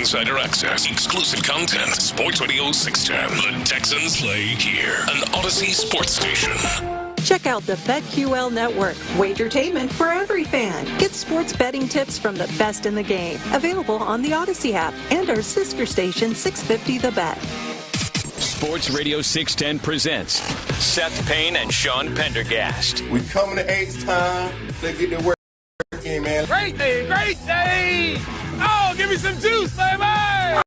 Insider access, exclusive content. Sports Radio 610. The Texans play here. An Odyssey sports station. Check out the BetQL Network. Wagertainment for every fan. Get sports betting tips from the best in the game. Available on the Odyssey app and our sister station 650 The Bet. Sports Radio 610 presents Seth Payne and Sean Pendergast. We coming to H-time. They get their work in, man. Great day, great day. Oh, give me some juice, baby.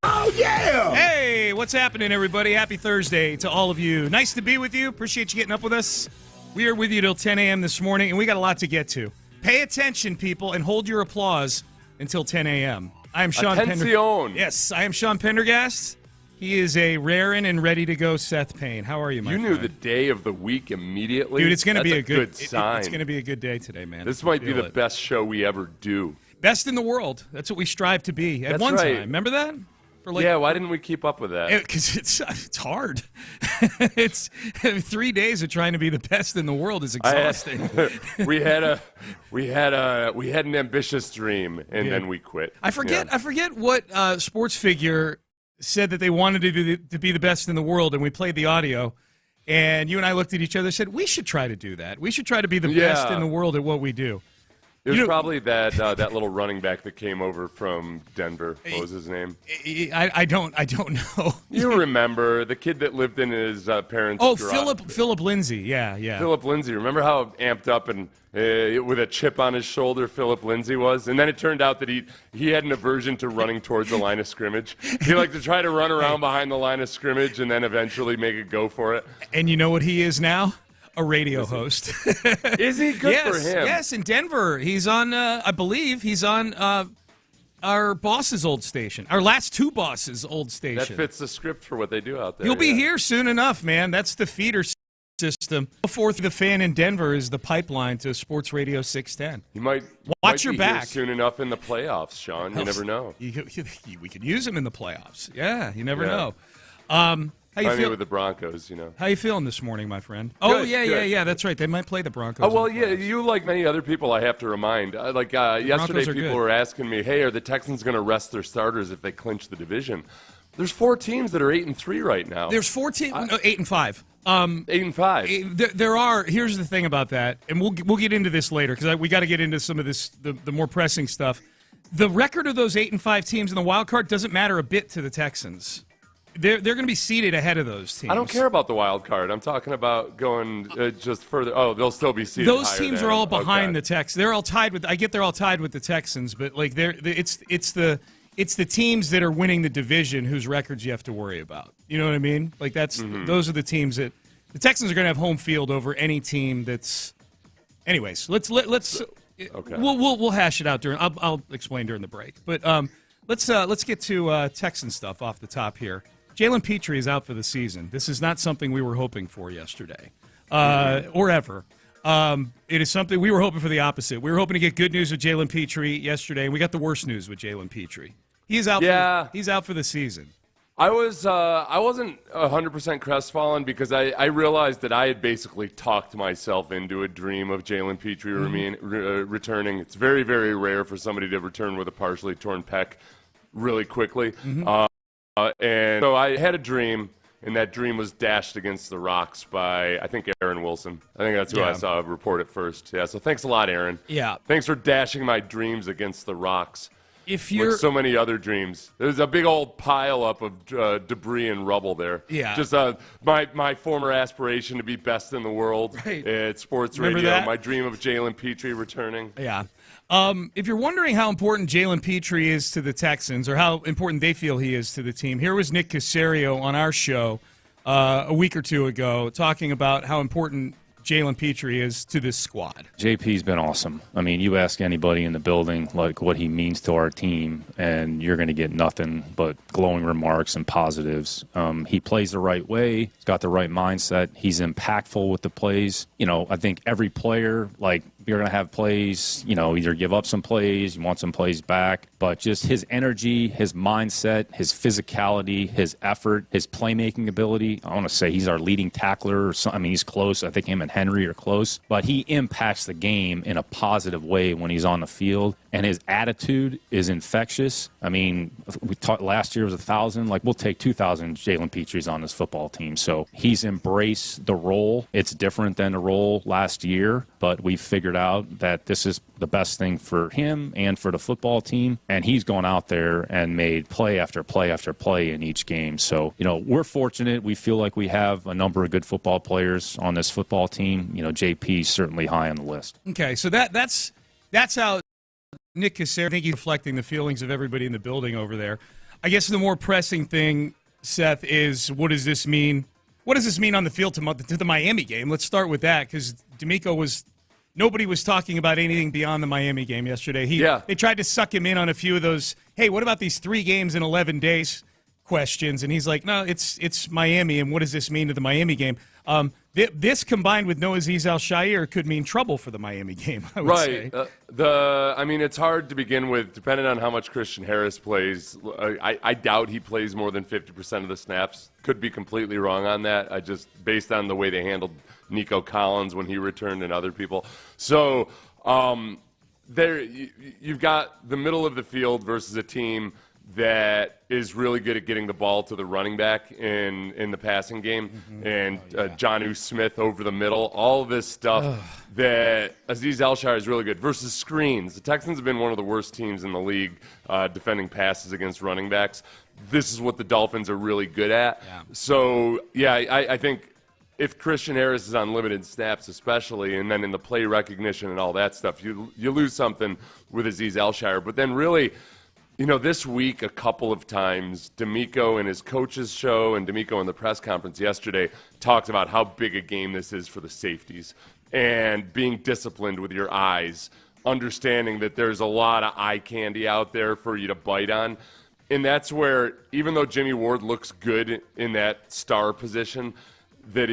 Oh, yeah. Hey, what's happening, everybody? Happy Thursday to all of you. Nice to be with you. Appreciate you getting up with us. We are with you till 10 a.m. this morning, and we got a lot to get to. Pay attention, people, and hold your applause until 10 a.m. I am Sean Pendergast. Yes, I am Sean Pendergast. He is a raring and ready to go Seth Payne. How are you, my friend? You knew the day of the week immediately. Dude, it's going to be a good sign. It's going to be a good day today, man. This might be the best show we ever do. Best in the world. That's what we strive to be at one time. Remember that? Yeah, why didn't we keep up with that? Because it's hard. It's 3 days of trying to be the best in the world is exhausting. We had an ambitious dream, and then we quit. I forget what sports figure said that they wanted to be the best in the world, and we played the audio, and you and I looked at each other and said, we should try to do that. We should try to be the best in the world at what we do. It was probably that little running back that came over from Denver. What was his name? I don't know. You remember the kid that lived in his parents' garage? Philip Lindsay. Yeah. Philip Lindsay. Remember how amped up and with a chip on his shoulder Philip Lindsay was? And then it turned out that he had an aversion to running towards the line of scrimmage. He liked to try to run around behind the line of scrimmage and then eventually make a go for it. And you know what he is now? A radio host. Is he? Good for him. Yes, in Denver. He's on, I believe, he's on our boss's old station. Our last two bosses' old station. That fits the script for what they do out there. He'll be here soon enough, man. That's the feeder system. Fourth, the fan in Denver is the pipeline to Sports Radio 610. You might watch your back here soon enough in the playoffs, Sean. You never know. We could use him in the playoffs. Yeah, you never know. How you feel with the Broncos, you know? How you feeling this morning, my friend? Good, yeah. That's right. They might play the Broncos. Oh, well, yeah. You, like many other people, I have to remind. Yesterday, people were asking me, "Hey, are the Texans going to rest their starters if they clinch the division?" There's 4 teams that are 8-3 right now. There's 4 teams, 8-5. 8-5. There are. Here's the thing about that, and we'll get into this later because we got to get into some of this, the more pressing stuff. The record of those 8-5 teams in the wild card doesn't matter a bit to the Texans. They're going to be seated ahead of those teams. I don't care about the wild card. I'm talking about going just further. Oh, they'll still be seated. Those teams are all behind the Texans. They're all tied with. I get they're all tied with the Texans, but like it's the teams that are winning the division whose records you have to worry about. You know what I mean? Like those are the teams that the Texans are going to have home field over any team that's. Anyways, let's. Okay. We'll hash it out during. I'll explain during the break, but let's get to Texan stuff off the top here. Jalen Pitre is out for the season. This is not something we were hoping for yesterday or ever. It is something we were hoping for the opposite. We were hoping to get good news with Jalen Pitre yesterday, and we got the worst news with Jalen Pitre. He's out. Yeah. He's out for the season. I wasn't 100% crestfallen because I realized that I had basically talked myself into a dream of Jalen Pitre returning. It's very, very rare for somebody to return with a partially torn pec really quickly. And so I had a dream, and that dream was dashed against the rocks by, I think, Aaron Wilson. I think that's who I saw report it first. Yeah, so thanks a lot, Aaron. Yeah. Thanks for dashing my dreams against the rocks. If you're like so many other dreams. There's a big old pile up of debris and rubble there. Yeah. Just my former aspiration to be best in the world at Sports Radio. My dream of Jalen Pitre returning. Yeah. If you're wondering how important Jalen Pitre is to the Texans or how important they feel he is to the team, here was Nick Caserio on our show a week or two ago talking about how important Jalen Pitre is to this squad. JP's been awesome. I mean, you ask anybody in the building like what he means to our team, and you're going to get nothing but glowing remarks and positives. He plays the right way. He's got the right mindset. He's impactful with the plays. You know, I think every player, like, you're going to have plays, either give up some plays, you want some plays back, but just his energy, his mindset, his physicality, his effort, his playmaking ability. I want to say he's our leading tackler. He's close. I think him and Henry are close, but he impacts the game in a positive way when he's on the field, and his attitude is infectious. We talked last year was 1,000. We'll take 2,000 Jalen Petries on this football team. So he's embraced the role. It's different than the role last year, but we've figured out that this is the best thing for him and for the football team. And he's gone out there and made play after play after play in each game. So, we're fortunate. We feel like we have a number of good football players on this football team. JP's certainly high on the list. Okay, so that's how Nick Cassera, I think he's reflecting the feelings of everybody in the building over there. I guess the more pressing thing, Seth, is what does this mean? What does this mean on the field to the Miami game? Let's start with that, because nobody was talking about anything beyond the Miami game yesterday. They tried to suck him in on a few of those, hey, what about these 3 games in 11 days questions? And he's like, no, it's Miami, and what does this mean to the Miami game? This combined with no Azeez Al-Shaair could mean trouble for the Miami game, I would say. It's hard to begin with, depending on how much Christian Harris plays. I doubt he plays more than 50% of the snaps. Could be completely wrong on that. Based on the way they handled Nico Collins when he returned and other people. So you've got the middle of the field versus a team that is really good at getting the ball to the running back in the passing game, and Jonnu Smith over the middle, all of this stuff that Azeez Al-Shaair is really good versus screens. The Texans have been one of the worst teams in the league defending passes against running backs. This is what the Dolphins are really good at. Yeah. So, I think if Christian Harris is on limited snaps especially, and then in the play recognition and all that stuff, you lose something with Azeez Al-Shaair. But then really, this week, a couple of times, D'Amico in his coach's show and D'Amico in the press conference yesterday talked about how big a game this is for the safeties and being disciplined with your eyes, understanding that there's a lot of eye candy out there for you to bite on. And that's where, even though Jimmy Ward looks good in that star position, that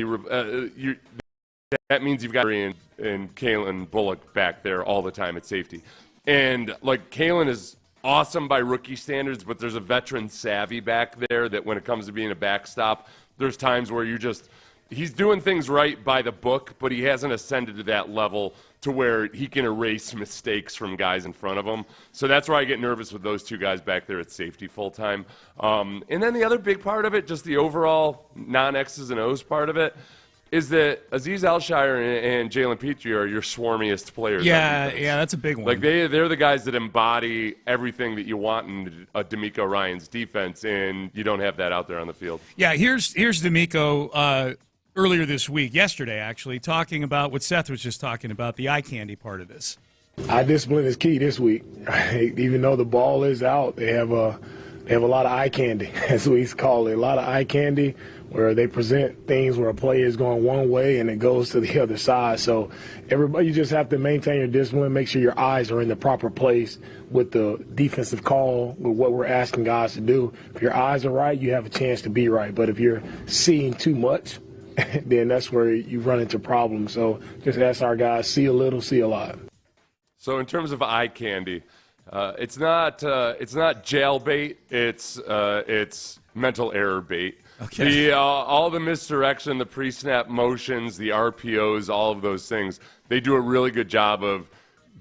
that means you've got and Kalen Bullock back there all the time at safety. And, Kalen is awesome by rookie standards, but there's a veteran savvy back there that when it comes to being a backstop, there's times where he's doing things right by the book, but he hasn't ascended to that level to where he can erase mistakes from guys in front of him. So that's where I get nervous with those two guys back there at safety full time. And then the other big part of it, just the overall non-X's and O's part of it, is that Azeez Al-Shaair and Jalen Pitre are your swarmiest players. Yeah, that's a big one. They're the guys that embody everything that you want in a D'Amico Ryans defense, and you don't have that out there on the field. Yeah, here's D'Amico earlier this week, yesterday actually, talking about what Seth was just talking about, the eye candy part of this. Eye discipline is key this week. Even though the ball is out, they have a lot of eye candy, as we call it, a lot of eye candy, where they present things where a play is going one way and it goes to the other side. So everybody, you just have to maintain your discipline, make sure your eyes are in the proper place with the defensive call, with what we're asking guys to do. If your eyes are right, you have a chance to be right. But if you're seeing too much, then that's where you run into problems. So just ask our guys, see a little, see a lot. So in terms of eye candy, it's not jail bait, it's mental error bait. Okay. All the misdirection, the pre-snap motions, the RPOs, all of those things, they do a really good job of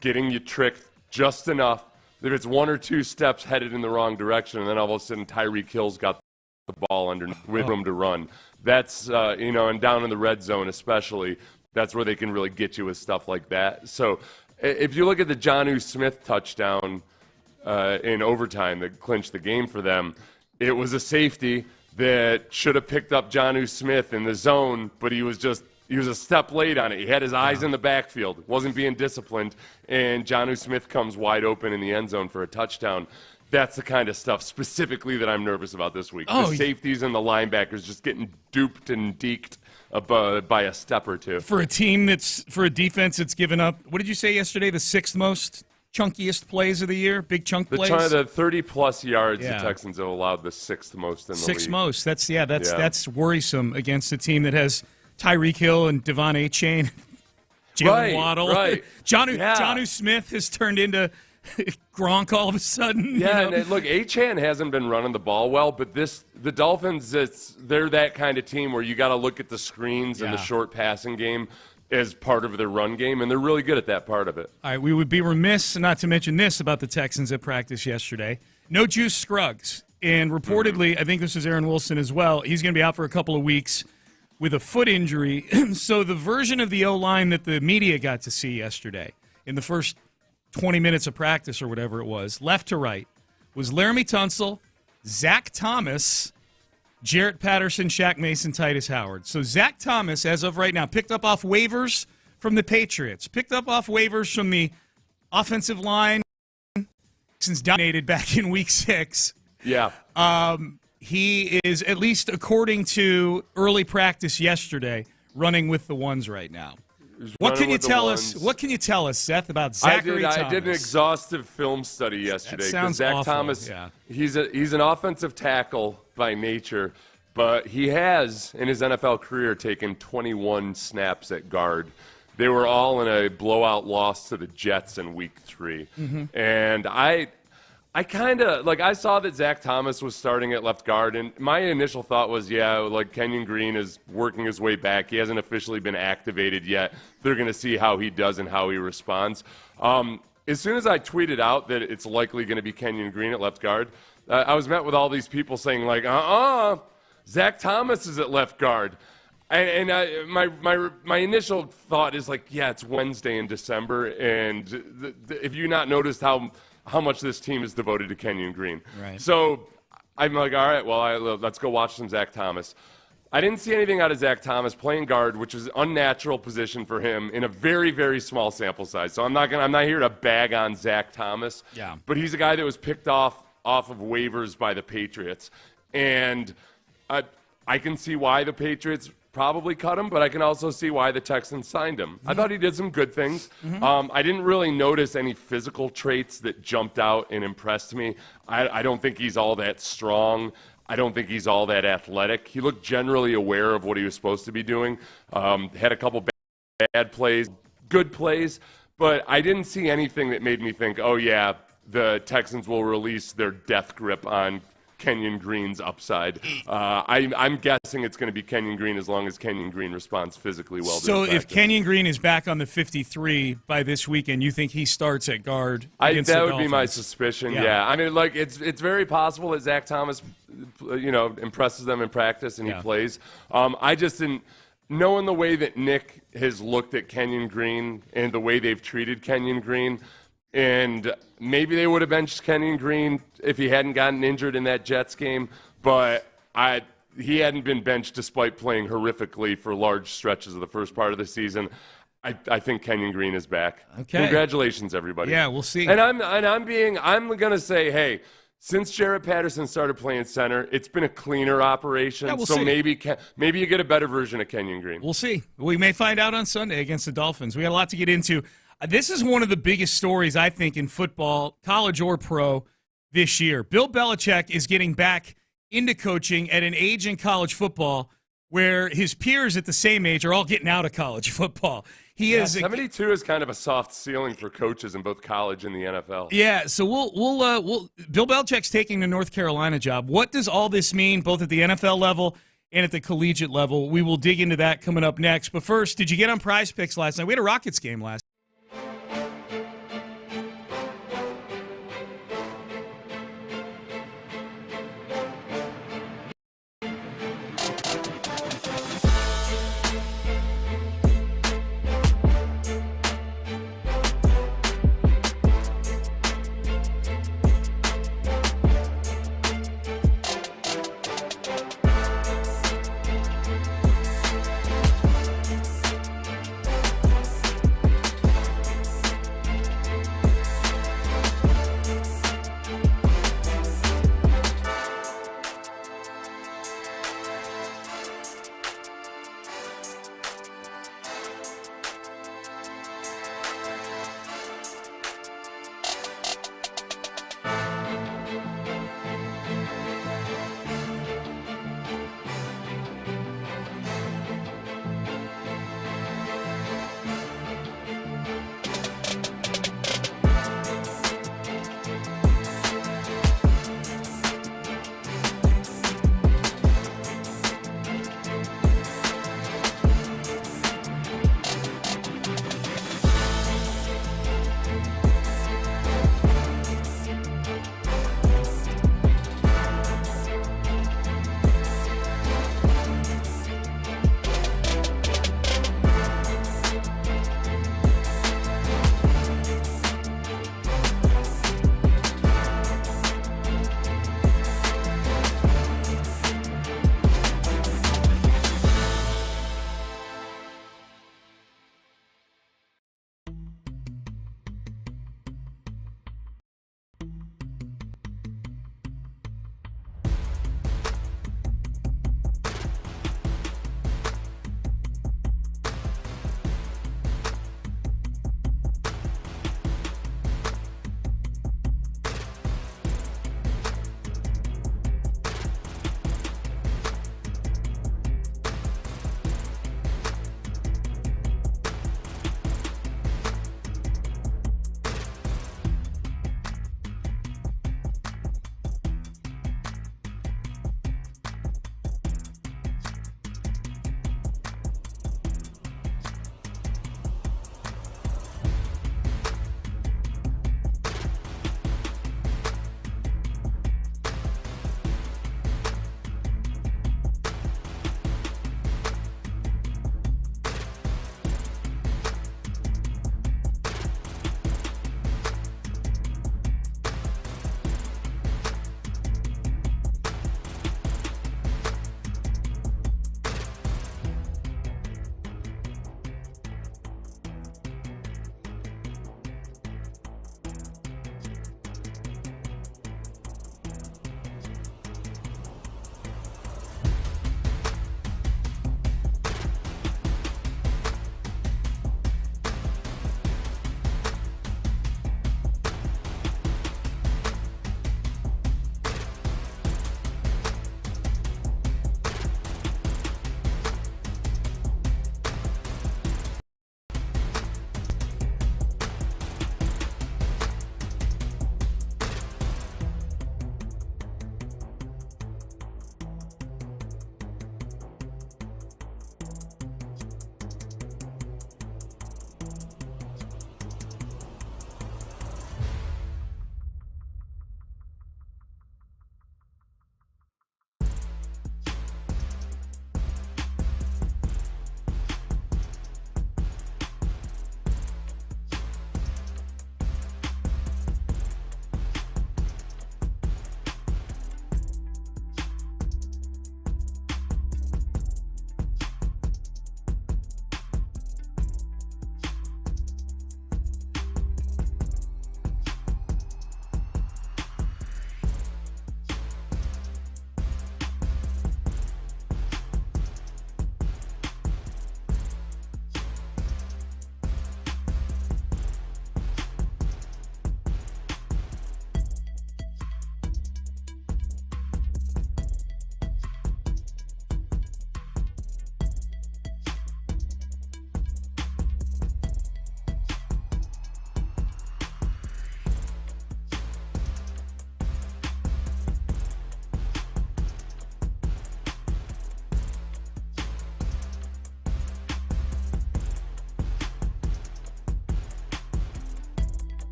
getting you tricked just enough that it's 1 or 2 steps headed in the wrong direction, and then all of a sudden Tyreek Hill's got the ball underneath with room to run. That's, and down in the red zone especially, that's where they can really get you with stuff like that. So if you look at the Jonnu Smith touchdown in overtime that clinched the game for them, it was a safety that should have picked up Jonnu Smith in the zone, but he was a step late on it. He had his eyes in the backfield, wasn't being disciplined, and Jonnu Smith comes wide open in the end zone for a touchdown. That's the kind of stuff specifically that I'm nervous about this week. The safeties and the linebackers just getting duped and deked by a step or two. For a defense that's given up, what did you say yesterday, the 6th most chunkiest plays of the year, big chunk plays? The 30-plus yards the Texans have allowed, the 6th most in the league. 6th most. That's worrisome against a team that has Tyreek Hill and Devon Achane, Jalen Waddle. Right. Jonnu Smith has turned into Gronk all of a sudden. Yeah, you know? and look, Achane hasn't been running the ball well, but the Dolphins, they're that kind of team where you got to look at the screens and the short passing game as part of their run game, and they're really good at that part of it. All right, we would be remiss not to mention this about the Texans at practice yesterday. No Juice Scruggs, and reportedly, I think this was Aaron Wilson as well, he's going to be out for a couple of weeks with a foot injury. So the version of the O-line that the media got to see yesterday in the first 20 minutes of practice or whatever it was, left to right, was Laramie Tunsil, Zach Thomas, Jarrett Patterson, Shaq Mason, Titus Howard. So Zach Thomas, as of right now, picked up off waivers from the Patriots, picked up off waivers from the offensive line since dominated back in Week 6. Yeah. He is, at least according to early practice yesterday, running with the ones right now. What can you tell us? What can you tell us, Seth, about Zachary Thomas? I did an exhaustive film study yesterday. That sounds Zach awful. Thomas, yeah. He's an offensive tackle by nature, but he has in his NFL career taken 21 snaps at guard. They were all in a blowout loss to the Jets in Week 3, and I kind of, I saw that Zach Thomas was starting at left guard, and my initial thought was, Kenyon Green is working his way back. He hasn't officially been activated yet. They're going to see how he does and how he responds. As soon as I tweeted out that it's likely going to be Kenyon Green at left guard, I was met with all these people saying, Zach Thomas is at left guard. My initial thought is it's Wednesday in December, and if you not noticed how much this team is devoted to Kenyon Green. Right. So I'm like, all right, well, let's go watch some Zach Thomas. I didn't see anything out of Zach Thomas playing guard, which is an unnatural position for him in a very, very small sample size. So I'm not here to bag on Zach Thomas. Yeah. But he's a guy that was picked off of waivers by the Patriots. And I can see why the Patriots probably cut him, but I can also see why the Texans signed him. I thought he did some good things. I didn't really notice any physical traits that jumped out and impressed me. I don't think he's all that strong. I don't think he's all that athletic. He looked generally aware of what he was supposed to be doing. Had a couple bad plays, good plays, but I didn't see anything that made me think, the Texans will release their death grip on Kenyon Green's upside. I'm guessing it's going to be Kenyon Green as long as Kenyon Green responds physically well. So if Kenyon Green is back on the 53 by this weekend, you think he starts at guard against the That would Dolphins? be my suspicion, yeah. I mean, it's very possible that Zach Thomas, impresses them in practice and he plays. I just didn't, knowing the way that Nick has looked at Kenyon Green and the way they've treated Kenyon Green, and maybe they would have benched Kenyon Green if he hadn't gotten injured in that Jets game, but he hadn't been benched despite playing horrifically for large stretches of the first part of the season. I think Kenyon Green is back. Okay. Congratulations, everybody. Yeah, we'll see. And I'm going to say, hey, since Jarrett Patterson started playing center, it's been a cleaner operation. Yeah, we'll so see. maybe you get a better version of Kenyon Green. We'll see. We may find out on Sunday against the Dolphins. We got a lot to get into. This is one of the biggest stories, I think, in football, college or pro, this year. Bill Belichick is getting back into coaching at an age in college football where his peers at the same age are all getting out of college football. 72 is kind of a soft ceiling for coaches in both college and the NFL. Yeah, so we'll Bill Belichick's taking the North Carolina job. What does all this mean, both at the NFL level and at the collegiate level? We will dig into that coming up next. But first, did you get on Prize Picks last night? We had a Rockets game last night.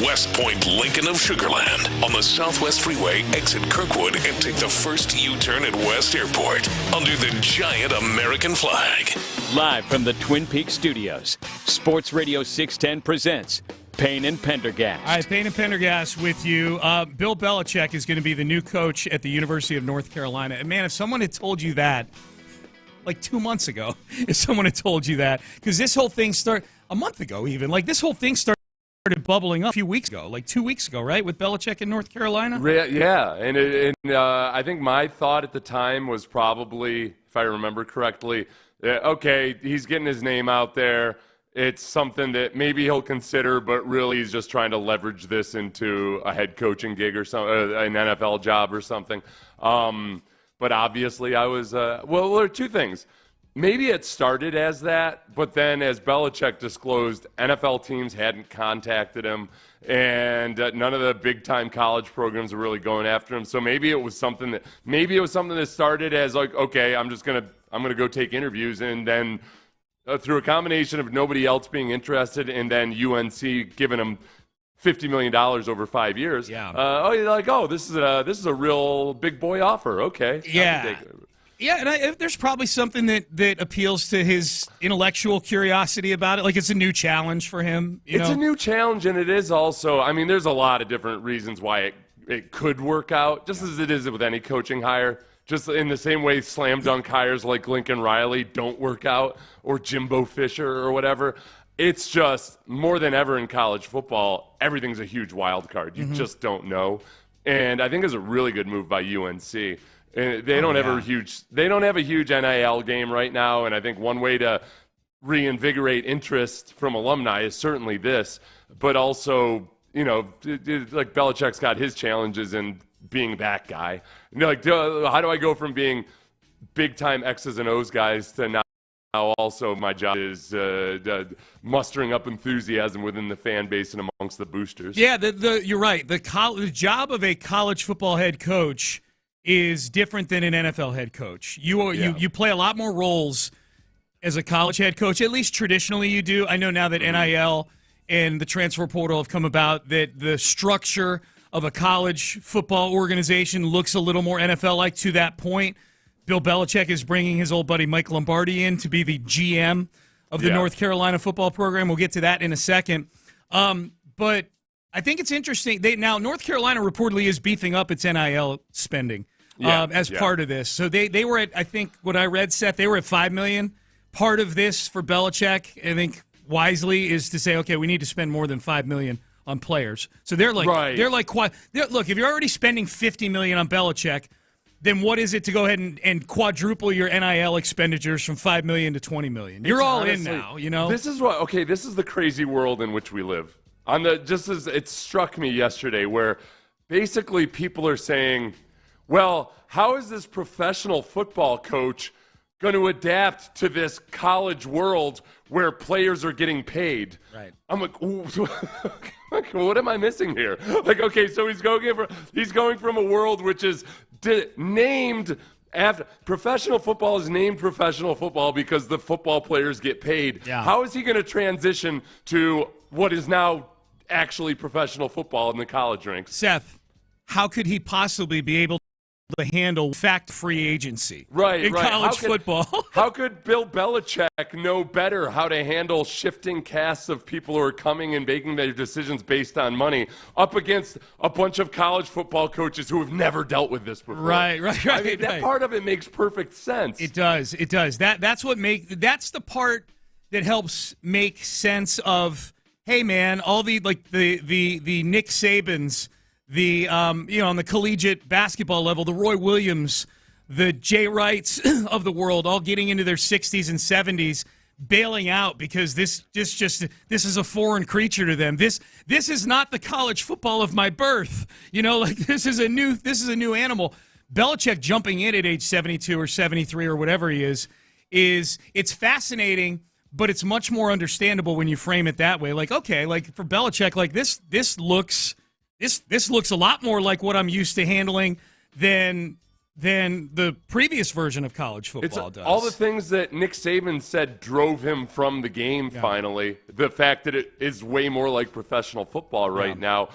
West Point Lincoln of Sugarland on the Southwest Freeway, exit Kirkwood, and take the first U-turn at West Airport under the giant American flag. Live from the Twin Peaks studios, Sports Radio 610 presents Payne and Pendergast. All right, Payne and Pendergast with you. Bill Belichick is going to be the new coach at the University of North Carolina. And, man, if someone had told you that like 2 months ago, if someone had told you that, because this whole thing started a month ago even, like this whole thing started bubbling up a few weeks ago, like 2 weeks ago, right, with Belichick in North Carolina? Yeah, and I think my thought at the time was probably, if I remember correctly, okay, he's getting his name out there. It's something that maybe he'll consider, but really he's just trying to leverage this into a head coaching gig or something, an NFL job or something. But obviously I was, well, there are two things. Maybe it started as that, but then as Belichick disclosed, NFL teams hadn't contacted him, and none of the big-time college programs were really going after him. So maybe it was something that started as like, okay, I'm gonna go take interviews, and then through a combination of nobody else being interested, and then UNC giving him $50 million over 5 years. Yeah. You're like, this is a real big boy offer. Okay. Yeah. Yeah, and there's probably something that appeals to his intellectual curiosity about it. Like, it's a new challenge for him. It's a new challenge, and it is also, I mean, there's a lot of different reasons why it could work out, just as it is with any coaching hire. Just in the same way slam dunk hires like Lincoln Riley don't work out, or Jimbo Fisher or whatever. It's just, more than ever in college football, everything's a huge wild card. You just don't know. And I think it's a really good move by UNC. They don't have a huge NIL game right now, and I think one way to reinvigorate interest from alumni is certainly this, but also, like Belichick's got his challenges in being that guy. Like, how do I go from being big-time X's and O's guys to now also my job is mustering up enthusiasm within the fan base and amongst the boosters? Yeah, you're right. The job of a college football head coach is different than an NFL head coach. You play a lot more roles as a college head coach. At least traditionally you do. I know now that NIL and the transfer portal have come about, that the structure of a college football organization looks a little more NFL-like to that point. Bill Belichick is bringing his old buddy Mike Lombardi in to be the GM of the North Carolina football program. We'll get to that in a second. But I think it's interesting. Now, North Carolina reportedly is beefing up its NIL spending as part of this. So they were at, I think, what I read, Seth, they were at $5 million. Part of this for Belichick, I think, wisely, is to say, okay, we need to spend more than $5 million on players. So they're like, look, if you're already spending $50 million on Belichick, then what is it to go ahead and quadruple your NIL expenditures from $5 million to $20 million? You're all in now, This is this is the crazy world in which we live. Just as it struck me yesterday, where basically people are saying, well, how is this professional football coach going to adapt to this college world where players are getting paid? Right. I'm like, what am I missing here? Like, okay, so he's going from a world which is named after professional football is named professional football because the football players get paid. Yeah. How is he going to transition to what is now actually professional football in the college ranks? Seth, how could he possibly be able to handle free agency in college football? How could Bill Belichick know better how to handle shifting casts of people who are coming and making their decisions based on money up against a bunch of college football coaches who have never dealt with this before? Right. I mean, that part of it makes perfect sense. It does. That's the part that helps make sense of, hey man, all the Nick Sabans, on the collegiate basketball level, the Roy Williams, the Jay Wrights of the world, all getting into their 60s and 70s, bailing out because this is a foreign creature to them. This is not the college football of my birth. This is a new animal. Belichick jumping in at age 72 or 73 or whatever he is it's fascinating, but it's much more understandable when you frame it that way. Like, okay, like for Belichick, like this looks a lot more like what I'm used to handling than than the previous version of college football does. All the things that Nick Saban said drove him from the game finally. The fact that it is way more like professional football right now.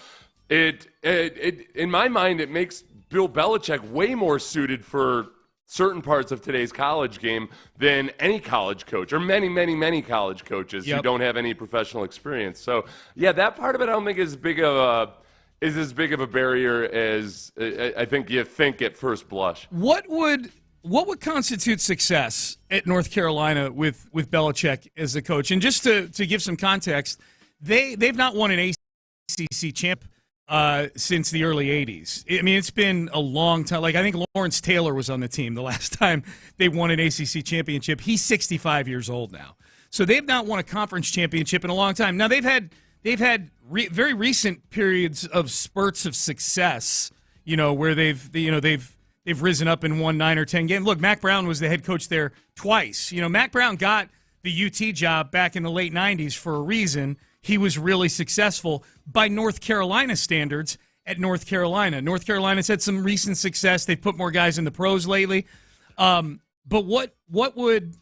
It in my mind, it makes Bill Belichick way more suited for certain parts of today's college game than any college coach, or many college coaches who don't have any professional experience. So, yeah, that part of it I don't think is as big of a barrier as I think you think at first blush. What would constitute success at North Carolina with Belichick as the coach? And just to give some context, they've not won an ACC champ since the early 80s. I mean, it's been a long time. Like, I think Lawrence Taylor was on the team the last time they won an ACC championship. He's 65 years old now. So they've not won a conference championship in a long time. Now, they've had very recent periods of spurts of success, where they've risen up and won 9 or 10 games. Look, Mac Brown was the head coach there twice. Mac Brown got the UT job back in the late 90s for a reason. He was really successful by North Carolina standards at North Carolina. North Carolina's had some recent success. They've put more guys in the pros lately. But what would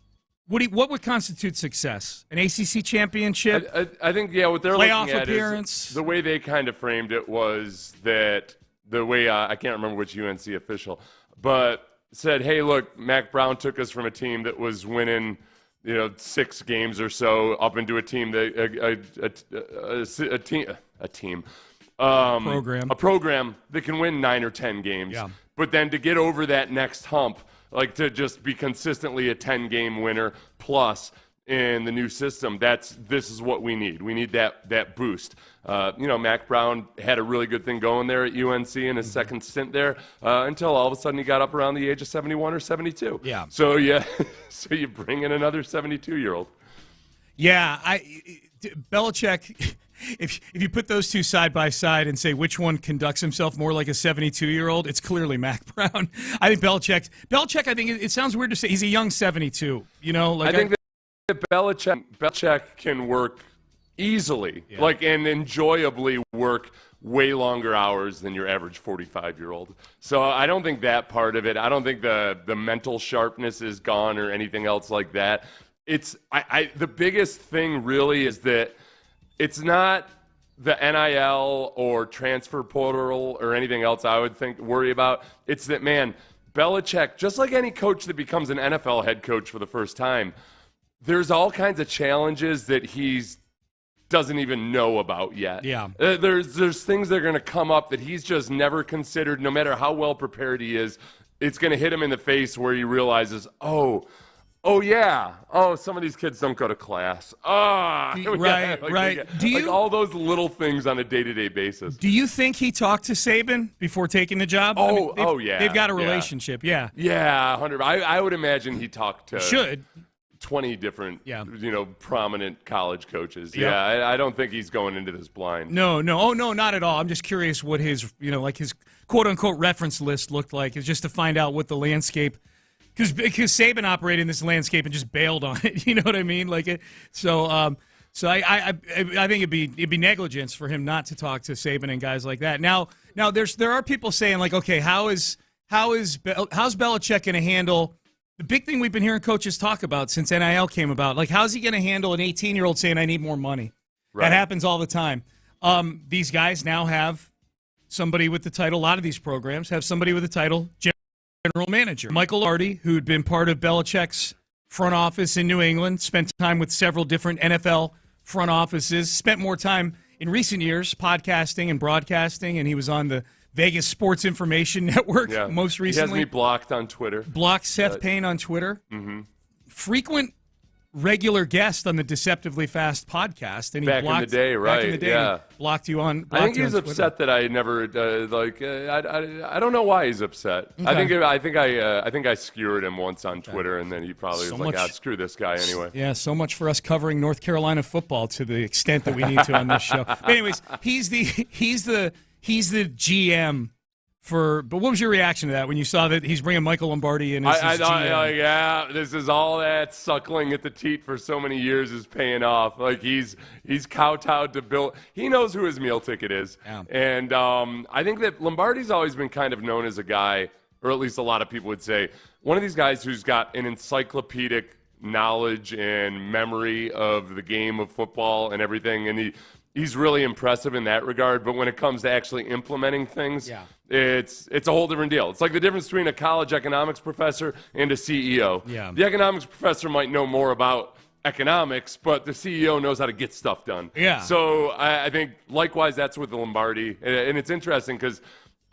constitute success? An ACC championship? I think, what they're playoff looking at appearance? Is the way they kind of framed it was that the way I can't remember which UNC official, but said, hey, look, Mac Brown took us from a team that was winning 6 games or so up into a team that a program that can win 9 or 10 games. Yeah. But then to get over that next hump, like to just be consistently a 10-game winner plus in the new system, this is what we need. We need that boost. Mac Brown had a really good thing going there at UNC in his second stint there until all of a sudden he got up around the age of 71 or 72. Yeah. So, so you bring in another 72-year-old. Yeah, Belichick, if you put those two side by side and say which one conducts himself more like a 72-year-old, it's clearly Mac Brown. I think Belichick, I think it sounds weird to say he's a young 72. I think that Belichick can work easily, and enjoyably work way longer hours than your average 45-year-old. So I don't think that part of it, I don't think the mental sharpness is gone or anything else like that. The biggest thing really is that it's not the NIL or transfer portal or anything else I would worry about. It's that, man, Belichick, just like any coach that becomes an NFL head coach for the first time, there's all kinds of challenges that he doesn't even know about yet. Yeah. There's things that are going to come up that he's just never considered, no matter how well prepared he is. It's going to hit him in the face where he realizes, oh, some of these kids don't go to class. Right. All those little things on a day-to-day basis. Do you think he talked to Saban before taking the job? Yeah. They've got a relationship, yeah. Yeah, 100. I would imagine he talked to... Should. 20 different, prominent college coaches. Yeah, I don't think he's going into this blind. No. Oh, no, not at all. I'm just curious what his, his quote-unquote reference list looked like, is just to find out what the landscape, because Saban operated in this landscape and just bailed on it. You know what I mean? So I think it'd be negligence for him not to talk to Saban and guys like that. Now there are people saying okay, how's Belichick going to handle the big thing we've been hearing coaches talk about since NIL came about? How's he going to handle an 18-year-old saying, I need more money? Right. That happens all the time. These guys now have somebody with the title. A lot of these programs have somebody with the title general manager. Michael Lombardi, who'd been part of Belichick's front office in New England, spent time with several different NFL front offices, spent more time in recent years podcasting and broadcasting, and he was on the Vegas Sports Information Network most recently. He has me blocked on Twitter. Blocked Seth Payne on Twitter. Mm-hmm. Frequent regular guest on the Deceptively Fast podcast. And he back in the day, right? Back in the day, blocked you on I think he's upset that I never, I don't know why he's upset. Okay. I think I skewered him once on Twitter, and then he probably was like, screw this guy anyway. Yeah, so much for us covering North Carolina football to the extent that we need to on this show. But anyways, he's the GM for. But what was your reaction to that when you saw that he's bringing Michael Lombardi in as his GM? This is all that suckling at the teat for so many years is paying off. He's kowtowed to Bill. He knows who his meal ticket is, and I think that Lombardi's always been kind of known as a guy or at least a lot of people would say, one of these guys who's got an encyclopedic knowledge and memory of the game of football and everything, and he's really impressive in that regard. But when it comes to actually implementing things, it's a whole different deal. It's like the difference between a college economics professor and a CEO. Yeah. The economics professor might know more about economics, but the CEO knows how to get stuff done. Yeah. So I think likewise that's with the Lombardi, and it's interesting because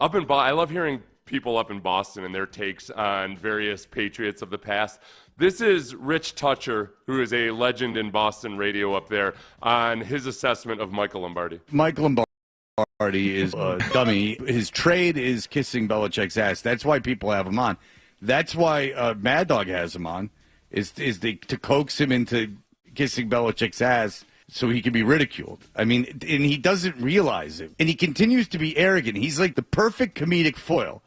I love hearing people up in Boston and their takes on various Patriots of the past. This is Rich Toucher, who is a legend in Boston radio up there, on his assessment of Michael Lombardi. Mike Lombardi is a dummy. His trade is kissing Belichick's ass. That's why people have him on. That's why Mad Dog has him on, is to coax him into kissing Belichick's ass so he can be ridiculed. I mean, and he doesn't realize it. And he continues to be arrogant. He's like the perfect comedic foil.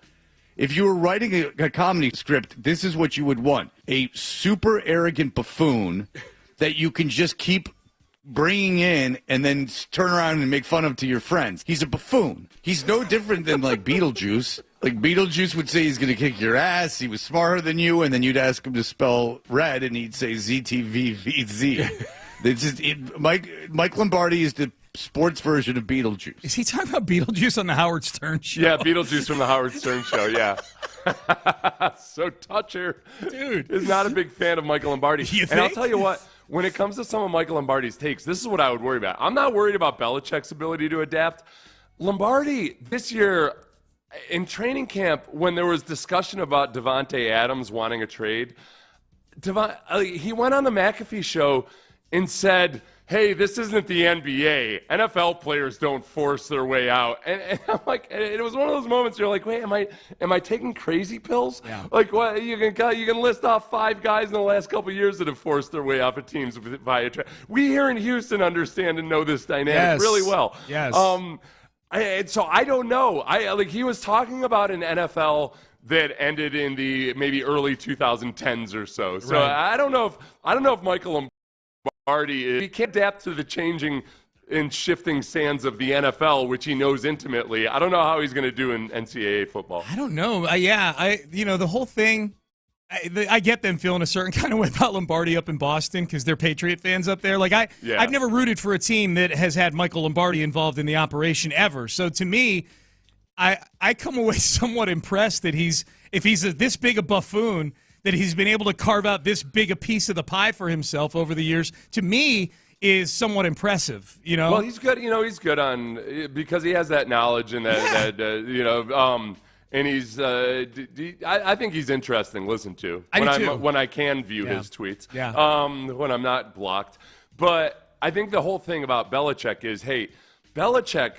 If you were writing a comedy script, this is what you would want. A super arrogant buffoon that you can just keep bringing in and then turn around and make fun of to your friends. He's a buffoon. He's no different than like Beetlejuice. Like Beetlejuice would say he's going to kick your ass. He was smarter than you, and then you'd ask him to spell red, and he'd say ZTVVZ. Mike Lombardi is the sports version of Beetlejuice. Is he talking about Beetlejuice on the Howard Stern show? Yeah, Beetlejuice from the Howard Stern show, yeah. So Toucher, dude, is not a big fan of Michael Lombardi. And I'll tell you what, when it comes to some of Michael Lombardi's takes, this is what I would worry about. I'm not worried about Belichick's ability to adapt. Lombardi, this year in training camp, when there was discussion about Davante Adams wanting a trade, he went on the McAfee show and said, hey, this isn't the NBA. NFL players don't force their way out. And I'm like, and it was one of those moments you're like, wait, am I taking crazy pills? Yeah. Like, what? You can list off 5 guys in the last couple of years that have forced their way off of teams via trade. We here in Houston understand and know this dynamic really well. Yes. So I don't know. He was talking about an NFL that ended in the maybe early 2010s or so. So right. I don't know if Michael Lombardi, he can't adapt to the changing and shifting sands of the NFL, which he knows intimately. I don't know how he's going to do in NCAA football. I don't know. The whole thing, I get them feeling a certain kind of way about Lombardi up in Boston because they're Patriot fans up there. I've never rooted for a team that has had Michael Lombardi involved in the operation ever. So to me, I come away somewhat impressed that if he's this big a buffoon, that he's been able to carve out this big a piece of the pie for himself over the years, to me, is somewhat impressive. Well, he's good. He's good on because he has that knowledge and and he's. I think he's interesting to listen to when I can view his tweets. Yeah. When I'm not blocked, but I think the whole thing about Belichick is, hey, Belichick.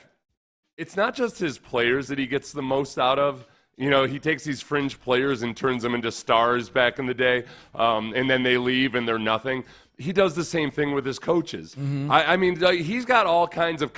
It's not just his players that he gets the most out of. He takes these fringe players and turns them into stars back in the day, and then they leave and they're nothing. He does the same thing with his coaches. Mm-hmm. He's got all kinds of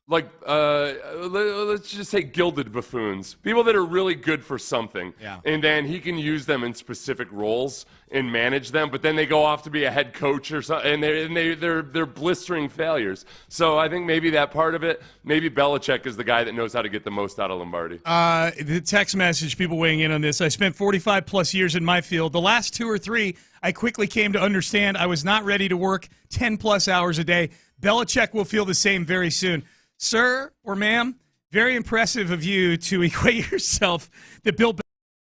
let's just say gilded buffoons, people that are really good for something, and then he can use them in specific roles and manage them, but then they go off to be a head coach or something, and they're blistering failures. So I think maybe that part of it, maybe Belichick is the guy that knows how to get the most out of Lombardi. The text message, people weighing in on this. I spent 45 plus years in my field. The last 2 or 3, I quickly came to understand I was not ready to work 10 plus hours a day. Belichick will feel the same very soon. Sir or ma'am, very impressive of you to equate yourself that Bill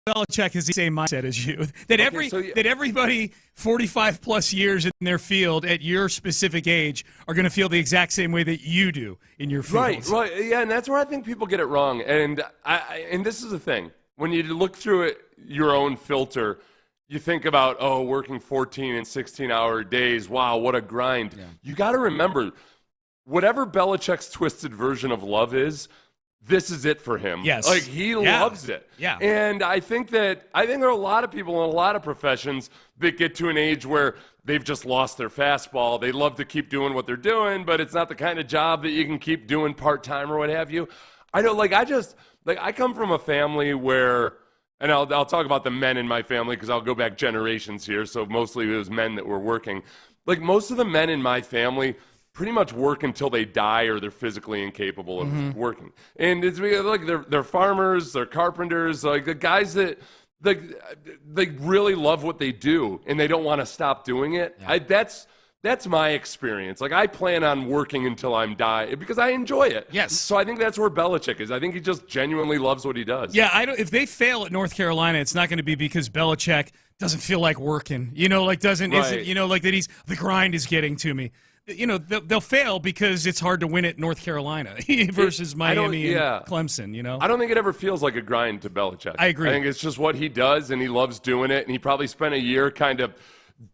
Belichick has the same mindset as you. That everybody 45 plus years in their field at your specific age are going to feel the exact same way that you do in your field. Right. Yeah, and that's where I think people get it wrong. And this is the thing. When you look through it, your own filter, you think about, working 14 and 16-hour days. Wow, what a grind. Yeah. You got to remember, whatever Belichick's twisted version of love is, this is it for him. Yes. He loves it. Yeah. And I think there are a lot of people in a lot of professions that get to an age where they've just lost their fastball. They love to keep doing what they're doing, but it's not the kind of job that you can keep doing part-time or what have you. I know, I come from a family where, and I'll talk about the men in my family because I'll go back generations here, so mostly it was men that were working. Most of the men in my family, pretty much work until they die or they're physically incapable of working. And it's like they're farmers, they're carpenters, like the guys that they really love what they do and they don't want to stop doing it. Yeah. That's my experience. Like, I plan on working until I'm dying because I enjoy it. Yes. So I think that's where Belichick is. I think he just genuinely loves what he does. Yeah, if they fail at North Carolina, it's not going to be because Belichick doesn't feel like working. Like isn't, like that the grind is getting to me. They'll fail because it's hard to win at North Carolina versus Miami and Clemson, I don't think it ever feels like a grind to Belichick. I agree. I think it's just what he does, and he loves doing it, and he probably spent a year kind of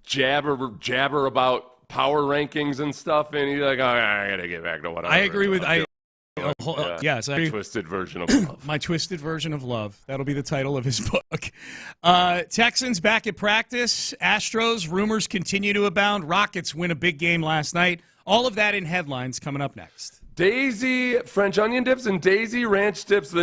jabber about power rankings and stuff, and he's like, oh, I got to get back to what I agree with. Yes, I agree. Twisted version of love. My twisted version of love. That'll be the title of his book. Texans back at practice. Astros rumors continue to abound. Rockets win a big game last night. All of that in headlines coming up next. Daisy French onion dips and Daisy ranch dips.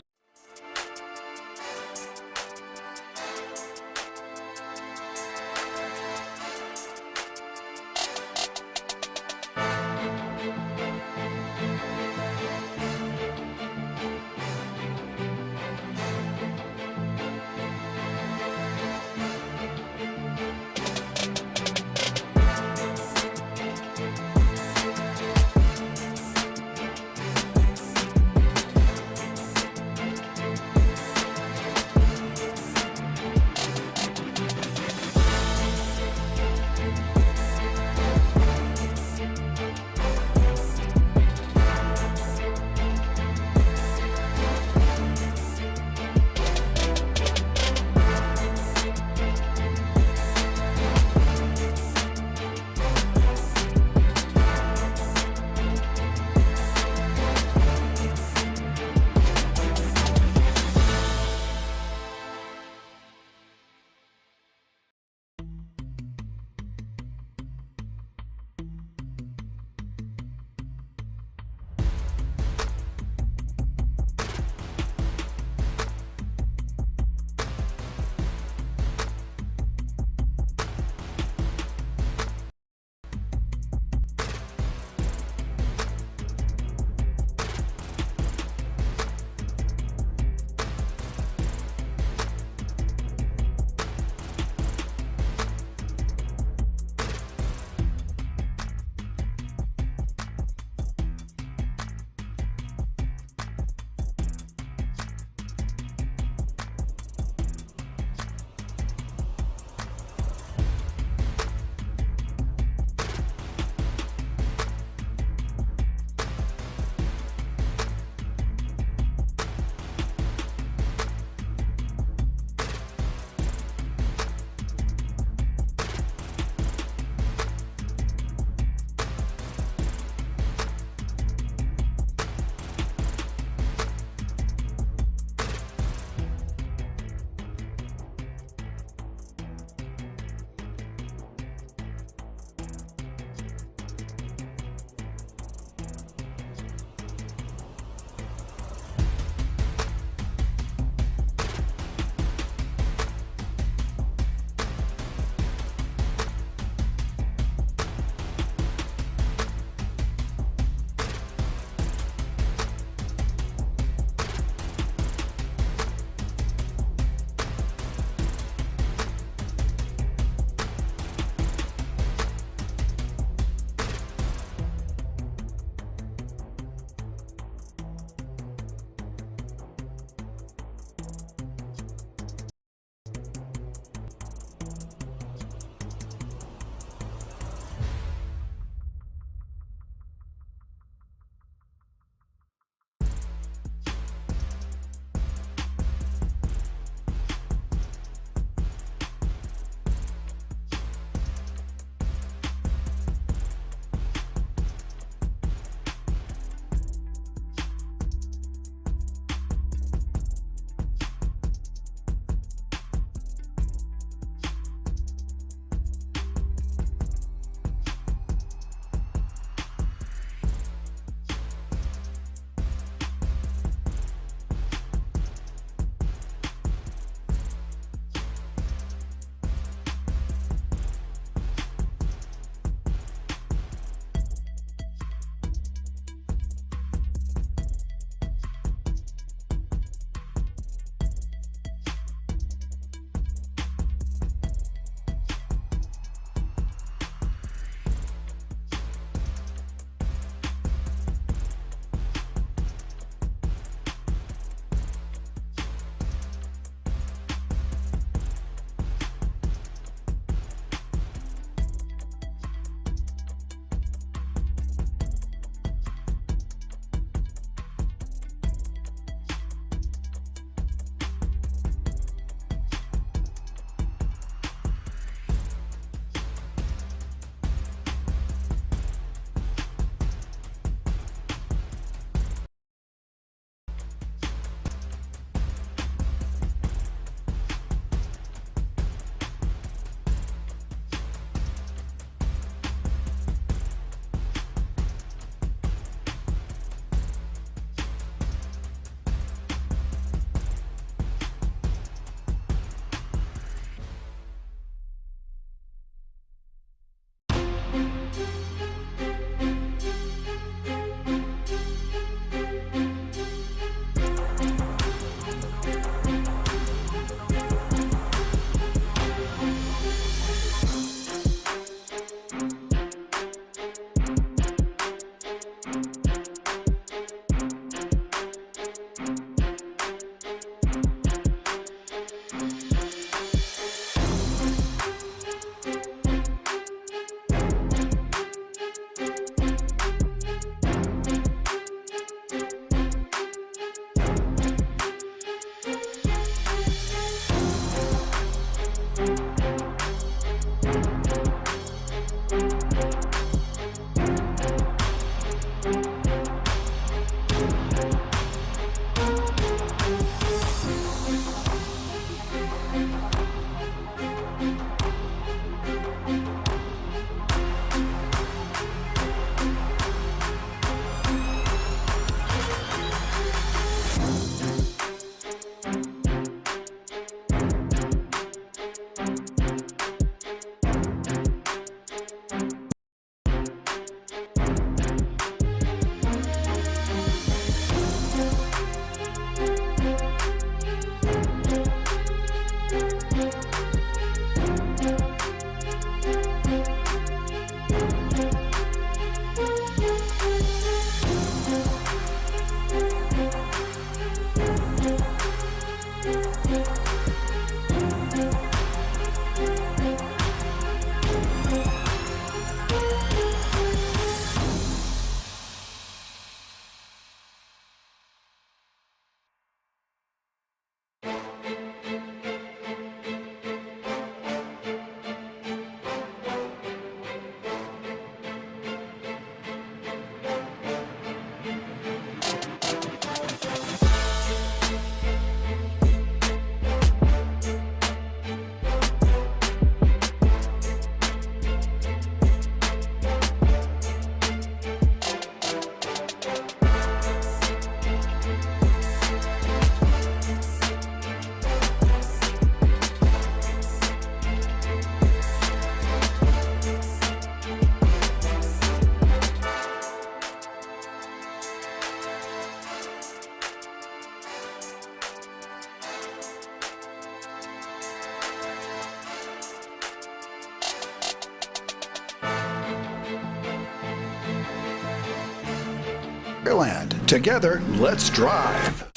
Sugarland. Together, let's drive.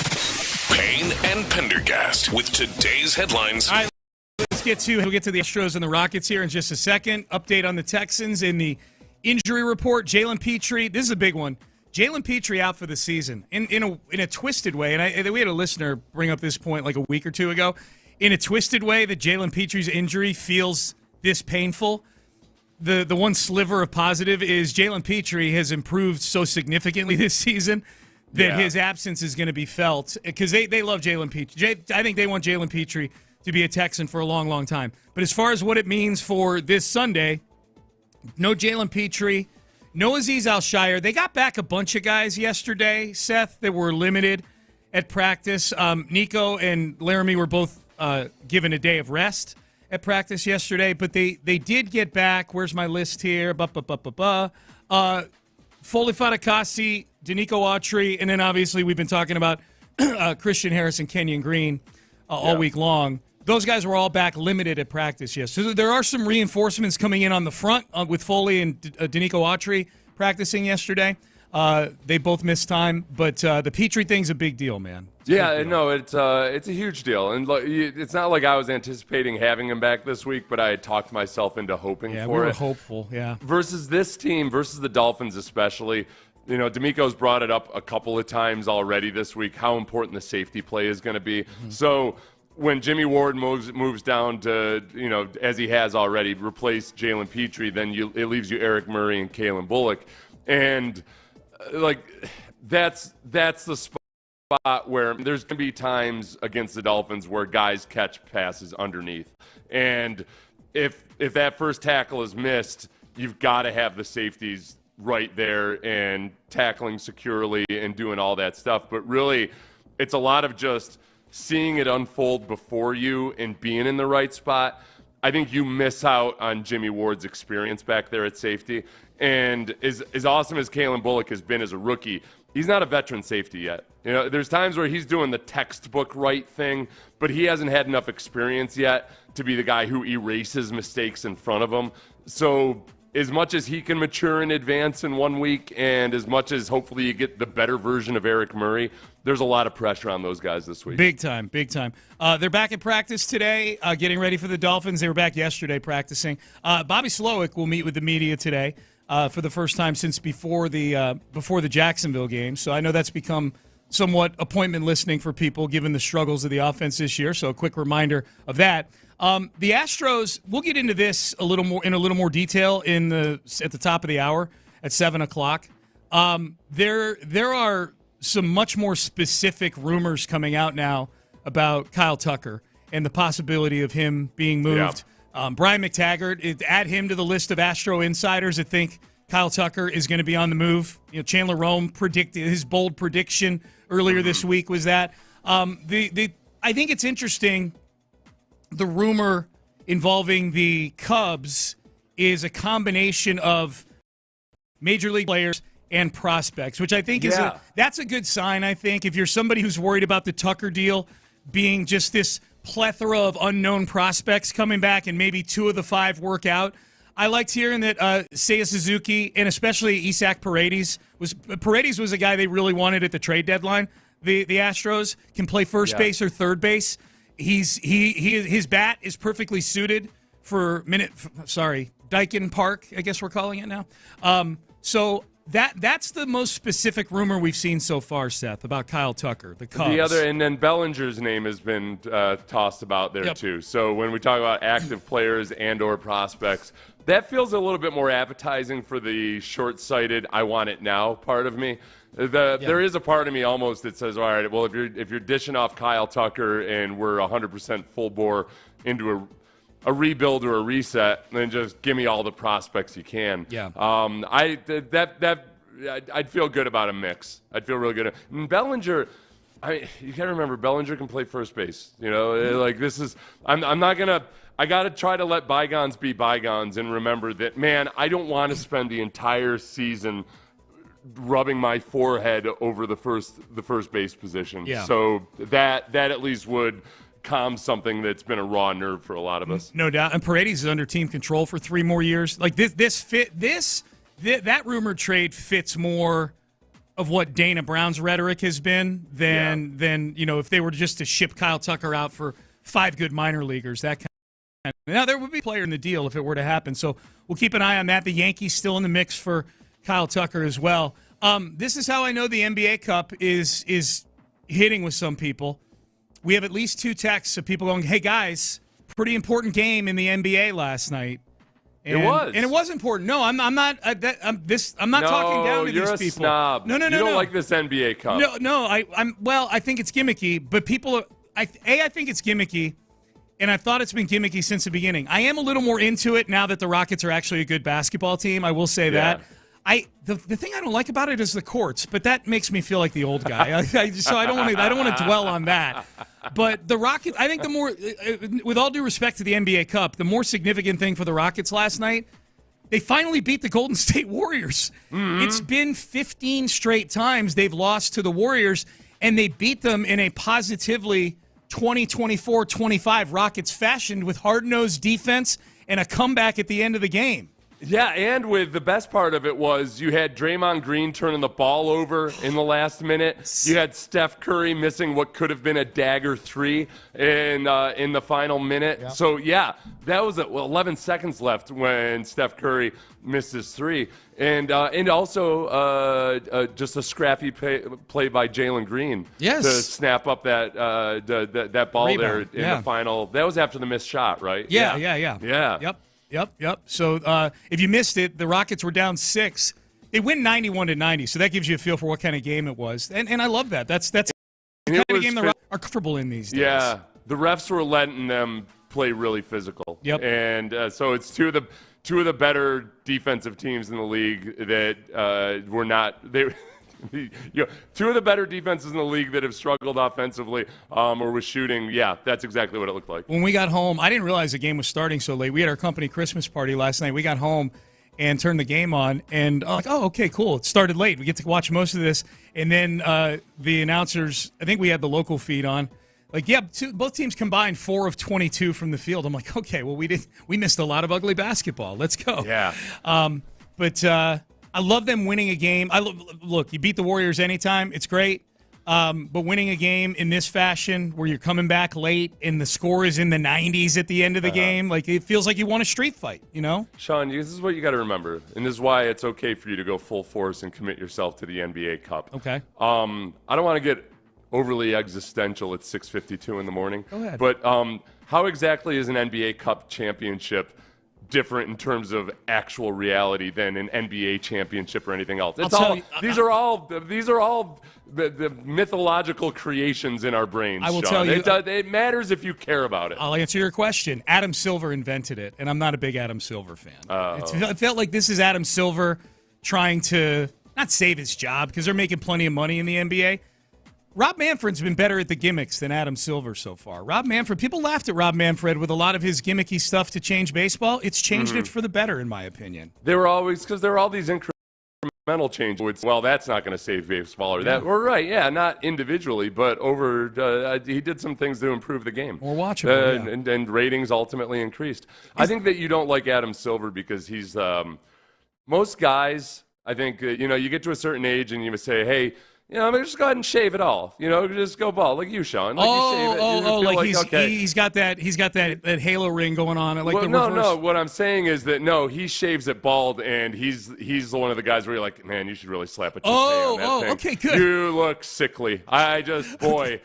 Payne and Pendergast with today's headlines. All right, we'll get to the Astros and the Rockets here in just a second. Update on the Texans in the injury report. Jalen Pitre, this is a big one. Jalen Pitre out for the season in a twisted way, and we had a listener bring up this point like a week or two ago. In a twisted way, that Jalen Pitre's injury feels this painful. The one sliver of positive is Jalen Pitre has improved so significantly this season that his absence is going to be felt because they love Jalen Pitre. I think they want Jalen Pitre to be a Texan for a long, long time. But as far as what it means for this Sunday, no Jalen Pitre, no Azeez Al-Shire. They got back a bunch of guys yesterday, Seth, that were limited at practice. Nico and Laramie were both given a day of rest at practice yesterday, but they did get back. Where's my list here? Foley Fatukasi, Danico Autry, and then obviously we've been talking about Christian Harris and Kenyon Green all week long. Those guys were all back limited at practice, yes. So there are some reinforcements coming in on the front with Foley and Danico Autry practicing yesterday. They both missed time, but the Pitre thing's a big deal, man. It's a huge deal. And it's not like I was anticipating having him back this week, but I had talked myself into hoping for it. Yeah, we were hopeful, yeah. Versus this team, versus the Dolphins especially, D'Amico's brought it up a couple of times already this week, how important the safety play is going to be. Mm-hmm. So when Jimmy Ward moves down to, as he has already, replace Jalen Pitre, then it leaves you Eric Murray and Kalen Bullock. And, that's the spot where there's going to be times against the Dolphins where guys catch passes underneath. And if that first tackle is missed, you've got to have the safeties right there and tackling securely and doing all that stuff. But really, it's a lot of just seeing it unfold before you and being in the right spot. I think you miss out on Jimmy Ward's experience back there at safety. And as awesome as Kalen Bullock has been as a rookie, he's not a veteran safety yet. There's times where he's doing the textbook right thing, but he hasn't had enough experience yet to be the guy who erases mistakes in front of him. So as much as he can mature and advance in 1 week, and as much as hopefully you get the better version of Eric Murray, there's a lot of pressure on those guys this week. Big time. They're back in practice today, getting ready for the Dolphins. They were back yesterday practicing. Bobby Slowick will meet with the media today for the first time since before the Jacksonville game. So I know that's become somewhat appointment listening for people, given the struggles of the offense this year. So a quick reminder of that. The Astros, we'll get into this in a little more detail at the top of the hour at 7 o'clock. There are some much more specific rumors coming out now about Kyle Tucker and the possibility of him being moved. Yeah. Brian McTaggart, add him to the list of Astro insiders that think Kyle Tucker is going to be on the move. Chandler Rome predicted his bold prediction earlier this week was that. I think it's interesting. The rumor involving the Cubs is a combination of major league players and prospects, which I think that's a good sign, I think. If you're somebody who's worried about the Tucker deal being just this plethora of unknown prospects coming back and maybe 2 of the 5 work out, I liked hearing that Seiya Suzuki and especially Isaac Paredes was a guy they really wanted at the trade deadline. The Astros can play first base or third base. His bat is perfectly suited for Daikin Park, I guess we're calling it now. So that's the most specific rumor we've seen so far, Seth, about Kyle Tucker, the Cubs. And then Bellinger's name has been tossed about there too. So when we talk about active players and or prospects, that feels a little bit more appetizing for the short-sighted I want it now part of me. There is a part of me almost that says, all right, well, if you're dishing off Kyle Tucker and we're 100% full bore into a rebuild or a reset, then just give me all the prospects you can. Yeah. I'd feel good about a mix. I'd feel really good. And Bellinger, you got to remember, Bellinger can play first base. I got to try to let bygones be bygones and remember that, man, I don't want to spend the entire season rubbing my forehead over the first base position. Yeah. So that at least would calm something that's been a raw nerve for a lot of us. No doubt. And Paredes is under team control for 3 more years. Like that rumored trade fits more of what Dana Brown's rhetoric has been than if they were just to ship Kyle Tucker out for 5 good minor leaguers, that kind of. Now, there would be a player in the deal if it were to happen, so we'll keep an eye on that. The Yankees still in the mix for Kyle Tucker as well. This is how I know the NBA Cup is hitting with some people. We have at least 2 texts of people going, hey, guys, pretty important game in the NBA last night. And it was important. No, I'm not. I'm not talking down to these people. You're a snob. No. You don't like this NBA Cup. No. I think it's gimmicky, but people. I think it's gimmicky, and I've thought it's been gimmicky since the beginning. I am a little more into it now that the Rockets are actually a good basketball team. I will say that. The thing I don't like about it is the courts, but that makes me feel like the old guy. So I don't want to dwell on that. But the Rockets, I think the more, with all due respect to the NBA Cup, the more significant thing for the Rockets last night, they finally beat the Golden State Warriors. Mm-hmm. It's been 15 straight times they've lost to the Warriors, and they beat them in a positively 20-24-25 Rockets fashion with hard-nosed defense and a comeback at the end of the game. Yeah, and with the best part of it was you had Draymond Green turning the ball over in the last minute. You had Steph Curry missing what could have been a dagger 3 in the final minute. Yeah. So, that was 11 seconds left when Steph Curry missed his 3. And also just a scrappy play by Jalen Green to snap up that ball rebound there in the final. That was after the missed shot, right? Yeah. Yep. So if you missed it, the Rockets were down 6. They win 91-90, so that gives you a feel for what kind of game it was. And I love that. That's the kind of game the Rockets are comfortable in these days. Yeah, the refs were letting them play really physical. Yep. And so it's two of the better defensive teams in the league that were not – they. Two of the better defenses in the league that have struggled offensively or with shooting. Yeah, that's exactly what it looked like. When we got home, I didn't realize the game was starting so late. We had our company Christmas party last night. We got home and turned the game on, and okay, cool. It started late. We get to watch most of this. And then the announcers, I think we had the local feed on. Both teams combined 4 of 22 from the field. I'm like, okay, well, we missed a lot of ugly basketball. Let's go. Yeah. I love them winning a game. Look, you beat the Warriors anytime. It's great. But winning a game in this fashion where you're coming back late and the score is in the 90s at the end of the game, it feels like you won a street fight, Sean, this is what you got to remember, and this is why it's okay for you to go full force and commit yourself to the NBA Cup. Okay. I don't want to get overly existential at 6:52 in the morning. Go ahead. But how exactly is an NBA Cup championship different in terms of actual reality than an NBA championship or anything else? These are all the mythological creations in our brains. I will Sean. tell you, it matters if you care about it. I'll answer your question. Adam Silver invented it, and I'm not a big Adam Silver fan. It felt like this is Adam Silver trying to not save his job because they're making plenty of money in the NBA. Rob Manfred's been better at the gimmicks than Adam Silver so far. Rob Manfred, people laughed at Rob Manfred with a lot of his gimmicky stuff to change baseball. It's changed it for the better, in my opinion. There were all these incremental changes. Well, that's not going to save baseball or that. We're right, not individually, but he did some things to improve the game. More watchable, and ratings ultimately increased. I think that you don't like Adam Silver because he's most guys. I think you get to a certain age and you say, hey. Just go ahead and shave it all. Just go bald, like you, Sean. Like you shave it. He's got that halo ring going on. The reverse. No. What I'm saying is that he shaves it bald, and he's one of the guys where you're like, man, you should really slap a toupee on that thing. Okay, good. You look sickly. Boy,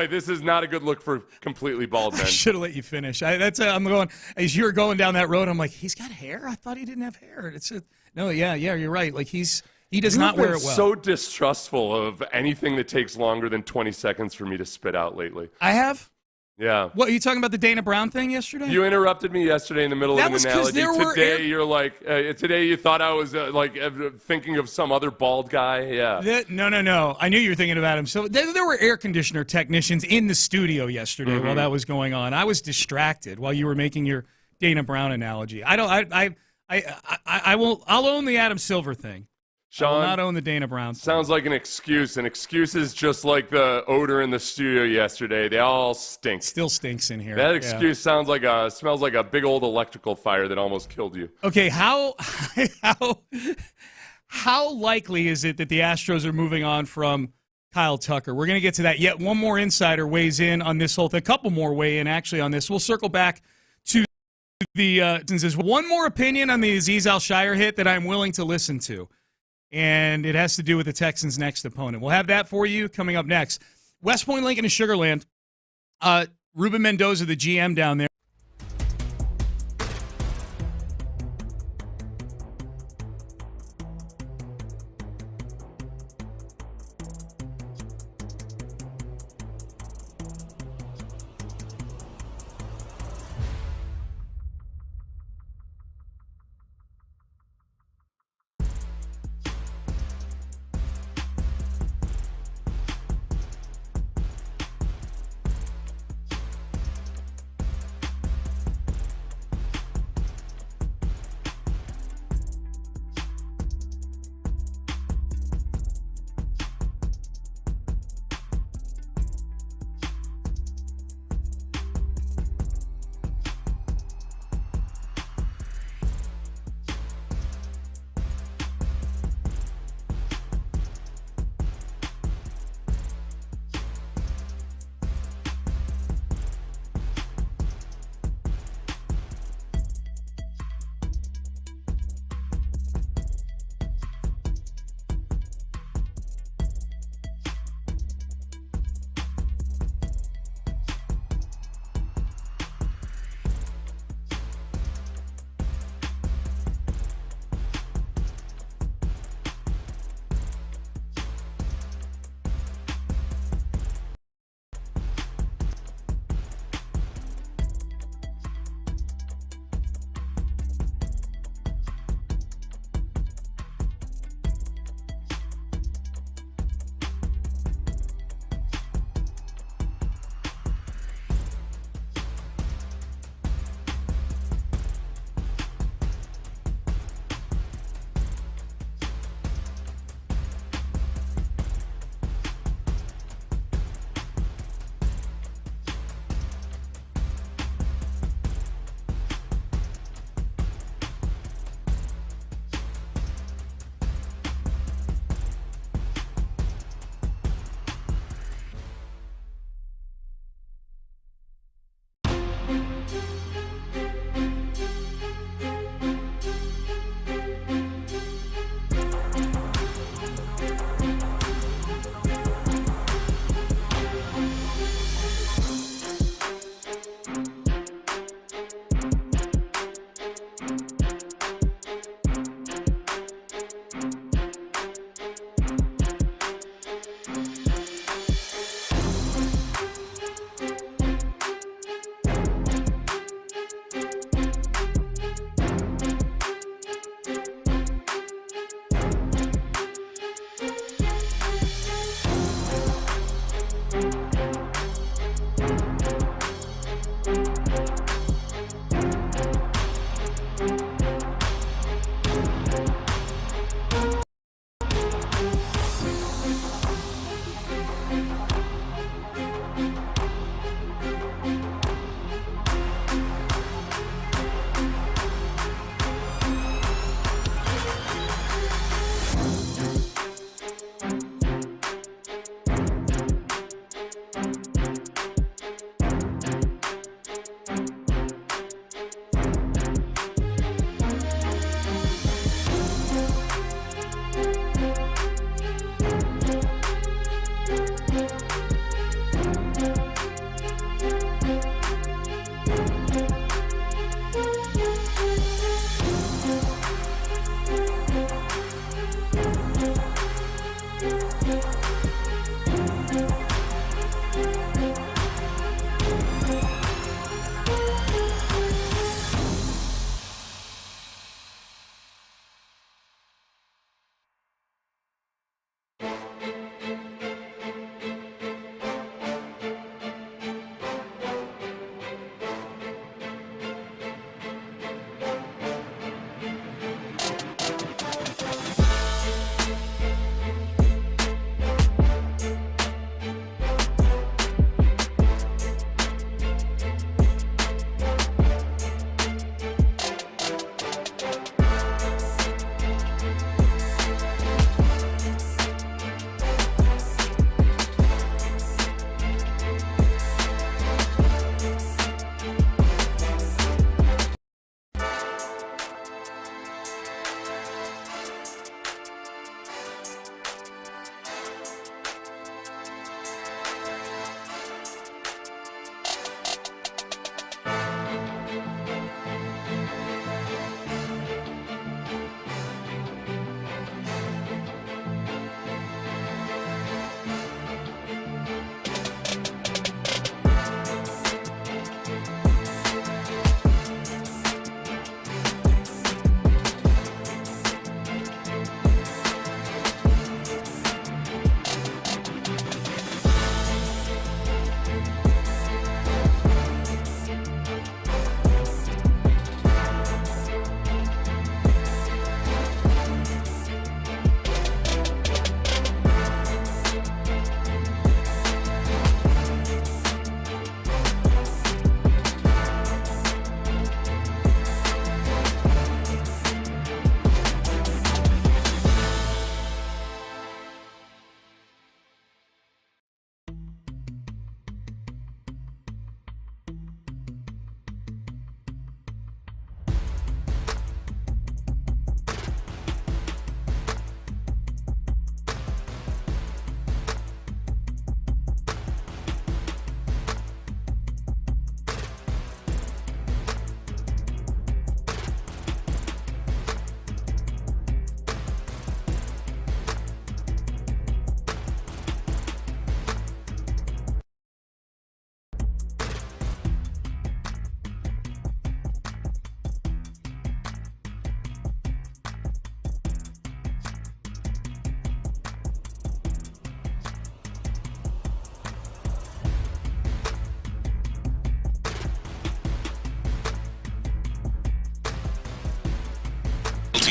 this is not a good look for completely bald men. I should have let you finish. I'm going as you're going down that road. I'm like, he's got hair. I thought he didn't have hair. You're right. He does not wear it well. So distrustful of anything that takes longer than 20 seconds for me to spit out lately. I have? Yeah. What, are you talking about the Dana Brown thing yesterday? You interrupted me yesterday in the middle of an analogy. Today you're like, today you thought I was thinking of some other bald guy. Yeah. No. I knew you were thinking of Adam. So there were air conditioner technicians in the studio yesterday while that was going on. I was distracted while you were making your Dana Brown analogy. I'll own the Adam Silver thing. Sean, I will not own the Dana Brown. Sounds like an excuse. An excuse is just like the odor in the studio yesterday. They all stink. Still stinks in here. That excuse smells like a big old electrical fire that almost killed you. Okay, how how likely is it that the Astros are moving on from Kyle Tucker? We're going to get to that. Yet one more insider weighs in on this whole thing. A couple more weigh in, actually, on this. We'll circle back to the there's one more opinion on the Azeez Al-Shire hit that I'm willing to listen to, and it has to do with the Texans' next opponent. We'll have that for you coming up next. West Point, Lincoln, and Sugar Land. Ruben Mendoza, the GM down there.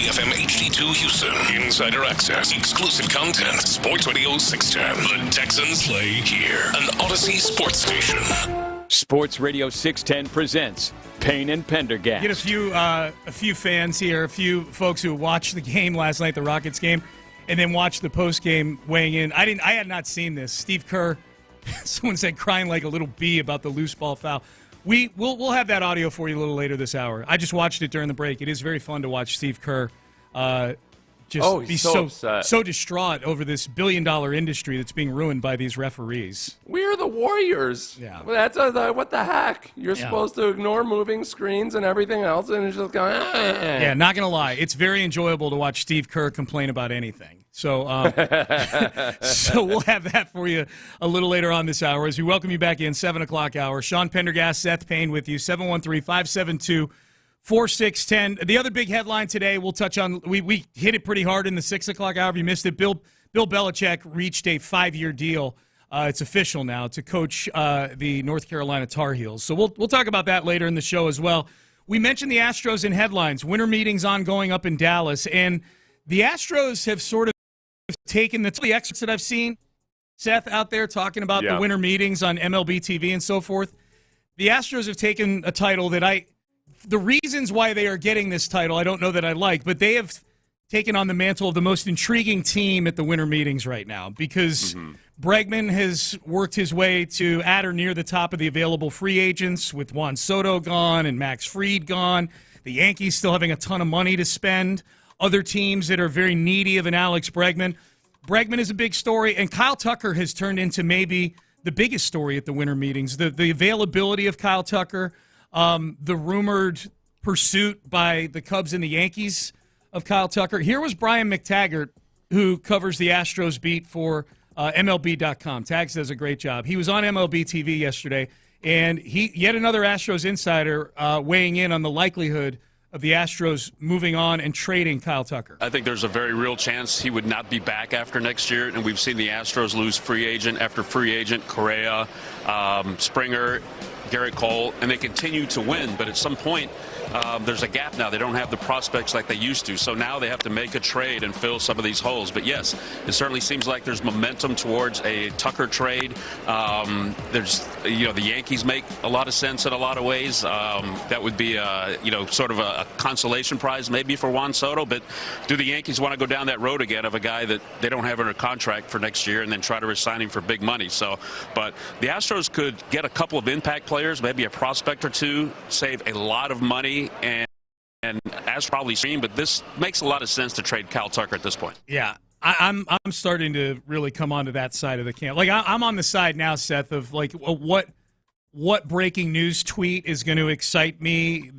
Odyssey FM HD2 Houston. Insider access, exclusive content. Sports Radio 610. The Texans play here. An Odyssey sports station. Sports Radio 610 presents Payne and Pendergast. Get a few fans here, a few folks who watched the game last night, the Rockets game, and then watched the post game weighing in. I had not seen this. Steve Kerr, someone said crying like a little bee about the loose ball foul. We'll have that audio for you a little later this hour. I just watched it during the break. It is very fun to watch Steve Kerr be so distraught over this billion-dollar industry that's being ruined by these referees. We're the Warriors. Yeah. Well, that's what the heck? You're supposed to ignore moving screens and everything else, and it's just going. Yeah, not gonna lie, it's very enjoyable to watch Steve Kerr complain about anything. So, so we'll have that for you a little later on this hour as we welcome you back in 7 o'clock hour. Sean Pendergast, Seth Payne with you. 713-572-4610. The other big headline today we'll touch on, we hit it pretty hard in the 6 o'clock hour. If you missed it, Bill Belichick reached a 5-year deal. It's official now to coach the North Carolina Tar Heels. So we'll talk about that later in the show as well. We mentioned the Astros in headlines. Winter meetings ongoing up in Dallas. And the Astros have sort of taken the experts that I've seen, Seth, out there talking about the winter meetings on MLB TV and so forth. The Astros have taken a title that the reasons why they are getting this title, I don't know that I like, but they have taken on the mantle of the most intriguing team at the winter meetings right now because Bregman has worked his way to at or near the top of the available free agents with Juan Soto gone and Max Fried gone. The Yankees still having a ton of money to spend. Other teams that are very needy of an Alex Bregman. Bregman is a big story, and Kyle Tucker has turned into maybe the biggest story at the winter meetings. The availability of Kyle Tucker, the rumored pursuit by the Cubs and the Yankees of Kyle Tucker. Here was Brian McTaggart, who covers the Astros beat for MLB.com. Tags does a great job. He was on MLB TV yesterday, and yet another Astros insider weighing in on the likelihood of the Astros moving on and trading Kyle Tucker. I think there's a very real chance he would not be back after next year, and we've seen the Astros lose free agent after free agent, Correa, Springer, Garrett Cole, and they continue to win, but at some point there's a gap now. They don't have the prospects like they used to, so now they have to make a trade and fill some of these holes. But yes, it certainly seems like there's momentum towards a Tucker trade. The Yankees make a lot of sense in a lot of ways. That would be sort of a consolation prize maybe for Juan Soto, but do the Yankees want to go down that road again of a guy that they don't have under contract for next year and then try to resign him for big money? But the Astros could get a couple of impact players, maybe a prospect or two, save a lot of money, and as probably seen, but this makes a lot of sense to trade Kyle Tucker at this point. Yeah, I'm starting to really come onto that side of the camp. Like I'm on the side now, Seth, of like what breaking news tweet is going to excite me.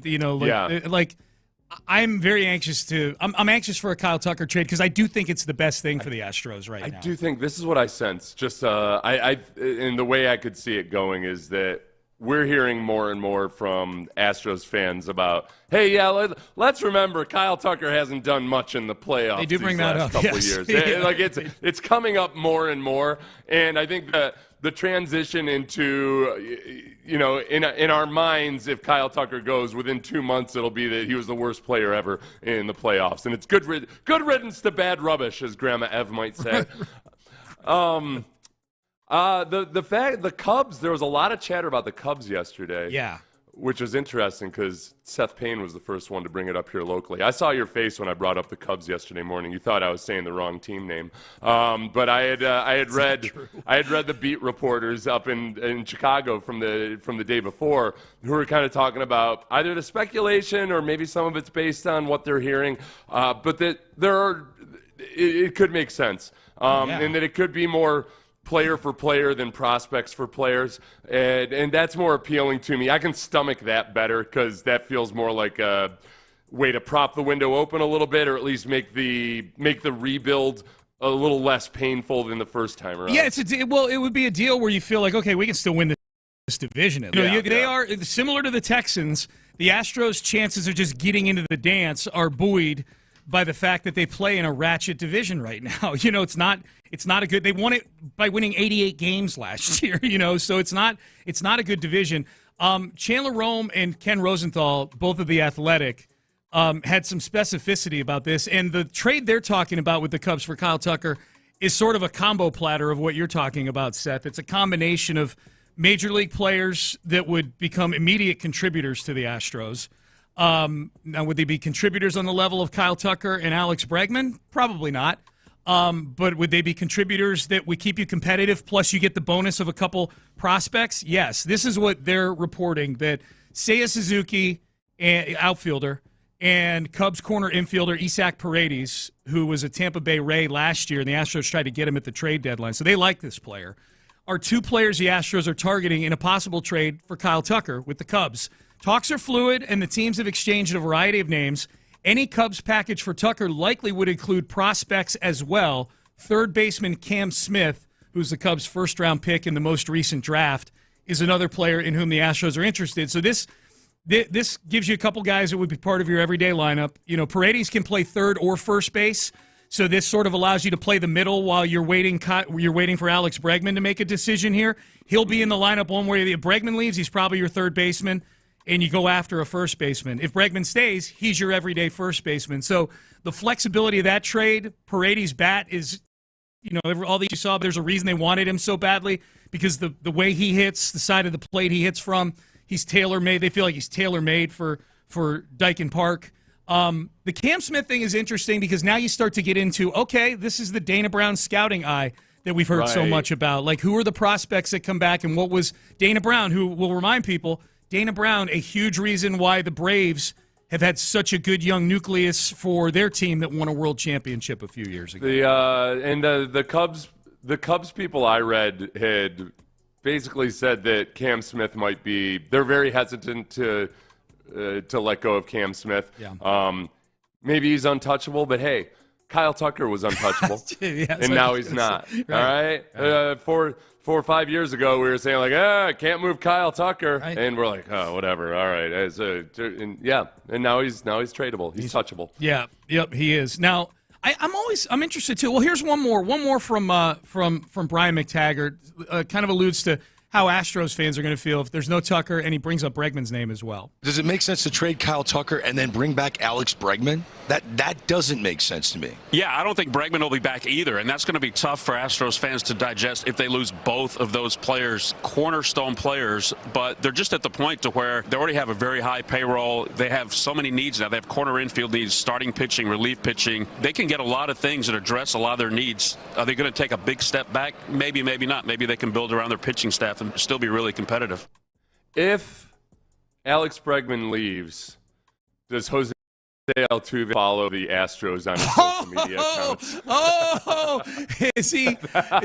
I'm very anxious I'm anxious for a Kyle Tucker trade because I do think it's the best thing for the Astros now. I do think this is what I sense. Just in the way I could see it going is that we're hearing more and more from Astros fans about, hey, let's remember Kyle Tucker hasn't done much in the playoffs. They do bring that up. Couple of years. It's coming up more and more, and I think that the transition into, in our minds, if Kyle Tucker goes within 2 months, it'll be that he was the worst player ever in the playoffs, and it's good riddance to bad rubbish, as Grandma Ev might say. The Cubs, there was a lot of chatter about the Cubs yesterday. Yeah. Which was interesting because Seth Payne was the first one to bring it up here locally. I saw your face when I brought up the Cubs yesterday morning. You thought I was saying the wrong team name. But I had read the beat reporters up in Chicago from the day before who were kind of talking about either the speculation or maybe some of it's based on what they're hearing. But that it could make sense. And that it could be more player for player than prospects for players, and that's more appealing to me. I can stomach that better because that feels more like a way to prop the window open a little bit, or at least make the rebuild a little less painful than the first time around. Yeah, it would be a deal where you feel like, okay, we can still win this division. They are similar to the Texans. The Astros' chances of just getting into the dance are buoyed by the fact that they play in a ratchet division right now. It's not a good. They won it by winning 88 games last year. So it's not a good division. Chandler Rome and Ken Rosenthal, both of The Athletic, had some specificity about this. And the trade they're talking about with the Cubs for Kyle Tucker is sort of a combo platter of what you're talking about, Seth. It's a combination of major league players that would become immediate contributors to the Astros. Now, would they be contributors on the level of Kyle Tucker and Alex Bregman? Probably not. But would they be contributors that would keep you competitive, plus you get the bonus of a couple prospects? Yes. This is what they're reporting, that Seiya Suzuki, outfielder, and Cubs corner infielder Isaac Paredes, who was a Tampa Bay Ray last year, and the Astros tried to get him at the trade deadline, so they like this player, are two players the Astros are targeting in a possible trade for Kyle Tucker with the Cubs. Talks are fluid, and the teams have exchanged a variety of names. Any Cubs package for Tucker likely would include prospects as well. Third baseman Cam Smith, who's the Cubs' first-round pick in the most recent draft, is another player in whom the Astros are interested. So this gives you a couple guys that would be part of your everyday lineup. You know, Paredes can play third or first base, so this sort of allows you to play the middle while you're waiting for Alex Bregman to make a decision here. He'll be in the lineup one way. If Bregman leaves, he's probably your third baseman, and you go after a first baseman. If Bregman stays, he's your everyday first baseman. So the flexibility of that trade, Paredes' bat is, you know, all these you saw, there's a reason they wanted him so badly, because the way he hits, the side of the plate he hits from, he's tailor-made. They feel like he's tailor-made for Dyken Park. The Cam Smith thing is interesting because now you start to get into, okay, this is the Dana Brown scouting eye that we've heard so much about. Like, who are the prospects that come back, and what was Dana Brown, who will remind people, Dana Brown, a huge reason why the Braves have had such a good young nucleus for their team that won a world championship a few years ago. The Cubs people I read had basically said that Cam Smith might be. They're very hesitant to let go of Cam Smith. Yeah. Maybe he's untouchable, but hey, Kyle Tucker was untouchable, and now he's not. Right. All right. 4 or 5 years ago, we were saying like, can't move Kyle Tucker, and we're like, oh, whatever. All right. And now he's tradable. He's touchable. Yeah. Yep. He is. Now, I'm interested too. Well, here's one more from Brian McTaggart. Kind of alludes to how Astros fans are going to feel if there's no Tucker, and he brings up Bregman's name as well. Does it make sense to trade Kyle Tucker and then bring back Alex Bregman? That doesn't make sense to me. Yeah, I don't think Bregman will be back either, and that's going to be tough for Astros fans to digest if they lose both of those players, cornerstone players, but they're just at the point to where they already have a very high payroll. They have so many needs now. They have corner infield needs, starting pitching, relief pitching. They can get a lot of things that address a lot of their needs. Are they going to take a big step back? Maybe, maybe not. Maybe they can build around their pitching staff and still be really competitive. If Alex Bregman leaves, does Jose Altuve follow the Astros on his social media accounts?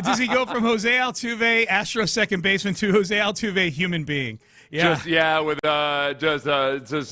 Does he go from Jose Altuve, Astros second baseman, to Jose Altuve, human being? Yeah. With just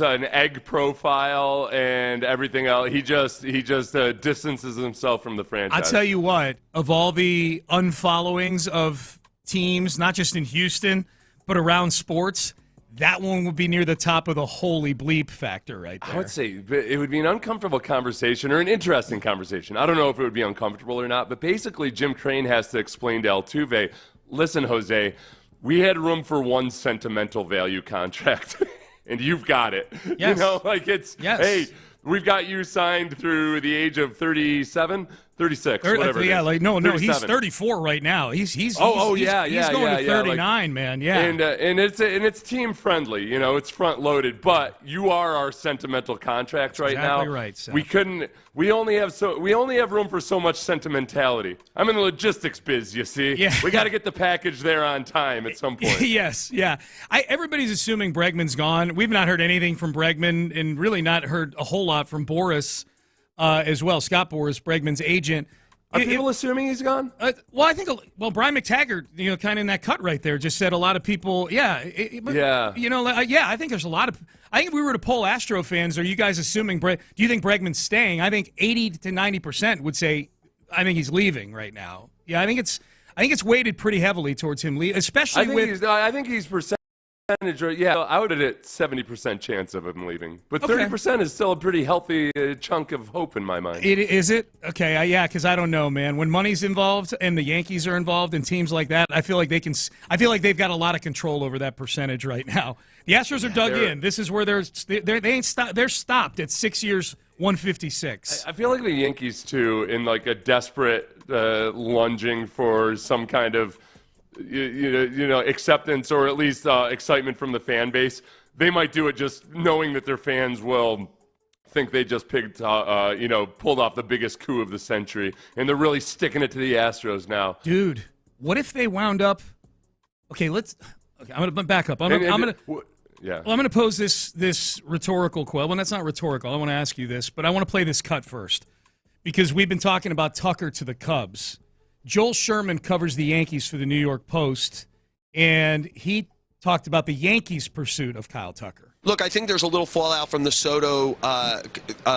an egg profile and everything else. He just distances himself from the franchise. I'll tell you what, of all the unfollowings of teams, not just in Houston, but around sports, that one would be near the top of the holy bleep factor right there. I would say it would be an uncomfortable conversation or an interesting conversation. I don't know if it would be uncomfortable or not, but basically Jim Crane has to explain to Altuve, listen, Jose, we had room for one sentimental value contract, and you've got it. Yes. You know, like hey, we've got you signed through the age of 37, 36, whatever. Yeah, it is. no, 37. he's 34 right now. He's going to 39, man. Yeah, and it's team friendly. You know, it's front loaded. But you are our sentimental contract right now. Exactly right, Seth. We only have room for so much sentimentality. I'm in the logistics biz, you see. Yeah. We got to get the package there on time at some point. Yes, yeah. Everybody's assuming Bregman's gone. We've not heard anything from Bregman, and really not heard a whole lot from Boris as well. Scott Boris, Bregman's agent. Are people assuming he's gone? Well, I think Brian McTaggart, kind of in that cut right there, just said a lot of people. Yeah. I think there's a lot of. I think if we were to poll Astro fans, are you guys assuming? Do you think Bregman's staying? I think 80 to 90% would say, I think he's leaving right now. Yeah, I think it's weighted pretty heavily towards him leaving, especially I think he's percentage Yeah, I would have it 70% chance of him leaving. But Okay. 30% is still a pretty healthy chunk of hope in my mind. Is it? Okay, yeah, because I don't know, man. When money's involved and the Yankees are involved and teams like that, I feel like they've got a lot of control over that percentage right now. The Astros are dug in. This is where they're stopped at 6 years, 156. I feel like the Yankees, too, in like a desperate lunging for some kind of acceptance or at least excitement from the fan base, they might do it just knowing that their fans will think they just pulled off the biggest coup of the century, and they're really sticking it to the Astros now. Dude, what if they wound up? Okay, I'm going to back up. I'm going to pose this rhetorical question. Well, that's not rhetorical. I want to ask you this, but I want to play this cut first because we've been talking about Tucker to the Cubs. Joel Sherman covers the Yankees for the New York Post, and he talked about the Yankees' pursuit of Kyle Tucker. Look, I think there's a little fallout from the Soto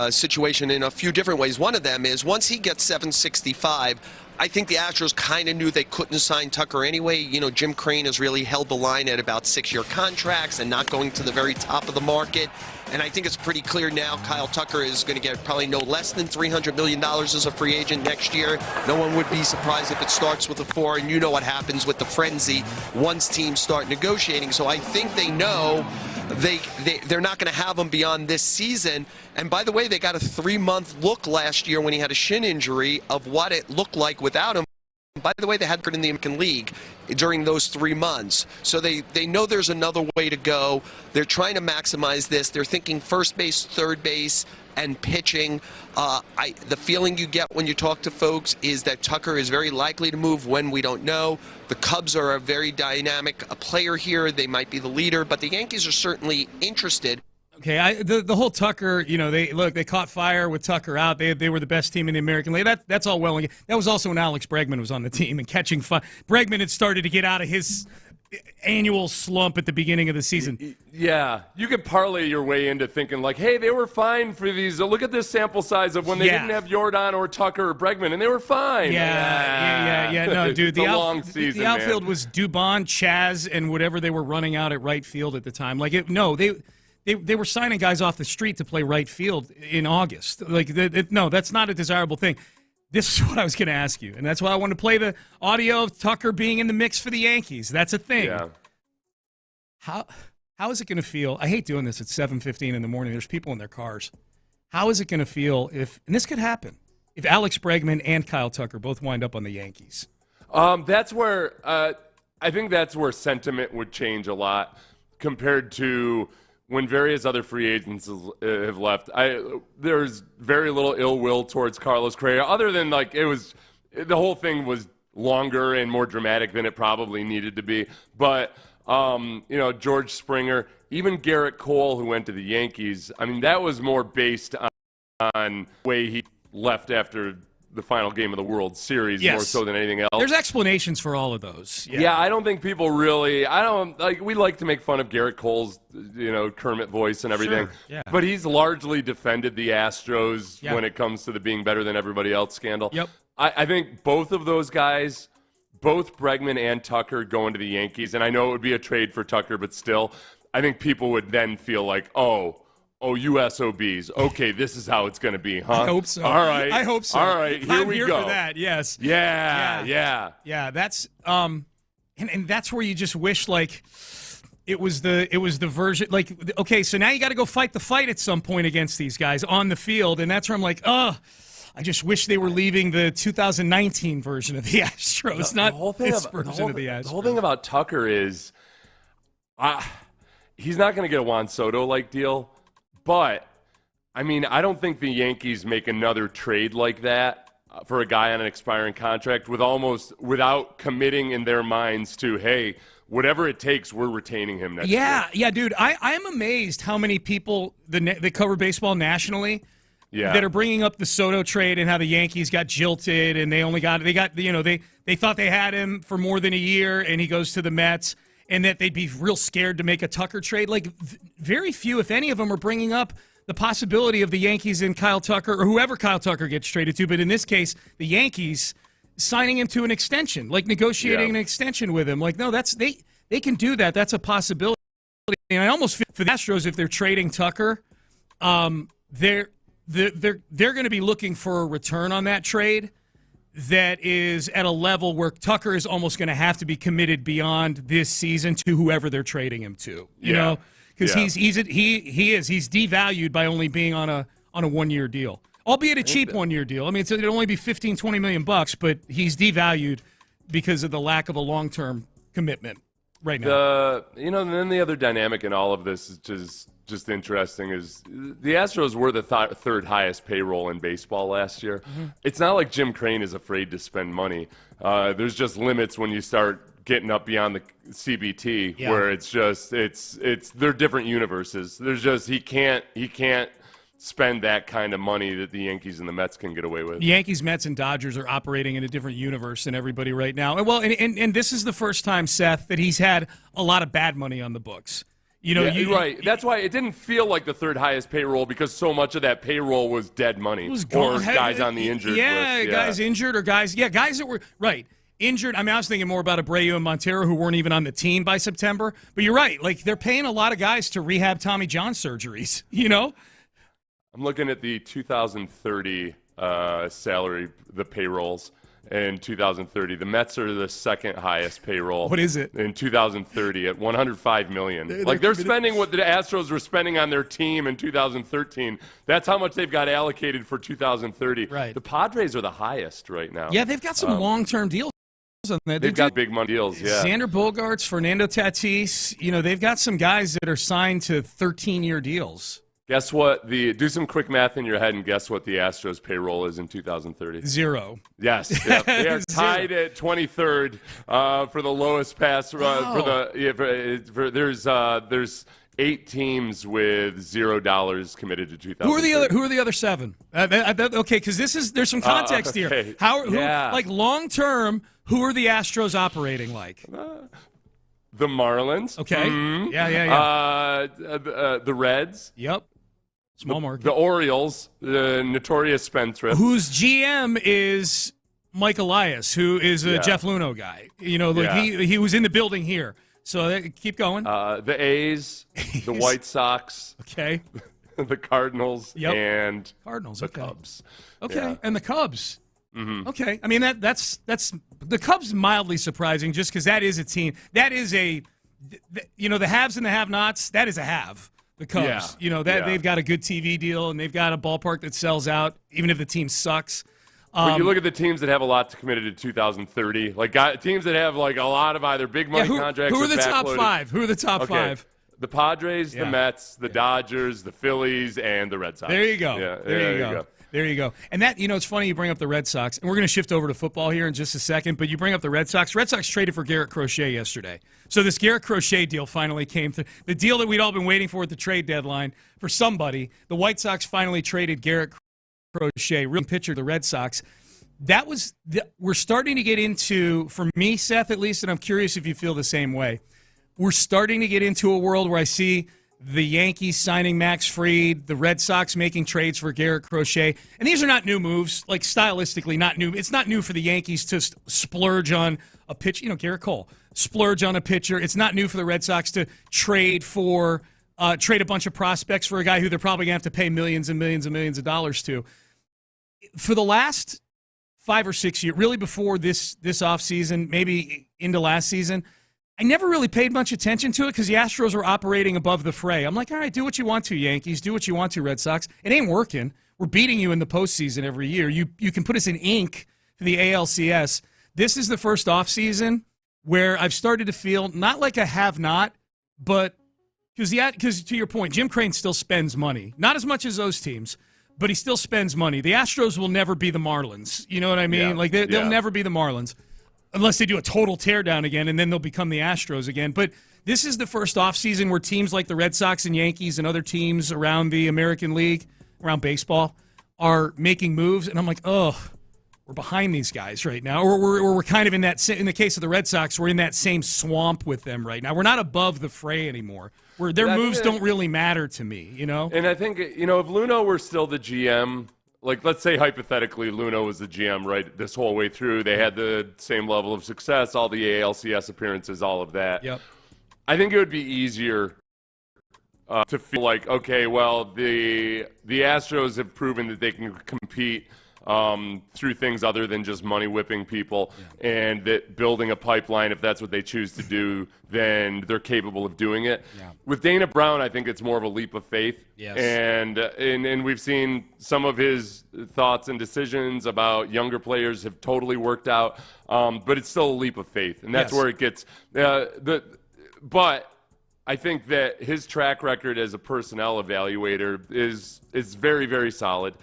situation in a few different ways. One of them is once he gets 765, I think the Astros kind of knew they couldn't sign Tucker anyway. Jim Crane has really held the line at about 6-year contracts and not going to the very top of the market. And I think it's pretty clear now Kyle Tucker is going to get probably no less than $300 million as a free agent next year. No one would be surprised if it starts with a 4, and you know what happens with the frenzy once teams start negotiating. So I think they know they're not going to have him beyond this season. And by the way, they got a 3-month look last year when he had a shin injury of what it looked like without him. By the way, they had in the American League during those 3 months. So they know there's another way to go. They're trying to maximize this. They're thinking first base, third base, and pitching. The feeling you get when you talk to folks is that Tucker is very likely to move when we don't know. The Cubs are a very dynamic player here. They might be the leader, but the Yankees are certainly interested. Okay, the whole Tucker, they caught fire with Tucker out. They were the best team in the American League. That's all well and good. That was also when Alex Bregman was on the team and catching fire. Bregman had started to get out of his annual slump at the beginning of the season. Yeah, you could parlay your way into thinking like, hey, they were fine for these. Look at this sample size of when they didn't have Jordan or Tucker or Bregman, and they were fine. Yeah. No, dude, the long season. The outfield man. was Dubon, Chaz, and whatever they were running out at right field at the time. They were signing guys off the street to play right field in August. No, that's not a desirable thing. This is what I was going to ask you, and that's why I wanted to play the audio of Tucker being in the mix for the Yankees. That's a thing. Yeah. How is it going to feel? I hate doing this at 7:15 in the morning. There's people in their cars. How is it going to feel if, and this could happen, if Alex Bregman and Kyle Tucker both wind up on the Yankees? That's where I think that's where sentiment would change a lot compared to when various other free agents have left. There's very little ill will towards Carlos Correa, other than the whole thing was longer and more dramatic than it probably needed to be. But George Springer, even Garrett Cole, who went to the Yankees, I mean, that was more based on the way he left after the final game of the World Series, more so than anything else. There's explanations for all of those. Yeah, I don't think people really. We like to make fun of Garrett Cole's, Kermit voice and everything. Sure, yeah. But he's largely defended the Astros when it comes to the being better than everybody else scandal. Yep. I think both of those guys, both Bregman and Tucker, going to the Yankees, and I know it would be a trade for Tucker, but still, I think people would then feel like, oh, USOBs. Okay, this is how it's going to be, huh? I hope so. All right. I hope so. All right, I'm we here go. for that, yes. Yeah. That's and that's where you just wish it was the version okay, so now you got to go fight the fight at some point against these guys on the field, and that's where I'm like, I just wish they were leaving the 2019 version of the Astros, not this version of the Astros. The whole thing about Tucker is he's not going to get a Juan Soto-like deal. But, I mean, I don't think the Yankees make another trade like that for a guy on an expiring contract without committing in their minds to, hey, whatever it takes, we're retaining him next year. Yeah, dude. I'm amazed how many people that cover baseball nationally that are bringing up the Soto trade and how the Yankees got jilted and they thought they had him for more than a year and he goes to the Mets. And that they'd be real scared to make a Tucker trade. Very few, if any of them, are bringing up the possibility of the Yankees and Kyle Tucker, or whoever Kyle Tucker gets traded to. But in this case, the Yankees signing him to an extension, negotiating an extension with him. No, they can do that. That's a possibility. and I almost feel for the Astros if they're trading Tucker, they're going to be looking for a return on that trade that is at a level where Tucker is almost going to have to be committed beyond this season to whoever they're trading him to. You know, because he's devalued by only being on a 1-year deal, albeit a cheap 1-year deal. I mean, it'd only be $15-20 million bucks, but he's devalued because of the lack of a long-term commitment right now. And then the other dynamic in all of this is just interesting is the Astros were the third highest payroll in baseball last year. Mm-hmm. It's not like Jim Crane is afraid to spend money. There's just limits when you start getting up beyond the CBT where it's they're different universes. There's just he can't spend that kind of money that the Yankees and the Mets can get away with. The Yankees, Mets, and Dodgers are operating in a different universe than everybody right now. Well, and this is the first time, Seth, that he's had a lot of bad money on the books. You're right. That's why it didn't feel like the third highest payroll because so much of that payroll was dead money or guys on the injured list. Yeah, guys injured or guys that were injured. I mean, I was thinking more about Abreu and Montero who weren't even on the team by September. But you're right. Like they're paying a lot of guys to rehab Tommy John surgeries. I'm looking at the 2030 salary, the payrolls. In 2030, the Mets are the second highest payroll. What is it? In 2030 at $105 million. They're spending what the Astros were spending on their team in 2013. That's how much they've got allocated for 2030. Right. The Padres are the highest right now. Yeah, they've got some long-term deals on that. They've got big money deals, yeah. Xander Bogaerts, Fernando Tatis, they've got some guys that are signed to 13-year deals. Guess what? Do some quick math in your head and guess what the Astros payroll is in 2030. 0. Yes, yep. They are tied at 23rd for the lowest pass. There's 8 teams with $0 committed to 2030. Who are the other 7? Okay, because there's some context here. Like long term, who are the Astros operating like? The Marlins. Okay. Mm-hmm. Yeah. The Reds. Yep. Small market. The Orioles, the notorious spendthrift. Whose GM is Mike Elias, who is a Jeff Luhnow guy. He was in the building here. So keep going. The A's, the White Sox. Okay. The Cardinals. Yep. And the Cubs. Okay. Yeah. And the Cubs. Mm-hmm. Okay. I mean, that's the Cubs mildly surprising just because that is a team. That is the haves and the have-nots, that is a have. The Cubs, they've got a good TV deal and they've got a ballpark that sells out, even if the team sucks. When you look at the teams that have a lot committed to 2030, teams that have a lot of either big money contracts. Who are the top 5? Who are the top 5? The Padres, the Mets, the Dodgers, the Phillies, and the Red Sox. There you go. Yeah, there you go. There you go. And that, it's funny you bring up the Red Sox, and we're going to shift over to football here in just a second, but you bring up the Red Sox. Red Sox traded for Garrett Crochet yesterday. So this Garrett Crochet deal finally came through. The deal that we'd all been waiting for at the trade deadline for somebody. The White Sox finally traded Garrett Crochet, real pitcher, the Red Sox. We're starting to get into, for me, Seth, at least, and I'm curious if you feel the same way, we're starting to get into a world where I see the Yankees signing Max Fried, the Red Sox making trades for Garrett Crochet. And these are not new moves, stylistically not new. It's not new for the Yankees to splurge on a pitch, Garrett Cole, splurge on a pitcher. It's not new for the Red Sox to trade a bunch of prospects for a guy who they're probably going to have to pay millions and millions and millions of dollars to. For the last 5 or 6 years, really before this offseason, maybe into last season, I never really paid much attention to it because the Astros were operating above the fray. I'm like, all right, do what you want to, Yankees. Do what you want to, Red Sox. It ain't working. We're beating you in the postseason every year. You can put us in ink for the ALCS. This is the first offseason where I've started to feel not like a have-not, but because to your point, Jim Crane still spends money. Not as much as those teams, but he still spends money. The Astros will never be the Marlins. You know what I mean? Yeah. They'll never be the Marlins. Unless they do a total teardown again, and then they'll become the Astros again. But this is the first offseason where teams like the Red Sox and Yankees and other teams around the American League, around baseball, are making moves. And I'm like, we're behind these guys right now. Or we're kind of in the case of the Red Sox, we're in that same swamp with them right now. We're not above the fray anymore. Their moves don't really matter to me, And I think, if Luhnow were still the GM, let's say hypothetically Luhnow was the GM right this whole way through. They had the same level of success, all the ALCS appearances, all of that. Yep. I think it would be easier to feel like, okay, well, the Astros have proven that they can compete through things other than just money whipping people, and that building a pipeline, if that's what they choose to do, then they're capable of doing it. Yeah. With Dana Brown, I think it's more of a leap of faith. Yes. And we've seen some of his thoughts and decisions about younger players have totally worked out, but it's still a leap of faith, and that's where it gets but I think that his track record as a personnel evaluator is very, very solid.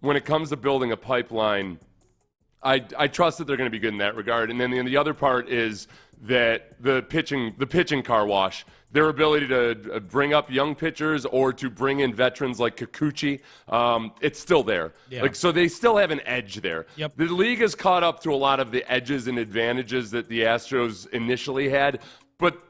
When it comes to building a pipeline, I trust that they're going to be good in that regard. And then the other part is that the pitching car wash, their ability to bring up young pitchers or to bring in veterans like Kikuchi, it's still there. Yeah. So they still have an edge there. Yep. The league has caught up to a lot of the edges and advantages that the Astros initially had, but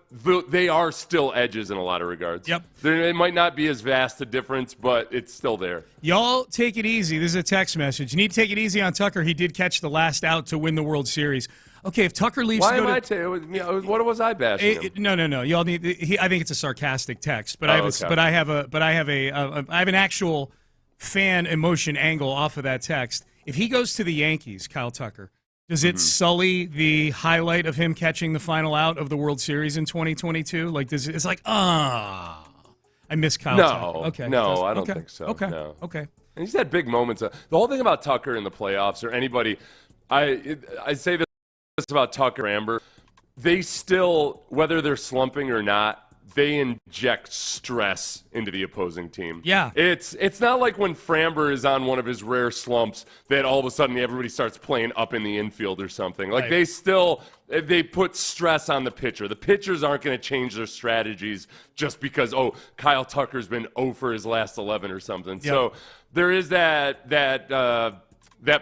they are still edges in a lot of regards. Yep. It might not be as vast a difference, but it's still there. Y'all take it easy. This is a text message. You need to take it easy on Tucker. He did catch the last out to win the World Series. Okay, if Tucker leaves, what was I bashing him? No. Y'all need. I think it's a sarcastic text, but I have an actual fan emotion angle off of that text. If he goes to the Yankees, Kyle Tucker, does it sully the highlight of him catching the final out of the World Series in 2022? Like, it's like, I miss Kyle Tucker. Okay. No, I don't think so. Okay. No. Okay. And he's had big moments. The whole thing about Tucker in the playoffs or anybody, I say this about Tucker Amber, they still, whether they're slumping or not, they inject stress into the opposing team. Yeah. It's not like when Framber is on one of his rare slumps that all of a sudden everybody starts playing up in the infield or something. Like they put stress on the pitcher. The pitchers aren't going to change their strategies just because, Kyle Tucker's been 0 for his last 11 or something. Yep. So there is that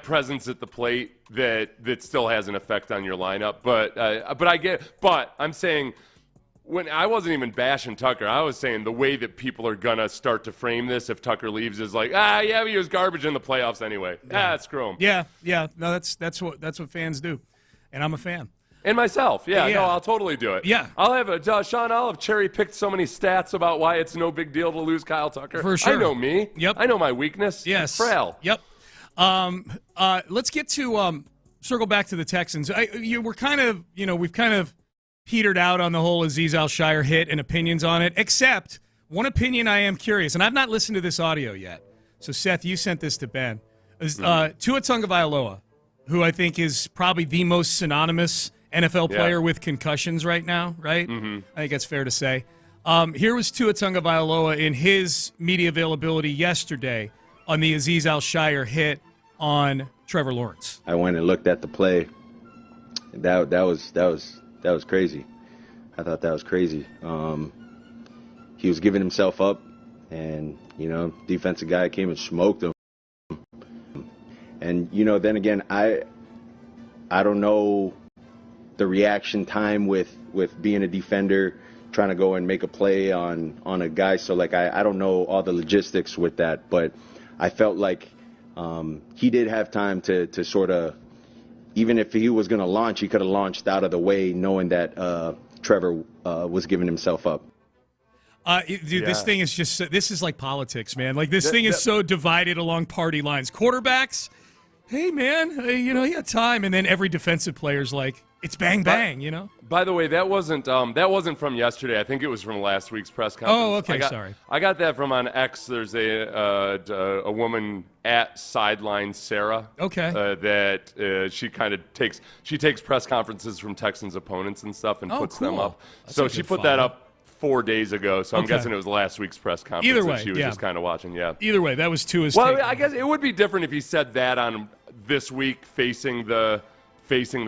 presence at the plate that still has an effect on your lineup. But I'm saying, when I wasn't even bashing Tucker, I was saying the way that people are gonna start to frame this if Tucker leaves is like, he was garbage in the playoffs anyway. Screw him. Yeah. No, that's what fans do, and I'm a fan. And myself, no, I'll totally do it. Yeah, I'll have Sean. I'll have cherry picked so many stats about why it's no big deal to lose Kyle Tucker. For sure. I know me. Yep. I know my weakness. Yes. I'm frail. Yep. Let's get to circle back to the Texans. We've kind of petered out on the whole Azeez Al-Shire hit and opinions on it, except one opinion I am curious, and I've not listened to this audio yet. So, Seth, you sent this to Ben. Tua Tagovailoa, who I think is probably the most synonymous NFL player with concussions right now, right? Mm-hmm. I think that's fair to say. Here was Tua Tagovailoa in his media availability yesterday on the Azeez Al-Shire hit on Trevor Lawrence. I went and looked at the play. That was crazy. I thought that was crazy. He was giving himself up, and, defensive guy came and smoked him. And, then again, I don't know the reaction time with being a defender, trying to go and make a play on a guy. So, I don't know all the logistics with that, but I felt like he did have time to sort of, even if he was going to launch, he could have launched out of the way, knowing that Trevor was giving himself up. This thing is this is like politics, man. Like, this thing is so divided along party lines. Quarterbacks, hey, man, he had time. And then every defensive player's like, it's bang, bang, By the way, that wasn't from yesterday. I think it was from last week's press conference. Oh, okay, sorry. I got that from on X. There's a woman at Sideline Sarah. Okay. That she kind of takes press conferences from Texans opponents and stuff and puts them up. So she put that up 4 days ago. So I'm guessing it was last week's press conference. Either way, that she was just kind of watching. Yeah. Either way, that was Tua's. Well, I guess it would be different if he said that on this week facing the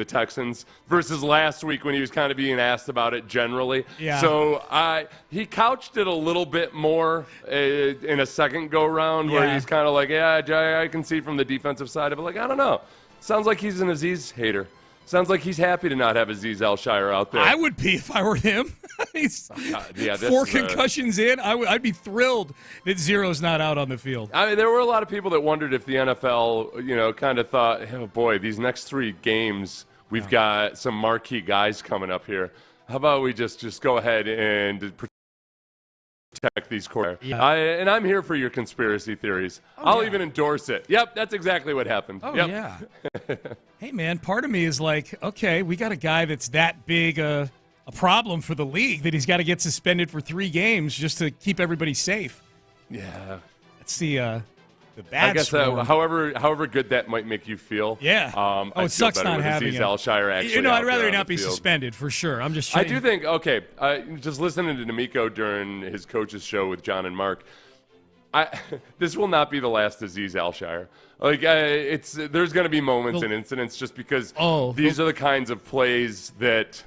Texans versus last week when he was kind of being asked about it generally. Yeah. So he couched it a little bit more in a second go-round where he's kind of like, I can see from the defensive side of it. Like, I don't know. Sounds like he's an Azeez hater. Sounds like he's happy to not have Azeez Al-Shire out there. I would be if I were him. He's 4 concussions in. I'd be thrilled that Zero's not out on the field. I mean, there were a lot of people that wondered if the NFL, kind of thought, oh boy, these next 3 games, we've got some marquee guys coming up here. How about we just go ahead and protect these quarterbacks. Yeah. And I'm here for your conspiracy theories. I'll even endorse it. Yep, that's exactly what happened. Oh, yep. yeah. Hey, man, part of me is like, okay, we got a guy that's that big a problem for the league that he's got to get suspended for 3 games just to keep everybody safe. Yeah. That's the bad I guess however good that might make you feel. Yeah. It sucks not having Aziz it. Al-Shire actually. I'd rather he not be field. suspended for sure. I'm just. I do think just listening to D'Amico during his coach's show with John and Mark. This will not be the last Aziz Al-Shire. There's going to be moments and incidents just because these are the kinds of plays that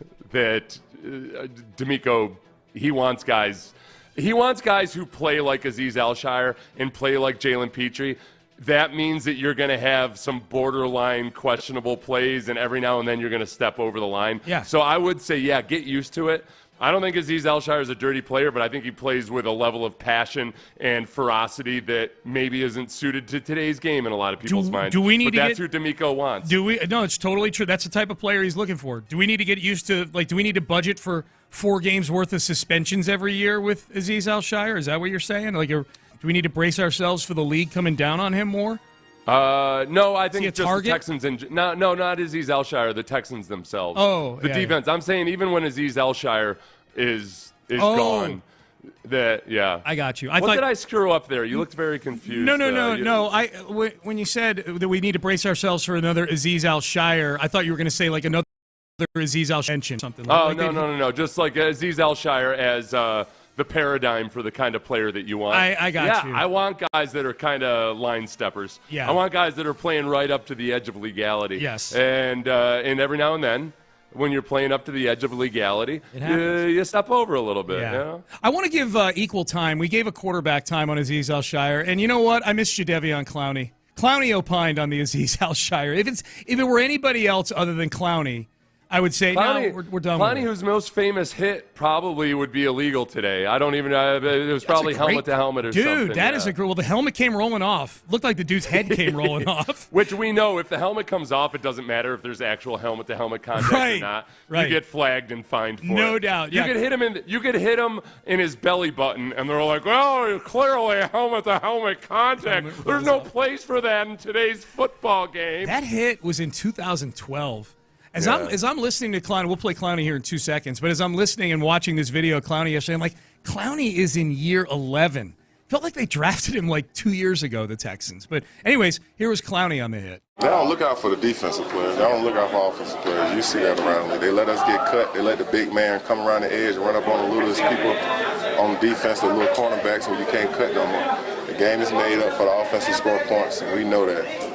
D'Amico he wants guys. He wants guys who play like Aziz Al-Shire and play like Jalen Pitre. That means that you're going to have some borderline questionable plays, and every now and then you're going to step over the line. Yeah. So I would say, get used to it. I don't think Aziz Al-Shire is a dirty player, but I think he plays with a level of passion and ferocity that maybe isn't suited to today's game in a lot of people's minds. Do we need but that's who D'Amico wants. No, it's totally true. That's the type of player he's looking for. Do we need to get used to, do we need to budget for 4 games worth of suspensions every year with Aziz Al-Shire? Is that what you're saying? Do we need to brace ourselves for the league coming down on him more? No, I think just target? the Texans. No, not Aziz Al-Shire. The Texans themselves. The defense. Yeah. I'm saying even when Aziz Al-Shire is gone. I got you. What did I screw up there? You looked very confused. No. When you said that we need to brace ourselves for another Aziz Al-Shire, I thought you were going to say another Aziz Al-Shire something. No. Just like Aziz Al-Shire as the paradigm for the kind of player that you want. I got you. I want guys that are kind of line steppers. Yeah. I want guys that are playing right up to the edge of legality. Yes. And every now and then, when you're playing up to the edge of legality, you step over a little bit. Yeah. You know? I want to give equal time. We gave a quarterback time on Aziz Al-Shire, and you know what? I missed Jadeveon Clowney. Clowney opined on the Aziz Al-Shire. If it were anybody else other than Clowney, I would say, Clowney, no, we're done Clowney, with it. whose most famous hit probably would be illegal today. I don't even know. It was probably helmet to helmet or something. Dude, that is a great. Well, the helmet came rolling off. Looked like the dude's head came rolling off. Which we know, if the helmet comes off, it doesn't matter if there's actual helmet to helmet contact or not. Right. You get flagged and fined for it. No doubt. You could hit him in his belly button, and they're like, "Oh, clearly a helmet to helmet contact." There's no place for that in today's football game. That hit was in 2012. As I'm listening to Clowney, we'll play Clowney here in 2 seconds, but as I'm listening and watching this video of Clowney yesterday, I'm like, Clowney is in year 11. Felt like they drafted him 2 years ago, the Texans. But anyways, here was Clowney on the hit. They don't look out for the defensive players. They don't look out for offensive players. You see that around the league. They let us get cut. They let the big man come around the edge and run up on the littlest people on defense, the little cornerbacks, so you can't cut no more. The game is made up for the offense to score points, and we know that.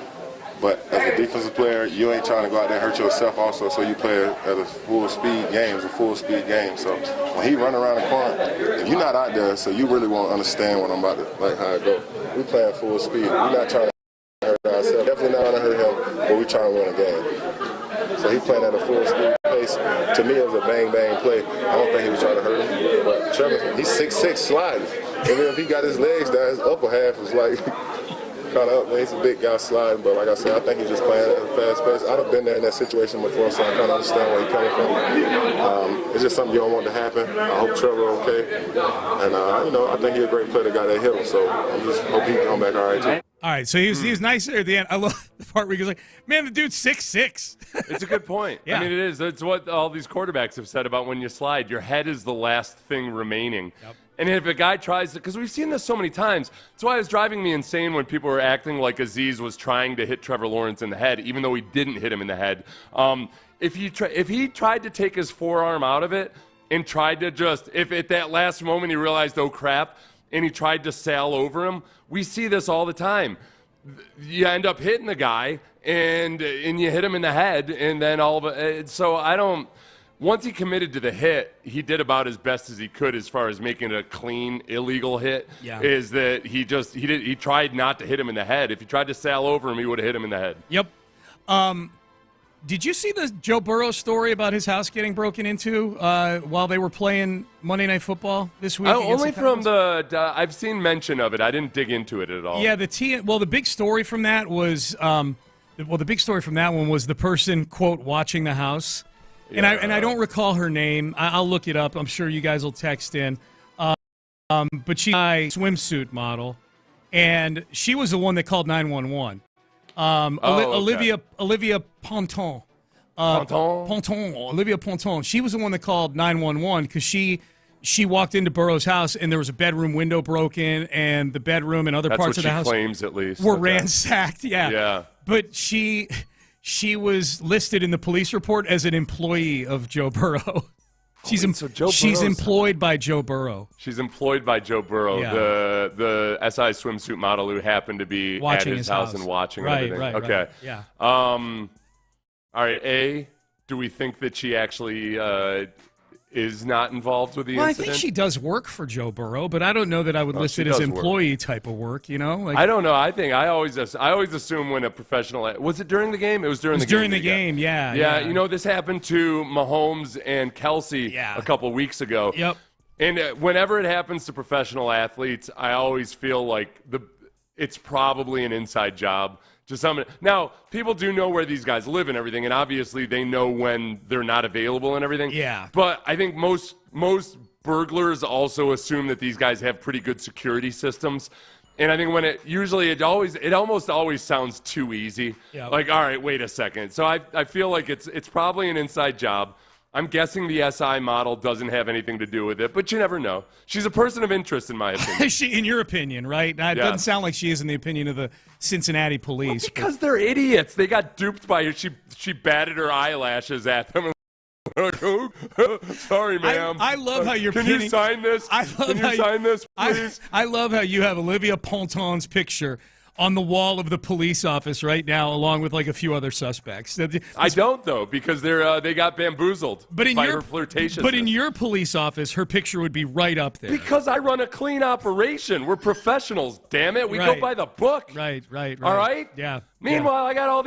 But as a defensive player, you ain't trying to go out there and hurt yourself also, so you play at a full-speed game. It's a full-speed game. So when he run around the corner, if you're not out there, so you really won't understand what I'm about to, how it go. We playing full speed. We're not trying to hurt ourselves. Definitely not trying to hurt him, but we're trying to win a game. So he playing at a full-speed pace. To me, it was a bang-bang play. I don't think he was trying to hurt him. But Trevor, he's 6'6", sliding. Even if he got his legs down, his upper half is kind of up. He's a big guy sliding, but like I said, I think he's just playing at a fast pace. I've been there in that situation before, so I kind of understand where he's coming from. It's just something you don't want to happen. I hope Trevor okay, and I think he's a great player, the guy that hit him. So I just hope he can come back all right too. All right, so he was nice there at the end. I love the part where he goes like, "Man, the dude's 6'6". It's a good point. Yeah. I mean, it is. It's what all these quarterbacks have said about when you slide. Your head is the last thing remaining. Yep. And if a guy tries to, because we've seen this so many times, that's why it was driving me insane when people were acting like Aziz was trying to hit Trevor Lawrence in the head, even though he didn't hit him in the head. If he tried to take his forearm out of it and tried to if at that last moment he realized, oh crap, and he tried to sail over him, we see this all the time. You end up hitting the guy and you hit him in the head, and then all of it. So I don't. Once he committed to the hit, he did about as best as he could as far as making it a clean, illegal hit. Yeah. Is that he tried not to hit him in the head. If he tried to sail over him, he would have hit him in the head. Yep. Did you see the Joe Burrow story about his house getting broken into while they were playing Monday Night Football this week? Only from I've seen mention of it. I didn't dig into it at all. Yeah, the big story from that was the big story from that one was the person, quote, watching the house. And I don't recall her name. I'll look it up. I'm sure you guys will text in. but she's a swimsuit model, and she was the one that called 911. Olivia Ponton. Olivia Ponton. She was the one that called 911 because she walked into Burrow's house and there was a bedroom window broken and the bedroom and other parts of the house claims, at least, were ransacked. Yeah. But she was listed in the police report as an employee of Joe Burrow. She's employed by Joe Burrow. She's employed by Joe Burrow, the SI swimsuit model who happened to be watching at his house and watching everything. Right. Okay. Yeah. All right. Do we think that she actually is not involved with the incident? I think she does work for Joe Burrow, but I don't know that I would list it as employee type of work. You know, I don't know. I always assume when a professional was it during the game? It was during the game. During the game, yeah. You know, this happened to Mahomes and Kelsey a couple weeks ago. Yep. And whenever it happens to professional athletes, I always feel like it's probably an inside job. Now, people do know where these guys live and everything, and obviously they know when they're not available and everything. Yeah. But I think most burglars also assume that these guys have pretty good security systems. And I think when it almost always sounds too easy. Yeah. Like, all right, wait a second. So I feel like it's probably an inside job. I'm guessing the SI model doesn't have anything to do with it, but you never know. She's a person of interest, in my opinion. In your opinion, right? Now, it doesn't sound like she is in the opinion of the Cincinnati police. Well, because they're idiots. They got duped by her. She batted her eyelashes at them. Sorry, ma'am. I love how you're Can you sign this? Can you sign this, please? I love how you have Olivia Ponton's picture on the wall of the police office right now, along with like a few other suspects. I don't though, because they got bamboozled by her flirtatiousness. But in your police office, her picture would be right up there. Because I run a clean operation. We're professionals. Damn it, we go by the book. Right. All right. Yeah. Meanwhile, I got all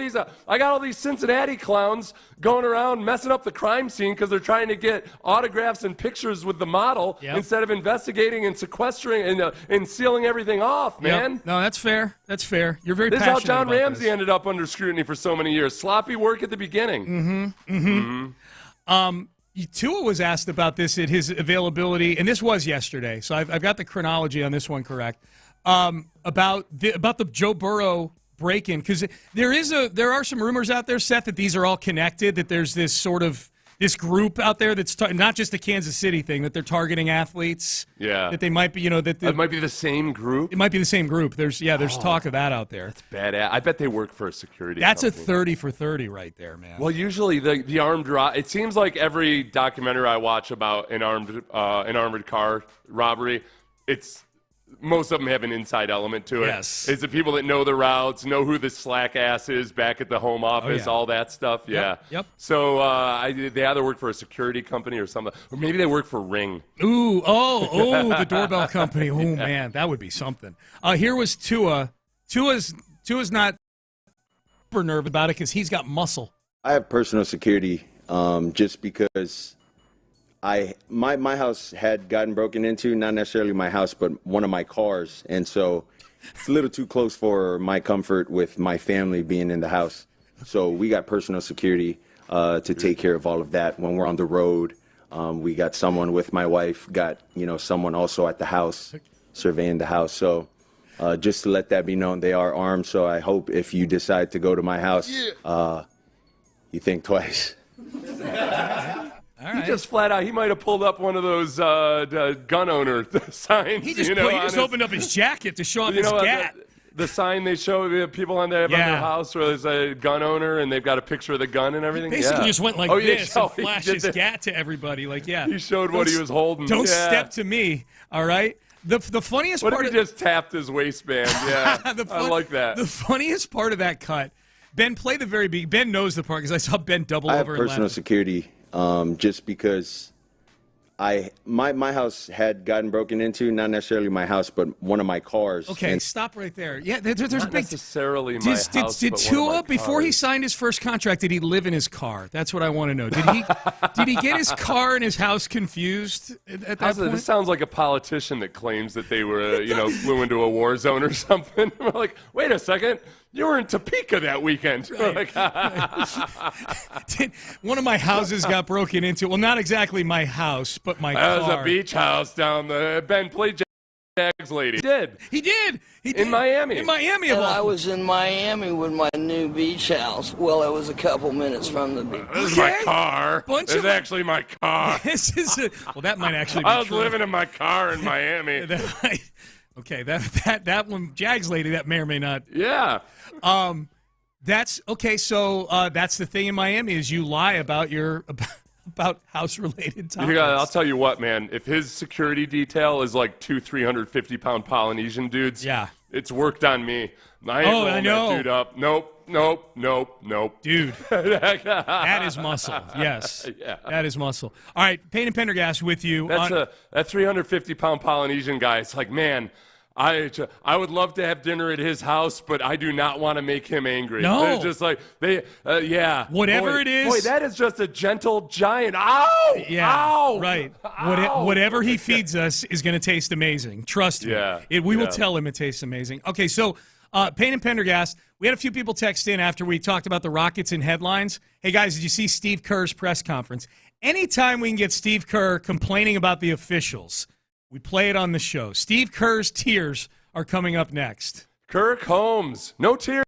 these Cincinnati clowns going around messing up the crime scene because they're trying to get autographs and pictures with the model instead of investigating and sequestering and sealing everything off, man. Yep. No, that's fair. That's fair. You're very passionate passionate This is how John about Ramsey this. ended up under scrutiny for so many years. Sloppy work at the beginning. Tua was asked about this at his availability, and this was yesterday, so I've got the chronology on this one correct, about the Joe Burrow break-in, because there are some rumors out there, Seth, that these are all connected, that there's this sort of this group out there that's not just the Kansas City thing, that they're targeting athletes. Yeah. That they might be, it might be the same group. It might be the same group. There's talk of that out there. That's badass. I bet they work for a security That's company. a 30 for 30 right there, man. Well, usually the armed it seems like every documentary I watch about an armored car robbery, most of them have an inside element to it. Yes. It's the people that know the routes, know who the slack ass is back at the home office, all that stuff. Yeah. Yep. So they either work for a security company or something, or maybe they work for Ring. Ooh, the doorbell company. Oh, man, that would be something. Here was Tua. Tua's not super nervous about it because he's got muscle. I have personal security just because my house had gotten broken into, not necessarily my house, but one of my cars. And so it's a little too close for my comfort with my family being in the house. So we got personal security to take care of all of that when we're on the road. We got someone with my wife, got, someone also at the house, surveying the house. So just to let that be known, they are armed. So I hope if you decide to go to my house, you think twice. He just flat out, he might have pulled up one of those gun owner signs. He just opened up his jacket to show off his gat. The sign they show people on their house where there's a gun owner and they've got a picture of the gun and everything. He basically just went like this and flashed his gat to everybody. He showed what he was holding. Don't step to me, all right? The funniest part. What if he just tapped his waistband? Yeah, I like that. The funniest part of that cut, Ben, play the very beginning. Ben knows the part because I saw Ben double over. I have personal security. Just because my house had gotten broken into, not necessarily my house, but one of my cars. Okay, stop right there. Yeah, there's not big necessarily my house. Did Tua, before he signed his first contract, did he live in his car? That's what I want to know. Did he get his car and his house confused at that point? This sounds like a politician that claims that they were, flew into a war zone or something. We're like, wait a second. You were in Topeka that weekend. Right. One of my houses got broken into. Well, not exactly my house, but my car. That was a beach house down the Ben. Play Jags lady. He did. In Miami. In Miami. And I was in Miami with my new beach house. Well, it was a couple minutes from the beach. This is my car. This is actually my car. This is well, that might actually be I was true. living in my car in Miami. Okay, that one, Jags lady, that may or may not. Yeah. That's okay. So that's the thing in Miami is you lie about about house-related topics. I'll tell you what, man. If his security detail is like 350-pound Polynesian dudes, yeah, it's worked on me. I ain't rolling I know. that dude up. Nope. Dude, that is muscle. Yes, yeah. That is muscle. All right, Payne and Pendergast with you. That 350-pound Polynesian guy. It's like, man, I would love to have dinner at his house, but I do not want to make him angry. No. It's just like, yeah. Whatever it is. Boy, that is just a gentle giant. Ow! Yeah, Ow! right. Ow! Whatever he feeds us is going to taste amazing. Trust me. Yeah. We will tell him it tastes amazing. Okay, so Payne and Pendergast, we had a few people text in after we talked about the Rockets in headlines. Hey, guys, did you see Steve Kerr's press conference? Anytime we can get Steve Kerr complaining about the officials, we play it on the show. Steve Kerr's tears are coming up next. Kirk Holmes, no tears.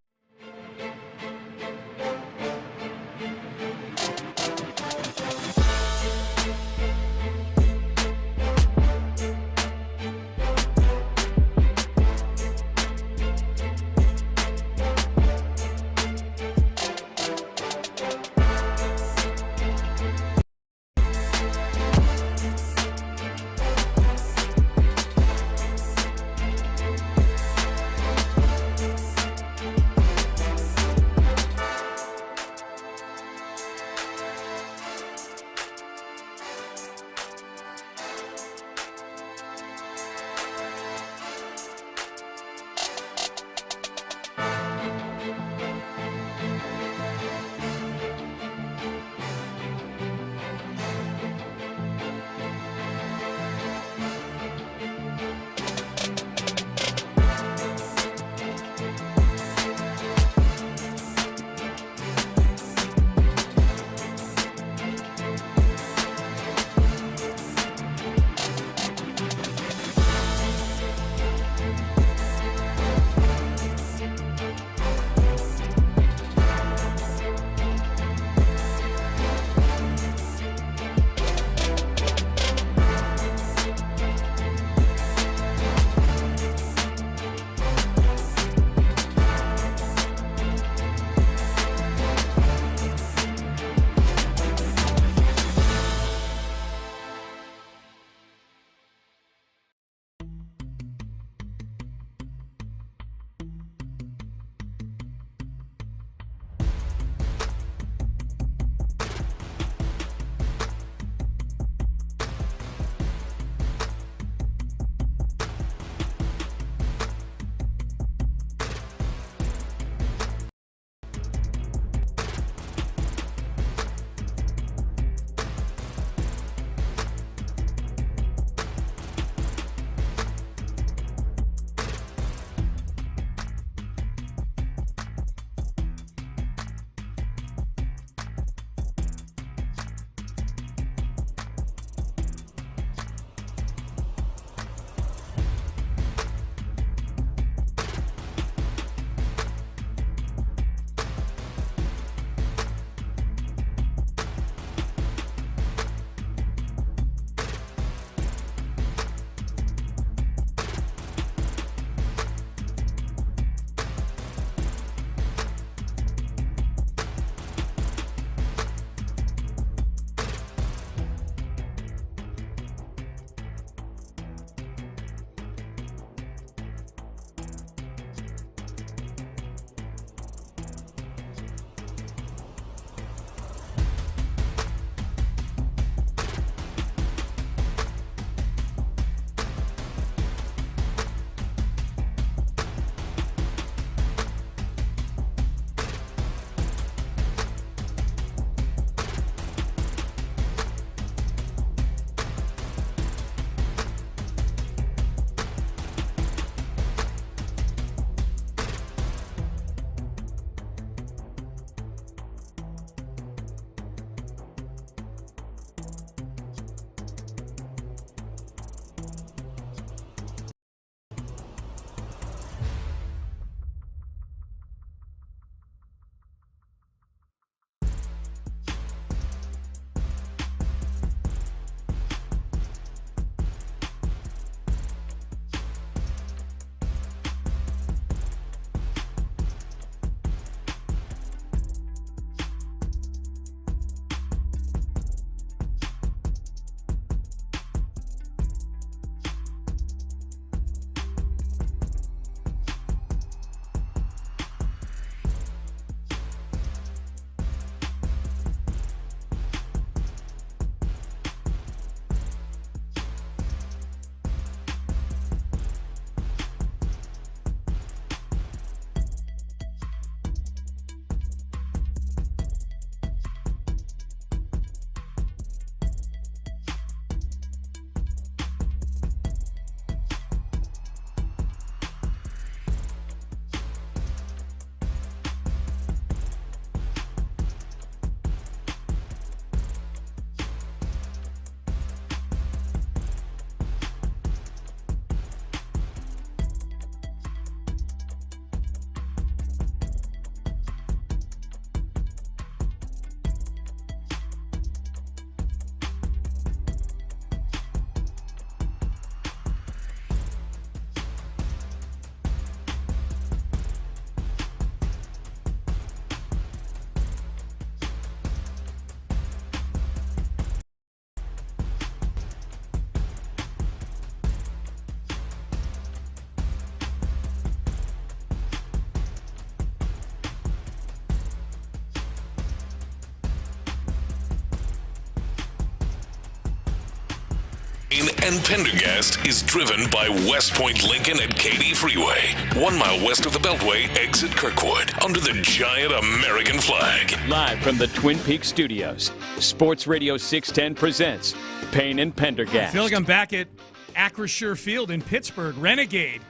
Payne and Pendergast is driven by West Point Lincoln at Katy Freeway, 1 mile west of the Beltway, exit Kirkwood, under the giant American flag. Live from the Twin Peaks studios, Sports Radio 610 presents Payne and Pendergast. I feel like I'm back at Acrisure Field in Pittsburgh. Renegade.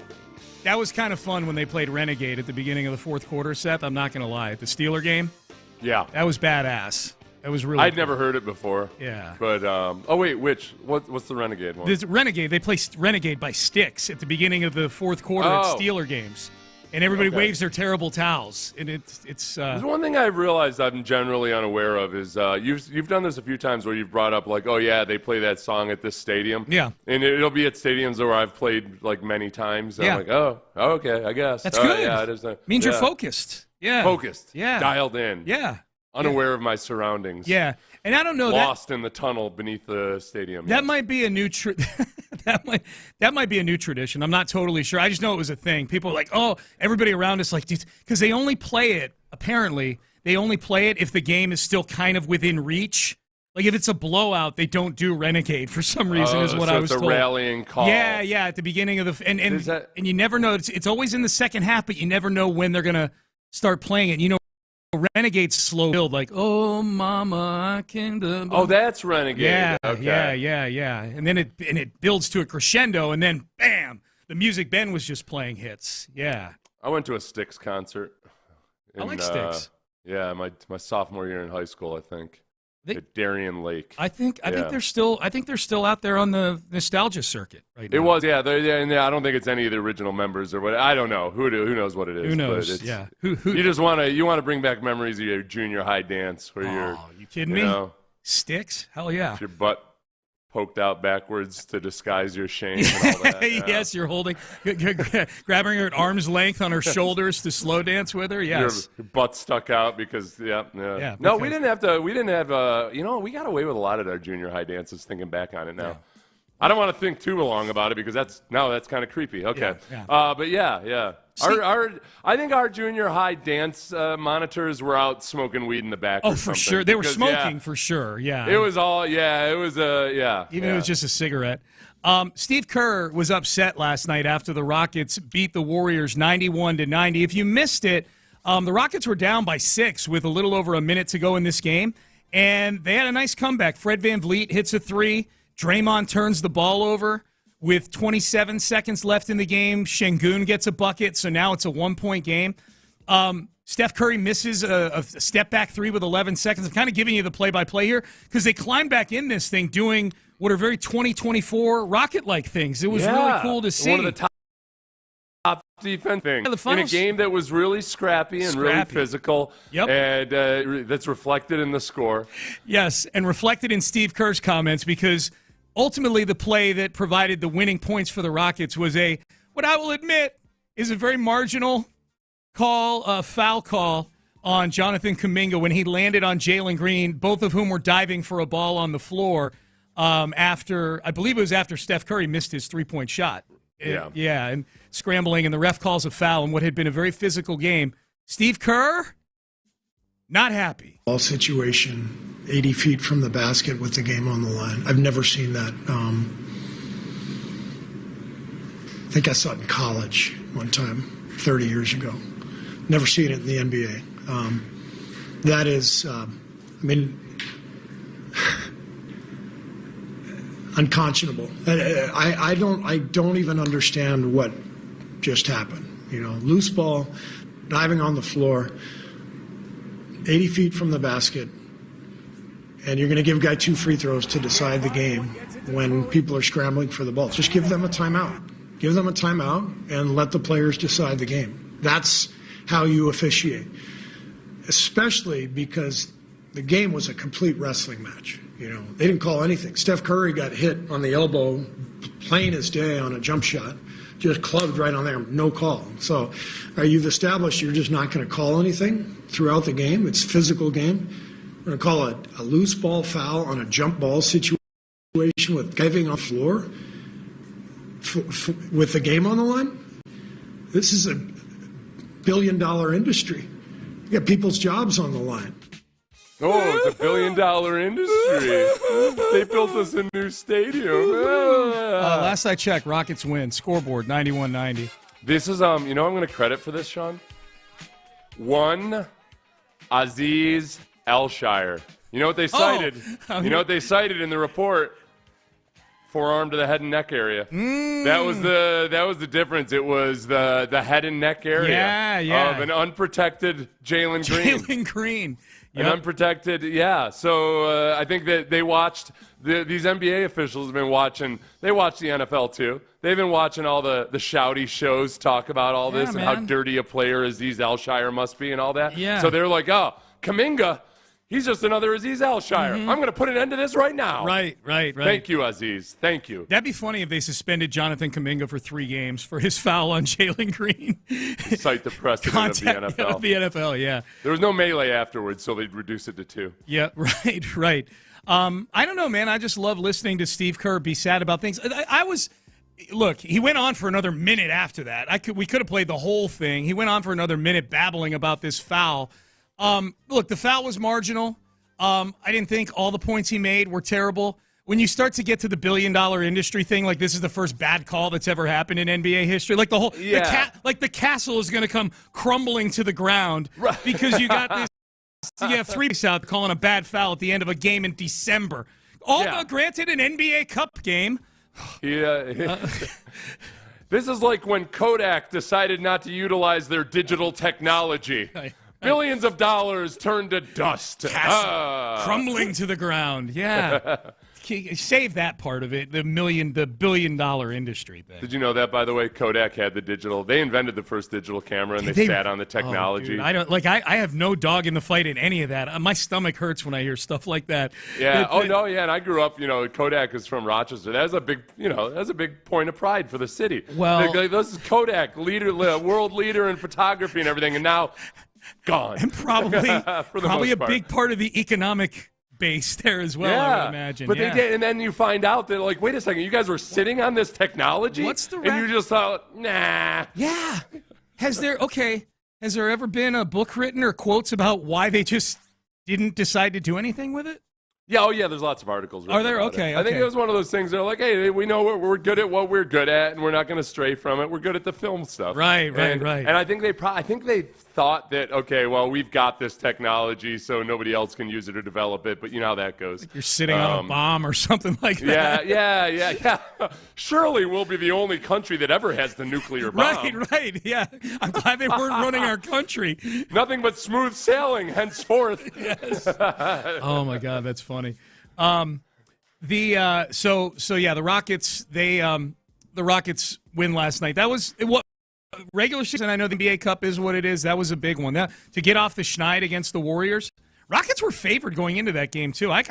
That was kind of fun when they played Renegade at the beginning of the fourth quarter, Seth. I'm not going to lie. At the Steeler game? Yeah. That was badass. That was really I'd cool. never heard it before. Yeah. But, what's the Renegade one? There's Renegade. They play Renegade by sticks at the beginning of the fourth quarter at Steeler games. And everybody waves their terrible towels. And it's There's one thing I've realized I'm generally unaware of is you've done this a few times where you've brought up, like, oh, yeah, they play that song at this stadium. Yeah. And it'll be at stadiums where I've played, like, many times. Yeah. I'm like, oh, okay, I guess. That's good. Yeah, it is means you're focused. Yeah. Focused. Yeah. Dialed in. Yeah. Unaware of my surroundings. Yeah. And I don't know Lost in the tunnel beneath the stadium. That might be a new that might be a new tradition. I'm not totally sure. I just know it was a thing. People are like, oh, everybody around us, like, because they only play it. Apparently, they only play it if the game is still kind of within reach. Like if it's a blowout, they don't do Renegade for some reason. Is what I was told. told. It's a rallying call. Yeah, at the beginning of the and you never know. It's always in the second half, but you never know when they're gonna start playing it. You know. Renegade's slow build, like, oh, mama, I came to... Oh, that's Renegade. Yeah, okay. yeah. And then it builds to a crescendo, and then, bam, the music Ben was just playing hits. Yeah. I went to a Styx concert. I like Styx. Yeah, my sophomore year in high school, I think. At Darien Lake. I think they're still out there on the nostalgia circuit right now. It was, yeah. I don't think it's any of the original members or what. I don't know. Who knows what it is? Who knows? But it's, yeah. You just want to bring back memories of your junior high dance where you kidding me? Sticks? Hell yeah. Your butt poked out backwards to disguise your shame and all that. Yeah. Yes, you're grabbing her at arm's length on her shoulders to slow dance with her. Yes, your butt stuck out because No, because, we didn't have. We got away with a lot of our junior high dances. Thinking back on it now, I don't want to think too long about it because that's kind of creepy. Okay, but yeah. I think our junior high dance monitors were out smoking weed in the back. Oh, for sure, they were smoking for sure. Yeah, it was all. Yeah, it was Even if it was just a cigarette. Steve Kerr was upset last night after the Rockets beat the Warriors 91-90. If you missed it, the Rockets were down by 6 with a little over a minute to go in this game, and they had a nice comeback. Fred VanVleet hits a 3. Draymond turns the ball over. With 27 seconds left in the game, Şengün gets a bucket, so now it's a 1-point game. Steph Curry misses a step-back 3 with 11 seconds. I'm kind of giving you the play-by-play here because they climbed back in this thing doing what are very 2024 Rocket-like things. It was really cool to see. One of the top defense things in a game that was really scrappy and really physical. Yep. And that's reflected in the score. Yes, and reflected in Steve Kerr's comments because – ultimately, the play that provided the winning points for the Rockets was what I will admit is a very marginal call, foul call on Jonathan Kuminga when he landed on Jalen Green, both of whom were diving for a ball on the floor after Steph Curry missed his 3-point shot. Yeah, and scrambling, and the ref calls a foul in what had been a very physical game. Steve Kerr, not happy. Ball situation. 80 feet from the basket with the game on the line. I've never seen that. I think I saw it in college one time, 30 years ago. Never seen it in the NBA. That is, unconscionable. I don't even understand what just happened. Loose ball, diving on the floor, 80 feet from the basket. And you're going to give a guy 2 free throws to decide the game when people are scrambling for the ball. Just give them a timeout. Give them a timeout and let the players decide the game. That's how you officiate, especially because the game was a complete wrestling match. They didn't call anything. Steph Curry got hit on the elbow, plain as day on a jump shot, just clubbed right on there, no call. So you've established you're just not going to call anything throughout the game. It's a physical game. We're going to call a loose ball foul on a jump ball situation with diving on the floor with the game on the line. This is a billion-dollar industry. You got people's jobs on the line. Oh, it's $1 billion industry. They built us a new stadium. Last I checked, Rockets win. Scoreboard, 91-90. This is, I'm going to credit for this, Sean. One, Aziz Alshire. You know what they cited? You know what they cited in the report? Forearm to the head and neck area. That was the difference. It was the head and neck area of an unprotected Jalen Green. Jalen Green. An unprotected, So I think that they watched, these NBA officials have been watching, they watch the NFL too. They've been watching all the shouty shows talk about all this and how dirty a player Aziz Alshire must be and all that. Yeah. So they're like, oh, Kuminga, he's just another Aziz Alshire. I'm going to put an end to this right now. Right. Thank you, Aziz. Thank you. That'd be funny if they suspended Jonathan Kuminga for 3 games for his foul on Jalen Green. Cite the precedent of the NFL. Of the NFL, yeah. There was no melee afterwards, so they'd reduce it to 2. Yeah, right. I don't know, man. I just love listening to Steve Kerr be sad about things. Look, he went on for another minute after that. We could have played the whole thing. He went on for another minute babbling about this foul. Look, the foul was marginal. I didn't think all the points he made were terrible. When you start to get to the $1 billion industry thing, like this is the first bad call that's ever happened in NBA history. Like the whole, the castle is going to come crumbling to the ground because you got this. You have 3 out calling a bad foul at the end of a game in December. Granted, an NBA Cup game. This is like when Kodak decided not to utilize their digital technology. Billions of dollars turned to dust. Castle crumbling to the ground. Yeah. Save that part of it, the $1 billion industry thing. Did you know that, by the way? Kodak had the digital. They invented the first digital camera, and they sat on the technology. Oh, dude, I have no dog in the fight in any of that. My stomach hurts when I hear stuff like that. Yeah. And I grew up. Kodak is from Rochester. That was a big point of pride for the city. Well, this is Kodak, world leader in photography and everything, and now gone. And probably a big part of the economic base there as well, I would imagine. But they did, and then you find out that, like, wait a second, you guys were sitting on this technology? And you just thought, nah. Yeah. Has there ever been a book written or quotes about why they just didn't decide to do anything with it? Yeah, there's lots of articles. Are there? Okay. I think it was one of those things. They're like, hey, we know we're good at what we're good at, and we're not going to stray from it. We're good at the film stuff. Right. And I think they thought that, okay, well, we've got this technology, so nobody else can use it or develop it. But you know how that goes. Like you're sitting on a bomb or something like that. Yeah. Surely we'll be the only country that ever has the nuclear bomb. Right. Yeah. I'm glad they weren't running our country. Nothing but smooth sailing henceforth. Yes. Oh my God, that's funny. The Rockets the Rockets win last night. That was what regular season. I know the NBA Cup is what it is. That was a big one. To get off the schneid against the Warriors. Rockets were favored going into that game too. I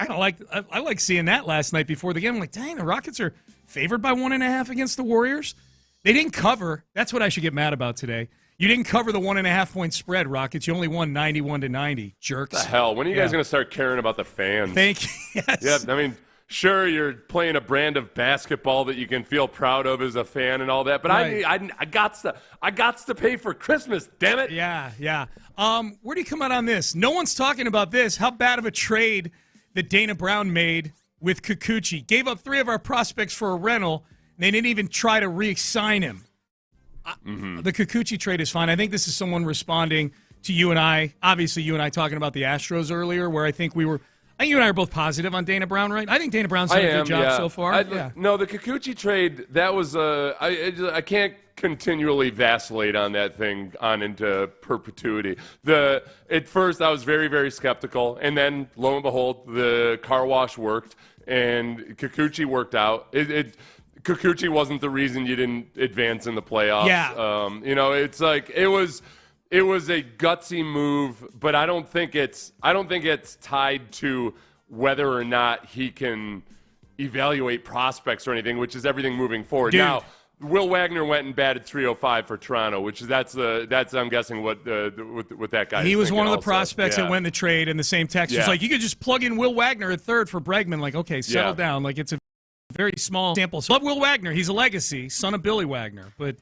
like seeing that last night before the game. I'm like, dang, the Rockets are favored by 1.5 against the Warriors. They didn't cover. That's what I should get mad about today. You didn't cover the 1.5 point spread, Rockets. You only won 91-90, jerks. What the hell? When are you guys going to start caring about the fans? Thank you. Yes. Yeah, I mean, sure, you're playing a brand of basketball that you can feel proud of as a fan and all that, but right. I got to pay for Christmas, damn it. Yeah. Where do you come out on this? No one's talking about this. How bad of a trade that Dana Brown made with Kikuchi. Gave up 3 of our prospects for a rental, and they didn't even try to re-sign him. The Kikuchi trade is fine. I think this is someone responding to you and I. Obviously, you and I talking about the Astros earlier, where I think you and I are both positive on Dana Brown, right? I think Dana Brown's done a good job so far. No, the Kikuchi trade, that was I can't continually vacillate on that thing on into perpetuity. At first, I was very, very skeptical, and then lo and behold, the car wash worked, and Kikuchi worked out. Kikuchi wasn't the reason you didn't advance in the playoffs. Yeah. It's like it was a gutsy move, but I don't think it's tied to whether or not he can evaluate prospects or anything, which is everything moving forward. Dude. Now, Will Wagner went and batted .305 for Toronto, which is that's I'm guessing what that guy. He was one of the also. prospects that went in the trade, and the same text was like, you could just plug in Will Wagner at third for Bregman. Like, okay, settle down. Like, it's a very small sample. So love Will Wagner. He's a legacy, son of Billy Wagner. But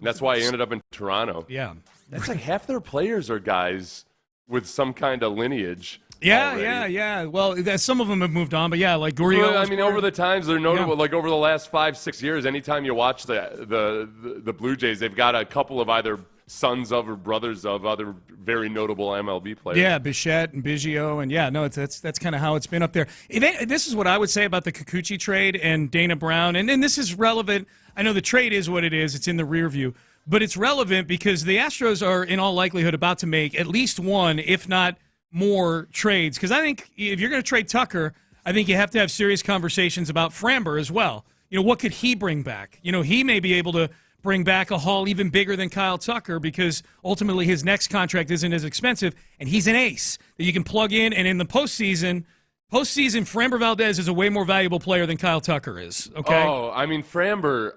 that's why he ended up in Toronto. Yeah. That's like half their players are guys with some kind of lineage. Yeah. Well, some of them have moved on, but yeah, like Gurriel. I mean, over the times they're notable. Like over the last 5-6 years, anytime you watch the Blue Jays, they've got a couple of either sons of or brothers of other very notable MLB players. Yeah, Bichette and Biggio, and that's kind of how it's been up there. This is what I would say about the Kikuchi trade and Dana Brown, and this is relevant. I know the trade is what it is; it's in the rear view, but it's relevant because the Astros are in all likelihood about to make at least one, if not more, trades. Because I think if you're going to trade Tucker, I think you have to have serious conversations about Framber as well. What could he bring back? He may be able to bring back a haul even bigger than Kyle Tucker because ultimately his next contract isn't as expensive, and he's an ace that you can plug in. And in the postseason, Framber Valdez is a way more valuable player than Kyle Tucker is. Okay. Oh, I mean Framber.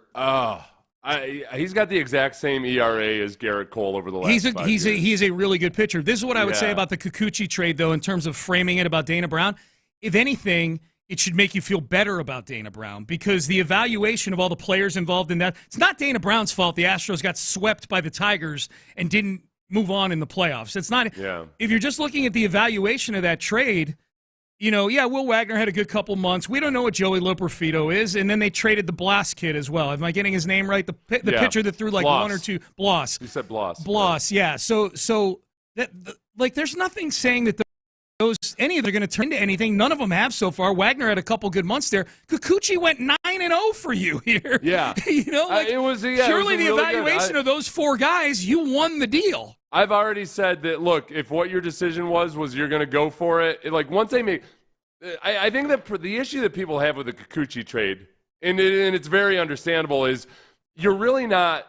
He's got the exact same ERA as Garrett Cole over the last 5 years. He's a really good pitcher. This is what I would say about the Kikuchi trade, though, in terms of framing it about Dana Brown. If anything, it should make you feel better about Dana Brown because the evaluation of all the players involved in that, it's not Dana Brown's fault the Astros got swept by the Tigers and didn't move on in the playoffs. It's not. Yeah. If you're just looking at the evaluation of that trade, Will Wagner had a good couple months. We don't know what Joey Loperfido is, and then they traded the Bloss kid as well. Am I getting his name right? The pitcher that threw like Bloss. one or two. Bloss. You said Bloss. Bloss, yeah. So there's nothing saying that any of them are going to turn into anything. None of them have so far. Wagner had a couple good months there. Kikuchi went 9-0 for you here. Yeah. It was purely the evaluation of those four guys. You won the deal. I've already said that, look, if what your decision was you're going to go for it, like once they make – I think that the issue that people have with the Kikuchi trade, and it's very understandable, is you're really not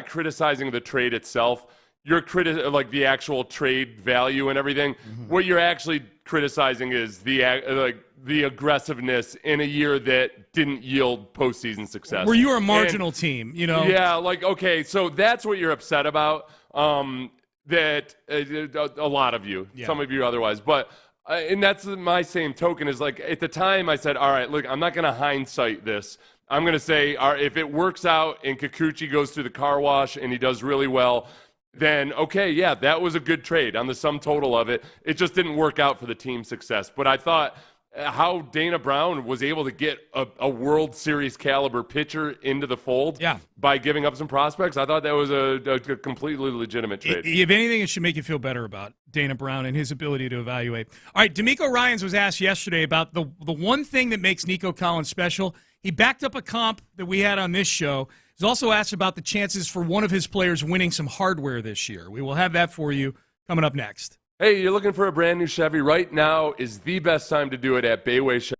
criticizing the trade itself. You're like the actual trade value and everything. Mm-hmm. What you're actually criticizing is the aggressiveness in a year that didn't yield postseason success. Where you were a marginal team, Yeah, okay, so that's what you're upset about. That a lot of you, some of you otherwise, but and that's my same token is like at the time I said, all right, look, I'm not going to hindsight this. I'm going to say, if it works out and Kikuchi goes through the car wash and he does really well, then okay, yeah, that was a good trade on the sum total of it. It just didn't work out for the team's success. But I thought how Dana Brown was able to get a World Series caliber pitcher into the fold by giving up some prospects, I thought that was a completely legitimate trade. If anything, it should make you feel better about Dana Brown and his ability to evaluate. All right, D'Amico Ryans was asked yesterday about the one thing that makes Nico Collins special. He backed up a comp that we had on this show. He's also asked about the chances for one of his players winning some hardware this year. We will have that for you coming up next. Hey, you're looking for a brand new Chevy? Right now is the best time to do it at Bayway Chevy.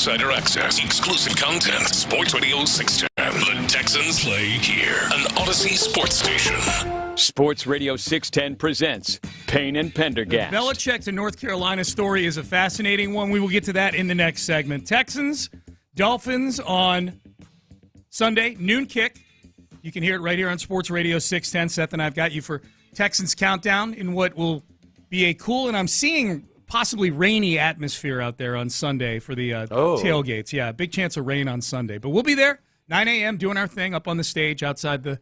Insider access, exclusive content. Sports Radio 610. The Texans play here. An Odyssey sports station. Sports Radio 610 presents Payne and Pendergast. The Belichick to North Carolina story is a fascinating one. We will get to that in the next segment. Texans, Dolphins on Sunday, noon kick. You can hear it right here on Sports Radio 610. Seth and I've got you for Texans Countdown in what will be a cool, and I'm seeing possibly rainy atmosphere out there on Sunday for the tailgates. Yeah, big chance of rain on Sunday. But we'll be there, 9 a.m., doing our thing up on the stage outside the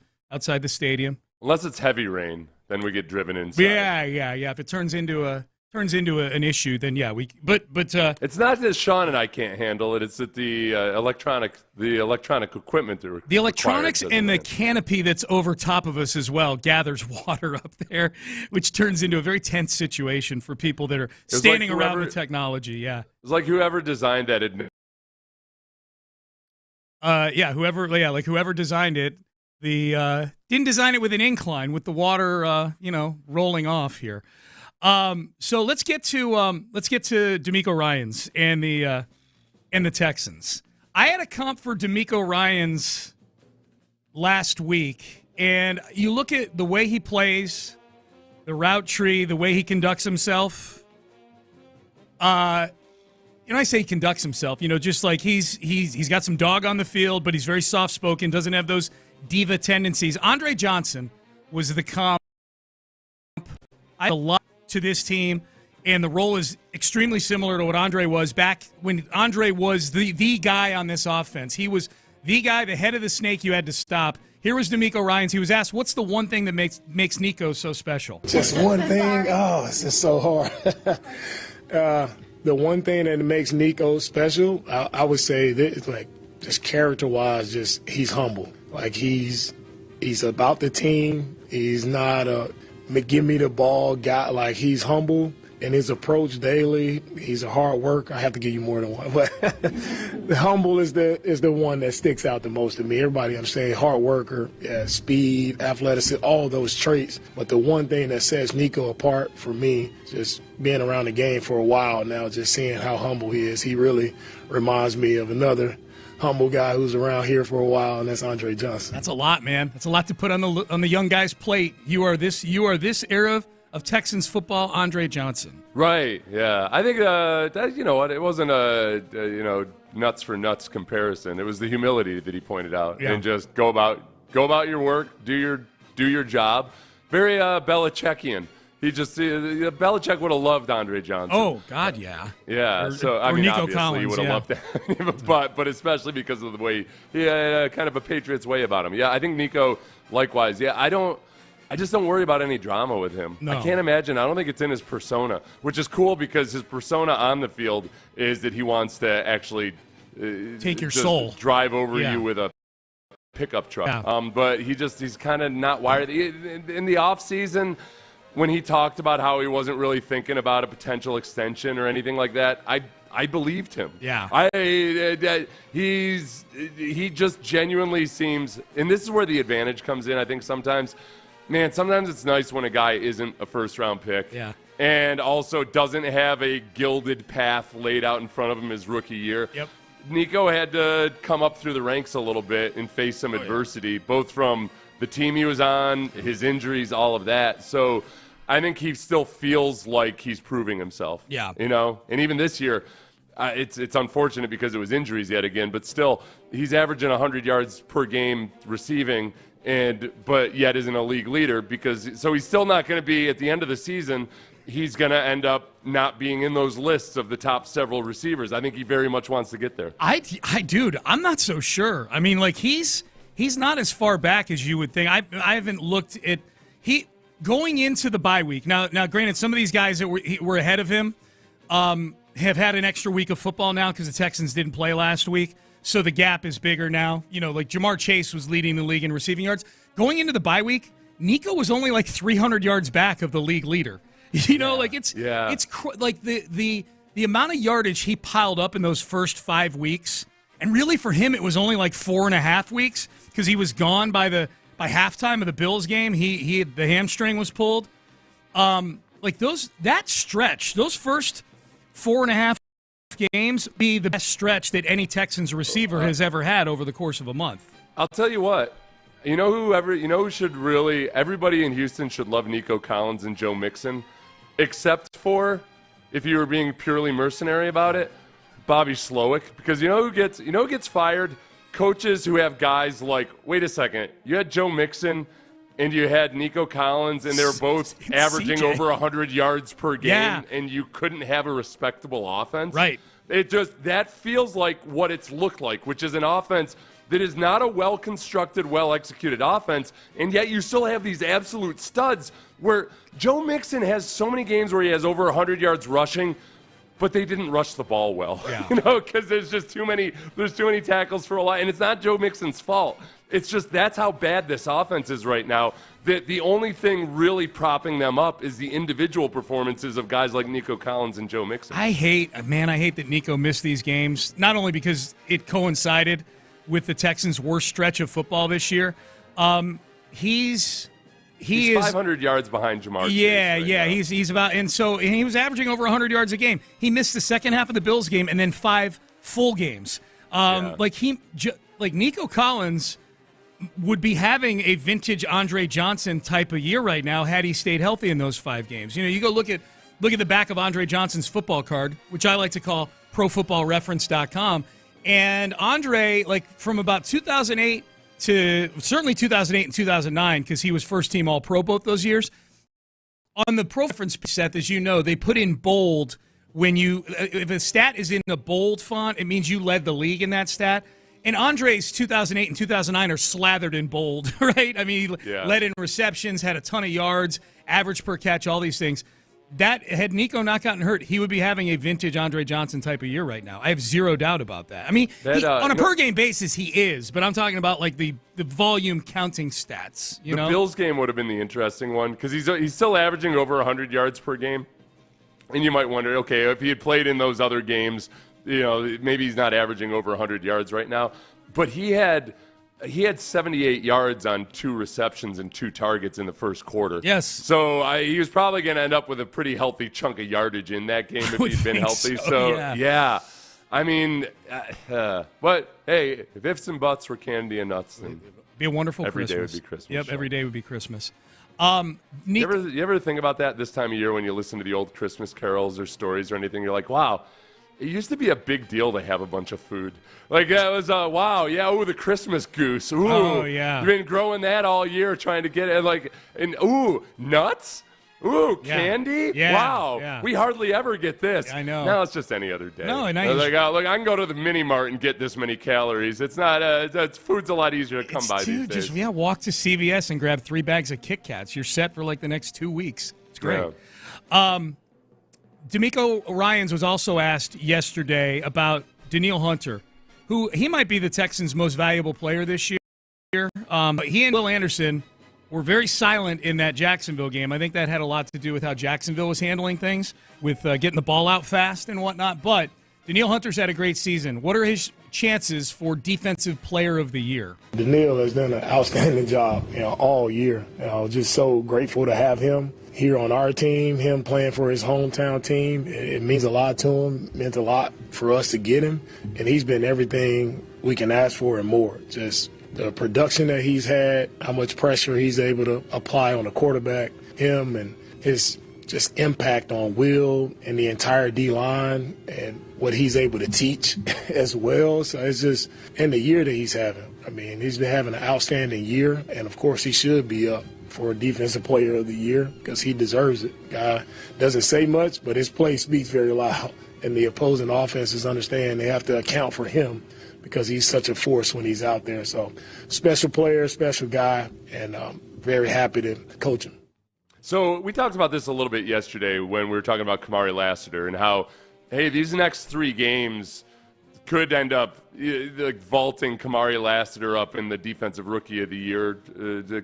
stadium. Unless it's heavy rain, then we get driven inside. Yeah. If it turns into an issue, then yeah, we. But it's not that Sean and I can't handle it. It's that the electronic equipment. The electronics and the canopy that's over top of us as well gathers water up there, which turns into a very tense situation for people that are standing around the technology. Yeah, it's like whoever designed that. Whoever designed it, didn't design it with an incline with the water, rolling off here. So let's get to DeMeco Ryans and the Texans. I had a comp for DeMeco Ryans last week, and you look at the way he plays, the route tree, the way he conducts himself. I say he conducts himself, just like he's got some dog on the field, but he's very soft-spoken, doesn't have those diva tendencies. Andre Johnson was the comp. I had a lot to this team, and the role is extremely similar to what Andre was back when Andre was the guy on this offense. He was the guy, the head of the snake you had to stop. Here was D'Amico Ryans. He was asked, what's the one thing that makes Nico so special? Just one thing? Oh, it's just so hard. The one thing that makes Nico special, I would say, this, like, just character-wise, just he's humble. Like, he's about the team. He's not a give me the ball guy. Like, he's humble in his approach daily. He's a hard worker. I have to give you more than one. But the humble is the one that sticks out the most to me. Everybody understands hard worker, speed, athleticism, all those traits. But the one thing that sets Nico apart for me, just being around the game for a while now, just seeing how humble he is, he really reminds me of another humble guy who's around here for a while, and that's Andre Johnson. That's a lot, man. That's a lot to put on the young guy's plate. You are this era of Texans football, Andre Johnson. Right. Yeah. I think that, you know what, it wasn't a nuts for nuts comparison. It was the humility that he pointed out, and just go about your work, do your job. Very Belichickian. Belichick would have loved Andre Johnson. Oh God, yeah. Yeah. Or Nico obviously Collins, he would have loved that, but especially because of the way he had kind of a Patriots way about him. Yeah, I think Nico likewise. Yeah, I just don't worry about any drama with him. No. I can't imagine. I don't think it's in his persona, which is cool because his persona on the field is that he wants to actually take your soul, drive over you with a pickup truck. Yeah. But he's kind of not wired. In the off season, when he talked about how he wasn't really thinking about a potential extension or anything like that, I believed him. Yeah. He just genuinely seems, and this is where the advantage comes in, I think sometimes. Man, sometimes it's nice when a guy isn't a first-round pick. Yeah. And also doesn't have a gilded path laid out in front of him his rookie year. Yep. Nico had to come up through the ranks a little bit and face some adversity, both from the team he was on, his injuries, all of that. So I think he still feels like he's proving himself. Yeah. And even this year, it's unfortunate because it was injuries yet again, but still, he's averaging 100 yards per game receiving, but yet isn't a league leader so he's still not going to be at the end of the season. He's going to end up not being in those lists of the top several receivers. I think he very much wants to get there. Dude, I'm not so sure. I mean, like he's not as far back as you would think. I haven't looked at going into the bye week. Now, granted, some of these guys that were ahead of him have had an extra week of football now because the Texans didn't play last week. So the gap is bigger now. Like Jamar Chase was leading the league in receiving yards. Going into the bye week, Nico was only like 300 yards back of the league leader. It's like the amount of yardage he piled up in those first 5 weeks. And really for him, it was only like 4.5 weeks because he was gone by halftime of the Bills game. The hamstring was pulled. That stretch, those first 4.5 games be the best stretch that any Texans receiver has ever had over the course of a month. I'll tell you what. Who should really, everybody in Houston should love Nico Collins and Joe Mixon, except for, if you were being purely mercenary about it, Bobby Slowick. Because who gets fired? Coaches who have guys like, wait a second, you had Joe Mixon and you had Nico Collins, and they were both averaging over 100 yards per game, and you couldn't have a respectable offense. Right. That feels like what it's looked like, which is an offense that is not a well-constructed, well-executed offense, and yet you still have these absolute studs where Joe Mixon has so many games where he has over 100 yards rushing, but they didn't rush the ball well, because there's just too many tackles for a lot, and it's not Joe Mixon's fault. It's just that's how bad this offense is right now. The only thing really propping them up is the individual performances of guys like Nico Collins and Joe Mixon. I hate that Nico missed these games, not only because it coincided with the Texans' worst stretch of football this year. He's 500 yards behind Jamar Chase. He's about, and he was averaging over 100 yards a game. He missed the second half of the Bills game and then 5 full games. Like Nico Collins, would be having a vintage Andre Johnson type of year right now had he stayed healthy in those 5 games. You know, you go look at the back of Andre Johnson's football card, which I like to call ProFootballReference.com, and Andre, like from about 2008 to certainly 2008 and 2009, because he was first team All-Pro both those years. On the Pro Reference set, as you know, they put in bold when if a stat is in a bold font, it means you led the league in that stat. And Andre's 2008 and 2009 are slathered in bold, right? I mean, he led in receptions, had a ton of yards, average per catch, all these things. That, had Nico not gotten hurt, he would be having a vintage Andre Johnson type of year right now. I have zero doubt about that. I mean, on a per-game basis, he is, but I'm talking about like the volume counting stats. You know? The Bills game would have been the interesting one because he's still averaging over 100 yards per game. And you might wonder, okay, if he had played in those other games, you know, maybe he's not averaging over 100 yards right now. But he had 78 yards on 2 receptions and 2 targets in the first quarter. Yes. So he was probably going to end up with a pretty healthy chunk of yardage in that game if he'd been healthy. So yeah. I mean, but hey, if ifs and buts were candy and nuts, then be a wonderful every Christmas. day would be Christmas. Yep, every day would be Christmas. You ever think about that this time of year when you listen to the old Christmas carols or stories or anything? You're like, wow. It used to be a big deal to have a bunch of food. Like, it was, wow, yeah, ooh, the Christmas goose. Ooh, oh, yeah. You've been growing that all year trying to get it. Ooh, nuts? Ooh, candy? Yeah, wow. yeah. We hardly ever get this. I know. Now it's just any other day. No, and look, I can go to the mini mart and get this many calories. It's not, food's a lot easier to come by these days. Just, walk to CVS and grab 3 bags of Kit Kats. You're set for like the next 2 weeks. It's great. Yeah. D'Amico Ryans was also asked yesterday about Danielle Hunter, who he might be the Texans' most valuable player this year. But he and Will Anderson were very silent in that Jacksonville game. I think that had a lot to do with how Jacksonville was handling things with getting the ball out fast and whatnot. But Danielle Hunter's had a great season. What are his chances for Defensive Player of the Year? Danielle has done an outstanding job, all year. Just so grateful to have him here on our team, him playing for his hometown team. It means a lot to him. It meant a lot for us to get him. And he's been everything we can ask for and more. Just the production that he's had, how much pressure he's able to apply on the quarterback, him and his just impact on Will and the entire D-line and what he's able to teach as well. So it's just, and the year that he's having. I mean, he's been having an outstanding year, and of course he should be up for Defensive Player of the Year because he deserves it. Guy doesn't say much, but his play speaks very loud, and the opposing offenses understand they have to account for him because he's such a force when he's out there. So special player, special guy, and very happy to coach him. So we talked about this a little bit yesterday when we were talking about Kamari Lassiter and how, hey, these next 3 games could end up vaulting Kamari Lassiter up in the Defensive Rookie of the Year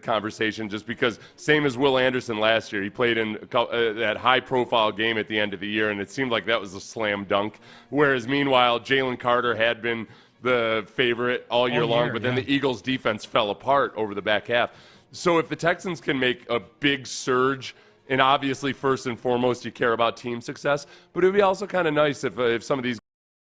conversation just because, same as Will Anderson last year, he played in that high-profile game at the end of the year, and it seemed like that was a slam dunk, whereas meanwhile, Jalen Carter had been the favorite all year long, but then the Eagles' defense fell apart over the back half. So if the Texans can make a big surge, and obviously first and foremost you care about team success, but it would be also kind of nice if some of these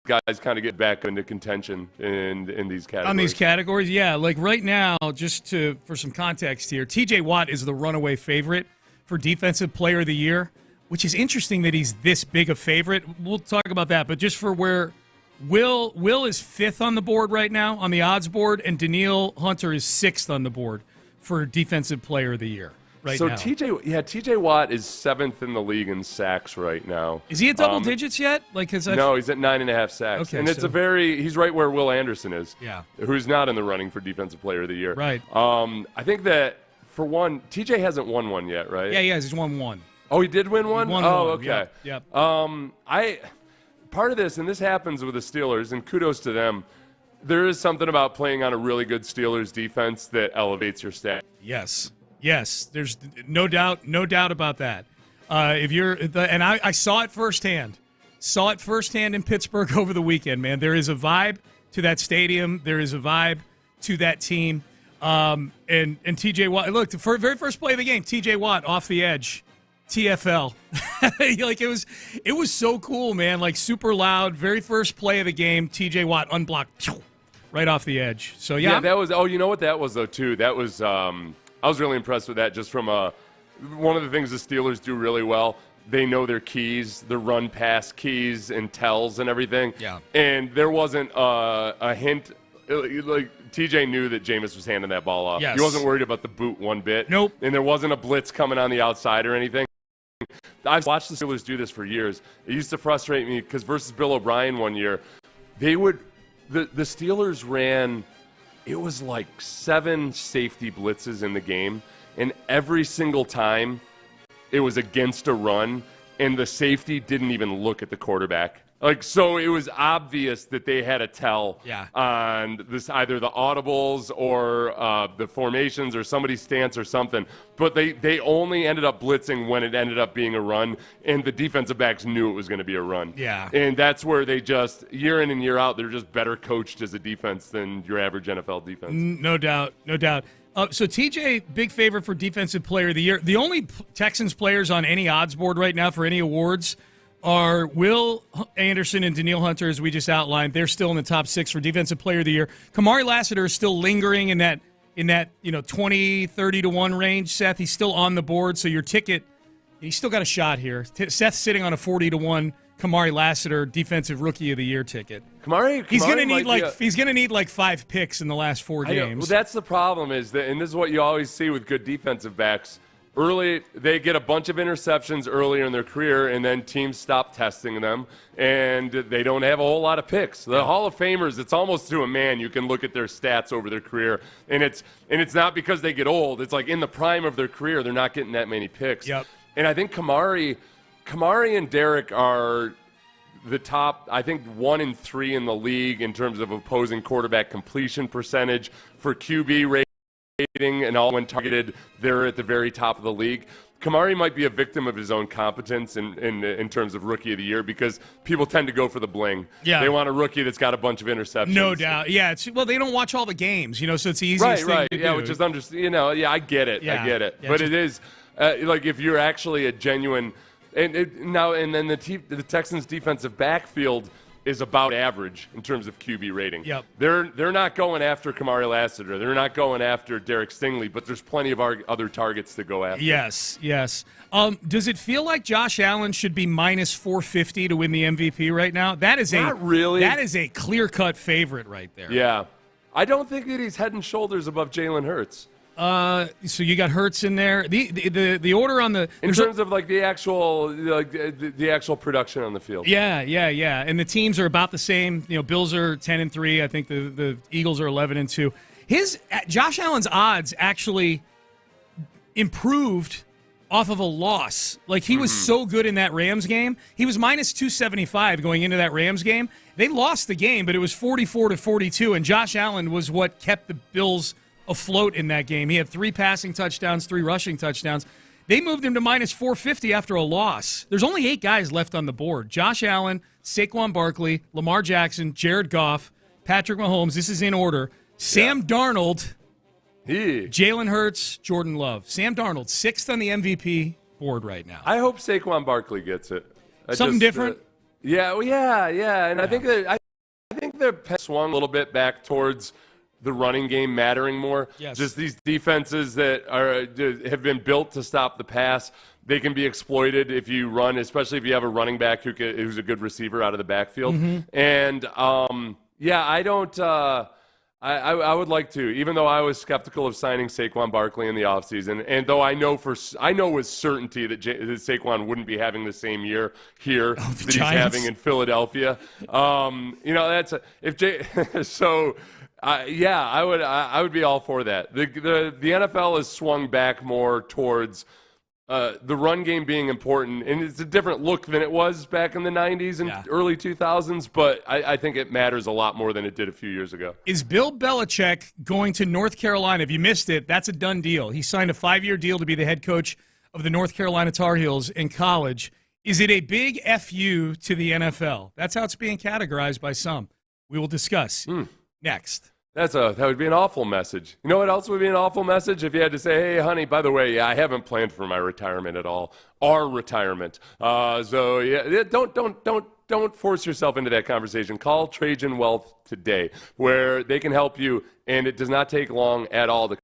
guys kind of get back into contention in these categories. On these categories, yeah. Like right now, for some context here, T.J. Watt is the runaway favorite for Defensive Player of the Year, which is interesting that he's this big a favorite. We'll talk about that, but just for where Will is 5th on the board right now on the odds board, and Danielle Hunter is 6th on the board for Defensive Player of the Year right now. So T.J. Watt is 7th in the league in sacks right now. Is he at double digits yet? No, he's at 9.5 sacks. Okay, and it's he's right where Will Anderson is. Yeah. Who's not in the running for Defensive Player of the Year. Right. I think that, for one, TJ hasn't won one yet, right? Yeah, he has. He's won one. Oh, he did win one? He won one. Okay. Yep. Part of this, and this happens with the Steelers, and kudos to them, there is something about playing on a really good Steelers defense that elevates your stat. Yes. There's no doubt about that. I saw it firsthand. In Pittsburgh over the weekend, man. There is a vibe to that stadium. There is a vibe to that team. And TJ Watt, look, the very first play of the game, TJ Watt off the edge, TFL. Like it was so cool, man. Like super loud. Very first play of the game, TJ Watt unblocked. right off the edge. So, Yeah, that was – oh, you know what that was, though, too? That was I was really impressed with that just from one of the things the Steelers do really well. They know their keys, the run-pass keys and tells and everything. Yeah. And there wasn't a hint – like TJ knew that Jameis was handing that ball off. Yes. He wasn't worried about the boot one bit. Nope. And there wasn't a blitz coming on the outside or anything. I've watched the Steelers do this for years. It used to frustrate me because versus Bill O'Brien one year, the Steelers ran, it was like 7 safety blitzes in the game, and every single time it was against a run, and the safety didn't even look at the quarterback. So it was obvious that they had a tell on this, either the audibles or the formations or somebody's stance or something. But they only ended up blitzing when it ended up being a run, and the defensive backs knew it was going to be a run. Yeah. And that's where they just, year in and year out, they're just better coached as a defense than your average NFL defense. No doubt. So TJ, big favorite for Defensive Player of the Year. The only Texans players on any odds board right now for any awards are Will Anderson and Danielle Hunter, as we just outlined. They're still in the top 6 for Defensive Player of the Year. Kamari Lassiter is still lingering in that 20, 30 to 1 range. Seth, he's still on the board, so your ticket, he's still got a shot here. Seth's sitting on a 40 to 1 Kamari Lassiter Defensive Rookie of the Year ticket. Kamari he's going to need like 5 picks in the last 4 games. Well, that's the problem is that, and this is what you always see with good defensive backs. Early, they get a bunch of interceptions earlier in their career, and then teams stop testing them, and they don't have a whole lot of picks. The Hall of Famers, it's almost to a man. You can look at their stats over their career, and it's not because they get old. It's like in the prime of their career, they're not getting that many picks. Yep. And I think Kamari and Derek are the top, I think, 1 and 3 in the league in terms of opposing quarterback completion percentage for QB rating. And all when targeted, they're at the very top of the league. Kamari might be a victim of his own competence in terms of Rookie of the Year because people tend to go for the bling. Yeah. They want a rookie that's got a bunch of interceptions. No doubt. Yeah. They don't watch all the games, so it's the easiest thing to do. Which is I get it. Yeah. I get it. Yeah, but it is like if you're actually a genuine then the Texans defensive backfield is about average in terms of QB rating. Yep. They're not going after Kamari Lassiter. They're not going after Derek Stingley, but there's plenty of other targets to go after. Yes. Does it feel like Josh Allen should be minus 450 to win the MVP right now? That is not really. That is a clear-cut favorite right there. Yeah. I don't think that he's head and shoulders above Jalen Hurts. So you got Hurts in there. The order on the in terms of like the actual production on the field. Yeah. And the teams are about the same. Bills are 10-3. I think the Eagles are 11-2. Josh Allen's odds actually improved off of a loss. Like he was so good in that Rams game. He was minus 275 going into that Rams game. They lost the game, but it was 44-42, and Josh Allen was what kept the Bills afloat in that game. He had 3 passing touchdowns, 3 rushing touchdowns. They moved him to minus 450 after a loss. There's only 8 guys left on the board. Josh Allen, Saquon Barkley, Lamar Jackson, Jared Goff, Patrick Mahomes. This is in order. Sam Darnold, Jalen Hurts, Jordan Love. Sam Darnold, 6th on the MVP board right now. I hope Saquon Barkley gets it. Something different? Yeah. And I think their pen swung a little bit back towards the running game mattering more. Yes. Just these defenses that have been built to stop the pass, they can be exploited if you run, especially if you have a running back who's a good receiver out of the backfield. And I don't. I would like to, even though I was skeptical of signing Saquon Barkley in the offseason, and though I know with certainty that Saquon wouldn't be having the same year here that he's having in Philadelphia. I would be all for that. The NFL has swung back more towards the run game being important, and it's a different look than it was back in the 90s and early 2000s, but I think it matters a lot more than it did a few years ago. Is Bill Belichick going to North Carolina? If you missed it, that's a done deal. He signed a 5-year deal to be the head coach of the North Carolina Tar Heels in college. Is it a big FU to the NFL? That's how it's being categorized by some. We will discuss next. That would be an awful message. You know what else would be an awful message? If you had to say, hey, honey, by the way, I haven't planned for my retirement at all. Our retirement. Don't don't force yourself into that conversation. Call Trajan Wealth today, where they can help you, and it does not take long at all to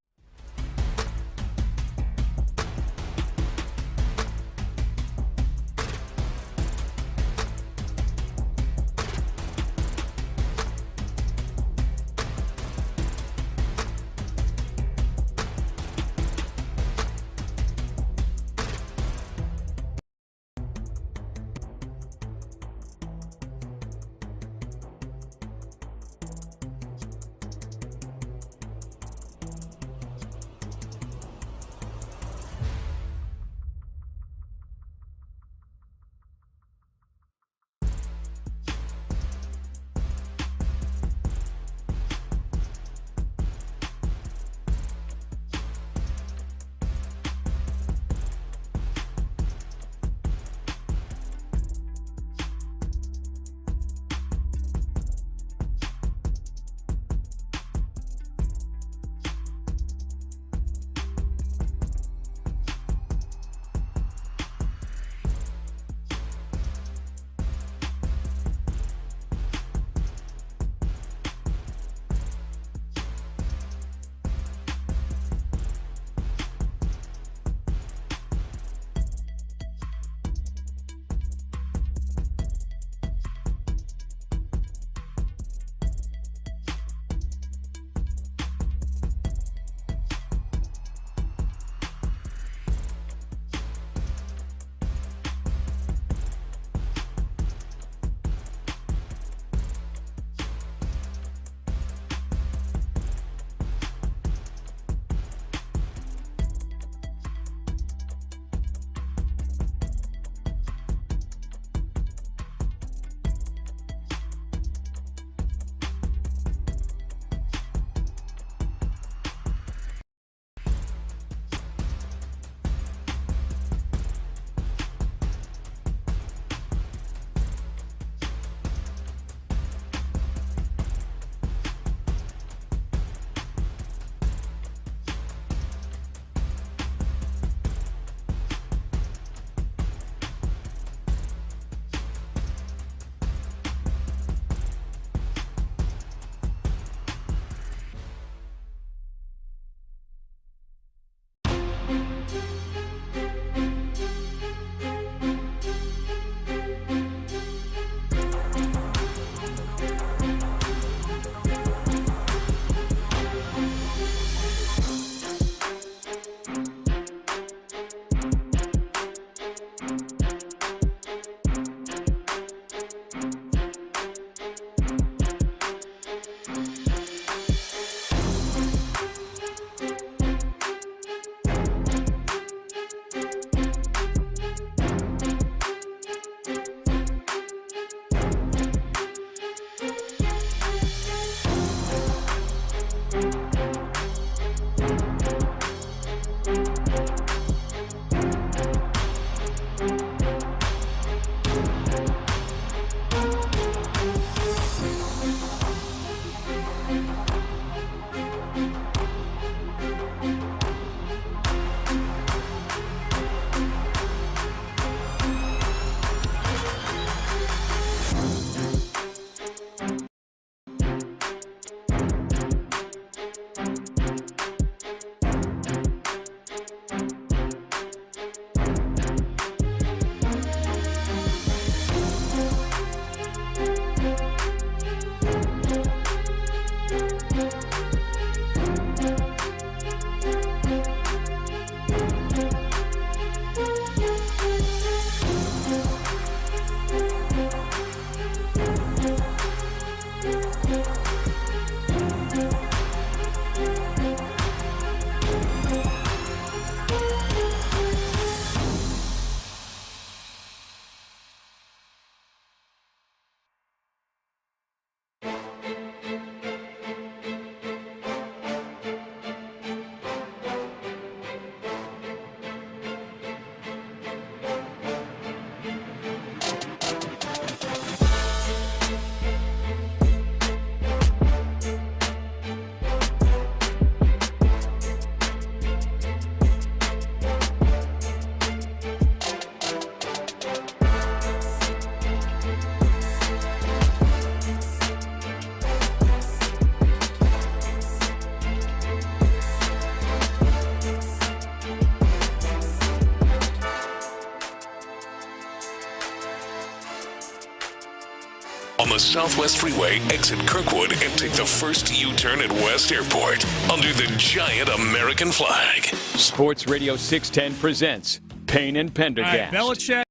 on the Southwest Freeway, exit Kirkwood, and take the first U-turn at West Airport under the giant American flag. Sports Radio 610 presents Payne and Pendergast. Belichick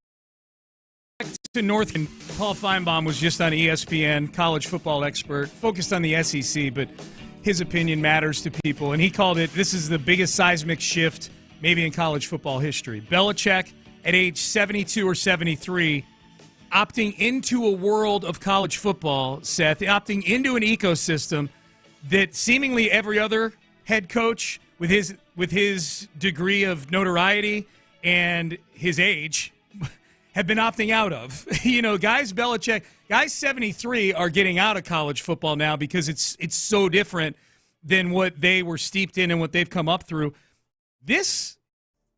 to North. And Paul Feinbaum was just on ESPN, college football expert, focused on the SEC, but his opinion matters to people. And he called it, this is the biggest seismic shift maybe in college football history. Belichick at age 72 or 73, opting into a world of college football, Seth, opting into an ecosystem that seemingly every other head coach with his degree of notoriety and his age have been opting out of. You know, guys 73 are getting out of college football now because it's so different than what they were steeped in and what they've come up through. This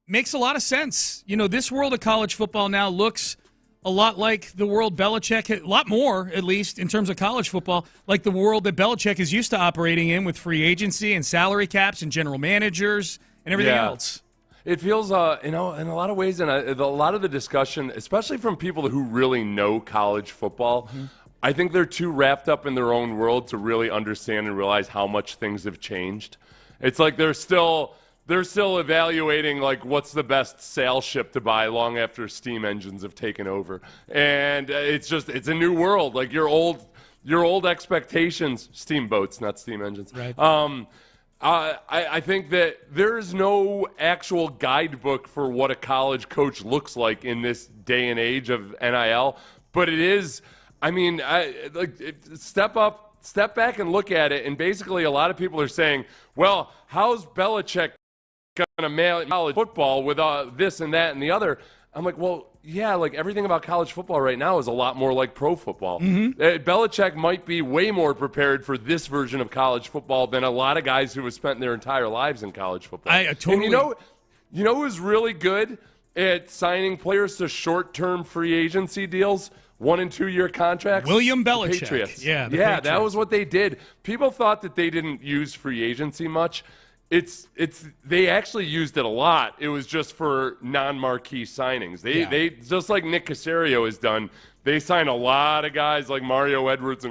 makes a lot of sense. You know, this world of college football now looks a lot like the world Belichick, a lot more, at least, in terms of college football, like the world that Belichick is used to operating in with free agency and salary caps and general managers and everything else. It feels, in a lot of ways, and a lot of the discussion, especially from people who really know college football, I think they're too wrapped up in their own world to really understand and realize how much things have changed. It's like they're still evaluating, like, what's the best sail ship to buy long after steam engines have taken over. And it's a new world. Like, your old expectations, steamboats, not steam engines. Right. I think that there is no actual guidebook for what a college coach looks like in this day and age of NIL, but it is, step back and look at it, and basically a lot of people are saying, well, how's Belichick going to manage college football with this and that and the other? I'm like, well, yeah, like everything about college football right now is a lot more like pro football. Belichick might be way more prepared for this version of college football than a lot of guys who have spent their entire lives in college football. Totally. And you know who's really good at signing players to short-term free agency deals? 1- and 2-year contracts? William Belichick. The Patriots. Yeah, Patriots. That was what they did. People thought that they didn't use free agency much. They actually used it a lot. It was just for non-marquee signings. They just like Nick Caserio has done. They sign a lot of guys like Mario Edwards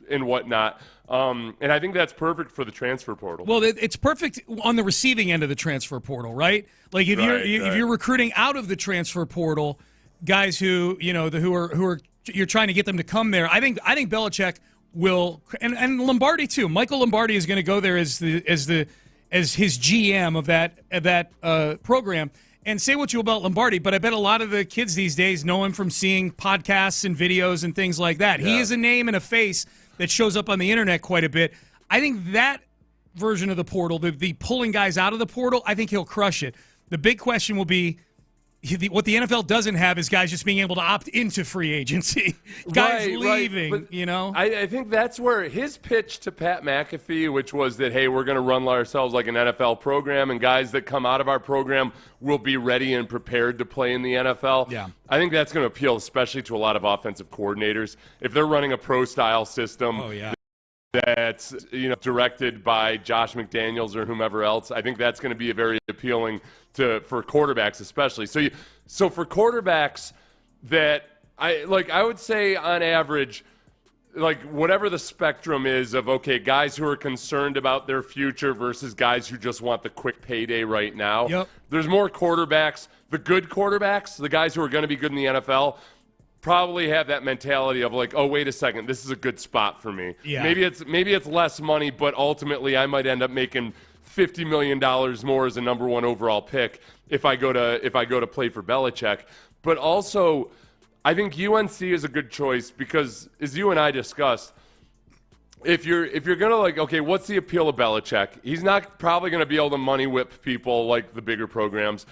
and whatnot. And I think that's perfect for the transfer portal. Well, it's perfect on the receiving end of the transfer portal, right? Like if you're recruiting out of the transfer portal, guys who you're trying to get them to come there. I think Belichick will, and Lombardi too. Michael Lombardi is going to go there as his GM of that program. And say what you will about Lombardi, but I bet a lot of the kids these days know him from seeing podcasts and videos and things like that. Yeah. He is a name and a face that shows up on the internet quite a bit. I think that version of the portal, the pulling guys out of the portal, I think he'll crush it. The big question will be, what the NFL doesn't have is guys just being able to opt into free agency. Guys leaving, But you know? I think that's where his pitch to Pat McAfee, which was that, hey, we're going to run ourselves like an NFL program, and guys that come out of our program will be ready and prepared to play in the NFL. Yeah. I think that's going to appeal especially to a lot of offensive coordinators. If they're running a pro-style system that's directed by Josh McDaniels or whomever else, I think that's going to be very appealing for quarterbacks especially. So for quarterbacks that I would say on average, like whatever the spectrum is of, okay, guys who are concerned about their future versus guys who just want the quick payday right now. Yep. There's more quarterbacks, the good quarterbacks, the guys who are going to be good in the NFL, probably have that mentality of like, oh, wait a second, this is a good spot for me. Yeah. Maybe it's less money, but ultimately I might end up making $50 million more as a number 1 overall pick if I go to play for Belichick. But also, I think UNC is a good choice because, as you and I discussed, if you're gonna like, okay, what's the appeal of Belichick? He's not probably gonna be able to money whip people like the bigger programs.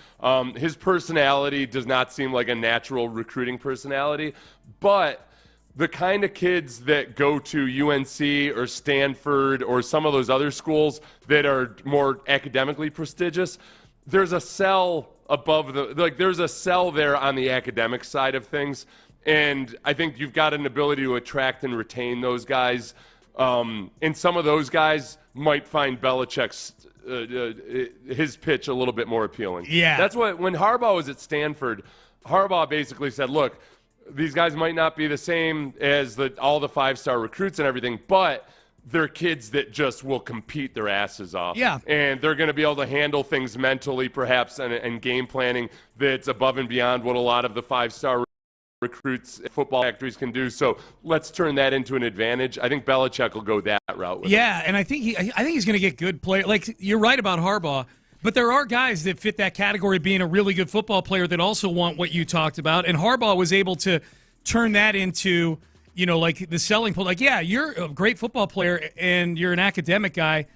His personality does not seem like a natural recruiting personality, but the kind of kids that go to UNC or Stanford or some of those other schools that are more academically prestigious, there's a cell above there's a cell there on the academic side of things. And I think you've got an ability to attract and retain those guys. And some of those guys might find Belichick's his pitch a little bit more appealing. Yeah. That's what, when Harbaugh was at Stanford, Harbaugh basically said, look, these guys might not be the same as all the 5-star recruits and everything, but they're kids that just will compete their asses off. Yeah. And they're going to be able to handle things mentally, perhaps, and game planning that's above and beyond what a lot of the 5-star recruits football factories can do. So let's turn that into an advantage. I think Belichick will go that route with Yeah, and I think he's going to get good players. Like, you're right about Harbaugh, but there are guys that fit that category of being a really good football player that also want what you talked about. And Harbaugh was able to turn that into, like the selling point. Like, yeah, you're a great football player and you're an academic guy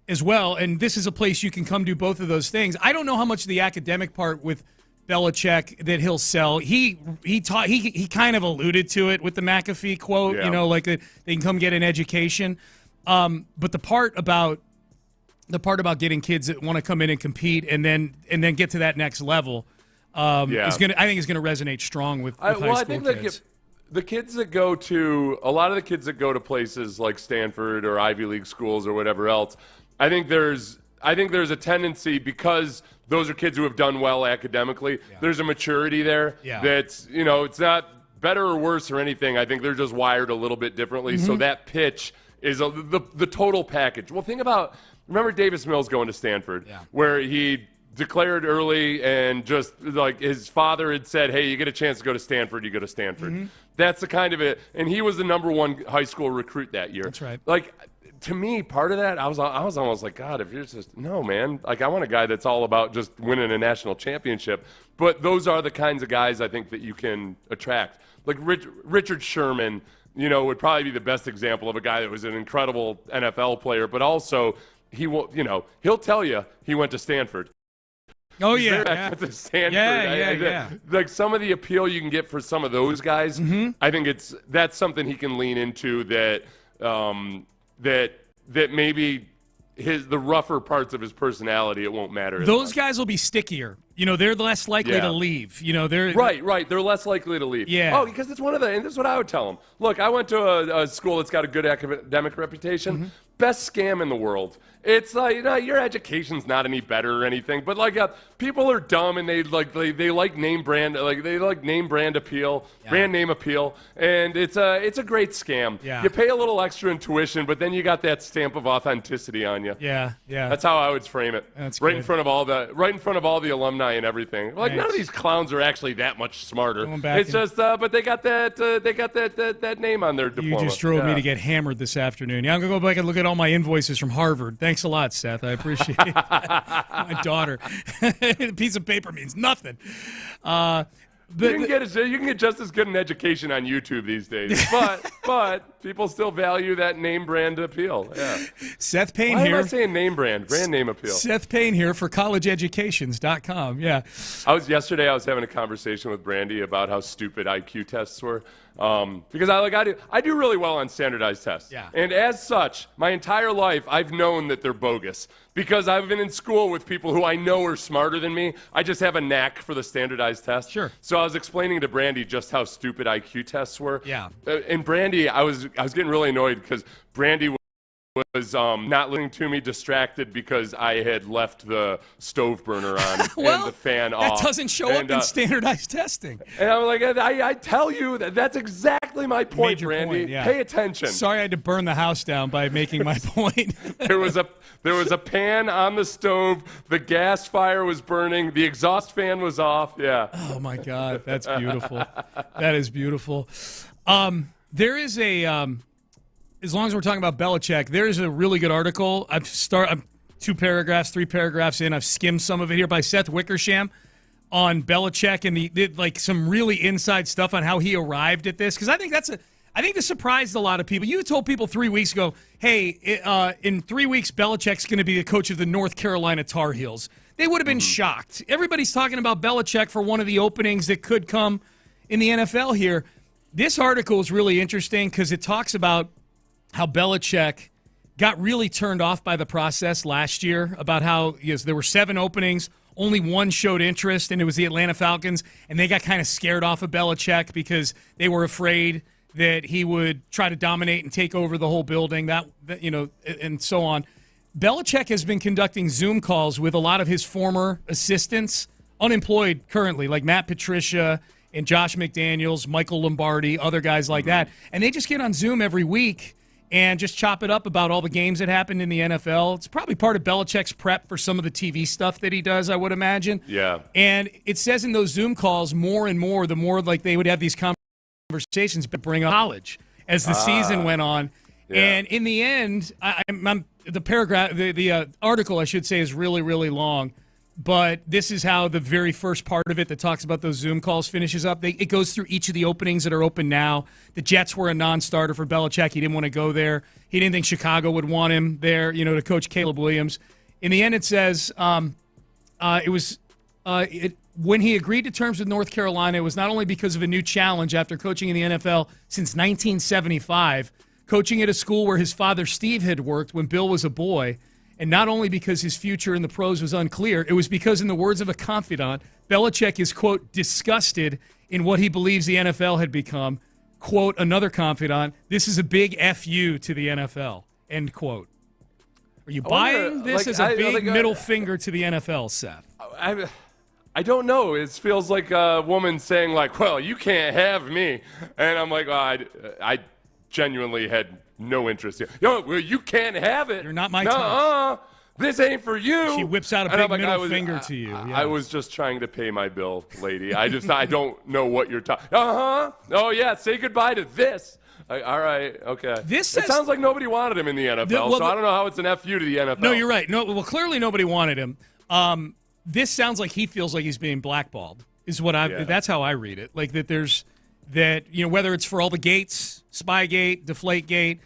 as well. And this is a place you can come do both of those things. I don't know how much of the academic part with Belichick that he'll sell. He kind of alluded to it with the McAfee quote, like that they can come get an education. But the part about getting kids that want to come in and compete and then get to that next level, I think is gonna resonate strong with high school kids. The kids that go to a lot of the kids that go to places like Stanford or Ivy League schools or whatever else, I think there's a tendency, because those are kids who have done well academically. Yeah. There's a maturity there that's, it's not better or worse or anything. I think they're just wired a little bit differently. Mm-hmm. So that pitch is the total package. Well, remember Davis Mills going to Stanford, where he declared early and just like his father had said, hey, you get a chance to go to Stanford, you go to Stanford. Mm-hmm. That's the kind of it. And he was the number one high school recruit that year. That's right. Like, to me, part of that, I was almost like, God, if you're just, no, man. Like, I want a guy that's all about just winning a national championship. But those are the kinds of guys I think that you can attract. Like Richard Sherman, would probably be the best example of a guy that was an incredible NFL player, but also he'll tell you he went to Stanford. Oh, yeah. To Stanford. Yeah. Like, some of the appeal you can get for some of those guys, I think that's something he can lean into that maybe the rougher parts of his personality, it won't matter. Those guys will be stickier. They're less likely to leave. They're right. They're less likely to leave. Yeah. Oh, because it's and this is what I would tell them. Look, I went to a school that's got a good academic reputation. Mm-hmm. Best scam in the world. It's like, your education's not any better or anything, but people are dumb and they like name brand, name brand appeal, brand name appeal, and it's a great scam. Yeah. You pay a little extra in tuition, but then you got that stamp of authenticity on you. Yeah. That's how I would frame it. That's right good. in front of all the alumni and everything. Like, none of these clowns are actually that much smarter. It's just, but they got that name on their diploma. You just drove me to get hammered this afternoon. Yeah, I'm gonna go back and look at all my invoices from Harvard. Thanks a lot, Seth. I appreciate it. My daughter. A piece of paper means nothing. You can get just as good an education on YouTube these days, but people still value that name brand appeal. Yeah. Seth Payne Why here. am I saying name brand name appeal? Seth Payne here for collegeeducations.com. Yeah. Yesterday I was having a conversation with Brandy about how stupid IQ tests were. Because I do really well on standardized tests. Yeah. And as such, my entire life I've known that they're bogus because I've been in school with people who I know are smarter than me. I just have a knack for the standardized test. Sure. So I was explaining to Brandy just how stupid IQ tests were. Yeah. And Brandy, I was getting really annoyed because Brandy was not listening to me, distracted because I had left the stove burner on and the fan off. That doesn't show up in standardized testing. And I'm like, I tell you that's exactly my point, Brandy. Point, yeah. Pay attention. Sorry I had to burn the house down by making my point. There was a pan on the stove. The gas fire was burning. The exhaust fan was off. Yeah. Oh, my God. That's beautiful. That is beautiful. There is as long as we're talking about Belichick, there is a really good article. I'm 3 paragraphs in. I've skimmed some of it here by Seth Wickersham on Belichick and some really inside stuff on how he arrived at this. Because I think this surprised a lot of people. You told people 3 weeks ago, hey, in 3 weeks, Belichick's going to be the coach of the North Carolina Tar Heels. They would have been shocked. Everybody's talking about Belichick for one of the openings that could come in the NFL here. This article is really interesting because it talks about how Belichick got really turned off by the process last year, about how there were 7 openings, only 1 showed interest, and it was the Atlanta Falcons, and they got kind of scared off of Belichick because they were afraid that he would try to dominate and take over the whole building, and so on. Belichick has been conducting Zoom calls with a lot of his former assistants, unemployed currently, like Matt Patricia and Josh McDaniels, Michael Lombardi, other guys like that. And they just get on Zoom every week and just chop it up about all the games that happened in the NFL. It's probably part of Belichick's prep for some of the TV stuff that he does, I would imagine. Yeah. And it says in those Zoom calls more and more, the more like they would have these conversations, but bring up college as the season went on. Yeah. And in the end, the paragraph, the article, I should say, is really, really long. But this is how the very first part of it that talks about those Zoom calls finishes up. It goes through each of the openings that are open now. The Jets were a non-starter for Belichick. He didn't want to go there. He didn't think Chicago would want him there, to coach Caleb Williams. In the end, it says when he agreed to terms with North Carolina, it was not only because of a new challenge after coaching in the NFL since 1975, coaching at a school where his father Steve had worked when Bill was a boy, and not only because his future in the pros was unclear, it was because, in the words of a confidant, Belichick is, quote, disgusted in what he believes the NFL had become. Quote, another confidant, this is a big F-U to the NFL, end quote. Are you buying this as a big middle finger to the NFL, Seth? I don't know. It feels like a woman saying, like, well, you can't have me. And I'm like, I genuinely had no interest here. Well, you can't have it. You're not my type. This ain't for you. She whips out a big middle finger to you. Yeah. I was just trying to pay my bill, lady. I don't know what you're talking. Oh, yeah, say goodbye to this. All right, okay. It sounds like nobody wanted him in the NFL, so I don't know how it's an FU to the NFL. No, you're right. No, well, clearly nobody wanted him. This sounds like he feels like he's being blackballed, is what that's how I read it. Like that there's that, whether it's for all the gates, Spygate, Deflategate,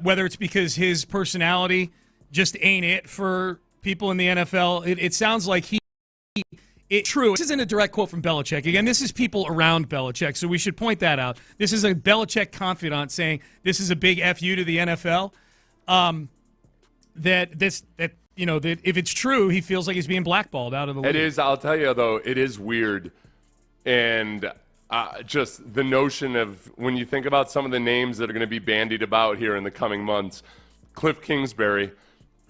whether it's because his personality just ain't it for people in the NFL. It sounds like true. This isn't a direct quote from Belichick. Again, this is people around Belichick, so we should point that out. This is a Belichick confidant saying this is a big FU to the NFL. That if it's true, he feels like he's being blackballed out of the league. It is. I'll tell you, though, it is weird. And just the notion of when you think about some of the names that are going to be bandied about here in the coming months, Cliff Kingsbury,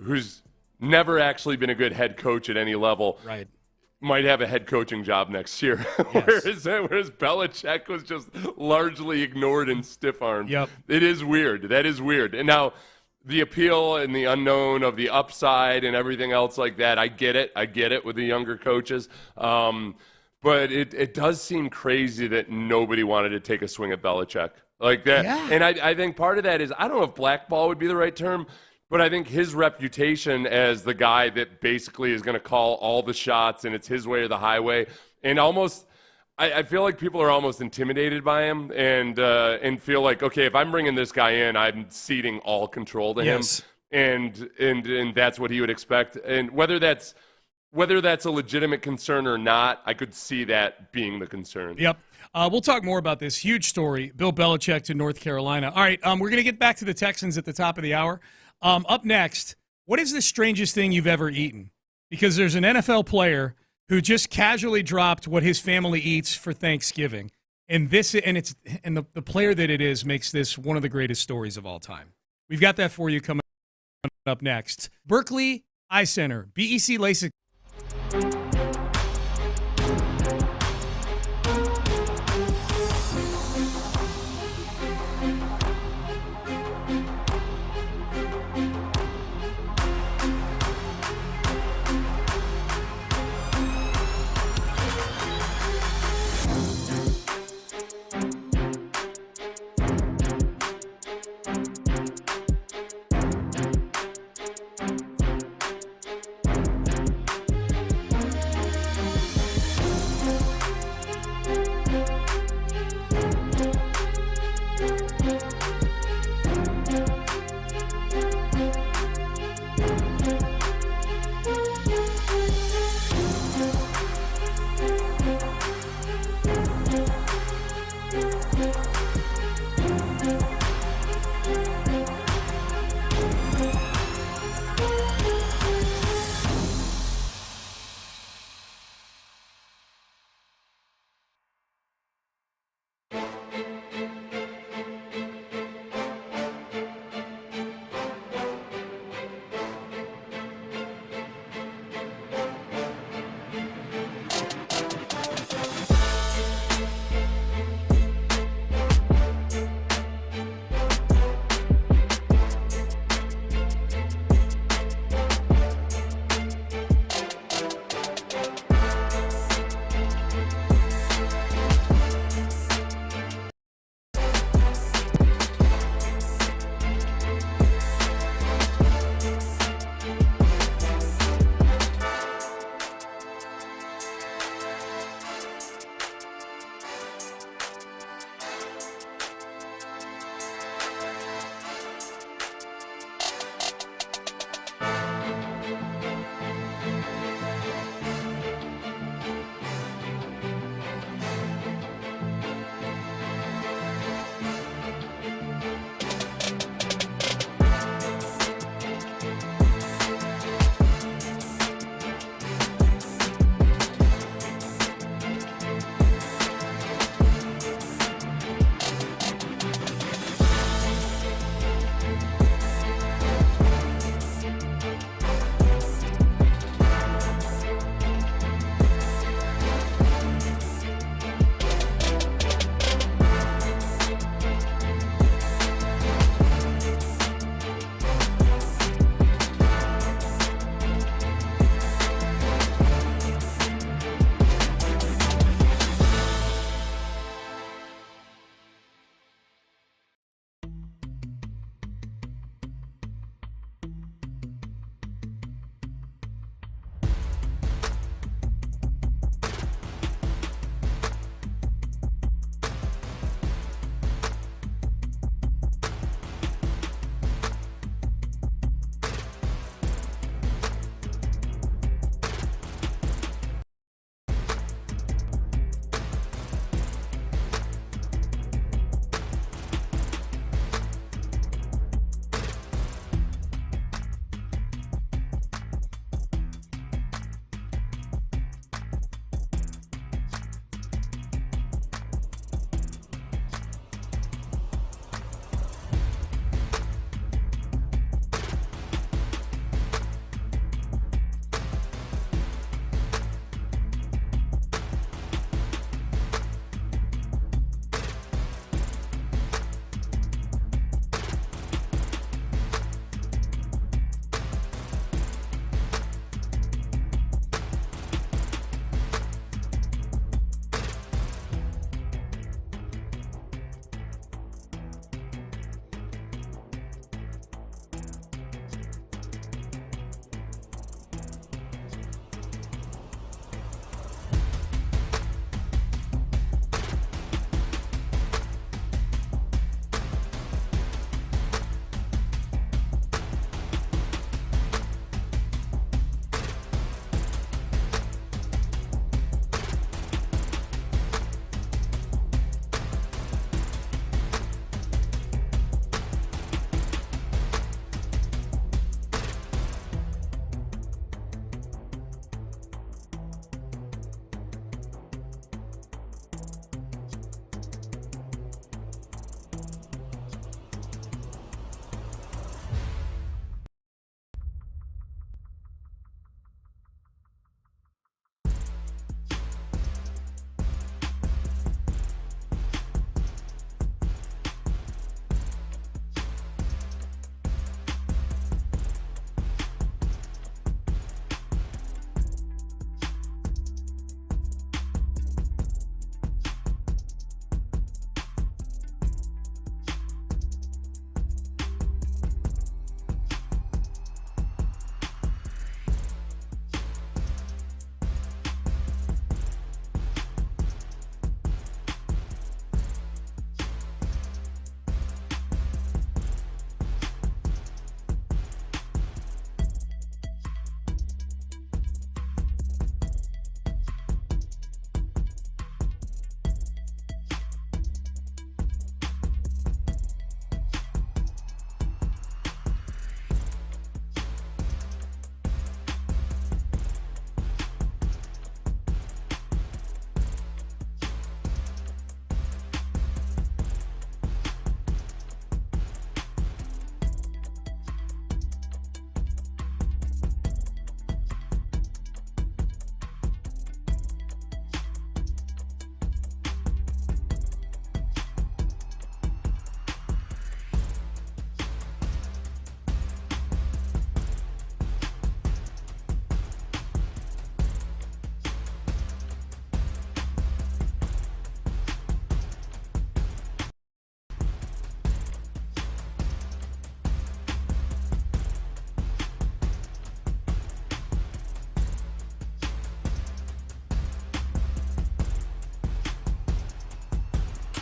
who's never actually been a good head coach at any level, right, might have a head coaching job next year. Yes. whereas Belichick was just largely ignored and stiff-armed. Yep. It is weird. That is weird. And now the appeal and the unknown of the upside and everything else like that, I get it with the younger coaches. But it does seem crazy that nobody wanted to take a swing at Belichick like that. Yeah. And I think part of that is, I don't know if blackball would be the right term, but I think his reputation as the guy that basically is going to call all the shots and it's his way or the highway, and almost I feel like people are almost intimidated by him and feel like, okay, if I'm bringing this guy in, I'm ceding all control to him, and that's what he would expect. And whether that's a legitimate concern or not, I could see that being the concern. Yep. We'll talk more about this huge story, Bill Belichick to North Carolina. All right, we're going to get back to the Texans at the top of the hour. Up next, what is the strangest thing you've ever eaten? Because there's an NFL player who just casually dropped what his family eats for Thanksgiving. And the player that it is makes this one of the greatest stories of all time. We've got that for you coming up next. Berkeley Eye Center, BEC LASIK.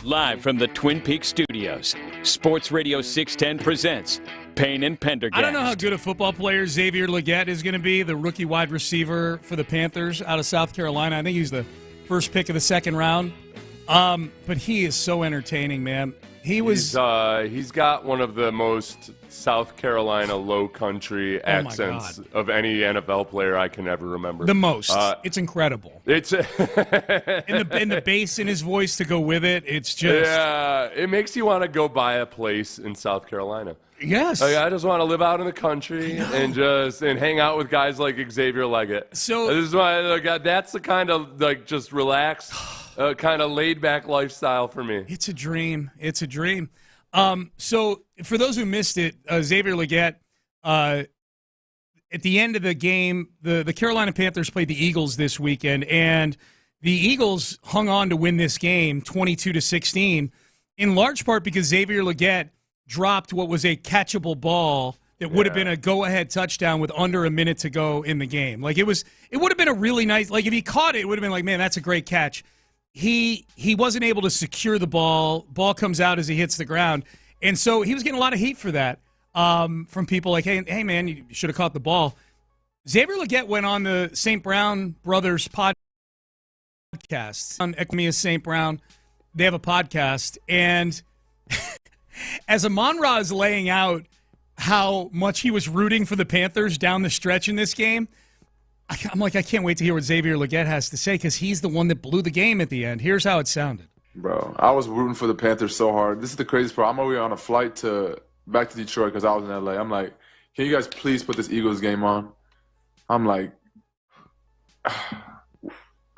Live from the Twin Peaks studios, Sports Radio 610 presents Payne and Pendergast. I don't know how good a football player Xavier Legette is going to be, the rookie wide receiver for the Panthers out of South Carolina. I think he's the first pick of the second round. But he is so entertaining, man. He's got one of the most South Carolina low country accents of any NFL player I can ever remember. The most. It's incredible. It's and the bass in his voice to go with it. It's just it makes you want to go buy a place in South Carolina. Yes. I just want to live out in the country and hang out with guys like Xavier Legette. So this is why that's the kind of just relaxed, kind of laid back lifestyle for me. It's a dream. It's a dream. So for those who missed it, Xavier Legette, at the end of the game, the Carolina Panthers played the Eagles this weekend, and the Eagles hung on to win this game 22-16, in large part because Xavier Legette dropped what was a catchable ball that would have been a go-ahead touchdown with under a minute to go in the game. Like it would have been a really nice, like if he caught it, it would have been like, man, that's a great catch. He wasn't able to secure the ball. Ball comes out as he hits the ground. And so he was getting a lot of heat for that from people like, hey, man, you should have caught the ball. Xavier Legette went on the St. Brown Brothers podcast, on Equimia St. Brown. They have a podcast. And as Amon-Ra is laying out how much he was rooting for the Panthers down the stretch in this game, I'm like, I can't wait to hear what Xavier Legette has to say because he's the one that blew the game at the end. Here's how it sounded. Bro, I was rooting for the Panthers so hard. This is the craziest part. I'm over here on a flight back to Detroit because I was in L.A. I'm like, can you guys please put this Eagles game on? I'm like,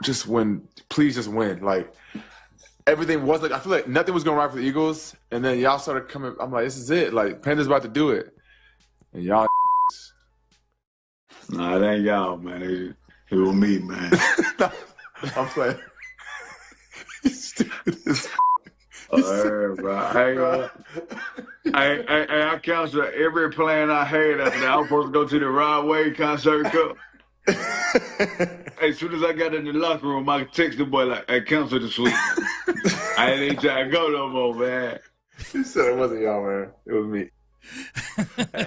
just win. Please just win. Like, everything was like, I feel like nothing was going right for the Eagles. And then y'all started coming. I'm like, this is it. Like, Panthers about to do it. And y'all. Nah, it ain't y'all, man. It was me, man. I'm playing. Bro. I canceled every plan I had after that. I was supposed to go to the Rod Wave concert cup. As soon as I got in the locker room, I texted the boy like, "Hey, cancel the suite." I ain't even trying to go no more, man. He said it wasn't y'all, man. It was me.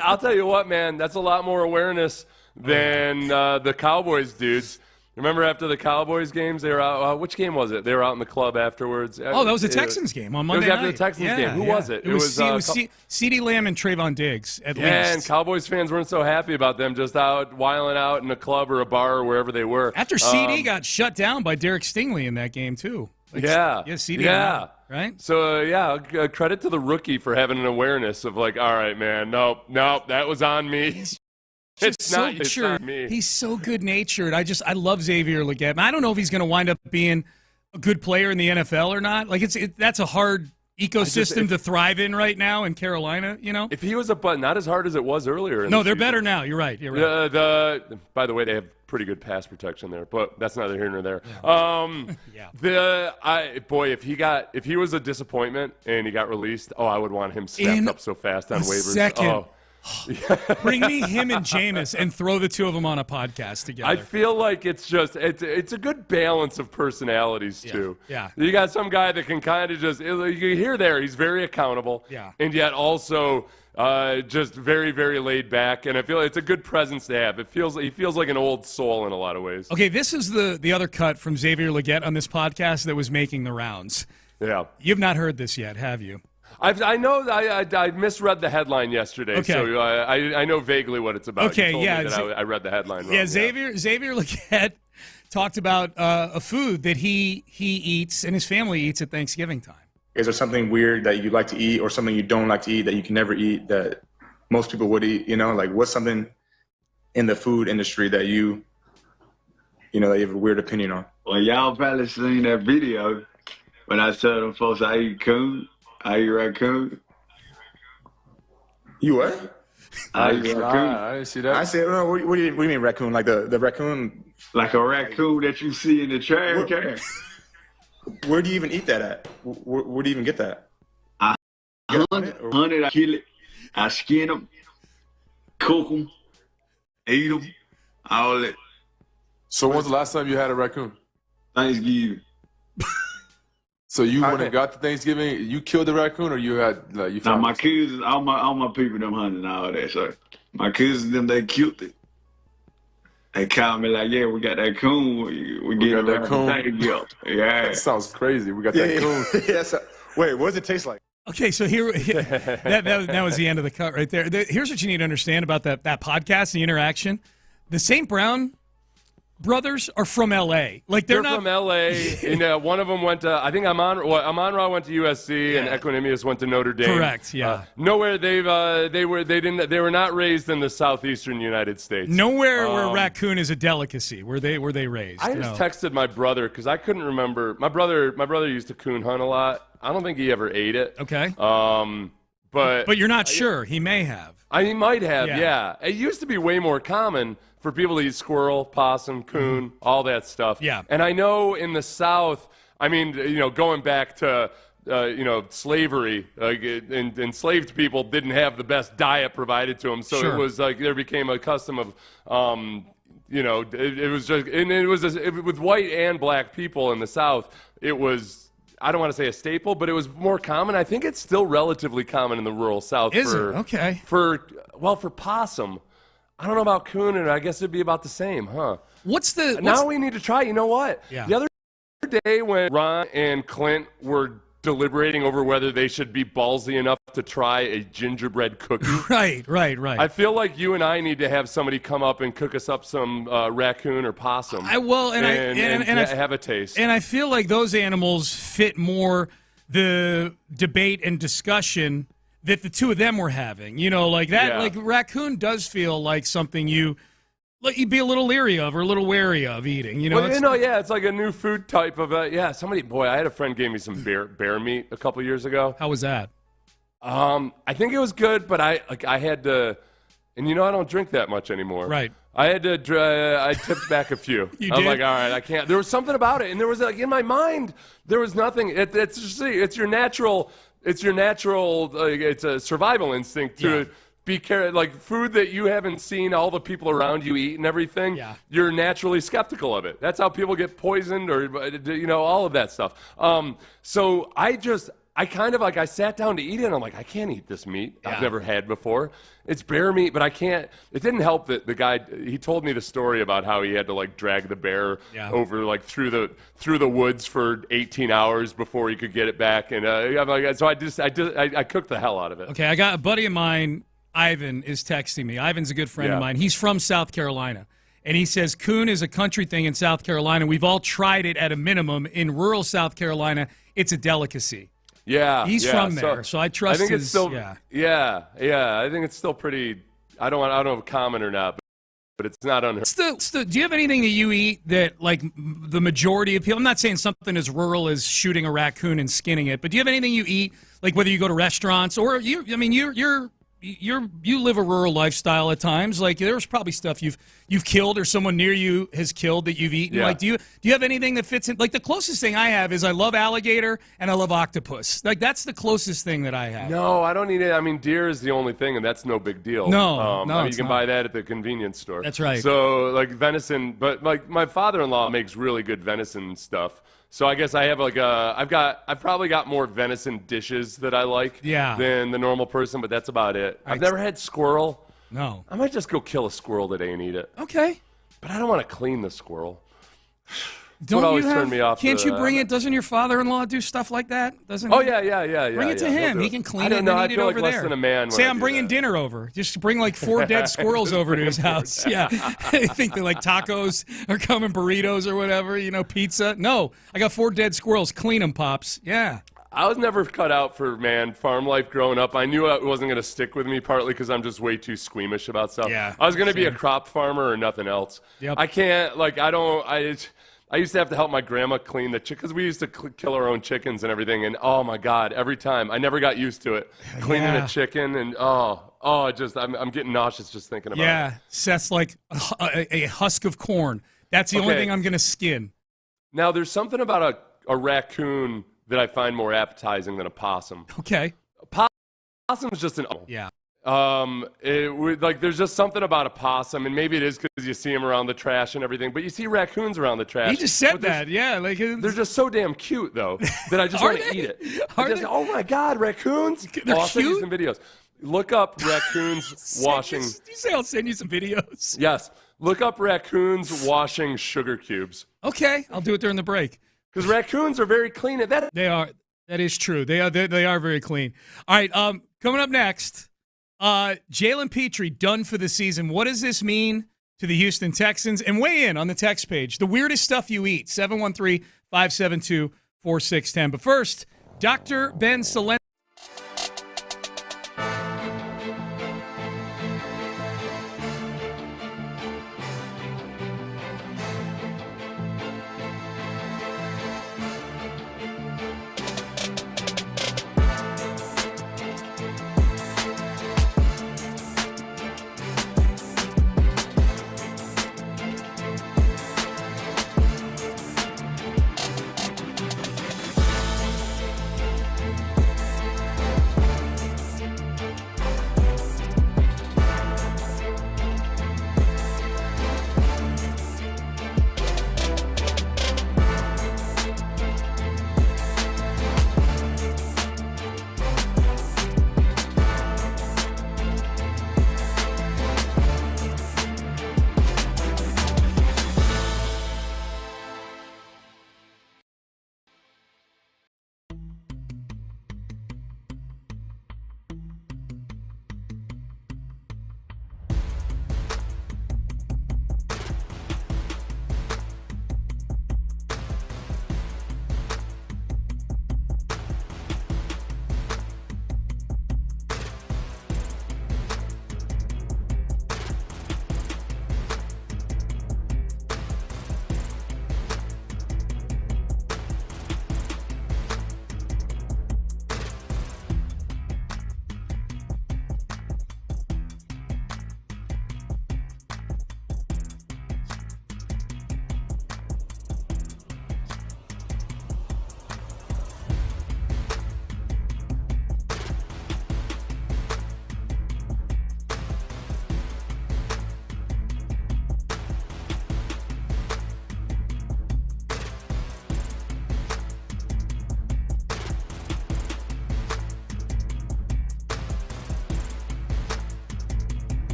I'll tell you what, man. That's a lot more awareness than the Cowboys dudes. Remember after the Cowboys games, they were out. Which game was it? They were out in the club afterwards. Oh, that was the Texans game on Monday night. It was after night. the Texans game. Who was it? It was CeeDee Lamb and Trayvon Diggs, at least. And Cowboys fans weren't so happy about them just out wiling out in a club or a bar or wherever they were. After CeeDee got shut down by Derek Stingley in that game, too. Like, CeeDee. Yeah. Right? So, credit to the rookie for having an awareness of like, all right, man, nope, that was on me. It's not me. He's so good-natured. I love Xavier Legette. I don't know if he's going to wind up being a good player in the NFL or not. Like that's a hard ecosystem to thrive in right now in Carolina. You know, if he was not as hard as it was earlier. No, they're better now. You're right. By the way, they have pretty good pass protection there, but that's neither here nor there. If he was a disappointment and he got released, I would want him snapped up so fast on waivers. Second. Bring me him and Jameis and throw the two of them on a podcast together. I feel like it's a good balance of personalities too. Yeah. You got some guy that can kind of just, you hear there, he's very accountable. Yeah. And yet also just very, very laid back. And I feel it's a good presence to have. He feels like an old soul in a lot of ways. Okay, this is the other cut from Xavier Legette on this podcast that was making the rounds. Yeah. You've not heard this yet, have you? I know I misread the headline yesterday, so I know vaguely what it's about. Okay, you told me that I read the headline wrong. Yeah, Xavier Legette talked about a food that he eats and his family eats at Thanksgiving time. Is there something weird that you like to eat or something you don't like to eat that you can never eat that most people would eat? You know, like what's something in the food industry that you have a weird opinion on? Well, y'all probably seen that video when I tell them folks I eat coon. I eat raccoon. You what? I eat raccoon. I didn't see that. I said, no, what do you mean raccoon? Like the raccoon? Like a raccoon that you see in the trash can. Where do you even eat that at? Where do you even get that? I hunt it, I kill it, I skin them, cook them, eat them, all that. So when's the last time you had a raccoon? Thanksgiving. So you went and got to Thanksgiving, you killed the raccoon, or you had you found my kids, all my people, them hunting and all that. So my kids, them, they killed it. They called me like, yeah, we got that coon. We got that coon. Yeah. That sounds crazy. We got that coon. Yeah, so, wait, what does it taste like? Okay, so here that was the end of the cut right there. Here's what you need to understand about that podcast, the interaction. The St. Brown brothers are from L.A. Like they're not from L.A. and one of them went to, I think Amon-Ra went to USC and Equanimous went to Notre Dame. Correct. Yeah. Nowhere they were not raised in the southeastern United States. Nowhere where raccoon is a delicacy. Were they raised? I just texted my brother because I couldn't remember. My brother used to coon hunt a lot. I don't think he ever ate it. Okay. But you're not sure. He may have. He might have. Yeah. It used to be way more common for people to eat squirrel, possum, coon, all that stuff. Yeah. And I know in the South, I mean, going back to, slavery, enslaved people didn't have the best diet provided to them. So Sure. it was like there became a custom of, it was just, and it was with white and black people in the South, it was, I don't want to say a staple, but it was more common. I think it's still relatively common in the rural South. Is it? Okay. For possum. I don't know about coon, and I guess it'd be about the same, huh? Now we need to try. You know what? Yeah. The other day when Ron and Clint were deliberating over whether they should be ballsy enough to try a gingerbread cookie. Right. I feel like you and I need to have somebody come up and cook us up some raccoon or possum. And have a taste. And I feel like those animals fit more the debate and discussion that the two of them were having. Like that. Yeah. Like raccoon does feel like something you'd be a little leery of or a little wary of eating. It's like a new food type of. I had a friend gave me some bear meat a couple years ago. How was that? I think it was good, but I had to, and I don't drink that much anymore. Right. I had to. I tipped back a few. You I was did? like, all right, I can't. There was something about it, and there was in my mind, there was nothing. It's your natural. It's your natural. It's a survival instinct to be careful. Like food that you haven't seen all the people around you eat and everything. Yeah. You're naturally skeptical of it. That's how people get poisoned, or all of that stuff. So I kind of I sat down to eat it, and I'm like, I can't eat this meat. I've never had before. It's bear meat, but I can't. It didn't help that the guy, he told me the story about how he had to drag the bear over through the woods for 18 hours before he could get it back. And I'm like, so I cooked the hell out of it. Okay, I got a buddy of mine, Ivan, is texting me. Ivan's a good friend of mine. He's from South Carolina. And he says coon is a country thing in South Carolina. We've all tried it at a minimum. In rural South Carolina, it's a delicacy. Yeah, he's from there, so I trust. I think his, it's still, yeah. I think it's still pretty. I don't know if common or not, but it's not unheard. Still, do you have anything that you eat that the majority of people? I'm not saying something as rural as shooting a raccoon and skinning it, but do you have anything you eat whether you go to restaurants or you live a rural lifestyle at times. There's probably stuff you've killed or someone near you has killed that you've eaten. Yeah. Do you have anything that fits in? The closest thing I have is I love alligator and I love octopus. That's the closest thing that I have. No, I don't eat it. I mean, deer is the only thing, and that's no big deal. No, you can buy that at the convenience store. That's right. So venison, but my father-in-law makes really good venison stuff. So I guess I have I've probably got more venison dishes that I like than the normal person, but that's about it. I've never had squirrel. No. I might just go kill a squirrel today and eat it. Okay. But I don't want to clean the squirrel. Don't always you have, turn me off. Can't you bring it? Doesn't your father-in-law do stuff like that? Doesn't? Oh he? Yeah. Bring it to him. He can clean it and then eat it over less there. Than a man Say I'm bringing dinner over. Just bring 4 dead squirrels over to his house. Yeah. I think they're tacos are coming, burritos or whatever. Pizza. No, I got 4 dead squirrels. Clean them, pops. Yeah. I was never cut out for farm life growing up. I knew it wasn't going to stick with me, partly because I'm just way too squeamish about stuff. Yeah, I was going to be a crop farmer or nothing else. Yep. I can't. I used to have to help my grandma clean the chickens. We used to kill our own chickens and everything. And oh my God, every time I never got used to it. Cleaning a chicken and I'm getting nauseous just thinking about it. Yeah, Seth's like a husk of corn. That's the only thing I'm going to skin. Now there's something about a raccoon that I find more appetizing than a possum. Okay. Possum is just an yeah. There's just something about a possum, and maybe it is because you see them around the trash and everything, but you see raccoons around the trash. He just said that, yeah. They're just so damn cute, though, that I just want to eat it. Oh, my God, raccoons? I'll send you some videos. Look up raccoons washing. You say I'll send you some videos? Yes. Look up raccoons washing sugar cubes. Okay, I'll do it during the break. Because raccoons are very clean at that. They are. That is true. They are very clean. All right, coming up next, Jalen Pitre done for the season. What does this mean to the Houston Texans? And weigh in on the text page. The weirdest stuff you eat, 713-572-4610. But first, Dr. Ben Salem.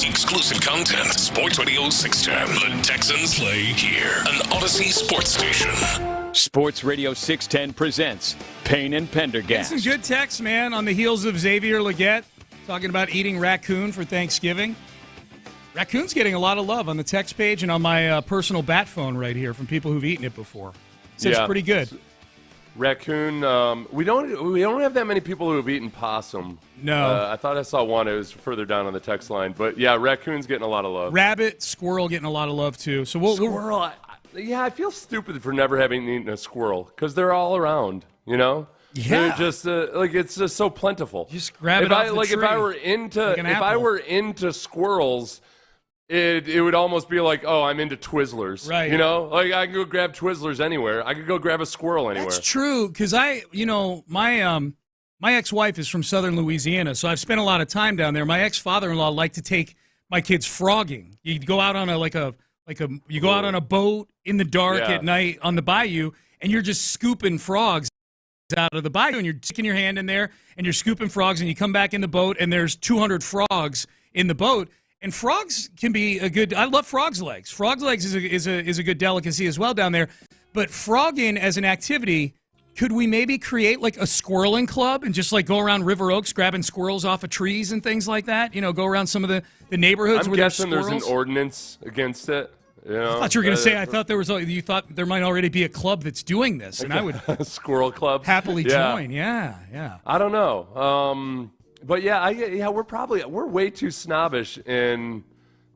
Exclusive content. Sports Radio 610. The Texans play here. An Odyssey sports station. Sports Radio 610 presents Payne and Pendergast. Some good texts, man, on the heels of Xavier Legette talking about eating raccoon for Thanksgiving. Raccoon's getting a lot of love on the text page and on my personal bat phone right here from people who've eaten it before. So it's pretty good. Raccoon. We don't have that many people who have eaten possum. No. I thought I saw one. It was further down on the text line. But yeah, raccoon's getting a lot of love. Rabbit, squirrel getting a lot of love too. So squirrel. I feel stupid for never having eaten a squirrel because they're all around. You know. Yeah. They're just it's just so plentiful. Just grab it off the tree. If I were into squirrels. It would almost be like, oh, I'm into Twizzlers. Right. You know? Like, I can go grab Twizzlers anywhere. I could go grab a squirrel anywhere. That's true, because my ex-wife is from southern Louisiana, so I've spent a lot of time down there. My ex-father-in-law liked to take my kids frogging. You go out on out on a boat in the dark at night on the bayou, and you're just scooping frogs out of the bayou, and you're sticking your hand in there, and you're scooping frogs, and you come back in the boat, and there's 200 frogs in the boat. And frogs can be a good. I love frogs' legs. Frogs' legs is a good delicacy as well down there. But frogging as an activity, could we maybe create like a squirreling club and just like go around River Oaks grabbing squirrels off of trees and things like that? You know, go around some of the neighborhoods where there's squirrels. There's an ordinance against it. You know? I thought you were going to say. I thought you thought there might already be a club that's doing this, and I would squirrel club happily join. Yeah. I don't know. But we're way too snobbish in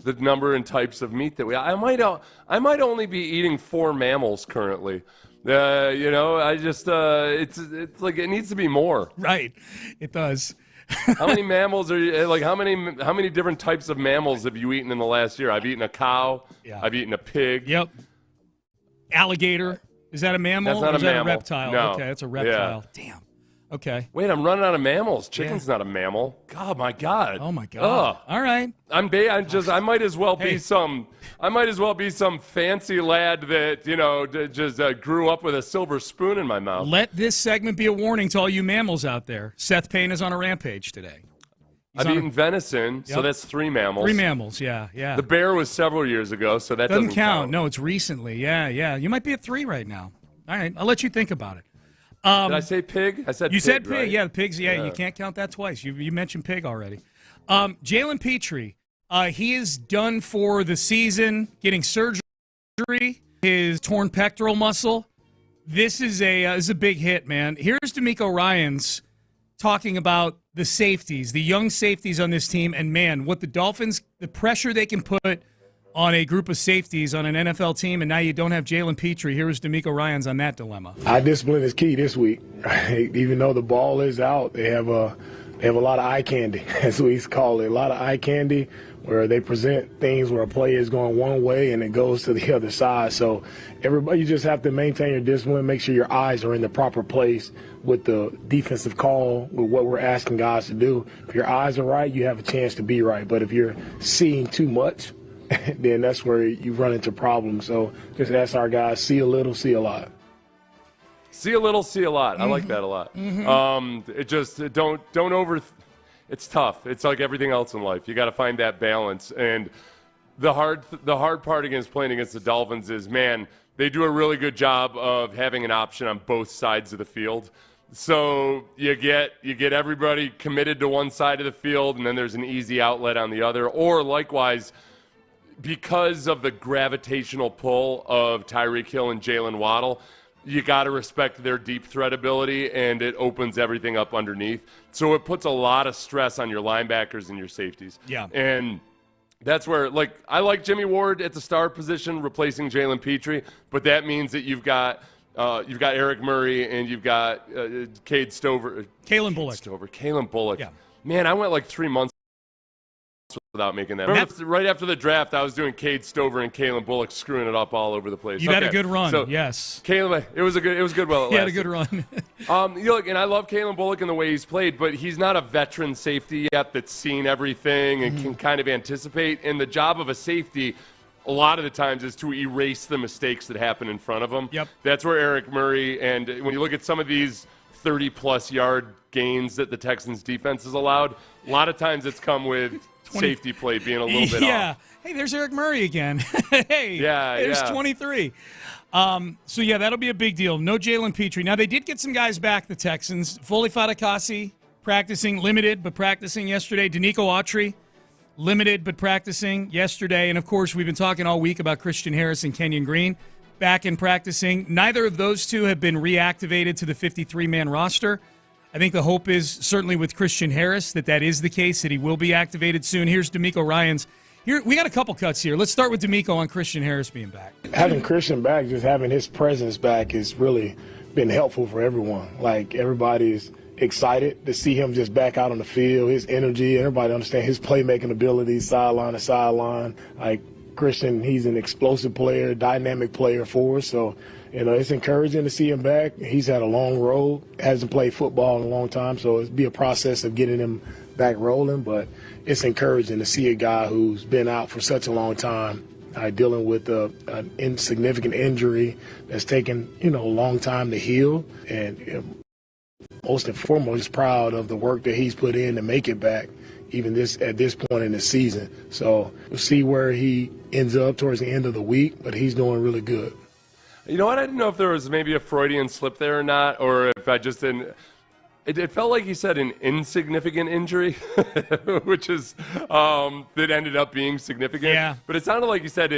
the number and types of meat that we. I might only be eating 4 mammals currently. I just it's like it needs to be more. Right, it does. How many mammals are you like? How many different types of mammals have you eaten in the last year? I've eaten a cow. Yeah. I've eaten a pig. Yep. Alligator. Is that a mammal? That's not or is a mammal. That a reptile? No. Okay, that's a reptile. Yeah. Damn. Okay. Wait, I'm running out of mammals. Chicken's not a mammal. God, my God. Oh my God. Ugh. All right. I might as well be some fancy lad that just grew up with a silver spoon in my mouth. Let this segment be a warning to all you mammals out there. Seth Payne is on a rampage today. I've eaten venison, so that's 3 mammals. 3 mammals, yeah. The bear was several years ago, so that doesn't count. No, it's recently. Yeah. You might be at 3 right now. All right, I'll let you think about it. Did I say pig? I said you pig, said pig, right? yeah. The pigs, yeah. You can't count that twice. You mentioned pig already. Jalen Pitre, he is done for the season, getting surgery, his torn pectoral muscle. This is a big hit, man. Here's D'Amico Ryans talking about the safeties, the young safeties on this team, and man, what the Dolphins, the pressure they can put on a group of safeties on an NFL team, and now you don't have Jalen Pitre. Here is D'Amico Ryans on that dilemma. Eye discipline is key this week. Even though the ball is out, they have a lot of eye candy, as we call it, a lot of eye candy, where they present things where a play is going one way and it goes to the other side. So everybody, you just have to maintain your discipline, make sure your eyes are in the proper place with the defensive call, with what we're asking guys to do. If your eyes are right, you have a chance to be right. But if you're seeing too much, then that's where you run into problems. So just ask our guys, see a little, see a lot. See a little, see a lot. I like that a lot. It just don't over. It's tough. It's like everything else in life. You got to find that balance. And the hard part playing against the Dolphins is, man, they do a really good job of having an option on both sides of the field. So you get everybody committed to one side of the field, and then there's an easy outlet on the other. Or likewise, because of the gravitational pull of Tyreek Hill and Jalen Waddle, you got to respect their deep threat ability, and it opens everything up underneath. So it puts a lot of stress on your linebackers and your safeties. Yeah. And that's where, I like Jimmy Ward at the star position replacing Jalen Pitre, but that means that you've got Eric Murray and you've got Kalen Bullock. Yeah. Man, I went 3 months without making that. Remember, right after the draft, I was doing Cade Stover and Kalen Bullock screwing it up all over the place. You've had a good run, yes. Kalen, it was good while it lasted. He had a good run. And I love Kalen Bullock and the way he's played, but he's not a veteran safety yet that's seen everything and can kind of anticipate. And the job of a safety, a lot of the times, is to erase the mistakes that happen in front of them. Yep. That's where Eric Murray, and when you look at some of these 30-plus yard gains that the Texans defense has allowed, a lot of times it's come with safety play being a little bit off. Hey, there's Eric Murray again. Hey, there's 23. So, that'll be a big deal. No Jalen Pitre. Now, they did get some guys back, the Texans. Foley Fatukasi practicing, limited, but practicing yesterday. Danico Autry, limited, but practicing yesterday. And, of course, we've been talking all week about Christian Harris and Kenyon Green back and practicing. Neither of those two have been reactivated to the 53-man roster. I think the hope is certainly with Christian Harris that is the case, that he will be activated soon. Here's D'Amico Ryans. Here, we got a couple cuts here. Let's start with D'Amico on Christian Harris being back. Having Christian back, just having his presence back has really been helpful for everyone. Like, everybody's excited to see him just back out on the field, his energy. Everybody understands his playmaking abilities, sideline to sideline. Like, Christian, he's an explosive player, dynamic player for us. So, it's encouraging to see him back. He's had a long road, hasn't played football in a long time, so it'll be a process of getting him back rolling. But it's encouraging to see a guy who's been out for such a long time, dealing with an insignificant injury that's taken, a long time to heal. And most and foremost, proud of the work that he's put in to make it back, even at this point in the season. So we'll see where he ends up towards the end of the week, but he's doing really good. You know what? I didn't know if there was maybe a Freudian slip there or not, or if I just didn't. It felt like he said an insignificant injury, which is that ended up being significant. Yeah. But it sounded like he said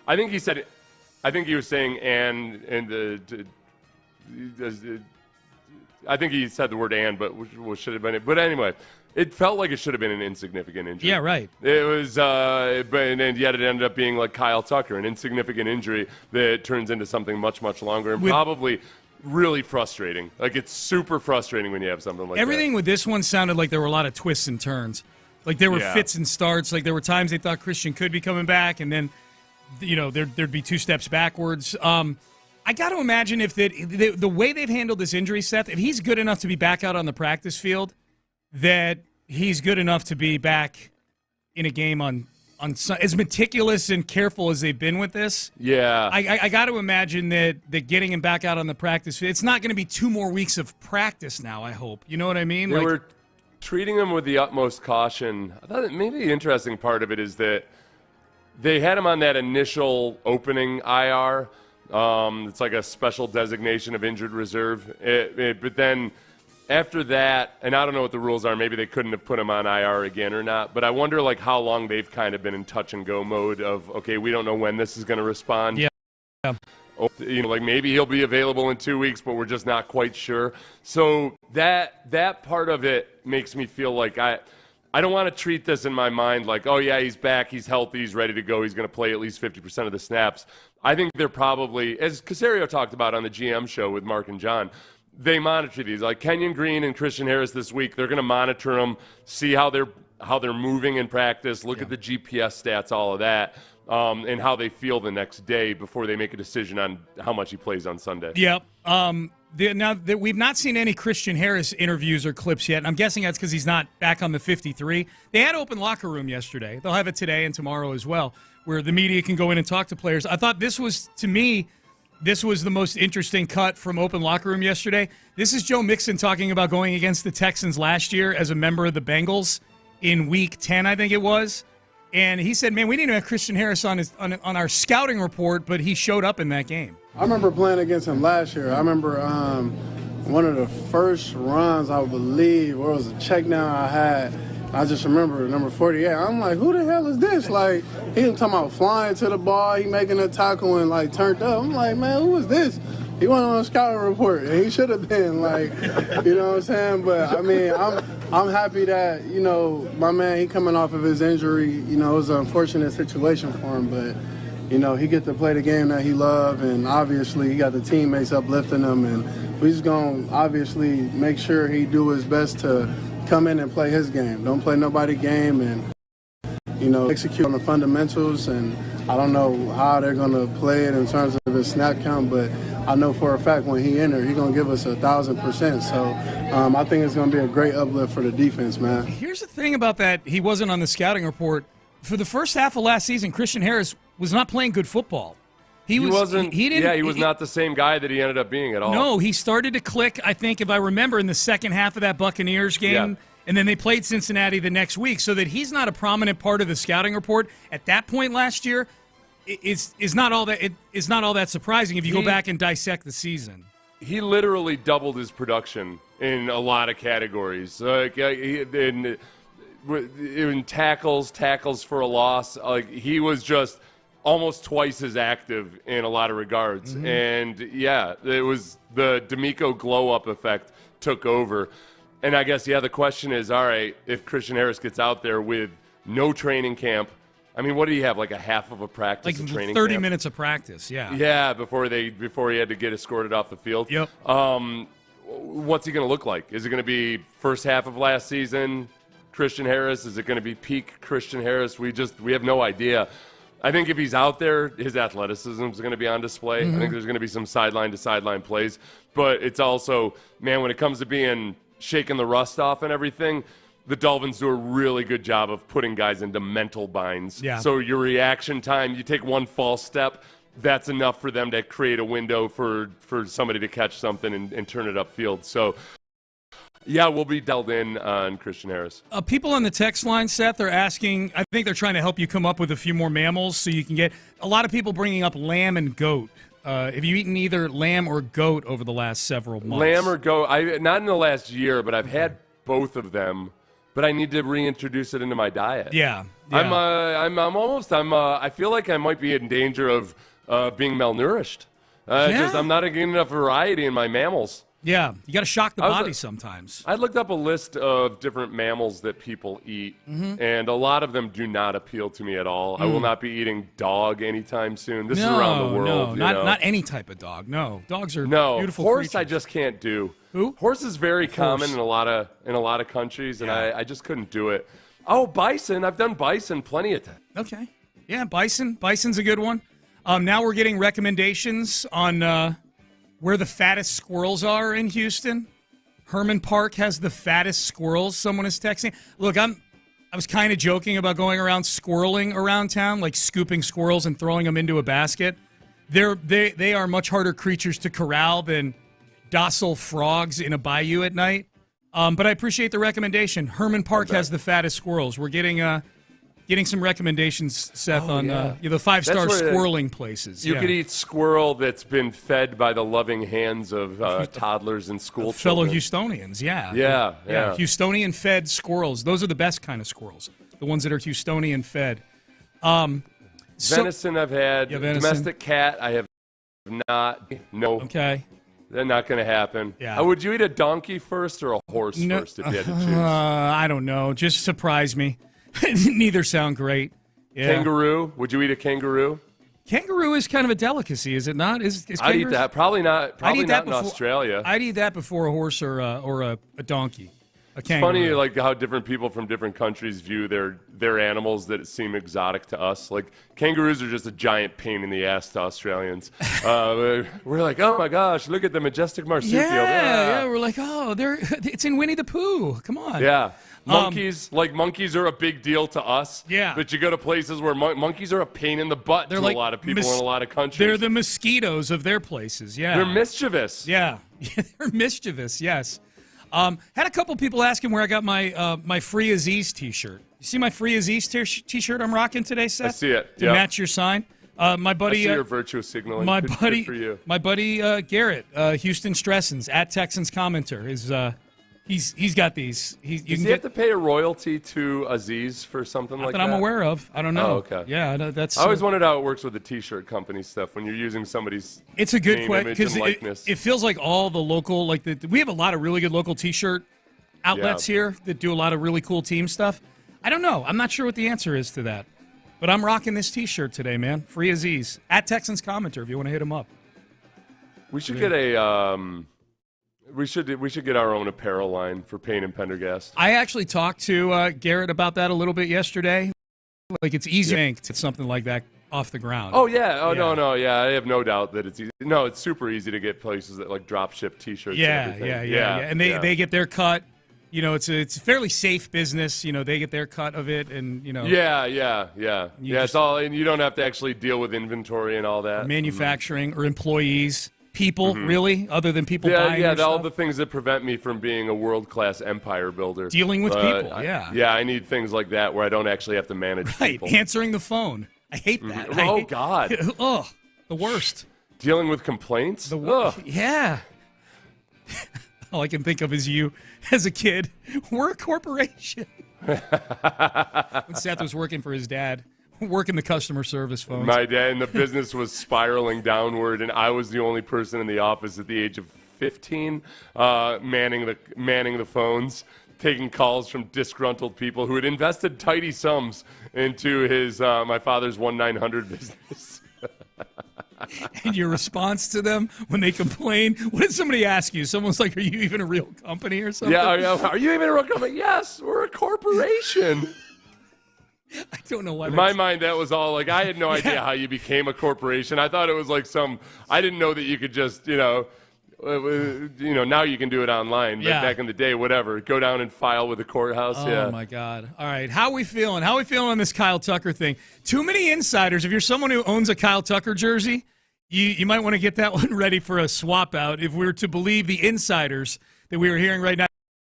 I think he was saying I think he said the word "and," but which should have been it. But anyway. It felt like it should have been an insignificant injury. Yeah, right. It was, and yet it ended up being like Kyle Tucker, an insignificant injury that turns into something much, much longer and probably really frustrating. Like, it's super frustrating when you have something like that. Everything with this one sounded like there were a lot of twists and turns. Like, there were fits and starts. Like, there were times they thought Christian could be coming back, and then, there'd be two steps backwards. I got to imagine if the way they've handled this injury, Seth, if he's good enough to be back out on the practice field, that he's good enough to be back in a game on as meticulous and careful as they've been with this. Yeah. I got to imagine that getting him back out on the practice field, it's not going to be 2 more weeks of practice now, I hope. You know what I mean? They were treating him with the utmost caution. I thought that maybe the interesting part of it is that they had him on that initial opening IR. It's like a special designation of injured reserve. But then after that, and I don't know what the rules are, maybe they couldn't have put him on IR again or not, but I wonder how long they've kind of been in touch and go mode of, okay, we don't know when this is going to respond. Yeah. Maybe he'll be available in 2 weeks, but we're just not quite sure. So that part of it makes me feel like I don't want to treat this in my mind like, oh yeah, he's back, he's healthy, he's ready to go, he's going to play at least 50% of the snaps. I think they're probably, as Caserio talked about on the GM show with Mark and John, they monitor these. Like Kenyon Green and Christian Harris this week, they're going to monitor them, see how they're moving in practice, look at the GPS stats, all of that, and how they feel the next day before they make a decision on how much he plays on Sunday. Yep. Now, we've not seen any Christian Harris interviews or clips yet, and I'm guessing that's because he's not back on the 53. They had open locker room yesterday. They'll have it today and tomorrow as well, where the media can go in and talk to players. I thought this was the most interesting cut from open locker room yesterday. This is Joe Mixon talking about going against the Texans last year as a member of the Bengals in Week 10, I think it was. And he said, man, we didn't have Christian Harris on our scouting report, but he showed up in that game. I remember playing against him last year. I remember one of the first runs, I believe, where it was a check down I had. I just remember number 48. I'm like, who the hell is this? Like, he was talking about flying to the ball, he making a tackle and like turned up. I'm like, man, who is this? He went on a scouting report, and he should have been like, you know what I'm saying? But I mean, I'm happy that, my man, he coming off of his injury. It was an unfortunate situation for him, but he get to play the game that he loved, and obviously he got the teammates uplifting him, and we just gonna obviously make sure he do his best to come in and play his game. Don't play nobody's game, and execute on the fundamentals. And I don't know how they're gonna play it in terms of his snap count, but I know for a fact when he enters, he's gonna give us 1,000%. So I think it's gonna be a great uplift for the defense, man. Here's the thing about that: he wasn't on the scouting report for the first half of last season. Christian Harris was not playing good football. He wasn't. He didn't. Yeah, he was not the same guy that he ended up being at all. No, he started to click. I think, if I remember, in the second half of that Buccaneers game, and then they played Cincinnati the next week, so that he's not a prominent part of the scouting report at that point last year is not all that surprising if you go back and dissect the season. He literally doubled his production in a lot of categories. Like in tackles for a loss, like he was just almost twice as active in a lot of regards. Mm-hmm. And yeah, it was the D'Amico glow-up effect took over. And I guess, the question is, all right, if Christian Harris gets out there with no training camp, I mean, what do you have, like a half of a practice Like of training 30 camp? minutes of practice, yeah. Yeah, before he had to get escorted off the field. Yep. What's he going to look like? Is it going to be first half of last season, Christian Harris? Is it going to be peak Christian Harris? We have no idea. I think if he's out there, his athleticism is going to be on display. Mm-hmm. I think there's going to be some sideline-to-sideline plays. But it's also, man, when it comes to being shaking the rust off and everything, the Dolphins do a really good job of putting guys into mental binds. Yeah. So your reaction time, you take one false step, that's enough for them to create a window for somebody to catch something and turn it upfield. So, yeah, we'll be dialed in on Christian Harris. People on the text line, Seth, are asking, I think they're trying to help you come up with a few more mammals so you can get a lot of people bringing up lamb and goat. Have you eaten either lamb or goat over the last several months? Lamb or goat? Not in the last year, but I've had both of them. But I need to reintroduce it into my diet. Yeah. I feel like I might be in danger of being malnourished. I'm not getting enough variety in my mammals. Yeah, you got to shock the body sometimes. I looked up a list of different mammals that people eat, and a lot of them do not appeal to me at all. I will not be eating dog anytime soon. This is around the world. No, not any type of dog. No, dogs are beautiful horse creatures. I just can't do. Who? Horse is very common in a lot of countries, and I just couldn't do it. Oh, bison! I've done bison plenty of times. Okay, yeah, bison. Bison's a good one. Now we're getting recommendations on where the fattest squirrels are in Houston. Herman Park has the fattest squirrels. Someone is texting. Look, I was kind of joking about going around squirreling around town, like scooping squirrels and throwing them into a basket. They are much harder creatures to corral than docile frogs in a bayou at night. But I appreciate the recommendation. Herman Park has the fattest squirrels. We're getting some recommendations, Seth, on the 5-star squirreling places. You could eat squirrel that's been fed by the loving hands of toddlers and school fellow children. Houstonians, yeah. Yeah. Houstonian-fed squirrels. Those are the best kind of squirrels, the ones that are Houstonian-fed. Venison I've had. Venison. Domestic cat I have not. No. Okay. They're not going to happen. Yeah. Would you eat a donkey first or a horse first if you had to choose? I don't know. Just surprise me. Neither sound great. Yeah. Kangaroo? Would you eat a kangaroo? Kangaroo is kind of a delicacy, is it not? I'd eat that. Probably not. Probably not in Australia. I'd eat that before a horse or a donkey. It's funny, like how different people from different countries view their animals that seem exotic to us. Like kangaroos are just a giant pain in the ass to Australians. We're like, oh my gosh, look at the majestic marsupial. Yeah. We're like, it's in Winnie the Pooh. Come on. Yeah. Monkeys are a big deal to us. Yeah. But you go to places where monkeys are a pain in the butt to a lot of people in a lot of countries. They're the mosquitoes of their places. Yeah. They're mischievous. Yeah. They're mischievous. Yes. Had a couple people asking where I got my Free Aziz T-shirt. You see my Free Aziz T-shirt I'm rocking today, Seth? I see it. To match your sign. My buddy, I see your virtue signaling. Good for you. My buddy Garrett, Houston Stressens at Texans Commenter is he's got these. Does he have to pay a royalty to Aziz for something like that? That I'm aware of. I don't know. Oh, okay. Yeah, that's. I always wondered how it works with the T-shirt company stuff when you're using somebody's. It's a good question because it feels like all the local we have a lot of really good local T-shirt outlets here that do a lot of really cool team stuff. I don't know. I'm not sure what the answer is to that, but I'm rocking this T-shirt today, man. Free Aziz at Texans Commenter if you want to hit him up. We should get a. We should get our own apparel line for Payne and Pendergast. I actually talked to Garrett about that a little bit yesterday. Like it's easy to get something like that off the ground. Oh yeah. Oh yeah. No. Yeah, I have no doubt that it's easy. No, it's super easy to get places that like drop ship T-shirts. Yeah. And everything. And they get their cut. You know, it's a fairly safe business. You know, they get their cut of it, and you know. Yeah. It's all, and you don't have to actually deal with inventory and all that. Manufacturing or employees. people, really, other than people buying Yeah, your all stuff? the things that prevent me from being a world-class empire builder. Dealing with people, yeah. Yeah, I need things like that where I don't actually have to manage people. Answering the phone. I hate that. Oh, God. Oh, the worst. Dealing with complaints? Yeah. All I can think of is you as a kid. We're a corporation. When Seth was working for his dad, working the customer service phones. My dad and the business was spiraling downward, and I was the only person in the office at the age of 15 manning the phones, taking calls from disgruntled people who had invested tidy sums into his my father's 1-900 business. And your response to them when they complain, what did somebody ask you? Someone's like, are you even a real company or something? Yeah, are you even a real company? Yes, we're a corporation. I don't know why. In my mind, that was all like, I had no idea how you became a corporation. I thought it was like I didn't know that you could just, now you can do it online. But back in the day, whatever, go down and file with the courthouse. Oh, my God. All right, how we feeling? How we feeling on this Kyle Tucker thing? Too many insiders. If you're someone who owns a Kyle Tucker jersey, you might want to get that one ready for a swap out. If we were to believe the insiders that we were hearing right now,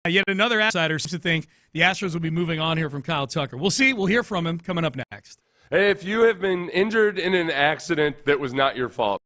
yet another insider seems to think the Astros will be moving on here from Kyle Tucker. We'll see. We'll hear from him coming up next. Hey, if you have been injured in an accident that was not your fault,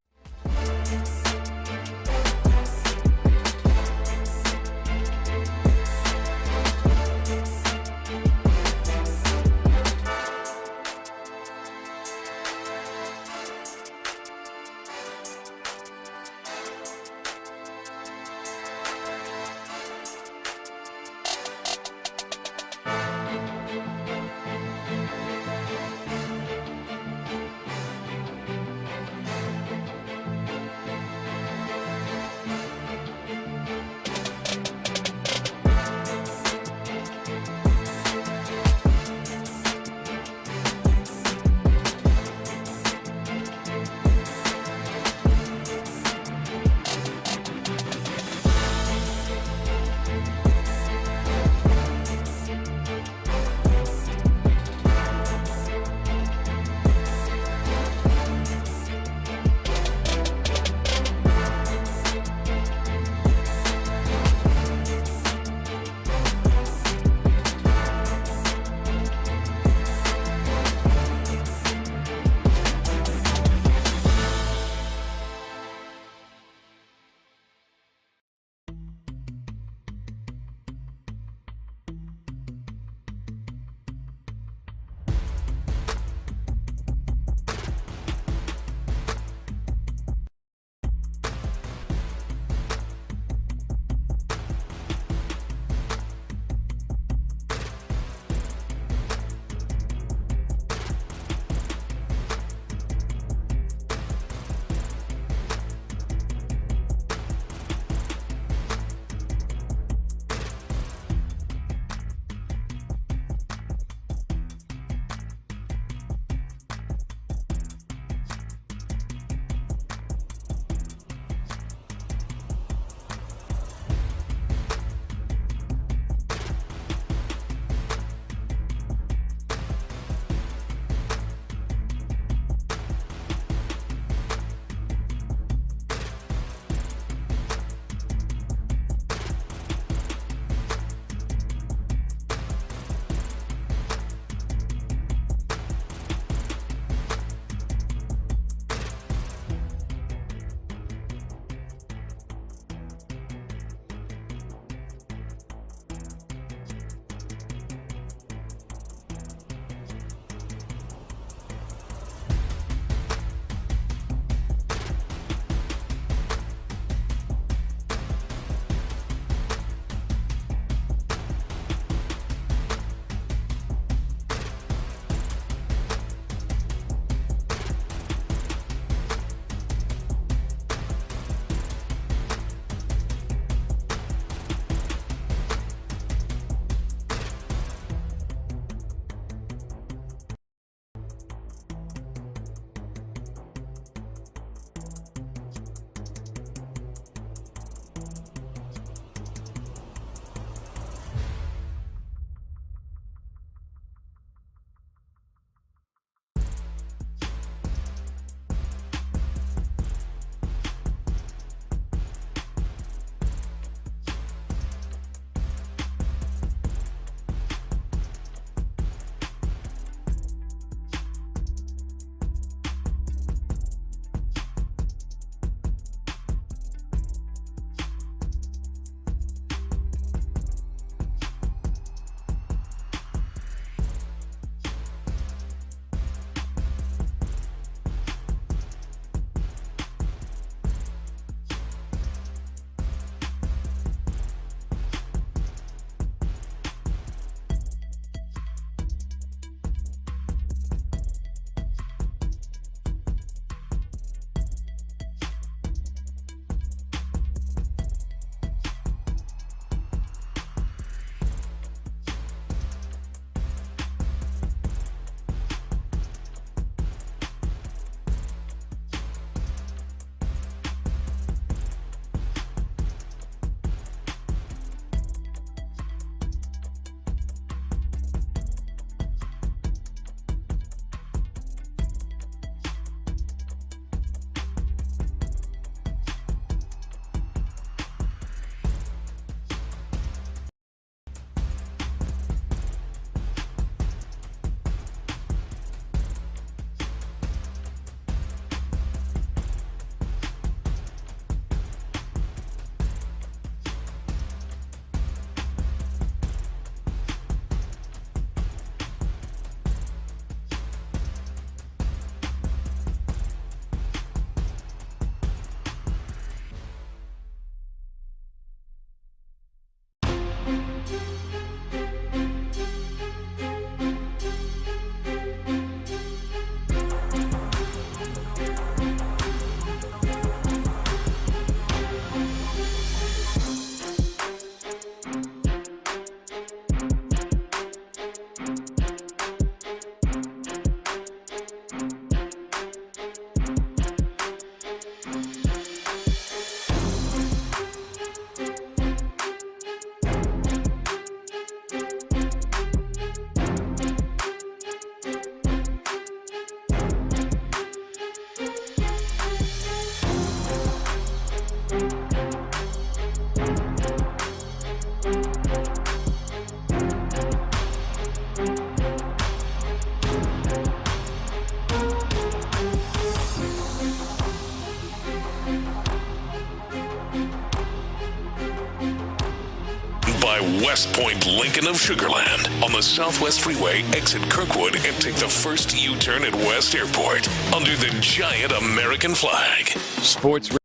by West Point Lincoln of Sugarland on the Southwest Freeway. Exit Kirkwood and take the first U-turn at West Airport under the giant American flag. Sports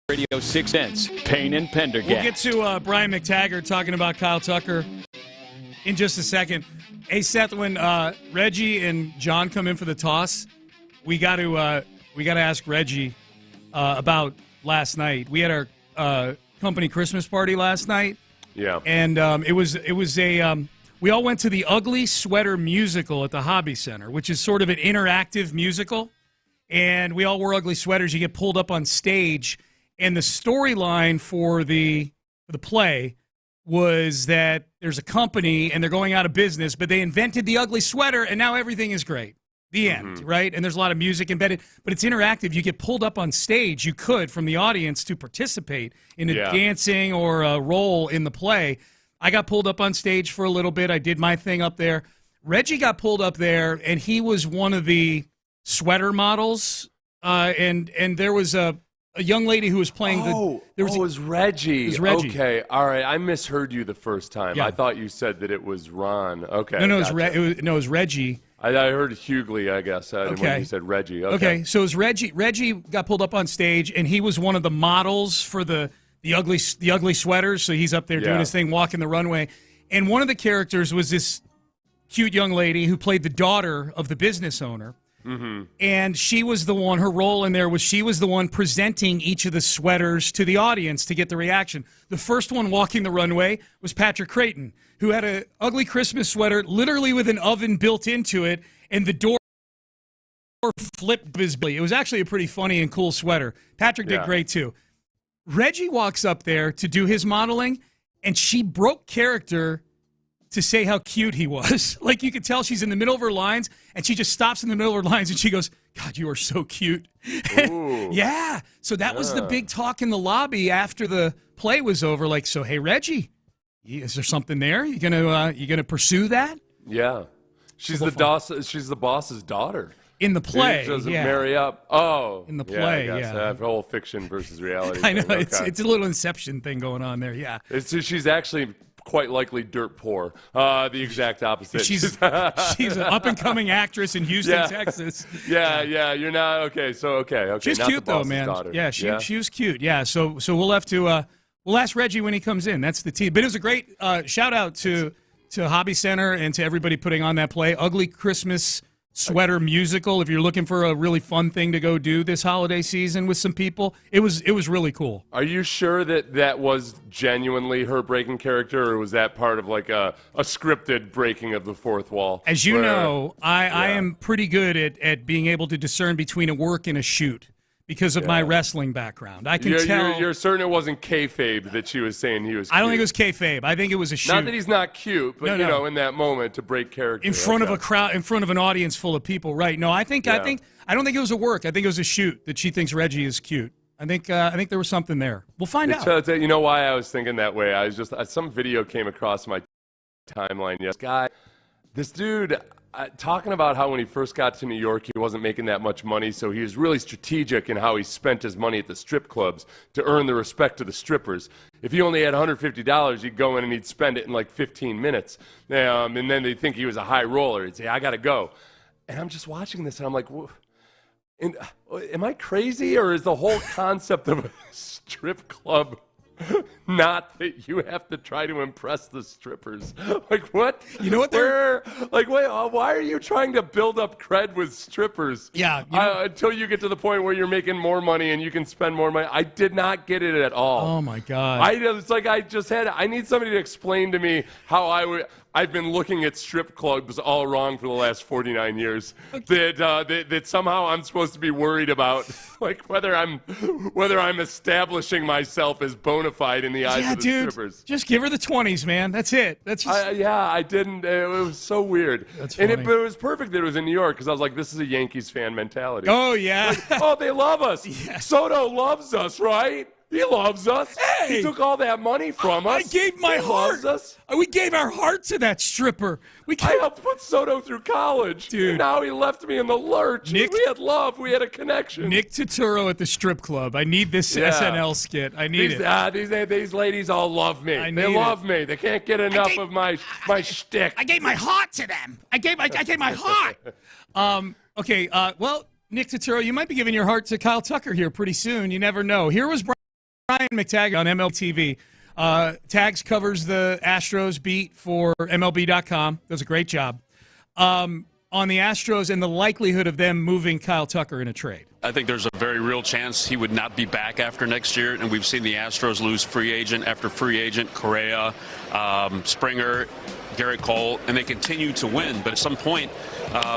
Radio 610, Payne and Pendergast. We'll get to Brian McTaggart talking about Kyle Tucker in just a second. Hey, Seth, when Reggie and John come in for the toss, we got to ask Reggie about last night. We had our company Christmas party last night. Yeah. And it was we all went to the Ugly Sweater musical at the Hobby Center, which is sort of an interactive musical. And we all wore ugly sweaters. You get pulled up on stage. And the storyline for the play was that there's a company and they're going out of business, but they invented the ugly sweater and now everything is great. The end, right? And there's a lot of music embedded, but it's interactive. You get pulled up on stage. You could, from the audience, to participate in a dancing or a role in the play. I got pulled up on stage for a little bit. I did my thing up there. Reggie got pulled up there, and he was one of the sweater models, and there was a young lady who was playing it was Reggie. It was Reggie. Okay, all right. I misheard you the first time. Yeah. I thought you said that it was Ron. Okay. No, gotcha. it was Reggie. I heard Hughley, I guess, when you said Reggie. Okay, so it was Reggie. Reggie got pulled up on stage, and he was one of the models for the ugly sweaters. So he's up there doing his thing, walking the runway. And one of the characters was this cute young lady who played the daughter of the business owner. Mm-hmm. And she was the one, her role in there was she was the one presenting each of the sweaters to the audience to get the reaction. The first one walking the runway was Patrick Creighton, who had an ugly Christmas sweater literally with an oven built into it, and the door flipped visibly. It was actually a pretty funny and cool sweater. Patrick did great too. Reggie walks up there to do his modeling, and she broke character to say how cute he was. Like, you could tell she's in the middle of her lines, and she just stops in the middle of her lines, and she goes, God, you are so cute. Yeah. So that was the big talk in the lobby after the play was over. Like, so, hey, Reggie, is there something there? You gonna pursue that? Yeah. She's the boss's daughter. In the play, she doesn't marry up. Oh. In the play, yeah. Whole fiction versus reality. I know. Thing. Okay. It's a little Inception thing going on there, yeah. She's actually quite likely dirt poor. The exact opposite. She's an up-and-coming actress in Houston, Texas. Yeah. You're not okay. So okay. She's not cute the though, man. Daughter. Yeah, she was cute. Yeah. So we'll have to we'll ask Reggie when he comes in. That's the team. But it was a great shout out to Hobby Center and to everybody putting on that play. Ugly Christmas Sweater musical. If you're looking for a really fun thing to go do this holiday season with some people, it was really cool. Are you sure that was genuinely her breaking character, or was that part of like a scripted breaking of the fourth wall? As you know, I am pretty good at being able to discern between a work and a shoot because of my wrestling background. I can tell. You're certain it wasn't kayfabe that she was saying he was cute. I don't think it was kayfabe. I think it was a shoot. Not that he's not cute, but no. In that moment to break character. In front of a crowd, in front of an audience full of people, right? No, I don't think it was a work. I think it was a shoot that she thinks Reggie is cute. I think there was something there. We'll find out. You know why I was thinking that way? I was just some video came across my timeline. This dude talking about how when he first got to New York, he wasn't making that much money, so he was really strategic in how he spent his money at the strip clubs to earn the respect of the strippers. If he only had $150, he'd go in and he'd spend it in like 15 minutes. And then they'd think he was a high roller. He'd say, I got to go. And I'm just watching this, and I'm like, am I crazy, or is the whole concept of a strip club not that you have to try to impress the strippers? Like, what? You know what? Why are you trying to build up cred with strippers? Yeah. Until you get to the point where you're making more money and you can spend more money. I did not get it at all. Oh my God. I need somebody to explain to me how I've been looking at strip clubs all wrong for the last 49 years. That somehow I'm supposed to be worried about, like whether I'm establishing myself as bona fide in the eyes of the strippers. Just give her the 20s, man. That's it. That's just. I didn't. It was so weird. That's funny. And it was perfect that it was in New York because I was like, this is a Yankees fan mentality. Oh yeah. Like, they love us. Yes. Soto loves us, right? He loves us. Hey! He took all that money from us. I gave my heart. Loves us. We gave our heart to that stripper. I helped put Soto through college. Dude. And now he left me in the lurch. We had love. We had a connection. Nick Turturro at the strip club. I need this SNL skit. I need it. These ladies all love me. They love me. They can't get enough of my shtick. I gave my heart to them. I gave my heart. Okay. Well, Nick Turturro, you might be giving your heart to Kyle Tucker here pretty soon. You never know. Here was Brian McTaggart on MLB TV. Tags covers the Astros beat for MLB.com. Does a great job on the Astros and the likelihood of them moving Kyle Tucker in a trade. I think there's a very real chance he would not be back after next year, and we've seen the Astros lose free agent after free agent, Correa, Springer, Garrett Cole, and they continue to win. But at some point,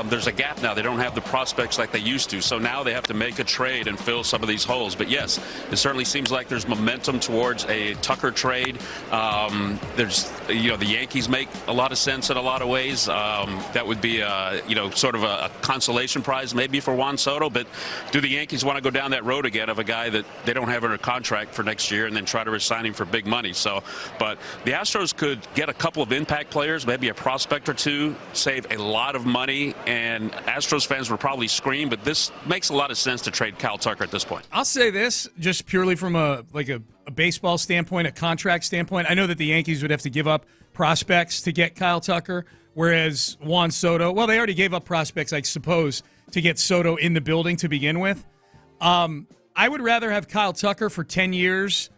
there's a gap now. They don't have the prospects like they used to. So now they have to make a trade and fill some of these holes. But yes, it certainly seems like there's momentum towards a Tucker trade. The Yankees make a lot of sense in a lot of ways. That would be sort of a consolation prize maybe for Juan Soto. But do the Yankees want to go down that road again of a guy that they don't have under contract for next year and then try to resign him for big money? But the Astros could get a couple of impact players, maybe a prospect or two, save a lot of money, and Astros fans would probably scream, but this makes a lot of sense to trade Kyle Tucker at this point. I'll say this, just purely from a baseball standpoint, a contract standpoint. I know that the Yankees would have to give up prospects to get Kyle Tucker, whereas Juan Soto, well, they already gave up prospects, I suppose, to get Soto in the building to begin with. I would rather have Kyle Tucker for 10 years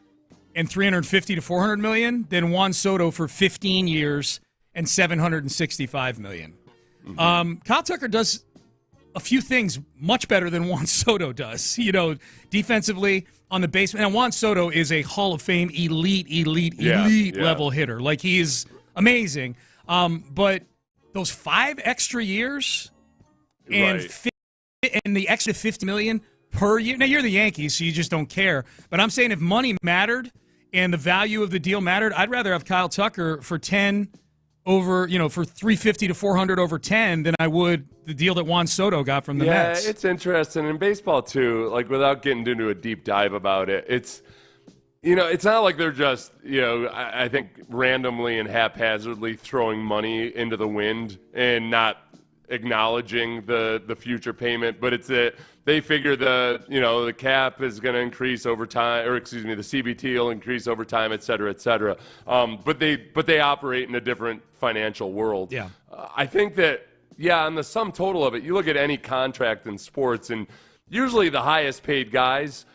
and $350 to $400 million than Juan Soto for 15 years and $765 million. Kyle Tucker does a few things much better than Juan Soto does. Defensively on the base, and Juan Soto is a Hall of Fame elite level hitter. Like, he is amazing. But those 5 extra years and the extra $50 million per year. Now, you're the Yankees, so you just don't care. But I'm saying if money mattered and the value of the deal mattered, I'd rather have Kyle Tucker for 10 over, for $350 to $400 over 10 than I would the deal that Juan Soto got from the Mets. Yeah, it's interesting in baseball too. Like, without getting into a deep dive about it, it's not like they're just I think randomly and haphazardly throwing money into the wind and not acknowledging the future payment, but it's that they figure the cap is going to increase over time, or excuse me, the CBT will increase over time, et cetera, et cetera. But they operate in a different financial world. Yeah, I think that on the sum total of it, you look at any contract in sports, and usually the highest paid guys,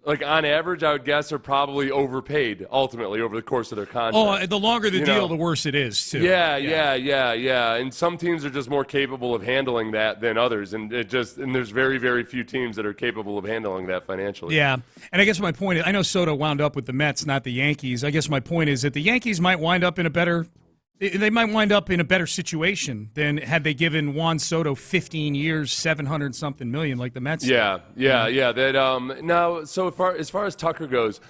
like on average, I would guess, are probably overpaid ultimately over the course of their contract. Oh, the longer the deal, the worse it is, too. Yeah. And some teams are just more capable of handling that than others, and there's very, very few teams that are capable of handling that financially. Yeah, and I guess my point is, I know Soto wound up with the Mets, not the Yankees. I guess my point is that the Yankees might wind up in a better situation than had they given Juan Soto 15 years, $700-something million like the Mets. Yeah. That now, so as far as Tucker goes,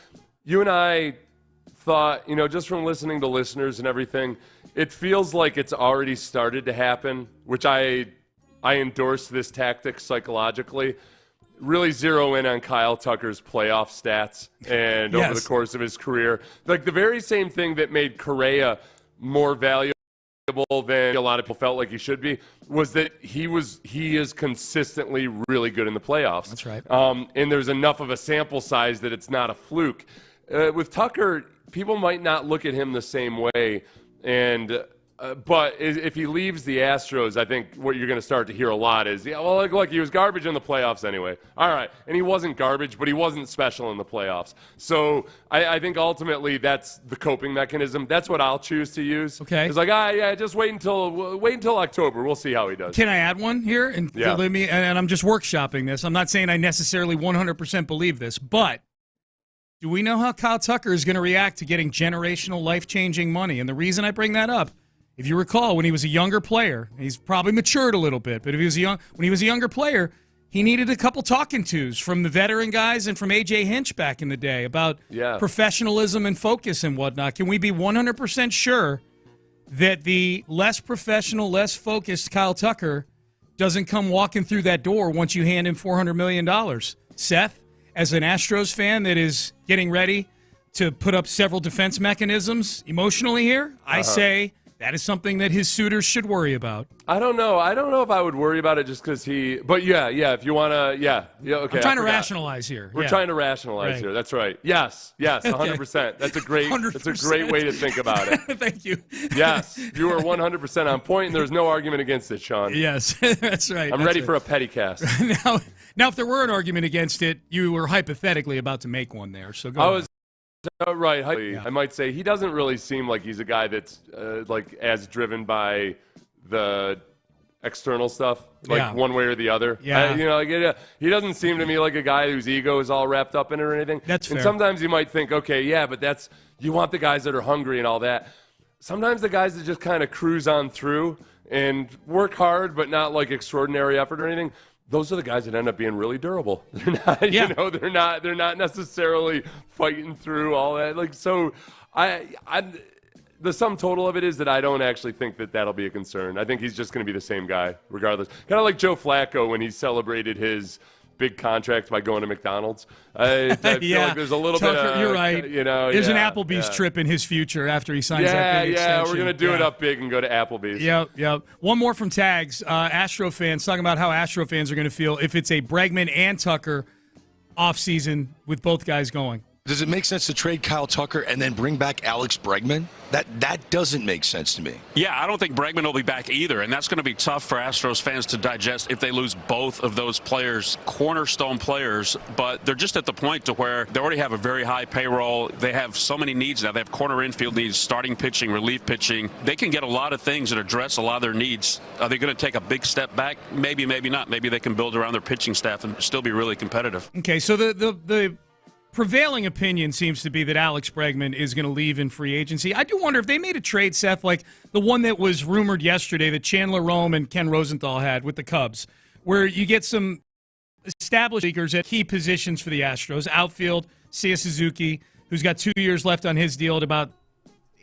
you and I thought, just from listening to listeners and everything, it feels like it's already started to happen, which I endorse this tactic psychologically. Really zero in on Kyle Tucker's playoff stats and over the course of his career. Like, the very same thing that made Correa more valuable than a lot of people felt like he should be was that he is consistently really good in the playoffs. That's right. And there's enough of a sample size that it's not a fluke. With Tucker, people might not look at him the same way, and but if he leaves the Astros, I think what you're going to start to hear a lot is, look, he was garbage in the playoffs anyway. All right, and he wasn't garbage, but he wasn't special in the playoffs. So I think ultimately that's the coping mechanism. That's what I'll choose to use. Okay. It's like, just wait until October. We'll see how he does. Can I add one here? And I'm just workshopping this. I'm not saying I necessarily 100% believe this, but do we know how Kyle Tucker is going to react to getting generational, life-changing money? And the reason I bring that up, if you recall, when he was a younger player, he's probably matured a little bit, but when he was a younger player, he needed a couple talking tos from the veteran guys and from A.J. Hinch back in the day about professionalism and focus and whatnot. Can we be 100% sure that the less professional, less focused Kyle Tucker doesn't come walking through that door once you hand him $400 million? Seth? as an Astros fan that is getting ready to put up several defense mechanisms emotionally here, I say that is something that his suitors should worry about. I don't know. I don't know if I would worry about it just because but yeah, if you want to, okay. I'm trying to rationalize here. We're trying to rationalize here. That's right. Yes, 100%. That's a great 100%. That's a great way to think about it. Thank you. Yes, you are 100% on point, and there's no argument against it, Sean. Yes, that's right. I'm ready for a petty cast. Now, if there were an argument against it, you were hypothetically about to make one there. So go ahead. Right. I might say he doesn't really seem like he's a guy that's like as driven by the external stuff, like one way or the other. Yeah. He doesn't seem to me like a guy whose ego is all wrapped up in it or anything. That's fair. And sometimes you might think, okay, but you want the guys that are hungry and all that. Sometimes the guys that just kind of cruise on through and work hard, but not like extraordinary effort or anything. Those are the guys that end up being really durable. They're not, they're not necessarily fighting through all that. Like, so the sum total of it is that I don't actually think that that'll be a concern. I think he's just going to be the same guy regardless. Kind of like Joe Flacco when he celebrated his big contract by going to McDonald's. I feel like there's a little bit of, you're right. There's an Applebee's trip in his future after he signs that big extension. We're going to do it up big and go to Applebee's. Yep. One more from Tags. Astro fans talking about how Astro fans are going to feel if it's a Bregman and Tucker offseason with both guys going. Does it make sense to trade Kyle Tucker and then bring back Alex Bregman? That doesn't make sense to me. Yeah, I don't think Bregman will be back either, and that's going to be tough for Astros fans to digest if they lose both of those players, cornerstone players. But they're just at the point to where they already have a very high payroll. They have so many needs now. They have corner infield needs, starting pitching, relief pitching. They can get a lot of things that address a lot of their needs. Are they going to take a big step back? Maybe, maybe not. Maybe they can build around their pitching staff and still be really competitive. Okay, so the prevailing opinion seems to be that Alex Bregman is going to leave in free agency. I do wonder if they made a trade, Seth, like the one that was rumored yesterday that Chandler Rome and Ken Rosenthal had with the Cubs, where you get some established leaguers at key positions for the Astros. Outfield, Seiya Suzuki, who's got 2 years left on his deal at about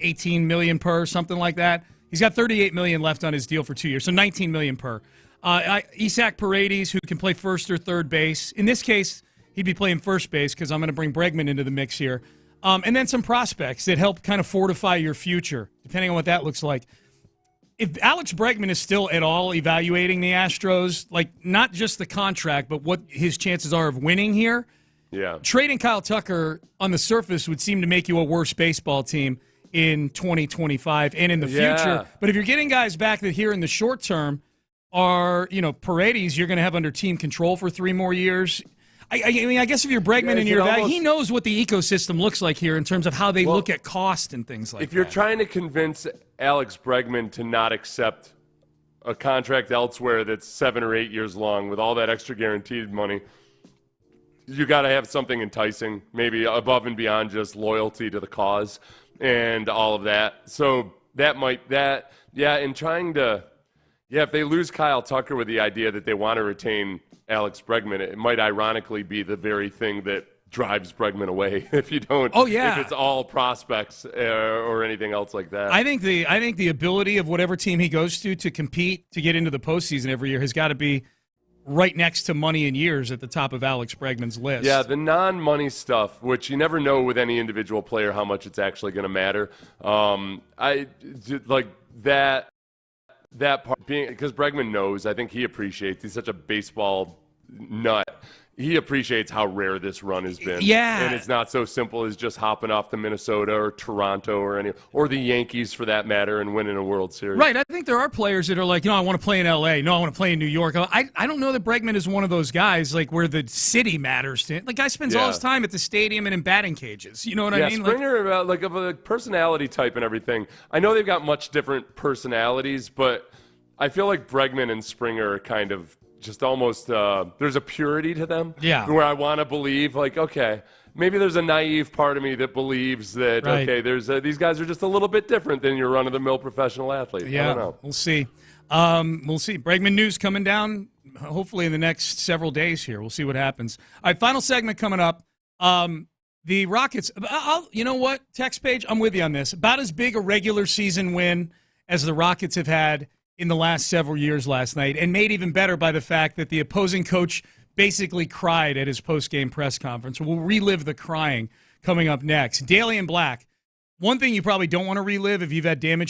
$18 million per, something like that. He's got $38 million left on his deal for 2 years, so $19 million per. Isaac Paredes, who can play first or third base. In this case, he'd be playing first base because I'm going to bring Bregman into the mix here. And then some prospects that help kind of fortify your future, depending on what that looks like. If Alex Bregman is still at all evaluating the Astros, like not just the contract, but what his chances are of winning here, trading Kyle Tucker on the surface would seem to make you a worse baseball team in 2025 and in the future. But if you're getting guys back that here in the short term are, Paredes, you're going to have under team control for 3 more years. I mean, I guess if you're Bregman and you're he knows what the ecosystem looks like here in terms of how they look at cost and things like that. If you're trying to convince Alex Bregman to not accept a contract elsewhere that's 7 or 8 years long with all that extra guaranteed money, you got to have something enticing, maybe above and beyond just loyalty to the cause and all of that. So in trying to, if they lose Kyle Tucker with the idea that they want to retain Alex Bregman, it might ironically be the very thing that drives Bregman away if you don't. If it's all prospects or anything else like that. I think the ability of whatever team he goes to compete to get into the postseason every year has got to be right next to money and years at the top of Alex Bregman's list. Yeah, the non-money stuff, which you never know with any individual player how much it's actually going to matter. I like that. That part being because Bregman knows, I think he appreciates. He's such a baseball nut. He appreciates how rare this run has been. Yeah, and it's not so simple as just hopping off the Minnesota or Toronto or the Yankees for that matter and winning a World Series. Right. I think there are players that are like, I want to play in L.A. No, I want to play in New York. I don't know that Bregman is one of those guys like where the city matters to him. The guy spends all his time at the stadium and in batting cages. You know what I mean? Springer, of a personality type and everything. I know they've got much different personalities, but I feel like Bregman and Springer are kind of just almost there's a purity to them where I want to believe maybe there's a naive part of me that believes that there's these guys are just a little bit different than your run-of-the-mill professional athlete. I don't know. We'll see. Bregman news coming down hopefully in the next several days here. We'll see what happens. All right, final segment coming up. The Rockets, you know what, text page, I'm with you on this. About as big a regular season win as the Rockets have had in the last several years last night, and made even better by the fact that the opposing coach basically cried at his post-game press conference. We'll relive the crying coming up next. Daily and Black. One thing you probably don't want to relive if you've had damage.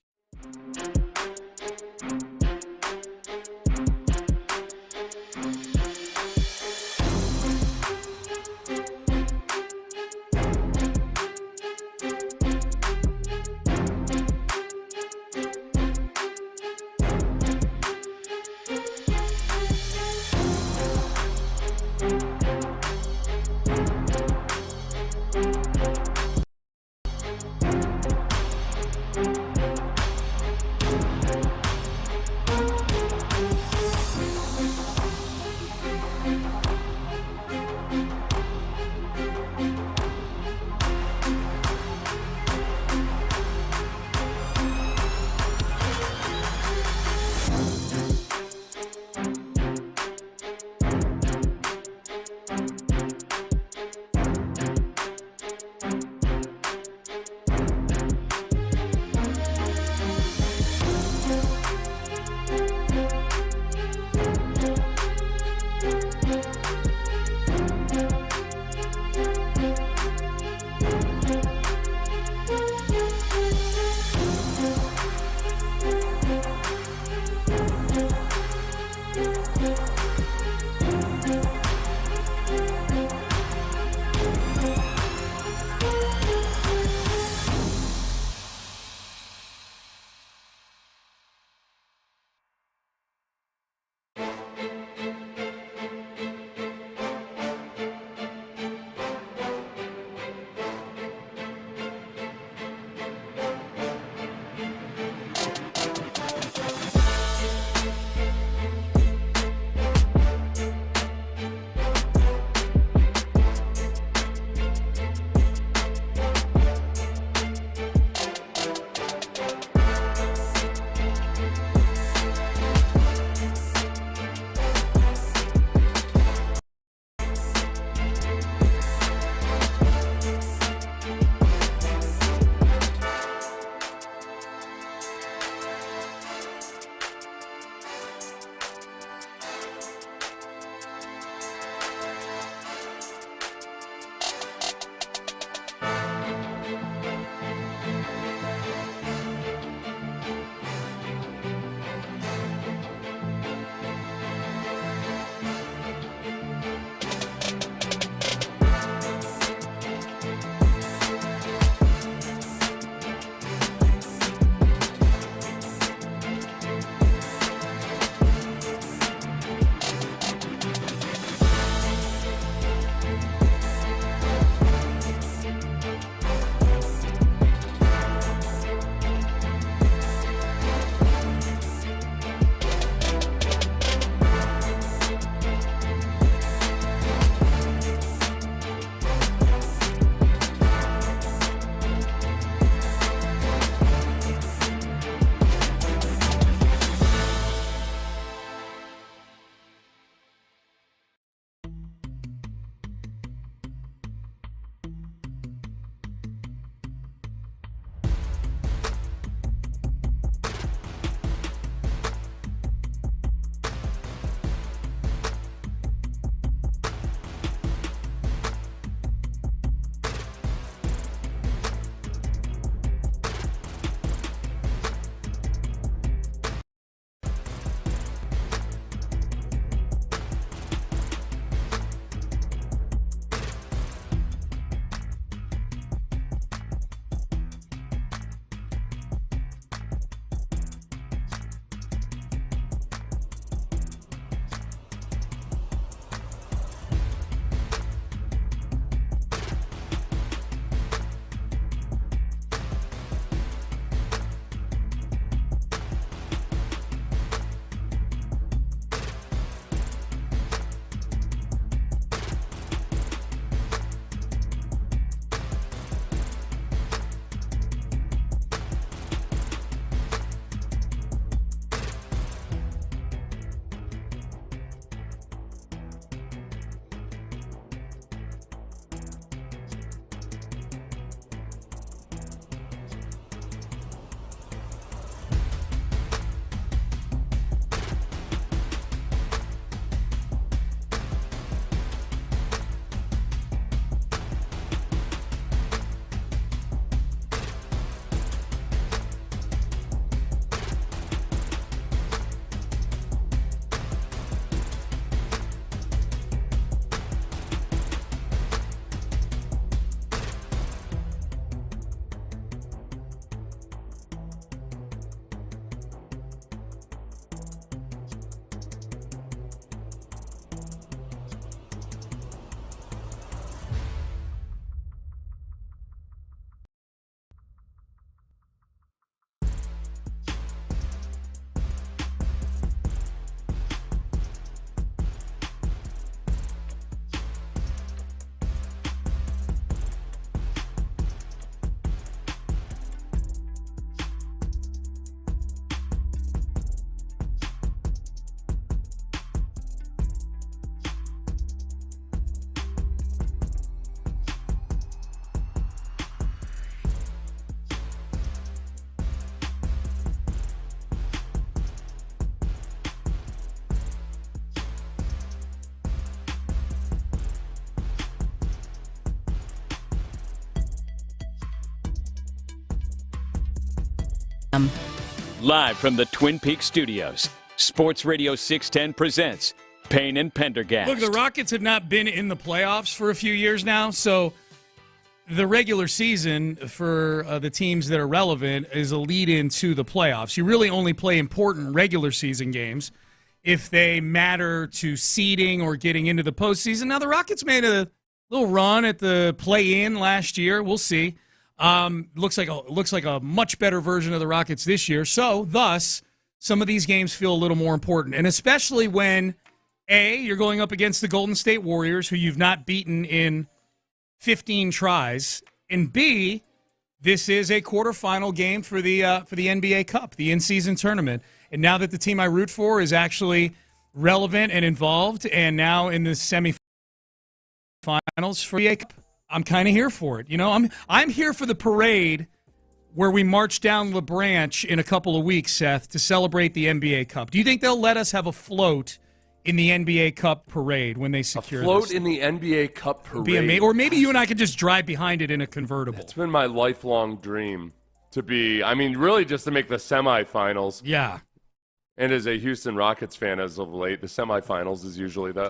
Live from the Twin Peaks studios, Sports Radio 610 presents Payne and Pendergast. Look, the Rockets have not been in the playoffs for a few years now, so the regular season for the teams that are relevant is a lead-in to the playoffs. You really only play important regular season games if they matter to seeding or getting into the postseason. Now, the Rockets made a little run at the play-in last year. We'll see. Looks like a much better version of the Rockets this year. So, thus, some of these games feel a little more important, and especially when A, you're going up against the Golden State Warriors, who you've not beaten in 15 tries, and B, this is a quarterfinal game for the NBA Cup, the in-season tournament. And now that the team I root for is actually relevant and involved, and now in the semifinals for the NBA Cup, I'm kind of here for it. You know, I'm here for the parade where we march down La Branch in a couple of weeks, Seth, to celebrate the NBA Cup. Do you think they'll let us have a float in the NBA Cup parade when they secure float this? in the NBA Cup parade? Or maybe you and I could just drive behind it in a convertible. It's been my lifelong dream to be, really just to make the semifinals. Yeah. And as a Houston Rockets fan as of late, the semifinals is usually the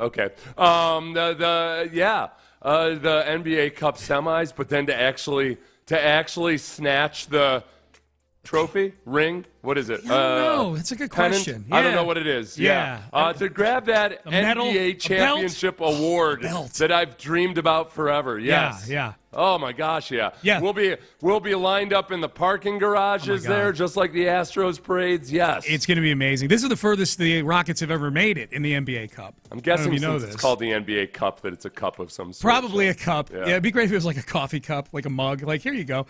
NBA Cup semis, but then to actually snatch the trophy, ring, what is it? I don't know. That's a good question. I don't know what it is. Yeah. To grab that medal, NBA championship award that I've dreamed about forever. Yes. Yeah. Oh my gosh, yeah. Yeah. We'll be lined up in the parking garages there, just like the Astros parades. Yes. It's going to be amazing. This is the furthest the Rockets have ever made it in the NBA Cup. I'm guessing you know since it's called the NBA Cup that it's a cup of some sort. Probably a cup. Yeah, it'd be great if it was like a coffee cup, like a mug. Like, here you go.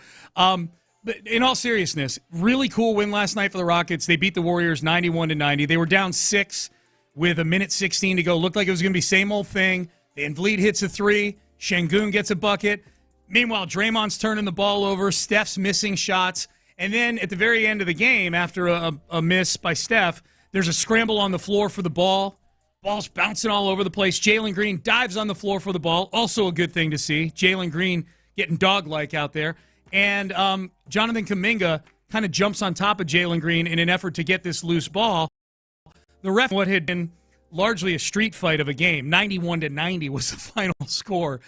But in all seriousness, really cool win last night for the Rockets. They beat the Warriors 91-90. They were down 6 with 1:16 to go. Looked like it was going to be same old thing. Van Vliet hits a 3. Şengün gets a bucket. Meanwhile, Draymond's turning the ball over. Steph's missing shots. And then at the very end of the game, after a miss by Steph, there's a scramble on the floor for the ball. Ball's bouncing all over the place. Jalen Green dives on the floor for the ball. Also a good thing to see. Jalen Green getting dog-like out there. And Jonathan Kuminga kind of jumps on top of Jalen Green in an effort to get this loose ball. The ref, what had been largely a street fight of a game, 91-90 was the final score.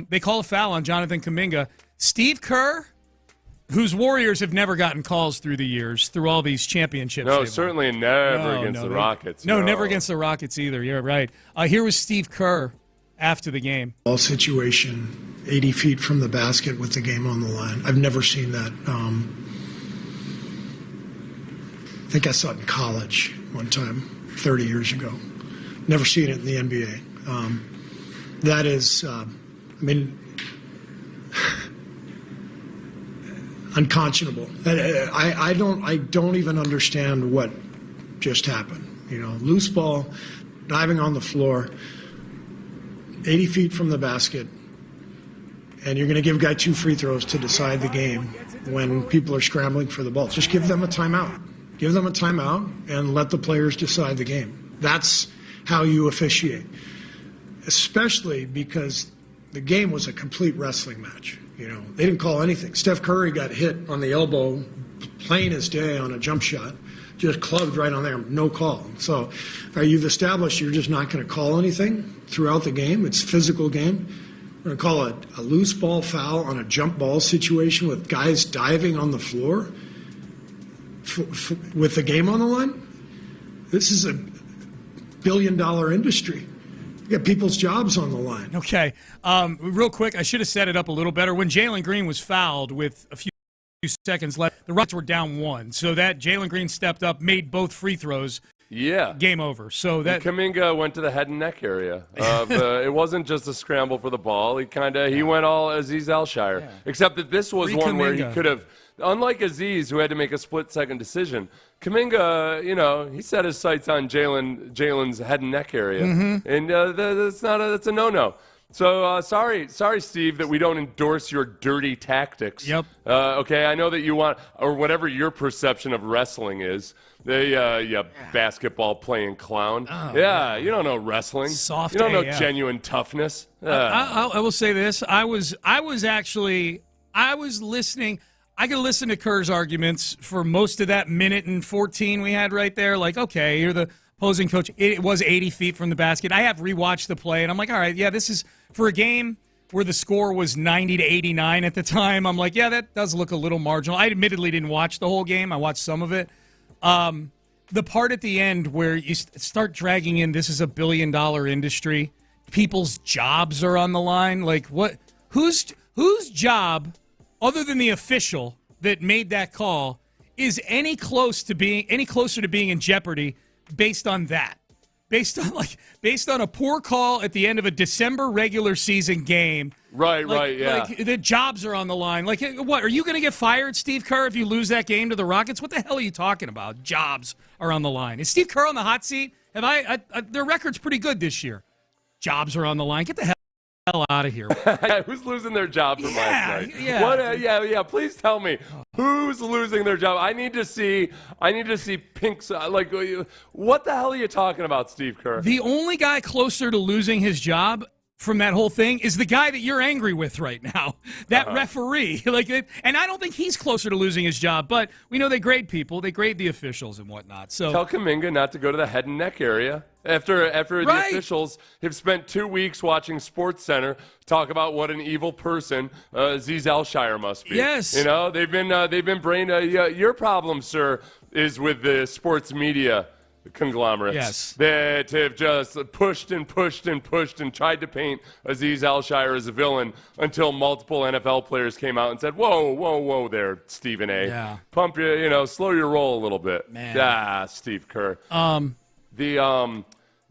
They call a foul on Jonathan Kuminga. Steve Kerr, whose Warriors have never gotten calls through the years, through all these championships. No, certainly never against the Rockets. No, never against the Rockets either. You're right. Here was Steve Kerr after the game. Ball situation, 80 feet from the basket with the game on the line. I've never seen that. I think I saw it in college one time, 30 years ago. Never seen it in the NBA. That is, unconscionable. I don't even understand what just happened. You know, loose ball, diving on the floor, 80 feet from the basket, and you're going to give a guy 2 free throws to decide the game when people are scrambling for the ball. Just give them a timeout. Give them a timeout and let the players decide the game. That's how you officiate, especially because the game was a complete wrestling match. You know, they didn't call anything. Steph Curry got hit on the elbow, plain as day on a jump shot, just clubbed right on there, no call. So you've established you're just not going to call anything throughout the game. It's a physical game. We're going to call it a loose ball foul on a jump ball situation with guys diving on the floor with the game on the line. This is a billion-dollar industry. You got people's jobs on the line. Okay. Real quick, I should have set it up a little better. When Jalen Green was fouled with a few seconds left, the Rockets were down 1. So that Jalen Green stepped up, made both free throws. Yeah. Game over. So that Kuminga went to the head and neck area. It wasn't just a scramble for the ball. He went all Aziz Al-Shire. Yeah. Except that this was one where he could have, unlike Aziz, who had to make a split-second decision, Kuminga, he set his sights on Jalen's head and neck area. Mm-hmm. And that's a no-no. So sorry, Steve, that we don't endorse your dirty tactics. Yep. Okay, I know that you want, or whatever your perception of wrestling is. Basketball playing clown. Oh, yeah, you don't know wrestling. Soft. You don't know AF. genuine toughness. I will say this: I was listening. I could listen to Kerr's arguments for most of that minute and 14 we had right there. Like, okay, you're the opposing coach. It was 80 feet from the basket. I have rewatched the play, and I'm like, all right, yeah, this is for a game where the score was 90 to 89 at the time. I'm like, yeah, that does look a little marginal. I admittedly didn't watch the whole game. I watched some of it. The part at the end where you start dragging in, this is a $1 billion industry. People's jobs are on the line. Like, what? Whose job, other than the official that made that call, is any closer to being in jeopardy based on that? Based on a poor call at the end of a December regular season game. Right, yeah. Like, the jobs are on the line. Like, what, are you going to get fired, Steve Kerr, if you lose that game to the Rockets? What the hell are you talking about? Jobs are on the line. Is Steve Kerr on the hot seat? Their record's pretty good this year. Jobs are on the line. Get the hell out of here. Who's losing their job from last night? Yeah. What, please tell me. Who's losing their job? I need to see pinks. Like, what the hell are you talking about, Steve Kerr? The only guy closer to losing his job from that whole thing is the guy that you're angry with right now, that referee. And I don't think he's closer to losing his job, but we know they grade people. They grade the officials and whatnot. So tell Kuminga not to go to the head and neck area after the officials have spent 2 weeks watching SportsCenter talk about what an evil person Aziz Alshire must be. Yes. You know, they've been brain. Your problem, sir, is with the sports media conglomerates that have just pushed and tried to paint Aziz Alshire as a villain until multiple NFL players came out and said, whoa there, Stephen A. Yeah. Pump slow your roll a little bit. Man. Steve Kerr.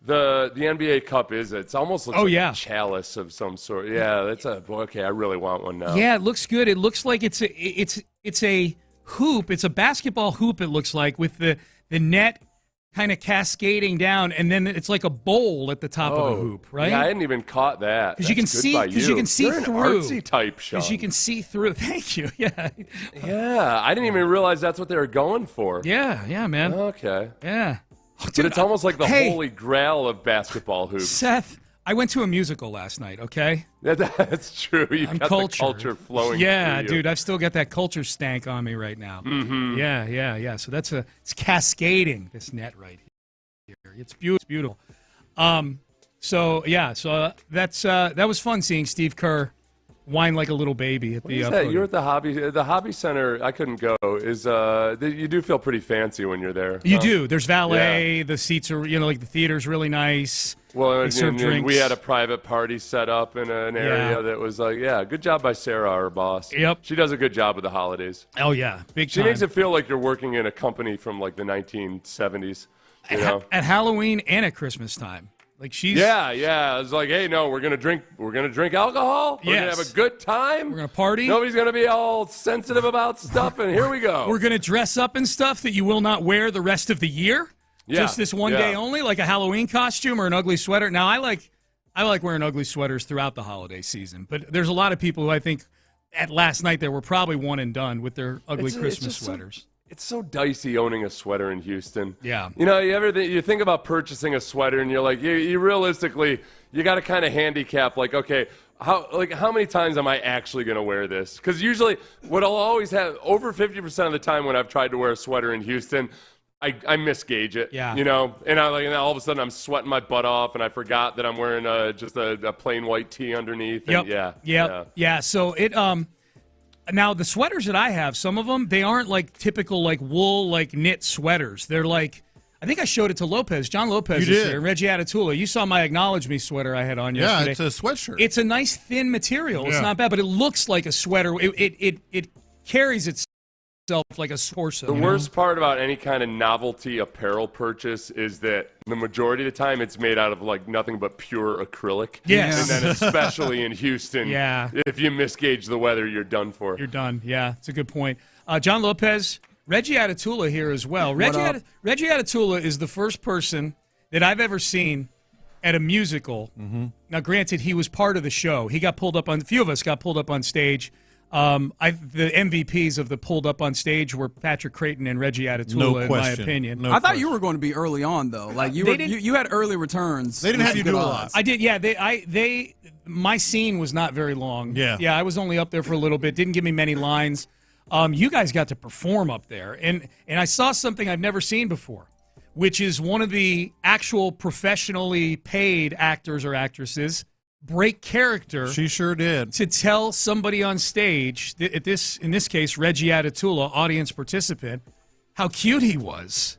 The NBA Cup it's almost looks like a chalice of some sort. Yeah, that's okay. I really want one now. Yeah, it looks good. It looks like it's a hoop. It's a basketball hoop. It looks like with the net kind of cascading down, and then it's like a bowl at the top of the hoop, right? Yeah, I hadn't even caught that. Because you can see You're through. An artsy type, Sean. Because you can see through. Thank you. Yeah. Yeah, I didn't even realize that's what they were going for. Yeah, man. Okay. Yeah. But it's almost like the holy grail of basketball hoops. Seth, I went to a musical last night, okay? That's true. You've got the culture flowing through you. Dude, I've still got that culture stank on me right now. Mm-hmm. Yeah. So it's cascading, this net right here. It's beautiful. So that was fun seeing Steve Kerr whine like a little baby at the podium. You're at the hobby center. I couldn't go. You do feel pretty fancy when you're there. You do. There's valet. Yeah. The seats are like the theater's really nice. Well, and we had a private party set up in an area that was good job by Sarah, our boss. Yep. She does a good job with the holidays. Oh yeah, big time. She makes it feel like you're working in a company from like the 1970s. At Halloween and at Christmas time. Like she's It's like, hey, no, we're gonna drink alcohol. We're gonna have a good time. We're gonna party. Nobody's gonna be all sensitive about stuff, and here we go. We're gonna dress up in stuff that you will not wear the rest of the year. Yeah. Just this one day only, like a Halloween costume or an ugly sweater. Now I like wearing ugly sweaters throughout the holiday season, but there's a lot of people who I think at last night there were probably one and done with their ugly Christmas sweaters. It's so dicey owning a sweater in Houston. Yeah. You think about purchasing a sweater and you're like, you realistically, you got to kind of handicap, like, okay, how many times am I actually going to wear this? Because usually what I'll always have, over 50% of the time when I've tried to wear a sweater in Houston, I misgauge it. Yeah. And all of a sudden I'm sweating my butt off and I forgot that I'm wearing just a plain white tee underneath. And Yeah. So it, now, the sweaters that I have, some of them, they aren't like typical like wool, like knit sweaters. They're like, I think I showed it to Lopez. John Lopez is here. Reggie Atatula. You saw my Acknowledge Me sweater I had on yesterday. Yeah, it's a sweatshirt. It's a nice thin material. It's not bad, but it looks like a sweater. It carries itself like a torso. The worst part about any kind of novelty apparel purchase is that the majority of the time it's made out of like nothing but pure acrylic. Yes. And then especially in Houston, if you misgauge the weather, you're done for. You're done. Yeah, it's a good point. John Lopez, Reggie Atatula here as well. Reggie Atatula is the first person that I've ever seen at a musical. Mm-hmm. Now, granted, he was part of the show. He got pulled up on. A few of us got pulled up on stage. The MVPs of the pulled up on stage were Patrick Creighton and Reggie Atatula, in my opinion. I thought you were going to be early on, though. Like you had early returns. They didn't have you do a lot. I did, yeah. My scene was not very long. Yeah. Yeah, I was only up there for a little bit. Didn't give me many lines. You guys got to perform up there, and I saw something I've never seen before, which is one of the actual professionally paid actors or actresses break character. She sure did. To tell somebody on stage, in this case, Reggie Atatula, audience participant, how cute he was.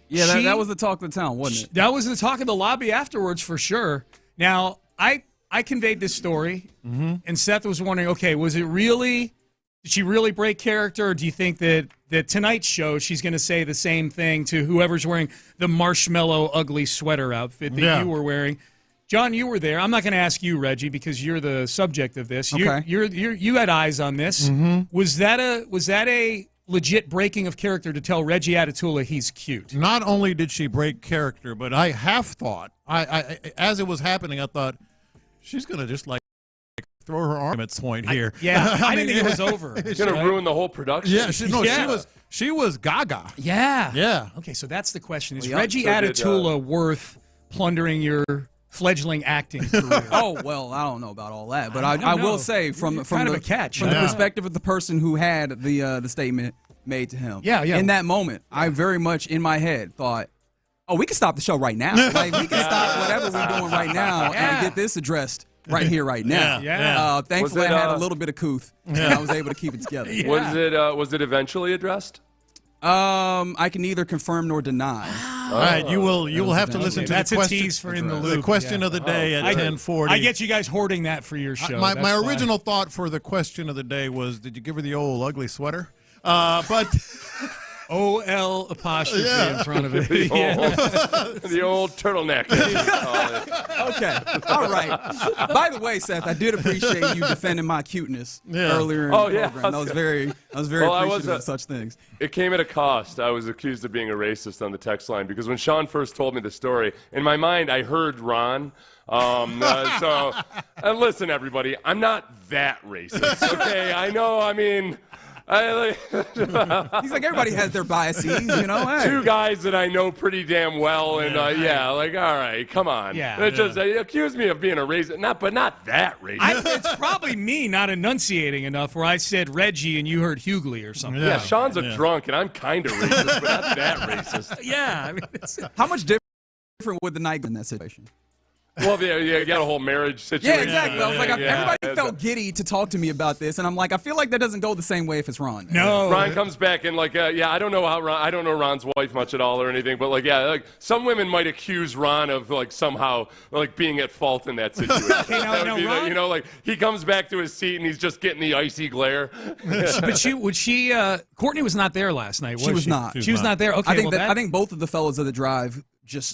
Yeah, that was the talk of the town, wasn't it? That was the talk of the lobby afterwards for sure. Now, I conveyed this story, and Seth was wondering, okay, was it really, did she really break character, or do you think that tonight's show she's going to say the same thing to whoever's wearing the marshmallow ugly sweater outfit that you were wearing? John, you were there. I'm not going to ask you, Reggie, because you're the subject of this. Okay. You had eyes on this. Was that a legit breaking of character to tell Reggie Atatula he's cute? Not only did she break character, but I half thought, I as it was happening, I thought she's going to just like throw her arm at point here. I didn't think it was over. It's going to ruin the whole production. Yeah, she was gaga. Yeah. Okay, so that's the question. Is Reggie Atatula worth plundering your fleggling acting career? Oh, well, I don't know about all that, but I will say from the perspective of the person who had the statement made to him. Yeah. In that moment, I very much in my head thought, oh, we can stop the show right now. Like, we can stop whatever we're doing right now and get this addressed right here, right now. Thankfully, I had a little bit of couth, and I was able to keep it together. Was it eventually addressed? I can neither confirm nor deny. All right, you will have to listen to that's the question. A tease for In the Loop. The question of the day at 10:40. I get you guys hoarding that for your show. My original thought for the question of the day was, did you give her the old ugly sweater? But O-L apostrophe in front of it. The old turtleneck. Okay. All right. By the way, Seth, I did appreciate you defending my cuteness earlier in the program. I was very appreciative of such things. It came at a cost. I was accused of being a racist on the text line because when Sean first told me the story, in my mind I heard Ron. And listen, everybody, I'm not that racist. Okay, I know. I mean. He's like, everybody has their biases, you know. Hey. Two guys that I know pretty damn well, and all right, come on. Just accuse me of being a racist, but not that racist. It's probably me not enunciating enough where I said Reggie and you heard Hughley or something. Yeah, Sean's a drunk, and I'm kind of racist, but not that racist. Yeah, I mean, how much different would the night be in that situation? Well, you got a whole marriage situation. Yeah, exactly. I was like, everybody felt giddy to talk to me about this, and I'm like, I feel like that doesn't go the same way if it's Ron. No. Ron comes back and I don't know I don't know Ron's wife much at all or anything, but some women might accuse Ron of somehow being at fault in that situation. He comes back to his seat and he's just getting the icy glare. But Courtney was not there last night. She was not. She was not there. Okay, I think both of the fellas of the drive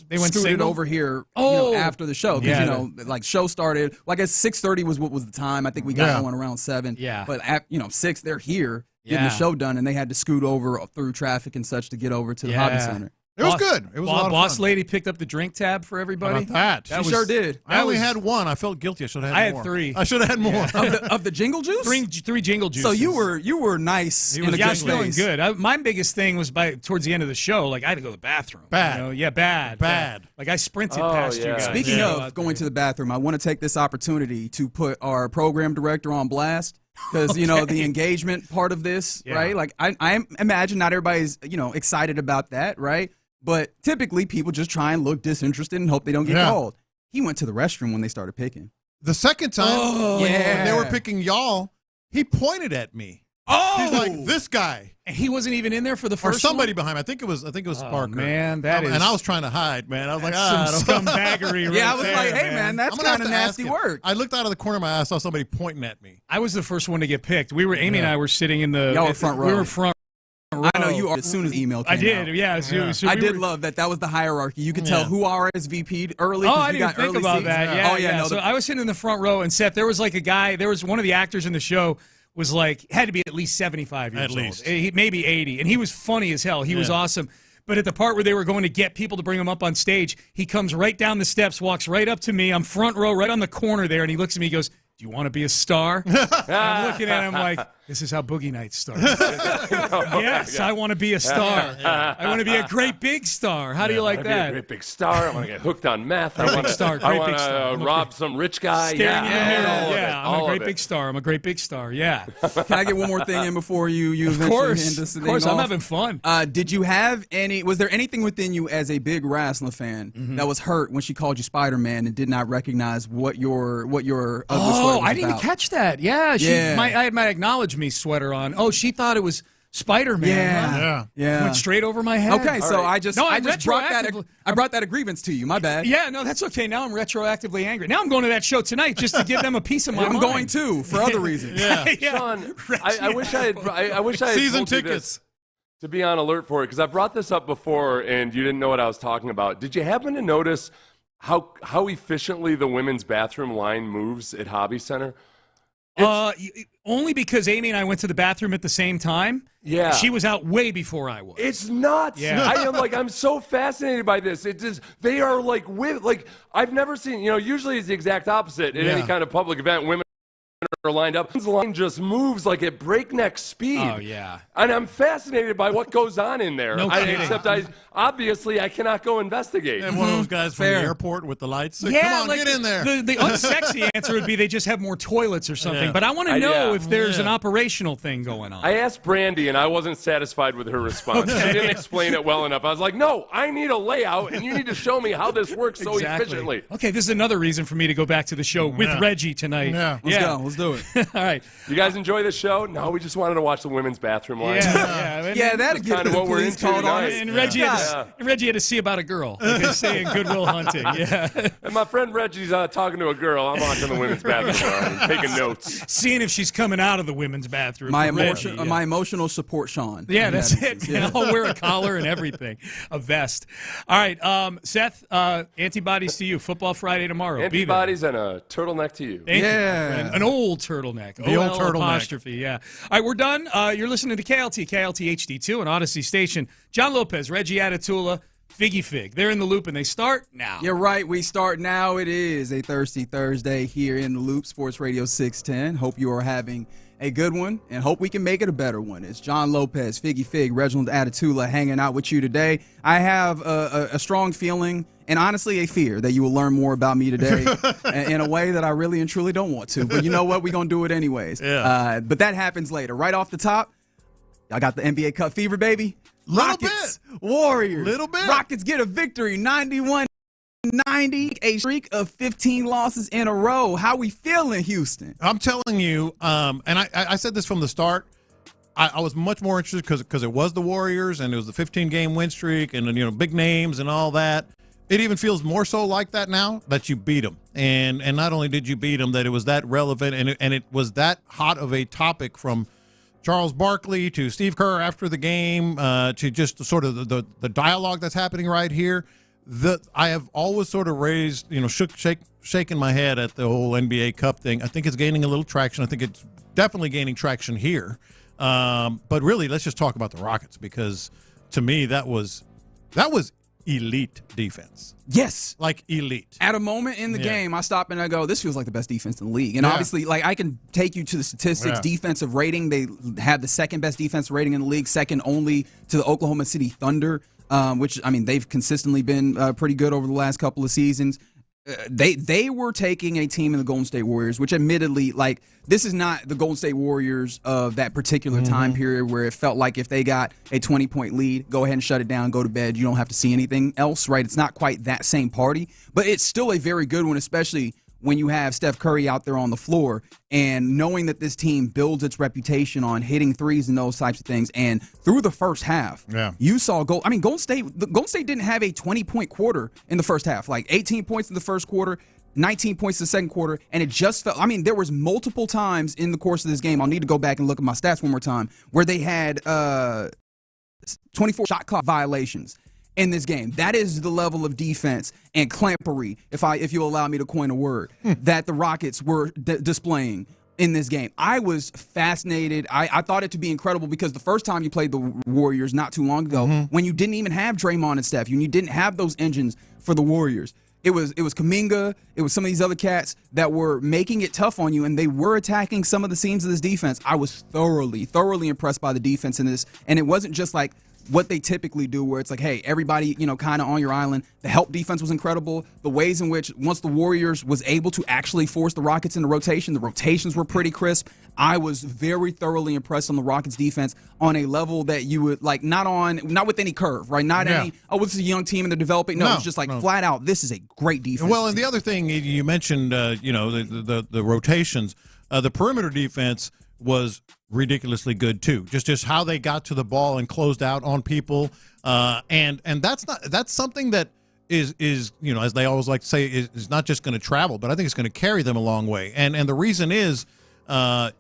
they went scooted over here after the show because show started I guess 6:30 was what was the time. I think we got going around 7. Yeah, but at 6 they're here getting the show done, and they had to scoot over through traffic and such to get over to the Hobby Center. It was good. It was a lot of fun. Boss lady picked up the drink tab for everybody. How about that? She sure did. I only had one. I felt guilty. I should have had more. I had 3. I should have had more. Of the jingle juice? 3 jingle juices. So you were nice. I was feeling good. My biggest thing was towards the end of the show, I had to go to the bathroom. Bad. Bad. I sprinted past you guys. Speaking of going to the bathroom, I want to take this opportunity to put our program director on blast. Because, the engagement part of this, right? I imagine not everybody's, excited about that, right? But typically people just try and look disinterested and hope they don't get called. He went to the restroom when they started picking. The second time when they were picking y'all, he pointed at me. He's like, this guy. And he wasn't even in there for the first Or somebody one? behind me. I think it was Parker. Man, that is. And I was trying to hide, man. I was like, some scumbaggery right I was like, hey, man, that's kind of nasty work. I looked out of the corner of my eye, I saw somebody pointing at me. I was the first one to get picked. Amy and I were sitting in the. Y'all were front row. We were front row. I know you are. As soon as the email came out. So I did love that. That was the hierarchy. You could tell who RSVP'd early. Oh, I didn't think about that. Yeah. So I was sitting in the front row, and Seth, there was a guy. There was one of the actors in the show was had to be at least 75 years old, maybe 80, and he was funny as hell. He was awesome. But at the part where they were going to get people to bring him up on stage, he comes right down the steps, walks right up to me. I'm front row, right on the corner there, and he looks at me. He goes, "Do you want to be a star?" And I'm looking at him like, This is how Boogie Nights started. Yes, I want to be a star. I want to be a great big star. How do you like I want to that? be a great big star. I want to get hooked on meth. I want to rob some rich guy. Staring in the mirror. I'm a great big star. I'm a great big star. Yeah. Can I get one more thing in before you Of eventually course. hand this Of thing course. I'm off? having fun. Did you have was there anything within you as a big wrestling fan that was hurt when she called you Spider-Man and did not recognize what your ugly sweater was I didn't about? catch that. Yeah. I had my Acknowledge Me sweater on. Oh, she thought it was Spider-Man. Yeah. Went straight over my head. Okay, so Right. I just brought that a grievance to you. My bad. Yeah, no, that's okay. Now I'm retroactively angry. Now I'm going to that show tonight just to give them a piece of my mind. I'm going too for other reasons. Sean, I wish I had Season told you tickets. this to be on alert for it, because I brought this up before and you didn't know what I was talking about. Did you happen to notice how efficiently the women's bathroom line moves at Hobby Center? Only because Amy and I went to the bathroom at the same time. Yeah. She was out way before I was. It's nuts. Yeah. I'm so fascinated by this. They are I've never seen, usually it's the exact opposite at any kind of public event. Women are lined up. The line just moves like at breakneck speed. Oh, yeah. And I'm fascinated by what goes on in there. No kidding. Except obviously I cannot go investigate. And one of those guys from the airport with the lights. Like, Yeah, come on, get in there. The unsexy answer would be they just have more toilets or something. Yeah. But I want to know if there's an operational thing going on. I asked Brandy, and I wasn't satisfied with her response. She didn't explain it well enough. I was like, no, I need a layout, and you need to show me how this works so efficiently. Okay, this is another reason for me to go back to the show with Reggie tonight. Let's go. Let's do it. All right. You guys enjoy the show? No, we just wanted to watch the women's bathroom line. That'd get kind of what we're into tonight. And Reggie had to see about a girl, like they say in Good Will Hunting. Yeah. And my friend Reggie's talking to a girl. I'm watching the women's bathroom line, taking notes. Seeing if she's coming out of the women's bathroom. My for Reggie, my emotional support, Sean. Yeah, that's it. Yeah. I'll wear a collar and everything, a vest. All right, Seth. Antibodies to you. Football Friday tomorrow. Antibodies and a turtleneck to you. Thank you, my friend. An old turtleneck. The old turtleneck. Apostrophe. Yeah. All right, we're done. You're listening to KLT HD2 on Odyssey Station. John Lopez, Reggie Atatula, Figgy Fig. They're in the loop and they start now. You're right. We start now. It is a Thirsty Thursday here in the Loop, Sports Radio 610. Hope you are having a good one and hope we can make it a better one. It's John Lopez, Figgy Fig, Reginald Atatula hanging out with you today. I have a strong feeling and honestly a fear that you will learn more about me today in a way that I really and truly don't want to. But you know what? We're going to do it anyways. Yeah. But that happens later. Right off the top, I got the NBA Cup fever, baby. Rockets, Warriors. Little bit. Rockets get a victory, 91-90, a streak of 15 losses in a row. How we feeling, Houston? I'm telling you, and I said this from the start, I was much more interested because it was the Warriors and it was the 15-game win streak and big names and all that. It even feels more so like that now that you beat them. And not only did you beat them, that it was that relevant and it was that hot of a topic from Charles Barkley to Steve Kerr after the game to just sort of the dialogue that's happening right here. I have always sort of raised, shaking my head at the whole NBA Cup thing. I think it's gaining a little traction. I think it's definitely gaining traction here. But really, let's just talk about the Rockets because to me that was elite defense. Yes. Like elite. At a moment in the game, I stop and I go, this feels like the best defense in the league. And obviously, I can take you to the statistics, defensive rating. They have the second best defensive rating in the league, second only to the Oklahoma City Thunder, which, they've consistently been pretty good over the last couple of seasons. They were taking a team in the Golden State Warriors, which admittedly, this is not the Golden State Warriors of that particular time period where it felt like if they got a 20-point lead, go ahead and shut it down, go to bed. You don't have to see anything else, right? It's not quite that same party, but it's still a very good one, especially when you have Steph Curry out there on the floor and knowing that this team builds its reputation on hitting threes and those types of things. And through the first half, you saw Golden State didn't have a 20-point quarter in the first half, 18 points in the first quarter, 19 points in the second quarter, and it just felt, there was multiple times in the course of this game, I'll need to go back and look at my stats one more time, where they had 24 shot clock violations in this game. That is the level of defense and clampery, if you allow me to coin a word, that the Rockets were displaying in this game. I was fascinated. I thought it to be incredible because the first time you played the Warriors not too long ago, when you didn't even have Draymond and Steph, you didn't have those engines for the Warriors, it was Kuminga, it was some of these other cats that were making it tough on you, and they were attacking some of the seams of this defense. I was thoroughly impressed by the defense in this, and it wasn't just like what they typically do where it's like, hey, everybody, kind of on your island. The help defense was incredible. The ways in which once the Warriors was able to actually force the Rockets into rotation, the rotations were pretty crisp. I was very thoroughly impressed on the Rockets defense on a level that you would like not with any curve, right? Not any, this is a young team and they're developing. No, it's just like flat out, this is a great defense. Well, and the other thing you mentioned, the rotations, the perimeter defense was ridiculously good too. Just how they got to the ball and closed out on people, and that's something that is as they always like to say is not just going to travel, but I think it's going to carry them a long way. And the reason is, that's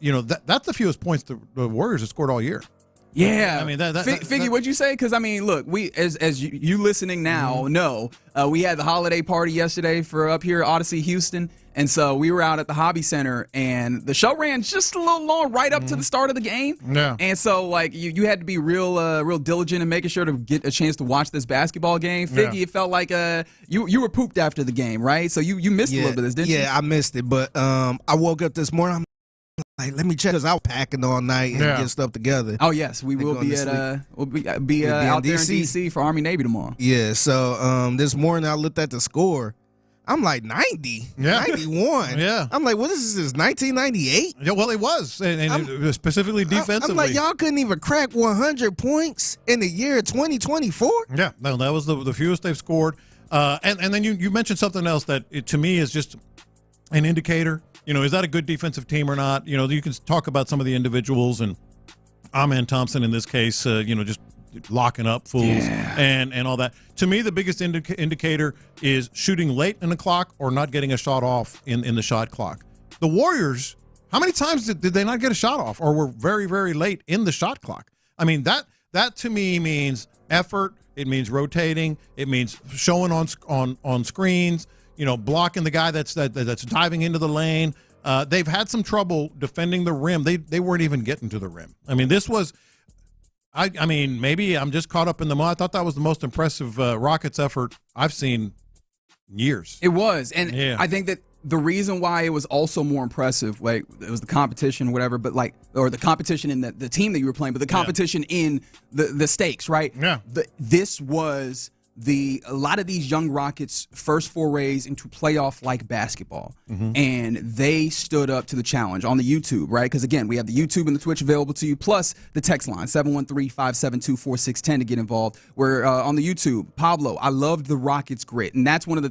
the fewest points the Warriors have scored all year. Yeah, I mean, Figgy, what'd you say? Because I mean, look, we as you listening now know, we had the holiday party yesterday for up here Odyssey Houston, and so we were out at the Hobby Center, and the show ran just a little long right up to the start of the game. Yeah, and so like you had to be real diligent in making sure to get a chance to watch this basketball game. Figgy, it felt like you were pooped after the game, right? So you missed a little bit of this, didn't you? Yeah, I missed it, but I woke up this morning. Like, let me check, because I was packing all night and get stuff together. Oh yes, we will be at we'll be out there in DC for Army Navy tomorrow. Yeah, so this morning I looked at the score. I'm like 90, 91. Yeah, I'm like, what is this? 1998? Yeah, well, it was, and specifically defensively. I'm like, y'all couldn't even crack 100 points in the year 2024. Yeah, no, that was the fewest they've scored. And then you mentioned something else that to me is just an indicator. Is that a good defensive team or not? You can talk about some of the individuals, and Amen Thompson in this case, just locking up fools and all that. To me, the biggest indicator is shooting late in the clock or not getting a shot off in the shot clock. The Warriors, how many times did they not get a shot off or were very, very late in the shot clock? I mean, that to me means effort. It means rotating. It means showing on screens. Blocking the guy that's diving into the lane. They've had some trouble defending the rim. They weren't even getting to the rim. I mean, this was, I mean, maybe I'm just caught up in the moment. I thought that was the most impressive Rockets effort I've seen in years. It was, and I think that the reason why it was also more impressive, like it was the competition, whatever, but or the competition in the team that you were playing, but the competition in the stakes, right? Yeah. This was a lot of these young Rockets' first forays into playoff-like basketball, and they stood up to the challenge on the YouTube, right? Because, again, we have the YouTube and the Twitch available to you, plus the text line, 713-572-4610 to get involved. We're on the YouTube. Pablo, I loved the Rockets' grit, and that's one of the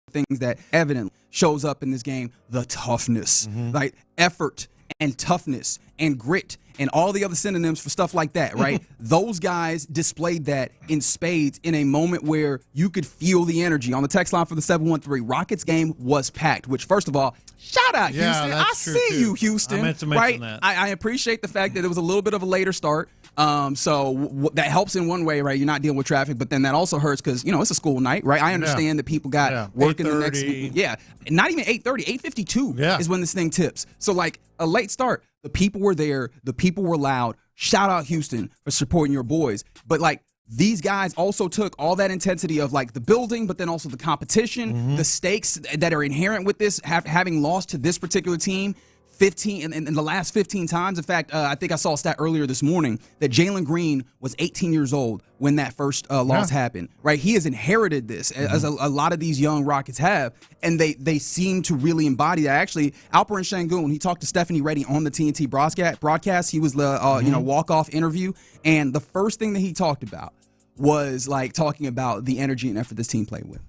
things that evidently shows up in this game, the toughness, like effort and toughness and grit and all the other synonyms for stuff like that, right? Those guys displayed that in spades in a moment where you could feel the energy. On the text line for the 713, Rockets game was packed, which, first of all, shout out, Houston. I see you, Houston. I meant to mention that. I appreciate the fact that it was a little bit of a later start. So that helps in one way, right? You're not dealing with traffic, but then that also hurts because, it's a school night, right? I understand that people got work in the next week. Yeah, not even 8:30, 8:52 is when this thing tips. So, like, a late start. The people were there. The people were loud. Shout out Houston for supporting your boys. But, like, these guys also took all that intensity of, like, the building, but then also the competition, the stakes that are inherent with this, having lost to this particular team 15 in the last 15 times. In fact, I think I saw a stat earlier this morning that Jalen Green was 18 years old when that first loss happened, right? He has inherited this, as a lot of these young Rockets have, and they seem to really embody that. Actually, Alperen Sengun, he talked to Stephanie Reddy on the TNT broadcast. He was the walk-off interview, and the first thing that he talked about was like talking about the energy and effort this team played with.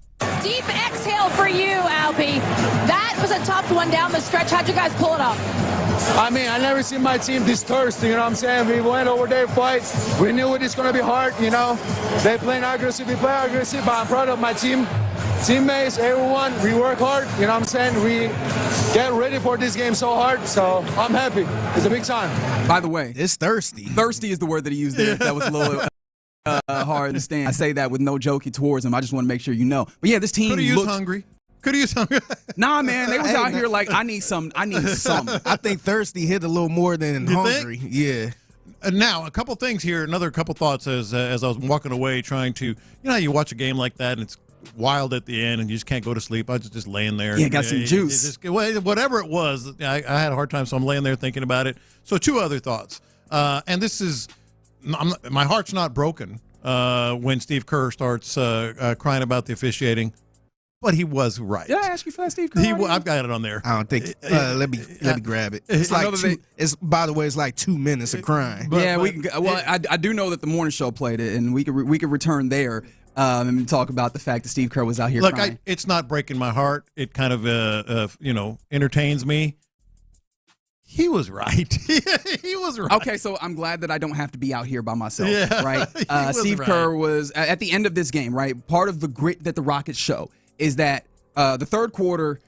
Deep exhale for you, Albie. That was a tough one down the stretch. How'd you guys pull it off? I mean, I never seen my team this thirsty, you know what I'm saying? We went over there, fight. We knew it was going to be hard, They playing aggressive, we play aggressive, but I'm proud of my team. Teammates, everyone, we work hard, you know what I'm saying? We get ready for this game so hard, so I'm happy. It's a big time. By the way, it's thirsty. Thirsty is the word that he used there. That was a little hard to understand. I say that with no joking towards him. I just want to make sure you know. But yeah, this team could have used hungry. Could have used hungry. Nah, man, they was out here like, I need some. I think thirsty hit a little more than hungry. Think? Yeah. Now, a couple things here. Another couple thoughts as I was walking away, trying to, how you watch a game like that and it's wild at the end, and you just can't go to sleep. I was just laying there. Yeah, got some juice. Whatever it was, I had a hard time, so I'm laying there thinking about it. So 2 other thoughts. And this is, my heart's not broken when Steve Kerr starts crying about the officiating. But he was right. Did I ask you for that, Steve Kerr? I've got it on there. I don't think. Let me grab it. It's like by the way, it's like 2 minutes of crying. We can. Well, I do know that the morning show played it, and we could return there and talk about the fact that Steve Kerr was out here crying. It's not breaking my heart. It kind of entertains me. He was right. He was right. Okay, so I'm glad that I don't have to be out here by myself, yeah, right? Steve Kerr was at the end of this game, right? Part of the grit that the Rockets show is that the third quarter,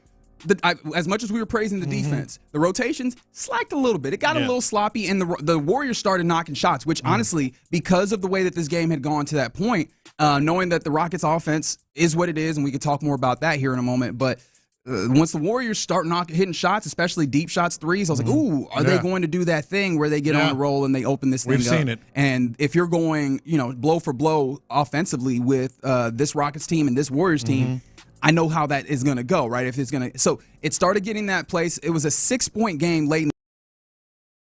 as much as we were praising the defense, the rotations slacked a little bit. It got a little sloppy, and the Warriors started knocking shots, which honestly, because of the way that this game had gone to that point, knowing that the Rockets offense is what it is, and we could talk more about that here in a moment, but once the Warriors start hitting shots, especially deep shots, threes, I was like, ooh, are they going to do that thing where they get on the roll and they open this thing up? We've seen it. And if you're going, blow for blow offensively with this Rockets team and this Warriors team, I know how that is going to go, right? So it started getting that place. It was a 6-point game late in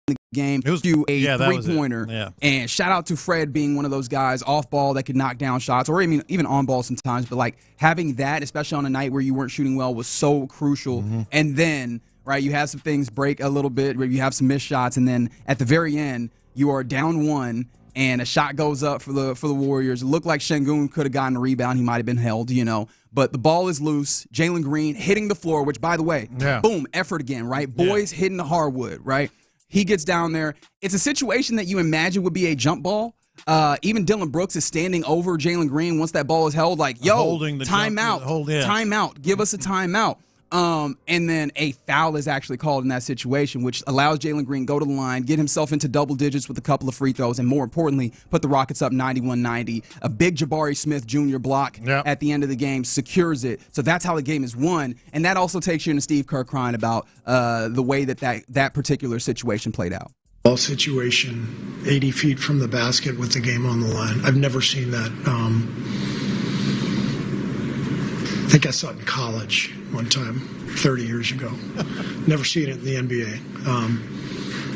the game. It was a 3-pointer. And shout out to Fred being one of those guys off ball that could knock down shots, or even on ball sometimes. But like having that, especially on a night where you weren't shooting well, was so crucial. And then, right, you have some things break a little bit where you have some missed shots, and then at the very end, you are down 1. And a shot goes up for the Warriors. It looked like Şengün could have gotten a rebound. He might have been held, But the ball is loose. Jalen Green hitting the floor, which, by the way, boom, effort again, right? Boys hitting the hardwood, right? He gets down there. It's a situation that you imagine would be a jump ball. Even Dylan Brooks is standing over Jalen Green once that ball is held, like, timeout, timeout, give us a timeout. And then a foul is actually called in that situation, which allows Jalen Green go to the line, get himself into double digits with a couple of free throws, and more importantly, put the Rockets up 91-90. A big Jabari Smith Jr. block at the end of the game secures it. So that's how the game is won. And that also takes you into Steve Kerr crying about the way that particular situation played out. Ball situation, 80 feet from the basket with the game on the line. I've never seen that. I think I saw it in college one time, 30 years ago. Never seen it in the NBA.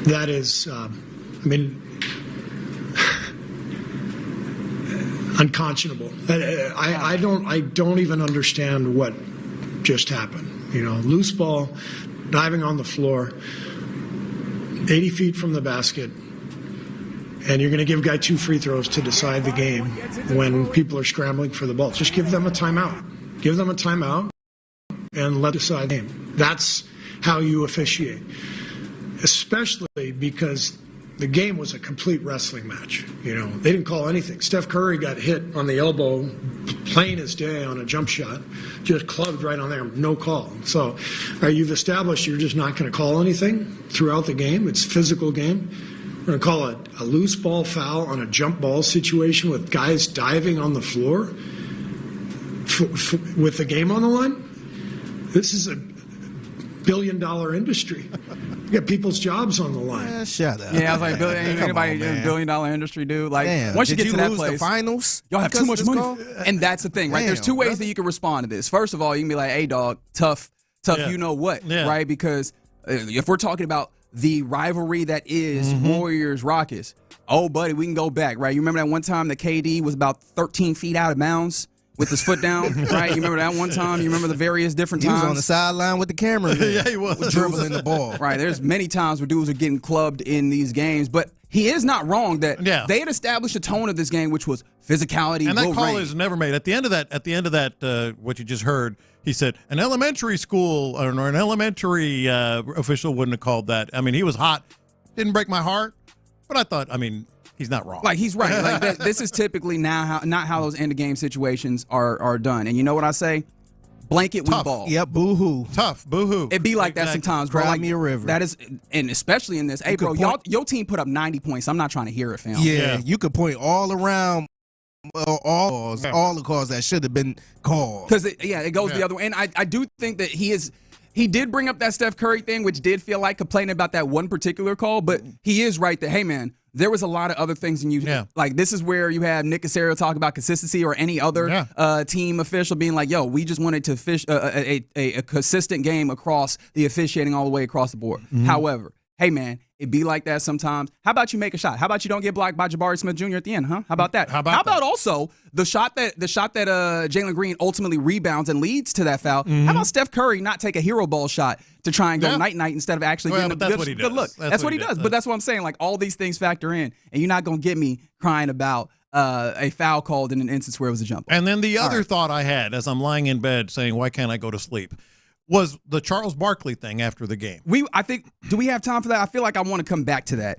That is, unconscionable. I don't even understand what just happened. Loose ball, diving on the floor, 80 feet from the basket, and you're going to give a guy 2 free throws to decide the game when people are scrambling for the ball. Just give them a timeout. Give them a timeout and let decide the game. That's how you officiate, especially because the game was a complete wrestling match. They didn't call anything. Steph Curry got hit on the elbow, plain as day on a jump shot, just clubbed right on there, no call. So you've established you're just not going to call anything throughout the game. It's a physical game. We're going to call it a loose ball foul on a jump ball situation with guys diving on the floor with the game on the line. This is a billion-dollar industry. You got people's jobs on the line. Shut up. Yeah, I was like, anybody in a billion-dollar industry, dude? Like, once you get to that place, the finals, y'all have too much money. And that's the thing, right? There's 2 ways that you can respond to this. First of all, you can be like, hey, dog, tough, you know what, right? Because if we're talking about the rivalry that is Warriors-Rockets, oh, buddy, we can go back, right? You remember that one time that KD was about 13 feet out of bounds with his foot down, right? You remember that one time? You remember the various different times? He was on the sideline with the camera. Yeah, he was. Dribbling the ball. Right, there's many times where dudes are getting clubbed in these games, but he is not wrong that they had established a tone of this game, which was physicality. And that call is never made. At the end of that, what you just heard, he said an elementary school or an elementary official wouldn't have called that. I mean, he was hot. Didn't break my heart, but I thought, he's not wrong. Like, he's right. Like, this is typically not how those end-of-game situations are done. And you know what I say? Blanket we ball. Yep, boo-hoo. Tough, boo-hoo. It be like that sometimes, bro. Cry me a river. That is, and especially in this. Hey, bro, your team put up 90 points. I'm not trying to hear it, fam. Yeah, you could point all around all the calls that should have been called. Because, it goes the other way. And I do think that he did bring up that Steph Curry thing, which did feel like complaining about that one particular call, but he is right that, hey, man, there was a lot of other things, and like this is where you have Nick Caserio talk about consistency, or any other team official being like, "Yo, we just wanted to fish a consistent game across the officiating all the way across the board." Mm-hmm. However, hey man, it be like that sometimes. How about you make a shot? How about you don't get blocked by Jabari Smith Jr. at the end, huh? How about that? How about also the shot that Jalen Green ultimately rebounds and leads to that foul? Mm-hmm. How about Steph Curry not take a hero ball shot to try and go night-night instead of actually getting a good look? That's what he does. But that's what I'm saying. Like, all these things factor in, and you're not going to get me crying about a foul called in an instance where it was a jump ball. And then the other thought I had as I'm lying in bed saying, why can't I go to sleep, was the Charles Barkley thing after the game. I think, do we have time for that? I feel like I want to come back to that.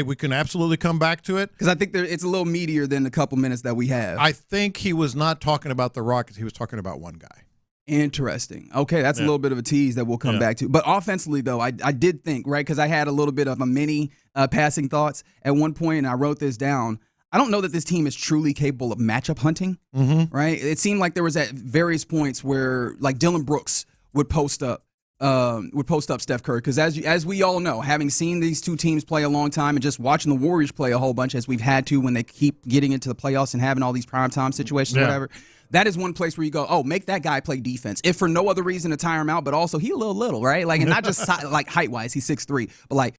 We can absolutely come back to it. Because I think it's a little meatier than the couple minutes that we have. I think he was not talking about the Rockets. He was talking about one guy. Interesting. Okay, that's a little bit of a tease that we'll come back to. But offensively, though, I did think, right, because I had a little bit of a mini passing thoughts at one point, and I wrote this down. I don't know that this team is truly capable of matchup hunting, right? It seemed like there was at various points where, like, Dylan Brooks would post up Steph Curry, because as we all know, having seen these two teams play a long time and just watching the Warriors play a whole bunch as we've had to when they keep getting into the playoffs and having all these primetime situations, whatever. That is one place where you go, oh, make that guy play defense. If for no other reason to tire him out, but also he a little, right? Like, and not just like height-wise, he's 6'3", but like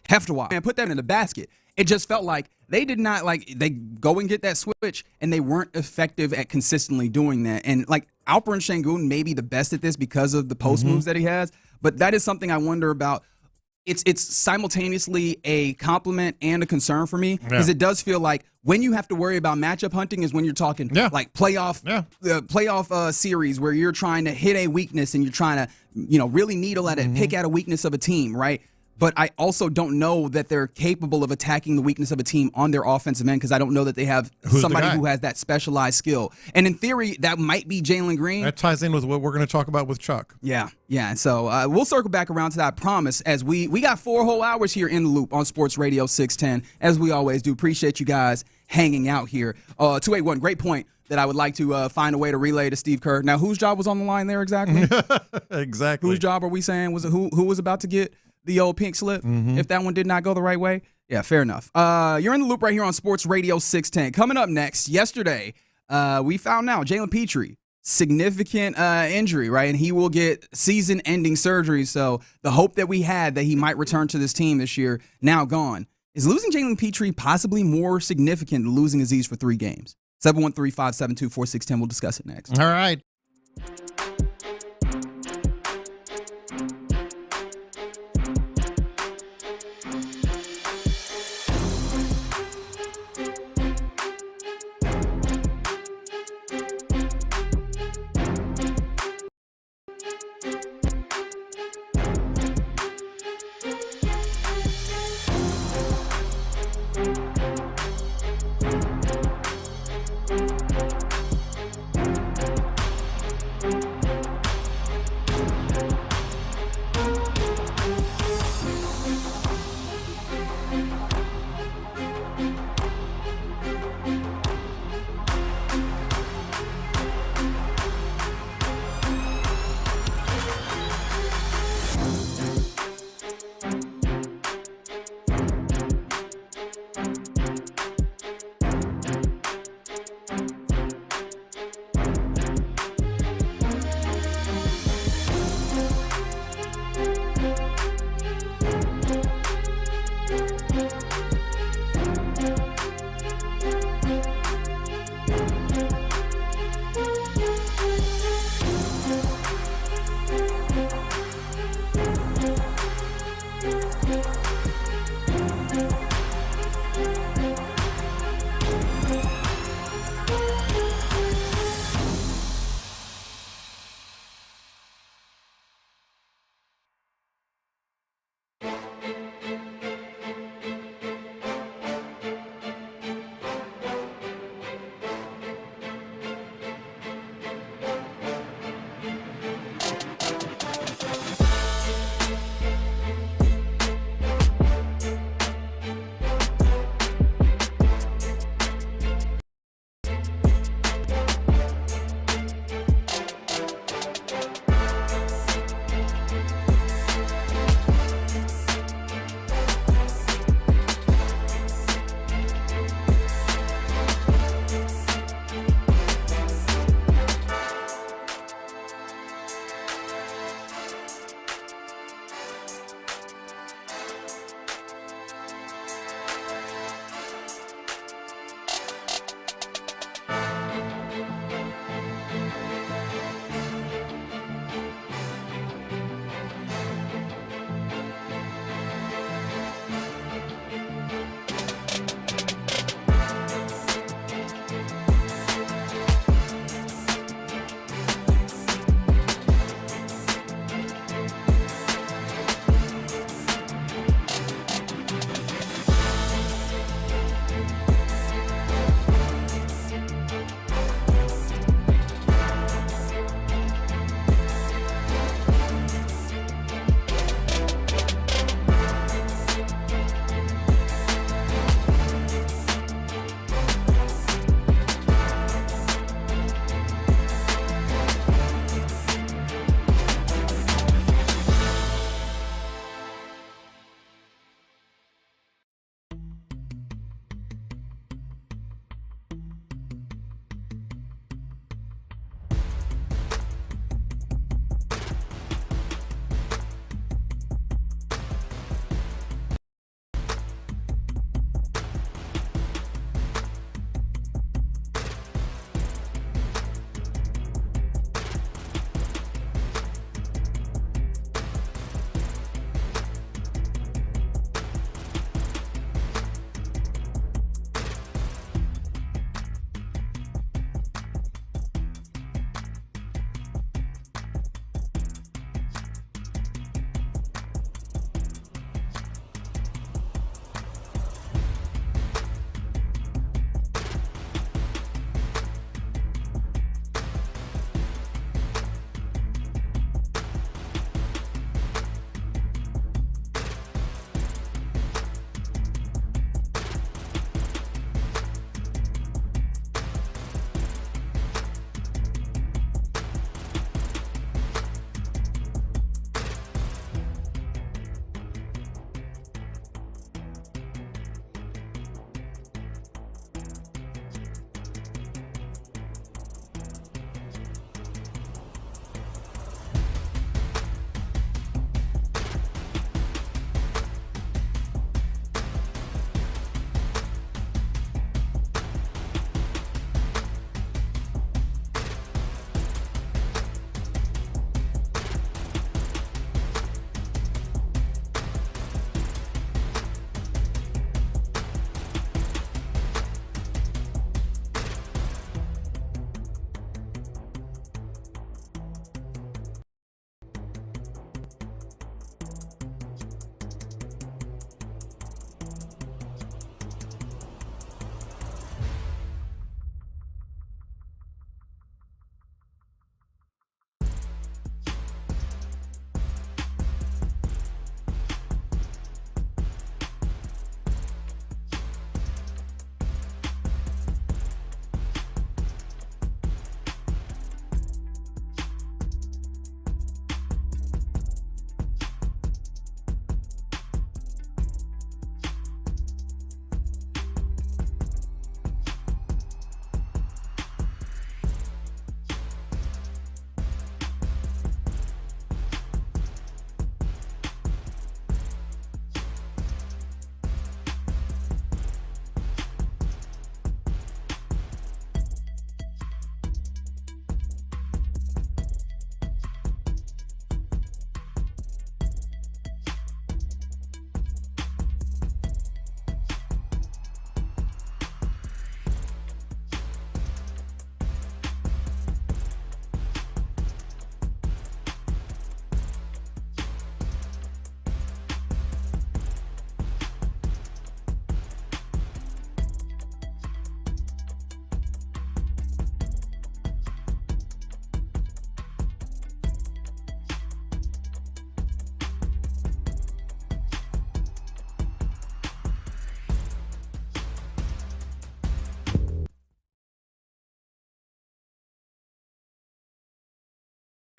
hefter-wise. And put that in the basket. It just felt like they did not, like, they go and get that switch, and they weren't effective at consistently doing that. And, like, Alperen Sengun may be the best at this because of the post moves that he has, but that is something I wonder about. It's simultaneously a compliment and a concern for me, because it does feel like when you have to worry about matchup hunting is when you're talking like playoff series where you're trying to hit a weakness and you're trying to really needle at it, pick at a weakness of a team, right? But I also don't know that they're capable of attacking the weakness of a team on their offensive end, because I don't know that they have somebody who has that specialized skill. And in theory, that might be Jalen Green. That ties in with what we're going to talk about with Chuck. Yeah. So we'll circle back around to that, I promise, as we got 4 whole hours here in the loop on Sports Radio 610, as we always do. Appreciate you guys hanging out here. 281, great point that I would like to find a way to relay to Steve Kerr. Now, whose job was on the line there exactly? Exactly. Whose job are we saying? Was it who was about to get the old pink slip if that one did not go the right way? Yeah, fair enough. You're in the loop right here on Sports Radio 610. Coming up next, yesterday, we found out Jalen Pitre, significant injury, right? And he will get season-ending surgery. So the hope that we had that he might return to this team this year, now gone. Is losing Jalen Pitre possibly more significant than losing Aziz for 3 games? 713-572-4610. We'll discuss it next. All right.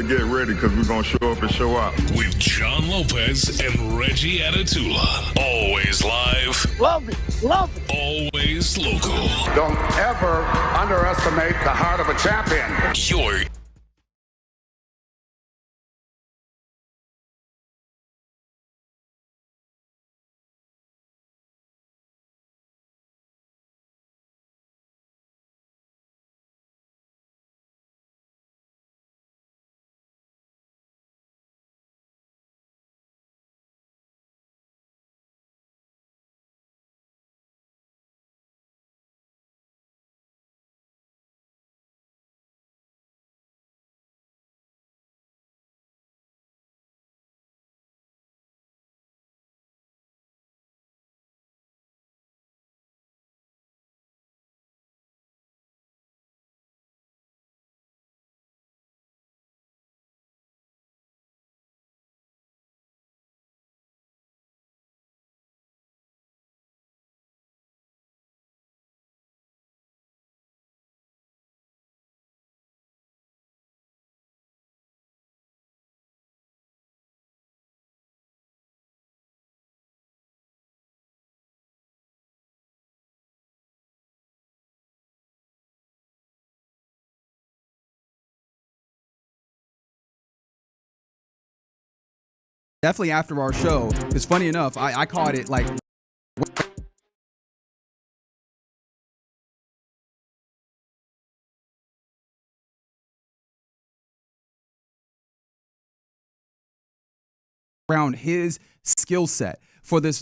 Get ready because we're going to show up and show out. With John Lopez and Reggie Atatula. Always live. Love it. Always local. Don't ever underestimate the heart of a champion. You're definitely after our show, because funny enough, I caught it like around his skill set for this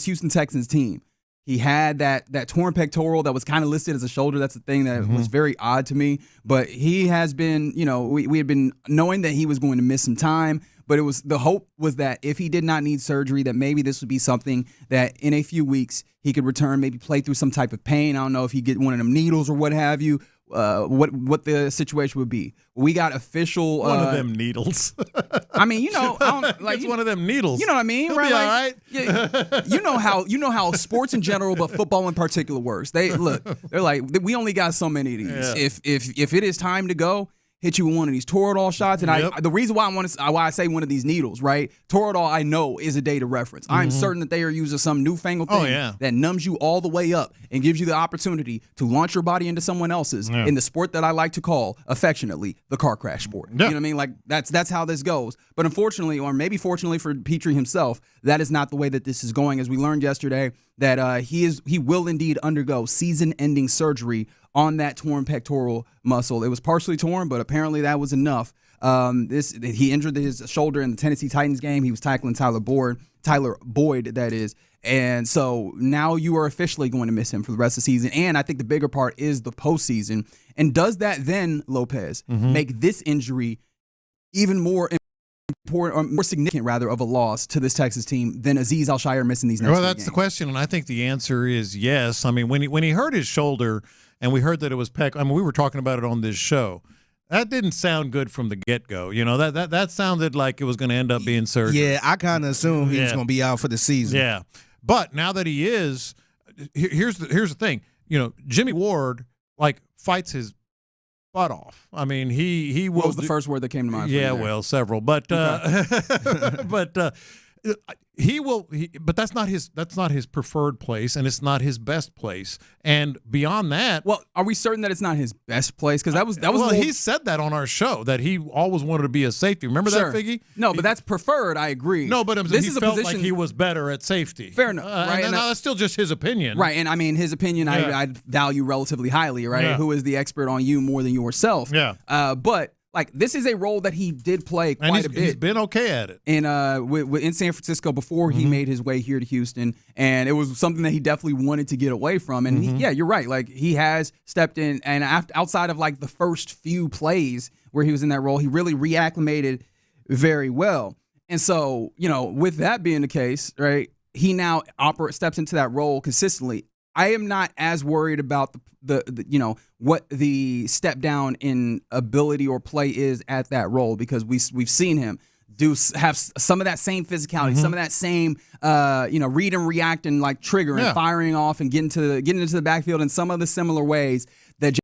Houston Texans team. He had that torn pectoral that was kind of listed as a shoulder. That's the thing that was very odd to me. But he has been, we had been knowing that he was going to miss some time. But the hope was that if he did not need surgery, that maybe this would be something that in a few weeks he could return, maybe play through some type of pain. I don't know if he get one of them needles or what have you. What the situation would be. We got official one of them needles. I mean, I don't like it's one of them needles. You know what I mean, He'll right? Be all right. You know how sports in general, but football in particular works. They're like, we only got so many of these. Yeah. If it is time to go, hit you with one of these Toradol shots. And the reason why I say one of these needles, right? Toradol, I know, is a data reference. I'm certain that they are using some newfangled thing that numbs you all the way up and gives you the opportunity to launch your body into someone else's in the sport that I like to call affectionately the car crash sport. You know what I mean? Like that's how this goes. But unfortunately, or maybe fortunately for Pitre himself, that is not the way that this is going. As we learned yesterday, that he will indeed undergo season-ending surgery on that torn pectoral muscle. It was partially torn, but apparently that was enough. He injured his shoulder in the Tennessee Titans game. He was tackling Tyler Boyd, that is. And so now you are officially going to miss him for the rest of the season. And I think the bigger part is the postseason. And does that then, Lopez, make this injury even more important, or more significant, rather, of a loss to this Texas team than Azeez Al-Shaair missing these next Well, three that's games? the question, and I think the answer is yes. I mean, when he hurt his shoulder, and we heard that it was we were talking about it on this show. That didn't sound good from the get-go. That sounded like it was going to end up being surgery. Yeah, I kind of assumed he was going to be out for the season. Yeah, but now that he is, here's the thing. Jimmy Ward fights his butt off. I mean, he will. What was the first word that came to mind? Yeah, well, several, but but he will. But that's not his preferred place, and it's not his best place. And beyond that, well, are we certain that it's not his best place? Because that was. Well, he said that on our show that he always wanted to be a safety. Remember that, Figgy? No, but that's preferred. I agree. No, but this he is a felt position like he was better at safety. Fair enough, right? And that's still just his opinion, right? And I mean, his opinion, I value relatively highly, right? Yeah. Who is the expert on you more than yourself? Yeah. But this is a role that he did play quite a bit. He's been okay at it. In San Francisco before he made his way here to Houston, and it was something that he definitely wanted to get away from. And you're right. Like, he has stepped in, and outside of the first few plays where he was in that role, he really reacclimated very well. And so, with that being the case, right, he now steps into that role consistently. I am not as worried about the what the step down in ability or play is at that role, because we've seen him have some of that same physicality, some of that same read and react and trigger and firing off and getting into the backfield in some of the similar ways that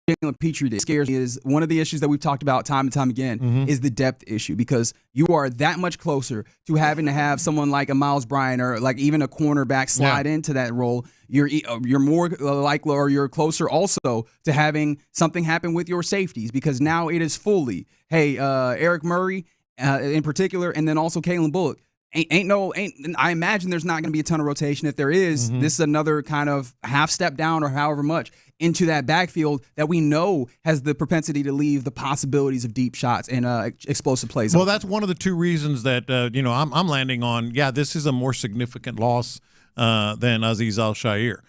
Jalen Pitre did scares me is one of the issues that we've talked about time and time again is the depth issue, because you are that much closer to having to have someone like a Miles Bryant or like even a cornerback slide into that role. You're more likely, or you're closer also to having something happen with your safeties, because now it is fully, Eric Murray in particular, and then also Kalen Bullock. I imagine there's not going to be a ton of rotation. If there is, this is another kind of half step down or however much into that backfield that we know has the propensity to leave the possibilities of deep shots and explosive plays. Well, that's one of the two reasons that I'm landing on. Yeah, this is a more significant loss than Azeez Al-Shaair.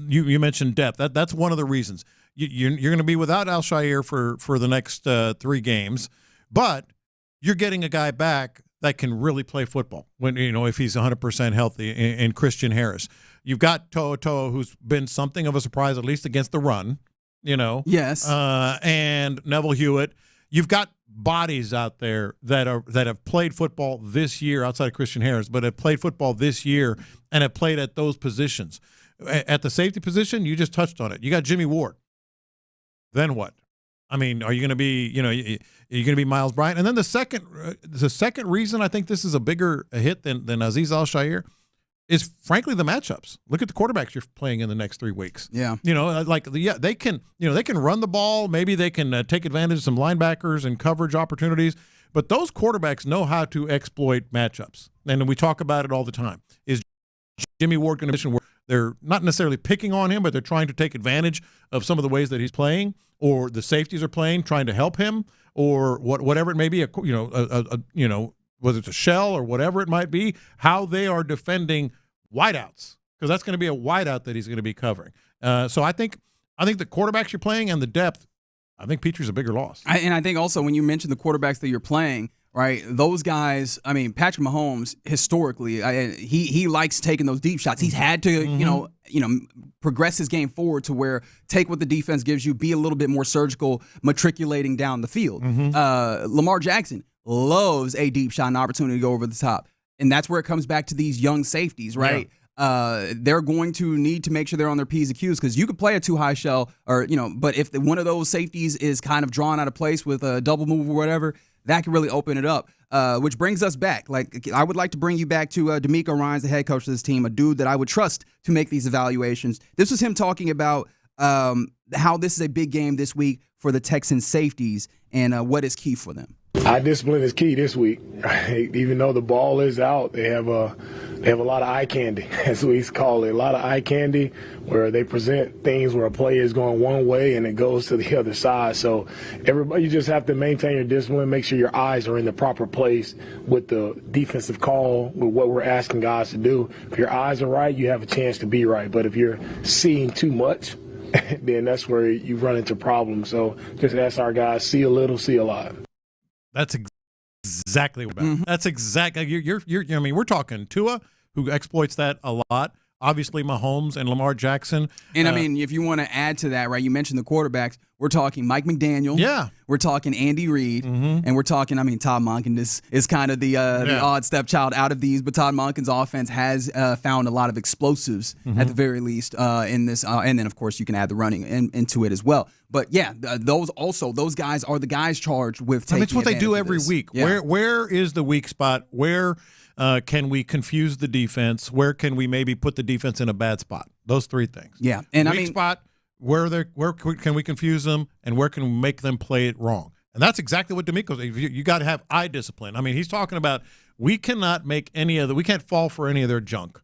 You mentioned depth. That's one of the reasons. You're going to be without Al-Shaair for the next 3 games, but you're getting a guy back that can really play football when if he's 100% healthy. In Christian Harris, you've got To'o, who's been something of a surprise, at least against the run. Yes, and Neville Hewitt. You've got bodies out there that have played football this year outside of Christian Harris, but have played football this year and have played at those positions. At the safety position, you just touched on it. You got Jimmy Ward. Then what? I mean, are you going to be, are you going to be Miles Bryant? And then the second reason I think this is a bigger hit than Azeez Al-Shaair is, frankly, the matchups. Look at the quarterbacks you're playing in the next 3 weeks. Yeah. They can run the ball. Maybe they can take advantage of some linebackers and coverage opportunities. But those quarterbacks know how to exploit matchups. And we talk about it all the time. Is Jimmy Ward going to be in a position where they're not necessarily picking on him, but they're trying to take advantage of some of the ways that he's playing, or the safeties are playing, trying to help him, or whatever it may be, whether it's a shell or whatever it might be, how they are defending wideouts, because that's going to be a wideout that he's going to be covering. So I think the quarterbacks you're playing and the depth, I think Petre's a bigger loss. And I think also when you mention the quarterbacks that you're playing, right, those guys, I mean, Patrick Mahomes, historically, he likes taking those deep shots. He's had to, progress his game forward to where take what the defense gives you, be a little bit more surgical, matriculating down the field. Lamar Jackson loves a deep shot and opportunity to go over the top. And that's where it comes back to these young safeties, right? Yeah. They're going to need to make sure they're on their P's and Q's, because you could play a too high shell, or but if one of those safeties is kind of drawn out of place with a double move or whatever, that can really open it up. Which brings us back. Like, I would like to bring you back to D'Amico Ryans, the head coach of this team, a dude that I would trust to make these evaluations. This was him talking about how this is a big game this week for the Texans safeties and what is key for them. Eye discipline is key this week. Even though the ball is out, they have a lot of eye candy, as we call it. A lot of eye candy where they present things where a play is going one way and it goes to the other side. So everybody, you just have to maintain your discipline, make sure your eyes are in the proper place with the defensive call, with what we're asking guys to do. If your eyes are right, you have a chance to be right. But if you're seeing too much, then that's where you run into problems. So just ask our guys, see a little, see a lot. That's exactly what about. That's exactly you're. I mean, we're talking Tua, who exploits that a lot. Obviously, Mahomes and Lamar Jackson. And I mean, if you want to add to that, right? You mentioned the quarterbacks. We're talking Mike McDaniel. Yeah. We're talking Andy Reid, and we're talking. I mean, Todd Monken is kind of the odd stepchild out of these, but Todd Monken's offense has found a lot of explosives at the very least in this, and then of course you can add the running into it as well. But yeah, those guys are the guys charged with taking. It's what they do every week. Yeah. Where is the weak spot? Where can we confuse the defense? Where can we maybe put the defense in a bad spot? Those 3 things. Yeah, and weak spot. Where can we confuse them, and where can we make them play it wrong? And that's exactly what D'Amico's. You got to have eye discipline. I mean, he's talking about we cannot make we can't fall for any of their junk.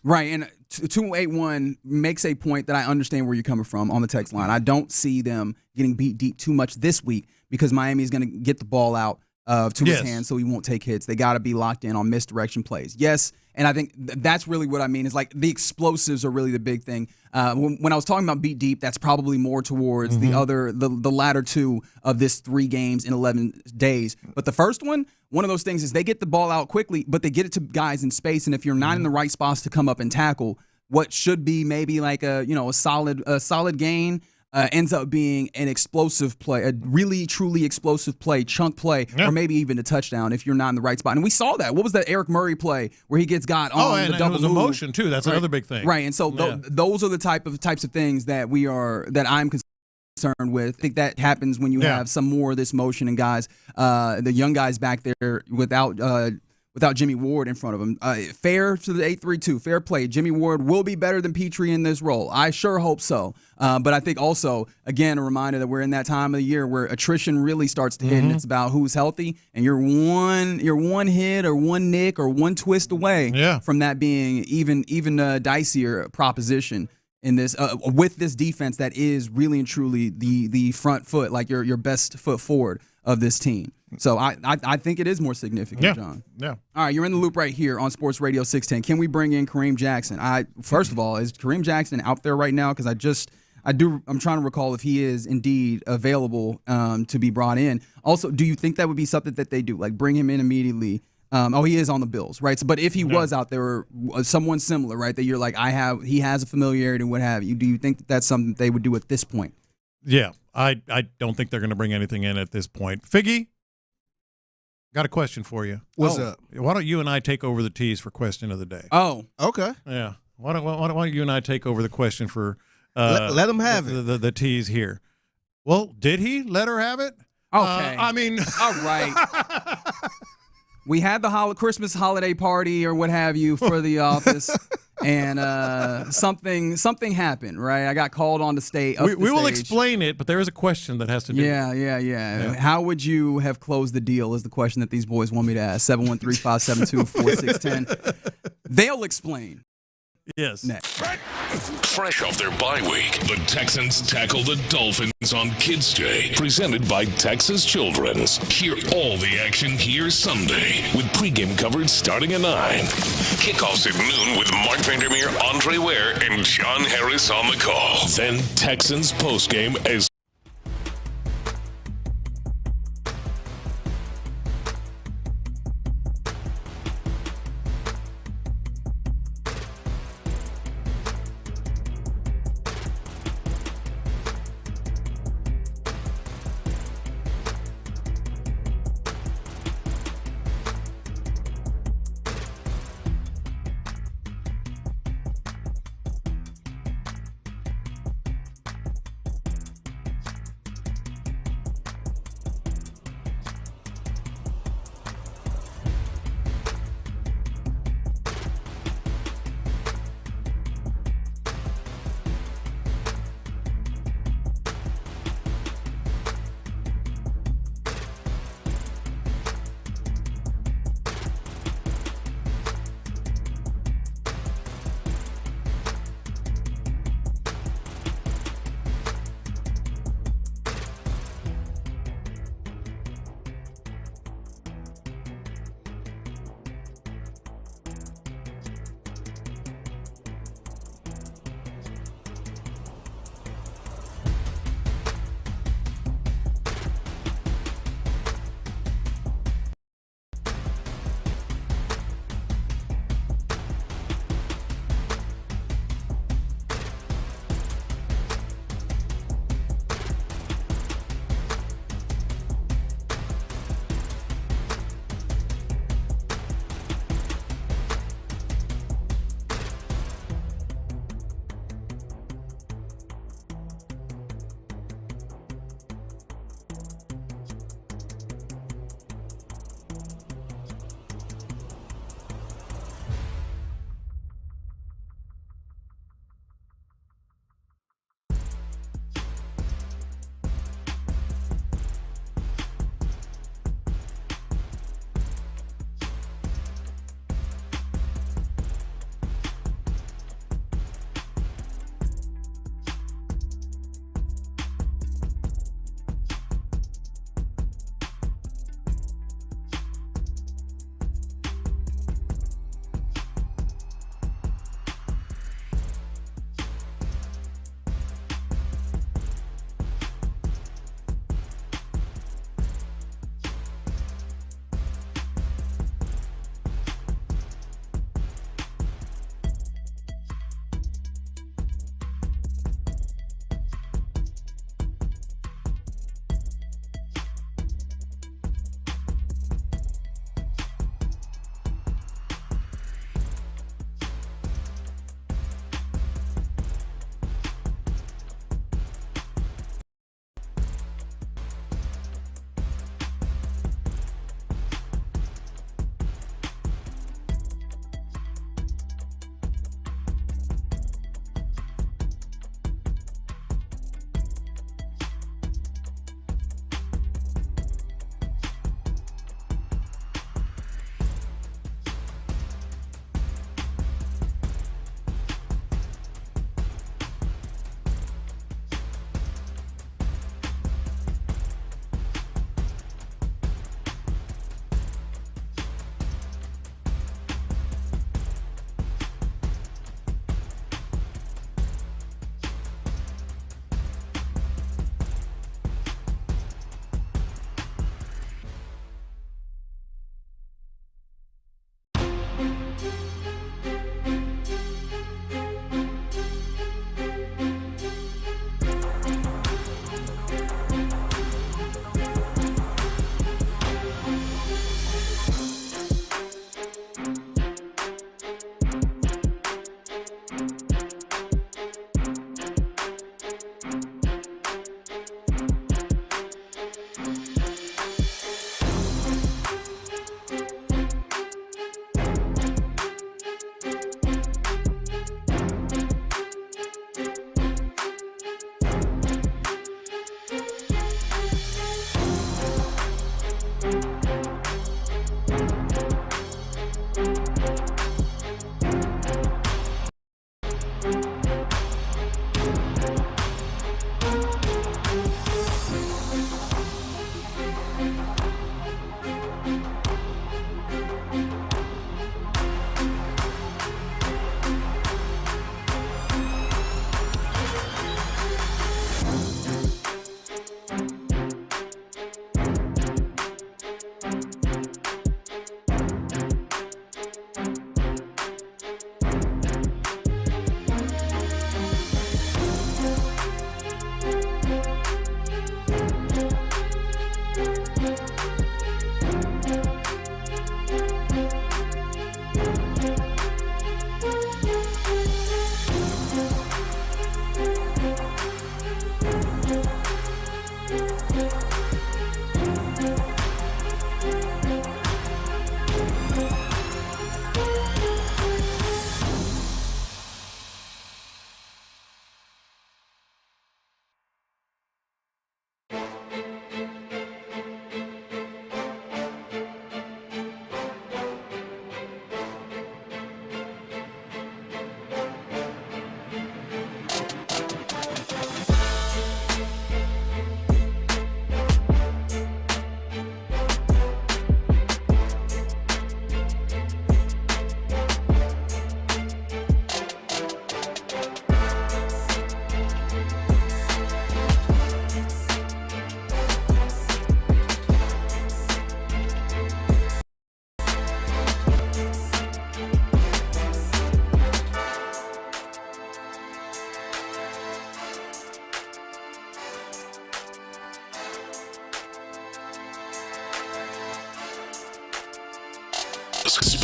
Right, and 281 makes a point that I understand where you're coming from on the text line. I don't see them getting beat deep too much this week because Miami is going to get the ball out to his hands so he won't take hits. They got to be locked in on misdirection plays. Yes, and I think that's really what I mean is like the explosives are really the big thing. When I was talking about beat deep, that's probably more towards the latter 2 of this 3 games in 11 days. But the first one of those things is they get the ball out quickly, but they get it to guys in space. And if you're not in the right spots to come up and tackle, what should be maybe like a solid gain ends up being an explosive play, a really, truly explosive play, chunk play, or maybe even a touchdown if you're not in the right spot. And we saw that. What was that Eric Murray play where he gets got on the double move? It was emotion, too. That's another big thing. Right, and so those are the types of things that I'm concerned concerned with. I think that happens when you have some more of this motion and guys, the young guys back there without Jimmy Ward in front of him. Fair to the 8-3-2, fair play. Jimmy Ward will be better than Pitre in this role. I sure hope so. But I think also, again, a reminder that we're in that time of the year where attrition really starts to hit, and it's about who's healthy. And you're one hit or one nick or one twist away from that being even dicier proposition in this with this defense that is really and truly the front foot, like your best foot forward of this team. So I think it is more significant, John. Yeah. All right, you're in the loop right here on Sports Radio 610. Can we bring in Kareem Jackson? First of all, is Kareem Jackson out there right now? Because I'm trying to recall if he is indeed available to be brought in. Also, do you think that would be something that they do, like bring him in immediately? He is on the Bills, right? So, but if he was out there, someone similar, right, that you're like, he has a familiarity, what have you. Do you think that that's something they would do at this point? Yeah, I don't think they're going to bring anything in at this point. Figgy, got a question for you. What's up? Why don't you and I take over the tease for question of the day? Oh, okay. Yeah. Why don't you and I take over the question for let them have it. The tease here. Well, did he let her have it? Okay. All right. We had the Christmas holiday party or what have you for the office, and something happened, right? I got called on the stage. We will explain it, but there is a question that has to do. Yeah. How would you have closed the deal is the question that these boys want me to ask. 713-572-4610. They'll explain. Yes. Next. Fresh off their bye week, the Texans tackle the Dolphins on Kids Day, presented by Texas Children's. Hear all the action here Sunday, with pregame coverage starting at 9. Kickoffs at noon with Mark Vandermeer, Andre Ware, and John Harris on the call. Then Texans postgame as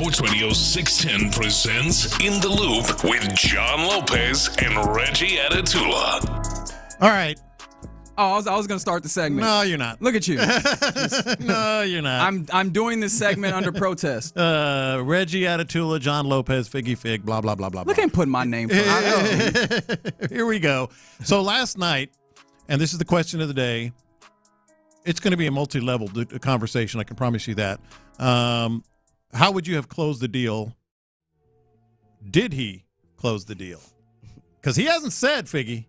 Sports Radio 610 presents In the Loop with John Lopez and Reggie Atatula. All right. Oh, I was going to start the segment. No, you're not. Look at you. No, you're not. I'm doing this segment under protest. Reggie Atatula, John Lopez, Figgy Fig, blah, blah, blah, blah, blah. Look at him putting my name first. Here we go. So last night, and this is the question of the day, it's going to be a multi-level conversation, I can promise you that. How would you have closed the deal? Did he close the deal? Because he hasn't said, Figgy.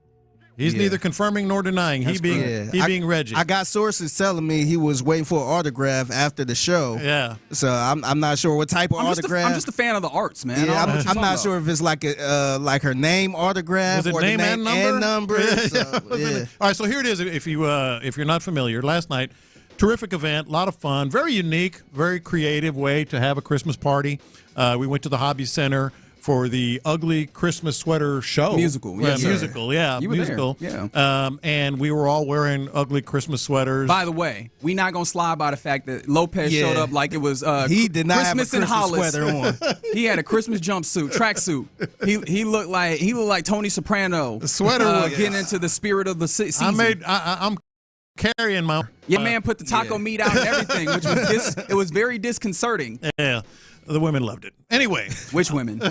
He's neither confirming nor denying. He being Reggie. I got sources telling me he was waiting for an autograph after the show. Yeah. So I'm not sure what type of autograph. I'm just a fan of the arts, man. Yeah, I'm not sure if it's like her name autograph or name and number. Yeah. All right, so here it is. If you're not familiar, last night, terrific event, a lot of fun, very unique, very creative way to have a Christmas party. We went to the Hobby Center for the Ugly Christmas Sweater show. Musical. You were musical. there. Yeah. And we were all wearing ugly Christmas sweaters. By the way, we not going to slide by the fact that Lopez showed up like it was he did not Christmas have a in Christmas Hollis. sweater on. He had a Christmas jumpsuit, tracksuit. He looked like Tony Soprano. The sweater getting into the spirit of the season. I'm carrying my man put the taco meat out and everything, which was it was very disconcerting. Yeah. The women loved it. Anyway. Which women?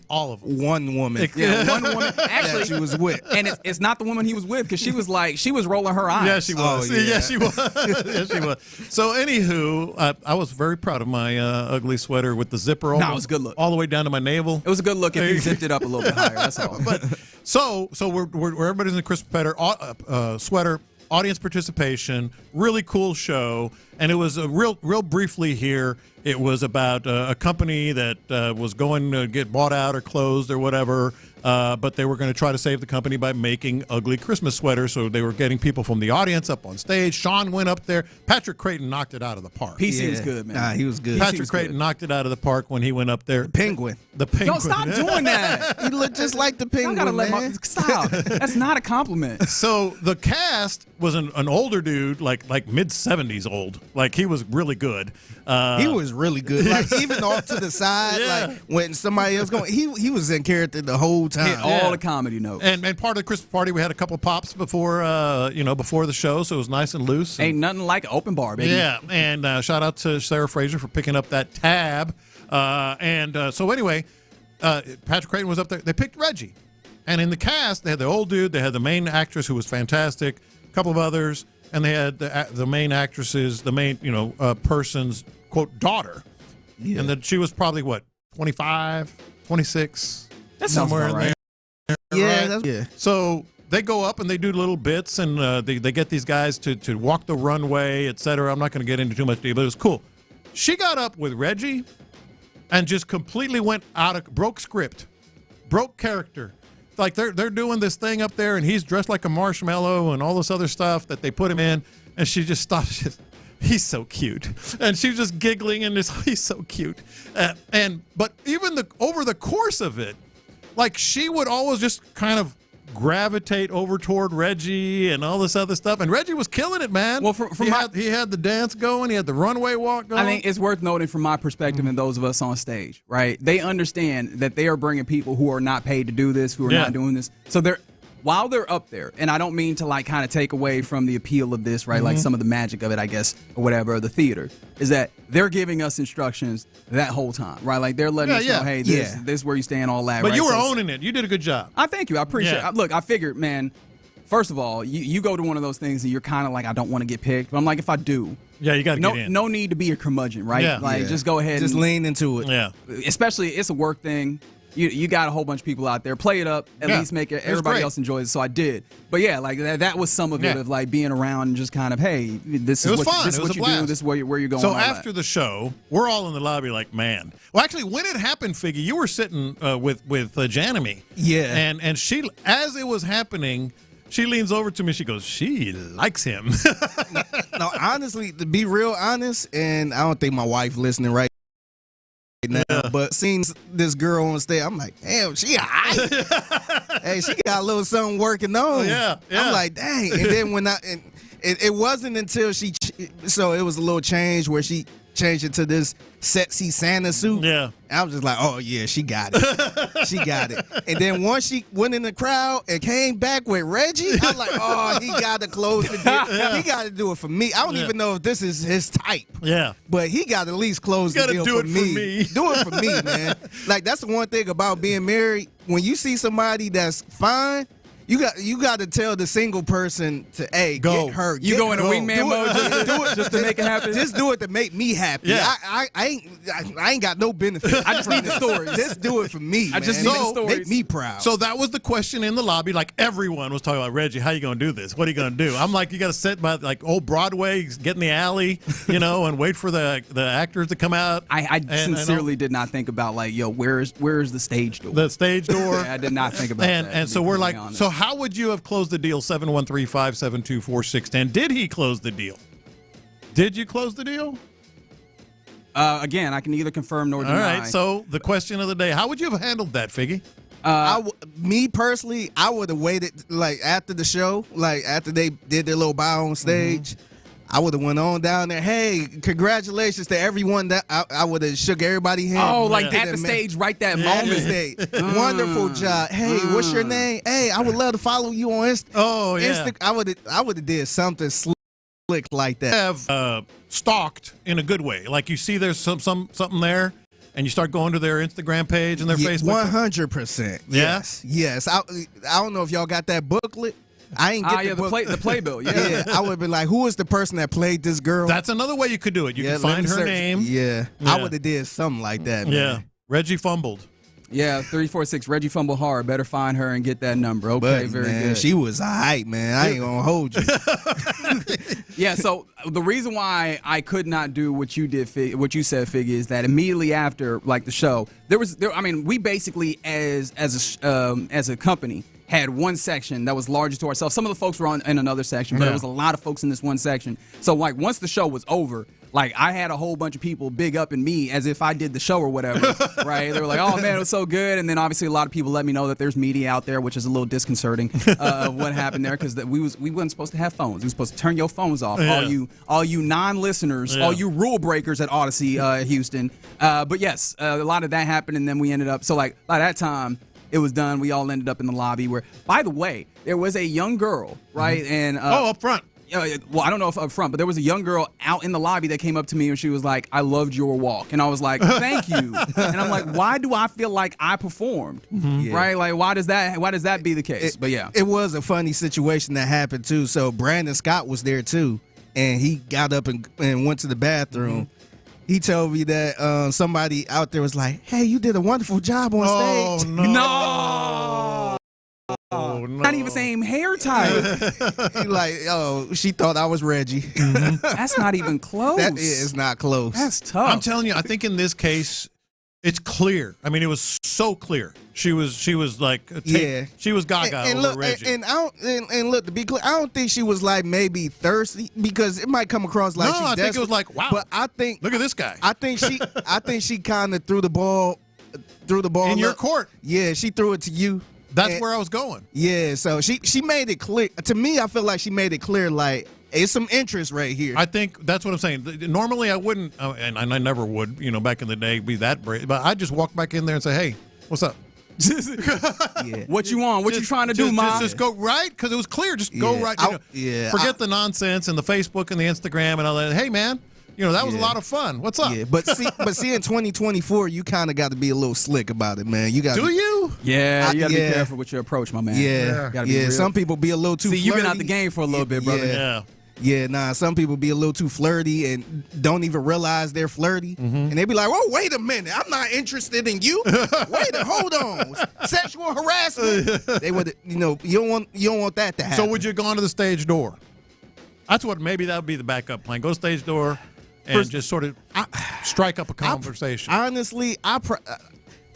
All of them. One woman. Yeah, one woman. Actually, she was with. And it's not the woman he was with because she was rolling her eyes. Yeah, she was. Oh, yeah. Yeah, she was. Yeah, she was. So, anywho, I was very proud of my ugly sweater with the zipper it was a good look. all the way down to my navel. It was a good look if you zipped it up a little bit higher. That's all. But so we're everybody's in the Christmas sweater. Audience participation, really cool show, and it was a real briefly here. It was about a company that was going to get bought out or closed or whatever, but they were going to try to save the company by making ugly Christmas sweaters. So they were getting people from the audience up on stage. Sean went up there. Patrick Creighton knocked it out of the park. PC was good, man. Nah, he was good. Patrick Creighton knocked it out of the park when he went up there. The penguin. Don't stop doing that. He looked just like the penguin, man. Stop. That's not a compliment. So the cast was an older dude, like mid-70s old. Like, he was really good. He was really good. Like, even off to the side, like when somebody else going, he was in character the whole time. All the comedy notes. And part of the Christmas party, we had a couple of pops before the show, so it was nice and loose. Ain't nothing like an open bar, baby. Yeah, and shout out to Sarah Fraser for picking up that tab. So anyway, Patrick Creighton was up there. They picked Reggie. And in the cast, they had the old dude, they had the main actress who was fantastic, a couple of others, and they had the main actresses, the main person's, quote, daughter. Yeah. And that she was probably, 25, 26? That's somewhere in right. there. Yeah, right? yeah. So they go up and they do little bits, and they get these guys to walk the runway, etc. I'm not going to get into too much detail, but it was cool. She got up with Reggie and just completely broke script, broke character. Like they're doing this thing up there, and he's dressed like a marshmallow and all this other stuff that they put him in, and she just stops. He's so cute, and she was just giggling, and he's so cute. But even over the course of it, like, she would always just kind of gravitate over toward Reggie and all this other stuff, and Reggie was killing it, man. Well, he had the dance going, he had the runway walk going. I think it's worth noting from my perspective and those of us on stage, right? They understand that they are bringing people who are not paid to do this, who are not doing this. So while they're up there, and I don't mean to like kind of take away from the appeal of this, right? Like some of the magic of it, I guess, or whatever, the theater, is that they're giving us instructions that whole time, right? Like they're letting us know, hey, this is where you stand, all that. But right? you were owning it. You did a good job. I thank you. I appreciate it. Look, I figured, man, first of all, you go to one of those things and you're kind of like, I don't want to get picked. But I'm like, if I do, you got to get in. No need to be a curmudgeon, right? Yeah. Like, just go ahead. Just lean into it. Yeah. Especially, it's a work thing. You got a whole bunch of people out there. Play it up. At least make it everybody else enjoys it. So I did. But yeah, like that was some of it of like being around and just kind of, hey, this is what you do. This is where you're going. So after the show, we're all in the lobby like, man. Well, actually, when it happened, Figgy, you were sitting with Janemy. Yeah. And she, as it was happening, she leans over to me. She goes, she likes him. No, honestly, to be real honest, and I don't think my wife listening right now, but seeing this girl on stage, I'm like, damn, she alright. Hey, she got a little something working on. Yeah. I'm like, dang. And then it wasn't until so it was a little change where she change into this sexy Santa suit. Yeah. I was just like, oh, yeah, she got it. She got it. And then once she went in the crowd and came back with Reggie, I'm like, oh, he got to close the deal. Yeah. He got to do it for me. I don't even know if this is his type. Yeah. But he got to at least close the deal for me. Do it for me, man. Like, that's the one thing about being married. When you see somebody that's fine, you got to tell the single person to, hey, go. Get her. You go in a wingman mode just to make it happen? Just do it to make me happy. Yeah. I ain't got no benefit. I just need the stories. Just do it for me, I just need the stories. Make me proud. So that was the question in the lobby. Like, everyone was talking about, Reggie, how you going to do this? What are you going to do? I'm like, you got to sit by, like, old Broadway, get in the alley, and wait for the actors to come out. I sincerely did not think about, like, yo, where is the stage door? The stage door. Yeah, I did not think about that. And so we're like, so how would you have closed the deal? 713-572-4610. Did he close the deal? Did you close the deal? Again, I can neither confirm nor deny. All right, so the question of the day, how would you have handled that, Figgy? Me personally, I would have waited, like, after the show, like, after they did their little bow on stage. I would have went on down there. Hey, congratulations to everyone. That I would have shook everybody's hand. Oh, like at the stage, right that moment. Wonderful job. Hey, what's your name? Hey, I would love to follow you on Insta. Oh, yeah. I would have did something slick like that. Have stalked in a good way. Like, you see there's something there, and you start going to their Instagram page and their Facebook. 100%. Yeah? Yes. I don't know if y'all got that booklet. I ain't get the playbill. Yeah. I would have been like, who is the person that played this girl? That's another way you could do it. You can find her name. Yeah. I would have did something like that, man. Yeah. Reggie fumbled. Yeah, 346. Reggie fumbled hard. Better find her and get that number. Okay, very good. She was all right, man. I ain't gonna hold you. Yeah, so the reason why I could not do what you did, what you said, Figgy, is that immediately after, like, the show, we basically as a company had one section that was larger to ourselves. Some of the folks were in another section, but there was a lot of folks in this one section. So, like, once the show was over, like, I had a whole bunch of people big up in me as if I did the show or whatever, right? They were like, oh, man, it was so good. And then, obviously, a lot of people let me know that there's media out there, which is a little disconcerting of what happened there, because we wasn't supposed to have phones. We were supposed to turn your phones off, all you non-listeners, all you rule breakers at Odyssey, Houston. But, yes, a lot of that happened, and then we ended up – so, like, by that time – it was done. We all ended up in the lobby where, by the way, there was a young girl, right? And up front. Well, I don't know if up front, but there was a young girl out in the lobby that came up to me and she was like, I loved your walk. And I was like, thank you. And I'm like, why do I feel like I performed? Right? Like, why does that be the case? But yeah. It was a funny situation that happened too. So Brandon Scott was there too. And he got up and went to the bathroom. He told me that somebody out there was like, hey, you did a wonderful job on stage. No. Not even same hair type. He like, she thought I was Reggie. That's not even close. That is not close. That's tough. I'm telling you, I think in this case, it's clear. I mean, it was so clear. She was like, she was gaga over Reggie. And look, to be clear, I don't think she was like maybe thirsty, because it might come across like she's desperate. I think it was like, wow. But I think, look at this guy. I think she kind of threw the ball in your court. Yeah, she threw it to you. That's where I was going. Yeah, so she made it clear. To me, I feel like she made it clear, like, it's some interest right here. I think that's what I'm saying. Normally, I wouldn't, and I never would, back in the day, be that brave. But I just walk back in there and say, hey, what's up? What you want? What you trying to do, Mom? Just go right, because it was clear. Just go right. Forget the nonsense and the Facebook and the Instagram and all that. Hey, man. That was a lot of fun. What's up? Yeah, but see, in 2024, you kind of got to be a little slick about it, man. You got. Do you? Yeah, you got to be careful with your approach, my man. Yeah. Some people be a little too. See, flirty. You've been out the game for a little bit, brother. Yeah, nah. Some people be a little too flirty and don't even realize they're flirty, and they be like, "Oh, wait a minute, I'm not interested in you. Hold on, sexual harassment." They would, you don't want that to happen. So would you go onto the stage door? That's what maybe that would be the backup plan. Go to stage door. And just sort of strike up a conversation. Honestly,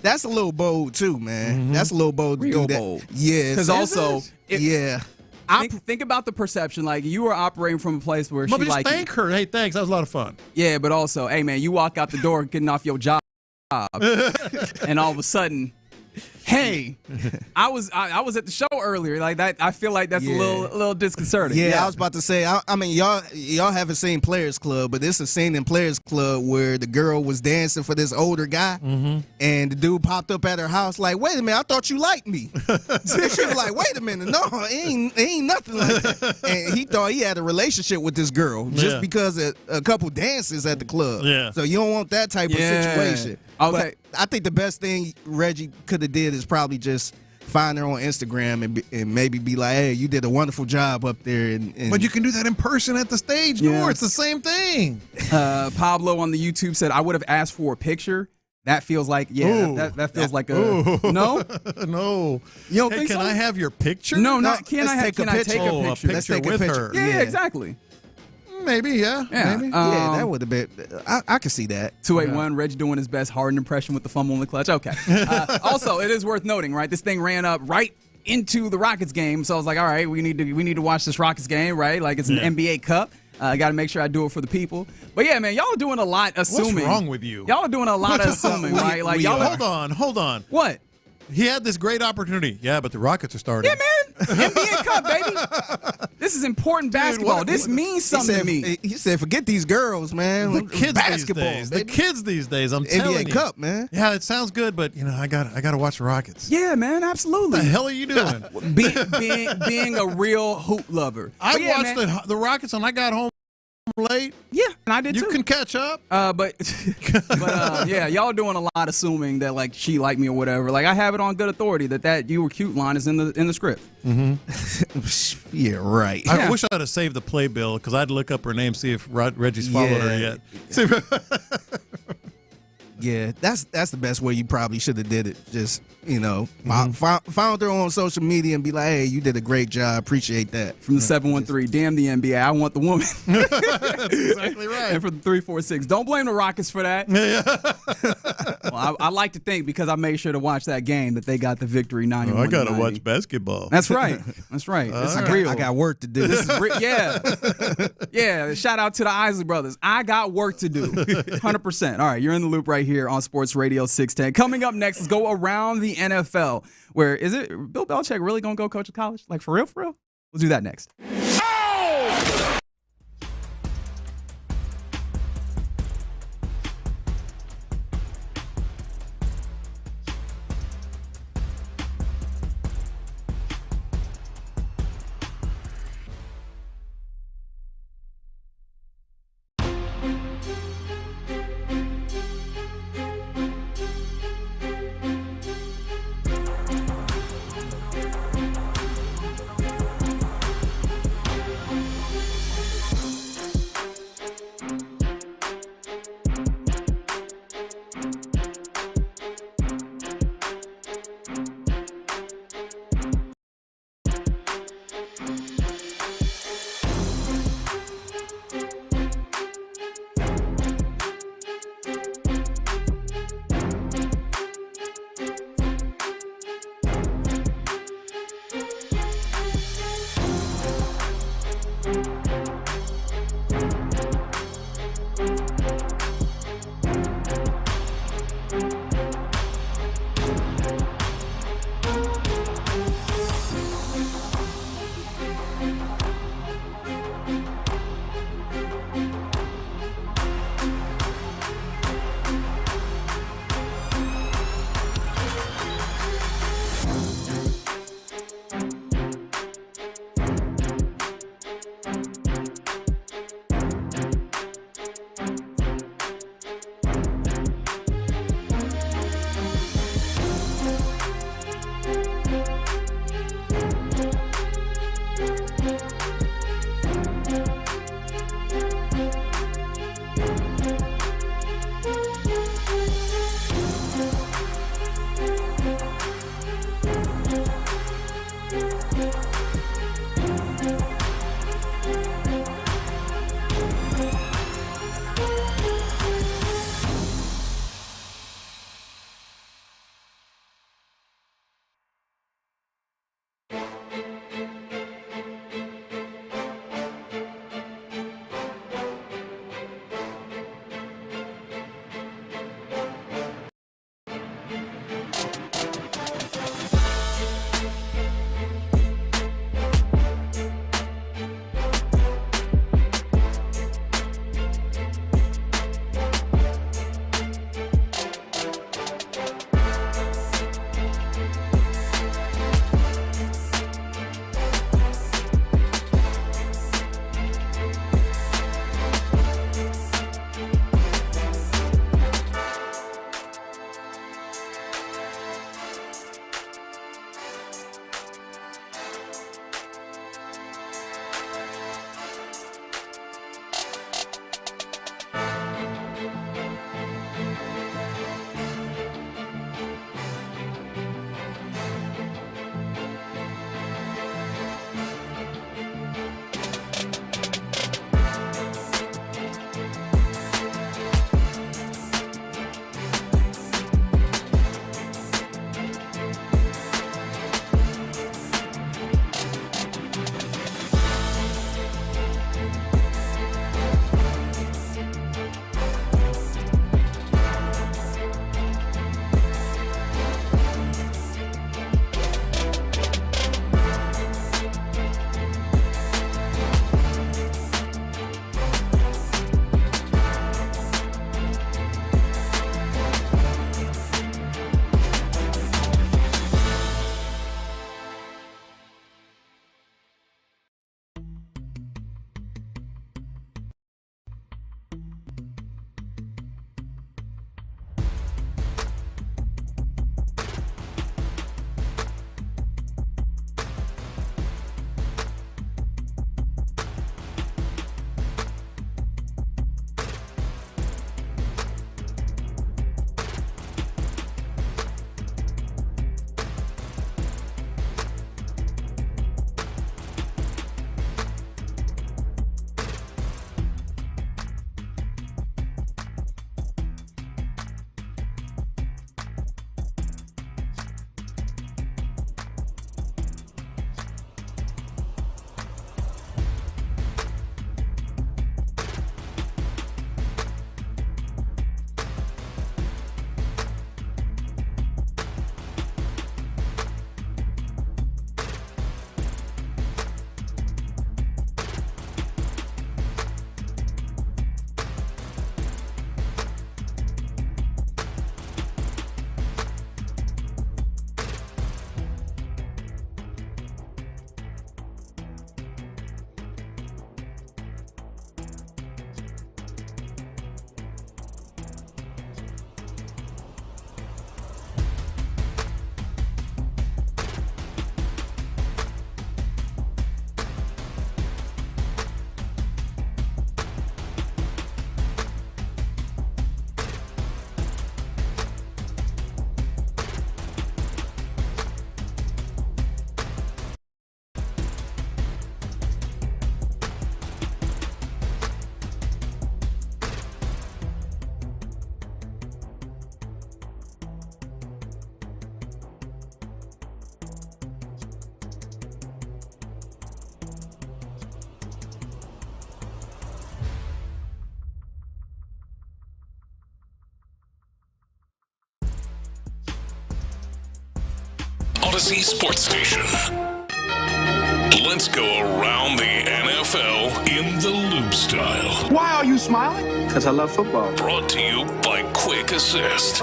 that's a little bold too, man. That's a little bold to do that. Bold. Yeah, because also, think about the perception. Like, you were operating from a place where she like. Thank her. Hey, thanks. That was a lot of fun. Yeah, but also, hey man, you walk out the door getting off your job, and all of a sudden, Hey, I was at the show earlier. Like that, I feel like that's a little disconcerting. Yeah, I was about to say. I mean, y'all haven't seen Players Club, but this is a scene in Players Club where the girl was dancing for this older guy, and the dude popped up at her house like, "Wait a minute, I thought you liked me." She was like, "Wait a minute, no, it ain't nothing like that." And he thought he had a relationship with this girl just because of a couple dances at the club. Yeah. So you don't want that type of situation. Okay. But I think the best thing Reggie could have did is probably just find her on Instagram and maybe be like, "Hey, you did a wonderful job up there." And But you can do that in person at the stage door. It's the same thing. Pablo on the YouTube said, "I would have asked for a picture." That feels like that feels like a no. No. You don't hey, think can so? I have your picture? No, not can I take a picture? A picture with her. Yeah, exactly. Maybe, maybe. That would have been. I could see that. 281, Reggie doing his best Harden impression with the fumble in the clutch. Okay. Also, it is worth noting, right? This thing ran up right into the Rockets game, so I was like, all right, we need to watch this Rockets game, right? Like it's an NBA Cup. I got to make sure I do it for the people. But yeah, man, y'all are doing a lot assuming. What's wrong with you? Y'all are doing a lot of assuming, right? Like y'all. Hold on. What? He had this great opportunity. Yeah, but the Rockets are starting. Yeah, man. NBA Cup, baby. This is important basketball. This means something to me. He said, forget these girls, man. The kids basketball, these days. The kids these days. I'm telling you. NBA Cup, man. Yeah, it sounds good, but I got to watch the Rockets. Yeah, man, absolutely. What the hell are you doing? being a real hoop lover. I watched the Rockets when I got home late. Yeah, and I did too. You can catch up. But yeah, y'all doing a lot assuming that like she liked me or whatever. Like I have it on good authority that you were cute line is in the script. Yeah, right. I wish I'd have saved the playbill because I'd look up her name, see if Reggie's followed her yet. Yeah, that's the best way you probably should have did it. Just, found her on social media and be like, hey, you did a great job. Appreciate that. From the 713, damn the NBA, I want the woman. Exactly right. And from the 346, don't blame the Rockets for that. Well, I like to think because I made sure to watch that game that they got the victory 91-90. I got to watch basketball. That's right. That's right. This is real. I got work to do. This is yeah. Shout out to the Isley brothers. I got work to do. 100%. All right, you're in the loop right here on Sports Radio 610. Coming up next, let's go around the NFL. Where is it? Bill Belichick really gonna go coach at college? Like for real? For real? We'll do that next. Odyssey Sports Station. Let's go around the NFL in the Loop style. Why are you smiling? Because I love football. Brought to you by Quick Assist.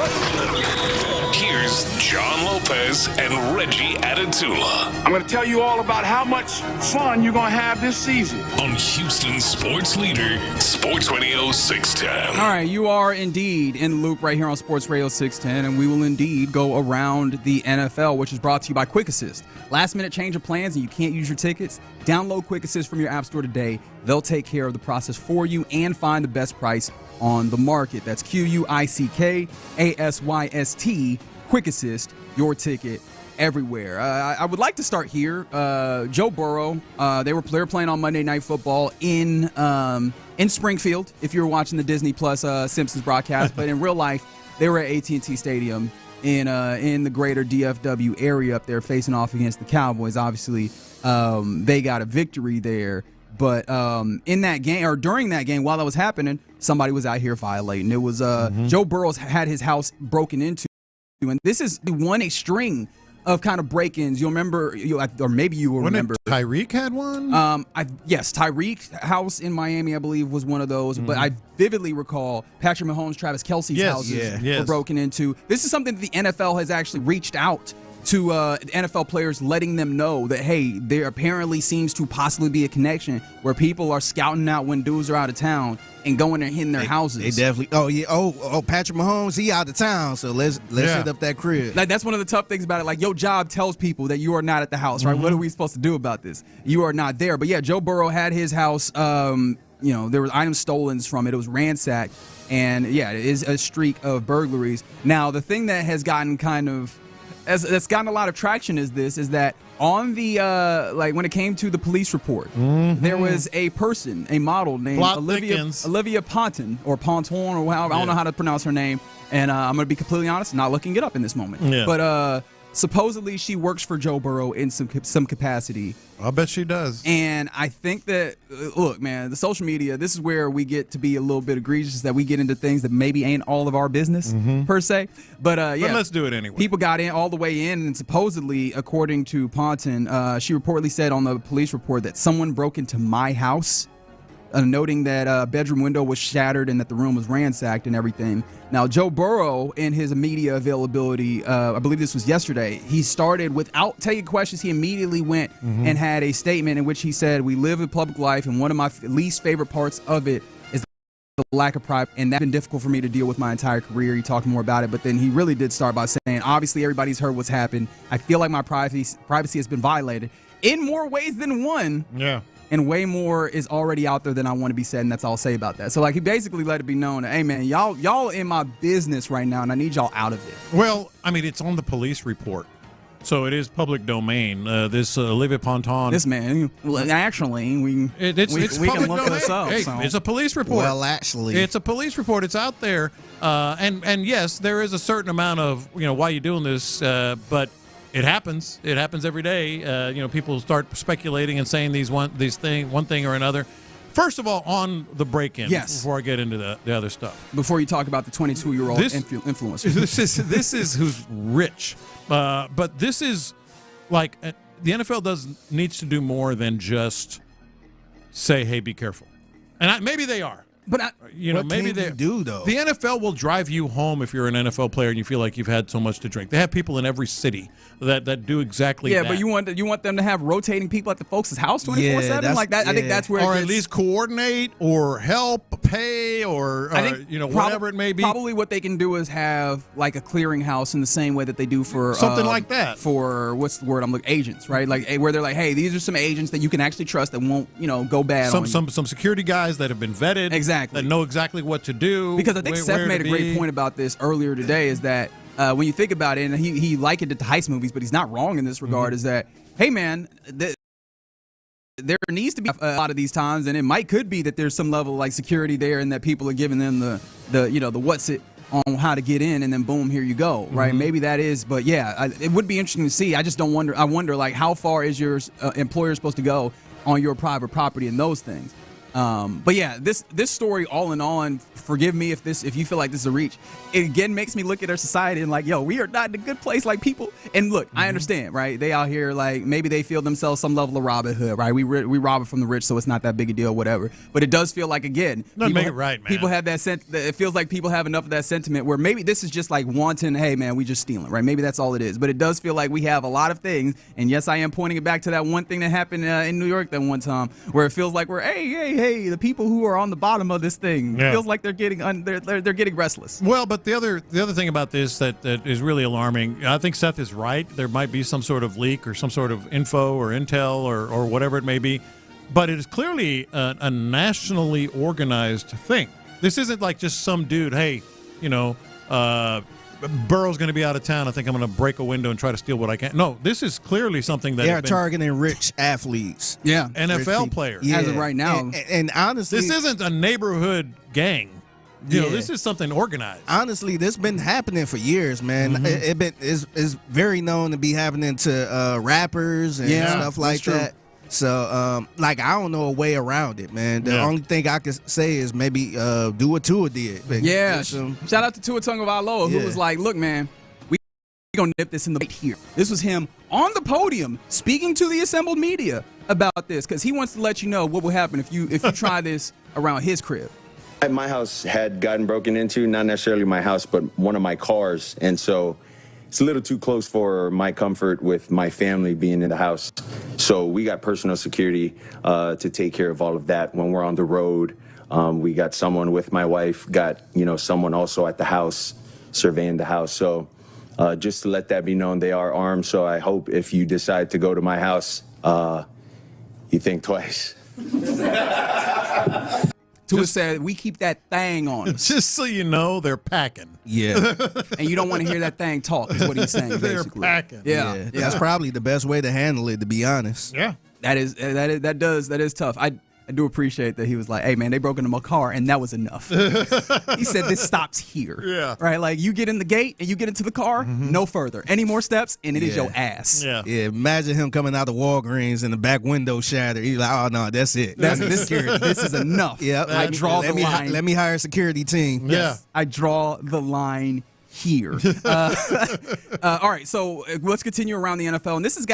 Here's John Lopez and Reggie Atatula. I'm going to tell you all about how much fun you're going to have this season. On Houston Sports Leader, Sports Radio 610. All right, you are indeed in the loop right here on Sports Radio 610, and we will indeed go around the NFL, which is brought to you by Quick Assist. Last minute change of plans and you can't use your tickets? Download Quick Assist from your app store today. They'll take care of the process for you and find the best price on the market. That's QUICKASYST, Quick Assist, your ticket everywhere. I would like to start here. Joe Burrow, they were playing on Monday Night Football in Springfield, if you were watching the Disney Plus Simpsons broadcast, but in real life, they were at AT&T Stadium in the greater DFW area up there facing off against the Cowboys. Obviously, they got a victory there. But in that game, or during that game, while that was happening, somebody was out here violating. It was Joe Burrow had his house broken into. And this is the one string of kind of break-ins. You'll remember, or maybe you will remember. Tyreek had one? Yes, Tyreek's house in Miami, I believe, was one of those. But I vividly recall Patrick Mahomes, Travis Kelce's houses were broken into. This is something that the NFL has actually reached out to NFL players, letting them know that, hey, there apparently seems to possibly be a connection where people are scouting out when dudes are out of town and going and hitting their houses. They definitely. Oh yeah. Oh, Patrick Mahomes, he out of town, so let's hit up that crib. Like, that's one of the tough things about it. Like, your job tells people that you are not at the house, right? What are we supposed to do about this? You are not there. But yeah, Joe Burrow had his house. There was items stolen from it. It was ransacked, and yeah, it is a streak of burglaries. Now, the thing that has gotten that's gotten a lot of traction is that on the when it came to the police report, there was a model named Olivia Ponton or Ponton or however, I don't know how to pronounce her name, and I'm going to be completely honest, not looking it up in this moment. Yeah. But supposedly she works for Joe Burrow in some capacity. I bet she does. And I think that, look, man, the social media, this is where we get to be a little bit egregious, that we get into things that maybe ain't all of our business, per se. But let's do it anyway. People got in all the way in, and supposedly, according to Ponton, she reportedly said on the police report that someone broke into my house, noting that a bedroom window was shattered and that the room was ransacked and everything. Now, Joe Burrow, in his media availability, I believe this was yesterday, he started without taking questions. He immediately went and had a statement in which he said, "We live a public life, and one of my least favorite parts of it is the lack of privacy, and that's been difficult for me to deal with my entire career." He talked more about it, but then he really did start by saying, obviously everybody's heard what's happened. I feel like my privacy has been violated in more ways than one. Yeah. And way more is already out there than I want to be said, and that's all I'll say about that. So, he basically let it be known that, hey, man, y'all in my business right now, and I need y'all out of it. Well, I mean, it's on the police report, so it is public domain. This Olivia Ponton. This man, actually, we can look this up. Hey, so. It's a police report. Well, actually, it's a police report. It's out there, and yes, there is a certain amount of why you doing this, but. It happens. It happens every day. People start speculating and saying one thing or another. First of all, on the break-in, before I get into the other stuff. Before you talk about the 22-year-old influencer. This is who's rich. But this is the NFL needs to do more than just say, hey, be careful. And maybe they are. But maybe they do though. The NFL will drive you home if you're an NFL player and you feel like you've had so much to drink. They have people in every city that do exactly that. Yeah, but you want them to have rotating people at the folks' house 24/7 like that. Yeah. I think that's where, or at least coordinate or help, pay, or whatever it may be. Probably what they can do is have a clearinghouse in the same way that they do for something like that. For what's the word I'm looking, agents, right? Where they're like, hey, these are some agents that you can actually trust that won't go bad. Some security guys that have been vetted. Exactly. That know exactly what to do. Because I think Seth made a great point about this earlier today, is that when you think about it, and he likened it to heist movies, but he's not wrong in this regard, is that, hey, man, there needs to be a lot of these times, and it could be that there's some level of security there, and that people are giving them the what's it on how to get in, and then boom, here you go, right? Maybe that is, but yeah, it would be interesting to see. I just don't wonder. I wonder how far is your employer supposed to go on your private property and those things. But yeah, this story, all in all, and forgive me if you feel like this is a reach, it again makes me look at our society and like, yo, we are not in a good place. Like people, and look, I understand, right? They out here like maybe they feel themselves some level of Robin Hood, right? We rob it from the rich, so it's not that big a deal, whatever. But it does feel like again, doesn't make it right, man. People have that it feels like people have enough of that sentiment where maybe this is just like wanton. Hey, man, we just stealing, right? Maybe that's all it is. But it does feel like we have a lot of things, and yes, I am pointing it back to that one thing that happened in New York that one time, where it feels like we're hey, the people who are on the bottom of this thing. Yeah. It feels like they're getting they're getting restless. Well, but the other thing about this that is really alarming, I think Seth is right. There might be some sort of leak or some sort of info or intel or whatever it may be, but it is clearly a nationally organized thing. This isn't like just some dude, hey, Burrow's going to be out of town. I think I'm going to break a window and try to steal what I can. No, this is clearly something that they are targeting rich athletes. Yeah, NFL players. As of right now. And honestly, this isn't a neighborhood gang. This is something organized. Honestly, this been happening for years, man. Mm-hmm. It's very known to be happening to rappers and stuff like that. So, I don't know a way around it, man. The only thing I could say is maybe do what Tua did. Shout out to Tua Tagovailoa, who was like, look, man, we going to nip this in the right here. This was him on the podium speaking to the assembled media about this because he wants to let you know what will happen if you try this around his crib. My house had gotten broken into, not necessarily my house, but one of my cars. And so it's a little too close for my comfort with my family being in the house. So we got personal security to take care of all of that when we're on the road. We got someone with my wife, got someone also at the house, surveying the house. So just to let that be known, they are armed. So I hope if you decide to go to my house, you think twice. Tua said, we keep that thing on us. Just so you know, they're packing. Yeah. And you don't want to hear that thing talk, is what he's saying, they're basically. packing. Yeah. That's probably the best way to handle it, to be honest. Yeah. That is tough. I do appreciate that he was like, hey, man, they broke into my car, and that was enough. He said, this stops here. Yeah. Right? Like, you get in the gate, and you get into the car, no further. Any more steps, and it is your ass. Yeah. Yeah, imagine him coming out of Walgreens and the back window shattered. He's like, oh, no, that's it. This is enough. Yep. I draw the line. Let me hire a security team. Yeah. I draw the line here. All right, so let's continue around the NFL. And this is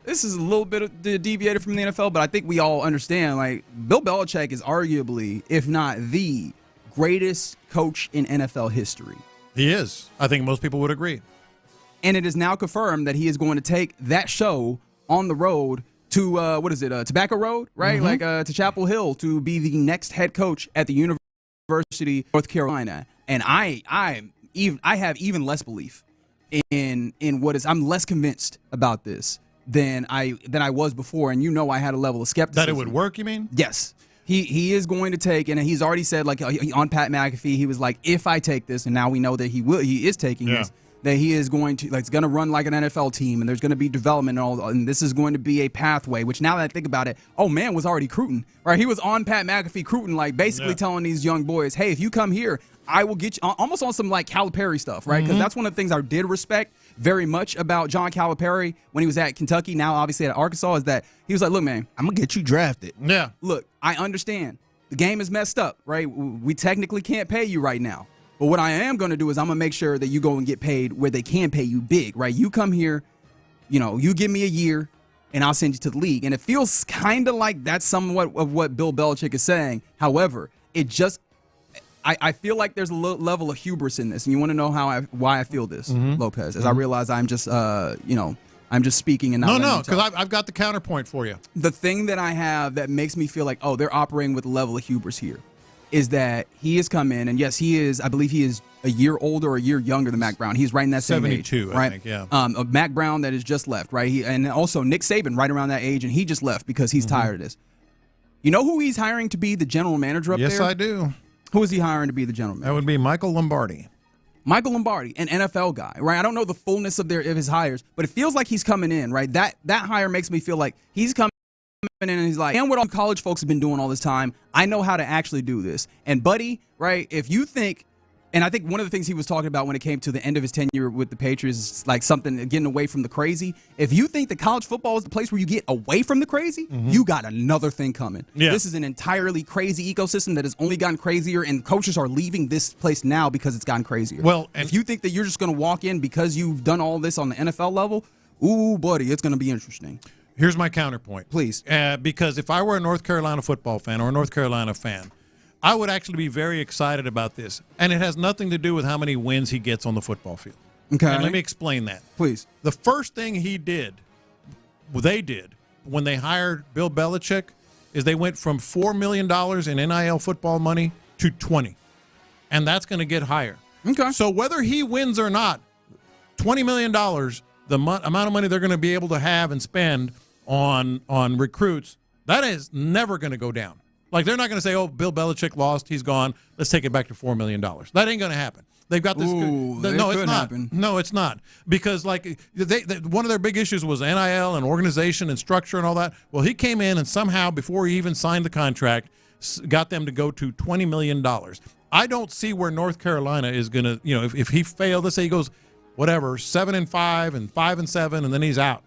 this is a little bit deviated from the NFL, but I think we all understand, like, Bill Belichick is arguably, if not the greatest coach in NFL history. He is. I think most people would agree. And it is now confirmed that he is going to take that show on the road to, Tobacco Road, right? To Chapel Hill to be the next head coach at the University of North Carolina. And I have even less belief in what is. I'm less convinced about this than I was before, and I had a level of skepticism. That it would work, you mean? Yes. He is going to take, and he's already said, like, on Pat McAfee, he was like, if I take this, and now we know that he is taking this, that he is going to, like, it's going to run like an NFL team, and there's going to be development and all, and this is going to be a pathway, which now that I think about it, man was already Creighton, right? He was on Pat McAfee Creighton, like, basically telling these young boys, hey, if you come here, I will get you, almost on some, like, Calipari stuff, right? Because that's one of the things I did respect very much about John Calipari when he was at Kentucky, now obviously at Arkansas, is that he was like, look, man, I'm going to get you drafted. Yeah. Look, I understand. The game is messed up, right? We technically can't pay you right now. But what I am going to do is I'm going to make sure that you go and get paid where they can pay you big, right? You come here, you give me a year, and I'll send you to the league. And it feels kind of like that's somewhat of what Bill Belichick is saying. However, I feel like there's a level of hubris in this. And you want to know why I feel this, Lopez, as I realize I'm just, I'm just speaking and not No, because I've got the counterpoint for you. The thing that I have that makes me feel like, they're operating with a level of hubris here is that he has come in, and yes, I believe he is a year older or a year younger than Mac Brown. He's right in that same age. 72, right? I think, yeah. Mac Brown that has just left, right? And also Nick Saban right around that age, and he just left because he's tired of this. You know who he's hiring to be the general manager up there? Yes, I do. Who is he hiring to be the general manager? That would be Michael Lombardi. Michael Lombardi, an NFL guy, right? I don't know the fullness of his hires, but it feels like he's coming in, right? That hire makes me feel like he's coming in and he's like, and what all college folks have been doing all this time, I know how to actually do this. And buddy, right, if you think And I think one of the things he was talking about when it came to the end of his tenure with the Patriots is like something getting away from the crazy. If you think that college football is the place where you get away from the crazy, you got another thing coming. Yeah. This is an entirely crazy ecosystem that has only gotten crazier, and coaches are leaving this place now because it's gotten crazier. Well, if you think that you're just going to walk in because you've done all this on the NFL level, ooh, buddy, it's going to be interesting. Here's my counterpoint. Please. Because if I were a North Carolina football fan or a North Carolina fan, I would actually be very excited about this. And it has nothing to do with how many wins he gets on the football field. Okay. And let me explain that. Please. The first thing they did when they hired Bill Belichick is they went from $4 million in NIL football money to 20. And that's going to get higher. Okay. So whether he wins or not, $20 million, the amount of money they're going to be able to have and spend on recruits, that is never going to go down. Like, they're not going to say, oh, Bill Belichick lost, he's gone, let's take it back to $4 million. That ain't going to happen. They've got this. Ooh, No, it's not. Happen. No, it's not. Because, like, one of their big issues was NIL and organization and structure and all that. Well, he came in and somehow, before he even signed the contract, got them to go to $20 million. I don't see where North Carolina is going to, if he failed, let's say he goes, 7-5 and 5-7, and then he's out.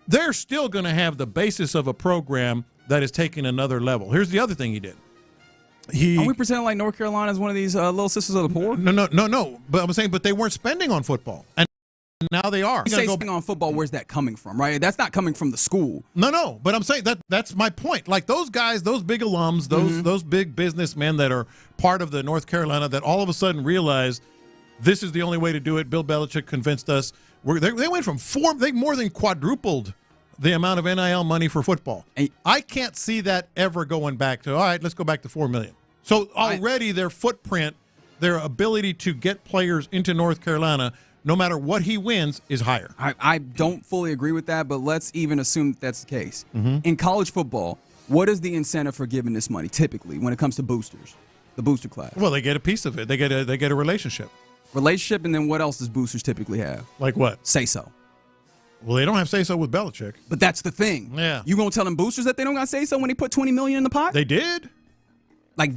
They're still going to have the basis of a program that is taking another level. Here's the other thing he did. Are we pretending like North Carolina is one of these little sisters of the poor? No. But I'm saying, but they weren't spending on football, and now they are. You say spending on football, where's that coming from, right? That's not coming from the school. No. But I'm saying that's my point. Like, those guys, those big alums, those big businessmen that are part of the North Carolina that all of a sudden realize this is the only way to do it. Bill Belichick convinced us. They went from they more than quadrupled the amount of NIL money for football. I can't see that ever going back to, all right, let's go back to $4 million. So already their footprint, their ability to get players into North Carolina, no matter what he wins, is higher. I don't fully agree with that, but let's even assume that's the case. In college football, what is the incentive for giving this money typically when it comes to boosters, the booster class? Well, they get a piece of it. They get a relationship. Relationship, and then what else does boosters typically have? Like what? Say so. Well, they don't have say so with Belichick. But that's the thing. Yeah. You gonna tell them boosters that they don't got say so when they put $20 million in the pot? They did. Like,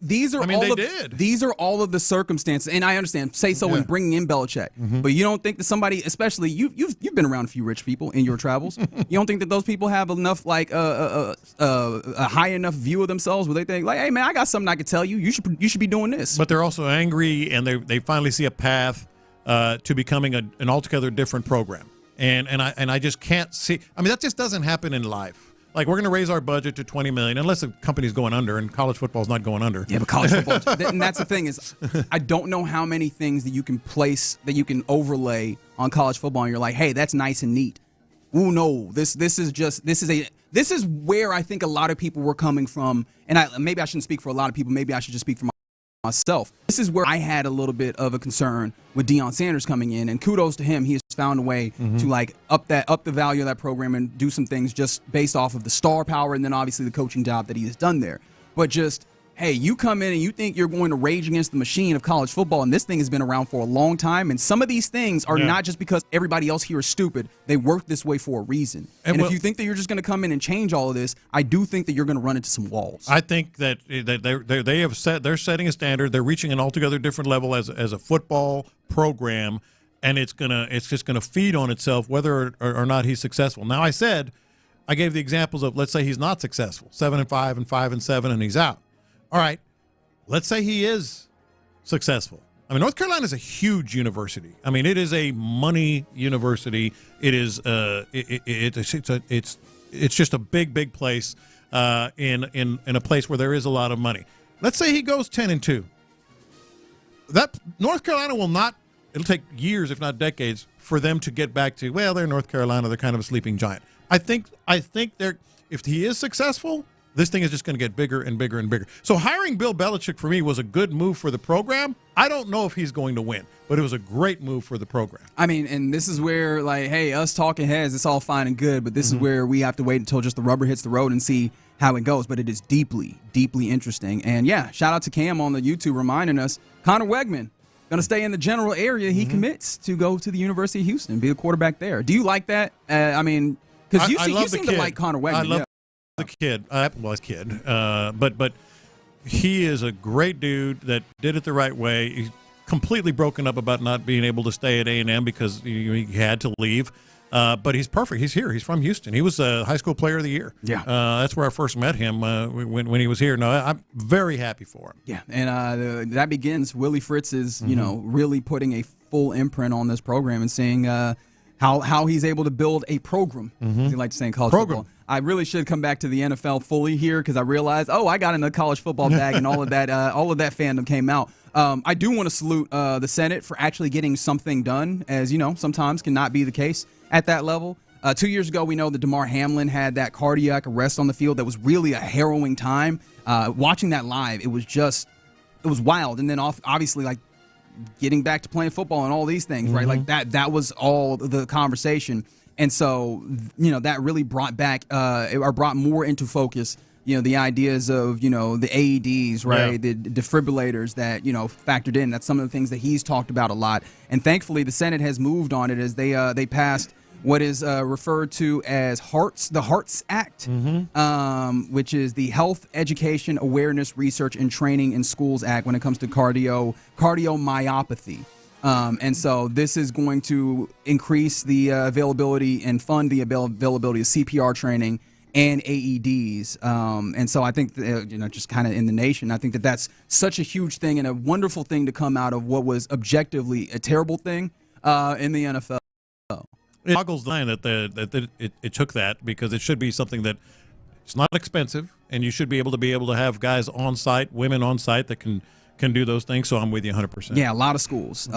these are all of the circumstances, and I understand say so and bringing in Belichick, but you don't think that somebody, especially you've been around a few rich people in your travels, you don't think that those people have enough a high enough view of themselves where they think like, hey man, I got something I could tell you. You should be doing this. But they're also angry, and they finally see a path to becoming an altogether different program, and I just can't see. I mean, that just doesn't happen in life. Like, we're going to raise our budget to $20 million, unless the company's going under, and college football's not going under. Yeah, but college football, and that's the thing is, I don't know how many things that you can place, that you can overlay on college football, and you're like, hey, that's nice and neat. Ooh, no, this is where I think a lot of people were coming from, and maybe I shouldn't speak for a lot of people, maybe I should just speak for myself. This is where I had a little bit of a concern with Deion Sanders coming in, and kudos to him. He has found a way to like up the value of that program and do some things just based off of the star power and then obviously the coaching job that he has done there. But just, hey, you come in and you think you're going to rage against the machine of college football, and this thing has been around for a long time, and some of these things are not just because everybody else here is stupid. They work this way for a reason. And if you think that you're just going to come in and change all of this, I do think that you're going to run into some walls. I think that they're setting a standard. They're reaching an altogether different level as a football program, and it's just gonna feed on itself whether or not he's successful. Now, I gave the examples of, let's say he's not successful, 7-5 and 5-7, and he's out. All right, let's say he is successful. I mean, North Carolina is a huge university. I mean, it is a money university. It is it's just a big place in a place where there is a lot of money. Let's say he goes 10-2. That North Carolina will not. It'll take years, if not decades, for them to get back to, well, they're North Carolina. They're kind of a sleeping giant. I think if he is successful, this thing is just going to get bigger and bigger and bigger. So hiring Bill Belichick for me was a good move for the program. I don't know if he's going to win, but it was a great move for the program. I mean, and this is where, like, hey, us talking heads, it's all fine and good, but this is where we have to wait until just the rubber hits the road and see how it goes. But it is deeply, deeply interesting. And, yeah, shout out to Cam on the YouTube reminding us, Connor Wegman going to stay in the general area. He commits to go to the University of Houston, be a quarterback there. Do you like that? I mean, because you seem to like Connor Wegman. I love the kid. But he is a great dude that did it the right way. He's completely broken up about not being able to stay at A&M because he had to leave. But he's perfect. He's here. He's from Houston. He was a high school player of the year. Yeah. That's where I first met him when he was here. No, I'm very happy for him. Yeah, and that begins Willie Fritz's, really putting a full imprint on this program and seeing how he's able to build a program, as you like to say in college football. I really should come back to the NFL fully here because I realized, I got in the college football bag and all of that fandom came out. I do want to salute the Senate for actually getting something done, as sometimes cannot be the case at that level. 2 years ago, we know that DeMar Hamlin had that cardiac arrest on the field that was really a harrowing time. Watching that live, it was wild. And then obviously, like, getting back to playing football and all these things, right? Like that was all the conversation. And so, that really brought more into focus, the ideas of, the AEDs, right? The defibrillators that, factored in. That's some of the things that he's talked about a lot. And thankfully, the Senate has moved on it as they passed what is referred to as the HEARTS Act, which is the Health, Education, Awareness, Research, and Training in Schools Act when it comes to cardiomyopathy. And so this is going to increase the availability and fund the availability of CPR training and AEDs. And so I think, just kind of in the nation, I think that that's such a huge thing and a wonderful thing to come out of what was objectively a terrible thing in the NFL. It boggles the mind that it took that, because it should be something that it's not expensive, and you should be able to have guys on site, women on site that can do those things. So I'm with you 100%. Yeah, a lot of schools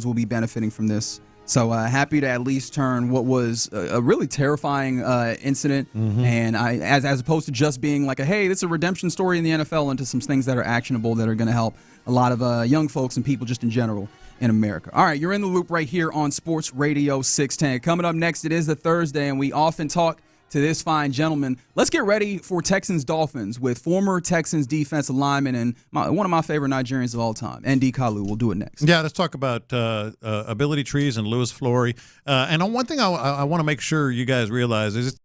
will be benefiting from this. So happy to at least turn what was a really terrifying incident, and as opposed to just being like it's a redemption story in the NFL, into some things that are actionable that are going to help a lot of young folks and people just in general in America. All right, you're in the loop right here on Sports Radio 610. Coming up next, it is the Thursday, and we often talk to this fine gentleman. Let's get ready for Texans-Dolphins with former Texans defensive lineman and one of my favorite Nigerians of all time, Nd Kalu. We'll do it next. Yeah, let's talk about ability trees and Louis Flory. And on one thing I want to make sure you guys realize is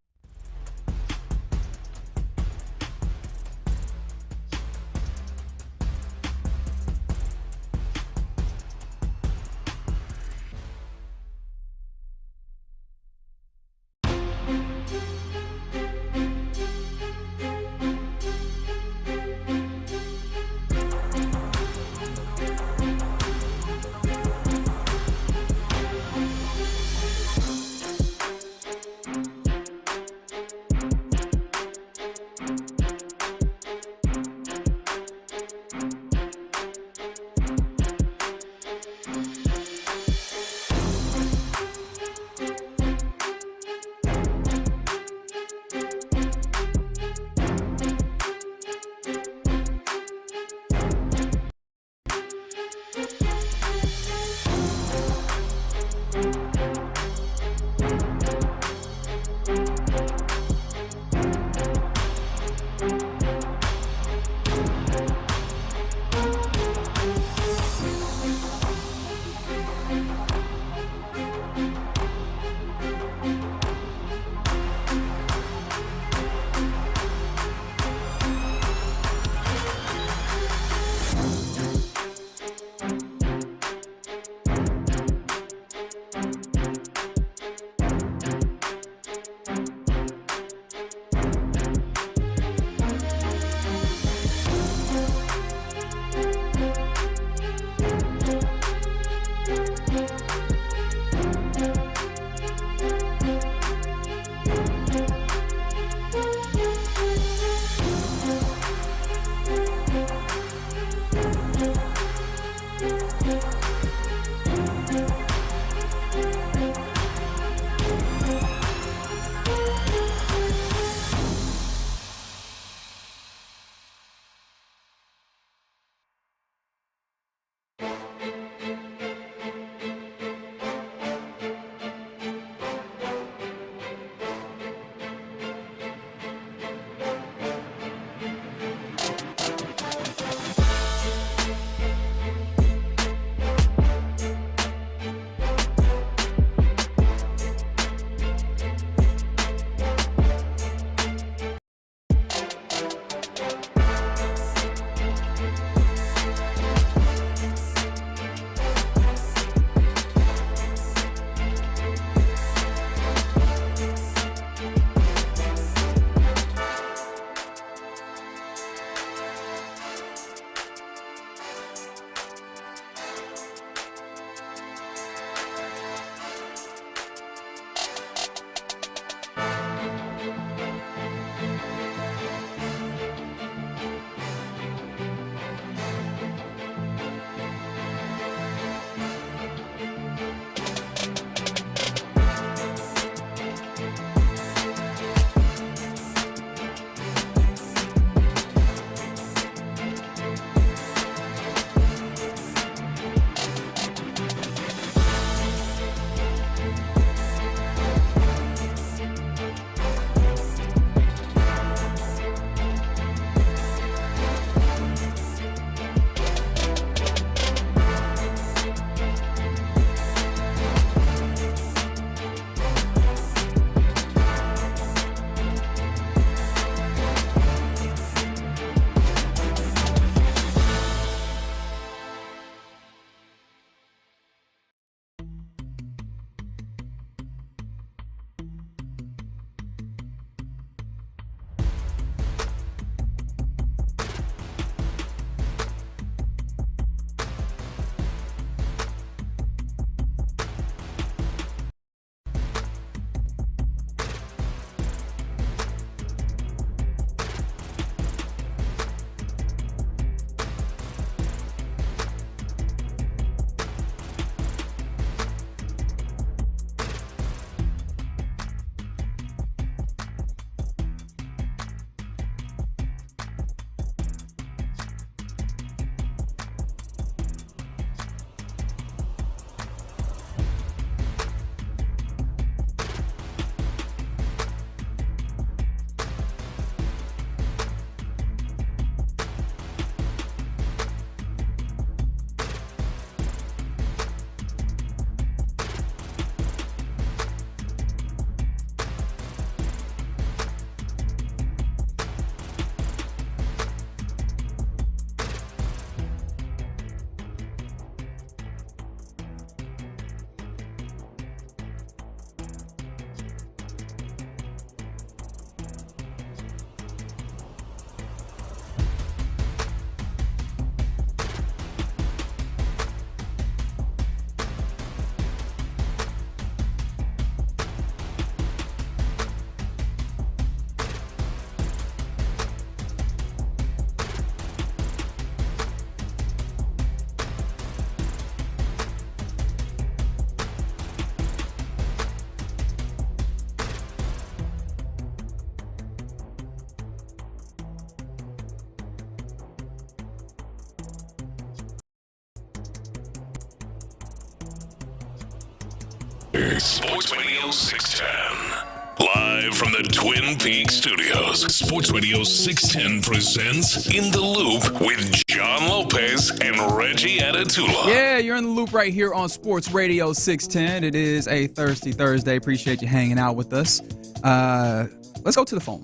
Sports Radio 610. Live from the Twin Peaks studios, Sports Radio 610 presents In the Loop with John Lopez and Reggie Atatula. Yeah, you're in the loop right here on Sports Radio 610. It is a Thirsty Thursday. Appreciate you hanging out with us. Let's go to the phone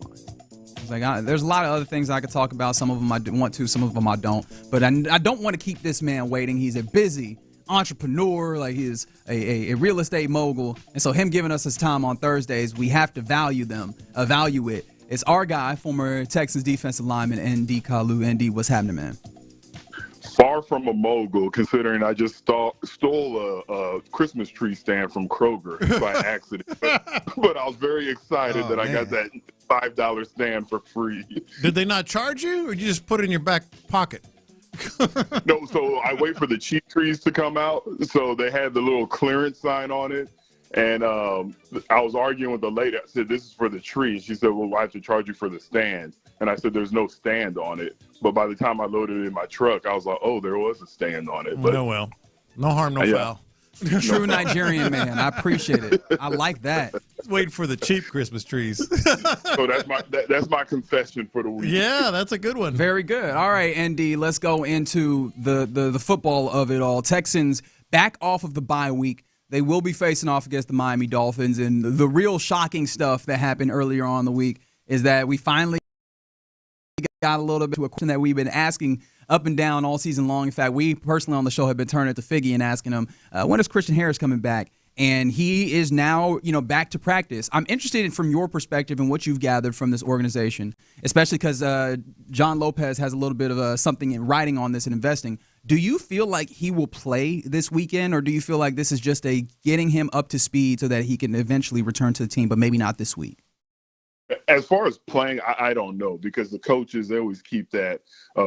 line. There's a lot of other things I could talk about. Some of them I want to, some of them I don't. But I don't want to keep this man waiting. He's a busy entrepreneur, like he's a real estate mogul, and so him giving us his time on Thursdays, we have to value it. It's our guy, former Texans defensive lineman ND Kalu. ND, what's happening, man? Far from a mogul, considering I just stole a Christmas tree stand from Kroger by accident. But I was very excited that I got that $5 stand for free. Did they not charge you, or did you just put it in your back pocket? No, so I wait for the cheap trees to come out. So they had the little clearance sign on it. And I was arguing with the lady. I said, this is for the tree. She said, well, I have to charge you for the stand. And I said, there's no stand on it. But by the time I loaded it in my truck, I was like, oh, there was a stand on it. But, no harm, no foul. True Nigerian man. I appreciate it. I like that. Waiting for the cheap Christmas trees. So that's my confession for the week. Yeah, that's a good one. Very good. All right, ND, let's go into the football of it all. Texans back off of the bye week. They will be facing off against the Miami Dolphins. And the real shocking stuff that happened earlier on in the week is that we finally got a little bit to a question that we've been asking up and down all season long. In fact, we personally on the show have been turning it to Figgy and asking him, when is Christian Harris coming back? And he is now, back to practice. I'm interested in, from your perspective and what you've gathered from this organization, especially because John Lopez has a little bit of something in writing on this and investing. Do you feel like he will play this weekend, or do you feel like this is just a getting him up to speed so that he can eventually return to the team, but maybe not this week? As far as playing, I don't know, because the coaches, they always keep that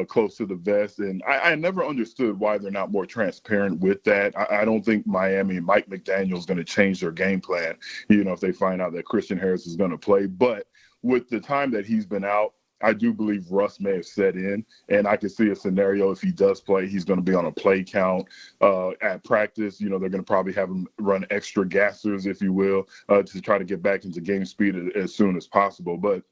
close to the vest. And I never understood why they're not more transparent with that. I don't think Miami and Mike McDaniel is going to change their game plan, if they find out that Christian Harris is going to play. But with the time that he's been out, I do believe rust may have set in, and I can see a scenario if he does play, he's going to be on a play count at practice. They're going to probably have him run extra gassers, if you will, to try to get back into game speed as soon as possible. But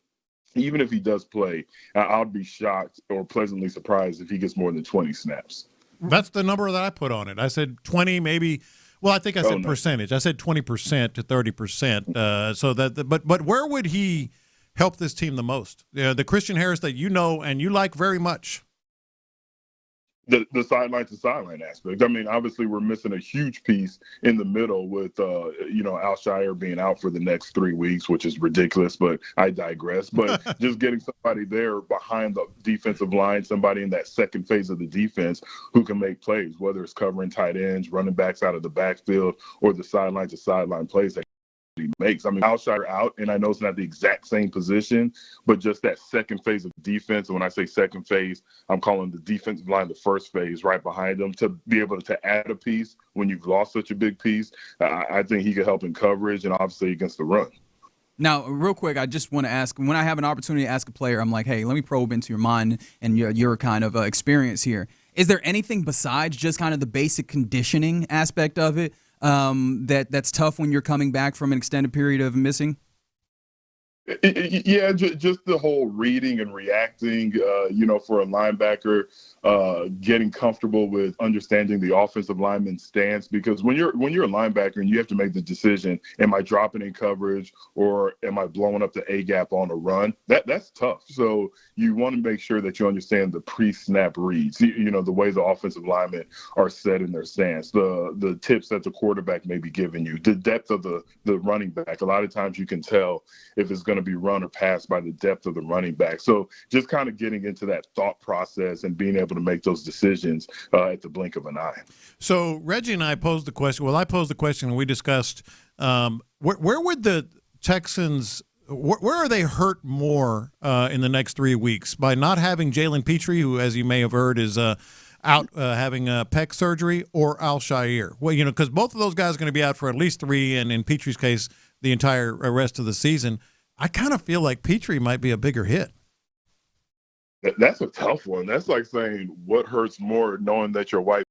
even if he does play, I'll be shocked or pleasantly surprised if he gets more than 20 snaps. That's the number that I put on it. I said 20, maybe. Well, I think I said percentage. I said 20% to 30%. So that, but where would he help this team the most? The Christian Harris that you know and you like very much. The sideline to sideline aspect. I mean, obviously we're missing a huge piece in the middle with, Alshire being out for the next 3 weeks, which is ridiculous, but I digress. But just getting somebody there behind the defensive line, somebody in that second phase of the defense who can make plays, whether it's covering tight ends, running backs out of the backfield, or the sideline to sideline plays that he makes. I mean, Alshire out, and I know it's not the exact same position, but just that second phase of defense. And when I say second phase, I'm calling the defensive line the first phase right behind them, to be able to add a piece when you've lost such a big piece. I think he could help in coverage and obviously against the run. Now, real quick, I just want to ask, when I have an opportunity to ask a player, I'm like, hey, let me probe into your mind and your kind of experience here. Is there anything besides just kind of the basic conditioning aspect of it that's tough when you're coming back from an extended period of missing? Yeah, just the whole reading and reacting, for a linebacker, getting comfortable with understanding the offensive lineman's stance. Because when you're a linebacker and you have to make the decision, am I dropping in coverage or am I blowing up the A-gap on a run? That's tough. So you want to make sure that you understand the pre-snap reads, the way the offensive linemen are set in their stance, the tips that the quarterback may be giving you, the depth of the running back. A lot of times you can tell if it's going to be run or pass by the depth of the running back. So just kind of getting into that thought process and being able to make those decisions at the blink of an eye. So Reggie and I posed the question. Well, I posed the question and we discussed where would the Texans where are they hurt more in the next 3 weeks? By not having Jalen Pitre, who, as you may have heard, is out having pec surgery, or Alshire? Well, because both of those guys are going to be out for at least 3, and in Petre's case, the entire rest of the season. I kind of feel like Pitre might be a bigger hit. That's a tough one. That's like saying what hurts more, knowing that your wife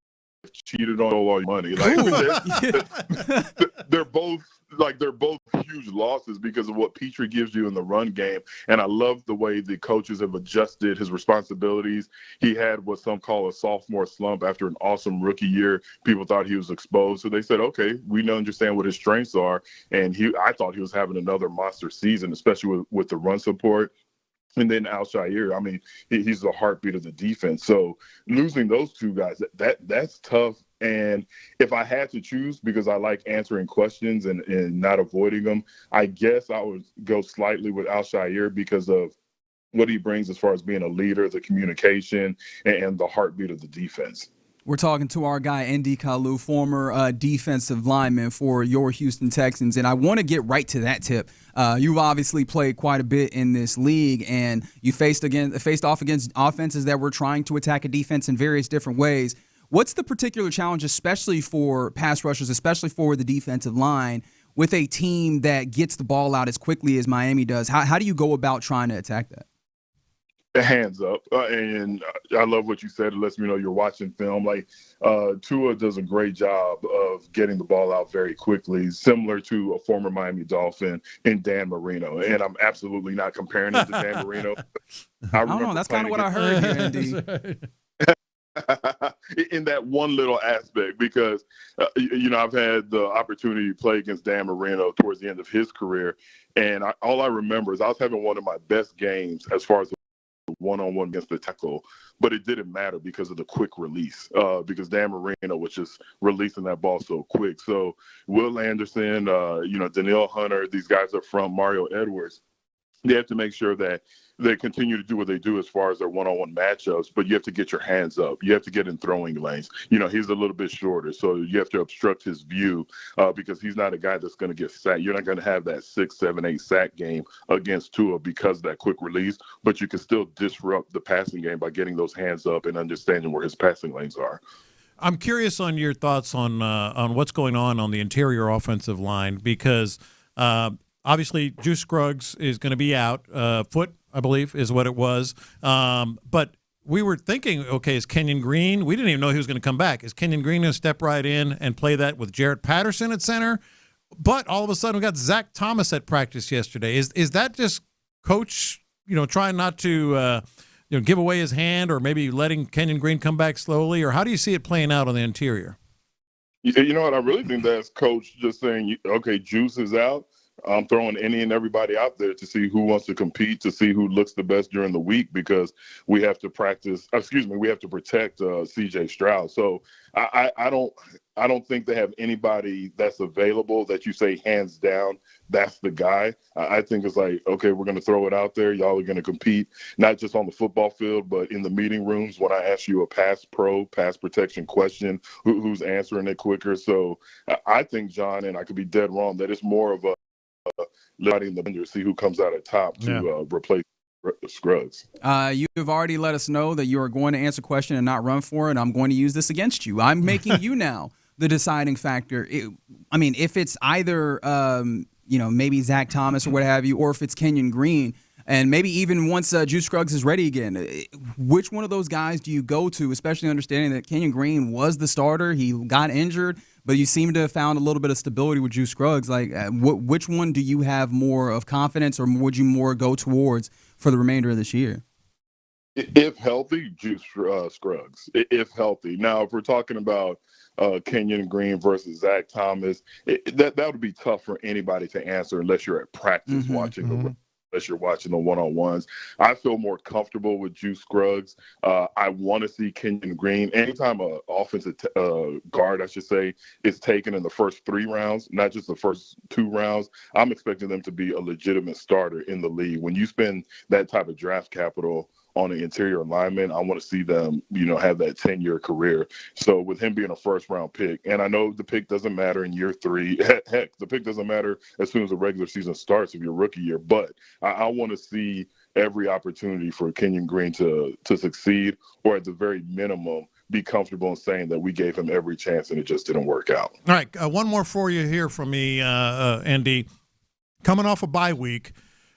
cheated on all your money. Like they're both huge losses because of what Pitre gives you in the run game. And I love the way the coaches have adjusted his responsibilities. He had what some call a sophomore slump after an awesome rookie year. People thought he was exposed. So they said, okay, we understand what his strengths are. And I thought he was having another monster season, especially with the run support. And then Al-Shaair, I mean, he's the heartbeat of the defense. So losing those two guys, that's tough. And if I had to choose, because I like answering questions and not avoiding them, I guess I would go slightly with Al-Shaair because of what he brings as far as being a leader, the communication, and the heartbeat of the defense. We're talking to our guy, Andy Kalu, former defensive lineman for your Houston Texans. And I want to get right to that tip. You've obviously played quite a bit in this league, and you faced off against offenses that were trying to attack a defense in various different ways. What's the particular challenge, especially for pass rushers, especially for the defensive line, with a team that gets the ball out as quickly as Miami does? How do you go about trying to attack that? Hands up. And I love what you said. It lets me know you're watching film. Like Tua does a great job of getting the ball out very quickly, similar to a former Miami Dolphin in Dan Marino. And I'm absolutely not comparing it to Dan Marino. I don't know. That's kind of what I heard here, Andy. In that one little aspect, because I've had the opportunity to play against Dan Marino towards the end of his career, and all I remember is I was having one of my best games as far as one-on-one against the tackle, but it didn't matter because of the quick release, because Dan Marino was just releasing that ball so quick. So Will Anderson, Danielle Hunter, these guys up front, Mario Edwards, they have to make sure that they continue to do what they do as far as their one-on-one matchups, but you have to get your hands up. You have to get in throwing lanes. He's a little bit shorter, so you have to obstruct his view because he's not a guy that's going to get sacked. You're not going to have that 6, 7, 8 sack game against Tua because of that quick release, but you can still disrupt the passing game by getting those hands up and understanding where his passing lanes are. I'm curious on your thoughts on what's going on the interior offensive line because obviously Juice Scruggs is going to be out, foot, I believe, is what it was. But we were thinking, okay, is Kenyon Green? We didn't even know he was going to come back. Is Kenyon Green going to step right in and play that with Jarrett Patterson at center? But all of a sudden, we got Zach Thomas at practice yesterday. Is that just coach, trying not to, give away his hand, or maybe letting Kenyon Green come back slowly? Or how do you see it playing out on the interior? You know what? I really think that's coach just saying, okay, Juice is out. I'm throwing any and everybody out there to see who wants to compete, to see who looks the best during the week, because we have to protect CJ Stroud. So I don't think they have anybody that's available that you say hands down that's the guy. I think it's like, okay, we're going to throw it out there. Y'all are going to compete, not just on the football field, but in the meeting rooms when I ask you a pass protection question, who's answering it quicker. So I think, John, and I could be dead wrong, that it's more of a letting the vendor see who comes out at top to replace Scruggs. You've already let us know that you are going to answer a question and not run for it. I'm going to use this against you. I'm making you now the deciding factor. If it's either maybe Zach Thomas or what have you, or if it's Kenyon Green, and maybe even once Juice Scruggs is ready again, which one of those guys do you go to, especially understanding that Kenyon Green was the starter, he got injured, but you seem to have found a little bit of stability with Juice Scruggs. Like, which one do you have more of confidence, or would you more go towards for the remainder of this year? If healthy, Juice Scruggs. If healthy. Now, if we're talking about Kenyon Green versus Zach Thomas, that would be tough for anybody to answer unless you're at practice unless you're watching the one-on-ones. I feel more comfortable with Juice Scruggs. I want to see Kenyon Green. Anytime an offensive guard, I should say, is taken in the first 3 rounds, not just the first 2 rounds, I'm expecting them to be a legitimate starter in the league. When you spend that type of draft capital on an interior lineman, I want to see them, have that 10-year career. So with him being a first-round pick, and I know the pick doesn't matter in year 3. Heck, the pick doesn't matter as soon as the regular season starts of your rookie year. But I want to see every opportunity for Kenyon Green to succeed, or at the very minimum, be comfortable in saying that we gave him every chance and it just didn't work out. All right, one more for you here from me, Andy. Coming off a bye week,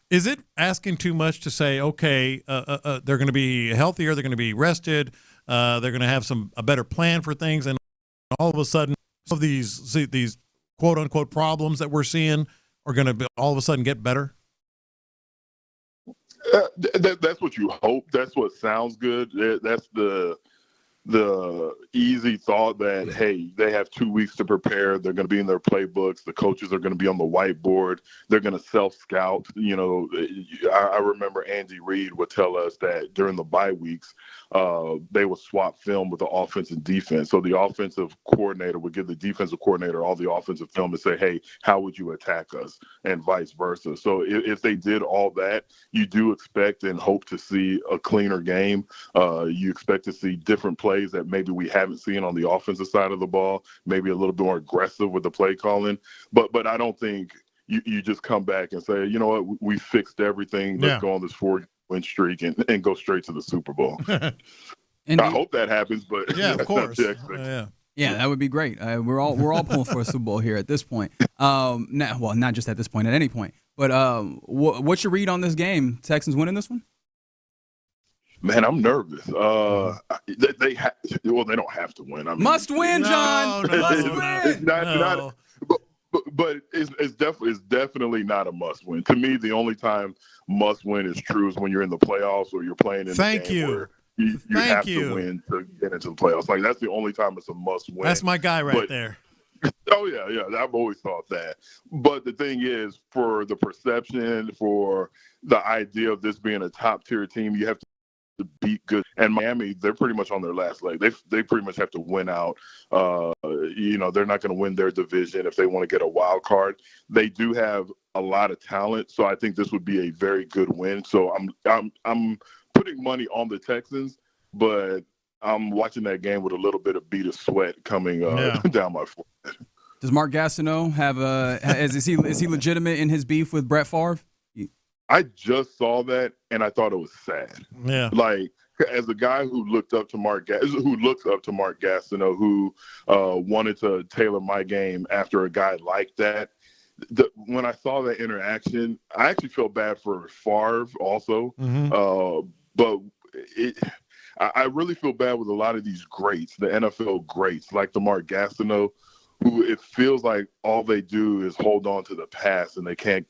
is it asking too much to say, okay, they're going to be healthier, they're going to be rested, they're going to have a better plan for things, and all of a sudden some of these quote unquote problems that we're seeing are going to all of a sudden get better? That's what you hope. That's what sounds good. That's the easy thought that, hey, they have 2 weeks to prepare. They're going to be in their playbooks. The coaches are going to be on the whiteboard. They're going to self-scout. You know, I remember Andy Reid would tell us that during the bye weeks, they would swap film with the offense and defense. So the offensive coordinator would give the defensive coordinator all the offensive film and say, hey, how would you attack us? And vice versa. So if they did all that, you do expect and hope to see a cleaner game. You expect to see different plays that maybe we haven't seen on the offensive side of the ball, maybe a little bit more aggressive with the play calling. But I don't think you just come back and say, you know what, we fixed everything. Let's go on this 4-win streak and go straight to the Super Bowl. I hope that happens, but yeah, of course. Yeah, that would be great. We're all pulling for a Super Bowl here at this point. Not just at this point, at any point. But what's your read on this game? Texans winning this one? Man, I'm nervous. They don't have to win. I mean, must win, John. Must win. It's not, but it's definitely not a must win. To me, the only time must win is true is when you're in the playoffs or you're playing in the game where you have to win to get into the playoffs. Like, that's the only time it's a must win. That's my guy right there. Oh, yeah. I've always thought that. But the thing is, for the perception, for the idea of this being a top-tier team, you have to beat good. And Miami, they're pretty much on their last leg. They pretty much have to win out. They're not going to win their division if they want to get a wild card. They do have a lot of talent, so I think this would be a very good win. So I'm putting money on the Texans, but I'm watching that game with a little bit of bead of sweat coming down my forehead. Does Mark Gastineau have is he legitimate in his beef with Brett Favre? I just saw that and I thought it was sad. Yeah. Like, as a guy who looks up to Mark Gastineau, who wanted to tailor my game after a guy like that, when I saw that interaction, I actually felt bad for Favre also. But I really feel bad with a lot of these greats, the NFL greats, like the Mark Gastineau, who it feels like all they do is hold on to the past and they can't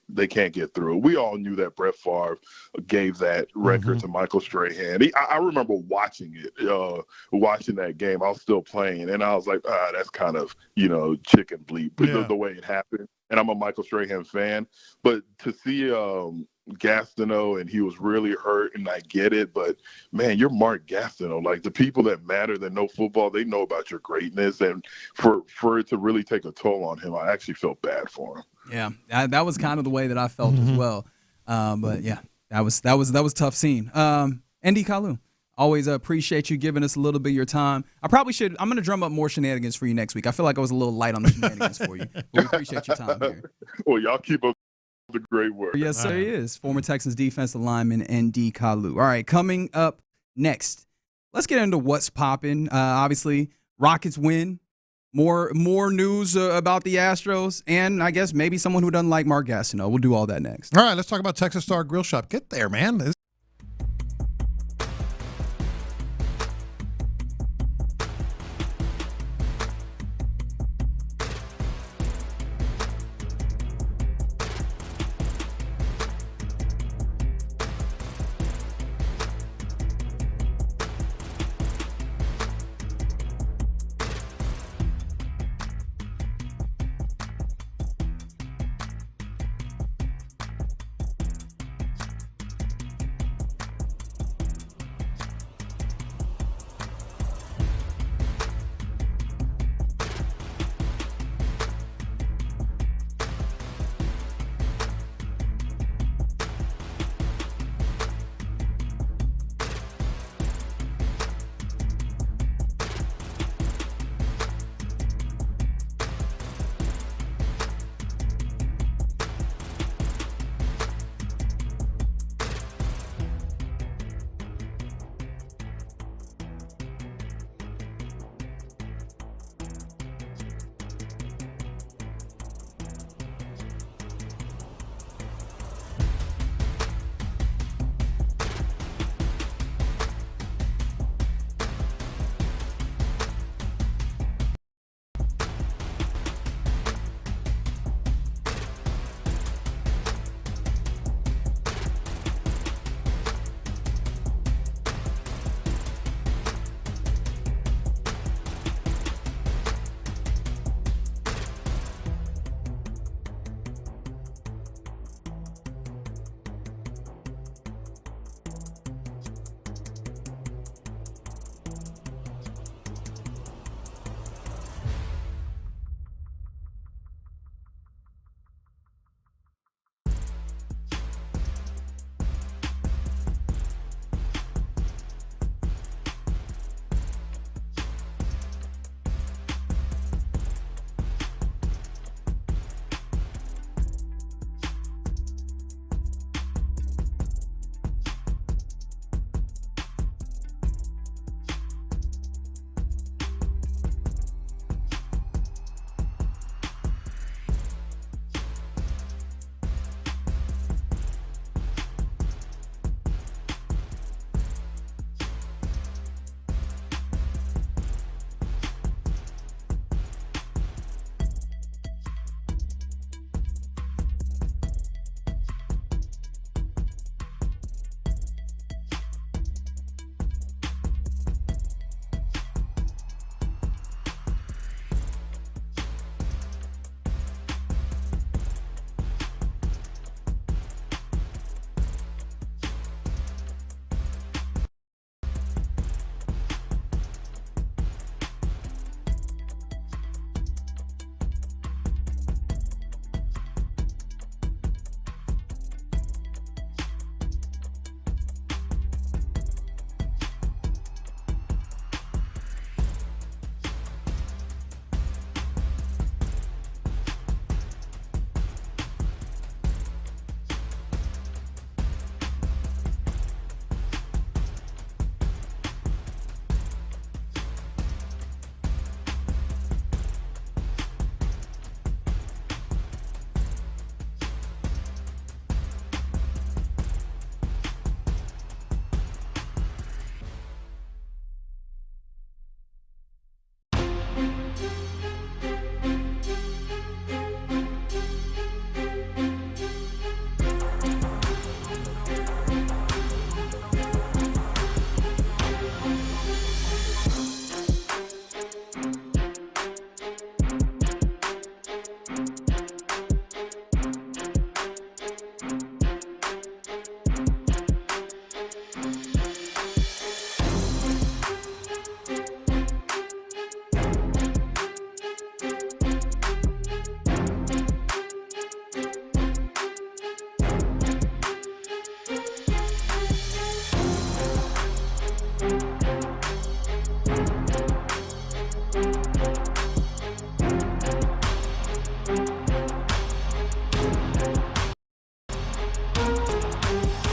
get through it. We all knew that Brett Favre gave that record to Michael Strahan. I remember watching that game. I was still playing, and I was like, that's kind of, chicken bleep, the way it happened. And I'm a Michael Strahan fan. But to see Gastineau, and he was really hurt, and I get it, but man, you're Mark Gastineau. Like, the people that matter, that know football, they know about your greatness, and for it to really take a toll on him, I actually felt bad for him. Yeah, that was kind of the way that I felt as well. But yeah, that was a tough scene. Andy Kalu, always appreciate you giving us a little bit of your time. I'm going to drum up more shenanigans for you next week. I feel like I was a little light on the shenanigans for you, but we appreciate your time here. Well, y'all keep up the great work. Yes, sir, he is. Former Texans defensive lineman Andy Kalu. All right, coming up next, let's get into what's popping. Obviously, Rockets win. More news about the Astros, and I guess maybe someone who doesn't like Mark Gastineau. We'll do all that next. All right, let's talk about Texas Star Grill Shop. Get there, man.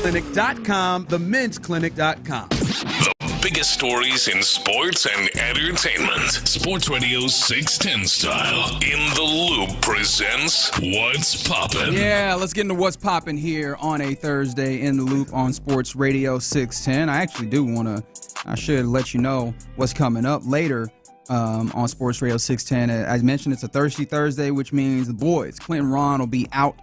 Clinic.com, themen'sclinic.com. The biggest stories in sports and entertainment. Sports Radio 610 style. In the Loop presents What's Poppin'. Yeah, let's get into What's Poppin' here on a Thursday in the Loop on Sports Radio 610. I actually do I should let you know what's coming up later on Sports Radio 610. As mentioned, it's a Thirsty Thursday, which means the boys, Clint and Ron, will be out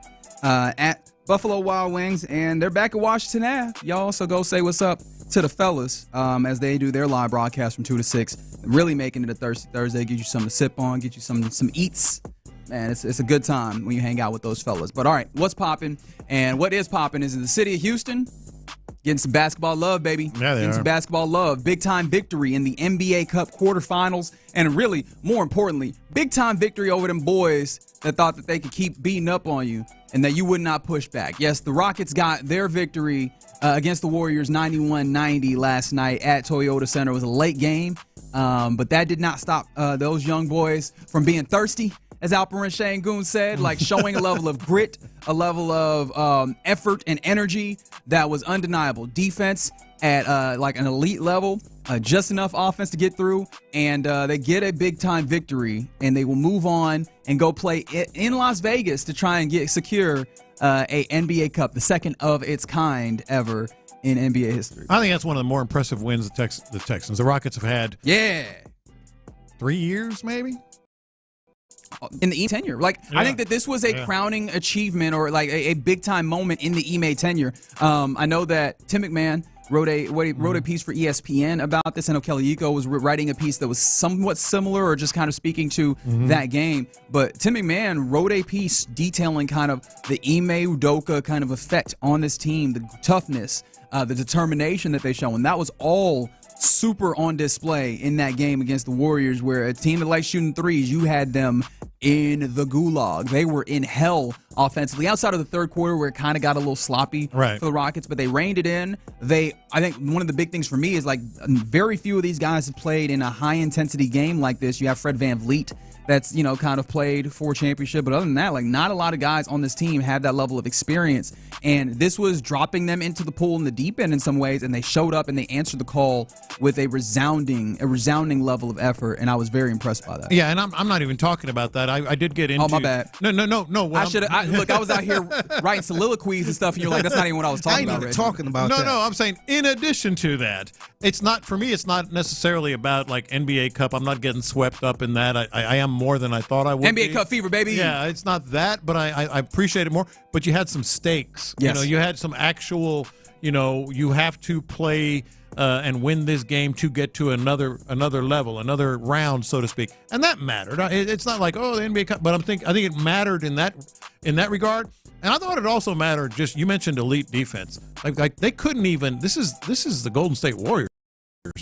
at Buffalo Wild Wings, and they're back at Washington Ave. Y'all, so go say what's up to the fellas as they do their live broadcast from 2 to 6. Really making it a Thirsty Thursday. Get you something to sip on, get you some eats. Man, it's a good time when you hang out with those fellas. But all right, what's popping? And what is popping is in the city of Houston, getting some basketball love, baby. Yeah, getting some basketball love. Big-time victory in the NBA Cup quarterfinals. And really, more importantly, big-time victory over them boys that thought that they could keep beating up on you and that you would not push back. Yes, the Rockets got their victory against the Warriors 91-90 last night at Toyota Center. It was a late game, but that did not stop those young boys from being thirsty, as Alperin Şengün said, like showing a level of grit, a level of effort and energy that was undeniable. Defense at like an elite level, just enough offense to get through, and they get a big-time victory, and they will move on and go play in Las Vegas to try and secure a NBA Cup, the second of its kind ever in NBA history. I think that's one of the more impressive wins the Texans. The Rockets have had 3 years, maybe? In the tenure. I think that this was a crowning achievement or like a big-time moment in the Ime tenure. I know that Tim McMahon wrote a piece for ESPN about this. I know Kelly Iko was writing a piece that was somewhat similar or just kind of speaking to that game. But Tim McMahon wrote a piece detailing kind of the Ime Udoka kind of effect on this team, the toughness, the determination that they show. And that was all super on display in that game against the Warriors, where a team that likes shooting threes, you had them in the gulag. They were in hell offensively outside of the third quarter where it kind of got a little sloppy for the Rockets, but they reined it in. I think one of the big things for me is like very few of these guys have played in a high intensity game like this. You have Fred VanVleet that's, kind of played for a championship. But other than that, like not a lot of guys on this team have that level of experience. And this was dropping them into the pool in the deep end in some ways. And they showed up and they answered the call with a resounding level of effort. And I was very impressed by that. Yeah, and I'm not even talking about that. I did get into. Oh, my bad. No. Look, I was out here writing soliloquies and stuff, and you're like, that's not even what I was talking about. I ain't even talking about that. No, I'm saying in addition to that, it's not for me. It's not necessarily about like NBA Cup. I'm not getting swept up in that. I am more than I thought I would. NBA Cup fever, baby. Yeah, it's not that, but I appreciate it more. But you had some stakes. Yes. You had some actual. You have to play and win this game to get to another level, another round, so to speak, and that mattered. It's not like the NBA Cup, but I think it mattered in that regard. And I thought it also mattered. Just you mentioned elite defense, like they couldn't even. This is the Golden State Warriors,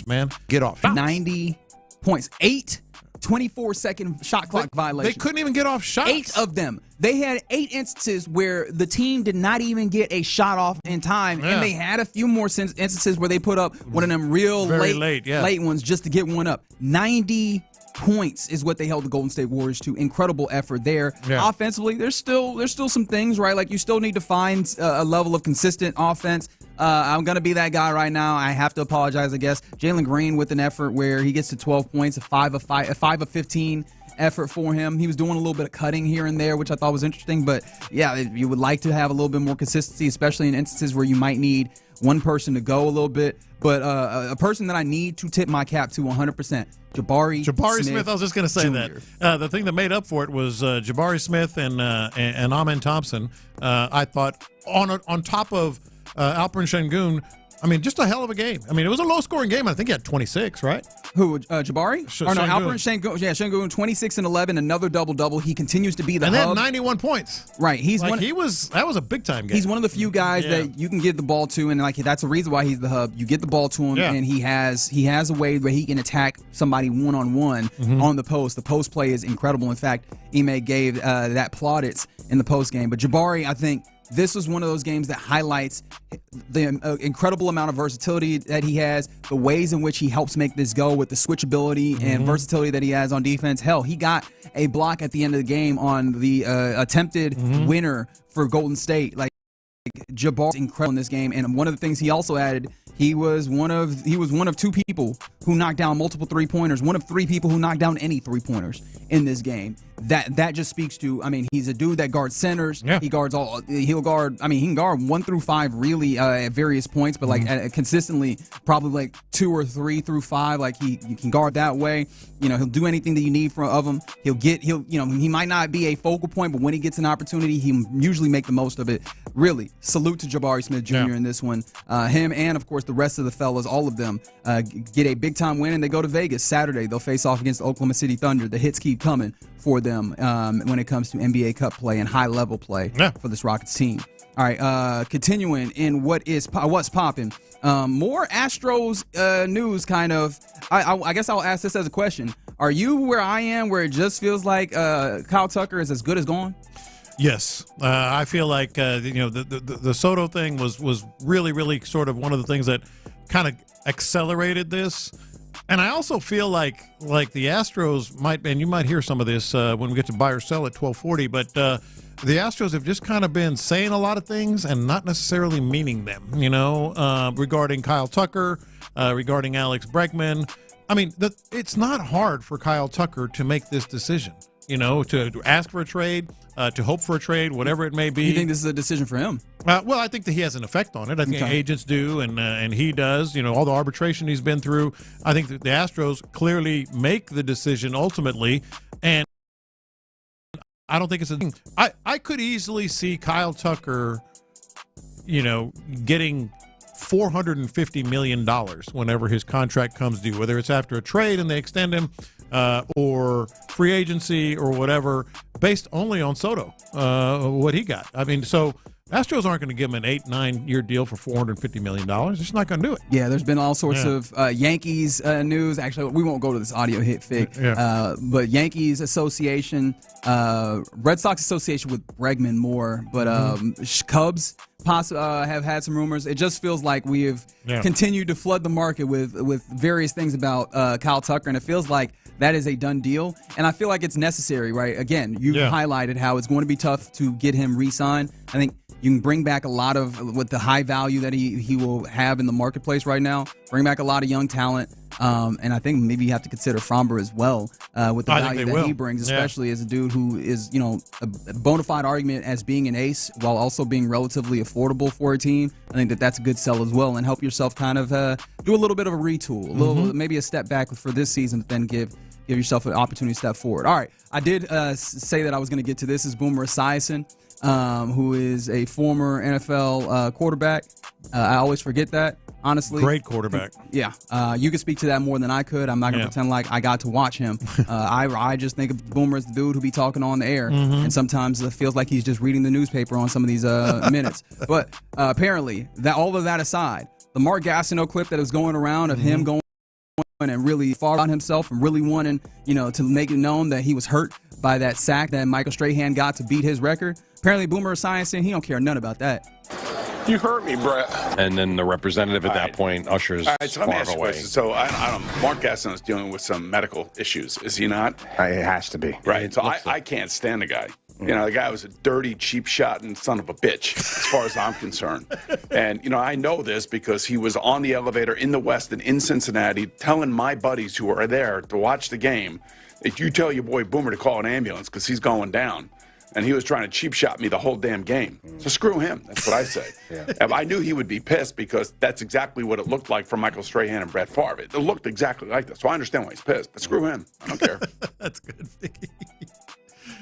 man. Get off 90 points, 8 24-second shot clock violations. They couldn't even get off shots. 8 of them. They had 8 instances where the team did not even get a shot off in time, and they had a few more instances where they put up one of them real late ones just to get one up. 90 points is what they held the Golden State Warriors to. Incredible effort there. Yeah. Offensively, there's still some things, right? Like you still need to find a level of consistent offense. I'm going to be that guy right now. I have to apologize, I guess. Jalen Green with an effort where he gets to 12 points, a 5 of 15 effort for him. He was doing a little bit of cutting here and there, which I thought was interesting. But, yeah, you would like to have a little bit more consistency, especially in instances where you might need one person to go a little bit. But a person that I need to tip my cap to 100%, Jabari Smith. I was just going to say Jr. that. The thing that made up for it was Jabari Smith and Amen Thompson. I thought on top of Alperin Şengün, I mean, just a hell of a game. I mean, it was a low-scoring game. I think he had 26, right? Who, Jabari? Alperin Şengün. Yeah, Şengün, 26 and 11, another double-double. He continues to be the hub. And then 91 points. Right. That was a big-time game. He's one of the few guys that you can give the ball to, and that's the reason why he's the hub. You get the ball to him, and he has a way where he can attack somebody one-on-one on the post. The post play is incredible. In fact, Ime gave that plaudits in the post game. But Jabari, I think, this was one of those games that highlights the incredible amount of versatility that he has, the ways in which he helps make this go with the switchability and versatility that he has on defense. Hell, he got a block at the end of the game on the attempted winner for Golden State. Like, Jabbar incredible in this game, and one of the things he also added, he was one of 2 people who knocked down multiple 3-pointers, one of 3 people who knocked down any 3-pointers in this game. That just speaks to, I mean, he's a dude that guards centers. Yeah. He can guard 1 through 5 really at various points, but like consistently probably like 2 or 3 through 5. Like you can guard that way. You know, he'll do anything that you need of him. He might not be a focal point, but when he gets an opportunity, he usually make the most of it. Really, salute to Jabari Smith Jr. in this one. Him and, of course, the rest of the fellas, all of them, get a big-time win, and they go to Vegas Saturday. They'll face off against Oklahoma City Thunder. The hits keep coming for them when it comes to NBA Cup play and high-level play for this Rockets team. All right, continuing in what's popping. More Astros news, kind of. I guess I'll ask this as a question. Are you where I am, where it just feels like Kyle Tucker is as good as gone? Yes, I feel like the Soto thing was really, really sort of one of the things that kind of accelerated this. And I also feel like the Astros might, and you might hear some of this when we get to buy or sell at 12:40, but the Astros have just kind of been saying a lot of things and not necessarily meaning them, regarding Kyle Tucker, regarding Alex Bregman. I mean, it's not hard for Kyle Tucker to make this decision, to ask for a trade, to hope for a trade, whatever it may be. You think this is a decision for him? Well, I think that he has an effect on it. I think agents do, and he does. All the arbitration he's been through. I think that the Astros clearly make the decision ultimately, and I don't think it's a thing. I could easily see Kyle Tucker, getting $450 million whenever his contract comes due, whether it's after a trade and they extend him or free agency or whatever, based only on Soto, what he got. I mean, so Astros aren't going to give him an 8-9 year deal for $450 million. They're just not going to do it. Yeah, there's been all sorts of Yankees news. Actually, we won't go to this audio hit fig, but Yankees Association, Red Sox Association with Bregman more, but Cubs have had some rumors. It just feels like we have continued to flood the market with various things about Kyle Tucker, and it feels like that is a done deal. And I feel like it's necessary, right? Again, you highlighted how it's going to be tough to get him re-signed. I think you can bring back a lot of, with the high value that he will have in the marketplace right now, bring back a lot of young talent. And I think maybe you have to consider Fromber as well with the value that he brings, especially as a dude who is, a bona fide argument as being an ace while also being relatively affordable for a team. I think that's a good sell as well, and help yourself kind of do a little bit of a retool, a little maybe a step back for this season, but then give yourself an opportunity to step forward. All right, I did say that I was going to get to this. Is Boomer Esiason, who is a former NFL quarterback. I always forget that, honestly. Great quarterback. Yeah. You could speak to that more than I could. I'm not going to pretend like I got to watch him. I just think of Boomer as the dude who be talking on the air, and sometimes it feels like he's just reading the newspaper on some of these minutes. But apparently, all of that aside, the Mark Gastineau clip that was going around of him going and really far on himself and really wanting, to make it known that he was hurt by that sack that Michael Strahan got to beat his record. Apparently, Boomer Esiason, he don't care none about that. You hurt me, Brett. And then the representative at that point ushers so far away. So I don't. Mark Gastineau is dealing with some medical issues, is he not? It has to be. Right. So I can't stand the guy. The guy was a dirty, cheap shot and son of a bitch, as far as I'm concerned. And, I know this because he was on the elevator in the West and in Cincinnati telling my buddies who are there to watch the game that you tell your boy Boomer to call an ambulance because he's going down. And he was trying to cheap shot me the whole damn game. So screw him. That's what I say. I knew he would be pissed because that's exactly what it looked like for Michael Strahan and Brett Favre. It looked exactly like that. So I understand why he's pissed. But screw him. I don't care. That's good, Vicky.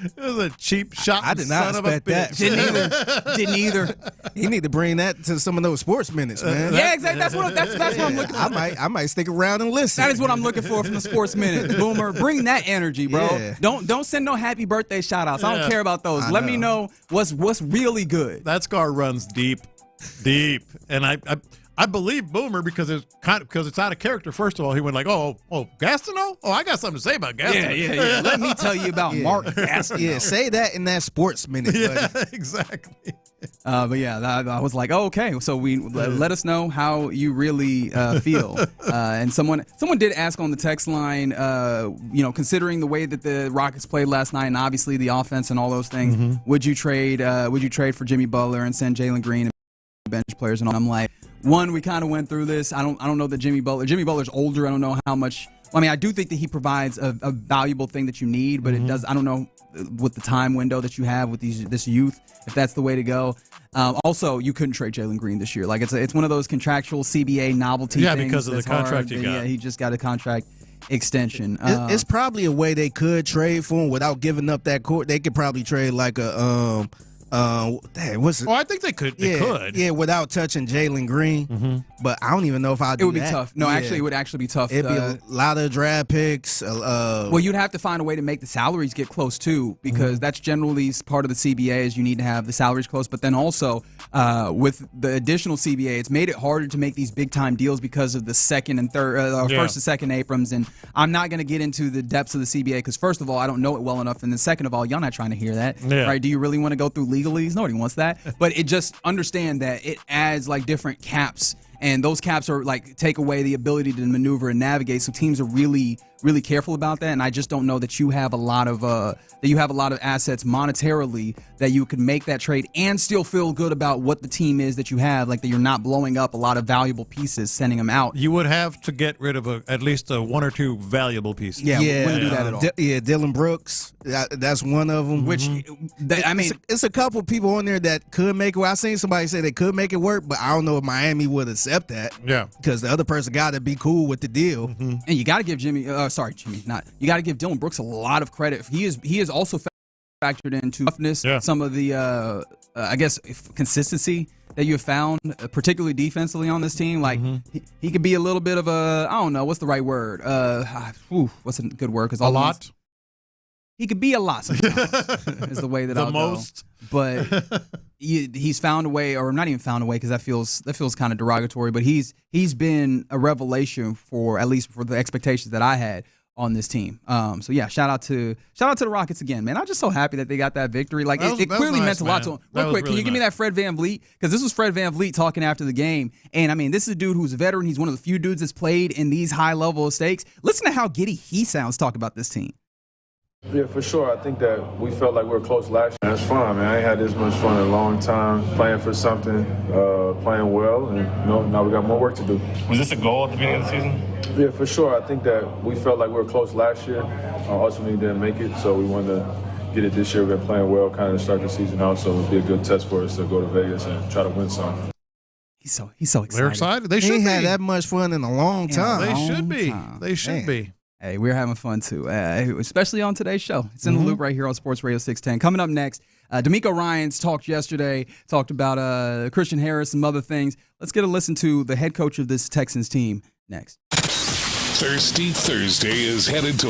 It was a cheap shot. I did not expect that. Didn't either. You need to bring that to some of those sports minutes, man. Yeah, exactly. That's what I'm looking for. I might stick around and listen. That is what I'm looking for from the sports minute. Boomer, bring that energy, bro. Yeah. Don't send no happy birthday shout outs. I don't care about those. Let me know what's really good. That scar runs deep. And I believe Boomer because it's out of character. First of all, he went like, "Oh, Gastineau? Oh, I got something to say about Gastineau." Yeah. Let me tell you about Mark Gastineau. Yeah, say that in that sports minute. Yeah, exactly. But yeah, I was like, oh, okay. So let us know how you really feel. And someone did ask on the text line, considering the way that the Rockets played last night and obviously the offense and all those things, would you trade for Jimmy Butler and send Jalen Green and bench players? And all? I'm like, one, we kind of went through this. I don't know that Jimmy Butler's older. I don't know how much. I mean, I do think that he provides a valuable thing that you need, but it does. I don't know with the time window that you have with this youth, if that's the way to go. Also, you couldn't trade Jalen Green this year. Like it's one of those contractual CBA novelty things. Yeah, because of the contract you got. Yeah, he just got a contract extension. It's probably a way they could trade for him without giving up that court. They could probably trade like a what's it? Oh, I think they could. They could. Yeah, without touching Jalen Green. But I don't even know if I'd do that. It would be tough. No, actually, it would actually be tough. It'd be a lot of draft picks. Well, you'd have to find a way to make the salaries get close, too, because that's generally part of the CBA is you need to have the salaries close. But then also, with the additional CBA, it's made it harder to make these big-time deals because of the second and third, first and second Abrams. And I'm not going to get into the depths of the CBA because, first of all, I don't know it well enough. And then second of all, y'all not trying to hear that. Yeah. Right? Do you really want to go through legalese? Nobody wants that. But it just understand that it adds like different caps, and those caps are like take away the ability to maneuver and navigate. So teams are really careful about that. And I just don't know that you have a lot of assets monetarily that you could make that trade and still feel good about what the team is that you have, like that you're not blowing up a lot of valuable pieces, sending them out. You would have to get rid of at least one or two valuable pieces. Yeah, wouldn't do that at all. Dylan Brooks, that's one of them. Which, it's a couple people on there that could make it. I seen somebody say they could make it work, but I don't know if Miami would accept that. Yeah, because the other person got to be cool with the deal. And you got to give you got to give Dylan Brooks a lot of credit. He is also factored into toughness, some of the consistency that you have found, particularly defensively on this team. Like he could be a little bit of I don't know what's the right word. What's a good word? Because a lot. He could be a lot sometimes, is the way that I'll most. Go. But he's found a way, or not even found a way, because that feels kind of derogatory. But he's been a revelation at least for the expectations that I had on this team. So yeah, shout out to the Rockets again, man. I'm just so happy that they got that victory. Like it clearly meant a lot to him. Real quick, can you give me that Fred VanVleet? Because this was Fred VanVleet talking after the game, and I mean, this is a dude who's a veteran. He's one of the few dudes that's played in these high level of stakes. Listen to how giddy he sounds talk about this team. Yeah, for sure. I think that we felt like we were close last year. That's fun, man. I ain't had this much fun in a long time playing for something, playing well, and now we got more work to do. Was this a goal at the beginning of the season? Yeah, for sure. I think that we felt like we were close last year. Ultimately didn't make it, so we wanted to get it this year. We've been playing well, kind of start the season out, so it'll be a good test for us to go to Vegas and try to win some. He's so excited. They're excited. They should ain't be. had that much fun in a long time. They should be. They should be. Hey, we're having fun, too, especially on today's show. It's in the loop right here on Sports Radio 610. Coming up next, D'Amico Ryans talked about Christian Harris, some other things. Let's get a listen to the head coach of this Texans team next. Thirsty Thursday is headed to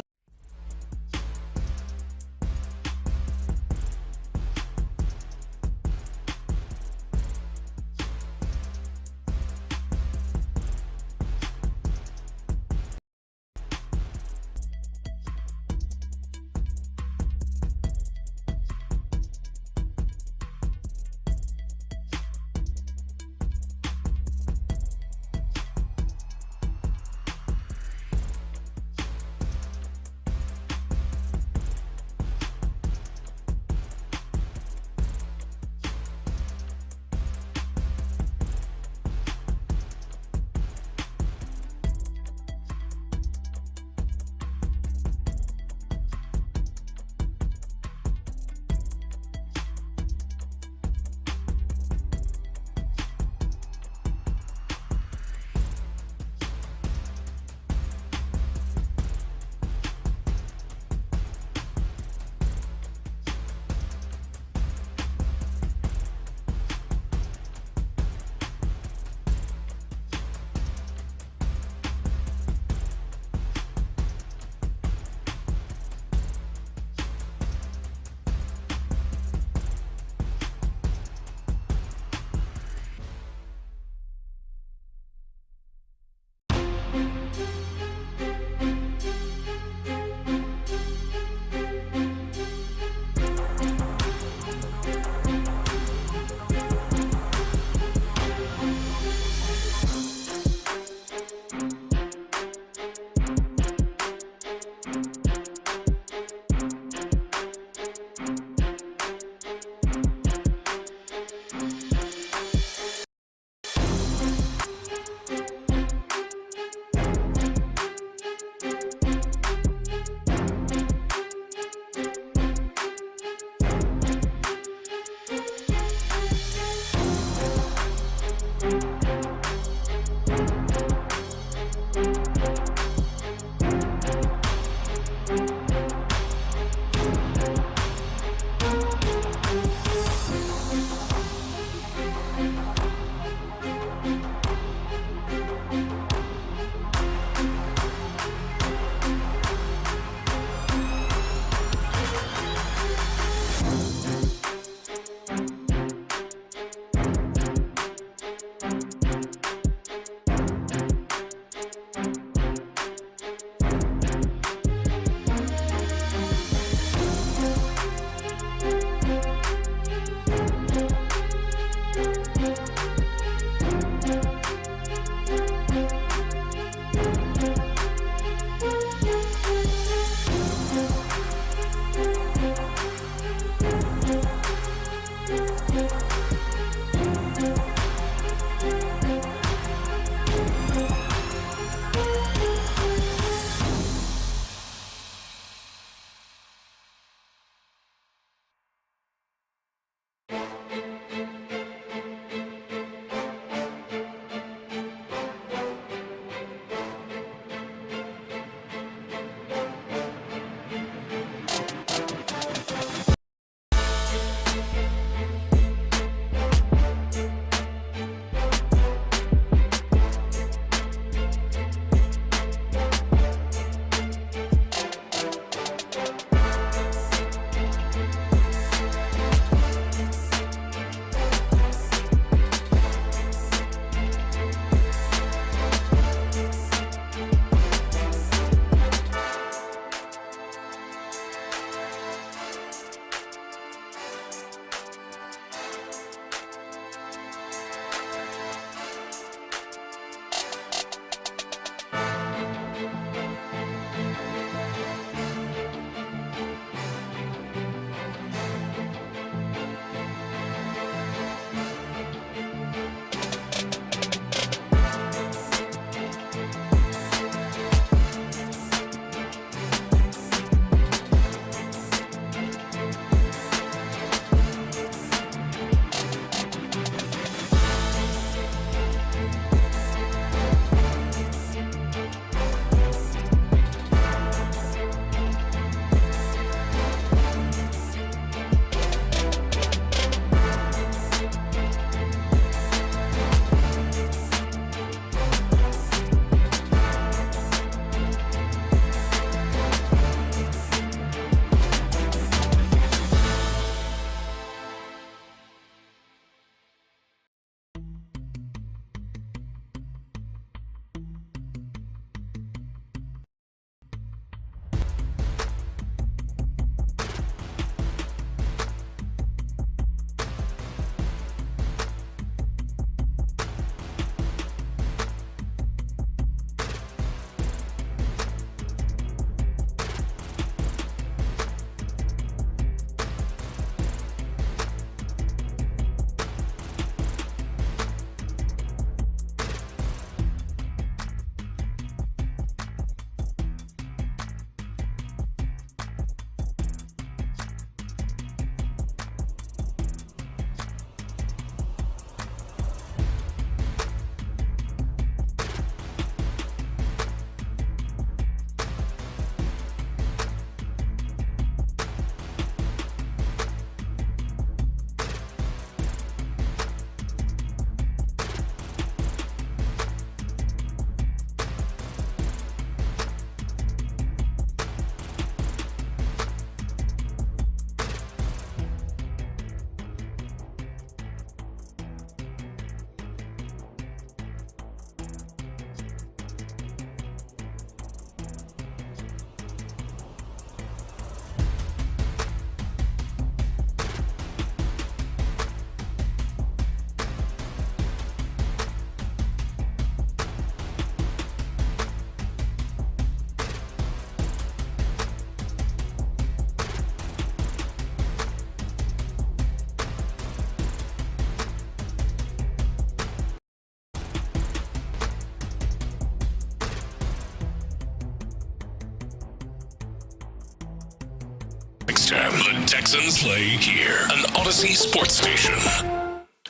610. The Texans play here, an Odyssey sports station.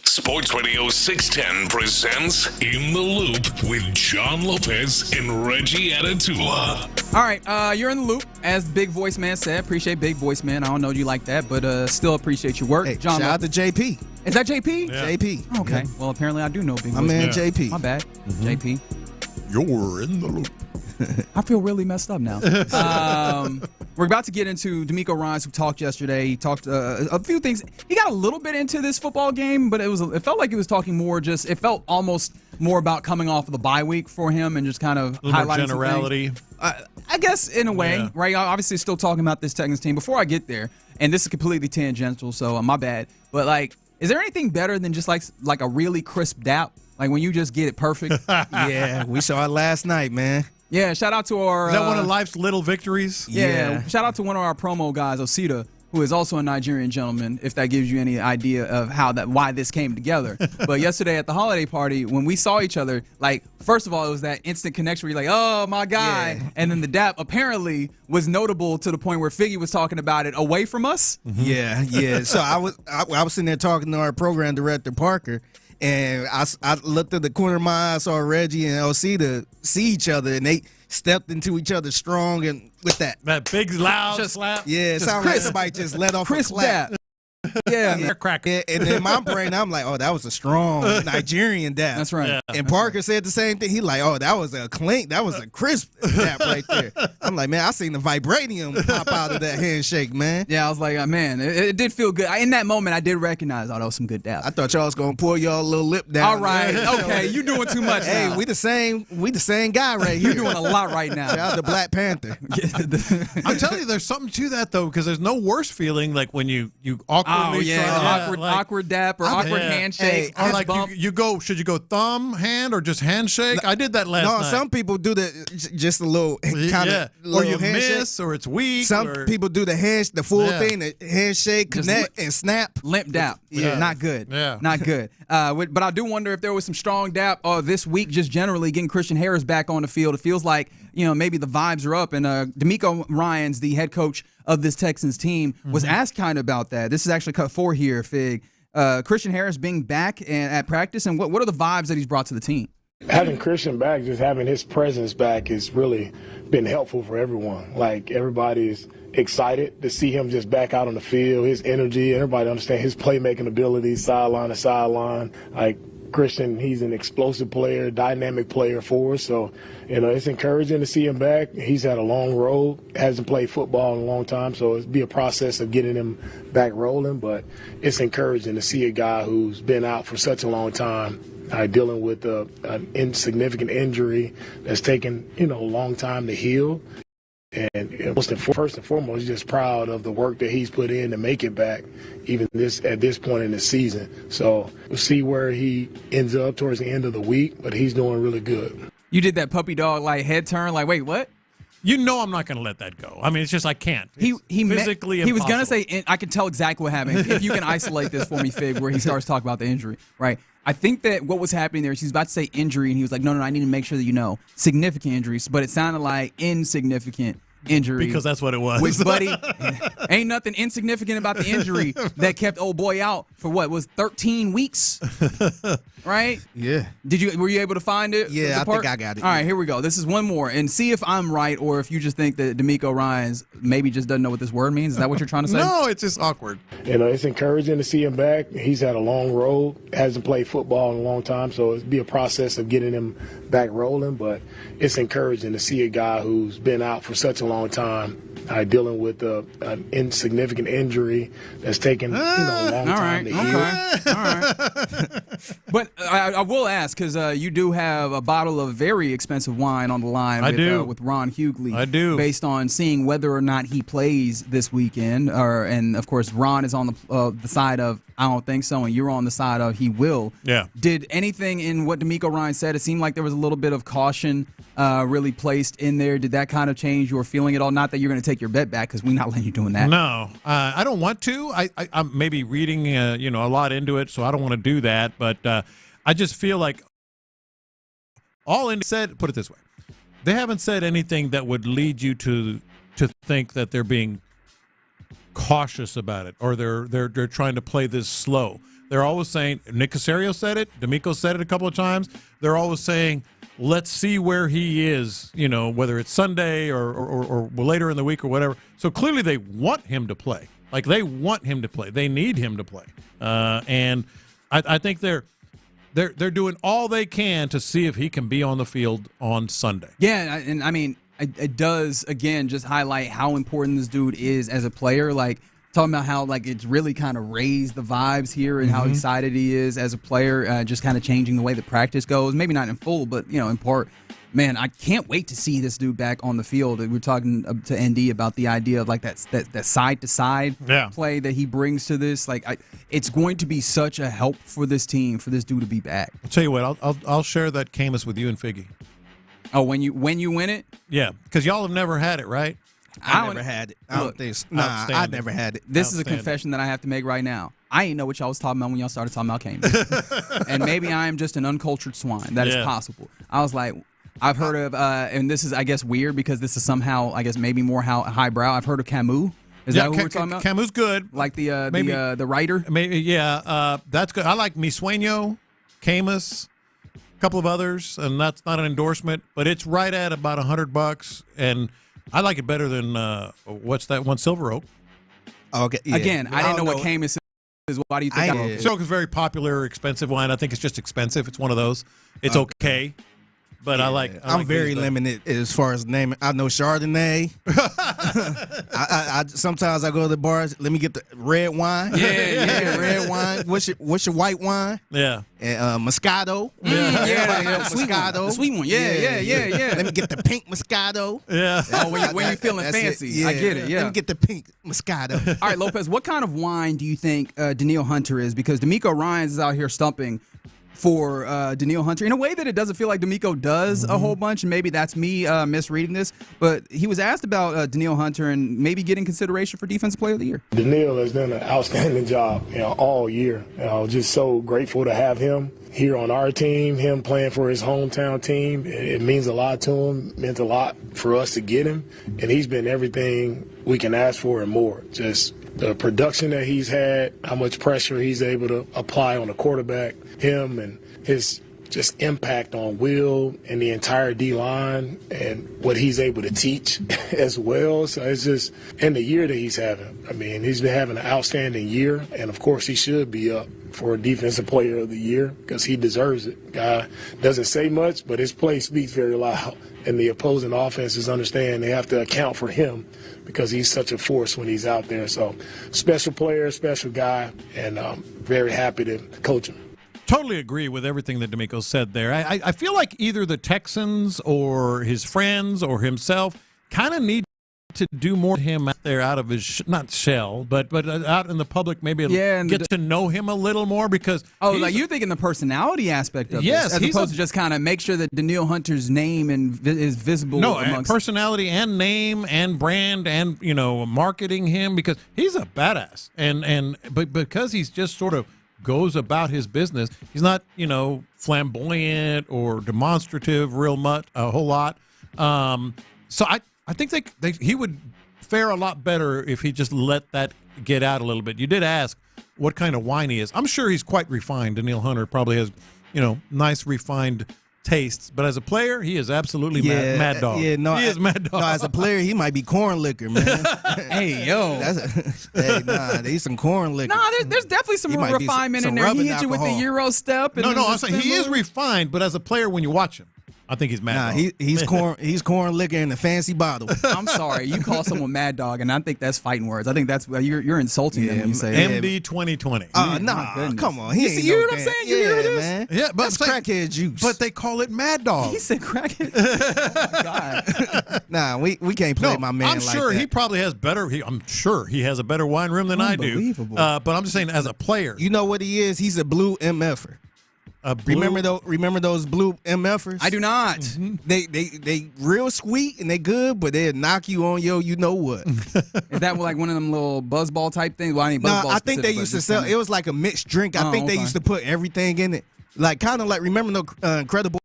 Sports Radio 610 presents In the Loop with John Lopez and Reggie Atatula. All right, you're in the loop, as Big Voice Man said. Appreciate Big Voice Man. I don't know you like that, but still appreciate your work. Hey, John, shout out to JP. Is that JP? Yeah. JP. Okay. Yeah. Well, apparently I do know Big My Voice man JP. My bad, JP. You're in the loop. I feel really messed up now. We're about to get into D'Amico Ryans, who talked yesterday. He talked a few things. He got a little bit into this football game, but it felt like he was talking more it felt almost more about coming off of the bye week for him and just kind of highlighting some generality. things. I guess in a way, right? Obviously still talking about this Texans team. Before I get there, and this is completely tangential, so my bad, but like, is there anything better than just like a really crisp dap? Like when you just get it perfect? Yeah, we saw it last night, man. Yeah, shout out to our... Is that one of life's little victories? Yeah, shout out to one of our promo guys, Osita, who is also a Nigerian gentleman, if that gives you any idea of why this came together. But yesterday at the holiday party, when we saw each other, like, first of all, it was that instant connection where you're like, oh, my guy. Yeah. And then the dap apparently was notable to the point where Figgy was talking about it away from us. Mm-hmm. Yeah. So I was sitting there talking to our program director, Parker, and I looked at the corner of my eye, saw Reggie and Osita see each other, and they stepped into each other strong and with that big loud slap. Yeah, it sounded like somebody just let off a clap. Yeah, and in my brain, I'm like, oh, that was a strong Nigerian dap. That's right. Yeah. And Parker said the same thing. He like, oh, that was a clink. That was a crisp dap right there. I'm like, man, I seen the vibranium pop out of that handshake, man. Yeah, I was like, man, it did feel good. In that moment, I did recognize, that was some good dap. I thought y'all was gonna pull y'all little lip down. All right, okay, you doing too much. Hey, now. we the same guy right here. You're doing a lot right now. Shout out to Black Panther. I'm telling you, there's something to that though, because there's no worse feeling like when you awkwardly awkward dap or awkward handshake. Or like you go, should you go thumb, hand, or just handshake? I did that last night. No, some people do just a little kind of or you handshake. miss, or it's weak. Some people do the full thing, the handshake, connect, and snap. Limp dap. Yeah. Not good. Yeah. Not good. But I do wonder if there was some strong dap this week, just generally getting Christian Harris back on the field. It feels like, maybe the vibes are up. And D'Amico Ryans, the head coach of this Texans team, was asked kind of about that. This is actually cut 4 here, Fig. Christian Harris being back at practice, and what are the vibes that he's brought to the team? Having Christian back, just having his presence back has really been helpful for everyone. Like, everybody's excited to see him just back out on the field, his energy, everybody understand his playmaking abilities, sideline to sideline. Like, Christian, he's an explosive player, dynamic player for us. So, it's encouraging to see him back. He's had a long road, hasn't played football in a long time, so it'll be a process of getting him back rolling. But it's encouraging to see a guy who's been out for such a long time, dealing with an insignificant injury that's taken, a long time to heal. And first and foremost, just proud of the work that he's put in to make it back, even at this point in the season. So we'll see where he ends up towards the end of the week, but he's doing really good. You did that puppy dog head turn, wait, what? I'm not going to let that go. I mean, it's just I can't. It's physically impossible. He was going to say, I can tell exactly what happened. If you can isolate this for me, Fig, where he starts talking about the injury, right? I think that what was happening there is he was about to say injury, and he was like, no, I need to make sure that significant injuries, but it sounded like insignificant injury. Because that's what it was. Which, buddy, ain't nothing insignificant about the injury that kept old boy out for what was 13 weeks, right? Yeah. Were you able to find it? Yeah, I think I got it. All right, here we go. This is one more, and see if I'm right or if you just think that D'Amico Ryans maybe just doesn't know what this word means. Is that what you're trying to say? No, it's just awkward. It's encouraging to see him back. He's had a long road, hasn't played football in a long time, so it'll be a process of getting him back rolling. But it's encouraging to see a guy who's been out for such a long time, dealing with an insignificant injury that's taken a long time to heal. All right. But I will ask, because you do have a bottle of very expensive wine on the line with Ron Hughley. I do. Based on seeing whether or not he plays this weekend. And, of course, Ron is on the side of I don't think so, and you're on the side of he will. Yeah. Did anything in what D'Amico Ryans said, it seemed like there was a little bit of caution really placed in there. Did that kind of change your feeling at all? Not that you're going to take your bet back, because we're not letting you doing that. No, I don't want to. I'm maybe reading a lot into it, so I don't want to do that. But I just feel like all Indy said. Put it this way: they haven't said anything that would lead you to think that they're being cautious about it, or they're trying to play this slow. They're always saying, Nick Caserio said it, D'Amico said it a couple of times. They're always saying, let's see where he is, whether it's Sunday or later in the week or whatever. So clearly they want him to play. Like, they want him to play. They need him to play. And I think they're doing all they can to see if he can be on the field on Sunday. Yeah, and I mean, it does, again, just highlight how important this dude is as a player. Like, talking about how, like, it's really kind of raised the vibes here and how excited he is as a player, just kind of changing the way the practice goes. Maybe not in full, but, in part. Man, I can't wait to see this dude back on the field. We were talking to ND about the idea of, like, that side-to-side play that he brings to this. Like, it's going to be such a help for this team, for this dude to be back. I'll tell you what, I'll share that Camus with you and Figgy. Oh, when you win it? Yeah, because y'all have never had it, right? I never had it. I don't think so. Nah, I never had it. This is a confession that I have to make right now. I didn't know what y'all was talking about when y'all started talking about Camus. And maybe I am just an uncultured swine. That is possible. I was like, I've heard of, and this is, I guess, weird because this is somehow, I guess, maybe more highbrow. I've heard of Camus. Is that what we're talking about? Camus good. Like the writer? Maybe, that's good. I like Miscellaneous, Camus, a couple of others, and that's not an endorsement, but it's right at about $100, and I like it better than what's that one, Silver Oak. Okay. Yeah. Again, I didn't know what Camus is. Why do you think Silver Oak is very popular, expensive wine. I think it's just expensive. It's one of those. It's okay. But I'm very limited as far as naming. I know Chardonnay. I sometimes I go to the bars. Let me get the red wine. Yeah, red wine. What's your white wine? Yeah. And Moscato. Moscato. The sweet one. Yeah. Let me get the pink Moscato. Yeah. Oh, when you're feeling fancy. Yeah. I get it. Yeah. Let me get the pink Moscato. All right, Lopez. What kind of wine do you think Danielle Hunter is? Because D'Amico Ryans is out here stumping for Danielle Hunter in a way that it doesn't feel like D'Amico does a whole bunch, and maybe that's me misreading this, but he was asked about Danielle Hunter and maybe getting consideration for Defensive Player of the Year. Danielle has done an outstanding job all year. Just so grateful to have him here on our team, him playing for his hometown team. It means a lot to him, meant a lot for us to get him, and he's been everything we can ask for and more. Just the production that he's had, how much pressure he's able to apply on the quarterback, him and his just impact on Will and the entire D-line and what he's able to teach as well. So it's just, in the year that he's having, I mean, he's been having an outstanding year, and of course he should be up for Defensive Player of the Year because he deserves it. Guy doesn't say much, but his play speaks very loud, and the opposing offenses understand they have to account for him because he's such a force when he's out there. So special player, special guy, and very happy to coach him. Totally agree with everything that D'Amico said there. I feel like either the Texans or his friends or himself kind of need to do more to him out there, out of his not shell, but out in the public, maybe get to know him a little more because like you're thinking the personality aspect of this, as opposed to just kind of make sure that Danielle Hunter's name is visible. No, personality and name and brand and marketing him because he's a badass but because he's just sort of goes about his business, he's not flamboyant or demonstrative a whole lot. So I think he would fare a lot better if he just let that get out a little bit. You did ask what kind of wine he is. I'm sure he's quite refined. Danielle Hunter probably has, nice refined tastes. But as a player, he is absolutely mad dog. Yeah, no, he is mad dog. No, as a player, he might be corn liquor, man. Hey, yo. He's some corn liquor. Nah, there's definitely some refinement in there. He hit you with the Euro step. No, I'm saying he is refined, but as a player, when you watch him, I think he's mad dog. He's corn liquor in a fancy bottle. I'm sorry, you call someone mad dog, and I think that's fighting words. I think that's you're insulting them when you say MD 2020. Come on. You see what I'm saying? You hear this? Man. Yeah, but that's crackhead juice. But they call it mad dog. He said crackhead. Oh, God. Nah, we can't play my man. I'm sure he probably has better. I'm sure he has a better wine room than I do. But I'm just saying, as a player, you know what he is? He's a blue MFer. Remember those blue MFers? I do not. Mm-hmm. They real sweet and they good, but they'll knock you on you know what. Is that like one of them little buzzball type things? Well, I think they used to sell. It was like a mixed drink. I think they used to put everything in it, like kind of like remember the Incredible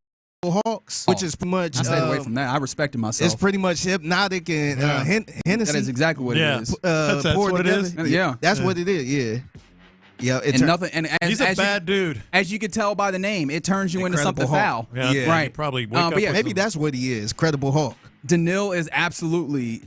Hawks, which is pretty much. I stayed away from that. I respected myself. It's pretty much hypnotic and Hennessy. That is exactly what it is. That's what it is. Yeah, that's what it is. Yeah. Yeah, and nothing. And he's a bad dude. As you could tell by the name, it turns you into something foul. Yeah, right. Probably. But yeah, maybe that's what he is. Credible Hawk. Danielle is absolutely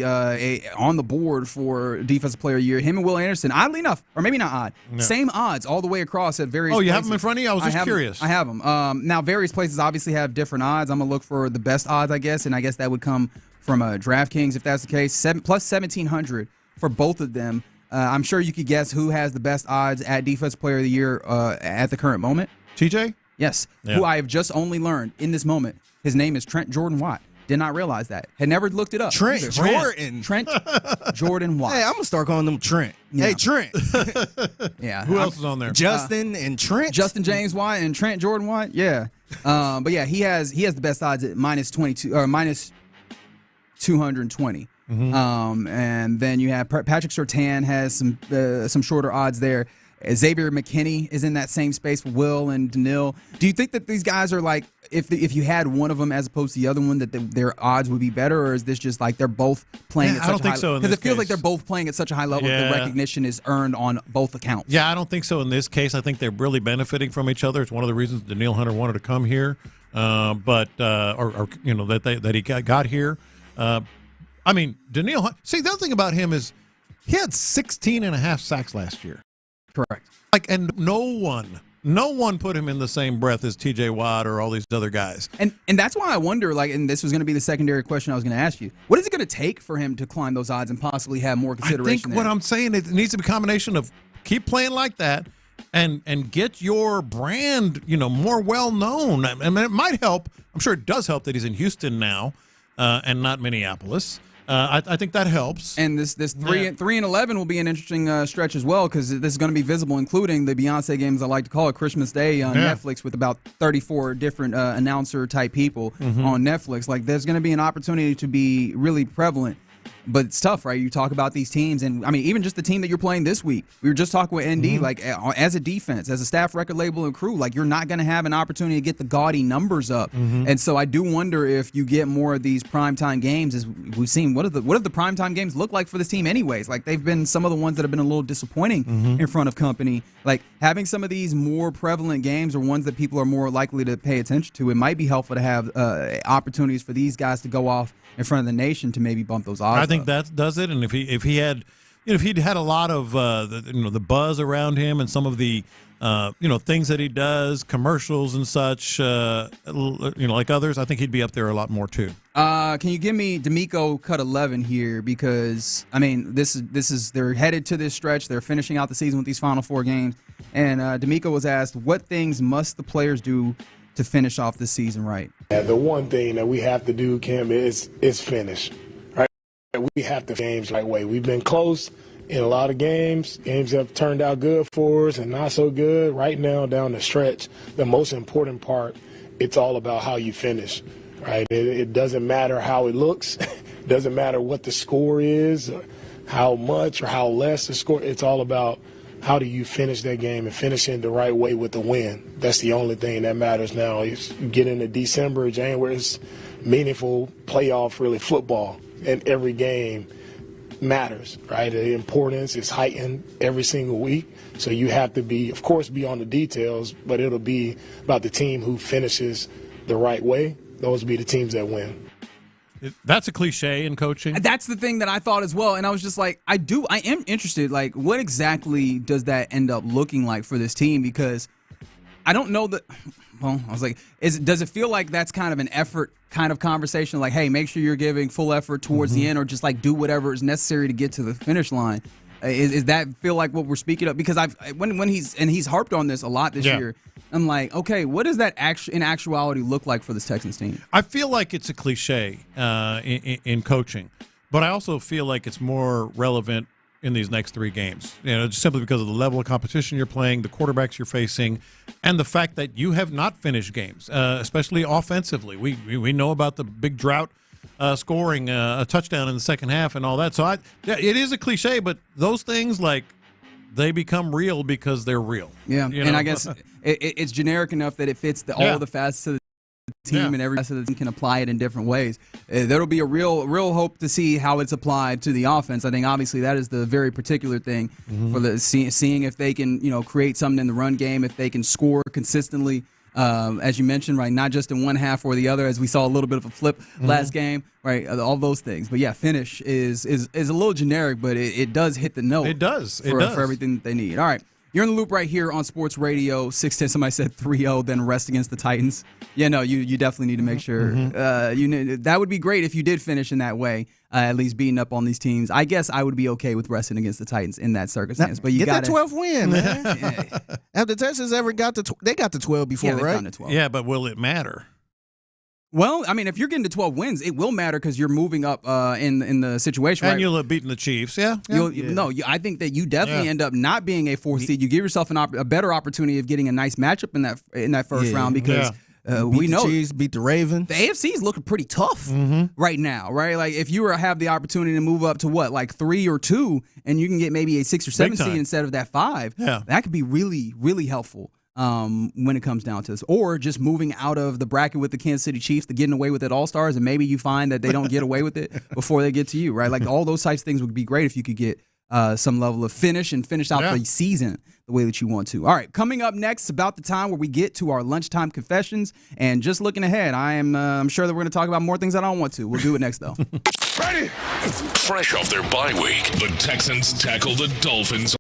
on the board for Defensive Player of the Year. Him and Will Anderson, oddly enough, or maybe not odd, same odds all the way across at various. Oh, you places. have them in front of you? I was just curious. I have them. Now, various places obviously have different odds. I'm gonna look for the best odds, I guess, and I guess that would come from DraftKings if that's the case. Plus 1,700 for both of them. I'm sure you could guess who has the best odds at Defensive Player of the Year at the current moment. TJ? Yes. Yeah. Who I have just only learned in this moment. His name is Trent Jordan Watt. Did not realize that. Had never looked it up. Trent Jordan Watt. Hey, I'm going to start calling them Trent. Yeah. Hey, Trent. Yeah. Who else is on there? Justin and Trent. Justin James Watt and Trent Jordan Watt. Yeah. But yeah, he has the best odds at minus 22 or minus 220. Mm-hmm. And then you have Patrick Surtain has some shorter odds there. Xavier McKinney is in that same space with Will and Danielle. Do you think that these guys are like, if you had one of them as opposed to the other one, that their odds would be better, or is this just like they're both playing at such a high level? I don't think so. Because it feels like they're both playing at such a high level that the recognition is earned on both accounts. Yeah, I don't think so in this case. I think they're really benefiting from each other. It's one of the reasons Danielle Hunter wanted to come here, that he got here. I mean, Danielle Hunter. See, the other thing about him is he had 16 and a half sacks last year. Correct. And no one put him in the same breath as T.J. Watt or all these other guys. And that's why I wonder, and this was going to be the secondary question I was going to ask you. What is it going to take for him to climb those odds and possibly have more consideration? I think what I'm saying, it needs to be a combination of keep playing like that and get your brand, more well known. I mean, it might help. I'm sure it does help that he's in Houston now and not Minneapolis. I think that helps. And this 3-11 will be an interesting stretch as well, because this is going to be visible, including the Beyonce games I like to call it, Christmas Day on Netflix, with about 34 different announcer-type people on Netflix. Like, there's going to be an opportunity to be really prevalent. But it's tough, right? You talk about these teams, and I mean, even just the team that you're playing this week. We were just talking with ND, like as a defense, as a staff record label and crew, like you're not going to have an opportunity to get the gaudy numbers up. And so I do wonder if you get more of these primetime games, as we've seen. What have the primetime games look like for this team, anyways? Like they've been some of the ones that have been a little disappointing in front of company. Like having some of these more prevalent games or ones that people are more likely to pay attention to, it might be helpful to have opportunities for these guys to go off in front of the nation to maybe bump those odds. I think that does it, and if he had, if he'd had a lot of the buzz around him and some of the things that he does, commercials and such, like others, I think he'd be up there a lot more too. Can you give me D'Amico cut 11 here? Because I mean, this is they're headed to this stretch. They're finishing out the season with these final 4 games, and D'Amico was asked, "What things must the players do to finish off the season right?" Yeah, the one thing that we have to do, Kim, is finish. Right? We have to finish the right way. We've been close in a lot of games. Games have turned out good for us and not so good. Right now, down the stretch, the most important part, it's all about how you finish. Right? It doesn't matter how it looks. It doesn't matter what the score is, or how much or how less the score. It's all about how do you finish that game and finish it the right way with the win. That's the only thing that matters now. Is get into December, January, it's meaningful playoff, really football, and every game matters, right? The importance is heightened every single week. So you have to be, of course, be on the details, but it'll be about the team who finishes the right way. Those will be the teams that win. That's a cliche in coaching. That's the thing that I thought as well, and I was just like, I am interested. Like, what exactly does that end up looking like for this team? Because I don't know that. Well, I was like, does it feel like that's kind of an effort kind of conversation? Like, hey, make sure you're giving full effort towards the end, or just like do whatever is necessary to get to the finish line. Is that feel like what we're speaking of? Because when he's harped on this a lot this year. I'm like, okay, what does that in actuality look like for this Texans team? I feel like it's a cliche in coaching, but I also feel like it's more relevant in these next 3 games. Just simply because of the level of competition you're playing, the quarterbacks you're facing, and the fact that you have not finished games, especially offensively. We know about the big drought scoring a touchdown in the second half and all that. So it is a cliche, but those things they become real because they're real. Yeah, and I guess it's generic enough that it fits all the facets of the team and every rest of the team can apply it in different ways. There'll be a real hope to see how it's applied to the offense. I think obviously that is the very particular thing for the seeing if they can create something in the run game, if they can score consistently. As you mentioned, right, not just in one half or the other, as we saw a little bit of a flip last game, right, all those things. But, yeah, finish is a little generic, but it does hit the note. It does. For everything that they need. All right, you're in the loop right here on Sports Radio 610. Somebody said 3-0, then rest against the Titans. Yeah, no, you definitely need to make sure. That would be great if you did finish in that way, at least beating up on these teams. I guess I would be okay with resting against the Titans in that circumstance. But you got that 12th win, man. Have the Texans ever got to they got to 12 before, right? Gotten to 12. Yeah, but will it matter? Well, I mean, if you're getting to 12 wins, it will matter because you're moving up in the situation. And right? you'll have beaten the Chiefs, No, I think that you definitely end up not being a 4th seed. You give yourself a better opportunity of getting a nice matchup in that first round because we know Chiefs, beat the Ravens. The AFC's looking pretty tough right now, right? Like if you have the opportunity to move up to like 3 or 2, and you can get maybe a 6 or 7 seed instead of that 5, that could be really, really helpful. When it comes down to this, or just moving out of the bracket with the Kansas City Chiefs to getting away with it All-Stars, and maybe you find that they don't get away with it before they get to you, right? Like all those types of things would be great if you could get some level of finish out the season the way that you want to. All right, coming up next, about the time where we get to our lunchtime confessions, and just looking ahead, I'm sure that we're going to talk about more things I don't want to. We'll do it next though. Ready? Fresh off their bye week, the Texans tackle the Dolphins.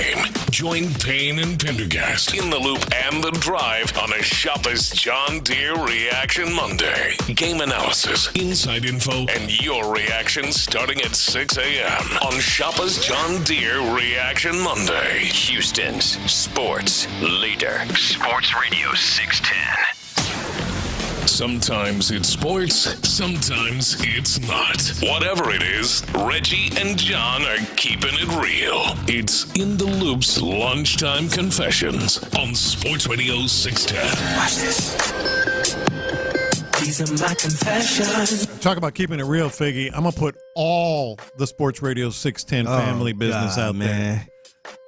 game. Join Payne and Pendergast in the Loop and the Drive on a Shopper's John Deere Reaction Monday. Game analysis, inside info, and your reaction starting at 6 a.m. on Shopper's John Deere Reaction Monday. Houston's sports leader. Sports Radio 610. Sometimes it's sports, sometimes it's not. Whatever it is, Reggie and John are keeping it real. It's In the Loop's Lunchtime Confessions on Sports Radio 610. Watch this. These are my confessions. Talk about keeping it real, Figgy. I'm going to put all the Sports Radio 610 family business out there.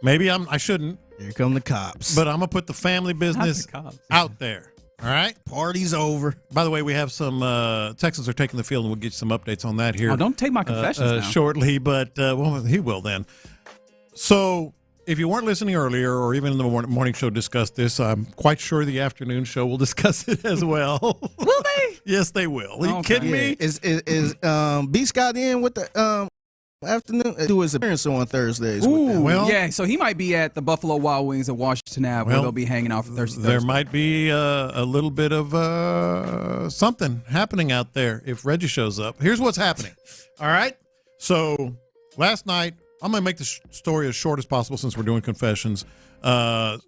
Maybe I shouldn't. Here come the cops. But I'm going to put the family business out there. All right? Party's over. By the way, we have some Texans are taking the field, and we'll get you some updates on that here. Oh, don't take my confessions now. Shortly, but well, he will then. So if you weren't listening earlier or even in the morning show discussed this, I'm quite sure the afternoon show will discuss it as well. Will they? Yes, they will. Are you kidding me? Is B. Scott in with the afternoon? Do his appearance on Thursdays. Ooh, well, yeah. So he might be at the Buffalo Wild Wings at Washington Ave, where they'll be hanging out for Thursday. There might be a little bit of something happening out there if Reggie shows up. Here's what's happening. All right. So last night, I'm going to make the story as short as possible since we're doing confessions. An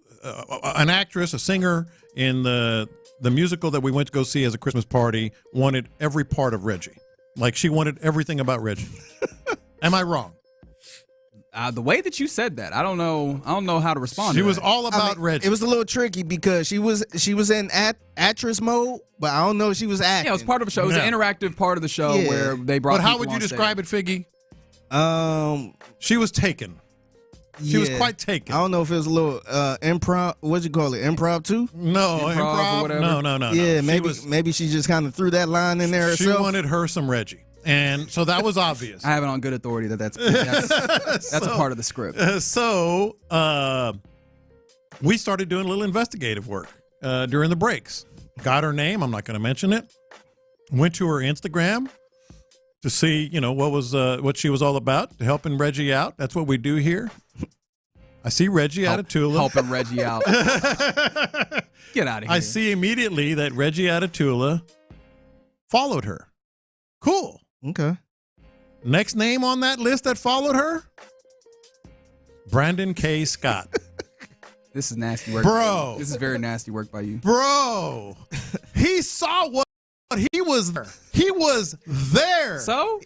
actress, a singer in the musical that we went to go see as a Christmas party wanted every part of Reggie. Like she wanted everything about Reggie. Am I wrong? The way that you said that, I don't know how to respond. She to was that. all about Reggie. It was a little tricky because she was in actress mode, but I don't know if she was acting. Yeah, it was part of the show. It was an interactive part improv where they brought. But how would you describe it, Figgy? She was taken. She was quite taken. I don't know if it was a little improv. What'd you call it? Improv? No, improv. Or whatever. No. Yeah, maybe she just kind of threw that line in there herself. She wanted her some Reggie. And so that was obvious. I have it on good authority that's a part of the script. So we started doing a little investigative work during the breaks. Got her name. I'm not going to mention it. Went to her Instagram to see, what she was all about, helping Reggie out. That's what we do here. I see Reggie out of Tula. Helping Reggie out. Get out of here. I see immediately that Reggie out of Tula followed her. Cool. Okay. Next name on that list that followed her? Brandon K. Scott. This is nasty work. Bro. This is very nasty work by you. Bro. He saw what he was there. He was there. So?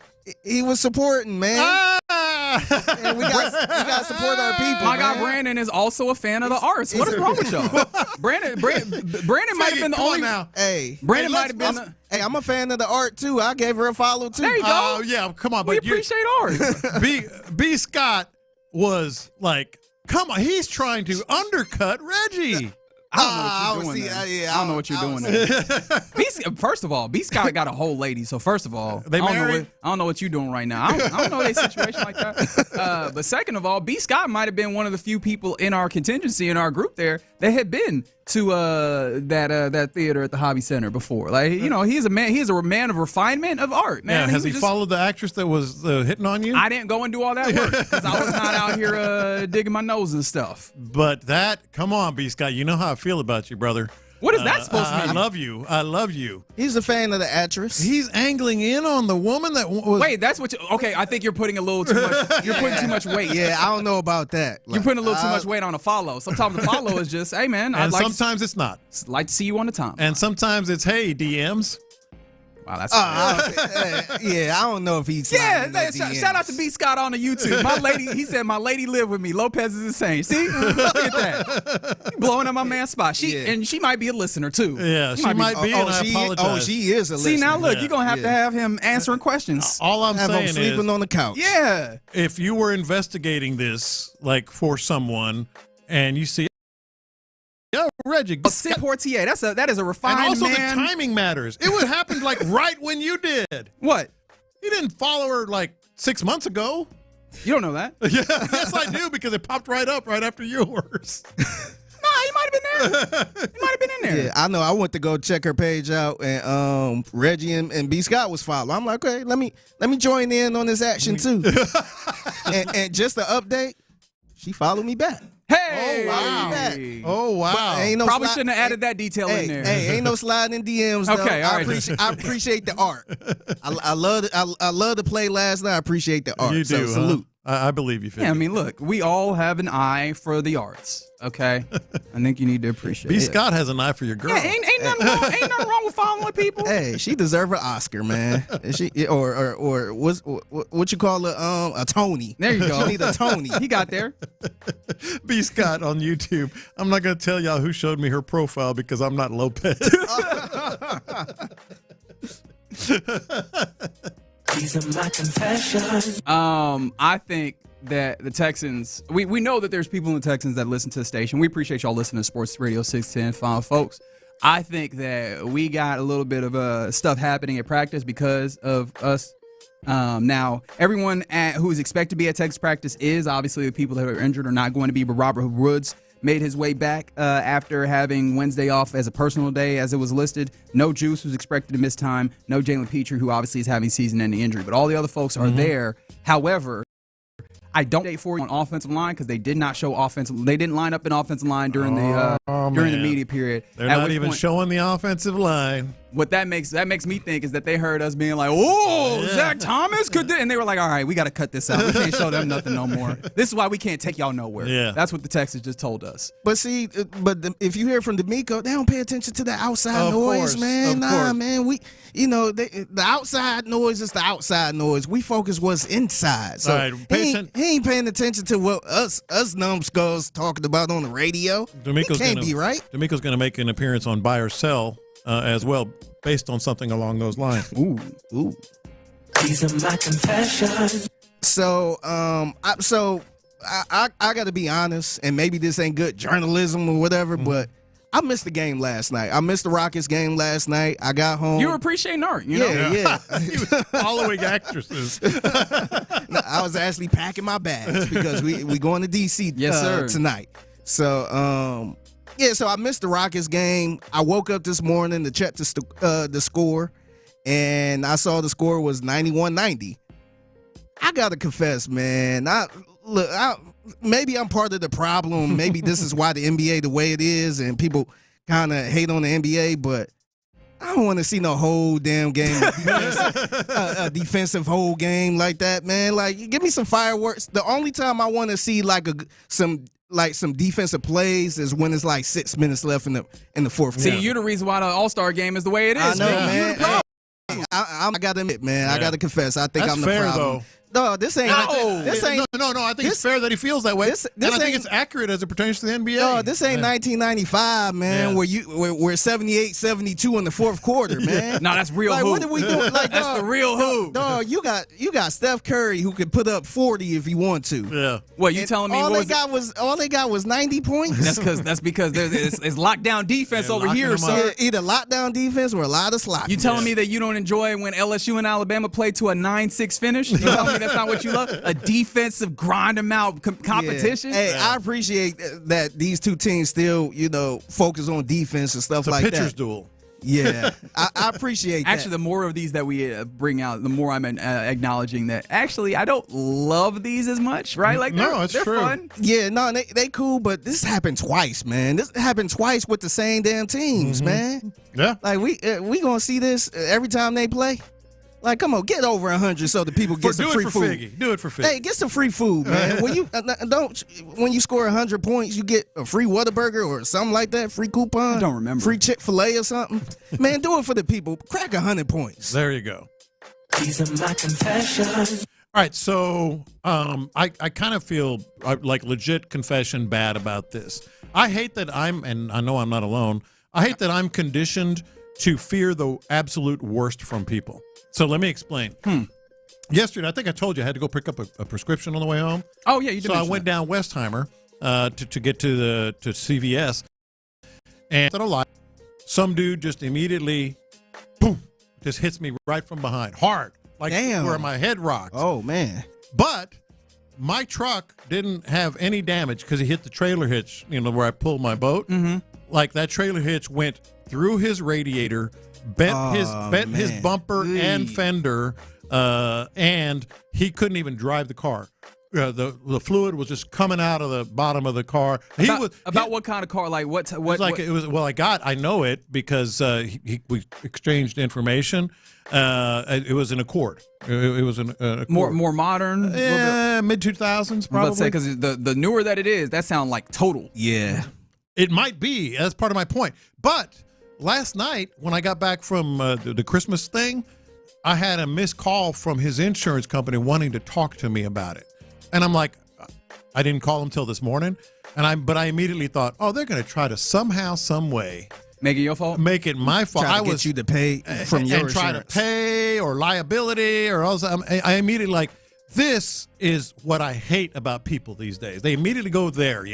He was supporting, man. And we got to support our people. My guy Brandon is also a fan of the arts. What is wrong with y'all? Brandon might have been the only. Now. Hey, Brandon might have been. Hey, I'm a fan of the art too. I gave her a follow too. There you go. Yeah, come on. We But appreciate art. B. Scott was like, come on. He's trying to undercut Reggie. I don't know what you're doing there. I don't know what you're doing there. First of all, B. Scott got a whole lady. So first of all, they married? I don't know what you're doing right now. I don't know their situation like that. But second of all, B. Scott might have been one of the few people in our contingency in our group there that had been to that theater at the Hobby Center before. Like, he's a man. He's a man of refinement of art, man. Yeah, has he followed the actress that was hitting on you? I didn't go and do all that work because I was not out here digging my nose and stuff. But come on, B. Scott. You know how I feel about you, brother. What is that supposed to mean? I love you. He's a fan of the actress. He's angling in on the woman that was. Wait, that's what okay, I think you're putting a little too much. You're putting too much weight. Yeah, I don't know about that. You're putting a little too much weight on a follow. Sometimes the follow is just, hey, man. And sometimes it's not. Like to see you on the time. And sometimes it's, hey, DMs. Wow, that's yeah. I don't know if he's shout out to B. Scott on the YouTube. My lady, he said my lady lived with me. Lopez is insane. See, look at that, blowing up my man's spot. And she might be a listener too. Yeah, she might be. And I apologize. Oh, she is a listener. See, now look, you're gonna have to have him answering questions. All I'm saying is sleeping on the couch. Yeah. If you were investigating this for someone and you see. Yeah, Reggie. Sid Portier. That is a refined man. And also the timing matters. It would happen right when you did. What? You didn't follow her 6 months ago. You don't know that? Yeah, yes I do because it popped right up right after yours. He might have been there. He might have been in there. Yeah, I know. I went to go check her page out, and Reggie and B. Scott was following. I'm like, okay, let me join in on this action too. and just the update. She followed me back. Hey! Oh, wow. But ain't no Probably shouldn't have added that detail in there. Hey, ain't no sliding in DMs. Though. Okay, all right. I appreciate the art. I love to play last night. I appreciate the art. You do, so salute. I believe you. 50. Yeah, I mean, look, we all have an eye for the arts, okay? I think you need to appreciate B. it. Scott has an eye for your girl. Yeah, ain't nothing wrong with following people. Hey, she deserve an Oscar, man. or what you call it? A Tony. There you go. She need a Tony. He got there. B. Scott on YouTube. I'm not going to tell y'all who showed me her profile because I'm not Lopez. These are my confessions. I think that the Texans, we know that there's people in the Texans that listen to the station. We appreciate y'all listening to Sports Radio 610, folks. I think that we got a little bit of stuff happening at practice because of us. Now, everyone who is expected to be at Texas practice is obviously the people that are injured are not going to be, but Robert Woods made his way back after having Wednesday off as a personal day, as it was listed. No Juice, who's expected to miss time. No Jalen Pitre, who obviously is having season-ending injury. But all the other folks are there. However, I don't date for you on offensive line because they did not show offensive. They didn't line up in offensive line during the media period. They're not even showing the offensive line. What that makes me think is that they heard us being like, "Oh, yeah. Zach Thomas could do," and they were like, "All right, we got to cut this out. We can't show them nothing no more. This is why we can't take y'all nowhere." Yeah, that's what the Texans just told us. But see, if you hear from D'Amico, they don't pay attention to the outside noise, man. Man, the outside noise is the outside noise. We focus what's inside. So right, he ain't paying attention to what us numbskulls talking about on the radio. D'Amico's can't be right. D'Amico's going to make an appearance on Buy or Sell as well, based on something along those lines. Ooh. These are my confessions. So, I got to be honest, and maybe this ain't good journalism or whatever, but I missed the game last night. I missed the Rockets game last night. I got home. You were appreciating art, you know? Yeah. He was following actresses. No, I was actually packing my bags because we going to D.C. tonight. So, so I missed the Rockets game. I woke up this morning to check the score, and I saw the score was 91-90. I got to confess, man. Maybe I'm part of the problem. Maybe this is why the NBA the way it is, and people kind of hate on the NBA, but I don't want to see no whole damn game, a defensive whole game like that, man. Like, give me some fireworks. The only time I want to see some defensive plays is when it's like 6 minutes left in the fourth. See, you're the reason why the All-Star game is the way it is. I know, man. I got to admit, man. Yeah. I got to confess. I think I'm the fair, problem. Though. No, this ain't. No. I think it's fair that he feels that way. I think it's accurate as it pertains to the NBA. No, this ain't 1995, man. Yeah. We're 78-72 in the fourth quarter, man. No, that's real. Like, hoop. what are we doing? Like, that's the real hoop. Dog, you got Steph Curry who can put up 40 if he want to. Yeah. What you telling me? All they got was 90 points. That's because it's lockdown defense over here. So either lockdown defense or a lot of sloppy. You telling me that you don't enjoy when LSU and Alabama play to a 9-6 finish? You telling me that's not what you love? A defensive grind them out competition. Yeah. Hey, I appreciate that these two teams still, focus on defense and stuff like that. Pitcher's duel. Yeah, I appreciate that. Actually, the more of these that we bring out, the more I'm acknowledging that actually I don't love these as much, right? Like, they're true. Fun. Yeah, no, they cool, but this happened twice, man. This happened twice with the same damn teams, man. Yeah. Like, we going to see this every time they play? Like, come on, get over 100 so the people get some free food. Do it for Figgy. Hey, get some free food, man. When you score 100 points, you get a free Whataburger or something like that, free coupon. I don't remember. Free Chick-fil-A or something. Man, do it for the people. Crack 100 points. There you go. These are my confessions. All right, so I kind of feel like legit confession bad about this. I hate that and I know I'm not alone, I hate that I'm conditioned to fear the absolute worst from people. So let me explain. Yesterday, I think I told you I had to go pick up a prescription on the way home. Oh, yeah, you did. So I went down Westheimer to get to CVS. And some dude just immediately, boom, just hits me right from behind. Hard. Like, damn. Where my head rocks. Oh, man. But my truck didn't have any damage because he hit the trailer hitch, where I pulled my boat. Mm-hmm. Like, that trailer hitch went through his radiator, bent his bumper and fender, and he couldn't even drive the car. the fluid was just coming out of the bottom of the car. About what kind of car? Like what? It was. Well, I know it because we exchanged information. It was an Accord. It was an Accord. More modern. Mid 2000s probably. Let's say because the newer that it is, that sounds like total. Yeah, it might be. That's part of my point. But last night when I got back from the Christmas thing, I had a missed call from his insurance company wanting to talk to me about it. And I'm like, I didn't call him till this morning. But I immediately thought, oh, they're going to try to somehow, some way make it your fault, make it my fault. Try to get you to pay from your insurance. Try to pay or liability or else. I immediately like, this is what I hate about people these days. They immediately go there.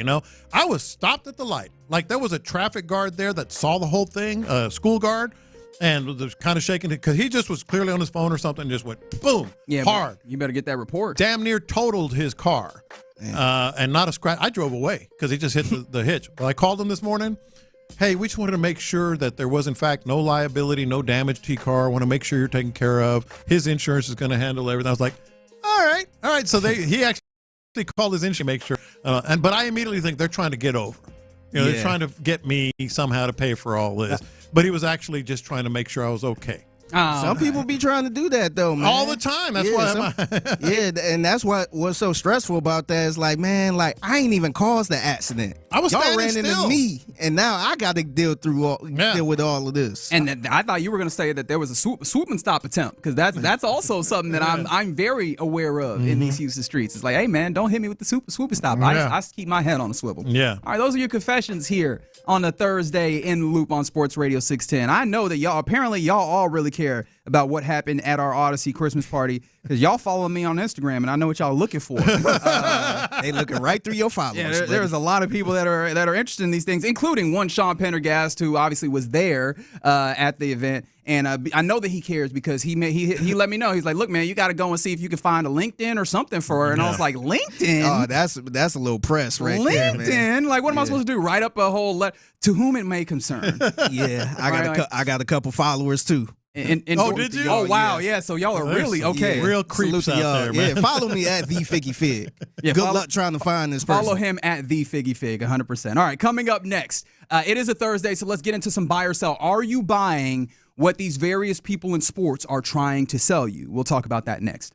I was stopped at the light. Like there was a traffic guard there that saw the whole thing, school guard. And was kind of shaking it because he just was clearly on his phone or something and just went boom, hard. You better get that report. Damn near totaled his car, and not a scratch. I drove away because he just hit the hitch. Well, I called him this morning. Hey, we just wanted to make sure that there was in fact no liability, no damage to your car. I want to make sure you're taken care of. His insurance is going to handle everything. I was like, all right. So he actually called his insurance to make sure. But I immediately think they're trying to get over. They're trying to get me somehow to pay for all this. But he was actually just trying to make sure I was okay. Some people be trying to do that though, man. All the time. That's why. And that's what's so stressful about that is like, man, like I ain't even caused the accident. I was Y'all ran still. into me, and now I got to deal with all of this. And I thought you were going to say that there was a swoop and stop attempt because that's also something that I'm very aware of in these Houston streets. It's like, hey man, don't hit me with the swoop and stop. I keep my head on a swivel. Yeah. All right, those are your confessions here on a Thursday in the Loop on Sports Radio 610. I know that y'all all really care about what happened at our Odyssey Christmas party because y'all follow me on Instagram and I know what y'all looking for. They looking right through your followers. Yeah, there's a lot of people that are interested in these things, including one Sean Pendergast who obviously was there at the event. And I know that he cares because he let me know. He's like, look, man, you got to go and see if you can find a LinkedIn or something for her. And I was like, LinkedIn? Oh, that's a little press right there, man. LinkedIn? Like, what am I supposed to do? Write up a whole letter to whom it may concern. Yeah, I got a couple followers too. Did you? Oh, wow. Yeah, so y'all are really okay. Real creeps out there, man. Yeah, follow me at the Figgy Fig. Yeah, Good luck trying to find this person. Follow him at the Figgy Fig, 100%. All right, coming up next, it is a Thursday, so let's get into some buy or sell. Are you buying what these various people in sports are trying to sell you? We'll talk about that next.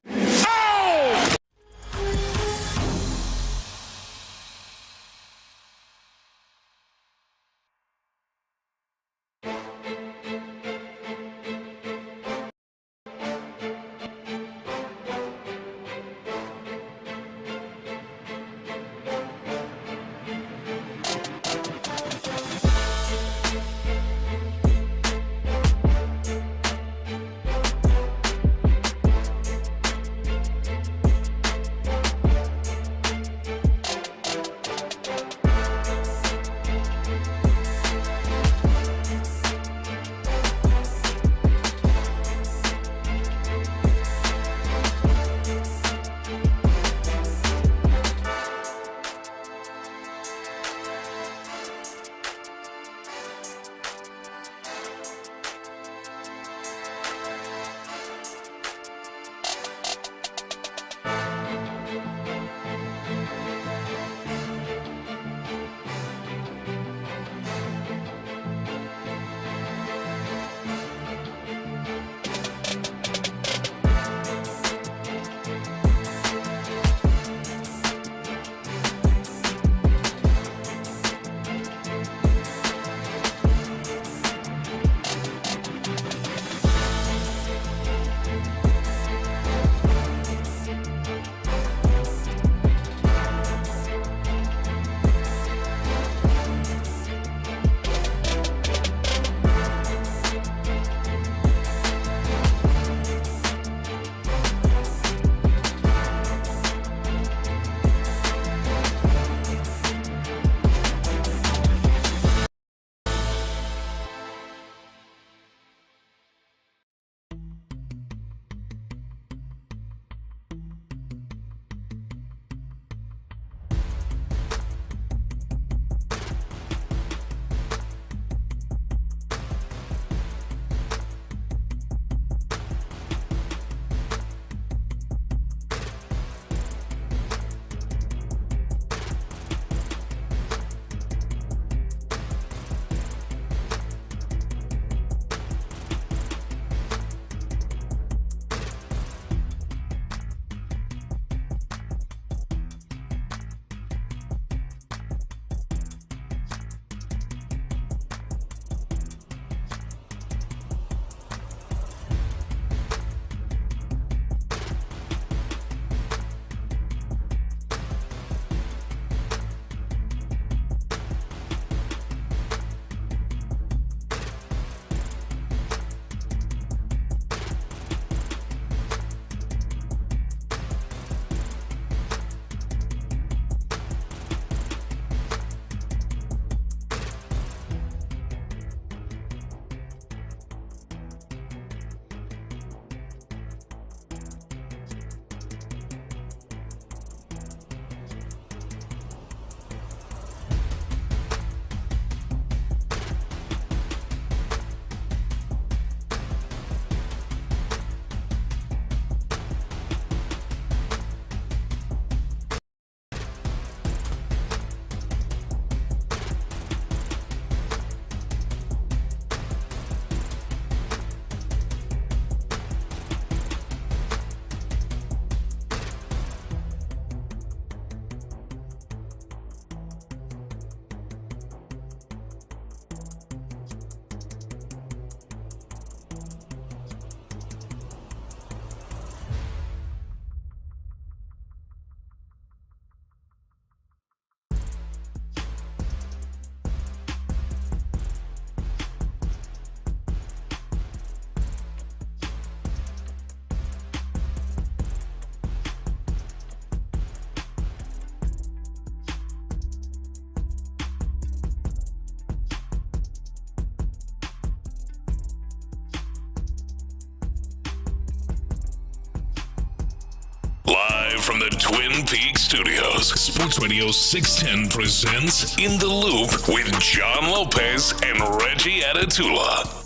Live from the Twin Peaks studios, Sports Radio 610 presents In the Loop with John Lopez and Reggie Atatula.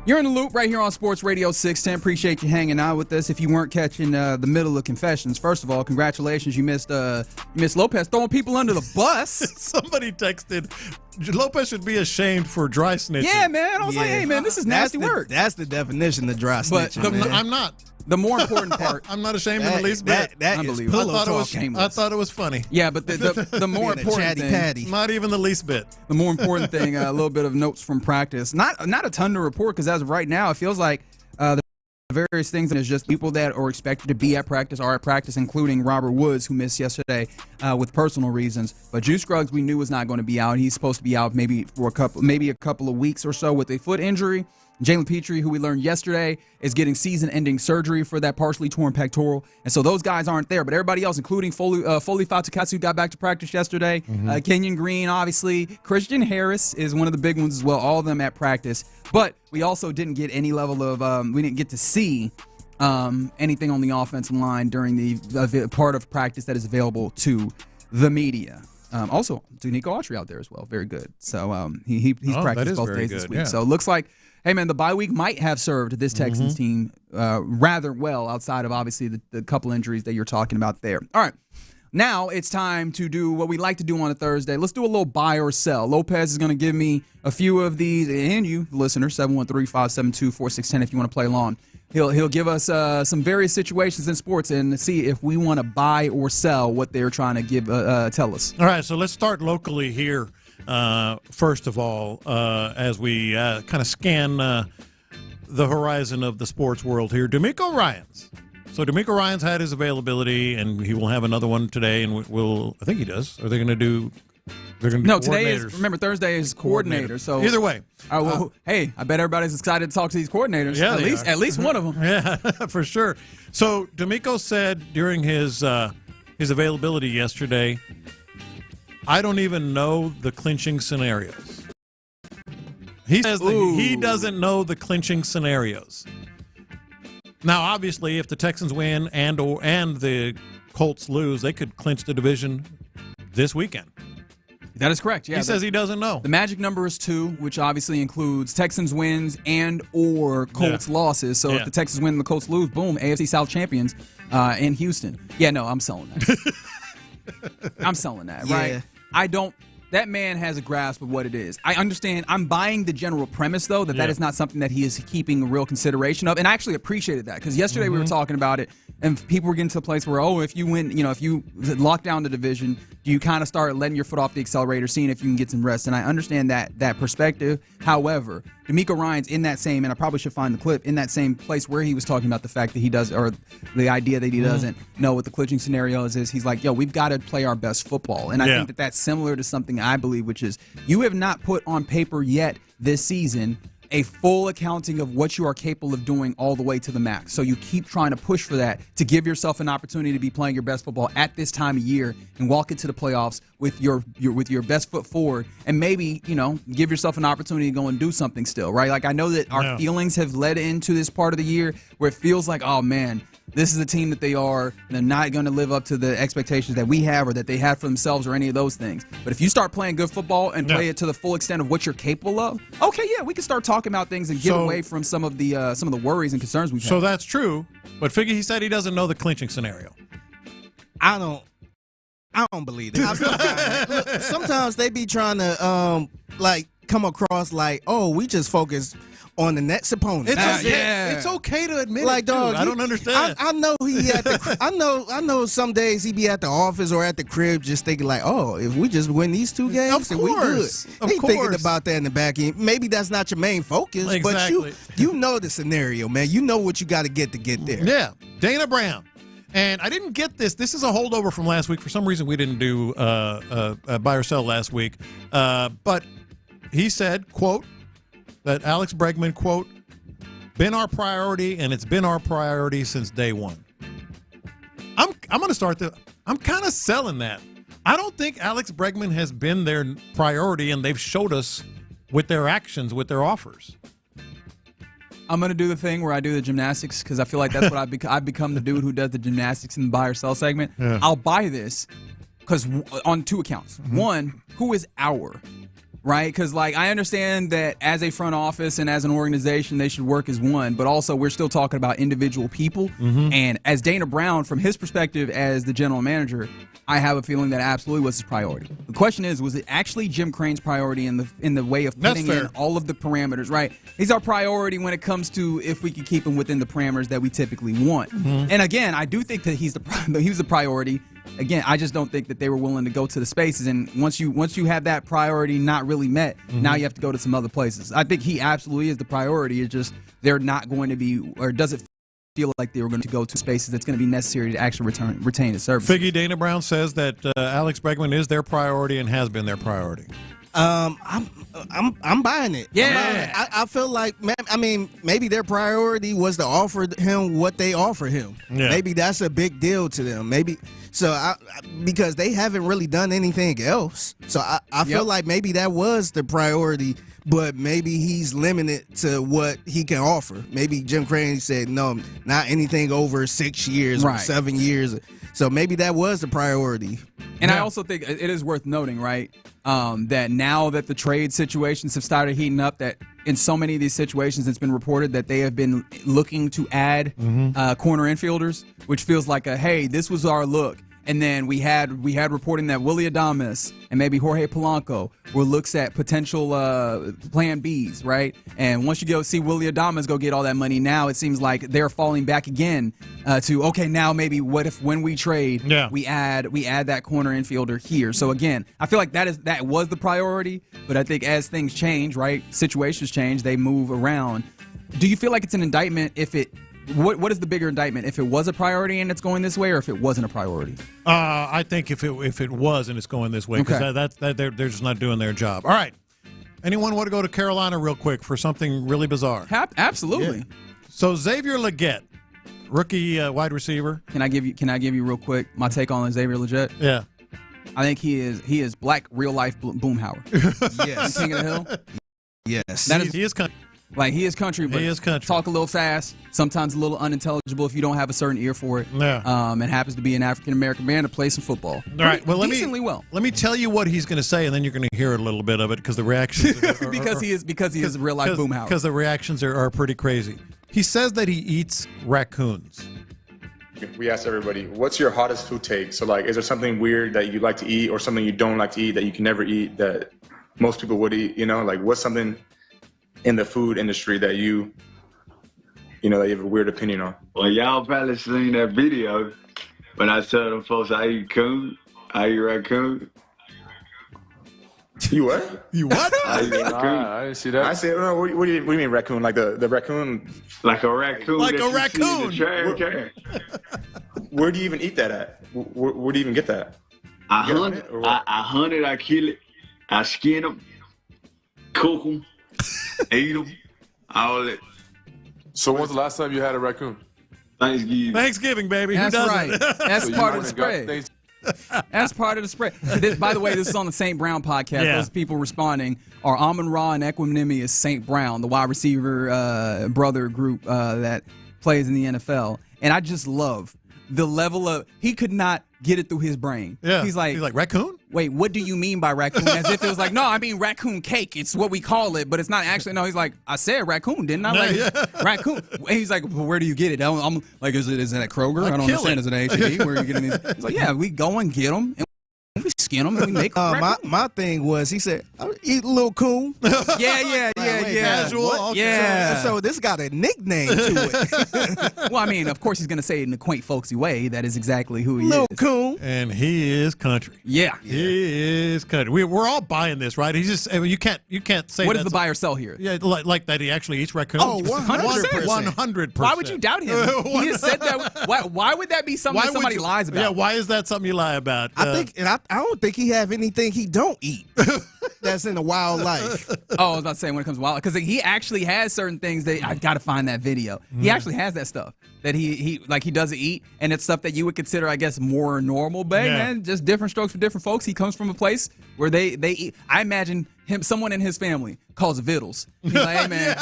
You're in the loop right here on Sports Radio 610. Appreciate you hanging out with us. If you weren't catching the middle of confessions, first of all, congratulations. You missed Lopez throwing people under the bus. Somebody texted, Lopez should be ashamed for dry snitching. Yeah, man. I was like, hey, man, this is nasty work. That's the definition of dry snitching. I'm not. The more important part. I'm not ashamed in the least bit. That is pillow talk. I thought it was funny. Yeah, but the more important thing. Patty. Not even the least bit. The more important thing, a little bit of notes from practice. Not a ton to report because as of right now, it feels like the various things, and it's just people that are expected to be at practice are at practice, including Robert Woods, who missed yesterday with personal reasons. But Juice Scruggs, we knew was not going to be out. He's supposed to be out maybe for a couple of weeks or so with a foot injury. Jalen Pitre, who we learned yesterday, is getting season-ending surgery for that partially torn pectoral. And so those guys aren't there. But everybody else, including Foley Fatukatsu, got back to practice yesterday. Kenyon Green, obviously. Christian Harris is one of the big ones as well. All of them at practice. But we also didn't get any level of we didn't get to see anything on the offensive line during the part of practice that is available to the media. Also, Nico Collins out there as well. Very good. So he's practiced both days this week. Yeah. So it looks like, hey, man, the bye week might have served this Texans team rather well outside of, obviously, the couple injuries that you're talking about there. All right. Now it's time to do what we like to do on a Thursday. Let's do a little buy or sell. Lopez is going to give me a few of these, and you, listener, 713-572-4610 if you want to play along. He'll give us some various situations in sports and see if we want to buy or sell what they're trying to tell us. All right, so let's start locally here. First of all, as we kind of scan the horizon of the sports world here, D'Amico Ryans. So D'Amico Ryans had his availability, and he will have another one today, and I think he does. Are they going to do? No, today is, remember, Thursday is coordinator. So either way, hey, I bet everybody's excited to talk to these coordinators. Yeah, at least one of them. Yeah, for sure. So D'Amico said during his availability yesterday, I don't even know the clinching scenarios. He says that he doesn't know the clinching scenarios. Now, obviously, if the Texans win and the Colts lose, they could clinch the division this weekend. That is correct. Yeah, he says he doesn't know. The magic number is 2, which obviously includes Texans wins and or Colts losses. So if the Texans win and the Colts lose, boom, AFC South champions in Houston. Yeah, no, I'm selling that. I'm selling that, right? That man has a grasp of what it is. I understand. I'm buying the general premise, though, that is not something that he is keeping real consideration of. And I actually appreciated that because yesterday we were talking about it, and people were getting to the place where, if you win, if you lock down the division, you kind of start letting your foot off the accelerator, seeing if you can get some rest. And I understand that perspective. However, D'Amico Ryans in that same, and I probably should find the clip, in that same place where he was talking about the fact that he does, or the idea that he doesn't know what the clinching scenarios is. He's like, we've got to play our best football. And I think that that's similar to something I believe, which is you have not put on paper yet this season a full accounting of what you are capable of doing all the way to the max. So you keep trying to push for that to give yourself an opportunity to be playing your best football at this time of year and walk into the playoffs with your best foot forward, and maybe, give yourself an opportunity to go and do something still, right? Like, I know that our feelings have led into this part of the year where it feels like, oh man, this is the team that they are, and they're not going to live up to the expectations that we have or that they have for themselves or any of those things. But if you start playing good football and play it to the full extent of what you're capable of, okay, we can start talking about things and get away from some of the worries and concerns we've had. So that's true, but Figgy, he said he doesn't know the clinching scenario. I don't believe it. Look, sometimes they be trying to come across like, we just focus on the next opponent. It's okay to admit it, dog. I don't understand. I know he at the. I know some days he be at the office or at the crib just thinking like, if we just win these 2 games, then we good. He thinking about that in the back end. Maybe that's not your main focus, but you know the scenario, man. You know what you got to get there. Yeah, Dana Brown. And I didn't get this. This is a holdover from last week. For some reason, we didn't do buy or sell last week. But he said, quote, that Alex Bregman, quote, been our priority, and it's been our priority since day one. I'm going to start I'm kind of selling that. I don't think Alex Bregman has been their priority, and they've showed us with their actions, with their offers. I'm gonna do the thing where I do the gymnastics because I feel like that's what I've become the dude who does the gymnastics in the buy or sell segment. Yeah. I'll buy this because on 2 accounts. One, who is our? Right? Because, like, I understand that as a front office and as an organization, they should work as one, but also we're still talking about individual people. And as Dana Brown, from his perspective as the general manager, I have a feeling that absolutely was his priority. The question is, was it actually Jim Crane's priority in the way of putting in all of the parameters, right? He's our priority when it comes to if we can keep him within the parameters that we typically want. And again, I do think that he was the priority. Again, I just don't think that they were willing to go to the spaces. And once you have that priority not really met, now you have to go to some other places. I think he absolutely is the priority. It's just they're not going to be, or does it feel like they were going to go to spaces that's going to be necessary to actually retain his service. Figgy, Dana Brown says that Alex Bregman is their priority and has been their priority. I'm buying it. Yeah. I feel like, maybe their priority was to offer him what they offer him. Yeah. Maybe that's a big deal to them. Maybe so, because they haven't really done anything else. So I feel like maybe that was the priority, but maybe he's limited to what he can offer. Maybe Jim Crane said, no, not anything over 6 years or 7 years. So maybe that was the priority. And I also think it is worth noting, right, that now that the trade situations have started heating up, that in so many of these situations it's been reported that they have been looking to add corner infielders, which feels like hey, this was our look. And then we had reporting that Willie Adames and maybe Jorge Polanco were looks at potential plan Bs, right? And once you go see Willie Adames go get all that money, now it seems like they're falling back again to, okay, now maybe what if when we trade, we add that corner infielder here. So again, I feel like that was the priority, but I think as things change, right, situations change, they move around. Do you feel like it's an indictment if it What is the bigger indictment? If it was a priority and it's going this way, or if it wasn't a priority? I think if it was and it's going this way, because they're just not doing their job. All right. Anyone want to go to Carolina real quick for something really bizarre? Absolutely. Yeah. So Xavier Legette, rookie wide receiver. Can I give you real quick my take on Xavier Legette? Yeah. I think he is black real life Boomhauer. Yes. King of the Hill. Yes. He is country. Like, he is country, but he is country. Talk a little fast, sometimes a little unintelligible if you don't have a certain ear for it. Yeah. And happens to be an African-American man to play some football. All right. Well, let me tell you what he's going to say, and then you're going to hear a little bit of it because the reactions because he is a real life Boomhauer. Because the reactions are pretty crazy. He says that he eats raccoons. We asked everybody, what's your hottest food take? So, like, is there something weird that you like to eat or something you don't like to eat that you can never eat that most people would eat? You know, like, what's something in the food industry that you have a weird opinion on? Well, y'all probably seen that video when I tell them folks I eat raccoon. You what? You what? I eat raccoon. I didn't see that. I said, no, what do you mean raccoon? Like the raccoon? Like a raccoon. Like that a raccoon. You see in the trash can. Where do you even eat that at? Where do you even get that? I hunt it, I kill it, I skin them, cook them, eat them, all that. So when's the last time you had a raccoon? Thanksgiving, baby. That's Who right. doesn't? That's part of the spread. That's part of the spread. By the way, this is on the St. Brown podcast. Yeah. Those people responding are Amon-Ra and Equanimous St. Brown, the wide receiver brother group that plays in the NFL. And I just love the level of – he could not get it through his brain. Yeah. He's like, raccoon? Wait, what do you mean by raccoon? As if it was like, no, I mean raccoon cake. It's what we call it, but it's not actually. No, he's like, I said raccoon, didn't I? Like, raccoon. And he's like, well, where do you get it? I'm like, is it at Kroger? I don't understand. Is it at H-E-B? Where are you getting these? He's like, yeah, we go and get them. And we skin them and we make my thing was, he said, I eat a little coon. Yeah. Casual. Yeah. So this got a nickname to it. Well, I mean, of course he's going to say it in a quaint, folksy way. That is exactly who he Little is. coon. And he is country. Yeah. He is country. We're all buying this, right? He's just, I mean, you can't say what is the buy or sell here? Yeah, like that he actually eats raccoons. Oh, 100%. 100%. Why would you doubt him? He has said that. Why would that be something that somebody lies about? Yeah, why is that something you lie about? I don't think he have anything he don't eat that's in the wildlife. Oh, I was about to say when it comes to wild, because he actually has certain things that I got to find that video. He actually has that stuff that he doesn't eat, and it's stuff that you would consider, I guess, more normal. But man, just different strokes for different folks. He comes from a place where they eat. I imagine someone in his family calls vittles. He's like, hey man,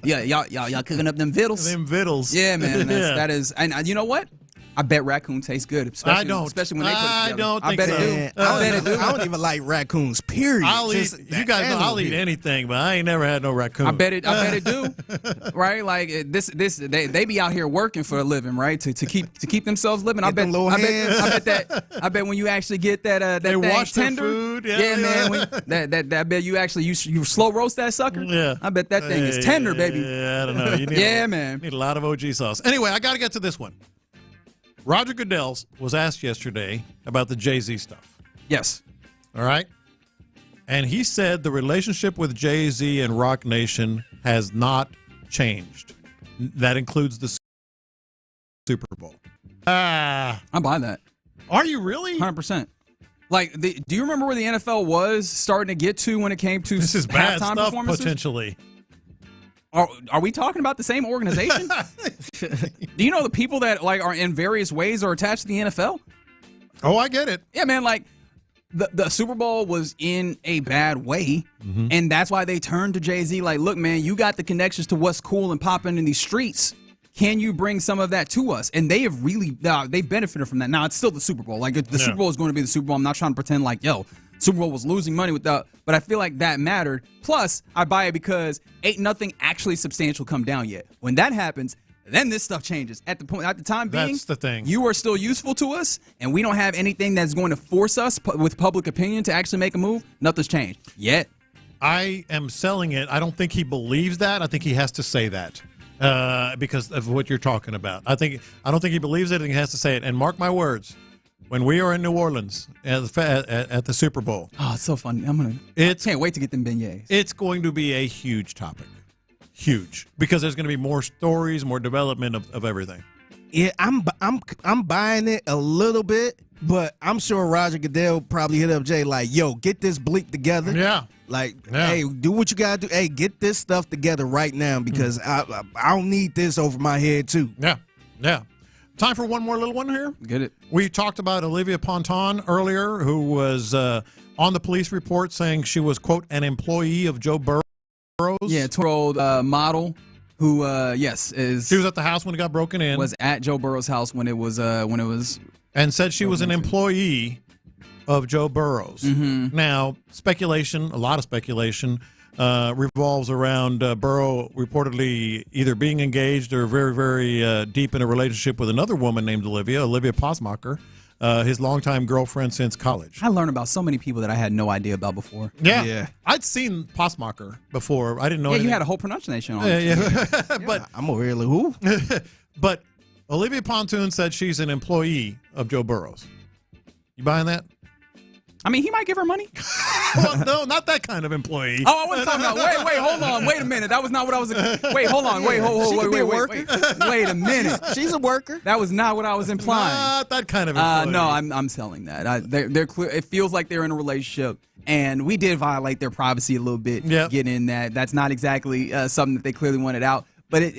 y'all cooking up them vittles? Them vittles. Yeah, man. That is, and you know what? I bet raccoon tastes good. Especially, I don't. Especially when they put it together. I don't think bet so. it do. I bet it do. I don't even like raccoons. Period. You guys know I'll eat anything, but I ain't never had no raccoon. I bet it do. Right? Like they be out here working for a living, right? To keep themselves living. I bet when you actually get that they thing wash tender, their food. man. That bet you actually you slow roast that sucker. Yeah. I bet that thing is tender, baby. Yeah, I don't know. You need man. Need a lot of OG sauce. Anyway, I got to get to this one. Roger Goodell was asked yesterday about the Jay-Z stuff. Yes. All right. And he said the relationship with Jay-Z and Rock Nation has not changed. That includes the Super Bowl. I buy that. Are you really? 100%. Like, do you remember where the NFL was starting to get to when it came to this is bad halftime stuff, performances? potentially. Are we talking about the same organization? Do you know the people that are in various ways are attached to the NFL? Oh, I get it. Yeah, man. Like the Super Bowl was in a bad way, and that's why they turned to Jay-Z. Like, look, man, you got the connections to what's cool and popping in these streets. Can you bring some of that to us? And they have really they've benefited from that. Now it's still the Super Bowl. Like the Super Bowl is going to be the Super Bowl. I'm not trying to pretend like Super Bowl was losing money without, but I feel like that mattered. Plus, I buy it because ain't nothing actually substantial come down yet. When that happens, then this stuff changes. At the time being, that's the thing. You are still useful to us, and we don't have anything that's going to force us with public opinion to actually make a move. Nothing's changed yet. I am selling it. I don't think he believes that. I think he has to say that because of what you're talking about. I don't think he believes it. I think he has to say it. And mark my words. When we are in New Orleans at the Super Bowl. Oh, it's so fun. I can't wait to get them beignets. It's going to be a huge topic. Huge. Because there's going to be more stories, more development of everything. Yeah, I'm buying it a little bit, but I'm sure Roger Goodell probably hit up Jay like, yo, get this bleep together. Yeah. Hey, do what you got to do. Hey, get this stuff together right now because I don't need this over my head too. Yeah. Time for one more little one here. Get it. We talked about Olivia Ponton earlier, who was on the police report saying she was, quote, an employee of Joe Burrows. Yeah, 12-year-old model who, is. She was at the house when it got broken in. Was at Joe Burrows' house when it was. And said she was an employee of Joe Burrows. Mm-hmm. Now, a lot of speculation. Revolves around Burrow reportedly either being engaged or very, very deep in a relationship with another woman named Olivia Posmacher, his longtime girlfriend since college. I learned about so many people that I had no idea about before. Yeah. I'd seen Posmacher before. I didn't know anything. You had a whole pronunciation on it. Yeah. But I'm over here like, who? But Olivia Pontoon said she's an employee of Joe Burrows. You buying that? I mean, he might give her money. Well, no, not that kind of employee. Oh, I wasn't talking about. Wait, hold on. Wait a minute. That was not what I was. Wait, hold on. Wait, wait a minute. She's a worker. That was not what I was implying. Not that kind of employee. No, I'm selling that. They're clear. It feels like they're in a relationship, and we did violate their privacy a little bit. Getting in that. That's not exactly something that they clearly wanted out. But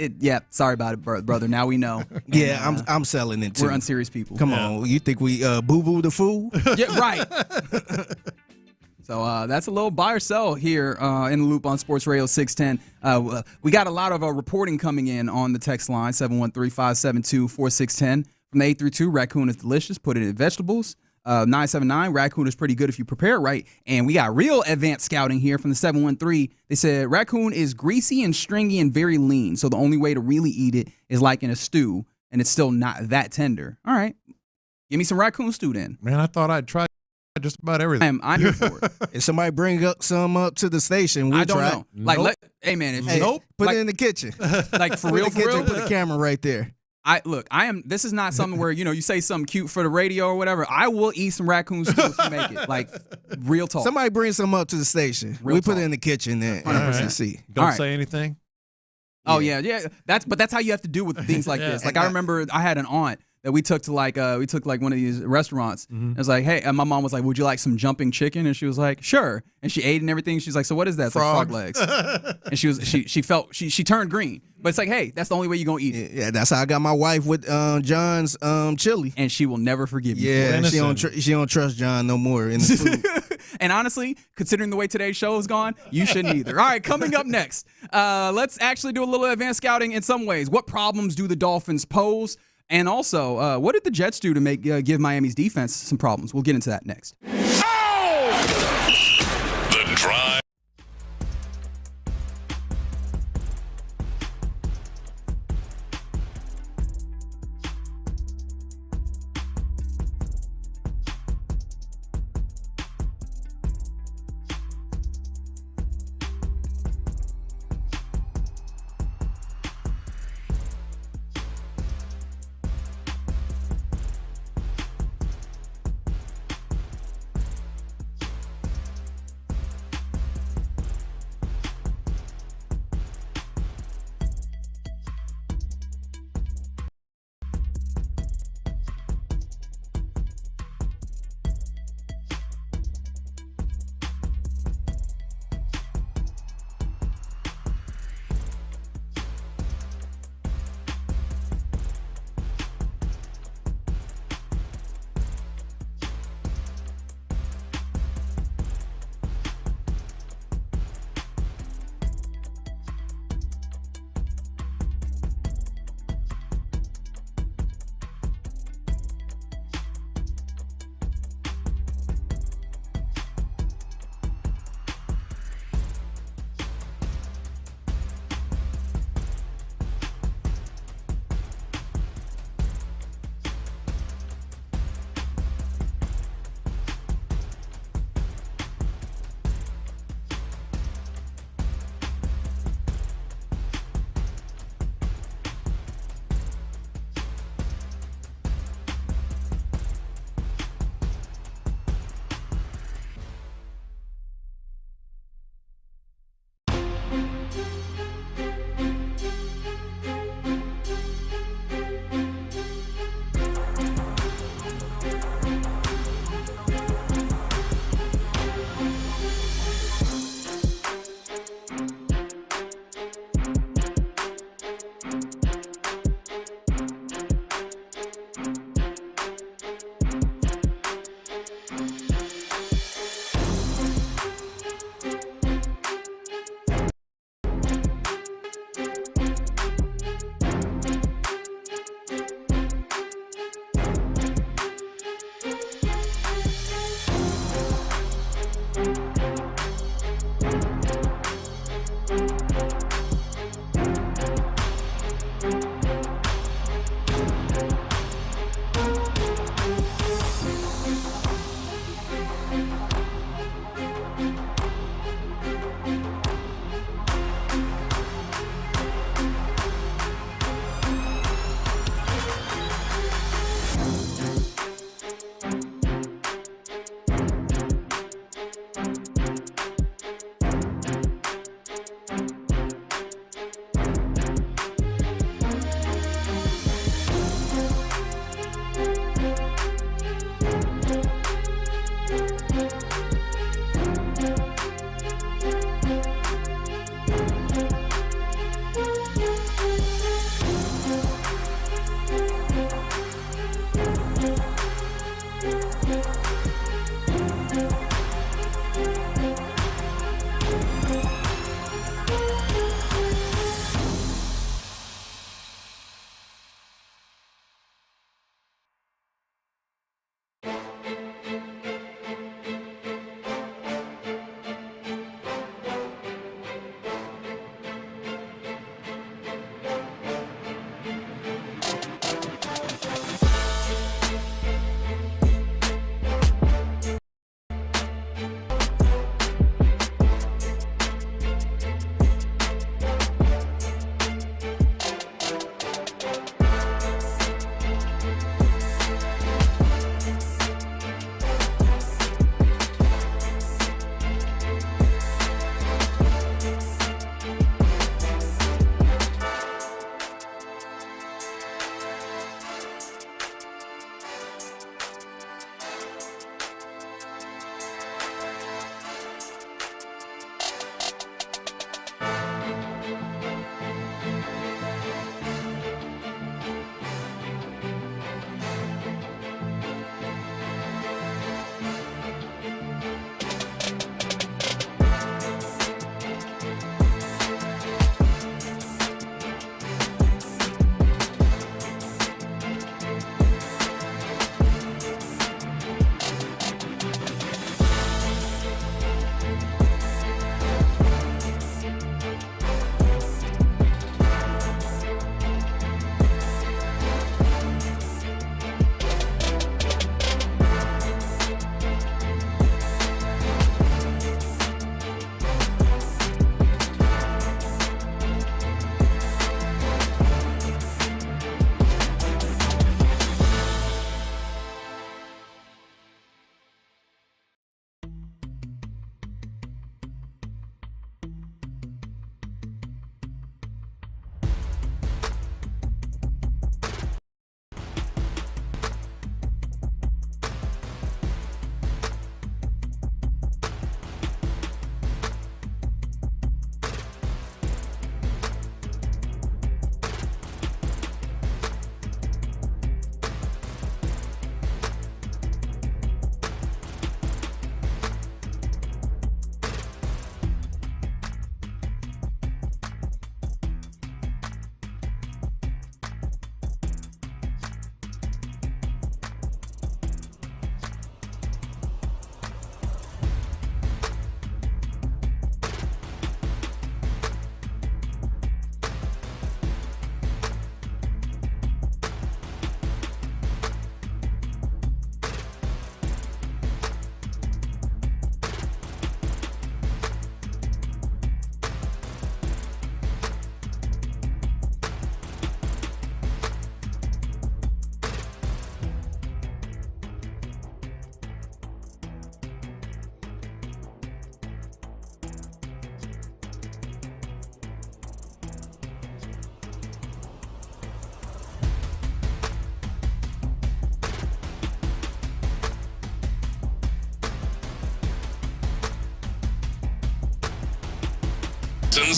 sorry about it, brother. Now we know. Yeah, I'm selling it too. We're unserious people. Come on, you think we boo-boo the fool? Yeah, right. So that's a little buy or sell here in the loop on Sports Radio 610. We got a lot of reporting coming in on the text line, 713-572-4610. From the 832, raccoon is delicious. Put it in vegetables. 979, raccoon is pretty good if you prepare it right. And we got real advanced scouting here from the 713. They said raccoon is greasy and stringy and very lean. So the only way to really eat it is like in a stew, and it's still not that tender. All right. Give me some raccoon stew then. Man, I thought I'd try just about everything. I'm here for it. If somebody bring some up to the station, we'll I don't try. know. Like, hey, man. Put it in the kitchen. Like, for real, Put the camera right there. This is not something where, you say something cute for the radio or whatever. I will eat some raccoon stew if you make it. Like, real talk. Somebody bring some up to the station. We put it in the kitchen there and see. Don't say anything. Oh, yeah. That's how you have to do with things like this. Like, I remember I had an aunt that we took to one of these restaurants. Mm-hmm. It was like, hey, and my mom was like, would you like some jumping chicken? And she was like, sure. And she ate and everything. She's like, so what is that? It's like frog legs. And she turned green. But it's like, hey, that's the only way you're gonna eat it. Yeah, that's how I got my wife with John's chili. And she will never forgive you. Yeah, she don't trust John no more in the food. And honestly, considering the way today's show has gone, you shouldn't either. All right, coming up next, let's actually do a little advanced scouting in some ways. What problems do the Dolphins pose? And also, what did the Jets do to give Miami's defense some problems? We'll get into that next. The Drive.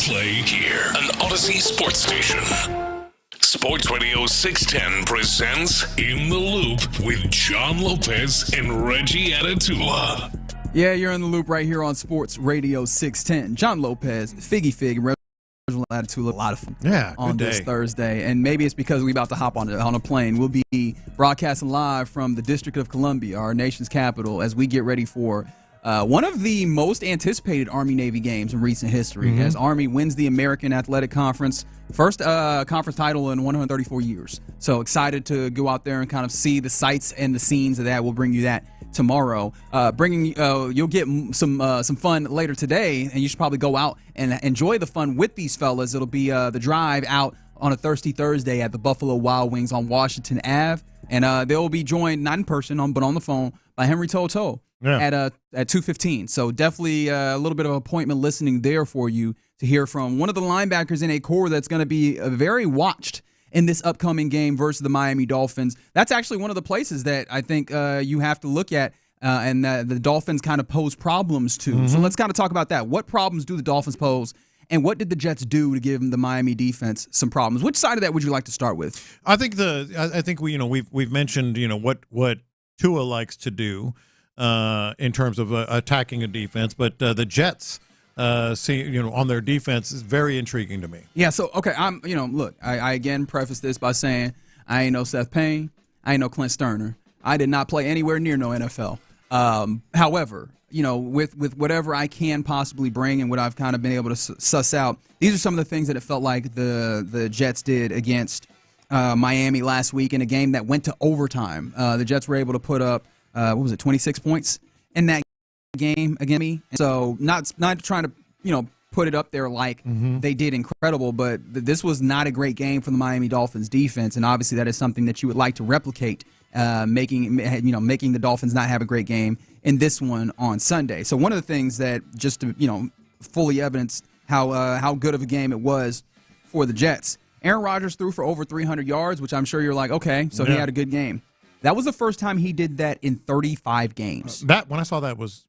play here, an Odyssey sports station. Sports Radio 610 presents In the Loop with John Lopez and Reggie Atatula. Yeah, you're in the loop right here on Sports Radio 610. John Lopez, Figgy Fig, and Reggie Atatula. A lot of fun on this Thursday. And maybe it's because we're about to hop on a plane. We'll be broadcasting live from the District of Columbia, our nation's capital, as we get ready for one of the most anticipated Army-Navy games in recent history, as Army wins the American Athletic Conference, first conference title in 134 years. So excited to go out there and kind of see the sights and the scenes of that. We'll bring you that tomorrow. You'll get some fun later today, and you should probably go out and enjoy the fun with these fellas. It'll be the drive out on a Thirsty Thursday at the Buffalo Wild Wings on Washington Ave, and they'll be joined not in person but on the phone by Henry Toto. At 2:15. So definitely a little bit of appointment listening there for you to hear from one of the linebackers in a core that's going to be very watched in this upcoming game versus the Miami Dolphins. That's actually one of the places that I think you have to look at and the Dolphins kind of pose problems to. So let's kind of talk about that. What problems do the Dolphins pose, and what did the Jets do to give the Miami defense some problems? Which side of that would you like to start with? I think we've mentioned what Tua likes to do in terms of attacking a defense, but the Jets on their defense is very intriguing to me. Yeah, so okay, I again preface this by saying I ain't no Seth Payne, I ain't no Clint Stoerner. I did not play anywhere near no NFL. However, with whatever I can possibly bring and what I've kind of been able to suss out, these are some of the things that it felt like the Jets did against Miami last week in a game that went to overtime. The Jets were able to put up 26 points in that game against me. So not trying to put it up there like they did incredible, but this was not a great game for the Miami Dolphins defense, and obviously that is something that you would like to replicate, making the Dolphins not have a great game in this one on Sunday. So one of the things that just to fully evidence how good of a game it was for the Jets, Aaron Rodgers threw for over 300 yards, which I'm sure you're like, okay, so he had a good game. That was the first time he did that in 35 games. When I saw that was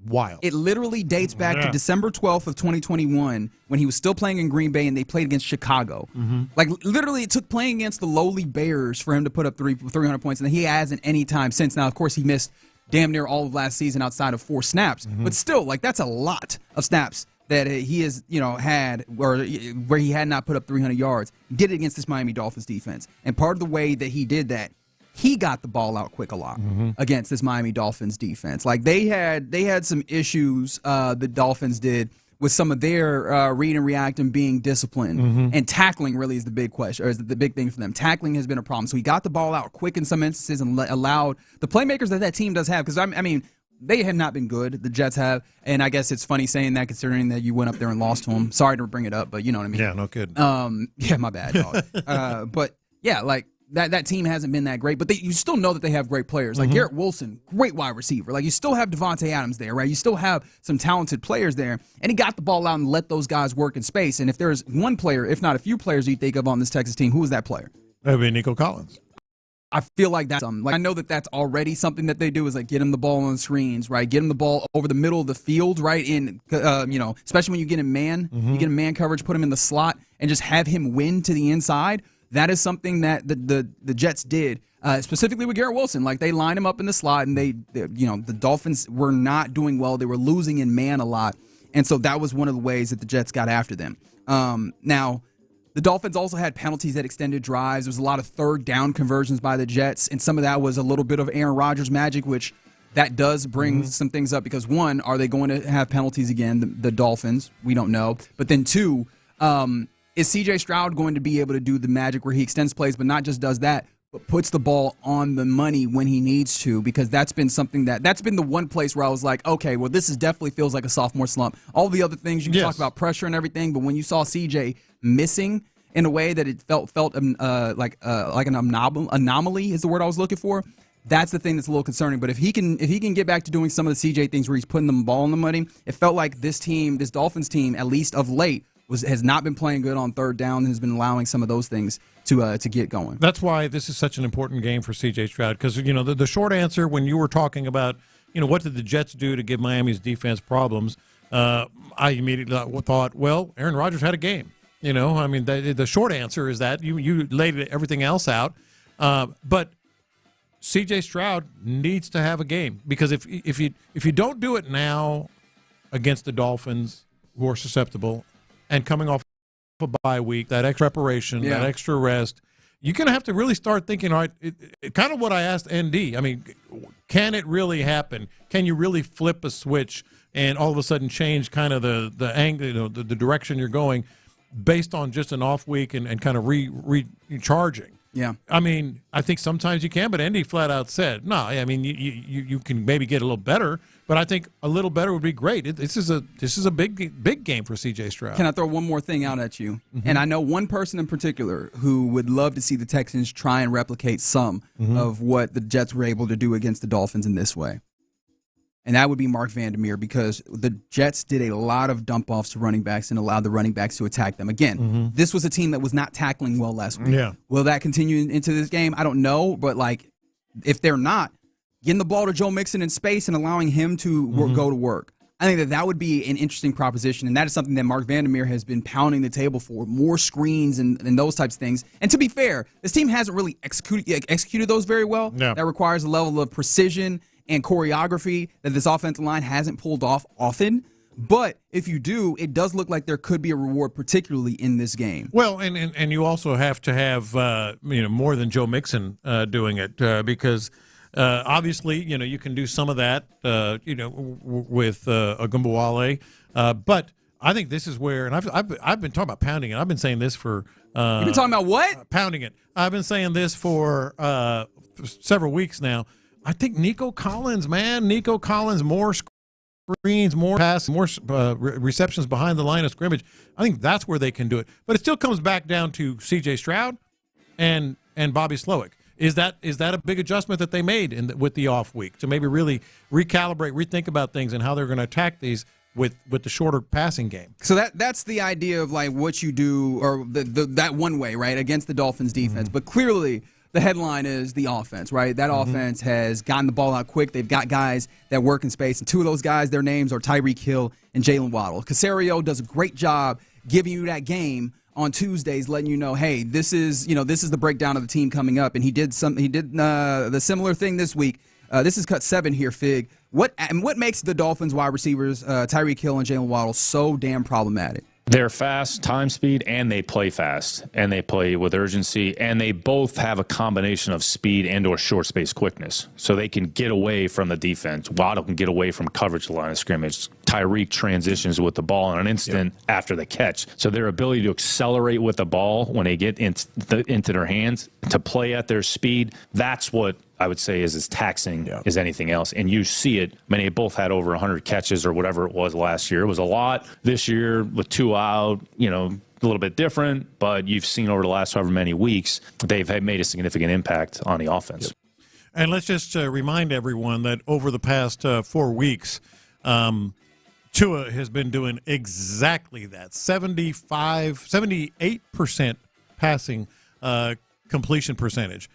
wild. It literally dates back to December 12th of 2021 when he was still playing in Green Bay and they played against Chicago. Like, literally, it took playing against the lowly Bears for him to put up 300 points, and he hasn't any time since. Now, of course, he missed damn near all of last season outside of 4 snaps. But still, that's a lot of snaps that he has, had where he had not put up 300 yards. He did it against this Miami Dolphins defense. And part of the way that he did that, he got the ball out quick a lot against this Miami Dolphins defense. Like they had some issues, the Dolphins did, with some of their read and react and being disciplined. And tackling really is the big question, or is the big thing for them. Tackling has been a problem. So he got the ball out quick in some instances and allowed the playmakers that team does have, because I mean, they have not been good. The Jets have, and I guess it's funny saying that considering that you went up there and lost to them. Sorry to bring it up, but you know what I mean. Yeah, no kidding. Yeah, my bad, dog. But yeah, that team hasn't been that great, but you still know that they have great players. Like Garrett Wilson, great wide receiver. Like, you still have Devontae Adams there, right? You still have some talented players there. And he got the ball out and let those guys work in space. And if there's one player, if not a few players you think of on this Texas team, who is that player? That would be Nico Collins. I feel like that's something. Like, I know that's already something that they do is get him the ball on the screens, right? Get him the ball over the middle of the field, right? In especially when you get him man, you get him man coverage, put him in the slot, and just have him win to the inside. That is something that the Jets did, specifically with Garrett Wilson. Like, they lined him up in the slot, and the Dolphins were not doing well. They were losing in man a lot, and so that was one of the ways that the Jets got after them. Now, the Dolphins also had penalties that extended drives. There was a lot of third down conversions by the Jets, and some of that was a little bit of Aaron Rodgers magic, which that does bring some things up because, one, are they going to have penalties again, the Dolphins? We don't know. But then, two, is C.J. Stroud going to be able to do the magic where he extends plays, but not just does that, but puts the ball on the money when he needs to? Because that's been something that's been the one place where I was like, okay, well, this definitely feels like a sophomore slump. All the other things, you can talk about pressure and everything, but when you saw C.J. missing in a way that it felt like an anomaly is the word I was looking for, that's the thing that's a little concerning. But if he can get back to doing some of the CJ things where he's putting the ball on the money, it felt like this Dolphins team, at least of late, has not been playing good on third down and has been allowing some of those things to get going. That's why this is such an important game for C.J. Stroud, because the short answer when you were talking about what did the Jets do to give Miami's defense problems, I immediately thought, well, Aaron Rodgers had a game. I mean, the short answer is that you laid everything else out. But C.J. Stroud needs to have a game, because if you don't do it now against the Dolphins, who are susceptible, and coming off a bye week, that extra preparation, that extra rest, you're going to have to really start thinking, all right, kind of what I asked ND. I mean, can it really happen? Can you really flip a switch and all of a sudden change kind of the angle, the direction you're going based on just an off week and kind of recharging? Yeah. I mean, I think sometimes you can, but Andy flat out said, no, I mean, you can maybe get a little better, but I think a little better would be great. This is a big game for C.J. Stroud. Can I throw one more thing out at you? And I know one person in particular who would love to see the Texans try and replicate some of what the Jets were able to do against the Dolphins in this way. And that would be Mark Vandermeer, because the Jets did a lot of dump-offs to running backs and allowed the running backs to attack them. Again, this was a team that was not tackling well last week. Yeah. Will that continue into this game? I don't know, but if they're not, getting the ball to Joe Mixon in space and allowing him to go to work, I think that would be an interesting proposition, and that is something that Mark Vandermeer has been pounding the table for, more screens and those types of things. And to be fair, this team hasn't really executed those very well. Yeah. That requires a level of precision and choreography that this offensive line hasn't pulled off often. But if you do, it does look like there could be a reward, particularly in this game. Well, and you also have to have more than Joe Mixon doing it, because obviously you can do some of that with Ogunbowale, but I think this is where, and I've been talking about pounding it. I've been saying this for you've been talking about what? Pounding it. I've been saying this for several weeks now. I think Nico Collins, more screens, more passes, more receptions behind the line of scrimmage. I think that's where they can do it. But it still comes back down to C.J. Stroud and Bobby Slowick. Is that a big adjustment that they made with the off week to maybe really recalibrate, rethink about things and how they're going to attack these with the shorter passing game? So that's the idea of what you do, or that one way, right, against the Dolphins defense. But clearly the headline is the offense, right? That offense has gotten the ball out quick. They've got guys that work in space, and two of those guys, their names are Tyreek Hill and Jalen Waddle. Caserio does a great job giving you that game on Tuesdays, letting you know, hey, this is the breakdown of the team coming up, and he did the similar thing this week. This is cut 7 here, Fig. What makes the Dolphins wide receivers, Tyreek Hill and Jalen Waddle, so damn problematic? They're fast, time speed, and they play fast, and they play with urgency, and they both have a combination of speed and or short space quickness. So they can get away from the defense. Waddle can get away from coverage the line of scrimmage. Tyreek transitions with the ball in an instant after the catch. So their ability to accelerate with the ball when they get into their hands, to play at their speed, that's what I would say is as taxing as anything else. And you see it. I mean, they both had over 100 catches or whatever it was last year. It was a lot. This year with 2 out, a little bit different, but you've seen over the last however many weeks, they've made a significant impact on the offense. And let's just remind everyone that over the past 4 weeks, Tua has been doing exactly that, 78% passing completion percentage.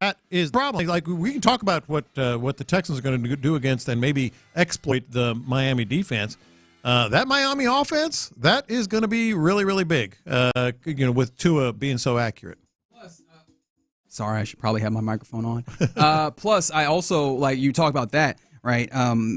That is probably, we can talk about what the Texans are going to do against and maybe exploit the Miami defense. That Miami offense, that is going to be really, really big, with Tua being so accurate. Sorry, I should probably have my microphone on. Plus, I also, you talk about that, right?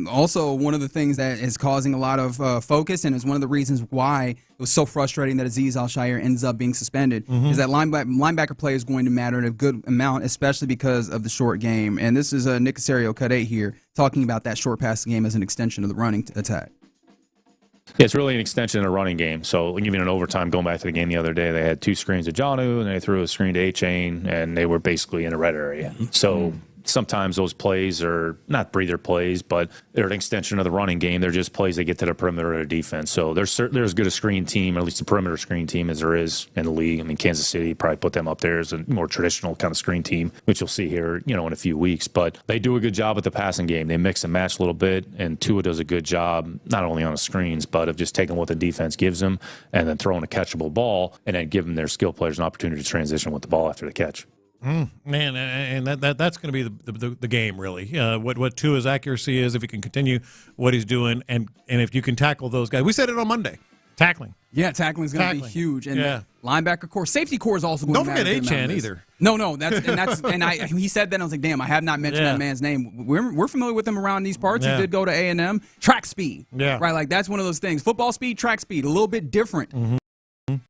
Also, one of the things that is causing a lot of focus and is one of the reasons why it was so frustrating that Azeez Al-Shaair ends up being suspended is that linebacker play is going to matter in a good amount, especially because of the short game. And this is Nick Caserio-Kadej here talking about that short passing game as an extension of the running attack. Yeah, it's really an extension of the running game. So even in overtime, going back to the game the other day, they had 2 screens to Jonnu, and they threw a screen to A-Chain, and they were basically in the red area. So sometimes those plays are not breather plays, but they're an extension of the running game. They're just plays that get to the perimeter of the defense. So there's as good a screen team, or at least a perimeter screen team, as there is in the league. I mean, Kansas City probably put them up there as a more traditional kind of screen team, which you'll see here, in a few weeks. But they do a good job at the passing game. They mix and match a little bit, and Tua does a good job not only on the screens, but of just taking what the defense gives them and then throwing a catchable ball and then giving their skill players an opportunity to transition with the ball after the catch. Man, and that's going to be the game, really. What Tua's accuracy is, if he can continue what he's doing, and if you can tackle those guys. We said it on Monday. Tackling. Yeah, tackling is going to be huge. And the linebacker core, safety core is also going to matter. Don't forget A-Chan either. No, he said that, and I was like, damn, I have not mentioned that man's name. We're familiar with him around these parts. Yeah. He did go to A&M. Track speed. Yeah. Right, like that's one of those things. Football speed, track speed, a little bit different. Mm-hmm.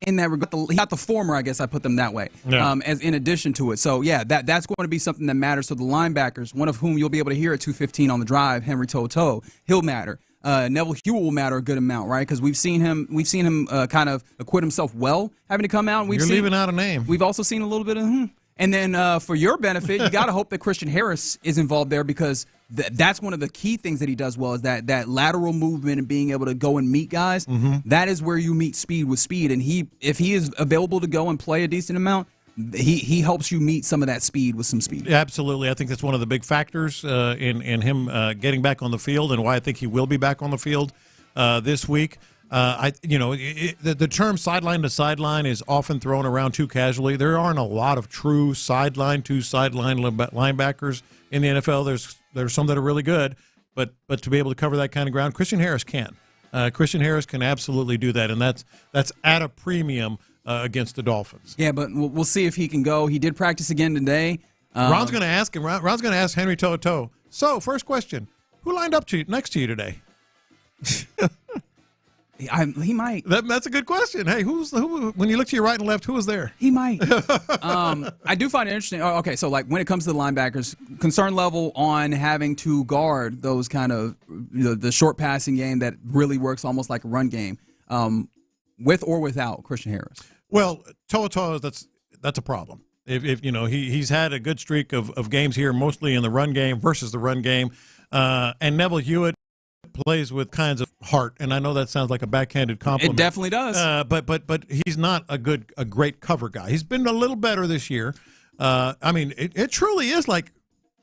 In that regard, he got the former, I guess I put them that way, as in addition to it. So, yeah, that's going to be something that matters to the linebackers, one of whom you'll be able to hear at 2:15 on the drive, Henry To'oTo'o. He'll matter. Neville Hughley will matter a good amount, right? Because we've seen him kind of acquit himself well, having to come out. You're leaving out a name. We've also seen a little bit of And then for your benefit, you got to hope that Christian Harris is involved there, because that's one of the key things that he does well, is that lateral movement and being able to go and meet guys. Mm-hmm. That is where you meet speed with speed. And if he is available to go and play a decent amount, he helps you meet some of that speed with some speed. Absolutely. I think that's one of the big factors in him getting back on the field, and why I think he will be back on the field this week. The term sideline to sideline is often thrown around too casually. There aren't a lot of true sideline to sideline linebackers in the NFL. There's some that are really good, but to be able to cover that kind of ground, Christian Harris can. Christian Harris can absolutely do that, and that's at a premium against the Dolphins. Yeah, but we'll see if he can go. He did practice again today. Ron's going to ask him. Ron's going to ask Henry To'oTo'o. So, first question: who lined up next to you today? He might. That's a good question. Hey, who? When you look to your right and left, who was there? He might. I do find it interesting. Okay, so like when it comes to the linebackers, concern level on having to guard those kind of the short passing game that really works almost like a run game, with or without Christian Harris. Well, To'oTo'o, that's a problem. If he's had a good streak of games here, mostly in the run game versus the run game, and Neville Hewitt plays with kinds of heart, and I know that sounds like a backhanded compliment. It definitely does. But he's not a great cover guy. He's been a little better this year. It truly is like,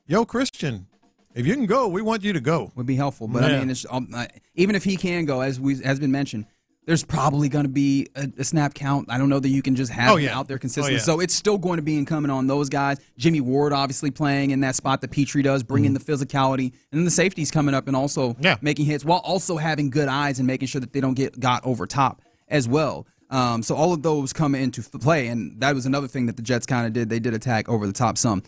yo, Christian, if you can go, we want you to go. Would be helpful, but it's, even if he can go, as has been mentioned, there's probably going to be a snap count. I don't know that you can just have him out there consistently. So it's still going to be incumbent on those guys. Jimmy Ward obviously playing in that spot that Pitre does, bringing the physicality. And then the safeties coming up and also making hits, while also having good eyes and making sure that they don't get got over top as well. So all of those come into play, and that was another thing that the Jets kind of did. They did attack over the top some.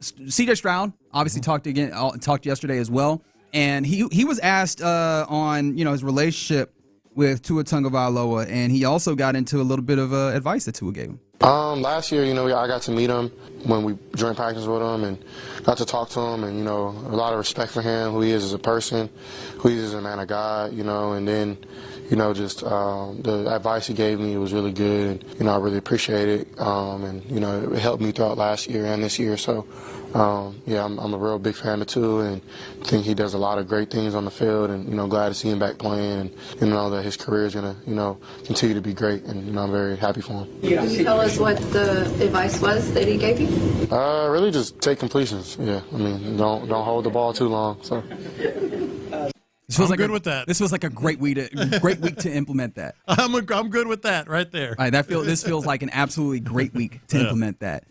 C.J. Stroud obviously talked yesterday as well, and he was asked on his relationship with Tua Tagovailoa, and he also got into a little bit of advice that Tua gave him. Last year, I got to meet him when we joined practice with him and got to talk to him, and, a lot of respect for him, who he is as a person, who he is as a man of God, and then, just the advice he gave me was really good, and, I really appreciate it, and, it helped me throughout last year and this year, so, I'm a real big fan of Tua, and think he does a lot of great things on the field, and, glad to see him back playing, and, that his career is going to, continue to be great, and, I'm very happy for him. Can you tell us what the advice was that he gave you? Really just take completions, don't hold the ball too long, so. I'm good with that. This feels like a great week to implement that. I'm good with that right there. All right, this feels like an absolutely great week to implement that.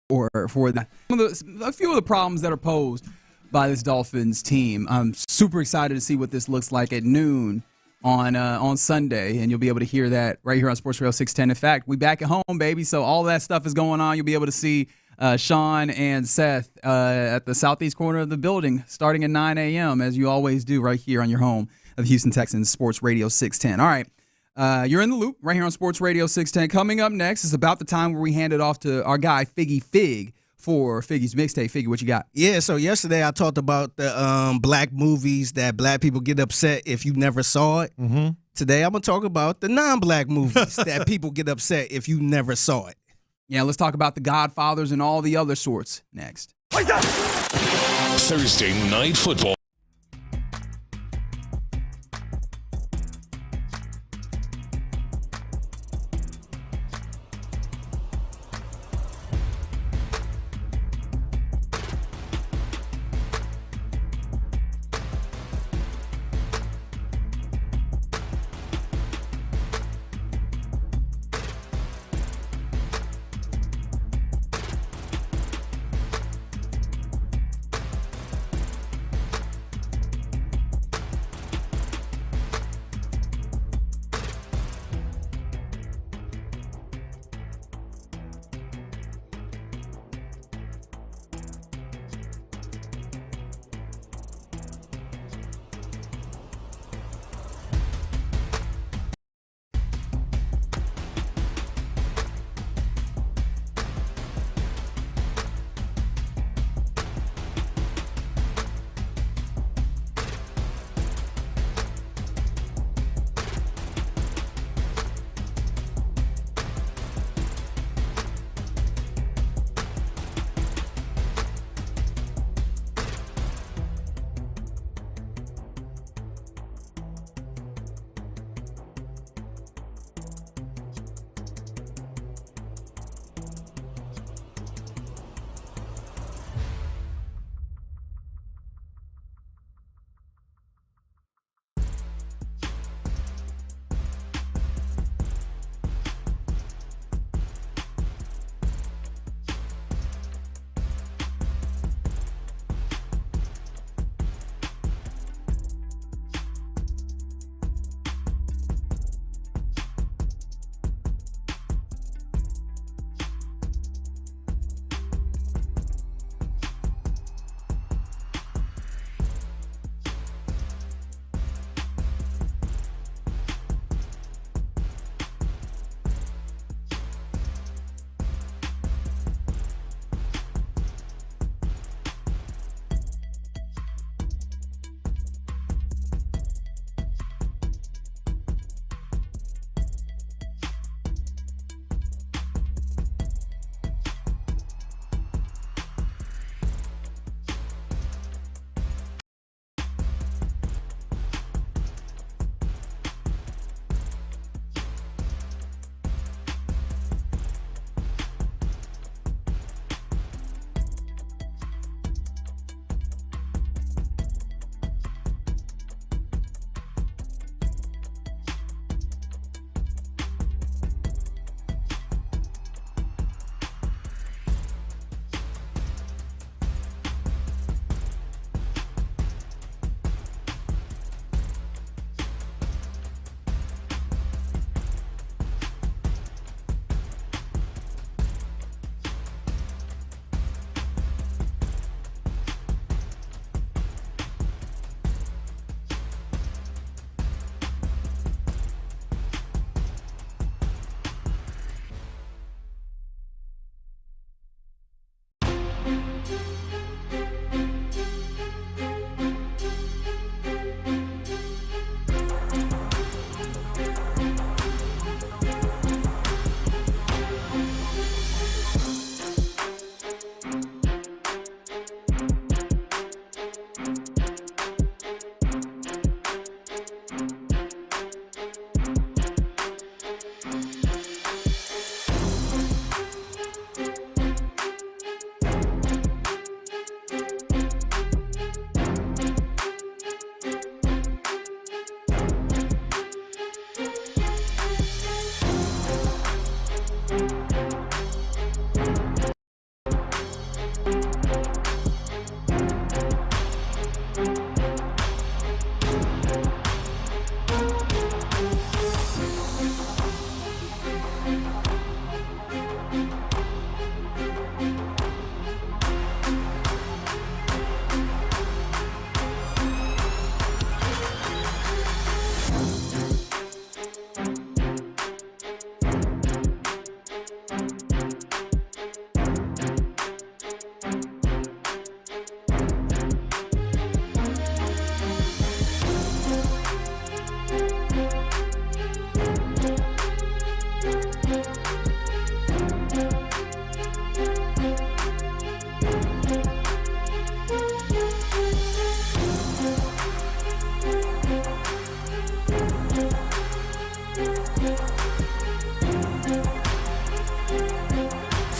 For a few of the problems that are posed by this Dolphins team. I'm super excited to see what this looks like at noon on Sunday, and you'll be able to hear that right here on SportsRadio 610. In fact, we back at home, baby, so all that stuff is going on. You'll be able to see Sean and Seth at the southeast corner of the building starting at 9 a.m., as you always do right here on your home of Houston Texans, Sports Radio 610. All right. You're in the loop right here on Sports Radio 610. Coming up next is about the time where we hand it off to our guy, Figgy Fig, for Figgy's Mixtape. Figgy, what you got? Yeah, so yesterday I talked about the black movies that black people get upset if you never saw it. Mm-hmm. Today I'm going to talk about the non-black movies that people get upset if you never saw it. Yeah, let's talk about the Godfathers and all the other sorts next. Thursday Night Football.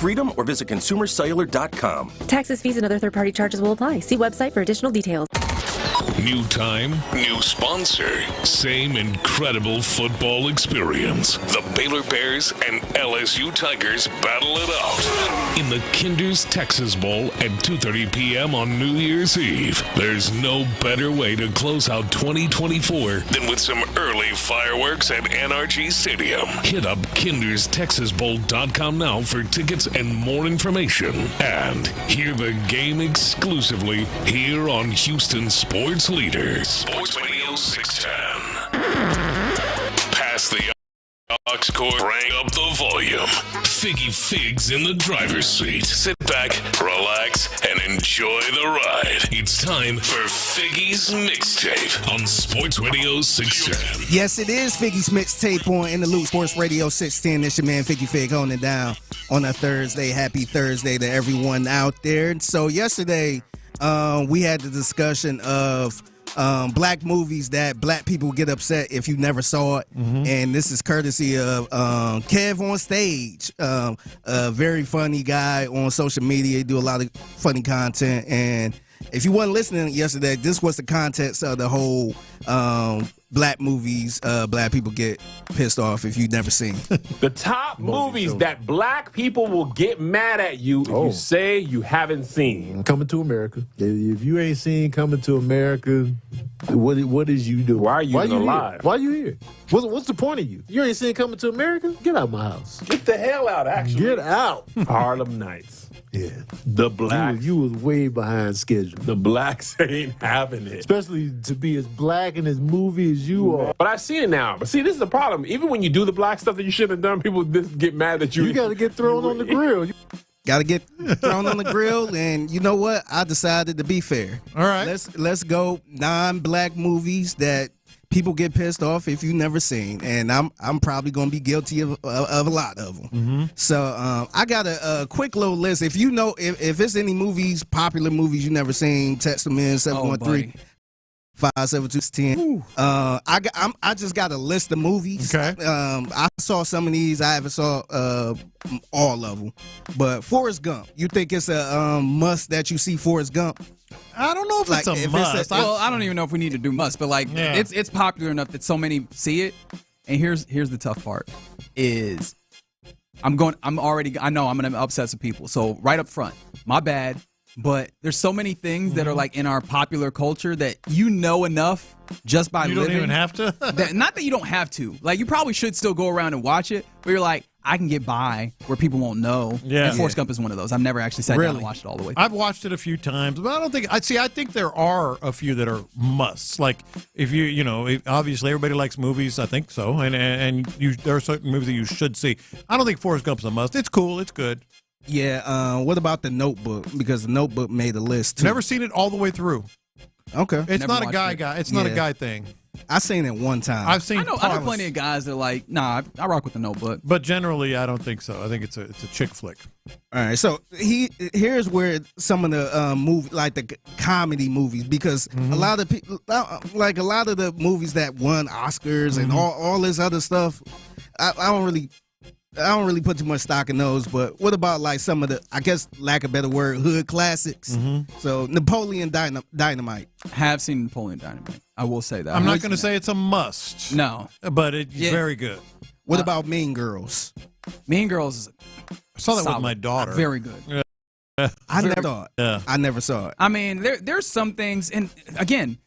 freedom or visit consumercellular.com. Taxes, fees, and other third-party charges will apply. See website for additional details. New time, new sponsor, same incredible football experience. The Baylor Bears and LSU Tigers battle it out in the Kinder's Texas Bowl at 2:30 p.m. on New Year's Eve. There's no better way to close out 2024 than with some early fireworks at NRG Stadium. Hit up kinderstexasbowl.com now for tickets and more information. And hear the game exclusively here on Houston Sports Leader, Sports Radio 610. Pass the aux cord, crank up the volume. Figgy Figs in the driver's seat. Sit back, relax, and enjoy the ride. It's time for Figgy's Mixtape on Sports Radio 610. Yes, it is Figgy's Mixtape on In the Loop, Sports Radio 610. It's your man Figgy Fig holding it down on a Thursday. Happy Thursday to everyone out there. So yesterday, we had the discussion of black movies that black people get upset if you never saw it. And this is courtesy of Kev on Stage, a very funny guy on social media. He do a lot of funny content. And if you wasn't listening yesterday, this was the context of the whole black movies black people get pissed off if you've never seen. The top movies that black people will get mad at you if you say you haven't seen. Coming to America. If you ain't seen Coming to America, what is you doing? Why are you alive? Why you here? What's the point of you? You ain't seen Coming to America? Get out of my house. Get the hell out, actually. Get out. Harlem Nights. Yeah. The blacks. You was way behind schedule. The blacks ain't having it. Especially to be as black in this movie as you are. But I see it now. But see, this is the problem. Even when you do the black stuff that you shouldn't have done, people just get mad at you. You got to get thrown on the grill. Got to get thrown on the grill, and you know what? I decided to be fair. All right. Let's go non-black movies that people get pissed off if you never seen, and I'm probably gonna be guilty of a lot of them. So I got a quick little list. If you know if it's any movies, popular movies you never seen, text them in 713-572-10. I just got a list of movies. Okay. I saw some of these. I haven't saw all of them. But Forrest Gump, you think it's a must that you see Forrest Gump? I don't know if it's a must. I don't even know if we need to do must, but it's popular enough that so many see it. And here's the tough part is I know I'm gonna upset some people. So right up front, my bad. But there's so many things that are like in our popular culture that you know enough just by living. You don't even have to? Not that you don't have to. Like, you probably should still go around and watch it, but you're like, I can get by where people won't know. Yeah. And Forrest Gump is one of those. I've never actually sat down and watched it all the way through. I've watched it a few times, but I don't think I think there are a few that are musts. Like if obviously everybody likes movies, I think so, and there are certain movies that you should see. I don't think Forrest Gump's a must. It's cool, it's good. Yeah, what about The Notebook? Because The Notebook made a list too. Never seen it all the way through. Okay. It's not a guy. It's not a guy thing. I seen it one time. I've seen. I know plenty of guys that are like, nah, I rock with The Notebook. But generally, I don't think so. I think it's a chick flick. All right, so here's where some of the movie, like the comedy movies, because a lot of people, like a lot of the movies that won Oscars and all this other stuff, I don't really put too much stock in those. But what about like some of the, I guess, lack of a better word, hood classics? So Napoleon Dynamite. Have seen Napoleon Dynamite. I will say that. I'm not going to say it's a must. No, but it's very good. What about Mean Girls? Mean Girls. I saw that with my daughter. Very good. I never saw it. Yeah. I never saw it. I mean, there's some things, and again,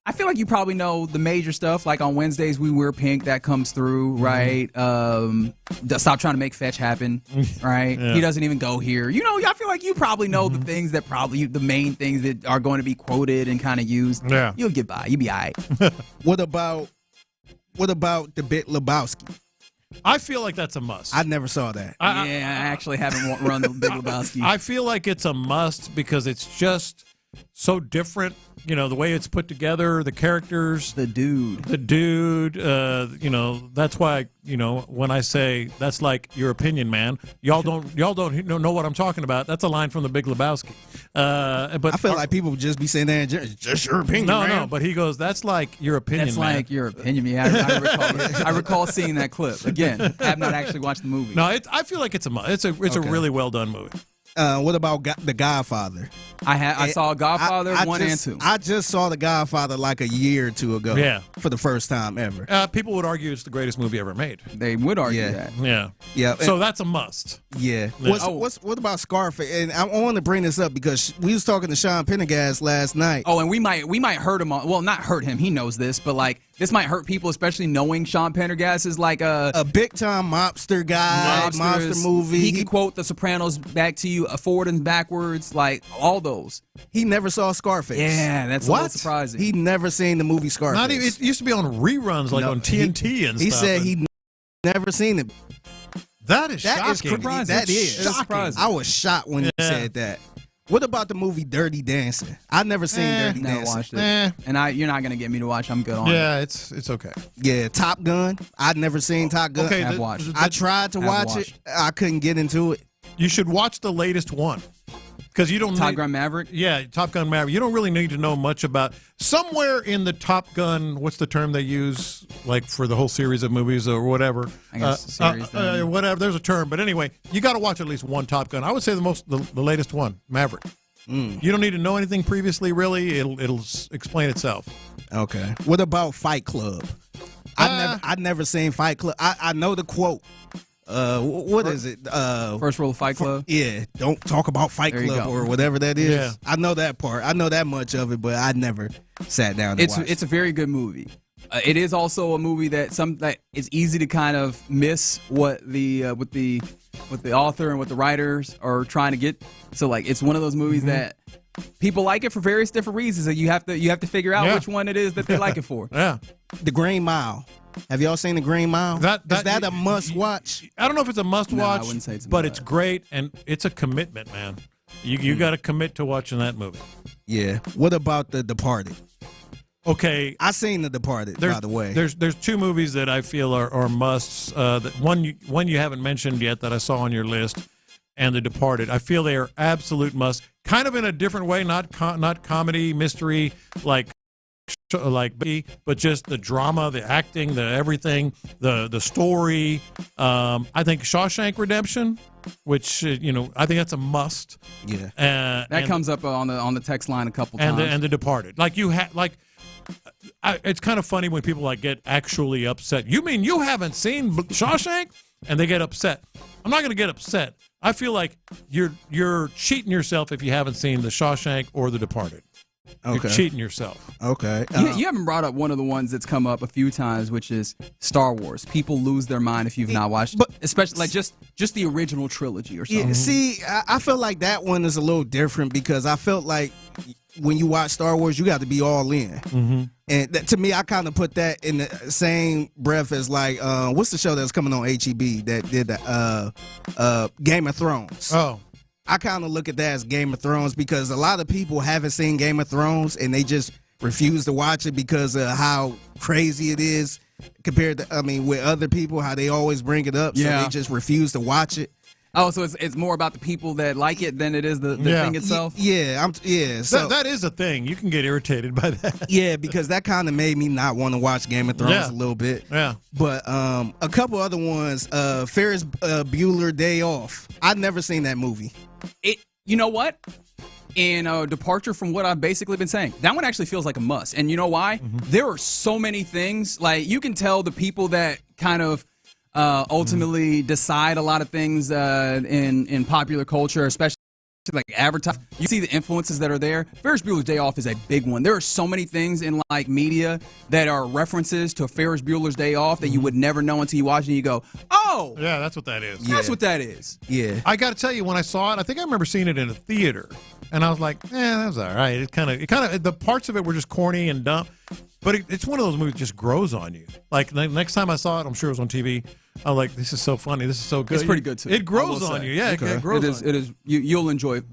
I feel like you probably know the major stuff. Like on Wednesdays, we wear pink. That comes through, right? Stop trying to make fetch happen, right? Yeah. He doesn't even go here. I feel like you probably know the things that the main things that are going to be quoted and kind of used. Yeah. You'll get by. You'll be all right. What about The Big Lebowski? I feel like that's a must. I never saw that. I actually haven't run The Big Lebowski. I feel like it's a must because it's just so different. You know, the way it's put together, the characters, the dude. You know, that's why, you know, when I say that's like your opinion, man, y'all don't know what I'm talking about. That's a line from The Big Lebowski. But I feel like people would just be saying that, just your opinion. No, man. but he goes, that's like your opinion. That's man. like your opinion. Yeah, I recall seeing that clip. Again, have not actually watched the movie. No, I feel like it's a really well done movie. What about The Godfather? I saw Godfather 1 and 2. I just saw The Godfather like a year or two ago. Yeah. For the first time ever. People would argue it's the greatest movie ever made. They would argue that. Yeah. Yeah. So that's a must. Yeah. Yeah. What about Scarface? And I want to bring this up because we was talking to Sean Pendergast last night. Oh, and we might hurt him. Well, not hurt him. He knows this, but like this might hurt people, especially knowing Sean Pendergast is like a big time mobster guy, monster movie. He can quote The Sopranos back to you, forward and backwards, like all those. He never saw Scarface. Yeah, that's a little surprising. He never seen the movie Scarface. Not even. It used to be on reruns, like on TNT and stuff. He said he never seen it. That is That is shocking. surprising. That is shocking. I was shocked when he said that. What about the movie Dirty Dancing? I've never seen Dirty Never Dancing. watched it. And you're not gonna get me to watch. I'm good on it. Yeah, it's okay. Yeah, Top Gun. I've never seen Top Gun. Okay, I've watched. I tried to watch it. I couldn't get into it. You should watch the latest one. Because you don't Top Gun Maverick? Yeah, Top Gun Maverick. You don't really need to know much about somewhere in the Top Gun. What's the term they use, like for the whole series of movies or whatever? I guess series. Whatever. There's a term, but anyway, you got to watch at least one Top Gun. I would say the latest one, Maverick. You don't need to know anything previously, really. It'll explain itself. Okay. What about Fight Club? I've never seen Fight Club. I know the quote. What is it? First rule of Fight Club? Yeah, don't talk about Fight Club or whatever that is. Yeah. I know that part. I know that much of it, but I never sat down and watched. It's a very good movie. It is also a movie that it's easy to kind of miss what the author and what the writers are trying to get. So like it's one of those movies that people like it for various different reasons, and you have to figure out which one it is that they like it for. Yeah. The Green Mile. Have y'all seen The Green Mile? Is that a must watch? I don't know if it's a must watch, I wouldn't say it's a but must. it's great and it's a commitment, man. You got to commit to watching that movie. Yeah. What about The Departed? Okay, I seen The Departed, by the way. There's two movies that I feel are musts. One you haven't mentioned yet that I saw on your list, and The Departed. I feel they are absolute must. Kind of in a different way, not comedy, mystery, like, but just the drama, the acting, the everything, the story. I think Shawshank Redemption, which I think that's a must. Yeah, that comes up on the text line a couple times. And the Departed, like it's kind of funny when people get actually upset. You mean you haven't seen Shawshank? And they get upset. I'm not going to get upset. I feel like you're cheating yourself if you haven't seen The Shawshank or The Departed. Okay. You're cheating yourself. Okay. You haven't brought up one of the ones that's come up a few times, which is Star Wars. People lose their mind if you've not watched it, especially like just the original trilogy or something. Yeah, see, I feel like that one is a little different because I felt like when you watch Star Wars, you got to be all in. Mm-hmm. And to me, I kind of put that in the same breath as like, what's the show that's coming on HEB that did the Game of Thrones? Oh. I kind of look at that as Game of Thrones because a lot of people haven't seen Game of Thrones and they just refuse to watch it because of how crazy it is compared to, with other people, how they always bring it up. So they just refuse to watch it. Oh, so it's more about the people that like it than it is the thing itself? Yeah. So that is a thing. You can get irritated by that. Yeah, because that kind of made me not want to watch Game of Thrones a little bit. Yeah. But a couple other ones, Ferris Bueller Day Off. I've never seen that movie. You know what? In a departure from what I've basically been saying, that one actually feels like a must. And you know why? Mm-hmm. There are so many things. Like, you can tell the people that kind of ultimately decide a lot of things in popular culture, especially like advertising. You see the influences that are there. Ferris Bueller's Day Off is a big one. There are so many things in like media that are references to Ferris Bueller's Day Off that you would never know until you watch it and you go, oh! Yeah, that's what that is. That's what that is. Yeah. I got to tell you, when I saw it, I think I remember seeing it in a theater. And I was like, that was all right. It kind of, the parts of it were just corny and dumb. But it's one of those movies that just grows on you. Like, the next time I saw it, I'm sure it was on TV, I was like, this is so funny. This is so good. It's pretty good, too. It grows on you. Yeah, it grows on you. It is. You'll enjoy it.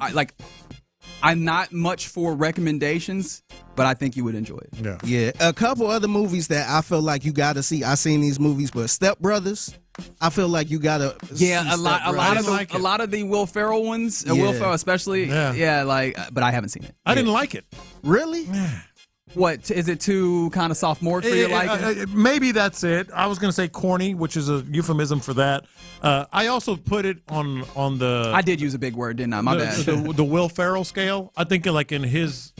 I'm not much for recommendations, but I think you would enjoy it. Yeah. Yeah. A couple other movies that I feel like you got to see. I've seen these movies, but Step Brothers, I feel like you got to Yeah, a lot of the Will Ferrell ones, Will Ferrell especially. But I haven't seen it. I didn't like it. Really? What, is it too kind of sophomore for your liking? Maybe that's it. I was going to say corny, which is a euphemism for that. I also put it on the. I did use a big word, didn't I? My bad. The Will Ferrell scale. I think like in his,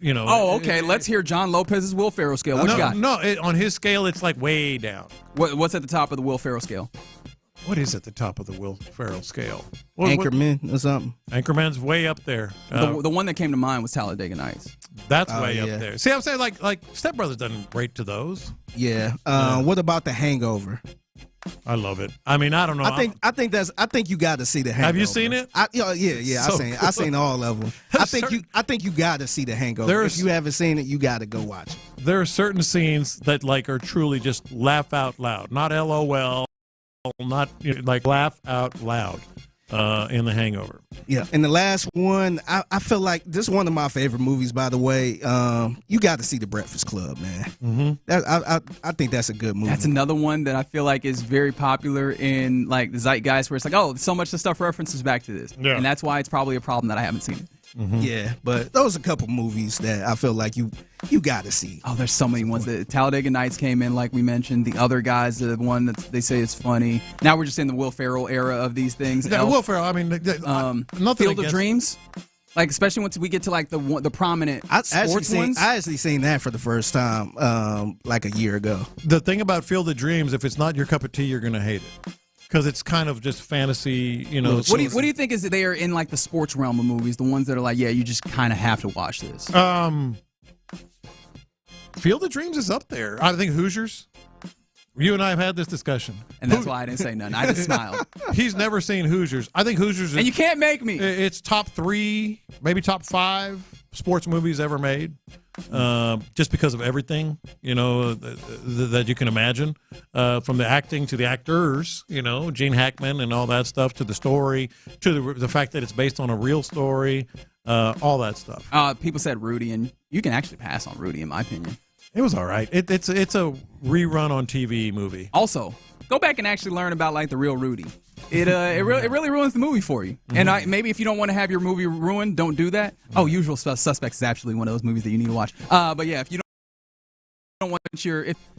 Oh, okay. Let's hear John Lopez's Will Ferrell scale. What you got? No, on his scale, it's like way down. What's at the top of the Will Ferrell scale? What is at the top of the Will Ferrell scale? Anchorman or something. Anchorman's way up there. The one that came to mind was Talladega Nights. That's way up there. See, I'm saying like Step Brothers doesn't rate to those. Yeah. What about The Hangover? I love it. I mean, I don't know. I think you got to see The Hangover. Have you seen it? Yeah. So I seen all of them. I think you got to see The Hangover. If you haven't seen it, you got to go watch it. There are certain scenes that like are truly just laugh out loud, not LOL, not like laugh out loud in The Hangover. Yeah, and the last one, I feel like this is one of my favorite movies. By the way, you got to see The Breakfast Club, man. Mm-hmm. I think that's a good movie. That's another one that I feel like is very popular in like the zeitgeist, where it's like, oh, so much of stuff references back to this, and that's why it's probably a problem that I haven't seen it. Mm-hmm. Yeah, but those are a couple movies that I feel like you got to see. Oh, there's so many ones. That Talladega Nights came in, like we mentioned. The Other Guys, the one that they say is funny. Now we're just in the Will Ferrell era of these things. Yeah, Will Ferrell. I mean, nothing Field of Dreams. Like, especially once we get to like the prominent sports ones. I actually seen that for the first time like a year ago. The thing about Field of Dreams, if it's not your cup of tea, you're going to hate it. Because it's kind of just fantasy, What do you think is they are in like the sports realm of movies? The ones that are like, yeah, you just kind of have to watch this. Field of Dreams is up there. I think Hoosiers. You and I have had this discussion, and that's why I didn't say nothing. I just smiled. He's never seen Hoosiers. I think Hoosiers. And you can't make me. It's top 3, maybe top 5 sports movies ever made. Just because of everything, that you can imagine, from the acting to the actors, Gene Hackman and all that stuff, to the story, to the fact that it's based on a real story, all that stuff. People said Rudy, and you can actually pass on Rudy, in my opinion. It was all right. It's a rerun on TV movie. Also, go back and actually learn about like the real Rudy. It really ruins the movie for you. Mm-hmm. And maybe if you don't want to have your movie ruined, don't do that. Oh, Usual Suspects is actually one of those movies that you need to watch. But yeah, if you don't want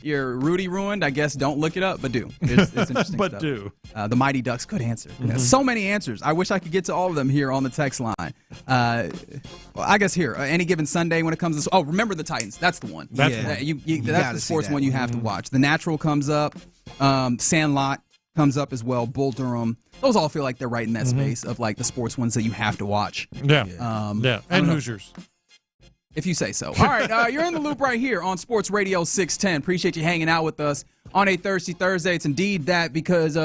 your Rudy ruined, I guess don't look it up, but do. It's interesting but stuff. do. The Mighty Ducks, good answer. Mm-hmm. So many answers. I wish I could get to all of them here on the text line. Well, I guess here, any given Sunday when it comes to... Oh, Remember the Titans. That's the one. That's that's the sports one you have to watch. The Natural comes up. Sandlot comes up as well. Bull Durham. Those all feel like they're right in that space of like the sports ones that you have to watch. Yeah. And Hoosiers. If you say so. All right, you're in the loop right here on Sports Radio 610. Appreciate you hanging out with us on a Thirsty Thursday. It's indeed that because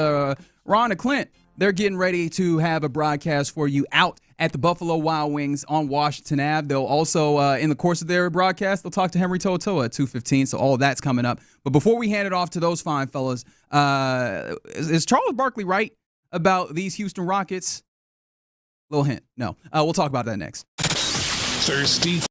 Ron and Clint, they're getting ready to have a broadcast for you out at the Buffalo Wild Wings on Washington Ave. They'll also, in the course of their broadcast, they'll talk to Henry To'oTo'o at 2:15, so all of that's coming up. But before we hand it off to those fine fellas, is Charles Barkley right about these Houston Rockets? Little hint. No. We'll talk about that next. Thirsty.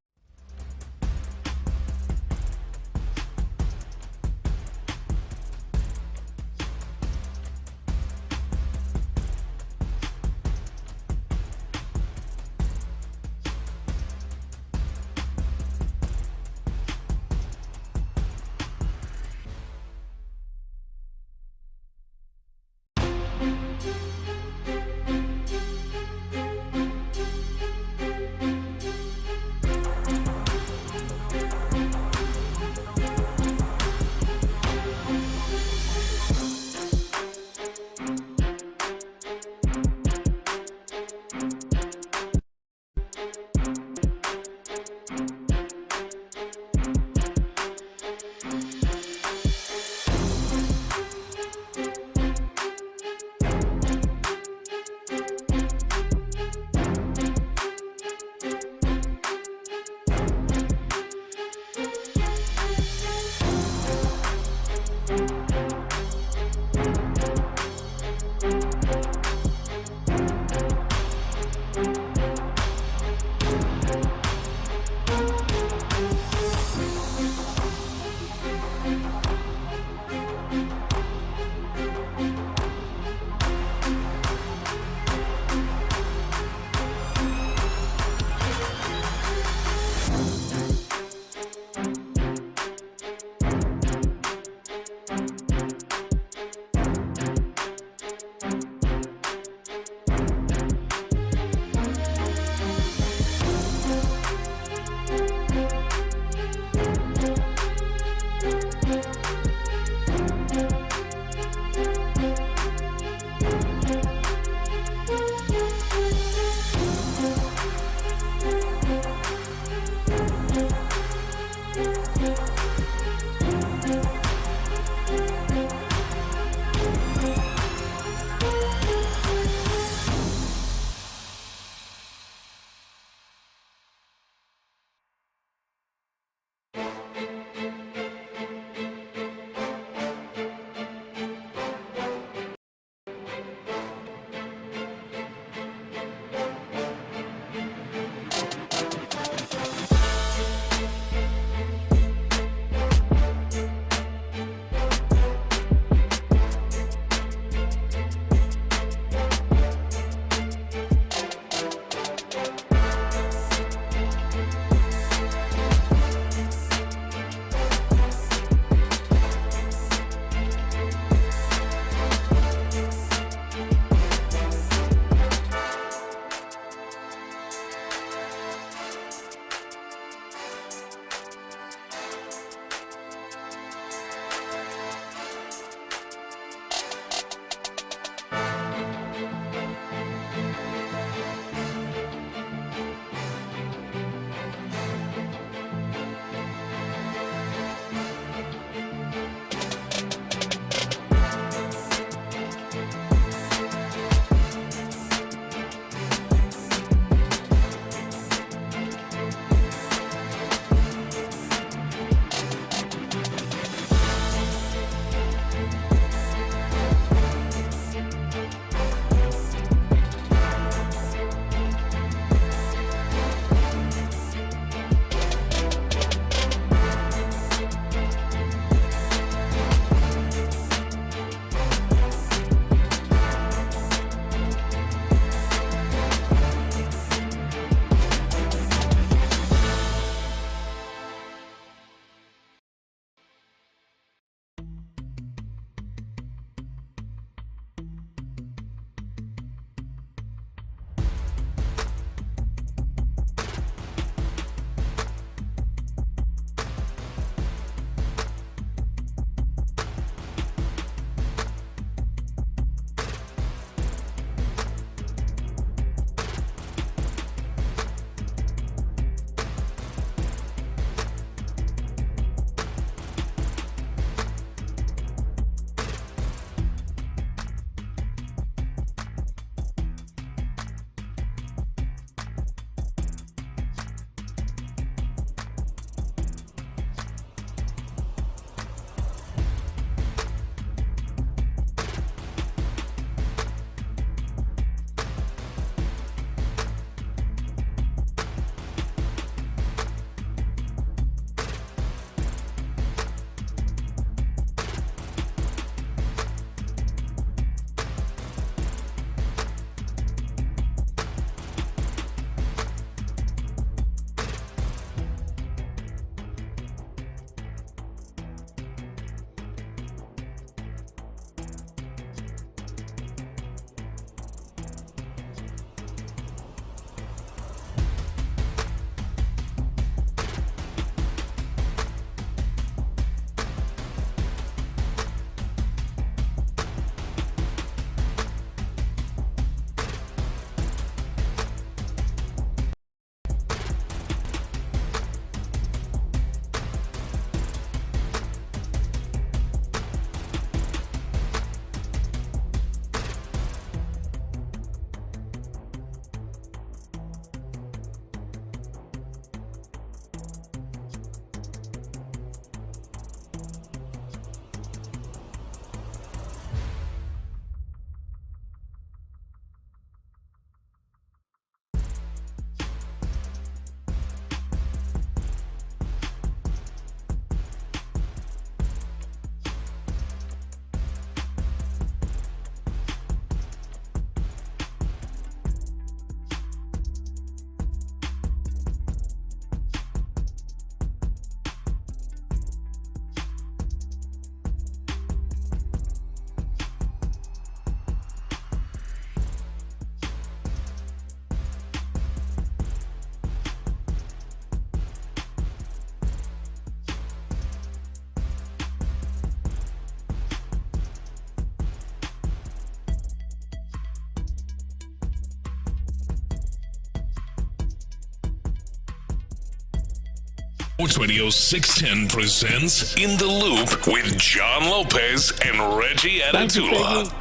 Sports Radio 610 presents In the Loop with John Lopez and Reggie Atatula.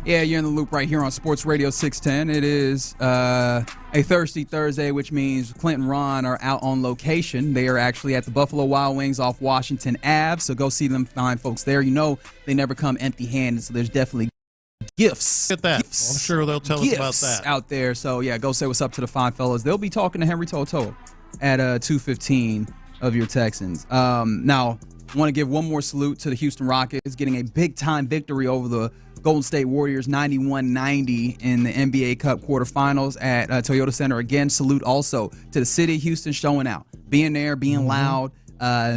Yeah, you're in the loop right here on Sports Radio 610. It is a Thirsty Thursday, which means Clint and Ron are out on location. They are actually at the Buffalo Wild Wings off Washington Ave, so go see them fine folks there. You know they never come empty-handed, so there's definitely gifts. Get that. I'm sure they'll tell us about that. Out there. So, yeah, go say what's up to the fine fellas. They'll be talking to Henry Toto at 2:15 of your Texans. Now, I want to give one more salute to the Houston Rockets getting a big-time victory over the Golden State Warriors 91-90 in the NBA Cup quarterfinals at Toyota Center. Again, salute also to the city of Houston showing out, being there, being loud.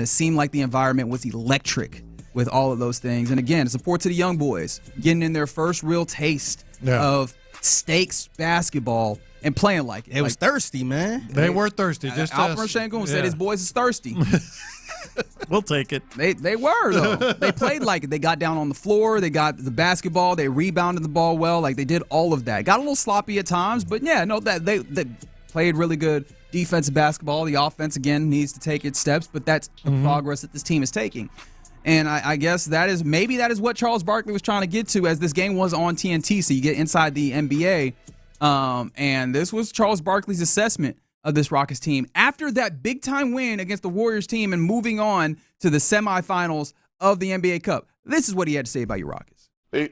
Seemed like the environment was electric with all of those things. And again, support to the young boys getting in their first real taste of stakes basketball and playing like it. It was thirsty, man. They were thirsty. Just Alfred Shangoon said his boys is thirsty. We'll take it. They were, though. They played like it. They got down on the floor. They got the basketball. They rebounded the ball well. Like, they did all of that. Got a little sloppy at times, but, yeah, no, that they played really good defensive basketball. The offense, again, needs to take its steps, but that's the progress that this team is taking. And I guess that is what Charles Barkley was trying to get to, as this game was on TNT, so you get inside the NBA. And this was Charles Barkley's assessment of this Rockets team after that big-time win against the Warriors team and moving on to the semifinals of the NBA Cup. This is what he had to say about your Rockets. They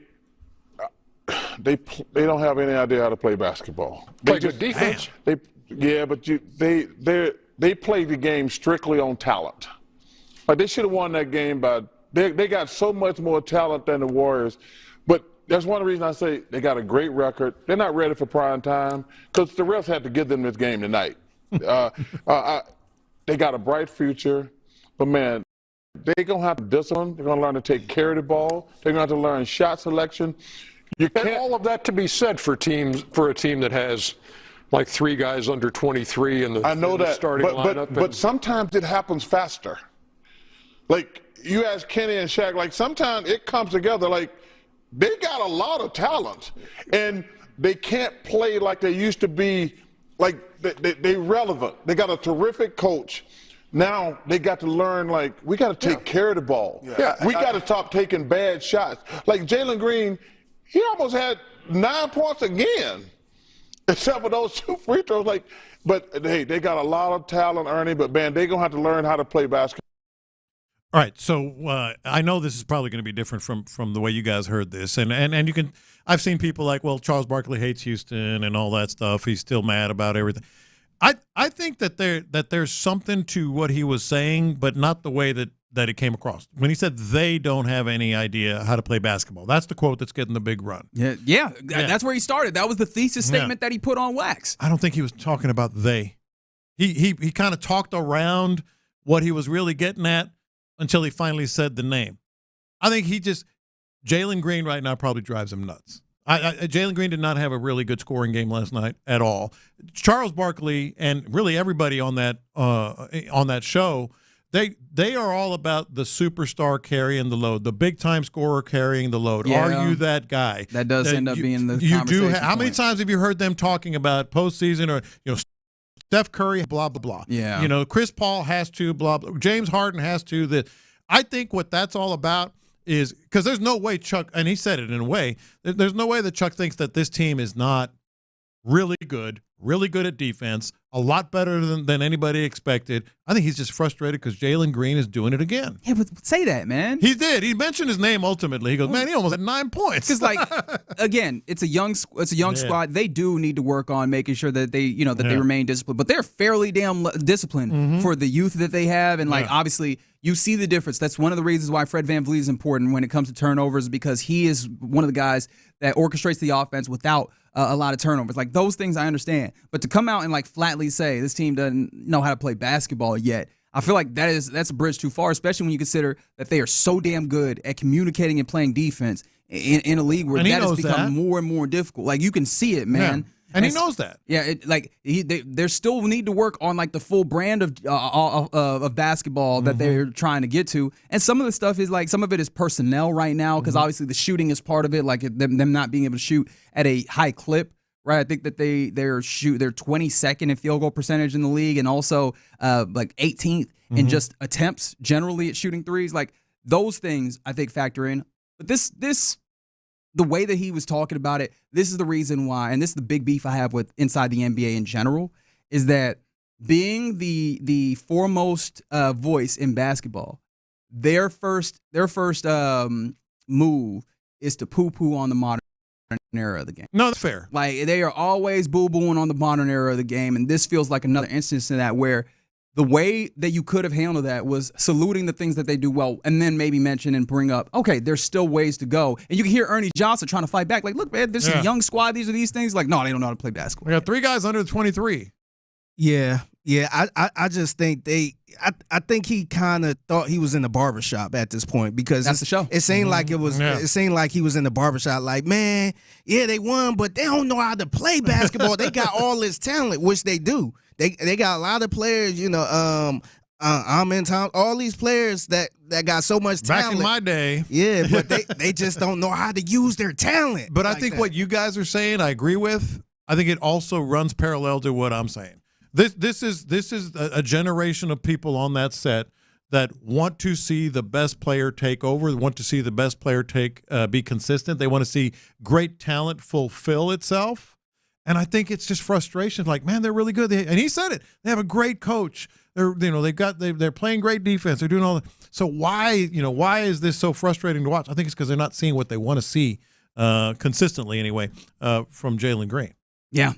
don't have any idea how to play basketball. Play good defense. They play the game strictly on talent. Like, they should have won that game by they got so much more talent than the Warriors. But that's one of the reasons I say they got a great record. They're not ready for prime time because the refs had to give them this game tonight. They got a bright future, but, man, they're going to have to discipline. They're going to learn to take care of the ball. They're going to have to learn shot selection. And all of that to be said for a team that has like 3 guys under 23 in the starting lineup. But sometimes it happens faster. Like, you ask Kenny and Shaq, like, sometimes it comes together. Like, they got a lot of talent, and they can't play like they used to be. Like, they relevant. They got a terrific coach. Now they got to learn, like, we got to take care of the ball. We got to stop taking bad shots. Like, Jalen Green, he almost had 9 points again, except for those 2 free throws. Like, but, hey, they got a lot of talent, Ernie, but, man, they're going to have to learn how to play basketball. All right, so I know this is probably going to be different from the way you guys heard this, and you can. I've seen people like, well, Charles Barkley hates Houston and all that stuff. He's still mad about everything. I think that there's something to what he was saying, but not the way that it came across. When he said they don't have any idea how to play basketball, that's the quote that's getting the big run. Yeah. That's where he started. That was the thesis statement that he put on wax. I don't think he was talking about they. He kind of talked around what he was really getting at until he finally said the name. I think Jalen Green right now probably drives him nuts. Jalen Green did not have a really good scoring game last night at all. Charles Barkley and really everybody on that show, they are all about the superstar carrying the load, the big-time scorer carrying the load. Yeah. Are you that guy? That does end up being the you do. conversation How many point. times have you heard them talking about postseason or Steph Curry, blah, blah, blah. Yeah. Chris Paul has to, blah, blah. James Harden has to. I think what that's all about is because there's no way Chuck, and he said it in a way, there's no way that Chuck thinks that this team is not really good at defense, a lot better than anybody expected. I think he's just frustrated because Jalen Green is doing it again. Yeah, but say that, man. He did. He mentioned his name ultimately. He goes, man, he almost had 9 points. Because, like, again, it's a young squad. They do need to work on making sure that they remain disciplined. But they're fairly damn disciplined for the youth that they have. And, obviously, you see the difference. That's one of the reasons why Fred VanVleet is important when it comes to turnovers, because he is one of the guys that orchestrates the offense without a lot of turnovers. Like, those things I understand. But to come out and, flatly say this team doesn't know how to play basketball yet, I feel like that's a bridge too far, especially when you consider that they are so damn good at communicating and playing defense in a league where that has become more and more difficult. Like, you can see it, man. Yeah. And he knows that. Yeah, they still need to work on the full brand of basketball that they're trying to get to. And some of the stuff is some of it is personnel right now because obviously the shooting is part of it, them not being able to shoot at a high clip right? I think that they're 22nd in field goal percentage in the league, and also like 18th in just attempts generally at shooting threes. Like those things, I think factor in. But this the way that he was talking about it, this is the reason why, and this is the big beef I have with inside the NBA in general, is that being the foremost voice in basketball, their first move is to poo-poo on the modern era of the game. No, that's fair. Like, they are always boo-booing on the modern era of the game, and this feels like another instance of that where the way that you could have handled that was saluting the things that they do well, and then maybe mention and bring up, okay, there's still ways to go. And you can hear Ernie Johnson trying to fight back. Like, look, man, this is a young squad. These are these things. Like, no, they don't know how to play basketball. We got 3 guys under the 23. Yeah. I just think I think he kind of thought he was in the barbershop at this point, because that's the show. It seemed like it seemed like he was in the barbershop. Like, man, yeah, they won, but they don't know how to play basketball. They got all this talent, which they do. They got a lot of players, Amin Thompson, all these players that got so much talent. Back in my day. Yeah, but they just don't know how to use their talent. But I think what you guys are saying, I agree with. I think it also runs parallel to what I'm saying. This is a generation of people on that set that want to see the best player take over, want to see the best player be consistent. They want to see great talent fulfill itself. And I think it's just frustration. Like, man, they're really good. And he said it. They have a great coach. They're playing great defense. They're doing all that. So why is this so frustrating to watch? I think it's because they're not seeing what they want to see consistently anyway from Jalen Green. Yeah.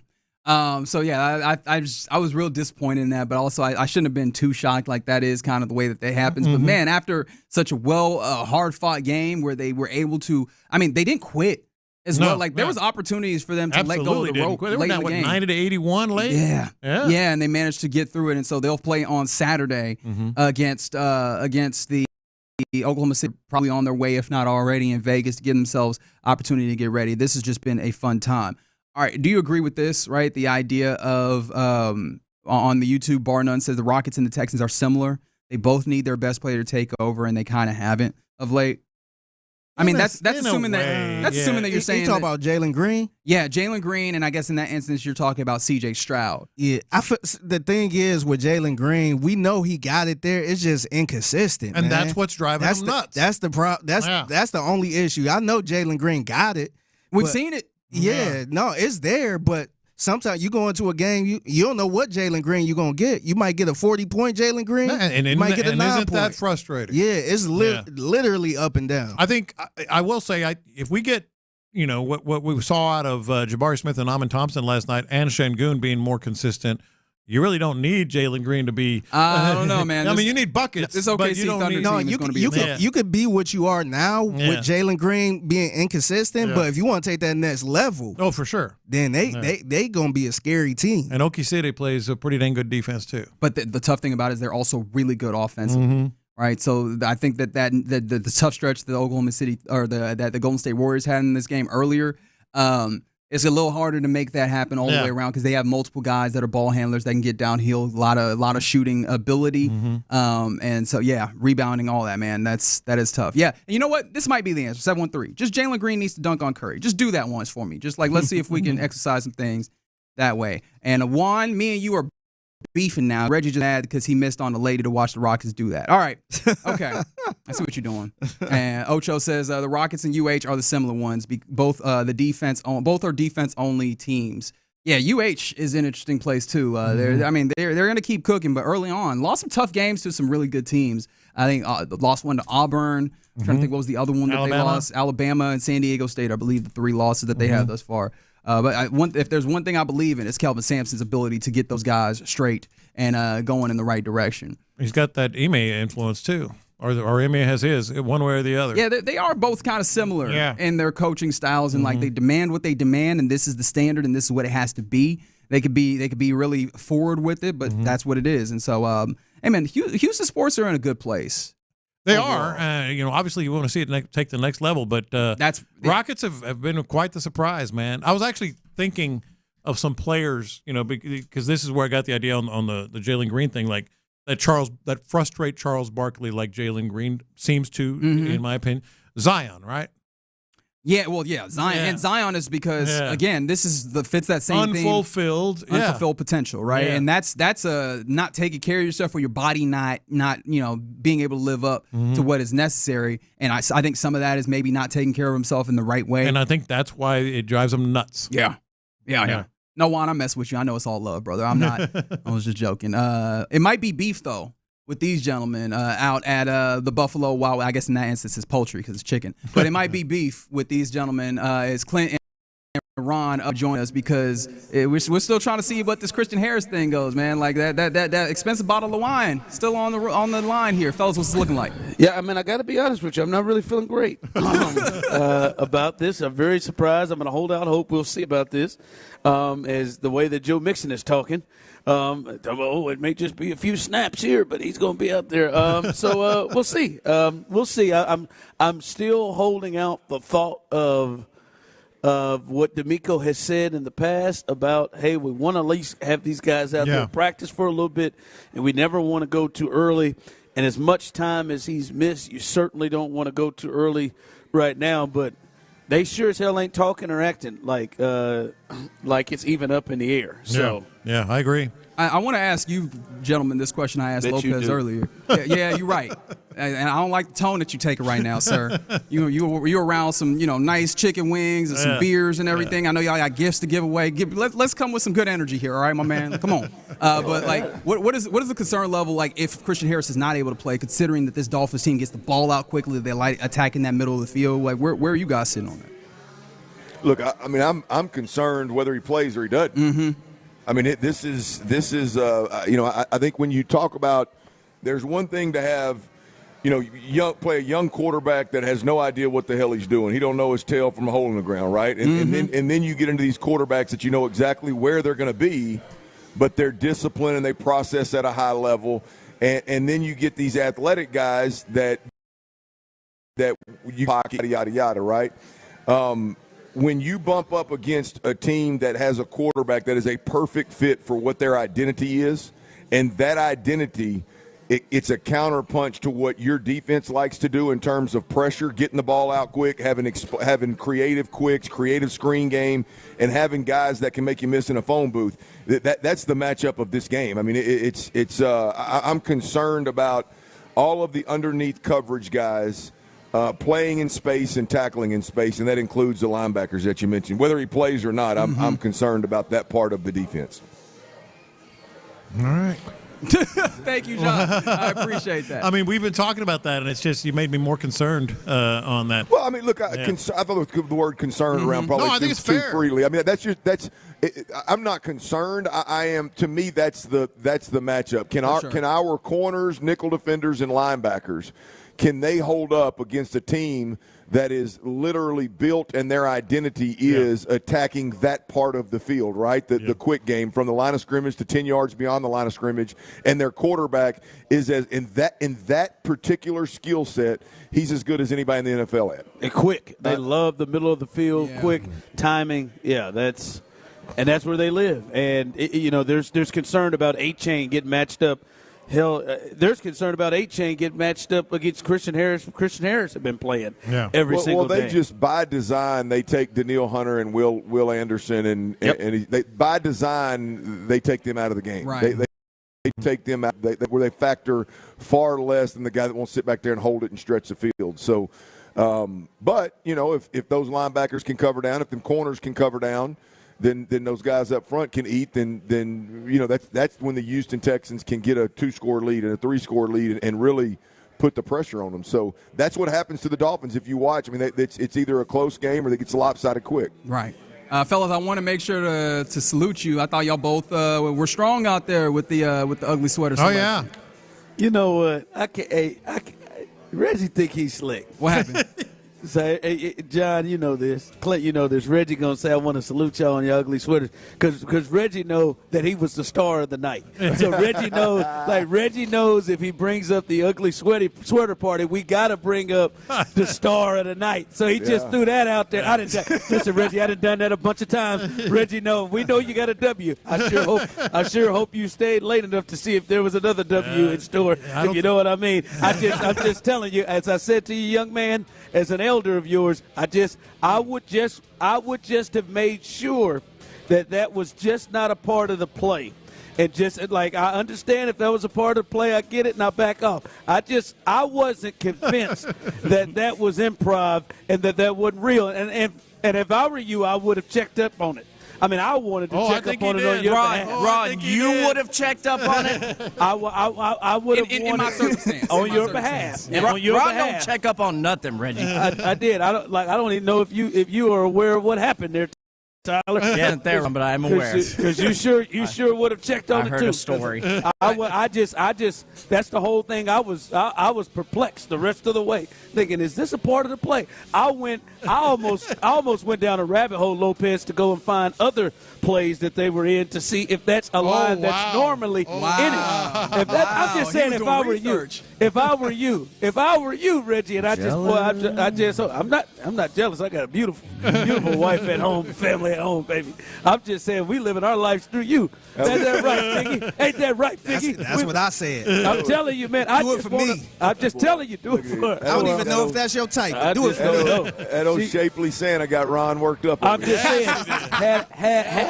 So yeah, I was real disappointed in that, but also I shouldn't have been too shocked. Like, that is kind of the way that that happens. But man, after such a hard fought game where they were able to, they didn't quit as well. Like, there was opportunities for them to let go of the rope late in the game. 90-81 late. Yeah, and they managed to get through it. And so they'll play on Saturday against the Oklahoma City, probably on their way, if not already, in Vegas to give themselves opportunity to get ready. This has just been a fun time. All right, do you agree with this, right? The idea of, on the YouTube, Bar None says the Rockets and the Texans are similar. They both need their best player to take over, and they kind of haven't of late. That's assuming that you're saying. You talk about Jalen Green? Yeah, Jalen Green, and I guess in that instance you're talking about C.J. Stroud. Yeah, the thing is with Jalen Green, we know he got it there. It's just inconsistent, and man. that's what's driving him nuts. That's the problem. That's the only issue. I know Jalen Green got it. We've seen it. Yeah, no, it's there, but sometimes you go into a game, you don't know what Jalen Green you're going to get. You might get a 40-point Jalen Green. And you might get a 9-point. Isn't that frustrating? Yeah, it's literally up and down. I think I will say if we get, what we saw out of Jabari Smith and Amin Thompson last night, and Şengün being more consistent, you really don't need Jalen Green to be. I don't know, man. You need buckets. This OKC Thunder team is going to be. You could be what you are now with Jalen Green being inconsistent, but if you want to take that next level, for sure, then they going to be a scary team. And Oklahoma City plays a pretty dang good defense too. But the tough thing about it is they're also really good offensively. Right, so I think that the tough stretch that Oklahoma City or that the Golden State Warriors had in this game earlier. It's a little harder to make that happen all the way around because they have multiple guys that are ball handlers that can get downhill, a lot of shooting ability, and so rebounding, all that, man. That is tough. Yeah, and you know what? This might be the answer. 7-1-3. Just Jalen Green needs to dunk on Curry. Just do that once for me. Just let's see if we can exercise some things that way. And Juan, me and you are beefing now. Reggie just mad because he missed on the lady to watch the Rockets do that. All right. Okay. I see what you're doing. And Ocho says the Rockets and UH are the similar ones. Both are defense only teams. Yeah, UH is an interesting place too. They're going to keep cooking, but early on, lost some tough games to some really good teams. I think lost one to Auburn. I'm trying to think what was the other one that they lost. Alabama and San Diego State, I believe, the 3 losses that they have thus far. But if there's one thing I believe in, it's Kelvin Sampson's ability to get those guys straight and going in the right direction. He's got that Ime influence too, or Ime has his, one way or the other. Yeah, they are both kind of similar in their coaching styles, and like they demand what they demand, and this is the standard, and this is what it has to be. They could be really forward with it, but that's what it is. And so, hey man, Houston sports are in a good place. They are. Obviously you want to see it take the next level, but Rockets have been quite the surprise, man. I was actually thinking of some players, because this is where I got the idea on the Jalen Green thing, like that frustrate Charles Barkley like Jalen Green seems to, in my opinion. Zion, right? Yeah, well, Zion and Zion is because again, this is fits that same unfulfilled potential, right? Yeah. And that's not taking care of yourself or your body not being able to live up to what is necessary. And I think some of that is maybe not taking care of himself in the right way. And I think that's why it drives him nuts. Yeah. No, Juan, I'm messing with you. I know it's all love, brother. I'm not. I was just joking. It might be beef though. With these gentlemen out at the Buffalo Wild Wings. I guess in that instance it's poultry because it's chicken. But it might be beef with these gentlemen as Clint and Ron join us because we're still trying to see what this Christian Harris thing goes, man. Like that expensive bottle of wine still on the line here. Fellas, what's it looking like? Yeah, I mean, I got to be honest with you. I'm not really feeling great about this. I'm very surprised. I'm going to hold out hope. We'll see about this as the way that Joe Mixon is talking. It may just be a few snaps here, but he's going to be out there. So we'll see. We'll see. I'm still holding out the thought of what D'Amico has said in the past about, hey, we want to at least have these guys out there practice for a little bit, and we never want to go too early. And as much time as he's missed, you certainly don't want to go too early right now. But they sure as hell ain't talking or acting like it's even up in the air. So yeah, I agree. I want to ask you, gentlemen, this question I asked Lopez earlier. Yeah, you're right. And I don't like the tone that you take right now, sir. You're around some nice chicken wings and some beers and everything. I know y'all got gifts to give away. Let's come with some good energy here, all right, my man? Come on. But like, what is the concern level like if Christian Harris is not able to play, considering that this Dolphins team gets the ball out quickly, they like attacking that middle of the field? Like, where are you guys sitting on that? Look, I mean, I'm concerned whether he plays or he doesn't. Mm-hmm. I mean, this is I think when you talk about, there's one thing to have, play a young quarterback that has no idea what the hell he's doing. He don't know his tail from a hole in the ground, right? And then you get into these quarterbacks that you know exactly where they're going to be, but they're disciplined and they process at a high level. And then you get these athletic guys that you pocket, yada yada, right? When you bump up against a team that has a quarterback that is a perfect fit for what their identity is, and that identity, it's a counterpunch to what your defense likes to do in terms of pressure, getting the ball out quick, having creative quicks, creative screen game, and having guys that can make you miss in a phone booth. That's the matchup of this game. I mean, I'm concerned about all of the underneath coverage guys playing in space and tackling in space, and that includes the linebackers that you mentioned. Whether he plays or not, I'm concerned about that part of the defense. All right. Thank you, John. I appreciate that. I mean, we've been talking about that, and it's just you made me more concerned on that. Well, I mean, look, I thought the word concern around probably too freely. I mean, I'm not concerned. I am. To me, that's the matchup. Can our corners, nickel defenders, and linebackers, can they hold up against a team that is literally built and their identity is attacking that part of the field, right? The quick game from the line of scrimmage to 10 yards beyond the line of scrimmage, and their quarterback is in that particular skill set, he's as good as anybody in the NFL at. And quick. They love the middle of the field, quick timing. Yeah, that's where they live. And there's concern about 8-chain getting matched up. Hell, there's concern about 8-chain getting matched up against Christian Harris. Christian Harris have been playing every single day. Well, they just by design they take Danielle Hunter and Will Anderson by design they take them out of the game. Right. They take them out where they factor far less than the guy that won't sit back there and hold it and stretch the field. So, but if those linebackers can cover down, if them corners can cover down, then those guys up front can eat. Then that's when the Houston Texans can get a 2-score lead and a 3-score lead and really put the pressure on them. So that's what happens to the Dolphins if you watch. I mean, it's either a close game or they get lopsided quick. Right. Fellas, I want to make sure to salute you. I thought y'all both were strong out there with the ugly sweater. Oh yeah. You know what? I can't. Reggie think he's slick. What happened? Say, hey, John, you know this. Clint, you know this. Reggie gonna say, "I want to salute y'all on your ugly sweaters," because Reggie know that he was the star of the night. So Reggie knows if he brings up the ugly sweater party, we gotta bring up the star of the night. So he just threw that out there. Listen, Reggie, I done done that a bunch of times. Reggie, we know you got a W. I sure hope you stayed late enough to see if there was another W in store. If you know what I mean. I'm just telling you, as I said to you, young man, as an elder of yours. I would just have made sure that was just not a part of the play. And just like, I understand if that was a part of the play, I get it, and I back off. I wasn't convinced that was improv and that wasn't real. And if I were you, I would have checked up on it. I mean, I wanted to check up on it on your behalf. Ron, you would have checked up on it? I would have in my circumstance. On your behalf. Ron don't check up on nothing, Reggie. I did. I don't even know if you are aware of what happened there, Tyler. Yeah, isn't there, but I'm aware. Because you sure would have checked on it too. I heard a story. I just that's the whole thing. I was perplexed the rest of the way, thinking, is this a part of the play? I almost went down a rabbit hole, Lopez, to go and find other plays that they were in to see if that's a line that's normally in it. I'm just saying, if I were you, Reggie, and I'm not jealous. I got a beautiful wife at home, family at home, baby. I'm just saying, we living our lives through you. Ain't that right, Figgy? Ain't that right, Figgy? That's what I said. I'm telling you, man. Do it for me. I'm just telling you, do it for her. I don't even know if that's your type, but do it for me. That old shapely Santa got Ron worked up. I'm just saying,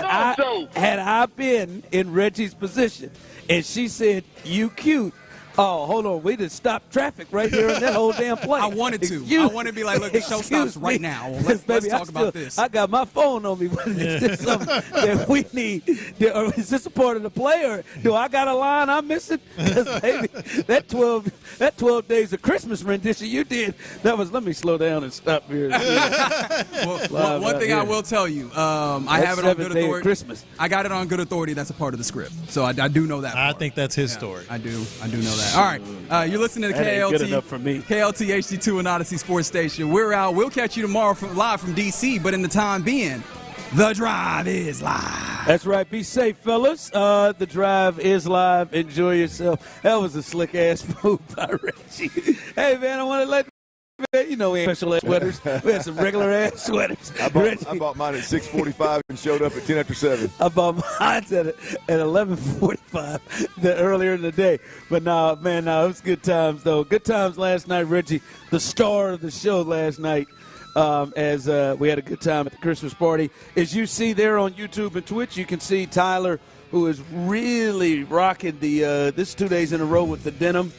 had I been in Reggie's position and she said, you cute, oh, hold on, we just stopped traffic right here in that whole damn play. I wanted to. I wanted to be like, look, the show stops right now. Let's talk about this. I got my phone on me. Is this something that we need? Or is this a part of the play? Or do I got a line I'm missing? Because, baby, that 12 days of Christmas rendition you did, that was, let me slow down and stop here. One thing I will tell you, I have it on good authority. Christmas. I got it on good authority. That's a part of the script. So I do know that. I think that's his story. I do know that. All right, you're listening to KLT. Good enough for me. KLT HD2 and Odyssey Sports Station. We're out. We'll catch you tomorrow live from DC. But in the time being, the drive is live. That's right. Be safe, fellas. The drive is live. Enjoy yourself. That was a slick ass move by Reggie. Hey man, I want to let. You know, we had special ass sweaters. We had some regular ass sweaters. I bought mine at 6:45 and showed up at 10 after 7. I bought mine at 11:45 earlier in the day. But no, man, it was good times though. Good times last night, Reggie, the star of the show last night. As we had a good time at the Christmas party. As you see there on YouTube and Twitch, you can see Tyler, who is really rocking this 2 days in a row with the denim.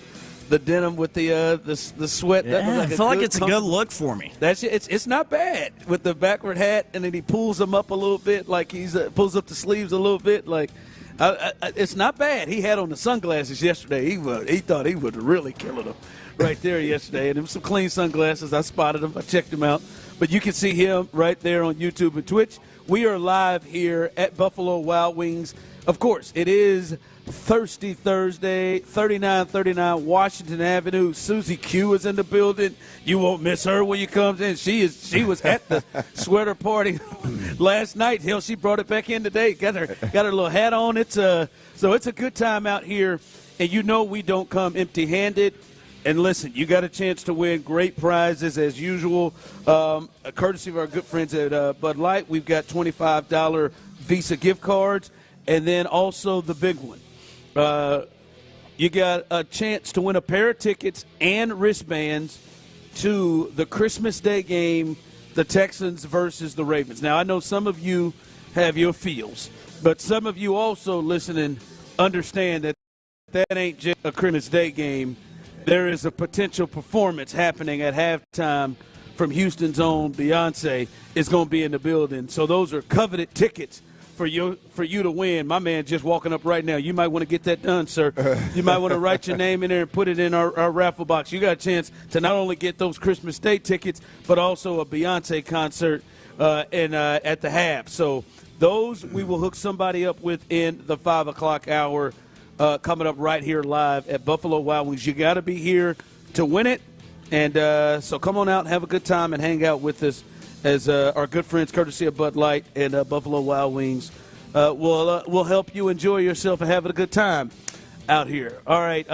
The denim with the sweat. Yeah, I feel like it's a good look for me. It's not bad with the backward hat, and then he pulls them up a little bit, like he's pulls up the sleeves a little bit, like it's not bad. He had on the sunglasses yesterday. He thought he was really killing them right there yesterday, and them some clean sunglasses. I spotted them. I checked them out, but you can see him right there on YouTube and Twitch. We are live here at Buffalo Wild Wings. Of course, it is Thirsty Thursday, 3939 Washington Avenue. Susie Q is in the building. You won't miss her when you comes in. She was at the sweater party last night. Hell, she brought it back in today. Got her little hat on. So it's a good time out here, and you know we don't come empty-handed. And listen, you got a chance to win great prizes as usual, courtesy of our good friends at Bud Light. We've got $25 Visa gift cards, and then also the big one. You got a chance to win a pair of tickets and wristbands to the Christmas Day game, the Texans versus the Ravens. Now, I know some of you have your feels, but some of you also listening understand that ain't just a Christmas Day game. There is a potential performance happening at halftime from Houston's own Beyonce is going to be in the building. So those are coveted tickets for you to win. My man just walking up right now. You might want to get that done, sir. You might want to write your name in there and put it in our raffle box. You got a chance to not only get those Christmas Day tickets, but also a Beyonce concert at the half. So those we will hook somebody up with in the 5 o'clock hour coming up right here live at Buffalo Wild Wings. You got to be here to win it. And so come on out and have a good time and hang out with us as our good friends, courtesy of Bud Light and Buffalo Wild Wings, will help you enjoy yourself and have a good time out here. All right,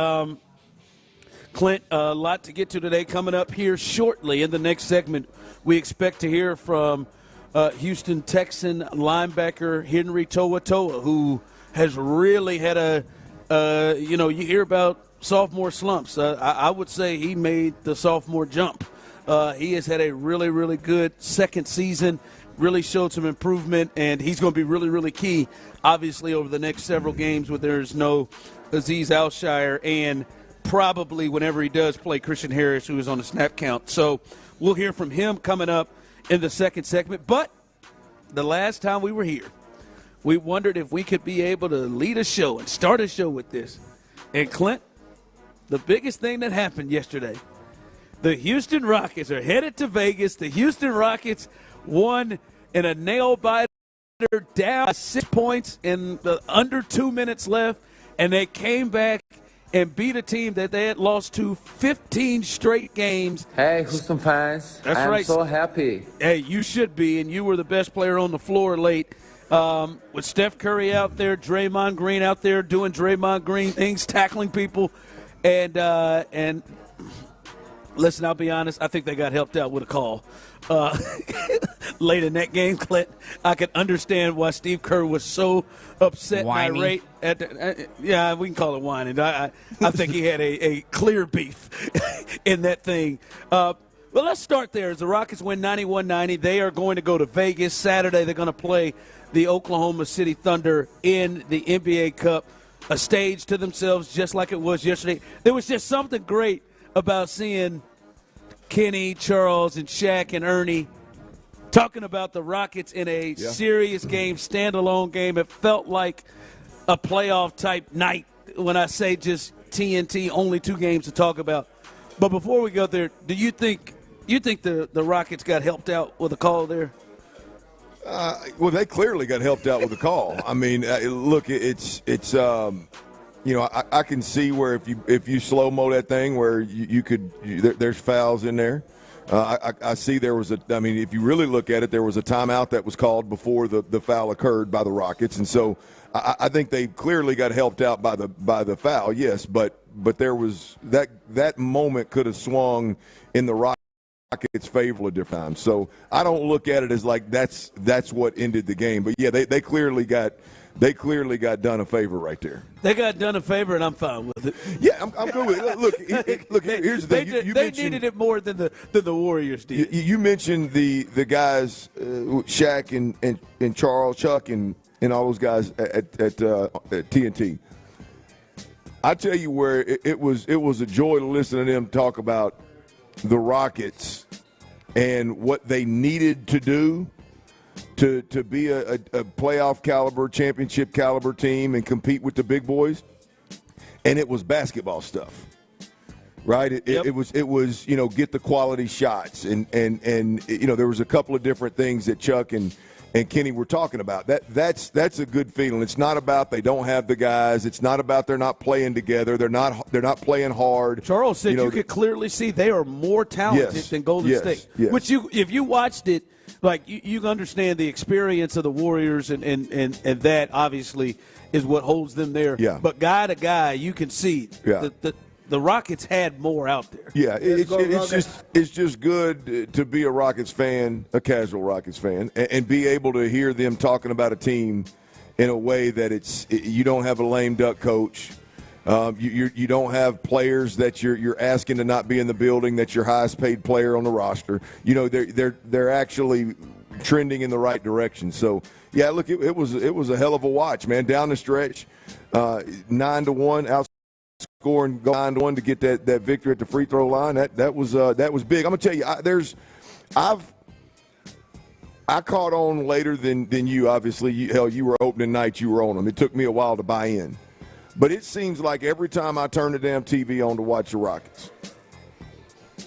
Clint, a lot to get to today. Coming up here shortly in the next segment, we expect to hear from Houston Texan linebacker Henry To'oTo'o, who has really had you hear about sophomore slumps. I would say he made the sophomore jump He has had a really, really good second season, really showed some improvement, and he's going to be really, really key, obviously, over the next several games where there's no Azeez Alshire and probably whenever he does play Christian Harris, who is on the snap count. So we'll hear from him coming up in the second segment. But the last time we were here, we wondered if we could be able to lead a show and start a show with this. And, Clint, the biggest thing that happened yesterday, the Houston Rockets are headed to Vegas. The Houston Rockets won in a nail-biter, down 6 points in under 2 minutes left, and they came back and beat a team that they had lost to 15 straight games. Hey, Houston fans. That's I'm right. So happy. Hey, you should be, and you were the best player on the floor late. With Steph Curry out there, Draymond Green out there doing Draymond Green things, tackling people. And listen, I'll be honest, I think they got helped out with a call. Late in that game, Clint, I could understand why Steve Kerr was so upset and irate. Yeah, we can call it whining. I think he had a clear beef in that thing. Well, let's start there. As the Rockets win 91-90, they are going to go to Vegas. Saturday, they're going to play the Oklahoma City Thunder in the NBA Cup, a stage to themselves just like it was yesterday. There was just something great about seeing Kenny, Charles, and Shaq and Ernie talking about the Rockets in a serious game, standalone game. It felt like a playoff-type night when I say just TNT, only 2 games to talk about. But before we go there, do you think the Rockets got helped out with a call there? Well, they clearly got helped out with a call. I mean, look, it's you know, I can see where if you slow-mo that thing where you could there's fouls in there. I see there was I mean, if you really look at it, there was a timeout that was called before the foul occurred by the Rockets. And so I think they clearly got helped out by the foul, yes. But there was that moment could have swung in the Rockets' favor a different time. So I don't look at it as like that's what ended the game. But, yeah, they clearly got done a favor right there. They got done a favor, and I'm fine with it. Yeah, I'm good with it. Look, here's the thing. They needed it more than the Warriors did. You mentioned the guys, Shaq and Charles, Chuck, and all those guys at TNT. I tell you where it was a joy to listen to them talk about the Rockets and what they needed to do to be a playoff caliber, championship caliber team and compete with the big boys, and it was basketball stuff, right? It was get the quality shots and there was a couple of different things that Chuck and Kenny were talking about. That's a good feeling. It's not about they don't have the guys. It's not about they're not playing together. They're not playing hard. Charles said you could clearly see they are more talented than Golden State. Yes. Which if you watched it. Like, you understand the experience of the Warriors, and that obviously is what holds them there. Yeah. But guy to guy, you can see the Rockets had more out there. Yeah, it's just good to be a Rockets fan, a casual Rockets fan, and be able to hear them talking about a team in a way that you don't have a lame duck coach. You don't have players that you're asking to not be in the building. That's your highest paid player on the roster. You know, they're actually trending in the right direction. So yeah, look, it was a hell of a watch, man. Down the stretch, 9-1, outscoring 9-1 to get that victory at the free throw line. That was big. I'm gonna tell you, I caught on later than you. Obviously, you were opening night. You were on them. It took me a while to buy in. But it seems like every time I turn the damn TV on to watch the Rockets,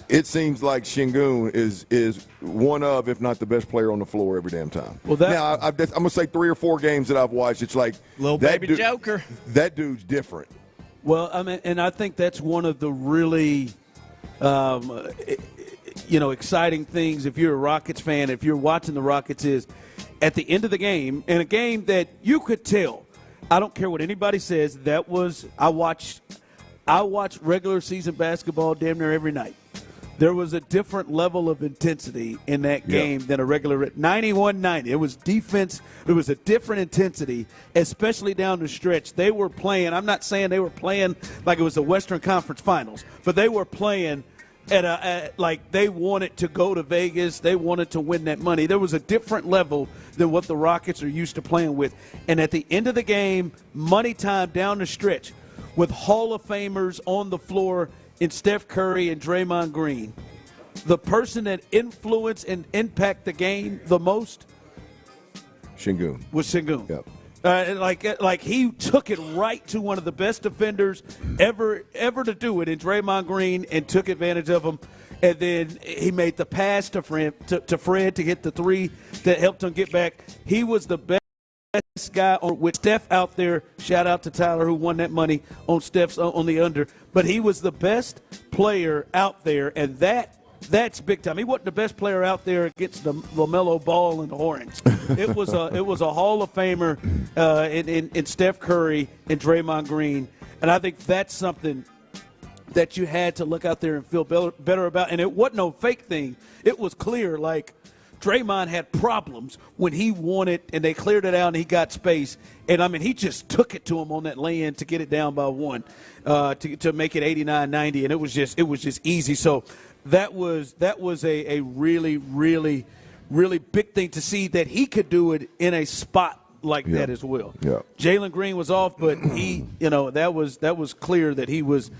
it seems like Şengün is one of, if not the best player on the floor every damn time. Well, now, I'm going to say 3 or 4 games that I've watched, it's like little baby Joker. That dude's different. Well, I mean, and I think that's one of the really exciting things if you're a Rockets fan, if you're watching the Rockets, is at the end of the game, and a game that you could tell, I don't care what anybody says, I watch regular season basketball damn near every night. There was a different level of intensity in that game than a regular 91-90. It was defense. It was a different intensity, especially down the stretch. They were playing. I'm not saying they were playing like it was the Western Conference Finals, but they were playing like they wanted to go to Vegas. They wanted to win that money. There was a different level than what the Rockets are used to playing with. And at the end of the game, money time down the stretch, with Hall of Famers on the floor in Steph Curry and Draymond Green, the person that influenced and impacted the game the most was Sengun. Yep. Like he took it right to one of the best defenders ever to do it in Draymond Green and took advantage of him. And then he made the pass to Fred to hit the three that helped him get back. He was the best guy with Steph out there. Shout out to Tyler who won that money on Steph's on the under. But he was the best player out there, and that's big time. He wasn't the best player out there against the LaMelo Ball and the Hornets. It was a Hall of Famer in Steph Curry and Draymond Green, and I think that's something that you had to look out there and feel better about. And it wasn't no fake thing. It was clear, like Draymond had problems when he wanted, and they cleared it out, and he got space. And, I mean, he just took it to him on that lay-in to get it down by one to make it 89-90, and it was just easy. So that was a really, really, really big thing to see that he could do it in a spot like that as well. Yeah. Jalen Green was off, but he, that was clear that he was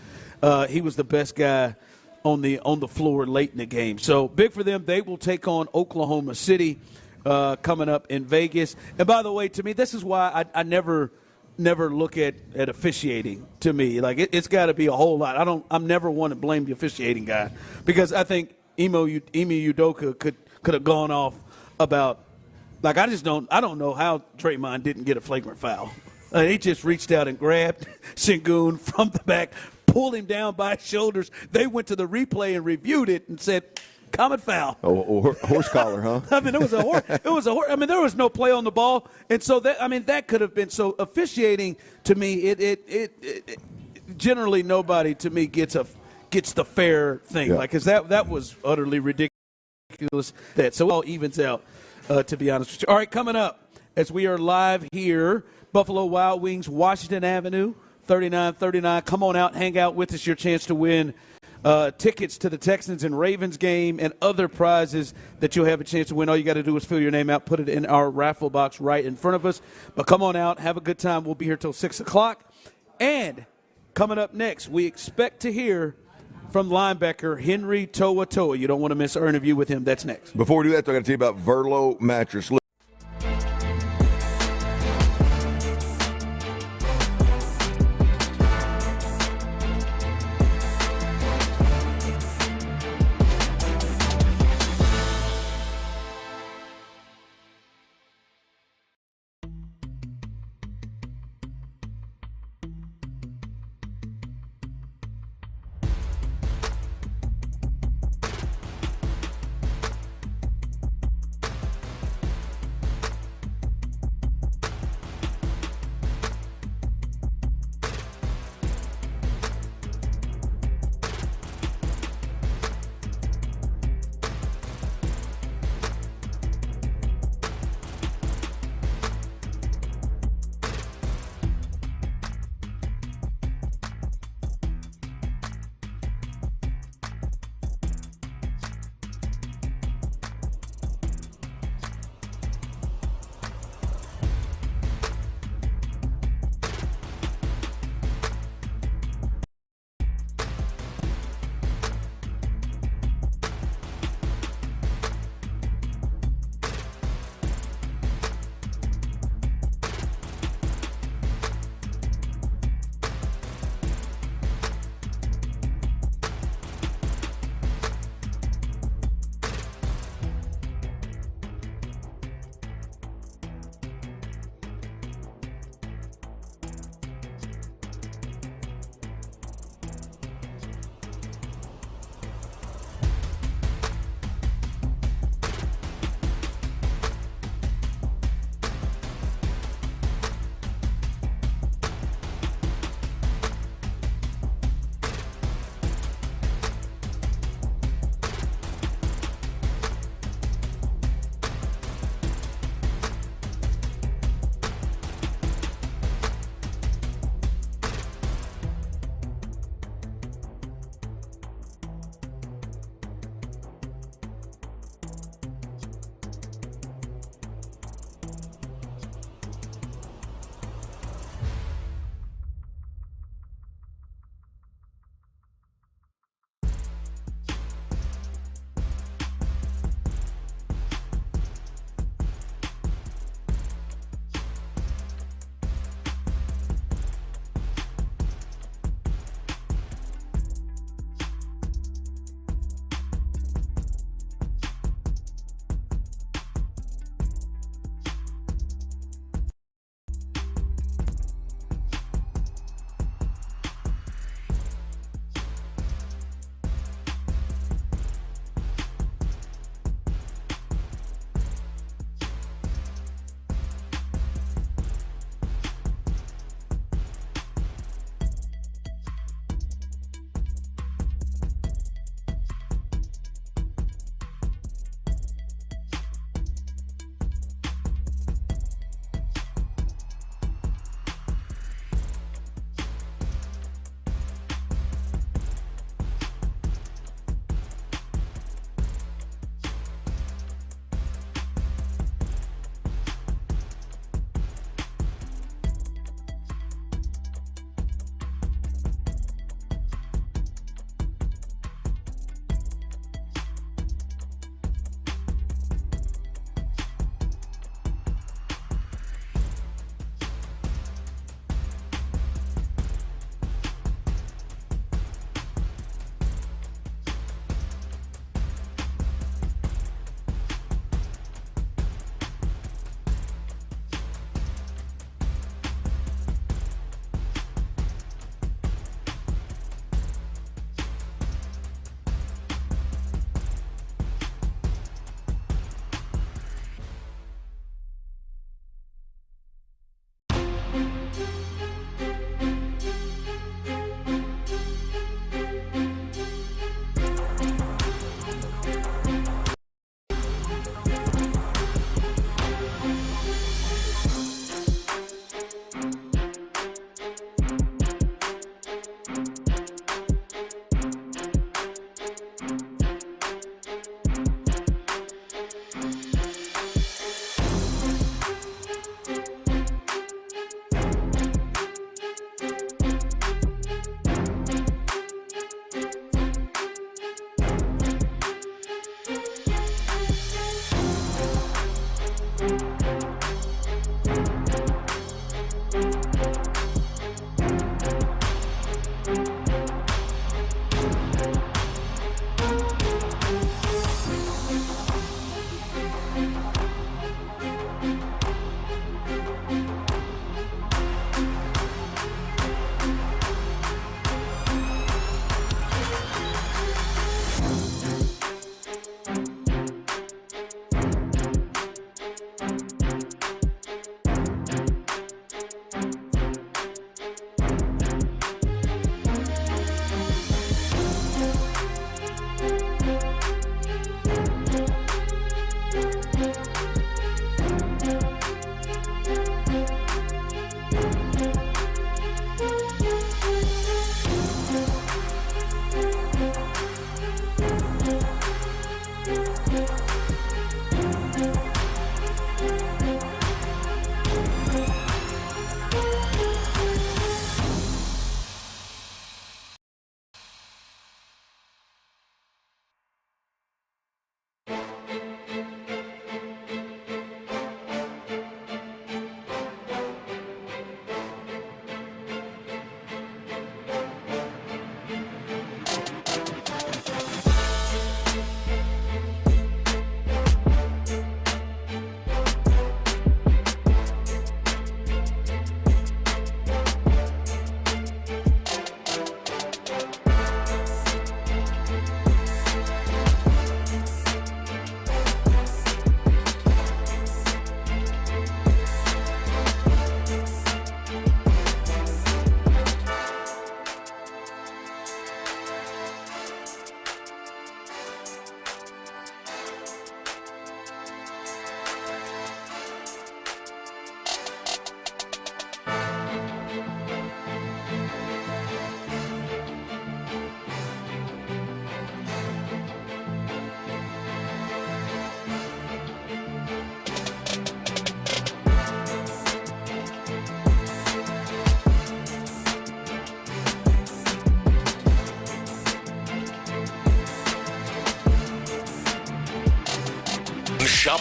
the best guy on the floor late in the game. So big for them. They will take on Oklahoma City coming up in Vegas. And by the way, to me, this is why I never look at officiating. To me, like it's got to be a whole lot. I'm never one to blame the officiating guy, because I think Ime Udoka could have gone off about, like, I don't know how Draymond didn't get a flagrant foul. He just reached out and grabbed Sengun from the back, pulled him down by his shoulders. They went to the replay and reviewed it and said, common foul. Or horse collar, huh? I mean, it was a horse. I mean, there was no play on the ball, and so that could have been. So officiating, to me, it generally nobody to me gets the fair thing, yeah. like, because that was utterly ridiculous. So it all evens out, to be honest with you. All right, coming up as we are live here, Buffalo Wild Wings, Washington Avenue, 3939. Come on out, hang out with us. Your chance to win tickets to the Texans and Ravens game and other prizes that you'll have a chance to win. All you got to do is fill your name out, put it in our raffle box right in front of us. But come on out, have a good time. We'll be here till 6 o'clock. And coming up next, we expect to hear from linebacker Henry Toa. You don't want to miss our interview with him. That's next. Before we do that, I got to tell you about Verlo Mattress.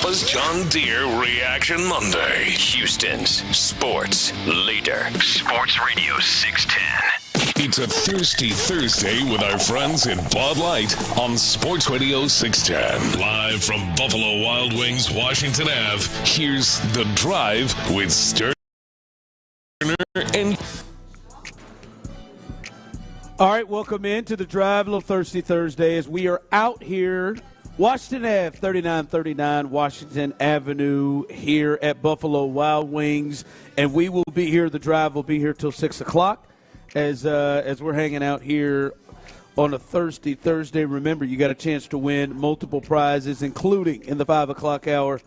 Papa's John Deere Reaction Monday. Houston's sports leader. Sports Radio 610. It's a Thirsty Thursday with our friends at Bud Light on Sports Radio 610. Live from Buffalo Wild Wings, Washington Ave, here's The Drive with Stoerner and... All right, welcome into The Drive, a little Thirsty Thursday as we are out here, Washington Ave, 3939 Washington Avenue here at Buffalo Wild Wings, and we will be here, The Drive will be here till 6 o'clock as we're hanging out here on a Thirsty Thursday. Remember, you got a chance to win multiple prizes, including in the 5 o'clock hour,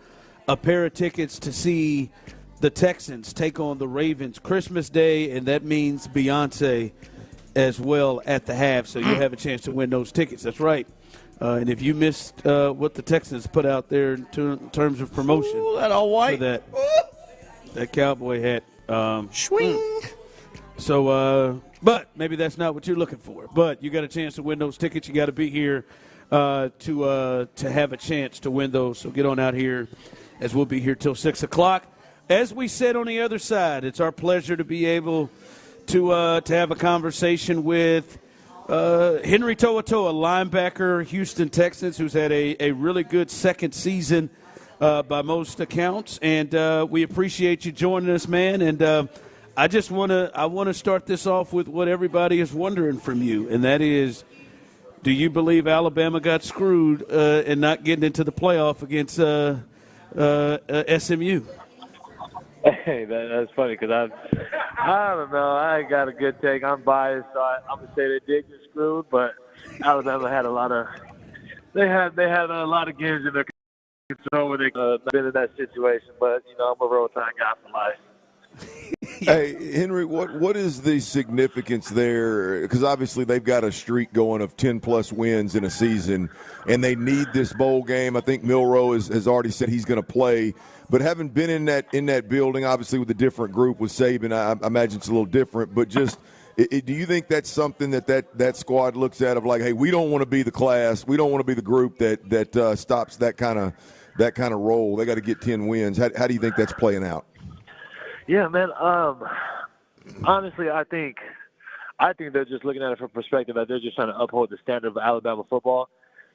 a pair of tickets to see the Texans take on the Ravens Christmas Day, and that means Beyonce as well at the half, so you have a chance to win those tickets. That's right. And if you missed what the Texans put out there in terms of promotion, that all white, that cowboy hat, swing. So, but maybe that's not what you're looking for. But you got a chance to win those tickets. You got to be here to have a chance to win those. So get on out here, as we'll be here till 6 o'clock. As we said on the other side, it's our pleasure to be able to have a conversation with Henry To'oTo'o, linebacker, Houston Texans, who's had a really good second season by most accounts. And we appreciate you joining us, man. And I just want to start this off with what everybody is wondering from you, and that is, do you believe Alabama got screwed in not getting into the playoff against SMU? Hey, that's funny because I don't know. I ain't got a good take. I'm biased, so I'm gonna say they did get screwed. But Alabama had a lot of a lot of games in their control where they been in that situation. But I'm a roll tide guy for life. Hey, Henry, what is the significance there? Because obviously they've got a streak going of 10-plus wins in a season, and they need this bowl game. I think Milroe has already said he's going to play. But having been in that building, obviously with a different group with Saban, I imagine it's a little different. But just do you think that's something that squad looks at of like, hey, we don't want to be the class, we don't want to be the group that stops that kind of role. They got to get 10 wins. How do you think that's playing out? Yeah, man. Honestly, I think they're just looking at it from perspective that they're just trying to uphold the standard of Alabama football.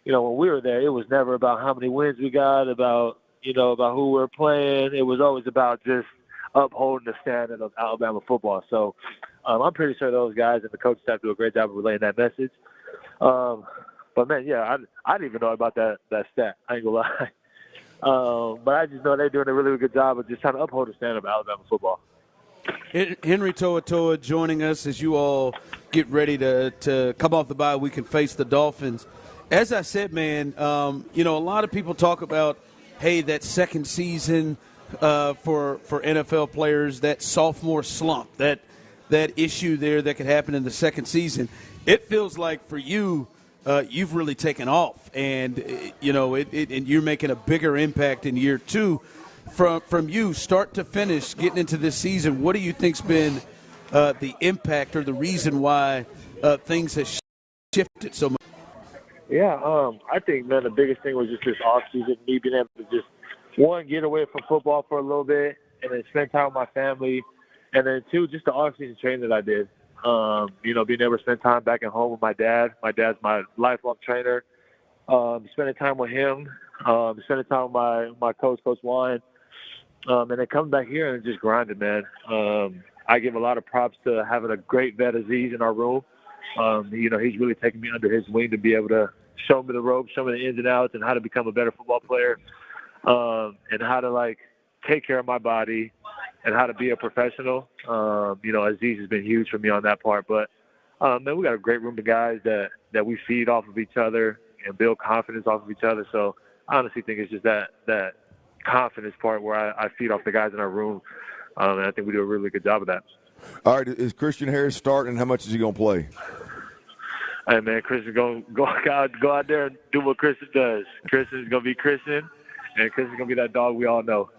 When we were there, it was never about how many wins we got, about who we're playing. It was always about just upholding the standard of Alabama football. So I'm pretty sure those guys and the coach staff do a great job of relaying that message. But man, yeah, I didn't even know about that stat. I ain't gonna lie. But I just know they're doing a really good job of just trying to uphold the standard of Alabama football. Henry To'oTo'o joining us as you all get ready to come off the bye week and face the Dolphins. As I said, man, a lot of people talk about, hey, that second season for NFL players, that sophomore slump, that issue there that could happen in the second season. It feels like for you, you've really taken off, and and you're making a bigger impact in year two. From you, start to finish, getting into this season, what do you think's been the impact or the reason why things have shifted so much? Yeah, I think, man, the biggest thing was just this offseason, me being able to just, one, get away from football for a little bit and then spend time with my family, and then two, just the offseason training that I did. Being able to spend time back at home with my dad. My dad's my lifelong trainer. Spending time with him, spending time with my coach, Coach Wine, and then coming back here and just grinding, man. I give a lot of props to having a great vet Aziz in our room. He's really taken me under his wing to be able to show me the ropes, show me the ins and outs, and how to become a better football player, and how to take care of my body and how to be a professional. Aziz has been huge for me on that part. But man, we got a great room of guys that we feed off of each other and build confidence off of each other. So I honestly think it's just that confidence part where I feed off the guys in our room, and I think we do a really good job of that. All right, is Christian Harris starting? How much is he going to play? Hey, man, Christian's going to go out there and do what Christian does. Christian's going to be Christian, and Christian's going to be that dog we all know.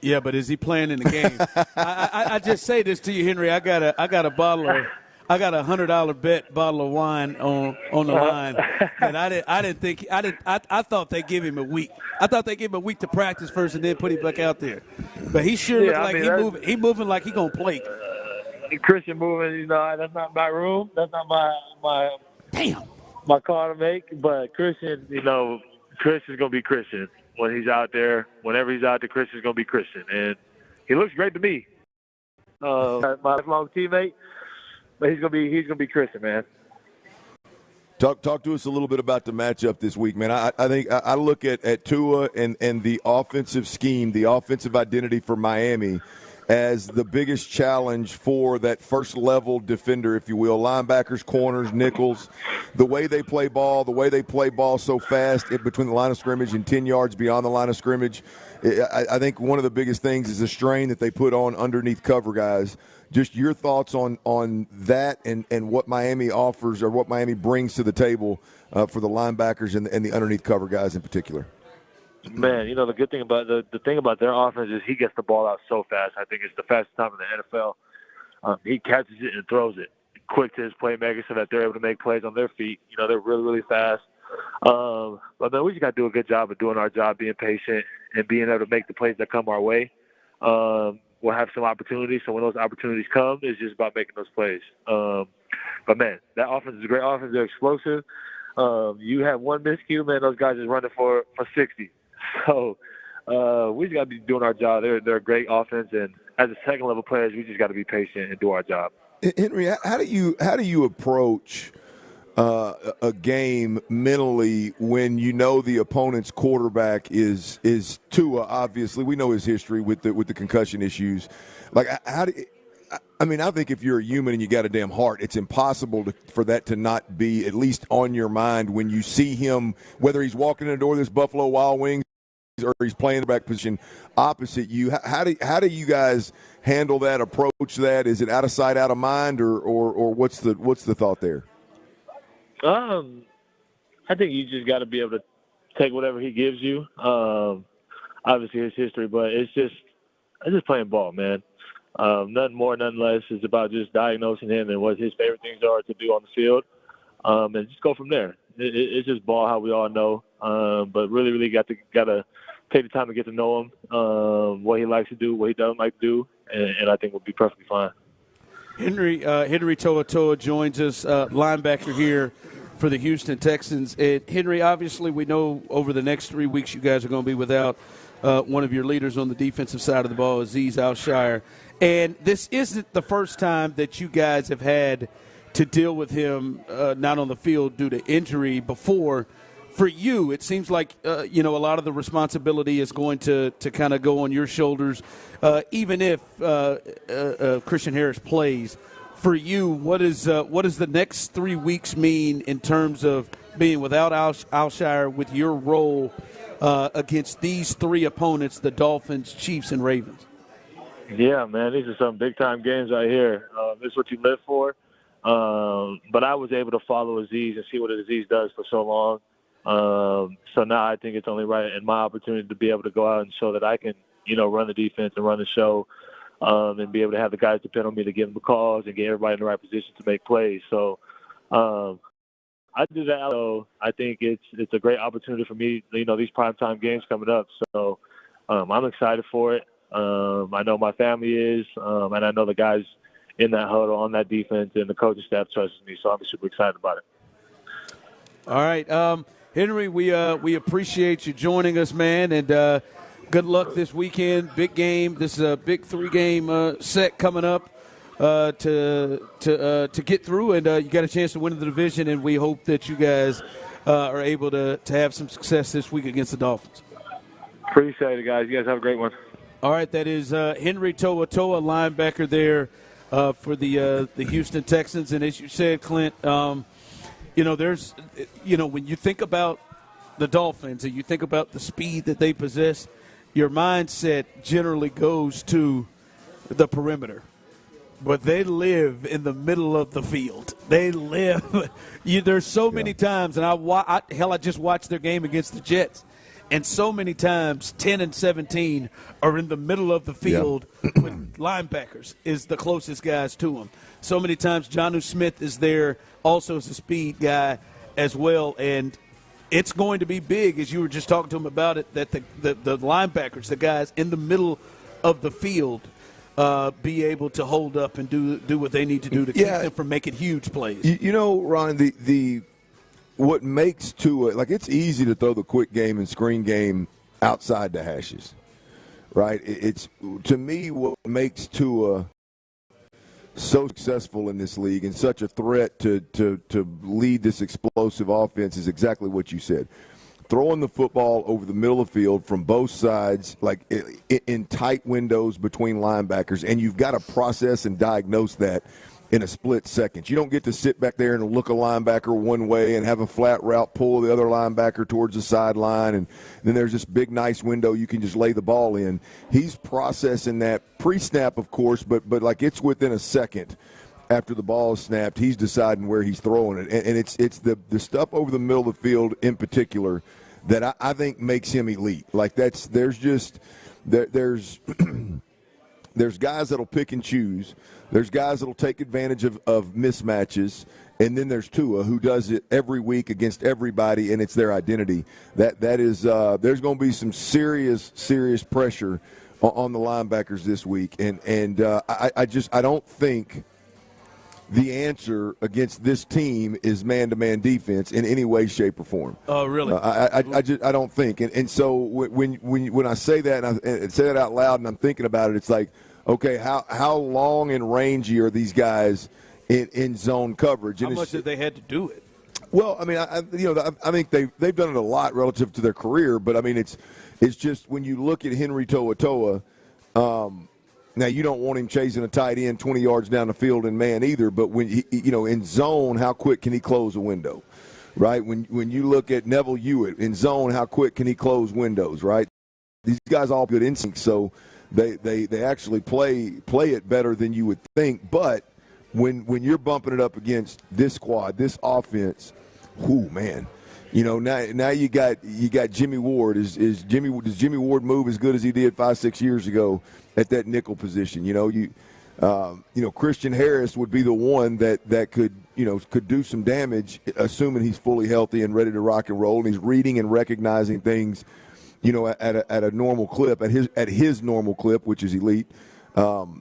Yeah, but is he playing in the game? I just say this to you, Henry. I got a bottle I got a $100 bet bottle of wine on the line, and I thought they give him a week. I thought they give him a week to practice first and then put him back out there. But he sure looks like he moving like he gonna play. Christian moving, that's not my room. That's not my call to make. But Christian, Christian's gonna be Christian when he's out there. Whenever he's out there, Christian's gonna be Christian, and he looks great to me. My lifelong teammate, but he's gonna be Christian, man. Talk to us a little bit about the matchup this week, man. I think I look at Tua and the offensive scheme, the offensive identity for Miami as the biggest challenge for that first-level defender, if you will, linebackers, corners, nickels, the way they play ball so fast in between the line of scrimmage and 10 yards beyond the line of scrimmage. I think one of the biggest things is the strain that they put on underneath cover guys. Just your thoughts on that and what Miami offers or what Miami brings to the table for the linebackers and the underneath cover guys in particular. Man, the good thing about the thing about their offense is he gets the ball out so fast. I think it's the fastest time in the NFL. He catches it and throws it quick to his playmakers so that they're able to make plays on their feet. They're really, really fast. But man, we just got to do a good job of doing our job, being patient and being able to make the plays that come our way. We'll have some opportunities. So when those opportunities come, it's just about making those plays. But man, that offense is a great offense. They're explosive. You have one miscue, man, those guys is running for 60. So we just got to be doing our job. They're a great offense, and as a second-level players, we just got to be patient and do our job. Henry, how do you approach a game mentally when the opponent's quarterback is Tua? Obviously, we know his history with the concussion issues. Like, I think if you're a human and you got a damn heart, it's impossible for that to not be at least on your mind when you see him, whether he's walking in the door of this Buffalo Wild Wings or he's playing the back position opposite you. How do you guys handle that, approach that? Is it out of sight, out of mind, or what's the thought there? I think you just got to be able to take whatever he gives you. Obviously his history, but it's just playing ball, man. Nothing more, nothing less. It's about just diagnosing him and what his favorite things are to do on the field, and just go from there. It's just ball, how we all know. But really, really got to take the time to get to know him, what he likes to do, what he doesn't like to do, and I think we'll be perfectly fine. Henry To'oTo'o joins us, linebacker here for the Houston Texans. And Henry, obviously, we know over the next 3 weeks you guys are going to be without one of your leaders on the defensive side of the ball, Azeez Al-Shaair. And this isn't the first time that you guys have had to deal with him not on the field due to injury before. For you, it seems like, a lot of the responsibility is going to kind of go on your shoulders, even if Christian Harris plays. For you, what does the next 3 weeks mean in terms of being without Al-Shaair with your role against these three opponents, the Dolphins, Chiefs, and Ravens? Yeah, man, these are some big-time games right here. This is what you live for. But I was able to follow Azeez and see what Azeez does for so long. So now I think it's only right and my opportunity to be able to go out and show that I can, run the defense and run the show, and be able to have the guys depend on me to give them the calls and get everybody in the right position to make plays. So I do that. So I think it's a great opportunity for me, these primetime games coming up. So I'm excited for it. I know my family is, and I know the guys in that huddle on that defense and the coaching staff trusts me. So I'm super excited about it. All right. Henry, we appreciate you joining us, man, and good luck this weekend. Big game. This is a big 3-game set coming up to get through, and you got a chance to win the division, and we hope that you guys are able to have some success this week against the Dolphins. Appreciate it, guys. You guys have a great one. All right, that is Henry To'oTo'o, linebacker there for the Houston Texans, and as you said, Clint, there's, when you think about the Dolphins and you think about the speed that they possess, your mindset generally goes to the perimeter. But they live in the middle of the field. They live. There's so many times, and I just watched their game against the Jets, And so many times, 10 and 17 are in the middle of the field with linebackers is the closest guys to them. So many times, Jonnu Smith is there also as a speed guy as well. And it's going to be big, as you were just talking to him about it, that the linebackers, the guys in the middle of the field, be able to hold up and do what they need to do to keep them from making huge plays. You know, Ron, the what makes Tua, like, it's easy to throw the quick game and screen game outside the hashes, right? It's, to me, what makes Tua so successful in this league and such a threat to lead this explosive offense is exactly what you said. Throwing the football over the middle of the field from both sides, like in tight windows between linebackers, and you've got to process and diagnose that in a split second. You don't get to sit back there and look a linebacker one way and have a flat route pull the other linebacker towards the sideline, and then there's this big, nice window you can just lay the ball in. He's processing that pre-snap, of course, but like it's within a second after the ball is snapped. He's deciding where he's throwing it, and it's the stuff over the middle of the field in particular that I think makes him elite. Like there's there's guys that'll pick and choose. There's guys that'll take advantage of mismatches, and then there's Tua, who does it every week against everybody, and it's their identity. That is there's going to be some serious pressure on the linebackers this week, and I don't think the answer against this team is man-to-man defense in any way, shape, or form. Oh, really? I don't think. And so when I say that and say that out loud and I'm thinking about it, it's like, okay, how long and rangy are these guys in zone coverage? And how much have they had to do it? Well, I mean, I think they've done it a lot relative to their career, but I mean, it's just when you look at Henry To'oTo'o, now you don't want him chasing a tight end 20 yards down the field in man either, but when in zone, how quick can he close a window, right? When you look at Neville Hewitt in zone, how quick can he close windows, right? These guys all have good instincts, so they actually play it better than you would think. But when you're bumping it up against this squad, this offense, whoo, man, now you got Jimmy Ward. Does Jimmy Ward move as good as he did 5-6 years ago at that nickel position? Christian Harris would be the one that could do some damage, assuming he's fully healthy and ready to rock and roll, and he's reading and recognizing things, at a normal clip, at his normal clip, which is elite. We'll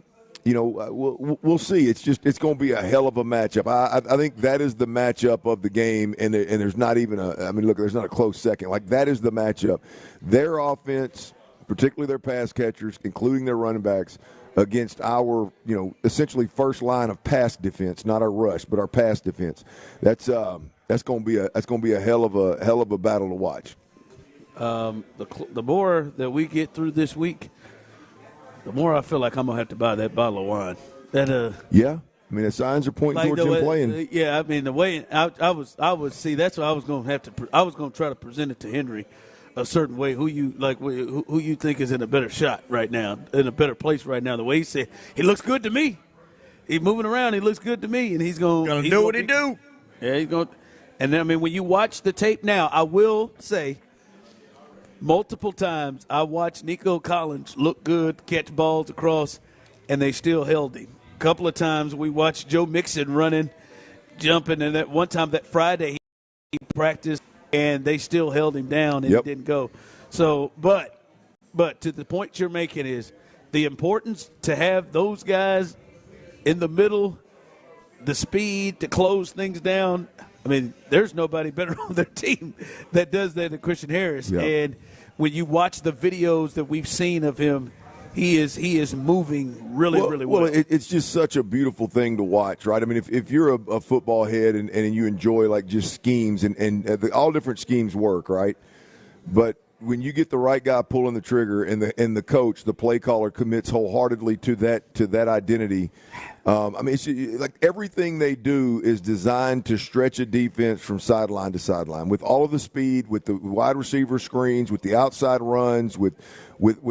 see. It's going to be a hell of a matchup. I think that is the matchup of the game, and there's not even there's not a close second. Like, that is the matchup. Their offense, particularly their pass catchers, including their running backs, against our, essentially first line of pass defense, not our rush, but our pass defense. That's going to be a hell of a battle to watch. The more that we get through this week, the more I feel like I'm gonna have to buy that bottle of wine. Yeah, I mean, the signs are pointing towards him playing. Yeah, I mean, the way I was see, that's what I was gonna have to. I was gonna try to present it to Henry a certain way. Who you think is in a better shot right now, in a better place right now? The way he said, he looks good to me. He's moving around. He looks good to me, and he's gonna do what he do. Yeah, he's going. And then, I mean, when you watch the tape now, I will say, multiple times I watched Nico Collins look good, catch balls across, and they still held him. A couple of times we watched Joe Mixon running, jumping, and that one time that Friday he practiced, and they still held him down, and he didn't go. So, but to the point you're making is the importance to have those guys in the middle, the speed to close things down. I mean, there's nobody better on their team that does that than Christian Harris. Yep. And when you watch the videos that we've seen of him, he is moving really well. Well, it's just such a beautiful thing to watch, right? I mean, if you're a football head and you enjoy, like, just schemes and all different schemes work, right? But when you get the right guy pulling the trigger and the coach, the play caller, commits wholeheartedly to that identity, I mean, it's like everything they do is designed to stretch a defense from sideline to sideline with all of the speed, with the wide receiver screens, with the outside runs, with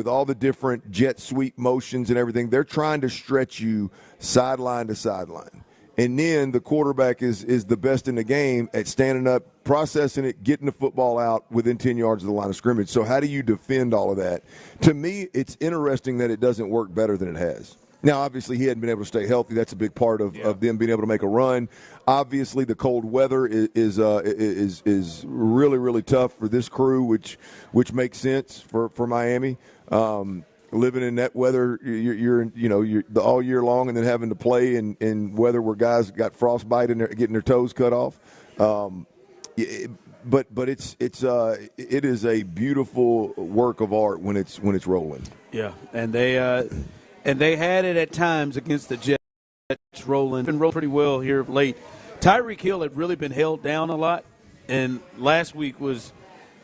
all the different jet sweep motions and everything. They're trying to stretch you sideline to sideline. And then the quarterback is the best in the game at standing up, processing it, getting the football out within 10 yards of the line of scrimmage. So how do you defend all of that? To me, it's interesting that it doesn't work better than it has. Now, obviously, he hadn't been able to stay healthy. That's a big part of them being able to make a run. Obviously, the cold weather is really, really tough for this crew, which makes sense for Miami. Living in that weather, you're all year long, and then having to play in weather where guys got frostbite and they're getting their toes cut off. But it is a beautiful work of art when it's rolling. Yeah, and they had it at times against the Jets rolling. Been rolling pretty well here of late. Tyreek Hill had really been held down a lot, and last week was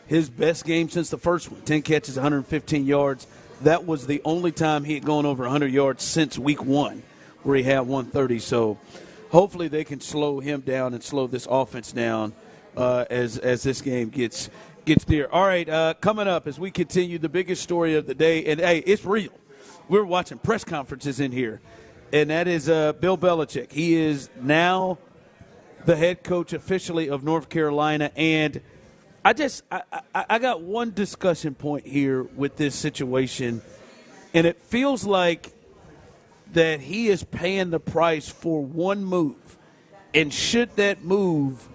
his best game since the first one. 10 catches, 115 yards. That was the only time he had gone over 100 yards since week 1, where he had 130. So hopefully they can slow him down and slow this offense down as this game gets near. All right, coming up as we continue, the biggest story of the day, and, hey, it's real. We're watching press conferences in here, and that is Bill Belichick. He is now the head coach officially of North Carolina, and I got one discussion point here with this situation, and it feels like that he is paying the price for one move, and should that move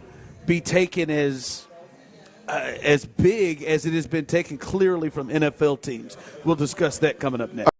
be taken as big as it has been taken clearly from NFL teams? We'll discuss that coming up next.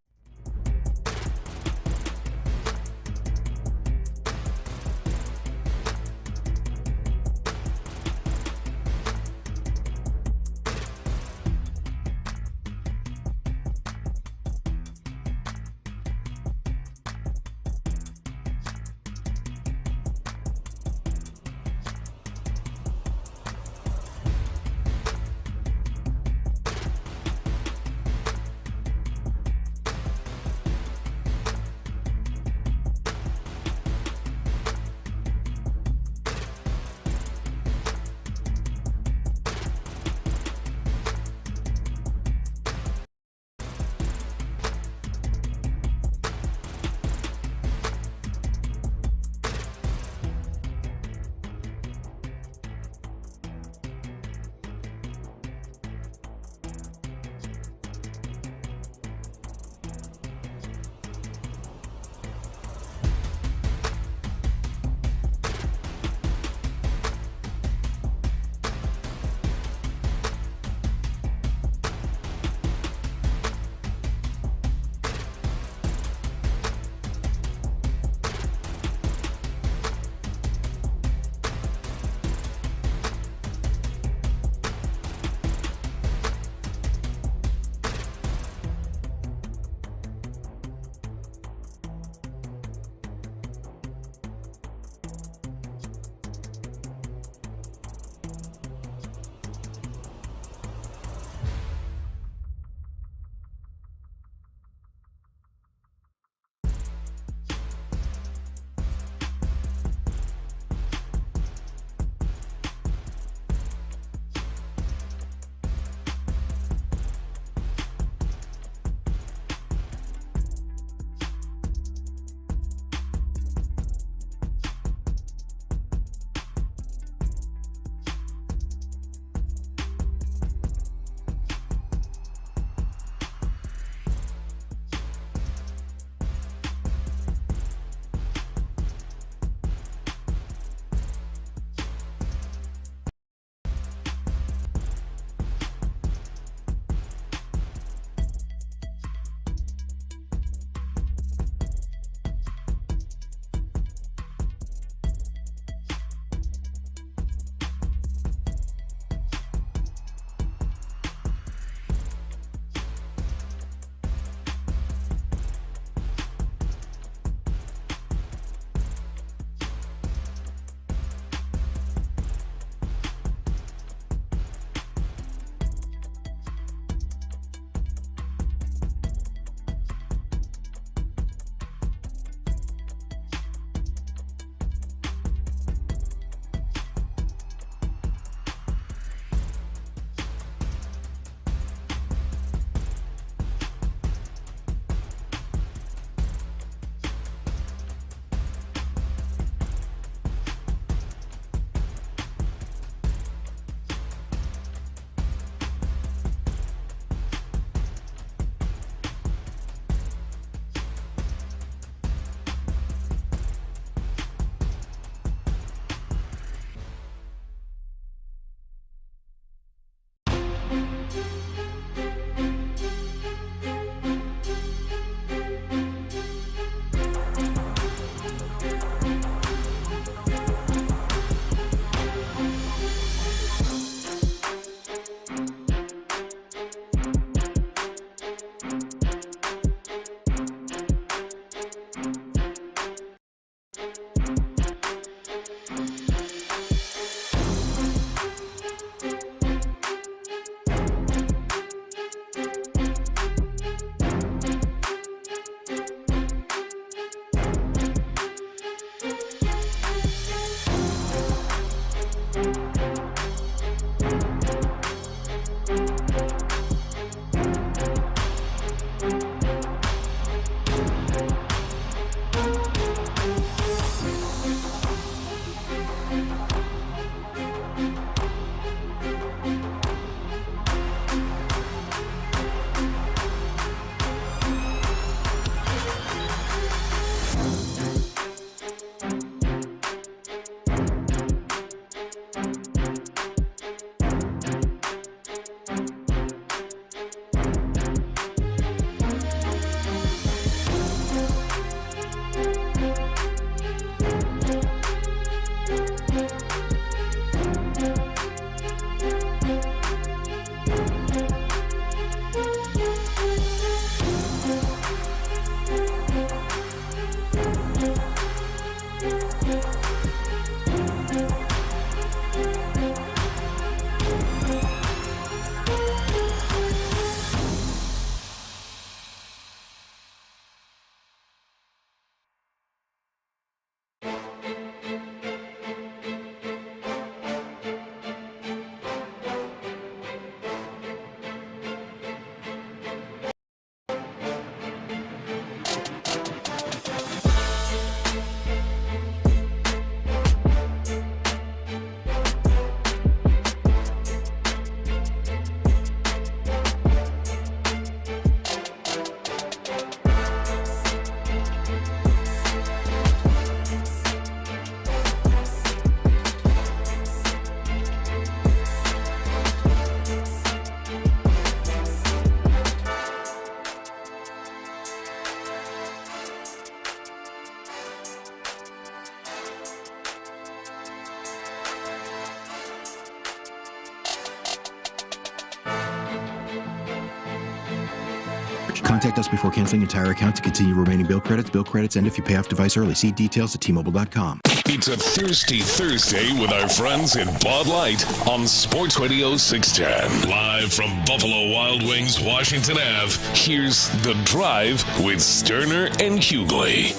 Contact us before canceling entire account to continue remaining bill credits. Bill credits end if you pay off device early. See details at T-Mobile.com. It's a Thirsty Thursday with our friends at Bud Light on Sports Radio 610. Live from Buffalo Wild Wings, Washington Ave, here's The Drive with Stoerner and Hughley.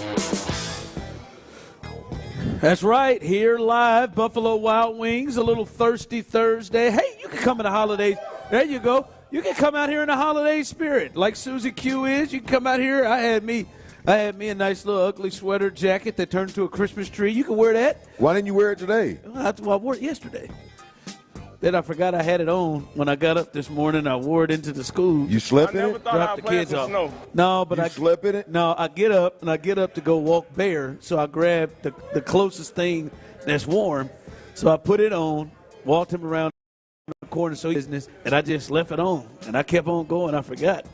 That's right, here live, Buffalo Wild Wings, a little Thirsty Thursday. Hey, you can come in the holidays. There you go. You can come out here in the holiday spirit, like Susie Q is. You can come out here. I had me a nice little ugly sweater jacket that turned into a Christmas tree. You can wear that. Why didn't you wear it today? Well, I wore it yesterday. Then I forgot I had it on when I got up this morning. I wore it into the school. You slept in it? Dropped the kids off. No, but I slept in it? No, I get up to go walk bare. So I grabbed the closest thing that's warm. So I put it on, walked him around the corner so business, and I just left it on. And I kept on going. I forgot.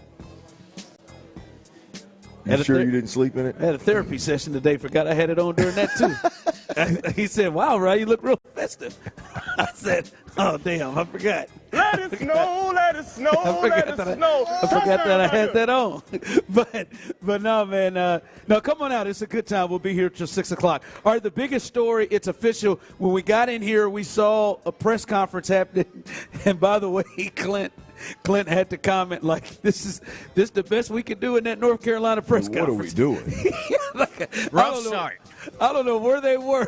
You sure you didn't sleep in it? I had a therapy session today. Forgot I had it on during that, too. He said, wow, Ryan, you look real festive. I said, oh, damn, I forgot. Let it snow, let it snow, let it snow. I forgot that I had that on. But no, man. No, come on out. It's a good time. We'll be here till 6 o'clock. All right, the biggest story, it's official. When we got in here, we saw a press conference happening. And by the way, Clint had to comment like, this is the best we can do in that North Carolina press conference. What are we doing? Rough start. I don't know where they were.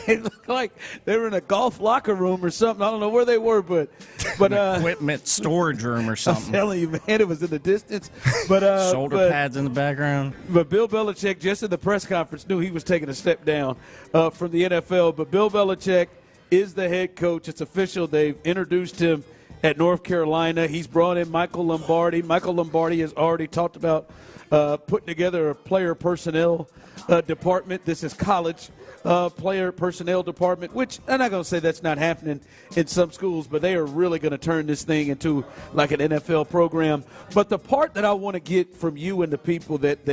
They looked like they were in a golf locker room or something. I don't know where they were, but equipment storage room or something. I'm telling you, man, it was in the distance. But shoulder pads in the background. But Bill Belichick, just in the press conference, knew he was taking a step down from the NFL. But Bill Belichick is the head coach. It's official. They've introduced him at North Carolina. He's brought in Michael Lombardi. Michael Lombardi has already talked about putting together a player personnel department. This is college player personnel department, which I'm not going to say that's not happening in some schools, but they are really going to turn this thing into like an NFL program. But the part that I want to get from you and the people that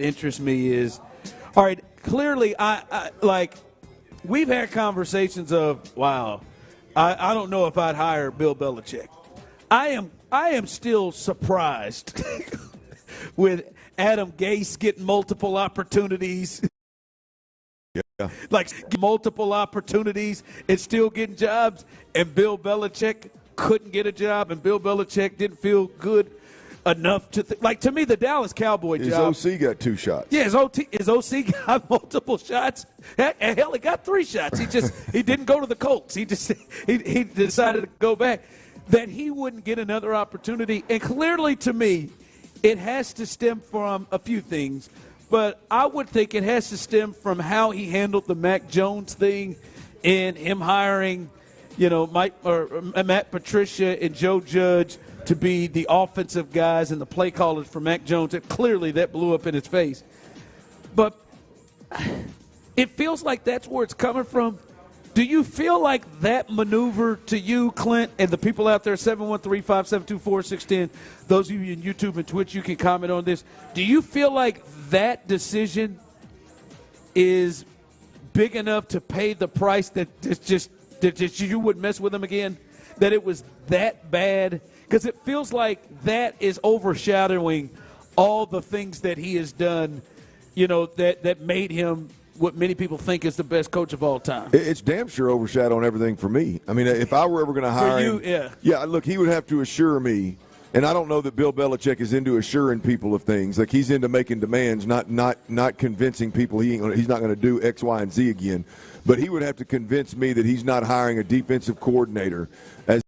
interest me is, all right, clearly I like we've had conversations of, wow, I don't know if I'd hire Bill Belichick. I am still surprised with Adam Gase getting multiple opportunities. Yeah. Like multiple opportunities and still getting jobs, and Bill Belichick couldn't get a job, and Bill Belichick didn't feel good enough to like, to me, the Dallas Cowboy job. His OC got 2 shots. Yeah, his OC got multiple shots. Hell, he got 3 shots. He didn't go to the Colts. He decided to go back. That he wouldn't get another opportunity, and clearly to me, it has to stem from a few things. But I would think it has to stem from how he handled the Mac Jones thing, and him hiring, Matt Patricia and Joe Judge to be the offensive guys and the play callers for Mac Jones. And clearly that blew up in his face. But it feels like that's where it's coming from. Do you feel like that maneuver to you, Clint, and the people out there, 713-572-4610, those of you in YouTube and Twitch, you can comment on this. Do you feel like that decision is big enough to pay the price that you wouldn't mess with him again? That it was that bad? Because it feels like that is overshadowing all the things that he has done, that made him what many people think is the best coach of all time. It's damn sure overshadowing everything for me. I mean, if I were ever going to hire him, look, he would have to assure me, and I don't know that Bill Belichick is into assuring people of things. Like, he's into making demands, not convincing people he's not going to do X, Y, and Z again. But he would have to convince me that he's not hiring a defensive coordinator as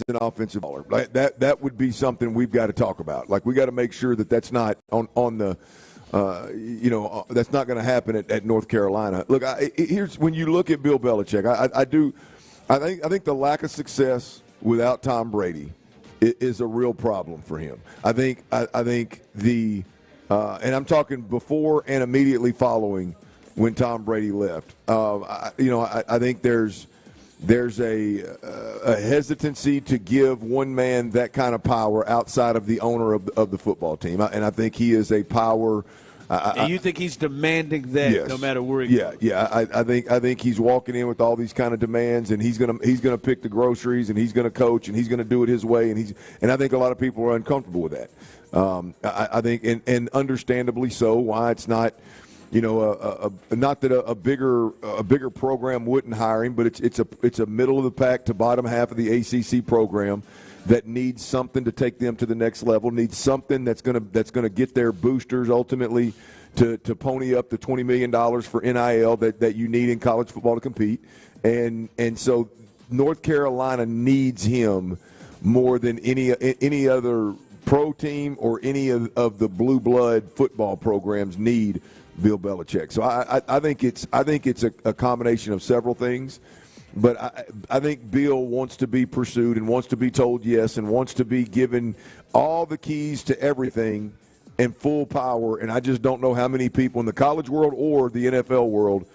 an offensive baller. Like, that would be something we've got to talk about. Like, we got to make sure that that's not on the that's not going to happen at North Carolina. Look, here's when you look at Bill Belichick. I think the lack of success without Tom Brady is a real problem for him. I think the and I'm talking before and immediately following when Tom Brady left. I think there's a hesitancy to give one man that kind of power outside of the owner of the football team, and I think he is a power. And you think he's demanding that, yes, no matter where he goes? Yeah. I think he's walking in with all these kind of demands, and he's gonna pick the groceries, and he's gonna coach, and he's gonna do it his way, and I think a lot of people are uncomfortable with that. I think, and understandably so, why it's not, not that a bigger program wouldn't hire him, but it's a middle of the pack to bottom half of the ACC program that needs something to take them to the next level, needs something that's gonna get their boosters ultimately to pony up the $20 million for NIL that you need in college football to compete, and so North Carolina needs him more than any other pro team or any of the blue blood football programs need Bill Belichick. So I think it's a combination of several things, but I think Bill wants to be pursued and wants to be told yes and wants to be given all the keys to everything and full power. And I just don't know how many people in the college world or the NFL world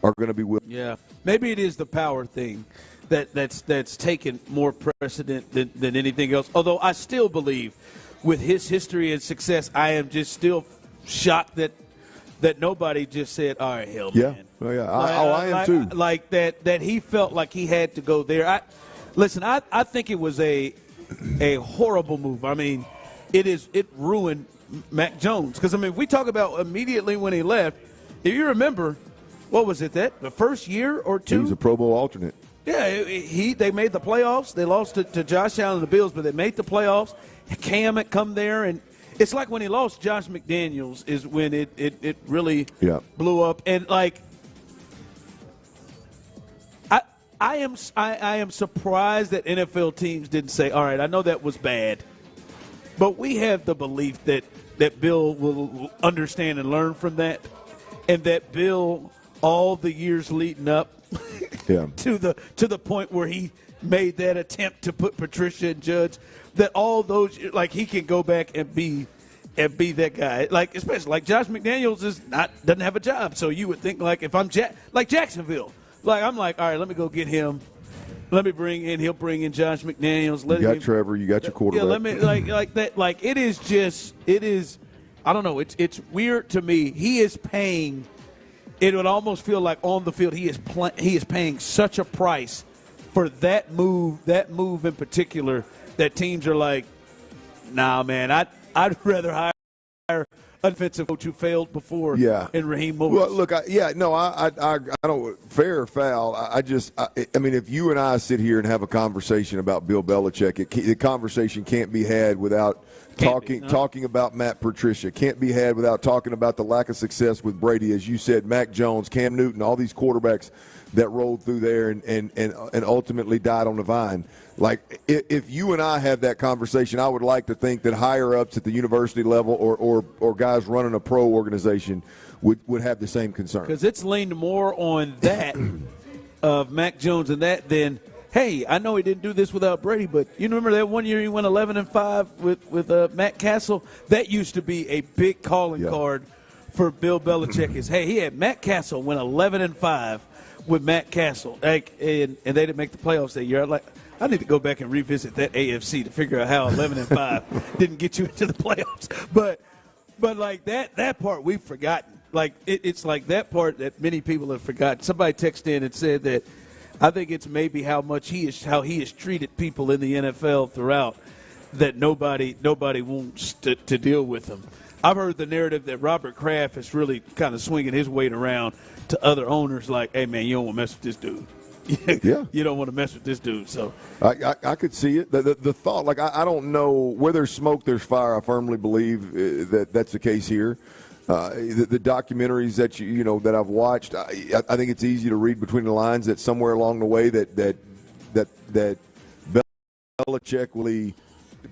are going to be willing. Yeah, maybe it is the power thing that's taken more precedent than anything else. Although I still believe, with his history and success, I am just still shocked that nobody just said, "All right, hell, man." Yeah, yeah. I am too. Like that he felt like he had to go there. I think it was a horrible move. I mean, it ruined Mac Jones, because if we talk about immediately when he left, if you remember, what was it, the first year or two? He was a Pro Bowl alternate. Yeah, they made the playoffs. They lost to Josh Allen and the Bills, but they made the playoffs. Cam had come there, and it's like when he lost Josh McDaniels is when it really blew up. And I am surprised that NFL teams didn't say, all right, I know that was bad, but we have the belief that Bill will understand and learn from that, and that Bill, all the years leading up to the point where he made that attempt to put Patricia in judge, that all those, he can go back and be that guy. Especially Josh McDaniels doesn't have a job, so you would think if I'm Jacksonville, I'm all right, let me go get him. Let me he'll bring in Josh McDaniels. You got Trevor, you got your quarterback. Yeah, let me that. It is. I don't know. It's weird to me. He is paying. It would almost feel like on the field he is paying such a price for that move in particular, that teams are like, nah, man, I'd rather hire an offensive coach who failed before in Raheem Morris. Well, look, I don't, fair or foul, I mean, if you and I sit here and have a conversation about Bill Belichick, the conversation can't be had without talking about Matt Patricia. Can't be had without talking about the lack of success with Brady, as you said, Mac Jones, Cam Newton, all these quarterbacks that rolled through there and ultimately died on the vine. If you and I have that conversation, I would like to think that higher ups at the university level or guys running a pro organization would have the same concern. Because it's leaned more on that of Mac Jones and that than, hey, I know he didn't do this without Brady, but you remember that one year he went 11-5 with Matt Castle? That used to be a big calling card for Bill Belichick. Is, hey, he had Matt Castle went 11-5 with Matt Castle, and they didn't make the playoffs that year. I need to go back and revisit that AFC to figure out how 11-5 didn't get you into the playoffs. But that part we've forgotten. It's like that part that many people have forgotten. Somebody texted in and said that I think it's maybe how he has treated people in the NFL throughout, that nobody wants to deal with him. I've heard the narrative that Robert Kraft is really kind of swinging his weight around to other owners, like, hey, man, you don't want to mess with this dude. You don't want to mess with this dude. So I could see it. The thought, I don't know, where there's smoke, there's fire. I firmly believe that's the case here. The documentaries that that I've watched, I think it's easy to read between the lines that somewhere along the way that Belichick will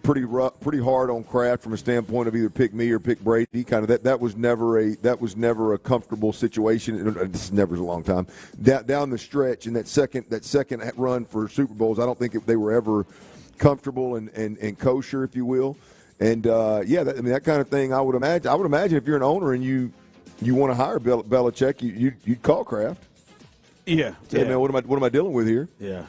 pretty hard on Kraft from a standpoint of either pick me or pick Brady. Kind of that was never a comfortable situation. This never is a long time down the stretch. In that second run for Super Bowls, I don't think they were ever comfortable and kosher, if you will. And that kind of thing. I would imagine if you're an owner and you want to hire Belichick, you'd call Kraft. Yeah. Man, what am I dealing with here? Yeah,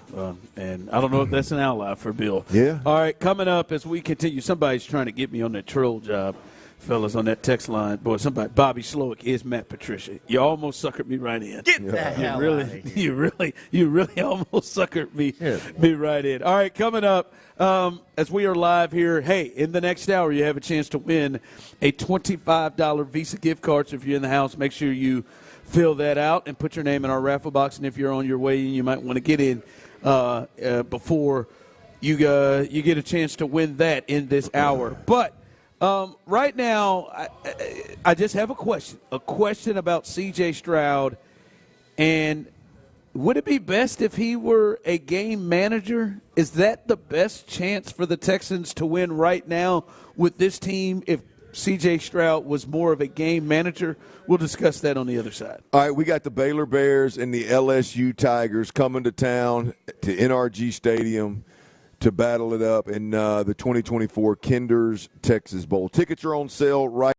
and I don't know if that's an ally for Bill. Yeah. All right, coming up as we continue, somebody's trying to get me on that troll job. fellas on that text line. Boy, somebody, Bobby Slowick is Matt Patricia. You almost suckered me right in. Get the hell out of here. You really almost suckered me right in. All right, coming up, as we are live here, hey, in the next hour, you have a chance to win a $25 Visa gift card. So if you're in the house, make sure you fill that out and put your name in our raffle box. And if you're on your way in, you might want to get in before you get a chance to win that in this hour. But right now, I just have a question about C.J. Stroud. And would it be best if he were a game manager? Is that the best chance for the Texans to win right now with this team if C.J. Stroud was more of a game manager? We'll discuss that on the other side. All right, we got the Baylor Bears and the LSU Tigers coming to town to NRG Stadium to battle it up in the 2024 Kinder's Texas Bowl. Tickets are on sale right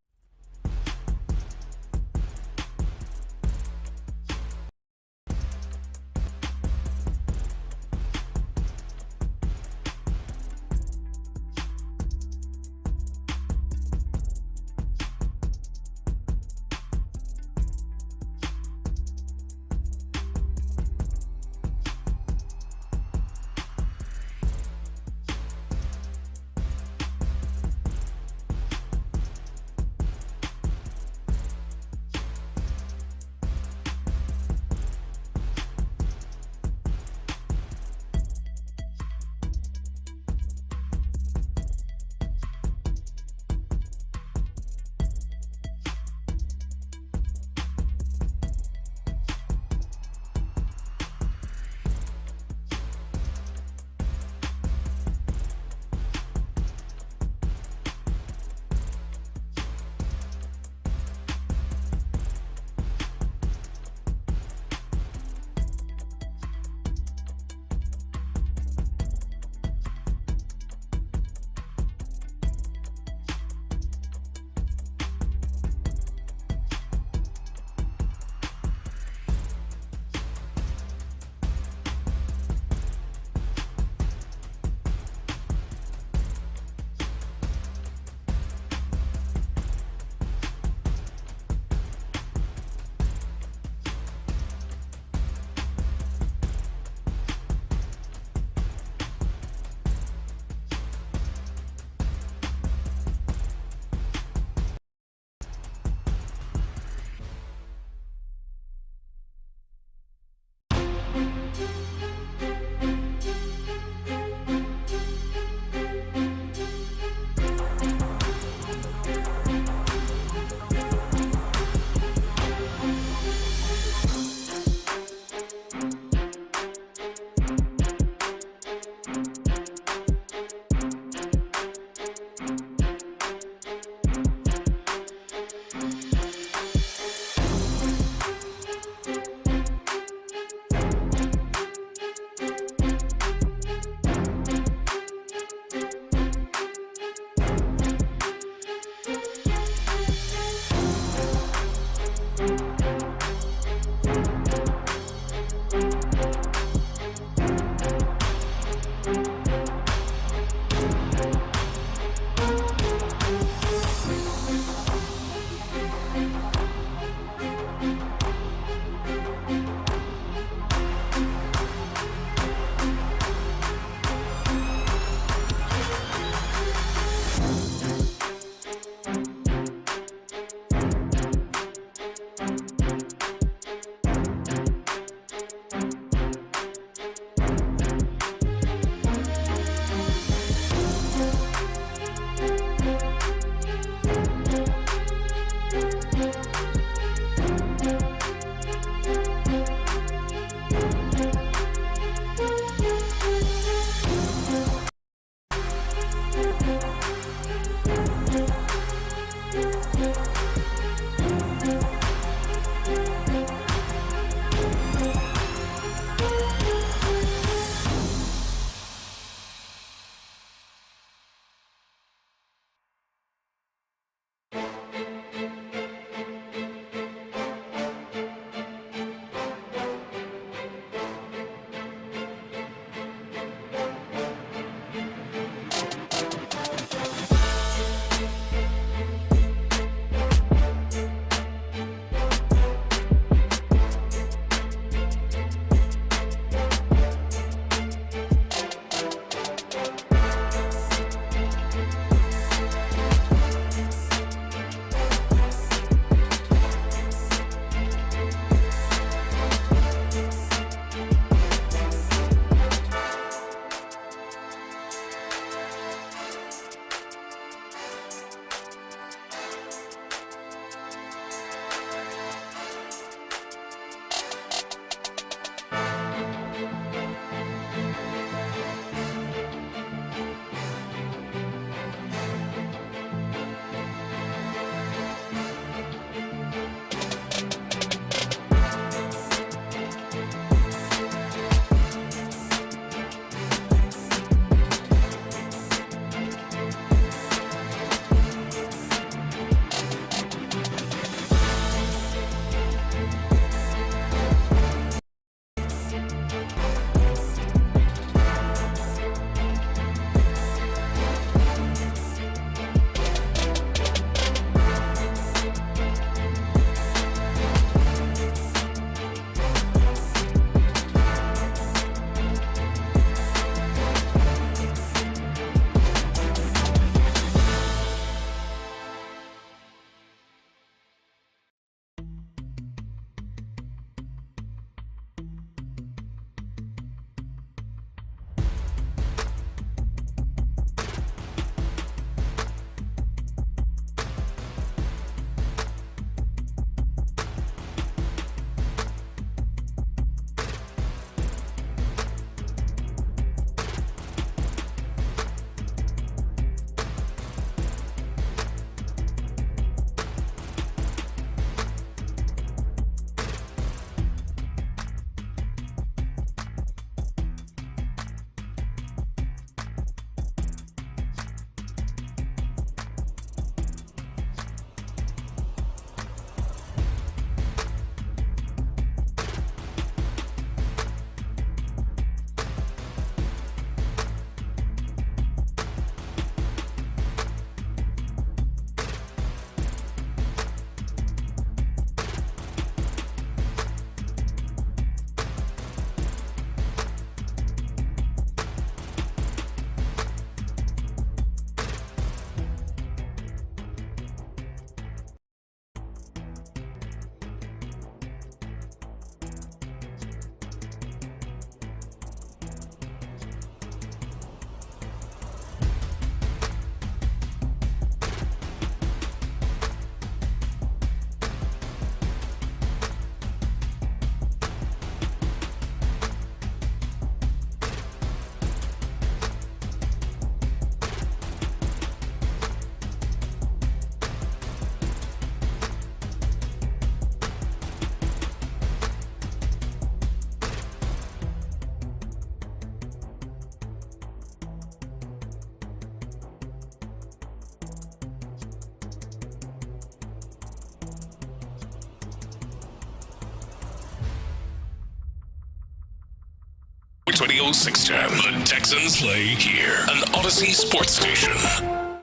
Sports Radio 610. The Texans play here. An Odyssey sports station.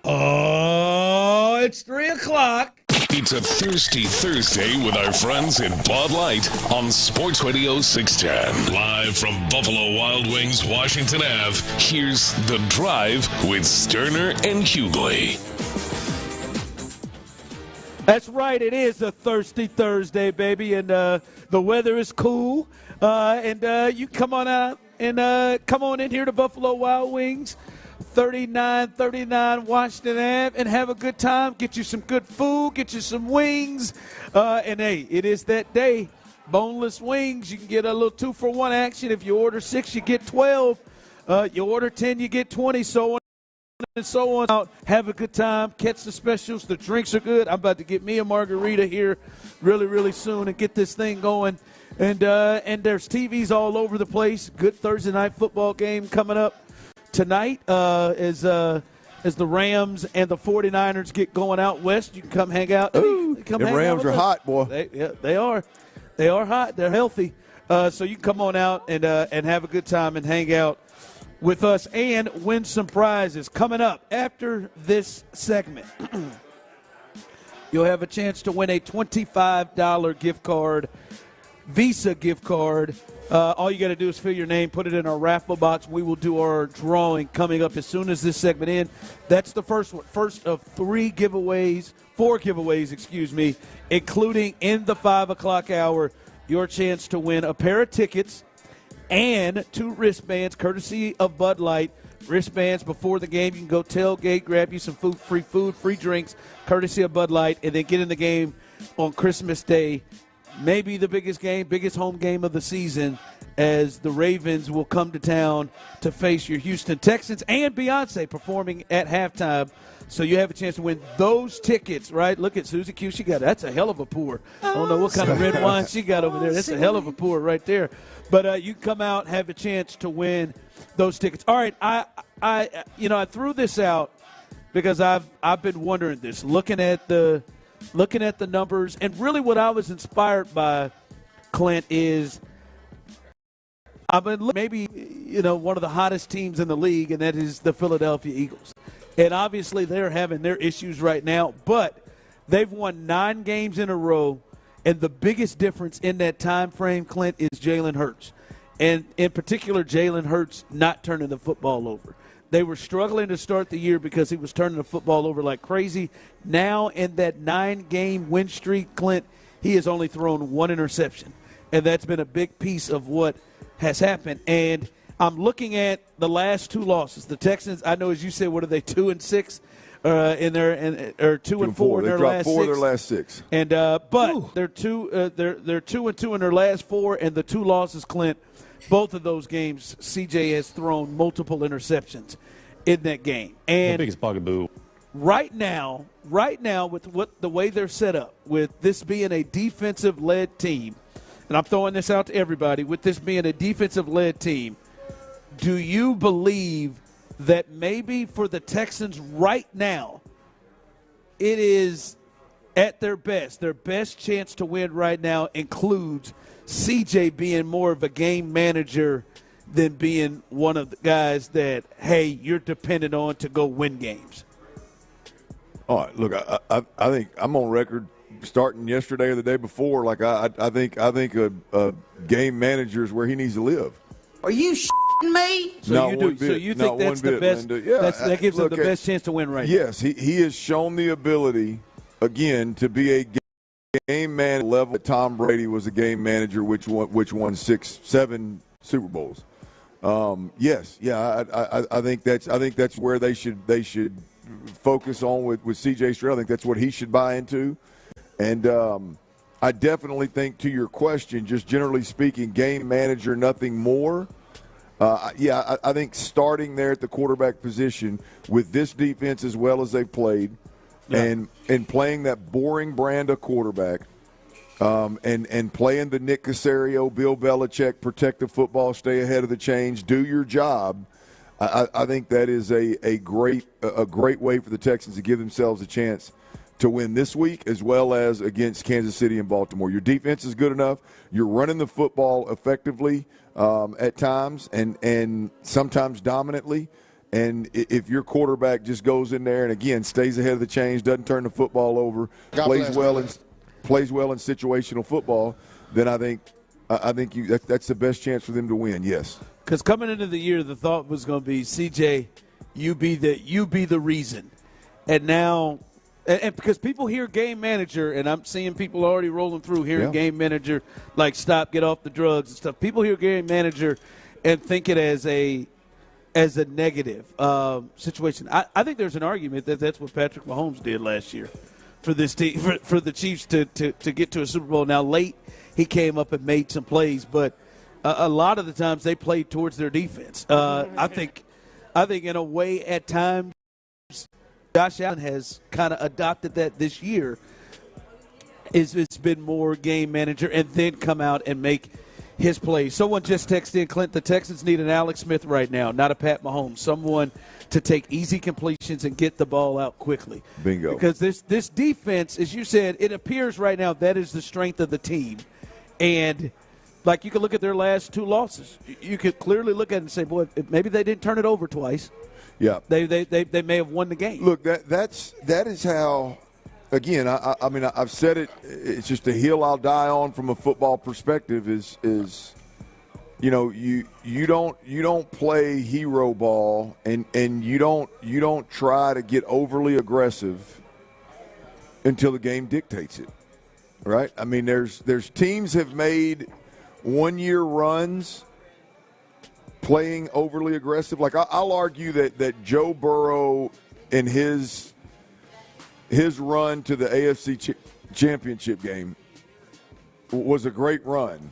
Oh, it's 3 o'clock. It's a Thirsty Thursday with our friends at Bud Light on Sports Radio 610. Live from Buffalo Wild Wings, Washington Ave, here's The Drive with Stoerner and Hughley. That's right. It is a Thirsty Thursday, baby, and the weather is cool. And you come on out and come on in here to Buffalo Wild Wings, 3939 Washington Ave, and have a good time. Get you some good food, get you some wings. And, hey, it is that day. Boneless wings. You can get a little 2-for-1 action. If you order 6, you get 12. You order 10, you get 20, so on and so on. Out, have a good time, catch the specials. The drinks are good. I'm about to get me a margarita here really, really soon and get this thing going. And there's TVs all over the place. Good Thursday night football game coming up tonight as the Rams and the 49ers get going out west. You can come hang out. Ooh, come the hang Rams out are with hot, boy. They are. They are hot. They're healthy. So you can come on out and have a good time and hang out with us and win some prizes. Coming up after this segment, you'll have a chance to win a $25 gift card, Visa gift card. All you got to do is fill your name, put it in our raffle box. We will do our drawing coming up as soon as this segment ends. That's the first one. First of four giveaways, including in the 5 o'clock hour, your chance to win a pair of tickets and 2 wristbands, courtesy of Bud Light. Wristbands before the game. You can go tailgate, grab you some food, free drinks, courtesy of Bud Light, and then get in the game on Christmas Day. Maybe the biggest home game of the season, as the Ravens will come to town to face your Houston Texans, and Beyonce performing at halftime. So you have a chance to win those tickets, right? Look at Susie Q. That's a hell of a pour. I don't know what kind of red wine she got over there. That's a hell of a pour right there. But you come out, have a chance to win those tickets. All right, I threw this out because I've been wondering this, looking at the numbers, and really what I was inspired by, Clint, is I've been maybe one of the hottest teams in the league, and that is the Philadelphia Eagles. And obviously they're having their issues right now, but they've won 9 games in a row, and the biggest difference in that time frame, Clint, is Jalen Hurts. And in particular, Jalen Hurts not turning the football over. They were struggling to start the year because he was turning the football over like crazy. Now in that 9-game win streak, Clint, he has only thrown 1 interception. And that's been a big piece of what has happened. And I'm looking at the last 2 losses. The Texans, I know, as you said, what are they, 2-6 in their or 2-4 in their last 6? 4 of their last 6. And but they're 2-2 in their last 4, and the 2 losses, Clint, both of those games, CJ has thrown multiple interceptions in that game. And the biggest bugaboo. Right now, with the way they're set up, with this being a defensive-led team, and I'm throwing this out to everybody, with this being a defensive-led team, do you believe that maybe for the Texans right now, it is at their best chance to win right now includes CJ being more of a game manager than being one of the guys that, hey, you're dependent on to go win games? All right, look, I think I'm on record starting yesterday or the day before. Like I think a game manager is where he needs to live. Are you shitting me? So you think that's the best? Yeah, that gives them the best chance to win right now. Yes, he has shown the ability again to be a game man level. Tom Brady was a game manager, which won 7 Super Bowls. I think that's where they should focus on with C.J. Stroud. I think that's what he should buy into, and I definitely think, to your question, just generally speaking, game manager, nothing more. I think starting there at the quarterback position with this defense as well as they played, and playing that boring brand of quarterback, and playing the Nick Caserio, Bill Belichick, protect the football, stay ahead of the change, do your job. I think that is a great way for the Texans to give themselves a chance to win this week as well as against Kansas City and Baltimore. Your defense is good enough. You're running the football effectively at times and sometimes dominantly. And if your quarterback just goes in there and, again, stays ahead of the chains, doesn't turn the football over, plays well in situational football, then I think that's the best chance for them to win, yes. Because coming into the year, the thought was going to be, CJ, you be the reason. And now – and because people hear game manager, and I'm seeing people already rolling through hearing game manager, like stop, get off the drugs and stuff. People hear game manager and think it as a negative situation. I think there's an argument that that's what Patrick Mahomes did last year for this team, for the Chiefs to get to a Super Bowl. Now, late he came up and made some plays, but a lot of the times they played towards their defense. I think in a way at times Josh Allen has kind of adopted that this year. It's been more game manager and then come out and make his plays. Someone just texted in, Clint, the Texans need an Alex Smith right now, not a Pat Mahomes. Someone to take easy completions and get the ball out quickly. Bingo. Because this defense, as you said, it appears right now that is the strength of the team. And like you can look at their last 2 losses. You could clearly look at it and say, boy, maybe they didn't turn it over twice. Yeah, they may have won the game. Look, that is how. Again, I mean, I've said it. It's just a hill I'll die on from a football perspective. Is you don't play hero ball and you don't try to get overly aggressive until the game dictates it, right? I mean, there's teams have made 1-year runs playing overly aggressive. Like I'll argue that Joe Burrow in his run to the AFC championship game was a great run.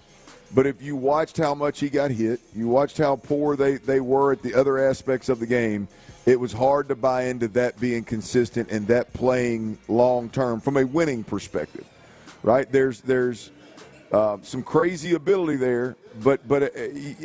But if you watched how much he got hit, you watched how poor they were at the other aspects of the game, it was hard to buy into that being consistent and that playing long term from a winning perspective, right? There's some crazy ability there, but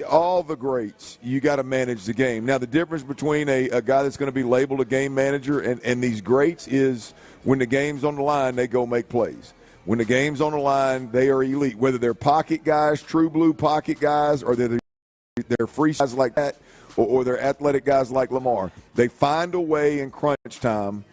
all the greats, you got to manage the game. Now, the difference between a guy that's going to be labeled a game manager and these greats is when the game's on the line, they go make plays. When the game's on the line, they are elite, whether they're pocket guys, true blue pocket guys, or they're free guys like that, or they're athletic guys like Lamar. They find a way in crunch time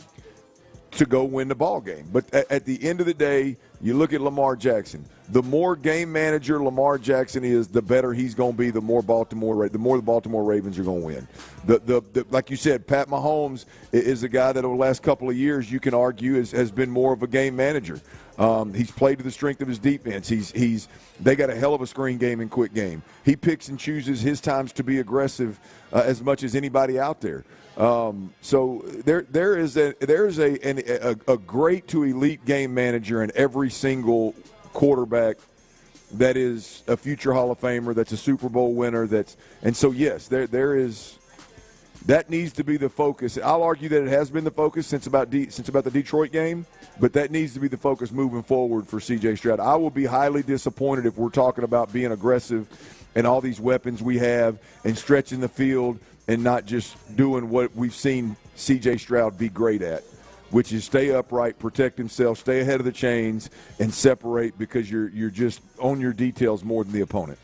to go win the ball game. But at the end of the day, you look at Lamar Jackson. The more game manager Lamar Jackson is, the better he's going to be. The more the Baltimore Ravens are going to win. The like you said, Pat Mahomes is a guy that over the last couple of years you can argue has been more of a game manager. He's played to the strength of his defense. They got a hell of a screen game and quick game. He picks and chooses his times to be aggressive as much as anybody out there. So there is a great to elite game manager in every single quarterback that is a future Hall of Famer, that's a Super Bowl winner, and so yes, there is. That needs to be the focus. I'll argue that it has been the focus since about the Detroit game, but that needs to be the focus moving forward for C.J. Stroud. I will be highly disappointed if we're talking about being aggressive and all these weapons we have and stretching the field and not just doing what we've seen C.J. Stroud be great at, which is stay upright, protect himself, stay ahead of the chains, and separate because you're just on your details more than the opponent.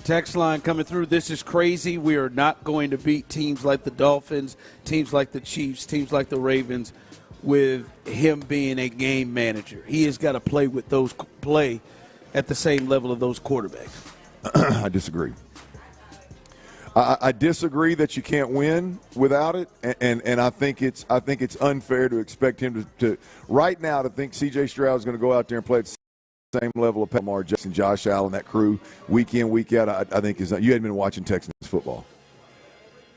Text line coming through. This is crazy. We are not going to beat teams like the Dolphins, teams like the Chiefs, teams like the Ravens with him being a game manager. He has got to play at the same level of those quarterbacks. I disagree. I disagree that you can't win without it, and I think it's unfair to expect him to right now to think C.J. Stroud is going to go out there and play at the same level of Lamar Jackson, Josh Allen, that crew, week in, week out. I think you hadn't been watching Texans football.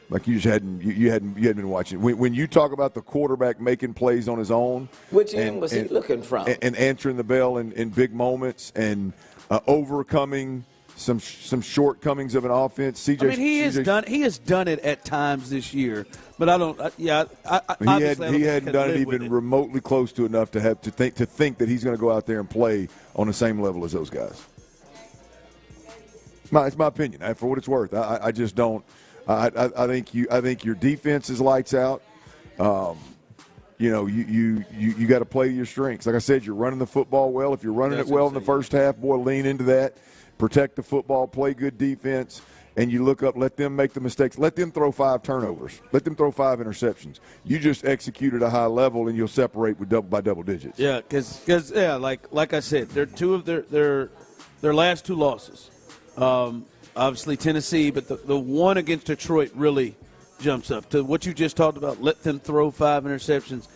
Like you just hadn't been watching. When you talk about the quarterback making plays on his own, which end was he looking from? And answering the bell in big moments and overcoming some shortcomings of an offense. He has done it at times this year, but I don't. He hadn't done it even remotely close to enough to think that he's going to go out there and play on the same level as those guys. It's my opinion. For what it's worth, I just don't. I think your defense is lights out. you got to play to your strengths. Like I said, you're running the football well. If you're running it well in the first half, boy, lean into that. Protect the football, play good defense, and you look up, let them make the mistakes. Let them throw 5 turnovers. Let them throw 5 interceptions. You just execute at a high level, and you'll separate by double digits. Yeah, because like I said, they're 2 of their last 2 losses. Obviously Tennessee, but the one against Detroit really jumps up to what you just talked about. Let them throw 5 interceptions,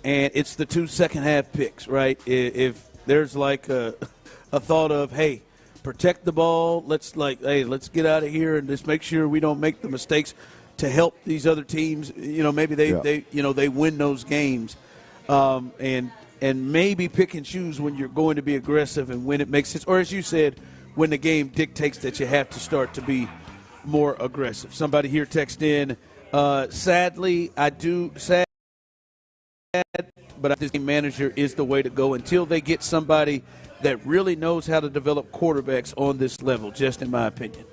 and it's the 2 second-half picks, right? If there's like a thought of, hey, protect the ball. Let's get out of here and just make sure we don't make the mistakes to help these other teams. Maybe they win those games, and maybe pick and choose when you're going to be aggressive and when it makes sense. Or as you said, when the game dictates that you have to start to be more aggressive. Somebody here text in. Sadly, I do. Sad, but I think manager is the way to go until they get somebody that really knows how to develop quarterbacks on this level, just in my opinion.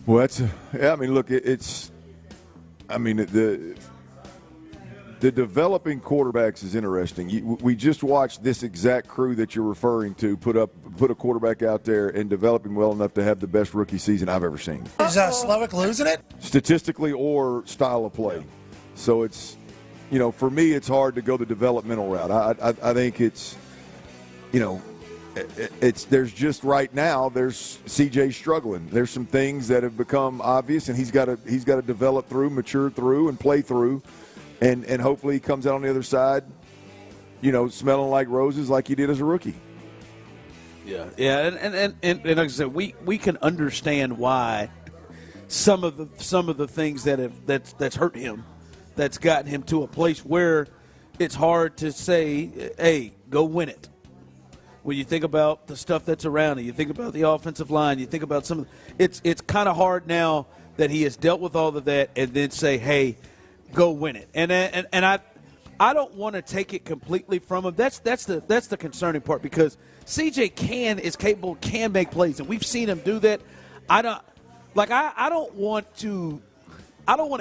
Well, look, the developing quarterbacks is interesting. We just watched this exact crew that you're referring to put a quarterback out there and develop him well enough to have the best rookie season I've ever seen. Is Slovic losing it? Statistically or style of play. So it's, for me, it's hard to go the developmental route. I think it's, there's just right now there's CJ struggling. There's some things that have become obvious, and he's got to develop through, mature through, and play through, and hopefully he comes out on the other side, smelling like roses like he did as a rookie. Yeah, and like I said, we can understand why some of the things that's hurt him, that's gotten him to a place where it's hard to say, hey, go win it. When you think about the stuff that's around it, you think about the offensive line, you think about it's kind of hard now that he has dealt with all of that and then say, hey, go win it. And I don't want to take it completely from him. That's the concerning part, because CJ is capable, can make plays, and we've seen him do that. I don't want to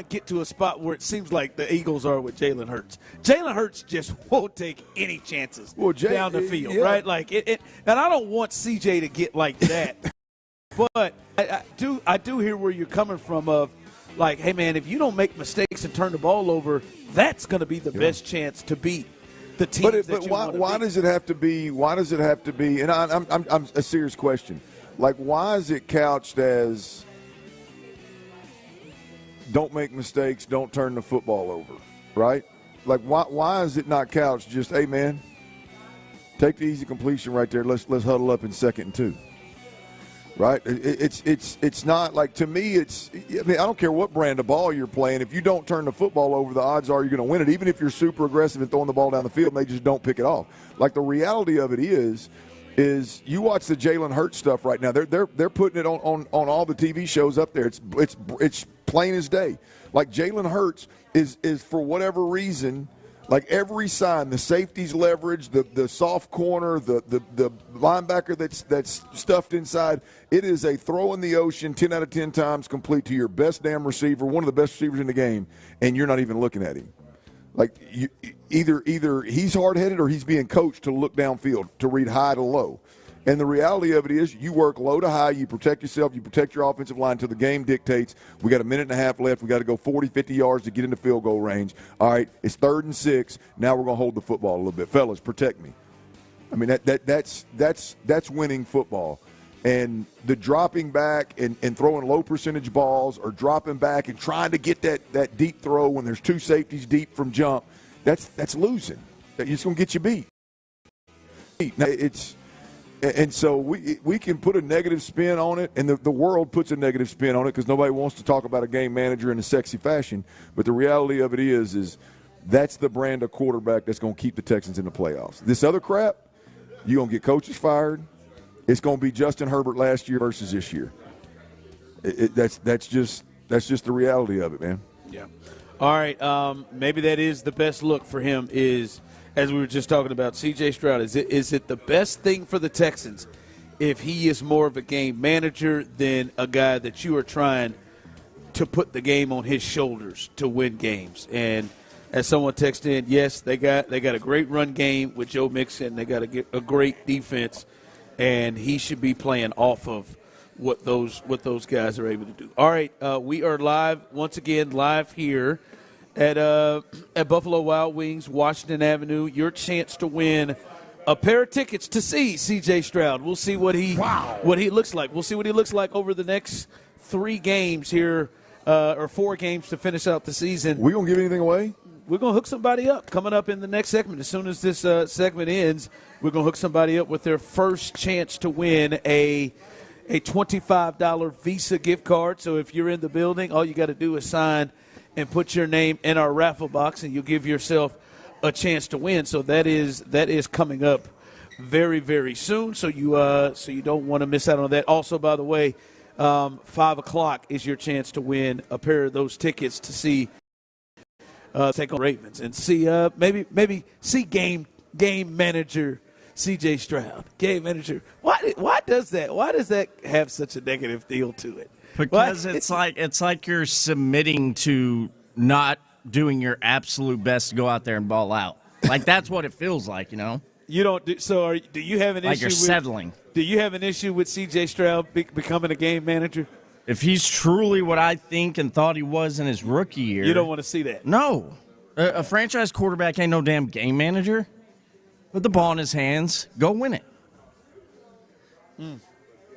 get to a spot where it seems like the Eagles are with Jalen Hurts. Jalen Hurts just won't take any chances down the field, right? And I don't want CJ to get like that. But I do hear where you're coming from of, like, hey, man, if you don't make mistakes and turn the ball over, that's going to be the best chance to beat the team. But why does it have to be? Why does it have to be? And I'm a serious question. Like, why is it couched as don't make mistakes, don't turn the football over, right? Like, why is it not couched just, hey, man, take the easy completion right there. Let's huddle up in 2nd and 2, right? It's not like, to me, I don't care what brand of ball you're playing. If you don't turn the football over, the odds are you're going to win it, even if you're super aggressive and throwing the ball down the field and they just don't pick it off. Like, the reality of it is you watch the Jalen Hurts stuff right now. They're putting it on all the TV shows up there. It's plain as day. Like, Jalen Hurts is for whatever reason, like, every sign, the safety's leverage, the soft corner, the linebacker that's stuffed inside, it is a throw in the ocean 10 out of 10 times complete to your best damn receiver, one of the best receivers in the game, and you're not even looking at him. Like, either he's hard-headed or he's being coached to look downfield, to read high to low. And the reality of it is you work low to high, you protect yourself, you protect your offensive line until the game dictates. We got a minute and a half left. We got to go 40, 50 yards to get into field goal range. All right, it's 3rd and 6. Now we're going to hold the football a little bit. Fellas, protect me. I mean, that's winning football. And the dropping back and throwing low percentage balls, or dropping back and trying to get that deep throw when there's 2 safeties deep from jump, that's losing. It's going to get you beat. Now, and so we can put a negative spin on it, and the world puts a negative spin on it because nobody wants to talk about a game manager in a sexy fashion. But the reality of it is that's the brand of quarterback that's going to keep the Texans in the playoffs. This other crap, you're going to get coaches fired. It's going to be Justin Herbert last year versus this year. That's just the reality of it, man. Yeah. All right. Maybe that is the best look for him. Is, as we were just talking about, C.J. Stroud. Is it the best thing for the Texans if he is more of a game manager than a guy that you are trying to put the game on his shoulders to win games? And as someone texted in, yes, they got a great run game with Joe Mixon. They got a great defense, and he should be playing off of what those guys are able to do. All right, we are live once again, live here at Buffalo Wild Wings, Washington Avenue. Your chance to win a pair of tickets to see C.J. Stroud. We'll see what he looks like. We'll see what he looks like over the next 3 games here, or 4 games to finish out the season. We gonna give anything away? We're gonna hook somebody up coming up in the next segment. As soon as this segment ends, we're gonna hook somebody up with their first chance to win a $25 Visa gift card. So if you're in the building, all you got to do is sign and put your name in our raffle box, and you'll give yourself a chance to win. So that is coming up very, very soon. So you don't want to miss out on that. Also, by the way, 5 o'clock is your chance to win a pair of those tickets to see take on Ravens and see maybe see game manager C.J. Stroud, game manager. Why does that have such a negative feel to it? Because it's like you're submitting to not doing your absolute best to go out there and ball out. Like, that's what it feels like, you know? You don't do so. Do you have an issue? Like you're settling. Do you have an issue with C.J. Stroud becoming a game manager? If he's truly what I think and thought he was in his rookie year, you don't want to see that. No, a franchise quarterback ain't no damn game manager. Put the ball in his hands, go win it.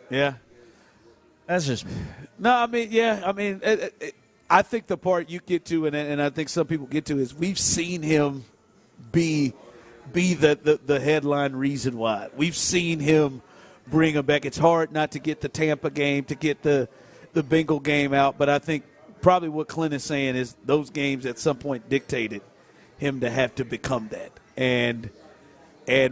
Yeah, that's just me. No, I mean, I think the part you get to, and I think some people get to, is we've seen him be the headline reason why. We've seen him bring him back. It's hard not to get the Tampa game, to get the Bengal game out, but I think probably what Clint is saying is those games at some point dictated him to have to become that. And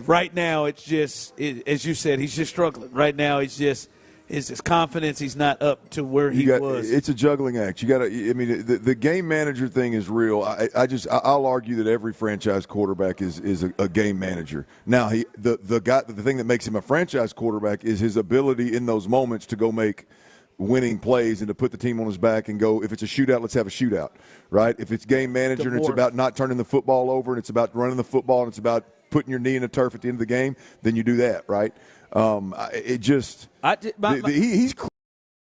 right now it's just, as you said, he's just struggling. Right now he's just his confidence, he's not up to where he was. It's a juggling act. You got to. I mean, the game manager thing is real. I'll argue that every franchise quarterback is a game manager. Now the thing that makes him a franchise quarterback is his ability in those moments to go make winning plays and to put the team on his back and go, if it's a shootout, let's have a shootout, right? If it's game manager and it's about not turning the football over and it's about running the football and it's about putting your knee in the turf at the end of the game, then you do that, right? He's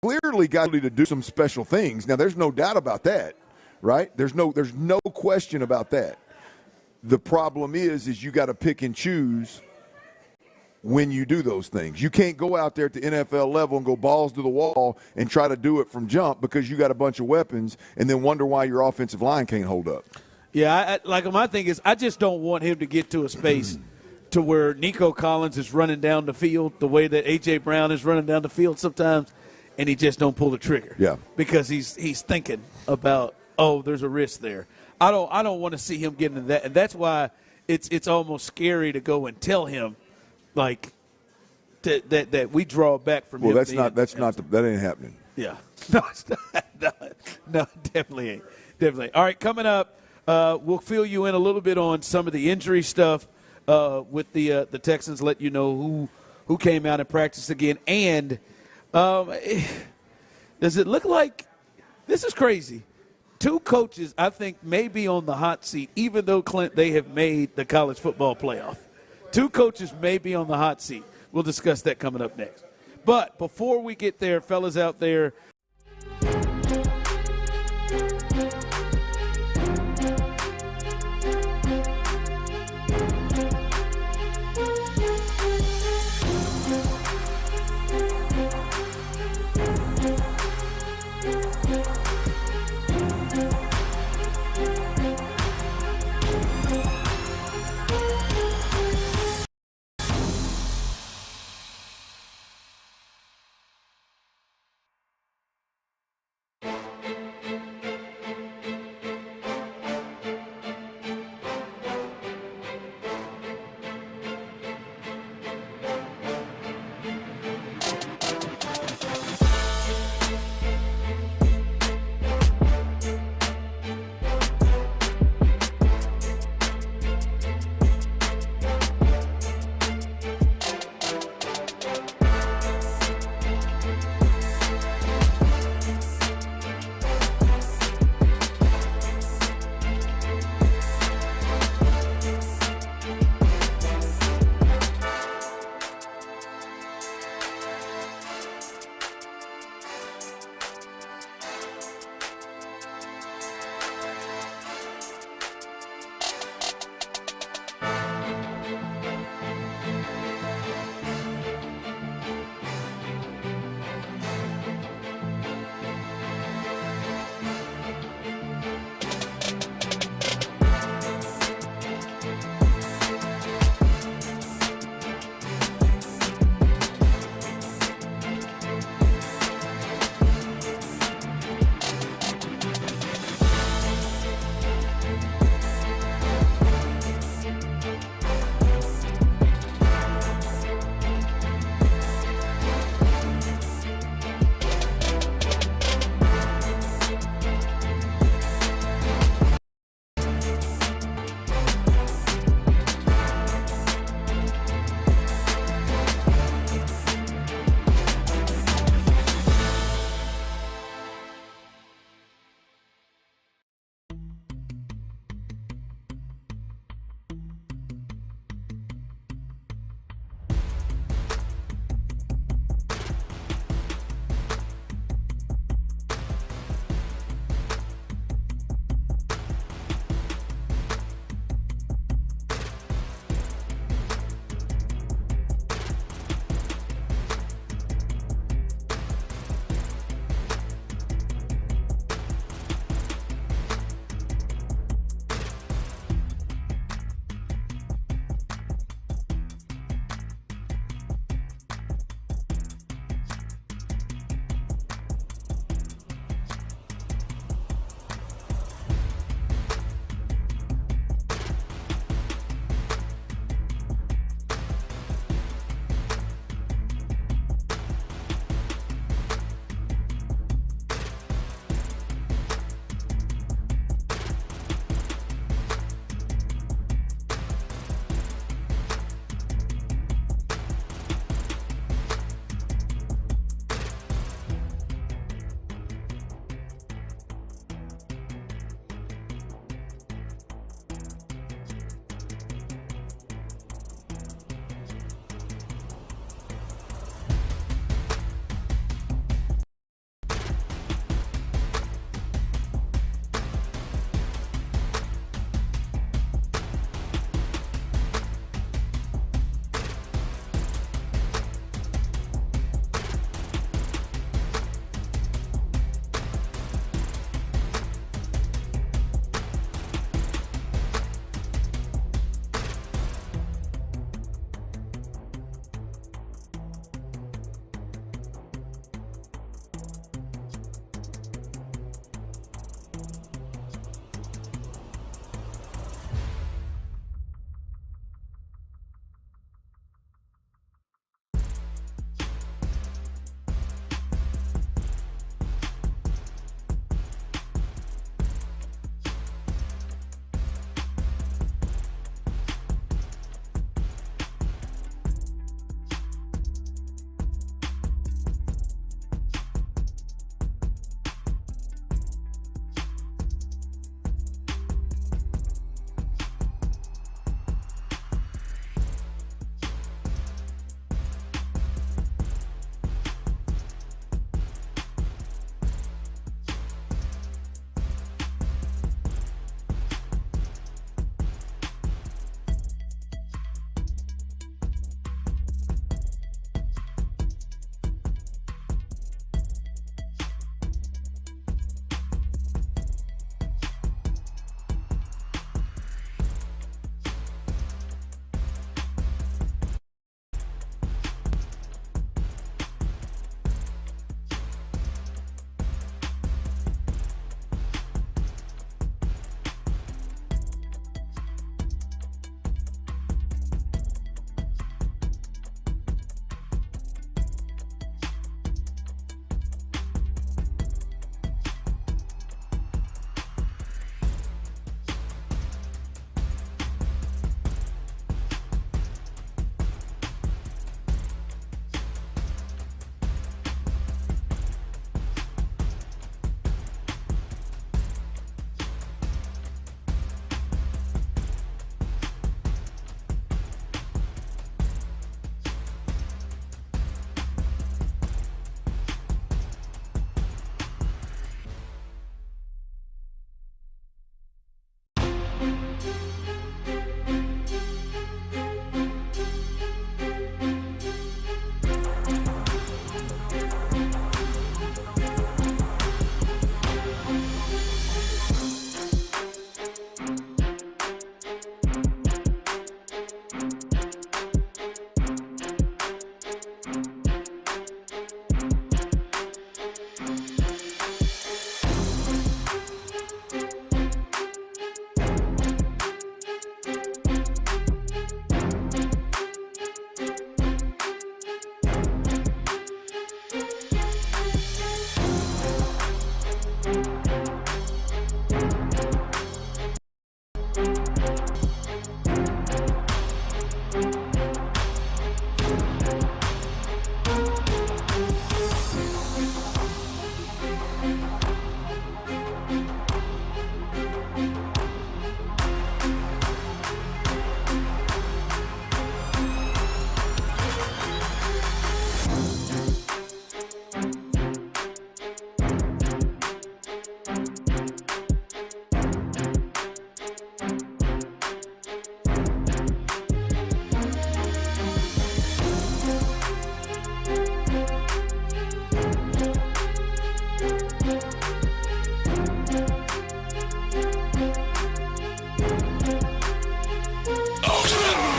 clearly got to do some special things. Now, there's no doubt about that, right? There's no question about that. The problem is you got to pick and choose when you do those things. You can't go out there at the NFL level and go balls to the wall and try to do it from jump because you got a bunch of weapons and then wonder why your offensive line can't hold up. Yeah, my thing is I just don't want him to get to a space to where Nico Collins is running down the field the way that A.J. Brown is running down the field sometimes, and he just don't pull the trigger. Yeah, because he's thinking about, there's a risk there. I don't want to see him get into that, and that's why it's almost scary to go and tell him like that we draw back from him. Well, that ain't happening. Yeah, no, it's not. No, definitely ain't. Definitely. All right, coming up, we'll fill you in a little bit on some of the injury stuff with the Texans. Let you know who came out and practiced again, and does it look like this is crazy? 2 coaches, I think, may be on the hot seat, even though, Clint, they have made the college football playoff. 2 coaches may be on the hot seat. We'll discuss that coming up next. But before we get there, fellas out there,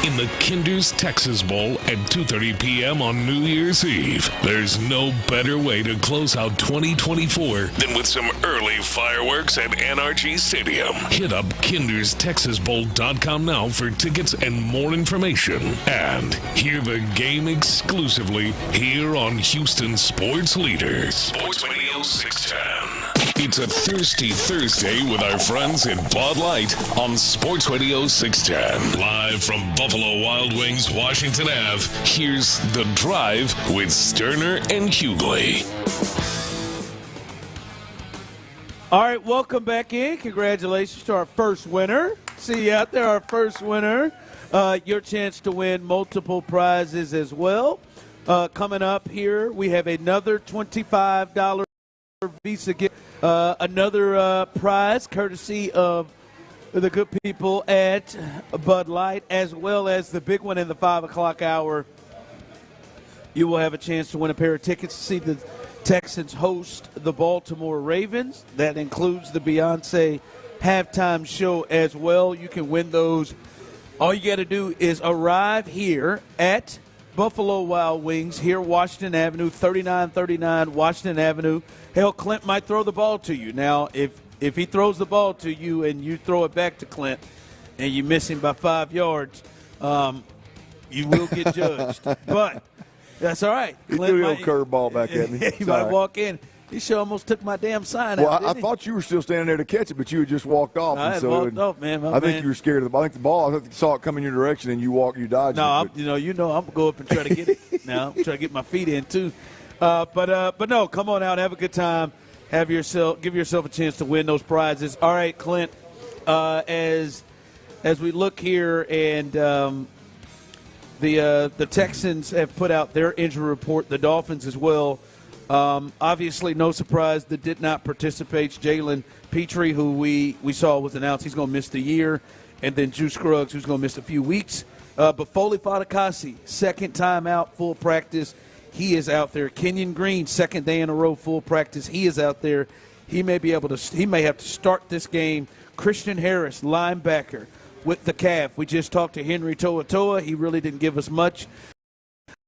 in the Kinder's Texas Bowl at 2:30 p.m. on New Year's Eve. There's no better way to close out 2024 than with some early fireworks at NRG Stadium. Hit up kinderstexasbowl.com now for tickets and more information. And hear the game exclusively here on Houston Sports Leader, Sports Radio 610. It's a Thirsty Thursday with our friends at Bud Light on Sports Radio 610. Live from Buffalo Wild Wings, Washington Ave, here's The Drive with Stoerner and Hughley. All right, welcome back in. Congratulations to our first winner. See you out there, our first winner. Your chance to win multiple prizes as well. Coming up here, we have another $25 Visa gift. Another prize courtesy of the good people at Bud Light, as well as the big one in the 5 o'clock hour. You will have a chance to win a pair of tickets to see the Texans host the Baltimore Ravens. That includes the Beyonce halftime show as well. You can win those. All you got to do is arrive here at Buffalo Wild Wings, here Washington Avenue, 3939 Washington Avenue. Hell, Clint might throw the ball to you. Now, if he throws the ball to you and you throw it back to Clint and you miss him by 5 yards, you will get judged. But that's all right. He Clint threw a curveball back at me. He might walk in. He sure almost took my damn sign out. Well, I thought you were still standing there to catch it, but you had just walked off. I had walked off, man. I think you were scared of the ball. I think the ball. I think you saw it come in your direction, and you dodged it. No, I'm gonna go up and try to get it. Now, I'm trying to get my feet in too. But no, come on out, have a good time, give yourself a chance to win those prizes. All right, Clint. As we look here, and the Texans have put out their injury report. The Dolphins as well. Obviously, no surprise that did not participate. Jalen, Pitre, who we saw was announced he's going to miss the year, and then Juice Scruggs, who's going to miss a few weeks. But Foley Fatukasi, second time out, full practice. He is out there. Kenyon Green, second day in a row, full practice. He is out there. He may have to start this game. Christian Harris, linebacker, with the calf. We just talked to Henry Toa. He really didn't give us much.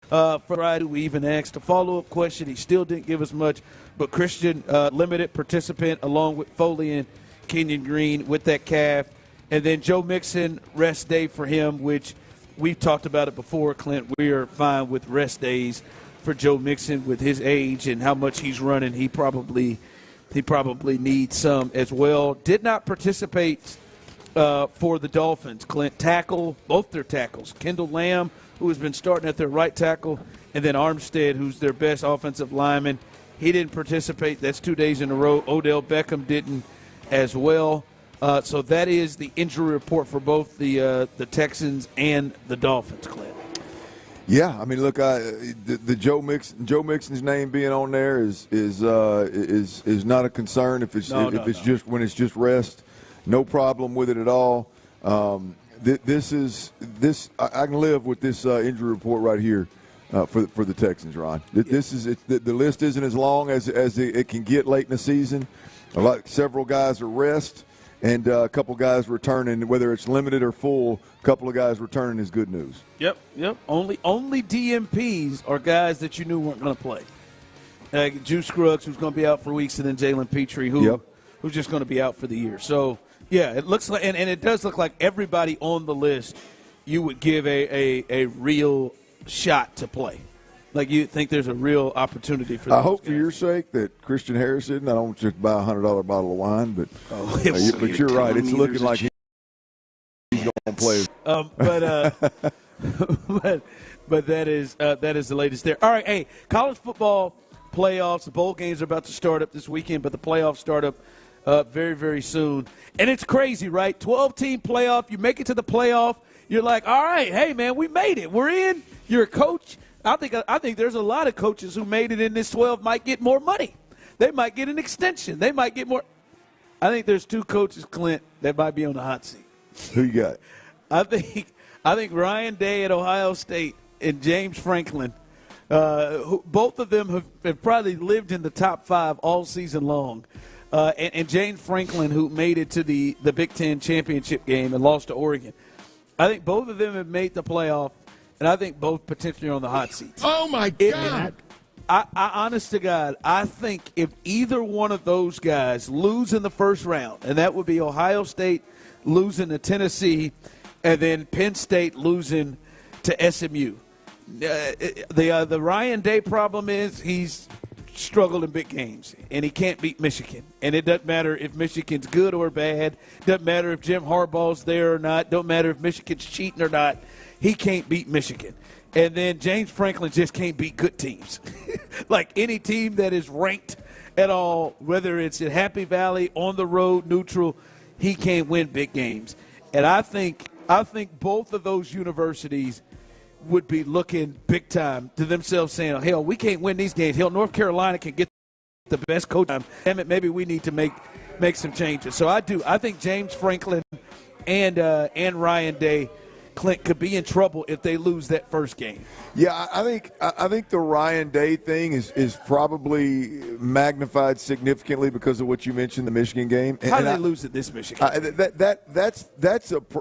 Friday, we even asked a follow-up question. He still didn't give us much. But Christian, limited participant, along with Foley and Kenyon Green with that calf. And then Joe Mixon, rest day for him, which we've talked about it before, Clint. We are fine with rest days for Joe Mixon with his age and how much he's running. He probably needs some as well. Did not participate for the Dolphins. Clint, both their tackles. Kendall Lamb, who has been starting at their right tackle, and then Armstead, who's their best offensive lineman. He didn't participate. That's 2 days in a row. Odell Beckham didn't as well. So that is the injury report for both the Texans and the Dolphins, Clint. Yeah, I mean, look, the Joe Mixon's name being on there is not a concern if it's just when it's just rest. No problem with it at all. I can live with this injury report right here for the Texans, Ron. The list isn't as long as it can get late in the season. Several guys are rest, and a couple guys returning, whether it's limited or full. A couple of guys returning is good news. Yep. Only DMPs are guys that you knew weren't going to play. Juice Scruggs, who's going to be out for weeks, and then Jalen Pitre, who's just going to be out for the year. So. Yeah, it looks like, and it does look like everybody on the list you would give a real shot to play. Like you think there's a real opportunity for those I hope guys. For your sake that Christian Harris didn't. I don't want you to buy a $100 bottle of wine, but you're right. It's looking like he's going to play. But that is the latest there. All right, hey, college football playoffs. The bowl games are about to start up this weekend, but the playoffs start up very, very soon. And it's crazy, right? 12-team playoff. You make it to the playoff. You're like, all right, hey, man, we made it. We're in. You're a coach. I think there's a lot of coaches who made it in this 12 might get more money. They might get an extension. They might get more. I think there's two coaches, Clint, that might be on the hot seat. Who you got? I think Ryan Day at Ohio State and James Franklin, both of them have probably lived in the top 5 all season long. And James Franklin, who made it to the Big Ten championship game and lost to Oregon. I think both of them have made the playoff, and I think both potentially are on the hot seat. Oh, my God. I honest to God, I think if either one of those guys lose in the first round, and that would be Ohio State losing to Tennessee, and then Penn State losing to SMU. The Ryan Day problem is he's struggled in big games, and he can't beat Michigan. And it doesn't matter if Michigan's good or bad. Doesn't matter if Jim Harbaugh's there or not. Don't matter if Michigan's cheating or not. He can't beat Michigan. And then James Franklin just can't beat good teams. Like any team that is ranked at all, whether it's at Happy Valley, on the road, neutral, he can't win big games. And I think both of those universities would be looking big time to themselves saying, hell, we can't win these games. Hell, North Carolina can get the best coach. Damn it, maybe we need to make some changes. So I think James Franklin and Ryan Day, Clint, could be in trouble if they lose that first game. Yeah, I think the Ryan Day thing is probably magnified significantly because of what you mentioned, the Michigan game. How did they lose at this Michigan?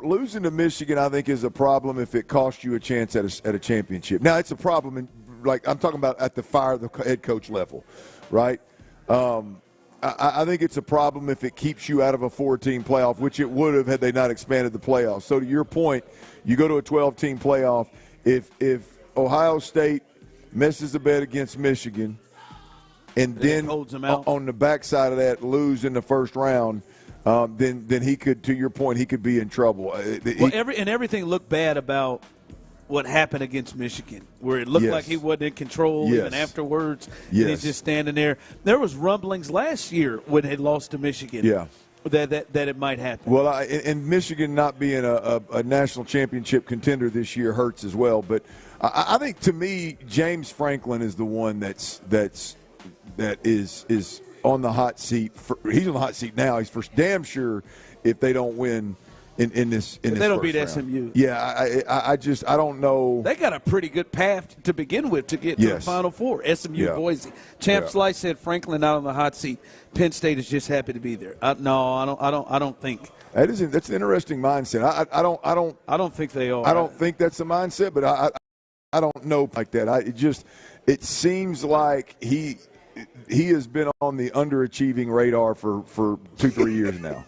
Losing to Michigan, I think, is a problem if it costs you a chance at a championship. Now, it's a problem, like I'm talking about at the head coach level, right? I think it's a problem if it keeps you out of a 4-team playoff, which it would have had they not expanded the playoffs. So to your point, you go to a 12-team playoff. If Ohio State messes a bet against Michigan and then on the backside of that lose in the first round, then he could, to your point, he could be in trouble. Everything looked bad about what happened against Michigan, where it looked like he wasn't in control even afterwards. And he's just standing there. There was rumblings last year when they lost to Michigan. Yeah. That it might happen. Well, and Michigan not being a national championship contender this year hurts as well. But I think, to me, James Franklin is the one that is on the hot seat. He's on the hot seat now. He's for damn sure if they don't win in this. They don't beat round. SMU. Yeah, I don't know. They got a pretty good path to begin with to get to the Final Four. SMU, Boise. Champ Slice said Franklin out on the hot seat. Penn State is just happy to be there. I don't think. That's an interesting mindset. I don't think they are. I don't think that's a mindset, but I don't know like that. It seems like he has been on the underachieving radar for 2-3 years now.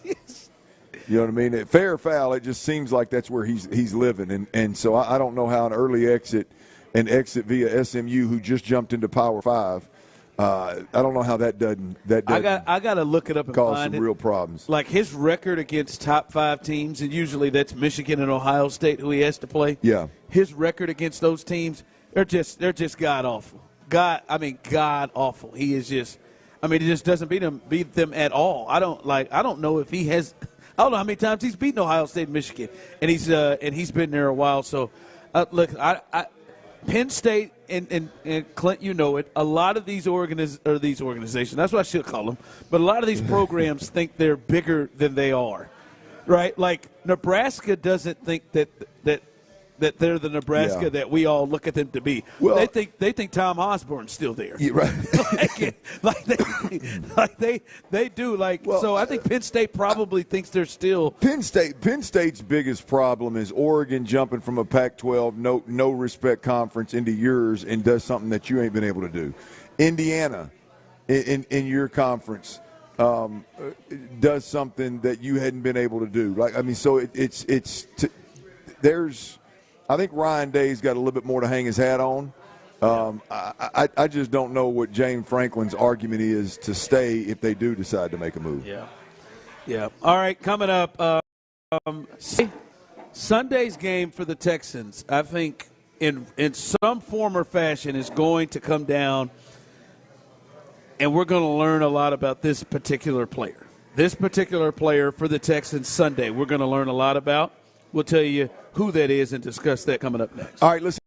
You know what I mean? Fair or foul, it just seems like that's where he's living. And so I don't know how an early exit via SMU, who just jumped into Power 5, I don't know how that doesn't I got to look it up and cause find some real problems. Like his record against top 5 teams, and usually that's Michigan and Ohio State who he has to play. Yeah. His record against those teams, they're just god awful. God awful. He is just, he just doesn't beat them at all. I don't know if he has. I don't know how many times he's beaten Ohio State and Michigan, and he's been there a while. So, look, Penn State and Clint, you know it. A lot of these organizations, that's what I should call them, but a lot of these programs think they're bigger than they are, right? Like Nebraska doesn't think that they're the Nebraska that we all look at them to be. Well, they think Tom Osborne's still there. Yeah, right. they do. So I think Penn State probably thinks they're still. Penn State's biggest problem is Oregon jumping from a Pac-12 no respect conference into yours and does something that you ain't been able to do. Indiana in your conference does something that you hadn't been able to do. I think Ryan Day's got a little bit more to hang his hat on. I just don't know what James Franklin's argument is to stay if they do decide to make a move. Yeah. All right, coming up, Sunday's game for the Texans, I think in some form or fashion is going to come down, and we're going to learn a lot about this particular player. This particular player for the Texans Sunday, we're going to learn a lot about. We'll tell you who that is and discuss that coming up next. All right, listen.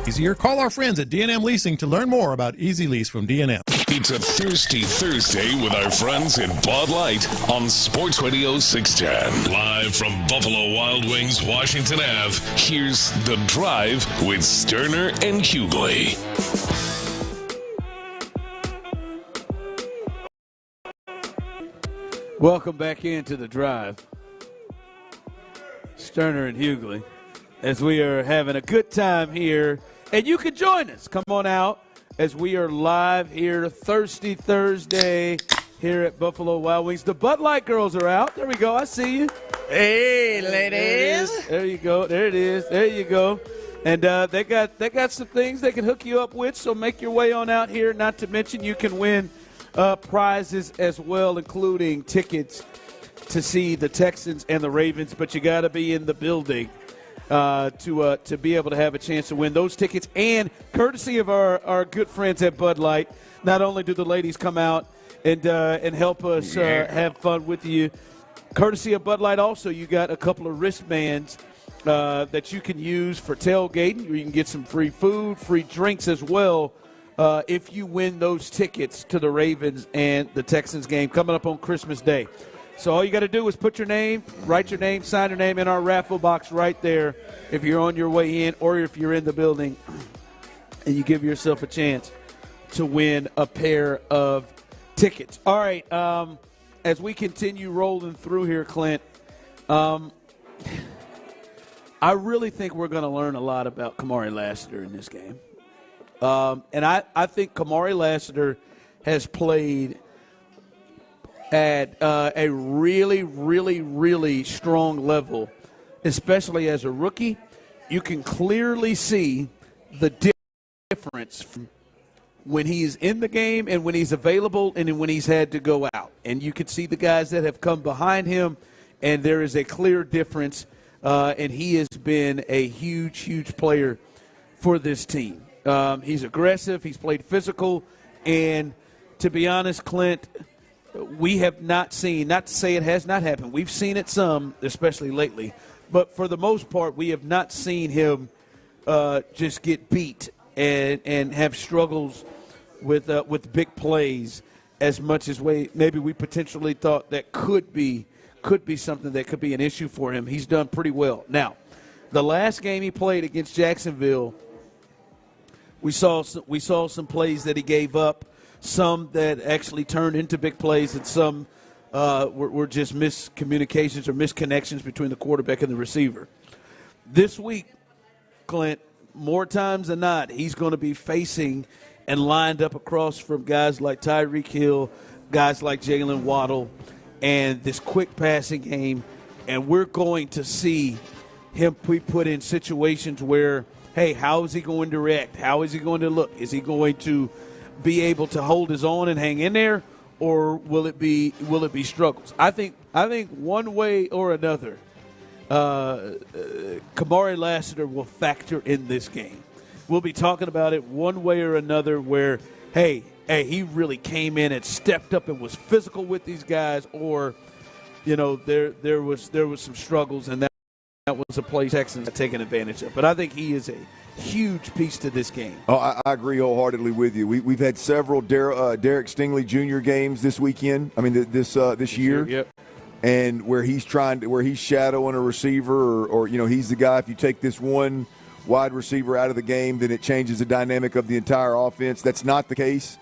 easier? Call our friends at D&M Leasing to learn more about Easy Lease from D&M. It's a Thirsty Thursday with our friends at Bud Light on Sports Radio 610. Live from Buffalo Wild Wings, Washington Ave, here's The Drive with Stoerner and Hughley. Welcome back into The Drive. Stoerner and Hughley, as we are having a good time here. And you can join us. Come on out as we are live here Thirsty Thursday here at Buffalo Wild Wings. The Bud Light girls are out. There we go. I see you. Hey, ladies. There you go. There it is. There you go. And they got some things they can hook you up with, so make your way on out here. Not to mention you can win prizes as well, including tickets to see the Texans and the Ravens, but you got to be in the building to be able to have a chance to win those tickets. And courtesy of our good friends at Bud Light, not only do the ladies come out and help us have fun with you, courtesy of Bud Light also, you got a couple of wristbands that you can use for tailgating. You can get some free food, free drinks as well if you win those tickets to the Ravens and the Texans game coming up on Christmas Day. So all you got to do is put your name, write your name, sign your name in our raffle box right there if you're on your way in or if you're in the building, and you give yourself a chance to win a pair of tickets. All right, as we continue rolling through here, Clint, I really think we're going to learn a lot about Kamari Lassiter in this game. And I think Kamari Lassiter has played at a really, really, really strong level, especially as a rookie. You can clearly see the difference from when he's in the game and when he's available and when he's had to go out. And you can see the guys that have come behind him, and there is a clear difference, and he has been a huge, huge player for this team. He's aggressive. He's played physical. And to be honest, Clint, we have not seen, not to say it has not happened, we've seen it some, especially lately, but for the most part, we have not seen him just get beat and have struggles with big plays as much as maybe we potentially thought that could be something that could be an issue for him. He's done pretty well. Now, the last game he played against Jacksonville, we saw some plays that he gave up, some that actually turned into big plays, and some were just miscommunications or misconnections between the quarterback and the receiver. This week, Clint, more times than not, he's going to be facing and lined up across from guys like Tyreek Hill, guys like Jalen Waddle, and this quick passing game, and we're going to see him be put in situations where, hey, how is he going to react? How is he going to look? Is he going to be able to hold his own and hang in there, or will it be struggles? I think one way or another, Kamari Lassiter will factor in this game. We'll be talking about it one way or another where, hey, he really came in and stepped up and was physical with these guys, or, there was some struggles, and that was a play Texans had taken advantage of. But I think he is a huge piece to this game. Oh, I agree wholeheartedly with you. We've had several Derek Stingley Jr. games this weekend. I mean, this year. Yep. And where he's shadowing a receiver, or he's the guy. If you take this one wide receiver out of the game, then it changes the dynamic of the entire offense. That's not the case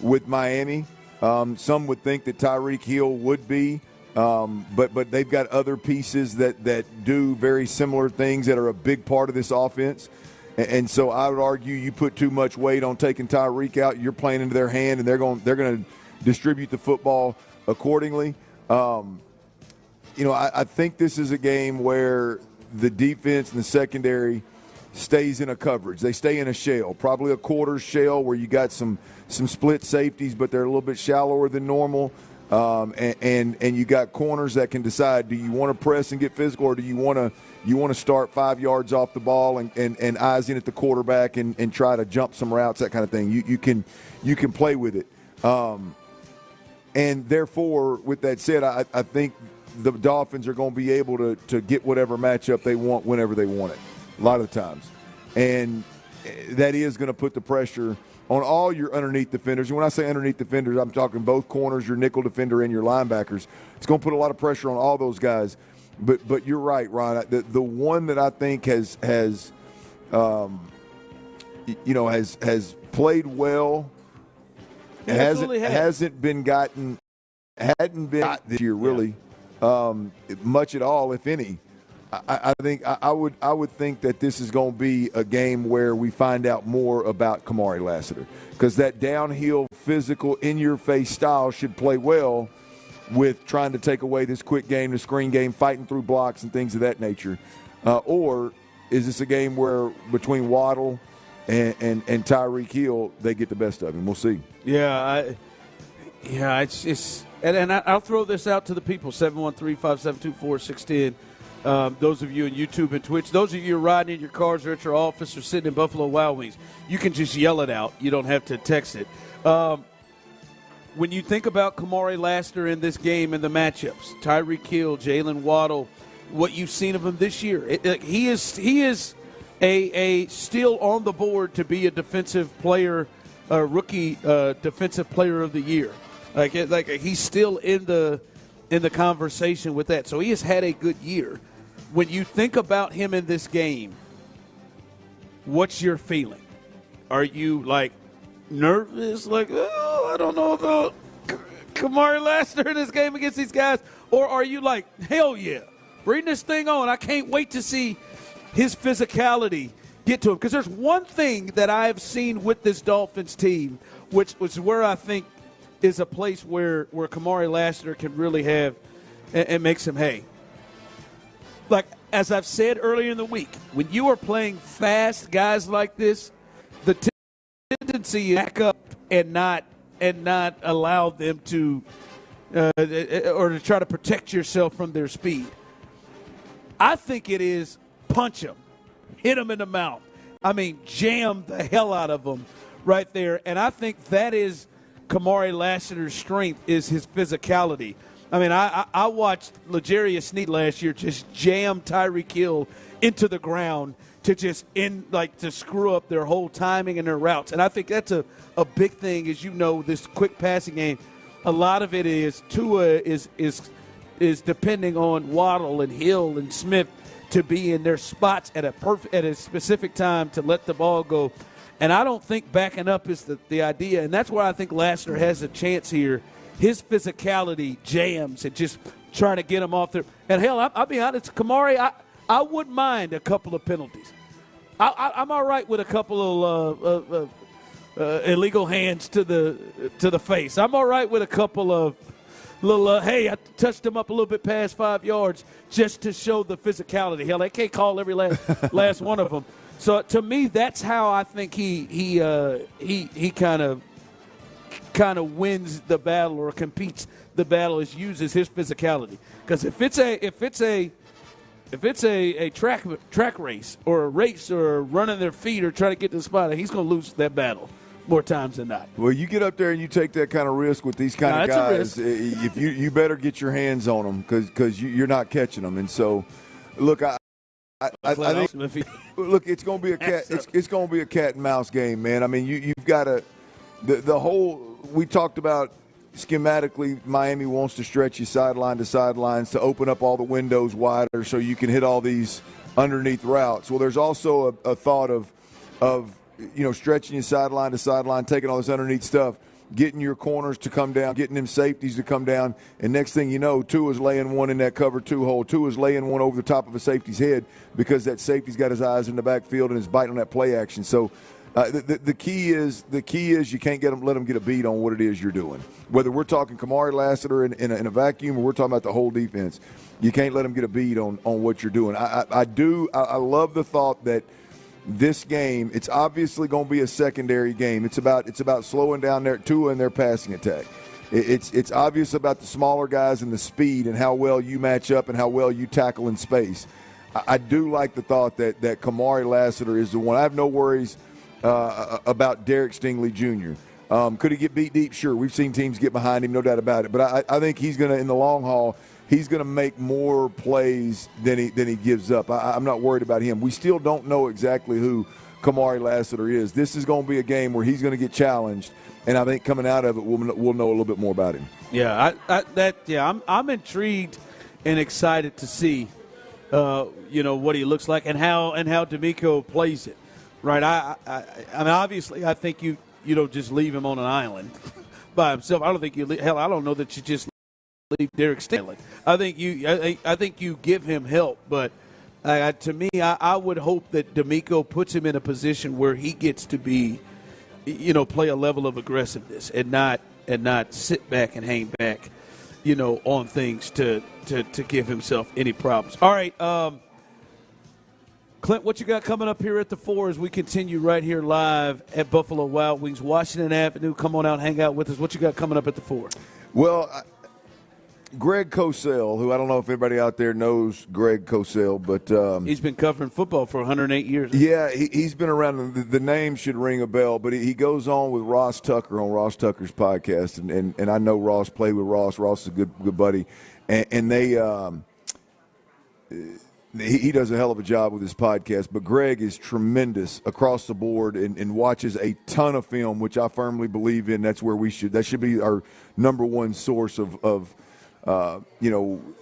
with Miami. Some would think that Tyreek Hill would be. But they've got other pieces that do very similar things that are a big part of this offense. And so I would argue you put too much weight on taking Tyreek out, you're playing into their hand, and they're going to distribute the football accordingly. I think this is a game where the defense and the secondary stays in a coverage. They stay in a shell, probably a quarter shell where you got some split safeties, but they're a little bit shallower than normal. And you got corners that can decide, do you want to press and get physical, or do you want to start 5 yards off the ball and eyes in at the quarterback and try to jump some routes, that kind of thing. You can play with it. And therefore, with that said, I think the Dolphins are going to be able to get whatever matchup they want whenever they want it, a lot of the times. And that is going to put the pressure on all your underneath defenders. And when I say underneath defenders, I'm talking both corners, your nickel defender, and your linebackers. It's going to put a lot of pressure on all those guys. But you're right, Ron. The one that I think has played well, hadn't been gotten this year really much at all, if any. I think I would think that this is going to be a game where we find out more about Kamari Lassiter, because that downhill, physical, in-your-face style should play well with trying to take away this quick game, the screen game, fighting through blocks and things of that nature. Or is this a game where between Waddle and Tyreek Hill, they get the best of him? We'll see. It's and I'll throw this out to the people, 713-572-4610. Those of you on YouTube and Twitch, those of you riding in your cars or at your office or sitting in Buffalo Wild Wings, you can just yell it out. You don't have to text it. When you think about Kamari Lassiter in this game and the matchups, Tyreek Hill, Jalen Waddle, what you've seen of him this year, he is a still on the board to be a defensive player, rookie defensive player of the year. Like he's still in the conversation with that. So he has had a good year. When you think about him in this game, what's your feeling? Are you like nervous, like, oh, I don't know about Kamari Lassiter in this game against these guys? Or are you like, hell yeah, bring this thing on. I can't wait to see his physicality get to him. Because there's one thing that I've seen with this Dolphins team, which was where I think is a place where Kamari Lassiter can really have and make some hay. Like, as I've said earlier in the week, when you are playing fast guys like this, the tendency is back up and not allow them to or to try to protect yourself from their speed. I think it is punch them, hit them in the mouth. I mean, jam the hell out of them right there. And I think that is Kamari Lassiter's strength, is his physicality. I mean, I watched L'Jarius Sneed last year just jam Tyreek Hill into the ground to just to screw up their whole timing and their routes. And I think that's a big thing, as you know, this quick passing game. A lot of it is Tua is depending on Waddle and Hill and Smith to be in their spots at a specific time to let the ball go. And I don't think backing up is the idea. And that's where I think Lassiter has a chance here. His physicality jams and just trying to get him off there. And, hell, I'll be honest, Kamari, I wouldn't mind a couple of penalties. I'm all right with a couple of illegal hands to the face. I'm all right with a couple of little, hey, I touched him up a little bit past 5 yards just to show the physicality. Hell, they can't call every last one of them. So to me, that's how I think he kind of wins the battle or competes the battle, is uses his physicality. Because if it's a track race or a race or running their feet or trying to get to the spot, he's going to lose that battle more times than not. Well, you get up there and you take that kind of risk with these kind of guys. If you better get your hands on them because you're not catching them. And so, look, I think, look, it's going to be a cat. It's going to be a cat and mouse game, man. I mean, you've got to the whole. We talked about schematically. Miami wants to stretch you sideline to sidelines to open up all the windows wider so you can hit all these underneath routes. Well, there's also a thought of stretching you sideline to sideline, taking all this underneath stuff, getting your corners to come down, getting them safeties to come down, and next thing you know, Tua's laying one in that cover 2 hole. Tua's laying one over the top of a safety's head because that safety's got his eyes in the backfield and is biting on that play action. So the key is you can't let them get a beat on what it is you're doing. Whether we're talking Kamari Lassiter in a vacuum or we're talking about the whole defense, you can't let them get a beat on what you're doing. I love the thought that this game, it's obviously going to be a secondary game. It's about slowing down their Tua and their passing attack. It's obvious about the smaller guys and the speed and how well you match up and how well you tackle in space. I do like the thought that Kamari Lassiter is the one. I have no worries about Derek Stingley Jr. Could he get beat deep? Sure. We've seen teams get behind him, no doubt about it. But I think he's going to, in the long haul, he's going to make more plays than he gives up. I'm not worried about him. We still don't know exactly who Kamari Lassiter is. This is going to be a game where he's going to get challenged, and I think coming out of it, we'll know a little bit more about him. Yeah, I'm intrigued and excited to see, what he looks like and how D'Amico plays it. Right? I mean, obviously, I think you don't just leave him on an island by himself. I don't think you. Hell, I don't know that you just leave Derek Stingley. I think you give him help, but to me, I would hope that D'Amico puts him in a position where he gets to be, play a level of aggressiveness and not sit back and hang back, on things to give himself any problems. All right, Clint, what you got coming up here at the 4 as we continue right here live at Buffalo Wild Wings, Washington Avenue? Come on out, hang out with us. What you got coming up at the 4? Well, Greg Cosell, who I don't know if everybody out there knows Greg Cosell, but he's been covering football for 108 years. Yeah, he's been around. The name should ring a bell, but he goes on with Ross Tucker on Ross Tucker's podcast, and I know Ross, played with Ross. Ross is a good buddy, and they he does a hell of a job with his podcast. But Greg is tremendous across the board and watches a ton of film, which I firmly believe in. That should be our number one source of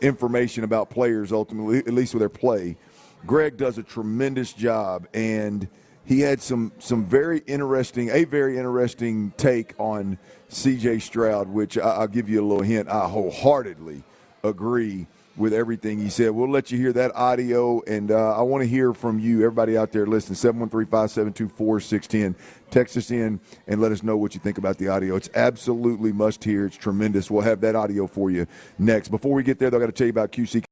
information about players ultimately, at least with their play. Greg does a tremendous job, and he had some very interesting take on C.J. Stroud, which I'll give you a little hint. I wholeheartedly agree with everything he said. We'll let you hear that audio, and I want to hear from you, everybody out there listening, 713-572-4610. Text us in and let us know what you think about the audio. It's absolutely must hear. It's tremendous. We'll have that audio for you next. Before we get there, though, I got to tell you about QC.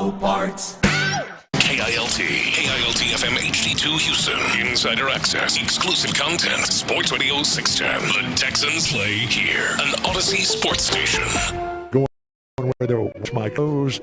Auto Parts. KILT FM HD2 Houston. Insider access, exclusive content. Sports Radio 610. The Texans play here. An Odyssey sports station. Going where they'll watch my toes.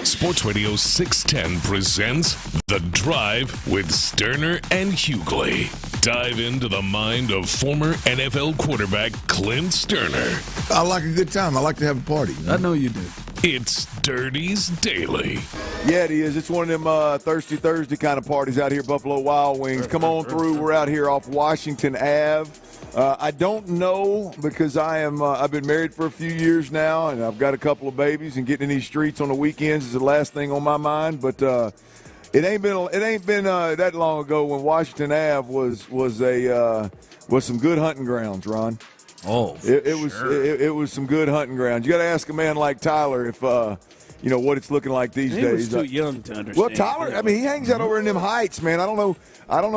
Sports Radio 610 presents The Drive with Stoerner and Hughley. Dive into the mind of former NFL quarterback Clint Stoerner. I like a good time. I like to have a party. I know you do. It's Dirty's Daily. Yeah, it is. It's one of them Thirsty Thursday kind of parties out here at Buffalo Wild Wings. Come on through. We're out here off Washington Ave. I don't know because I've been married for a few years now, and I've got a couple of babies, and getting in these streets on the weekends is the last thing on my mind. But it ain't been that long ago when Washington Ave was some good hunting grounds, Ron. Oh, it was some good hunting grounds. You got to ask a man like Tyler if what it's looking like these days. He was too young to understand. Well, Tyler, I mean, he hangs out over in them heights, man. I don't know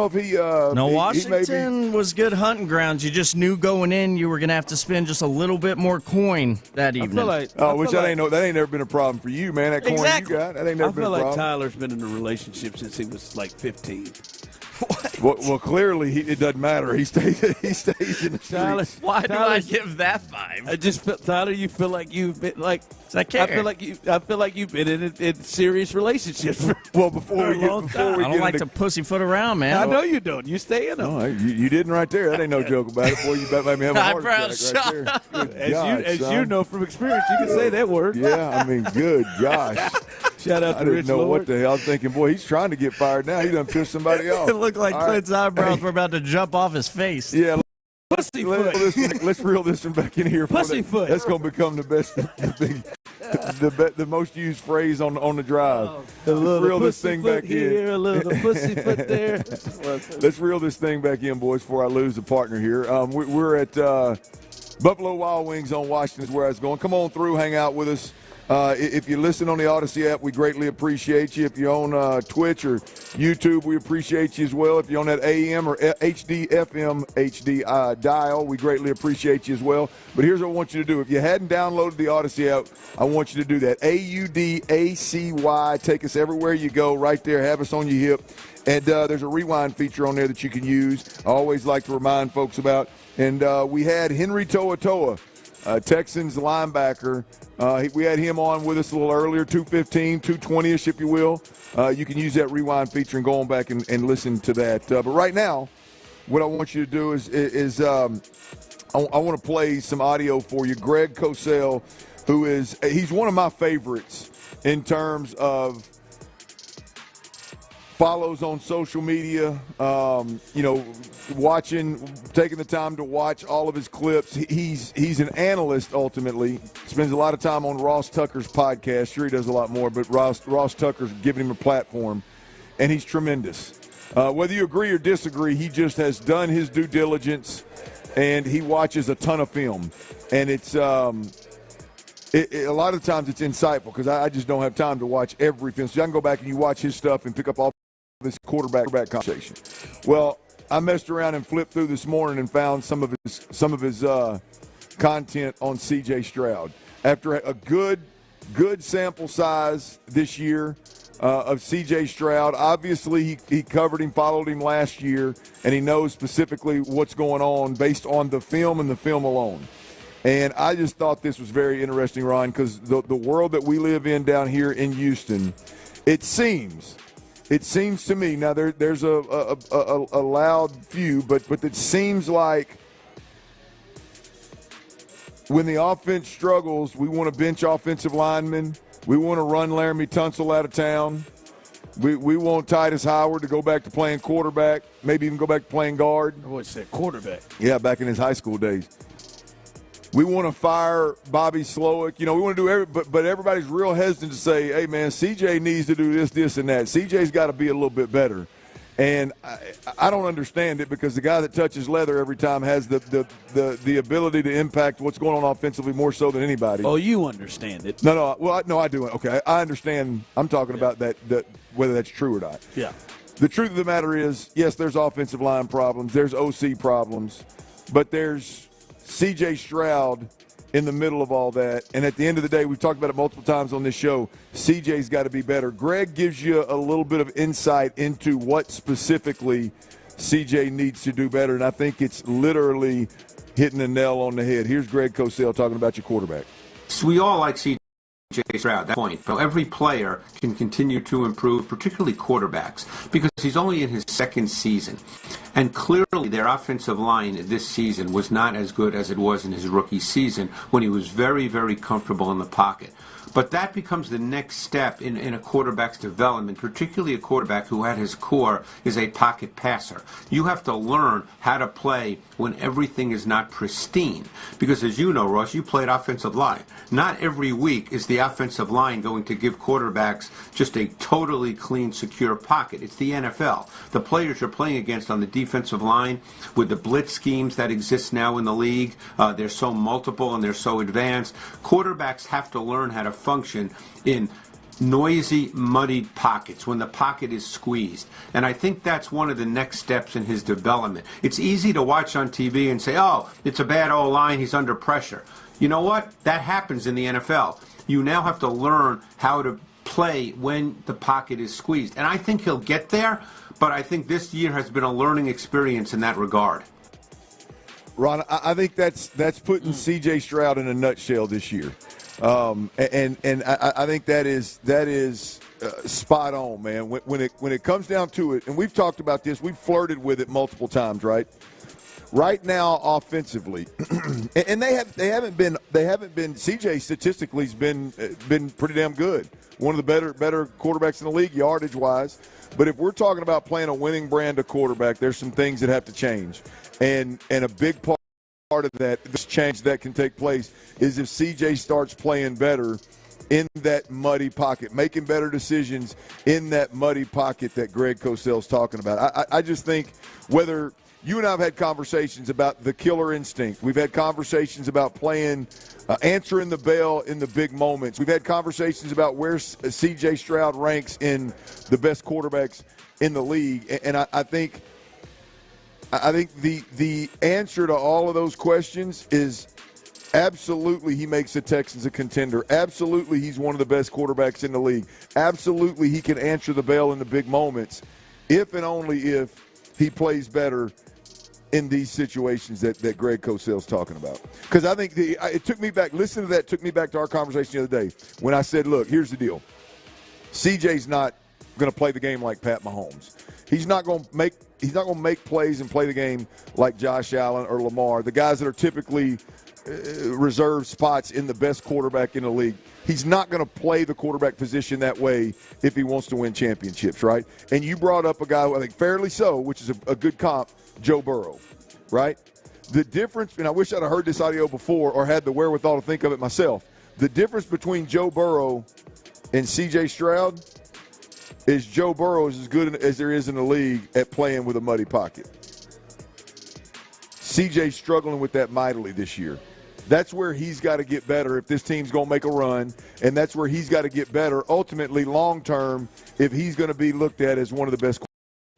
if he. No, Washington was good hunting grounds. You just knew going in you were going to have to spend just a little bit more coin that evening. That ain't never been a problem for you, man. That coin you got, that ain't never been a problem. I feel like Tyler's been in a relationship since he was like 15. Well, clearly it doesn't matter. He stays in the streets. Why do I give that vibe? I just feel, Tyler, you feel like you've been like. I feel like you've been in serious relationships. Before we I don't like to pussyfoot around, man. I know you don't. You stay in them. No, you didn't right there. That ain't no joke about it. Boy, you about made me have a heart attack right there. As you know from experience, you can say that word. Yeah, I mean, good gosh. Shout out to I Rich didn't know Lord. what the hell. I was thinking, boy, he's trying to get fired now. He done pissed somebody off. It looked like Clint's eyebrows were about to jump off his face. Yeah. Pussyfoot. Let's reel this one back in here. Pussyfoot. That's going to become the best, the most used phrase on the drive. Let's reel this thing back here, in. A little pussyfoot there. Let's reel this thing back in, boys, before I lose a partner here. We're at Buffalo Wild Wings on Washington is where I was going. Come on through, hang out with us. If you listen on the Odyssey app, we greatly appreciate you. If you're on Twitch or YouTube, we appreciate you as well. If you're on that AM or HD FM HD dial, we greatly appreciate you as well. But here's what I want you to do. If you hadn't downloaded the Odyssey app, I want you to do that. AUDACY. Take us everywhere you go right there. Have us on your hip. And there's a rewind feature on there that you can use. I always like to remind folks about. And we had Henry To'oTo'o, Texans linebacker. We had him on with us a little earlier, 2:15, 2:20-ish, if you will. You can use that rewind feature and go on back and listen to that. But right now, what I want you to do is I want to play some audio for you. Greg Cosell, he's one of my favorites in terms of follows on social media, taking the time to watch all of his clips. He's an analyst ultimately, spends a lot of time on Ross Tucker's podcast. Sure, he does a lot more, but Ross Tucker's giving him a platform, and he's tremendous. Whether you agree or disagree, he just has done his due diligence, and he watches a ton of film. And it's a lot of times it's insightful because I just don't have time to watch every film. So I can go back and you watch his stuff and pick up all this quarterback conversation. Well, I messed around and flipped through this morning and found some of his content on C.J. Stroud. After a good sample size this year of C.J. Stroud, obviously he covered him, followed him last year, and he knows specifically what's going on based on the film and the film alone. And I just thought this was very interesting, Ron, because the world that we live in down here in Houston, it seems to me, now there's a loud few, but it seems like when the offense struggles, we want to bench offensive linemen. We want to run Laramie Tunsil out of town. We want Titus Howard to go back to playing quarterback, maybe even go back to playing guard. I would say quarterback. Yeah, back in his high school days. We want to fire Bobby Slowick. We want to do but everybody's real hesitant to say, hey, man, CJ needs to do this, and that. CJ's got to be a little bit better. And I don't understand it because the guy that touches leather every time has the ability to impact what's going on offensively more so than anybody. Oh, you understand it. No. Well, I do. Okay, I understand. I'm talking about that whether that's true or not. Yeah. The truth of the matter is, yes, there's offensive line problems. There's OC problems. But there's C.J. Stroud in the middle of all that. And at the end of the day, we've talked about it multiple times on this show, CJ's got to be better. Greg gives you a little bit of insight into what specifically CJ needs to do better, and I think it's literally hitting the nail on the head. Here's Greg Cosell talking about your quarterback. So we all like CJ Stroud, that point. But every player can continue to improve, particularly quarterbacks, because he's only in his second season. And clearly their offensive line this season was not as good as it was in his rookie season when he was very, very comfortable in the pocket. But that becomes the next step in a quarterback's development, particularly a quarterback who at his core is a pocket passer. You have to learn how to play when everything is not pristine. Because as you know, Ross, you played offensive line. Not every week is the offensive line going to give quarterbacks just a totally clean, secure pocket. It's the NFL. The players you're playing against on the defensive line with the blitz schemes that exist now in the league, they're so multiple and they're so advanced. Quarterbacks have to learn how to function in noisy, muddied pockets when the pocket is squeezed. And I think that's one of the next steps in his development. It's easy to watch on TV and say, oh, it's a bad O-line, he's under pressure. You know what? That happens in the NFL. You now have to learn how to play when the pocket is squeezed. And I think he'll get there, but I think this year has been a learning experience in that regard. Ron, I think that's putting C.J. Stroud in a nutshell this year. And I think that is spot on, man. When it comes down to it, and we've talked about this, we've flirted with it multiple times, right? Right now, offensively, and they haven't been. CJ statistically has been pretty damn good. One of the better quarterbacks in the league, yardage wise. But if we're talking about playing a winning brand of quarterback, there's some things that have to change, and a big part of that, this change that can take place, is if CJ starts playing better in that muddy pocket, making better decisions in that muddy pocket that Greg Cosell's talking about. I just think whether you and I have had conversations about the killer instinct. We've had conversations about playing, answering the bell in the big moments. We've had conversations about where C.J. Stroud ranks in the best quarterbacks in the league. And I think the answer to all of those questions is absolutely he makes the Texans a contender. Absolutely he's one of the best quarterbacks in the league. Absolutely he can answer the bell in the big moments if and only if he plays better in these situations that Greg Cosell's talking about. Because I think it took me back, listening to that took me back to our conversation the other day when I said, look, here's the deal. CJ's not going to play the game like Pat Mahomes. He's not going to make plays and play the game like Josh Allen or Lamar, the guys that are typically reserved spots in the best quarterback in the league. He's not going to play the quarterback position that way if he wants to win championships, right? And you brought up a guy, I think fairly so, which is a good comp, Joe Burrow, right? The difference, and I wish I'd have heard this audio before or had the wherewithal to think of it myself, the difference between Joe Burrow and C.J. Stroud is Joe Burrow is as good as there is in the league at playing with a muddy pocket. C.J.'s struggling with that mightily this year. That's where he's got to get better if this team's going to make a run, and that's where he's got to get better ultimately long-term if he's going to be looked at as one of the best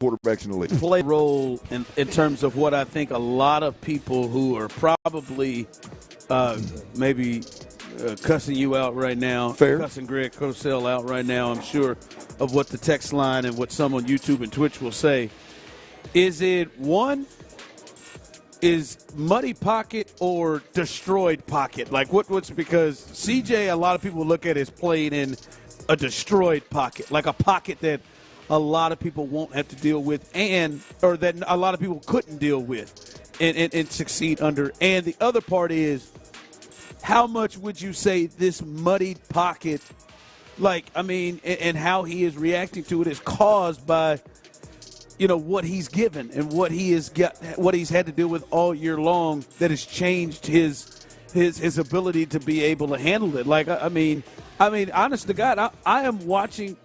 quarterbacks in the league. Play a role in terms of what I think a lot of people who are probably maybe cussing you out right now, cussing Greg Cosell out right now, I'm sure, of what the text line and what some on YouTube and Twitch will say. Is it one? Is muddy pocket or destroyed pocket? Like what's because CJ, a lot of people look at as playing in a destroyed pocket, like a pocket that a lot of people won't have to deal with or that a lot of people couldn't deal with and succeed under. And the other part is, how much would you say this muddied pocket, and how he is reacting to it is caused by, what he's given and what he's had to deal with all year long that has changed his ability to be able to handle it. Honest to God, I'm watching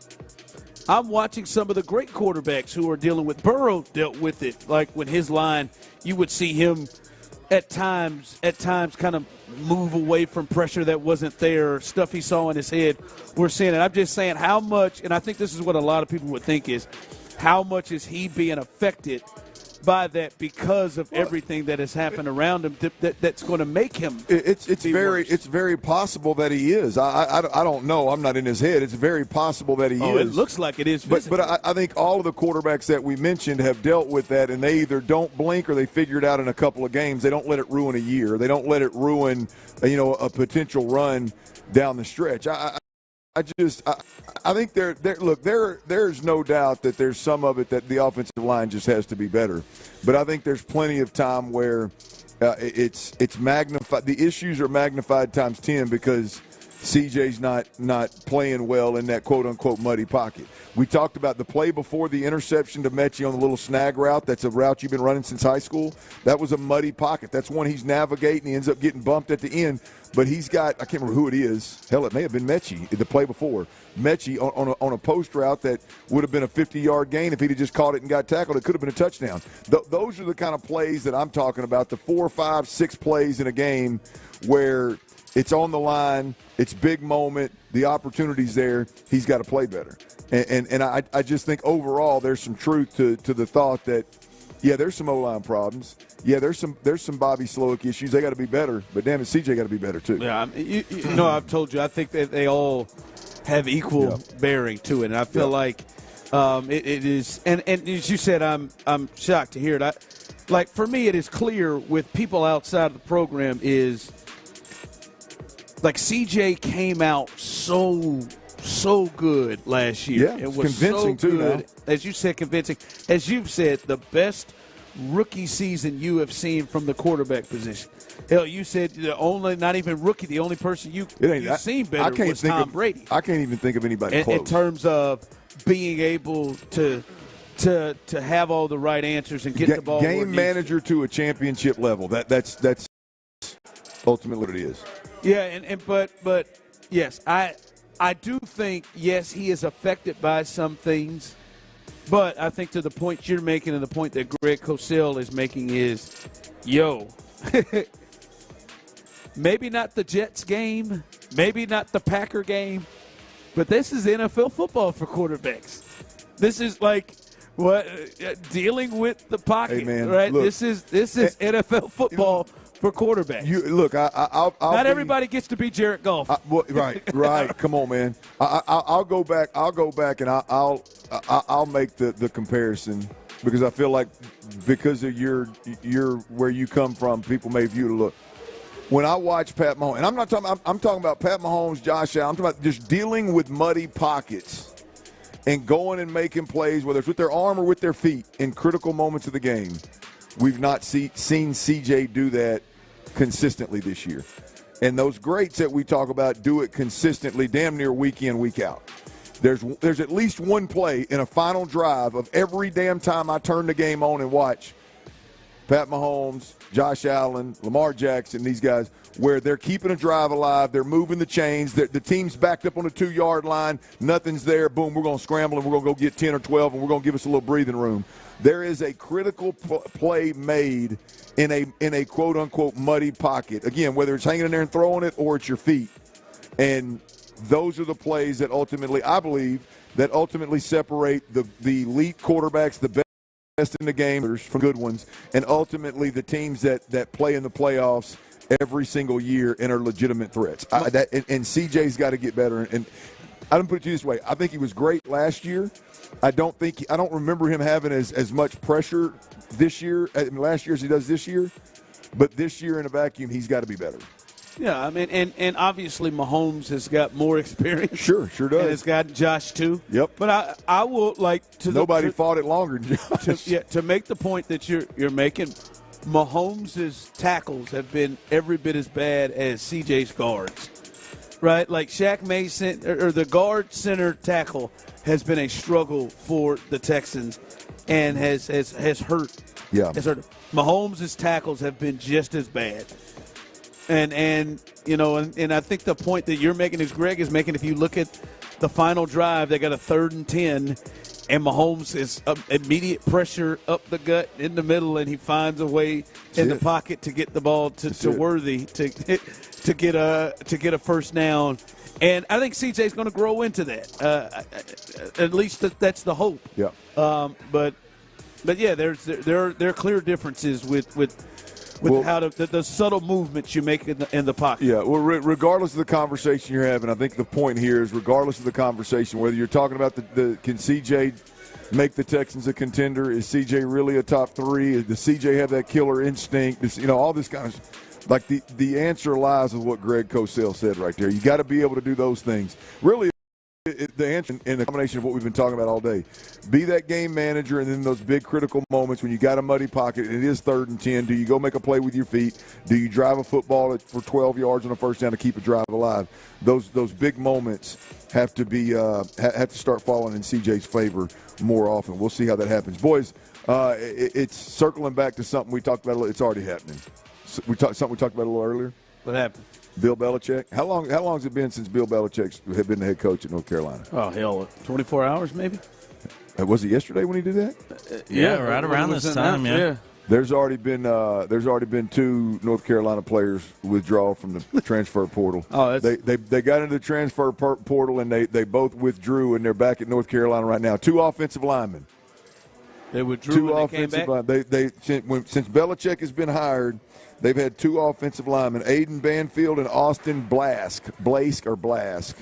some of the great quarterbacks who are dealing with. Burrow dealt with it. Like when his line, you would see him at times kind of move away from pressure that wasn't there, stuff he saw in his head. We're seeing it. I'm just saying how much, and I think this is what a lot of people would think is, how much is he being affected by that because of everything that has happened around him that's going to make him. It's very possible that he is. I don't know. I'm not in his head. It's very possible that he is. It looks like it is. But I think all of the quarterbacks that we mentioned have dealt with that, and they either don't blink or they figure it out in a couple of games. They don't let it ruin a year. They don't let it ruin a potential run down the stretch. I think there's no doubt that there's some of it that the offensive line just has to be better. But I think there's plenty of time where it's magnified. The issues are magnified times 10 because CJ's not playing well in that quote-unquote muddy pocket. We talked about the play before the interception to Mechie on the little snag route. That's a route you've been running since high school. That was a muddy pocket. That's one he's navigating. He ends up getting bumped at the end. But he's got – I can't remember who it is. Hell, it may have been Mechie, the play before. Mechie on a post route that would have been a 50-yard gain. If he'd have just caught it and got tackled, it could have been a touchdown. Those are the kind of plays that I'm talking about, the 4, 5, 6 plays in a game where it's on the line, it's big moment, the opportunity's there. He's got to play better. And I just think overall there's some truth to the thought that, yeah, there's some O-line problems. Yeah, there's some Bobby Slowick issues. They got to be better. But damn it, CJ got to be better too. Yeah, I've told you, I think that they all have equal bearing to it. And I feel like it is – and as you said, I'm shocked to hear it. Like, for me, it is clear with people outside of the program is – like CJ came out so good last year. Yeah, it was convincing so good. Too, as you said, convincing. As you've said, the best rookie season you have seen from the quarterback position. Hell, you said not even rookie, the only person you've seen better was Tom Brady. I can't even think of anybody close. In terms of being able to have all the right answers and get the ball. Game manager to a championship level. That's ultimately what it is. Yeah, but yes, I do think, yes, he is affected by some things, but I think to the point you're making and the point that Greg Cosell is making is, maybe not the Jets game, maybe not the Packer game, but this is NFL football for quarterbacks. This is like dealing with the pocket, right? Look, this is NFL football for quarterbacks. Not everybody gets to be Jared Goff. Right. Come on, man. I'll go back and I'll make the comparison because I feel like because of your where you come from, people may view it. Look, when I watch Pat Mahomes, and I'm talking about Pat Mahomes, Josh Allen. I'm talking about just dealing with muddy pockets and going and making plays, whether it's with their arm or with their feet in critical moments of the game. We've not seen CJ do that consistently this year. And those greats that we talk about do it consistently damn near week in, week out. There's at least one play in a final drive of every damn time I turn the game on and watch Pat Mahomes, Josh Allen, Lamar Jackson, these guys, where they're keeping a drive alive, they're moving the chains, the team's backed up on the 2-yard line, nothing's there, boom, we're going to scramble and we're going to go get 10 or 12 and we're going to give us a little breathing room. There is a critical play made in a quote-unquote muddy pocket. Again, whether it's hanging in there and throwing it or it's your feet. And those are the plays that ultimately, I believe, that ultimately separate the elite quarterbacks, the best in the game from good ones, and ultimately the teams that play in the playoffs every single year and are legitimate threats. And CJ's got to get better. And I don't put it to you this way. I think he was great last year. I don't remember him having as much pressure last year as he does this year. But this year in a vacuum, he's got to be better. Yeah, I mean, and obviously Mahomes has got more experience. Sure does. And has got Josh too. Yep. But I will like to. Nobody fought it longer than Josh. To make the point that you're making, Mahomes' tackles have been every bit as bad as CJ's guards. Right, like Shaq Mason or the guard center tackle has been a struggle for the Texans, and has hurt. Yeah, has hurt. Mahomes' tackles have been just as bad, and I think the point that you're making, is Greg is making, if you look at the final drive, they got a 3rd and 10, and Mahomes is immediate pressure up the gut in the middle, and he finds a way in the pocket to get the ball to Worthy to get a first down. And I think CJ's going to grow into that. At least that's the hope. Yeah. But But yeah, there are clear differences with how the subtle movements you make in the pocket. Yeah, well, regardless of the conversation you're having, I think the point here is regardless of the conversation, whether you're talking about can CJ make the Texans a contender? Is CJ really a top 3? Does CJ have that killer instinct? All this kind of like the answer lies with what Greg Cosell said right there. You got to be able to do those things. Really, the answer in the combination of what we've been talking about all day. Be that game manager, and then those big critical moments when you got a muddy pocket and it is 3rd and 10. Do you go make a play with your feet? Do you drive a football for 12 yards on a first down to keep a drive alive? Those big moments have to be have to start falling in CJ's favor more often. We'll see how that happens, boys. It's circling back to something we talked about. It's already happening. Something we talked about a little earlier. What happened? Bill Belichick. How long has it been since Bill Belichick had been the head coach at North Carolina? Oh, hell, 24 hours maybe? Was it yesterday when he did that? Yeah, right around this time, yeah. There's already been 2 North Carolina players withdraw from the transfer portal. They got into the transfer portal and they both withdrew, and they're back at North Carolina right now. 2 offensive linemen. They withdrew 2 when offensive linemen. Since Belichick has been hired, they've had 2 offensive linemen, Aiden Banfield and Austin Blask.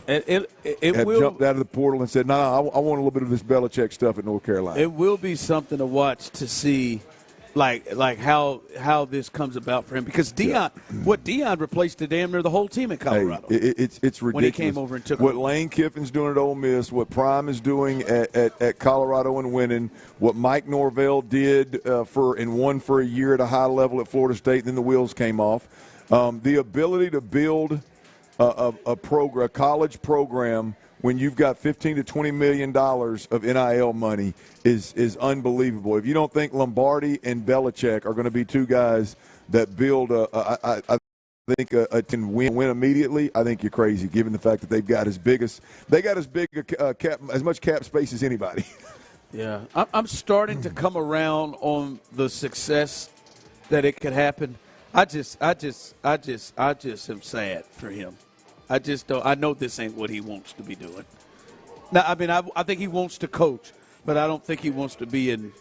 It have will jumped out of the portal and said, I want a little bit of this Belichick stuff at North Carolina. It will be something to watch to see, like how this comes about for him, because Deion replaced the damn near the whole team in Colorado. It's ridiculous. When he came over and took what over. Lane Kiffin's doing at Ole Miss, what Prime is doing at Colorado and winning, what Mike Norvell did and won for a year at a high level at Florida State, then the wheels came off. The ability to build a college program when you've got $15 to $20 million of NIL money is unbelievable. If you don't think Lombardi and Belichick are going to be 2 guys that build I think can win immediately, I think you're crazy, given the fact that they got as much cap space as anybody. Yeah, I'm starting to come around on the success that it could happen. I just am sad for him. I just don't. I know this ain't what he wants to be doing. Now, I mean, I think he wants to coach, but I don't think he wants to be in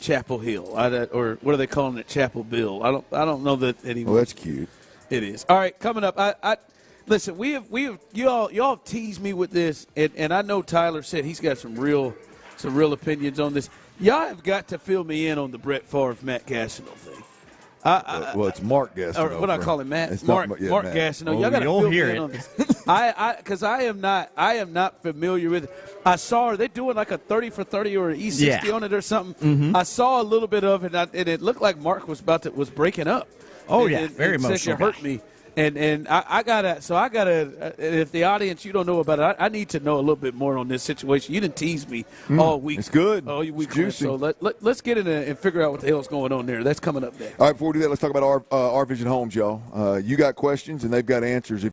Chapel Hill or what are they calling it, Chapel Bill. I don't know that he. Well, that's cute. It is. All right, coming up. Listen. We have y'all teased me with this, and I know Tyler said he's got some real opinions on this. Y'all have got to fill me in on the Brett Favre Matt Gastineau thing. Well, it's Mark Gastineau. Or what I call him, Matt. Mark Gastineau. Y'all got to fill me in on this. Because I am not familiar with it. I saw, are they doing like a 30 for 30 or an E60 on it or something? Mm-hmm. I saw a little bit of it, and it looked like Mark was breaking up. Oh, yeah, very emotional. It hurt me. And I gotta. If the audience, you don't know about it, I need to know a little bit more on this situation. You didn't tease me all week. It's good. All week. It's juicy. So let's get in and figure out what the hell's going on there. That's coming up next. All right, before we do that, let's talk about our Vision Homes, y'all. You got questions, and they've got answers.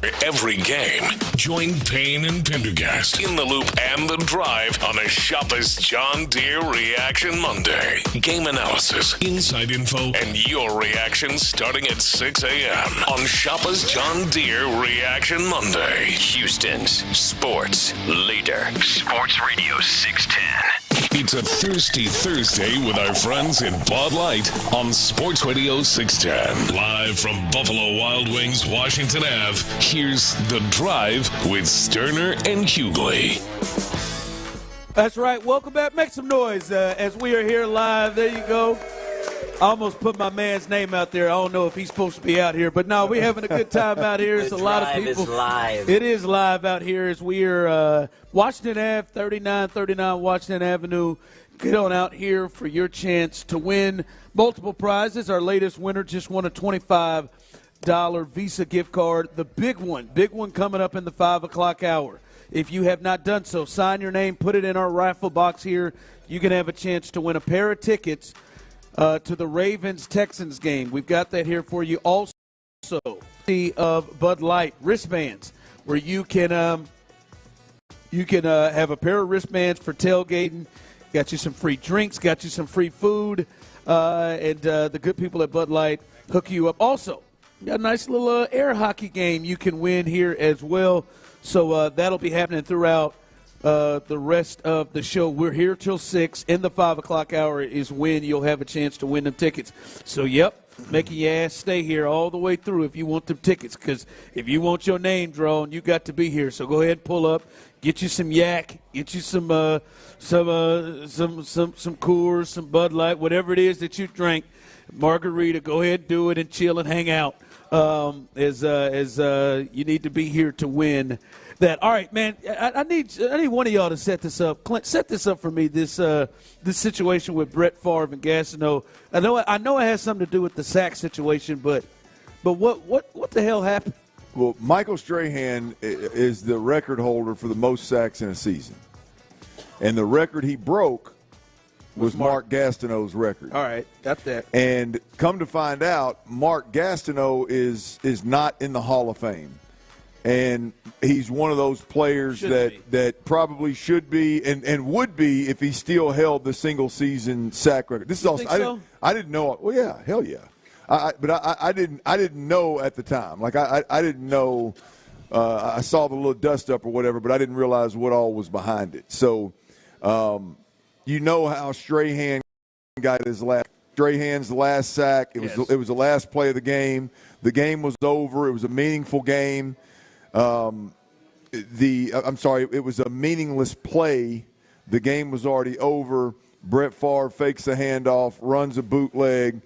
Every game, join Payne and Pendergast in the loop and the drive on a Shopper's John Deere Reaction Monday. Game analysis, inside info, and your reaction starting at 6 a.m. on Shopper's John Deere Reaction Monday. Houston's sports leader. Sports Radio 610. It's a Thirsty Thursday with our friends at Bud Light on Sports Radio 610. Live from Buffalo Wild Wings, Washington Ave, here's The Drive with Stoerner and Hughley. That's right. Welcome back. Make some noise as we are here live. There you go. I almost put my man's name out there. I don't know if he's supposed to be out here, but no, we're having a good time out here. It's a lot of people. Is live. It is live out here as we are Washington Ave, 3939 Washington Avenue. Get on out here for your chance to win multiple prizes. Our latest winner just won a $25 Visa gift card. The big one coming up in the 5 o'clock hour. If you have not done so, sign your name, put it in our raffle box here. You can have a chance to win a pair of tickets to the Ravens-Texans game. We've got that here for you. Also, of Bud Light wristbands, where you can have a pair of wristbands for tailgating. Got you some free drinks, got you some free food, and the good people at Bud Light hook you up. Also, got a nice little air hockey game you can win here as well. So that'll be happening throughout the rest of the show. We're here till 6. In the 5 o'clock hour is when you'll have a chance to win them tickets. So, making your ass stay here all the way through if you want them tickets, because if you want your name drawn, you got to be here. So go ahead and pull up, get you some yak, get you some Coors, some Bud Light, whatever it is that you drink, margarita. Go ahead and do it and chill and hang out as you need to be here to win that. All right, man. I need one of y'all to set this up. Clint, set this up for me. This situation with Brett Favre and Gastineau. I know it has something to do with the sack situation, but what the hell happened? Well, Michael Strahan is the record holder for the most sacks in a season, and the record he broke was Mark Gastineau's record. All right, got that. And come to find out, Mark Gastineau is not in the Hall of Fame. And he's one of those players that probably should be and would be if he still held the single-season sack record. This is also I didn't know. Well, yeah, hell yeah. But I didn't know at the time. Like I didn't know. I saw the little dust up or whatever, but I didn't realize what all was behind it. So, you know how Strahan got his last. Strahan's last sack. It was the last play of the game. The game was over. It was a meaningful game. It was a meaningless play. The game was already over. Brett Favre fakes the handoff, runs a bootleg.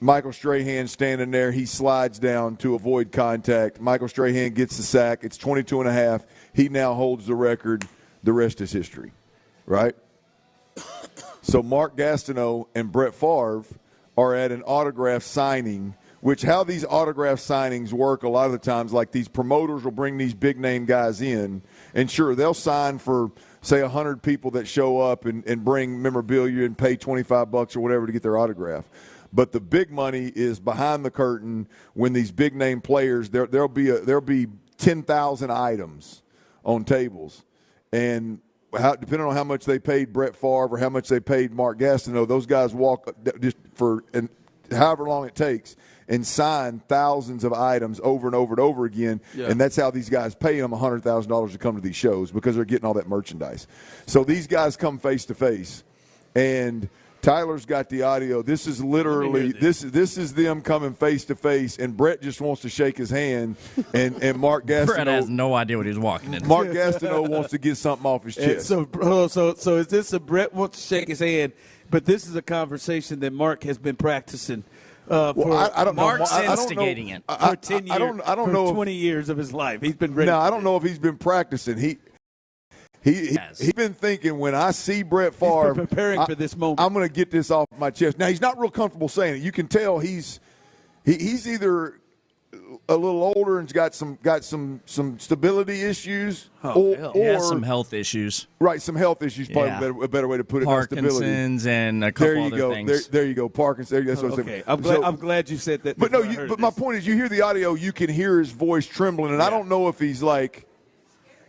Michael Strahan standing there. He slides down to avoid contact. Michael Strahan gets the sack. It's 22.5. He now holds the record. The rest is history, right? So Mark Gastineau and Brett Favre are at an autograph signing, which how these autograph signings work a lot of the times, like these promoters will bring these big-name guys in, and sure, they'll sign for, say, 100 people that show up and bring memorabilia and pay $25 or whatever to get their autograph. But the big money is behind the curtain when these big-name players, there'll be 10,000 items on tables. And depending on how much they paid Brett Favre or how much they paid Mark Gastineau, those guys walk just for however long it takes and sign thousands of items over and over and over again. Yeah. And that's how these guys pay them $100,000 to come to these shows, because they're getting all that merchandise. So these guys come face to face, and Tyler's got the audio. This is literally this is them coming face to face, and Brett just wants to shake his hand, and Mark Gastineau. Brett has no idea what he's walking into. Mark Gastineau wants to get something off his chest. So is this a Brett wants to shake his hand? But this is a conversation that Mark has been practicing. Mark's instigating it for 10 years. I don't know 20 years of his life. He's been ready. No, I don't know if he's been practicing. He's been thinking, when I see Brett Favre, he's been preparing for this moment. I'm going to get this off my chest. Now, he's not real comfortable saying it. You can tell he's either a little older and's got some stability issues, He has some health issues. Right, some health issues. Probably a better way to put it. Parkinson's and a couple other things. There you go. Parkinson's. That's what Okay, I'm glad you said that. But my point is, you hear the audio, you can hear his voice trembling, and I don't know if he's like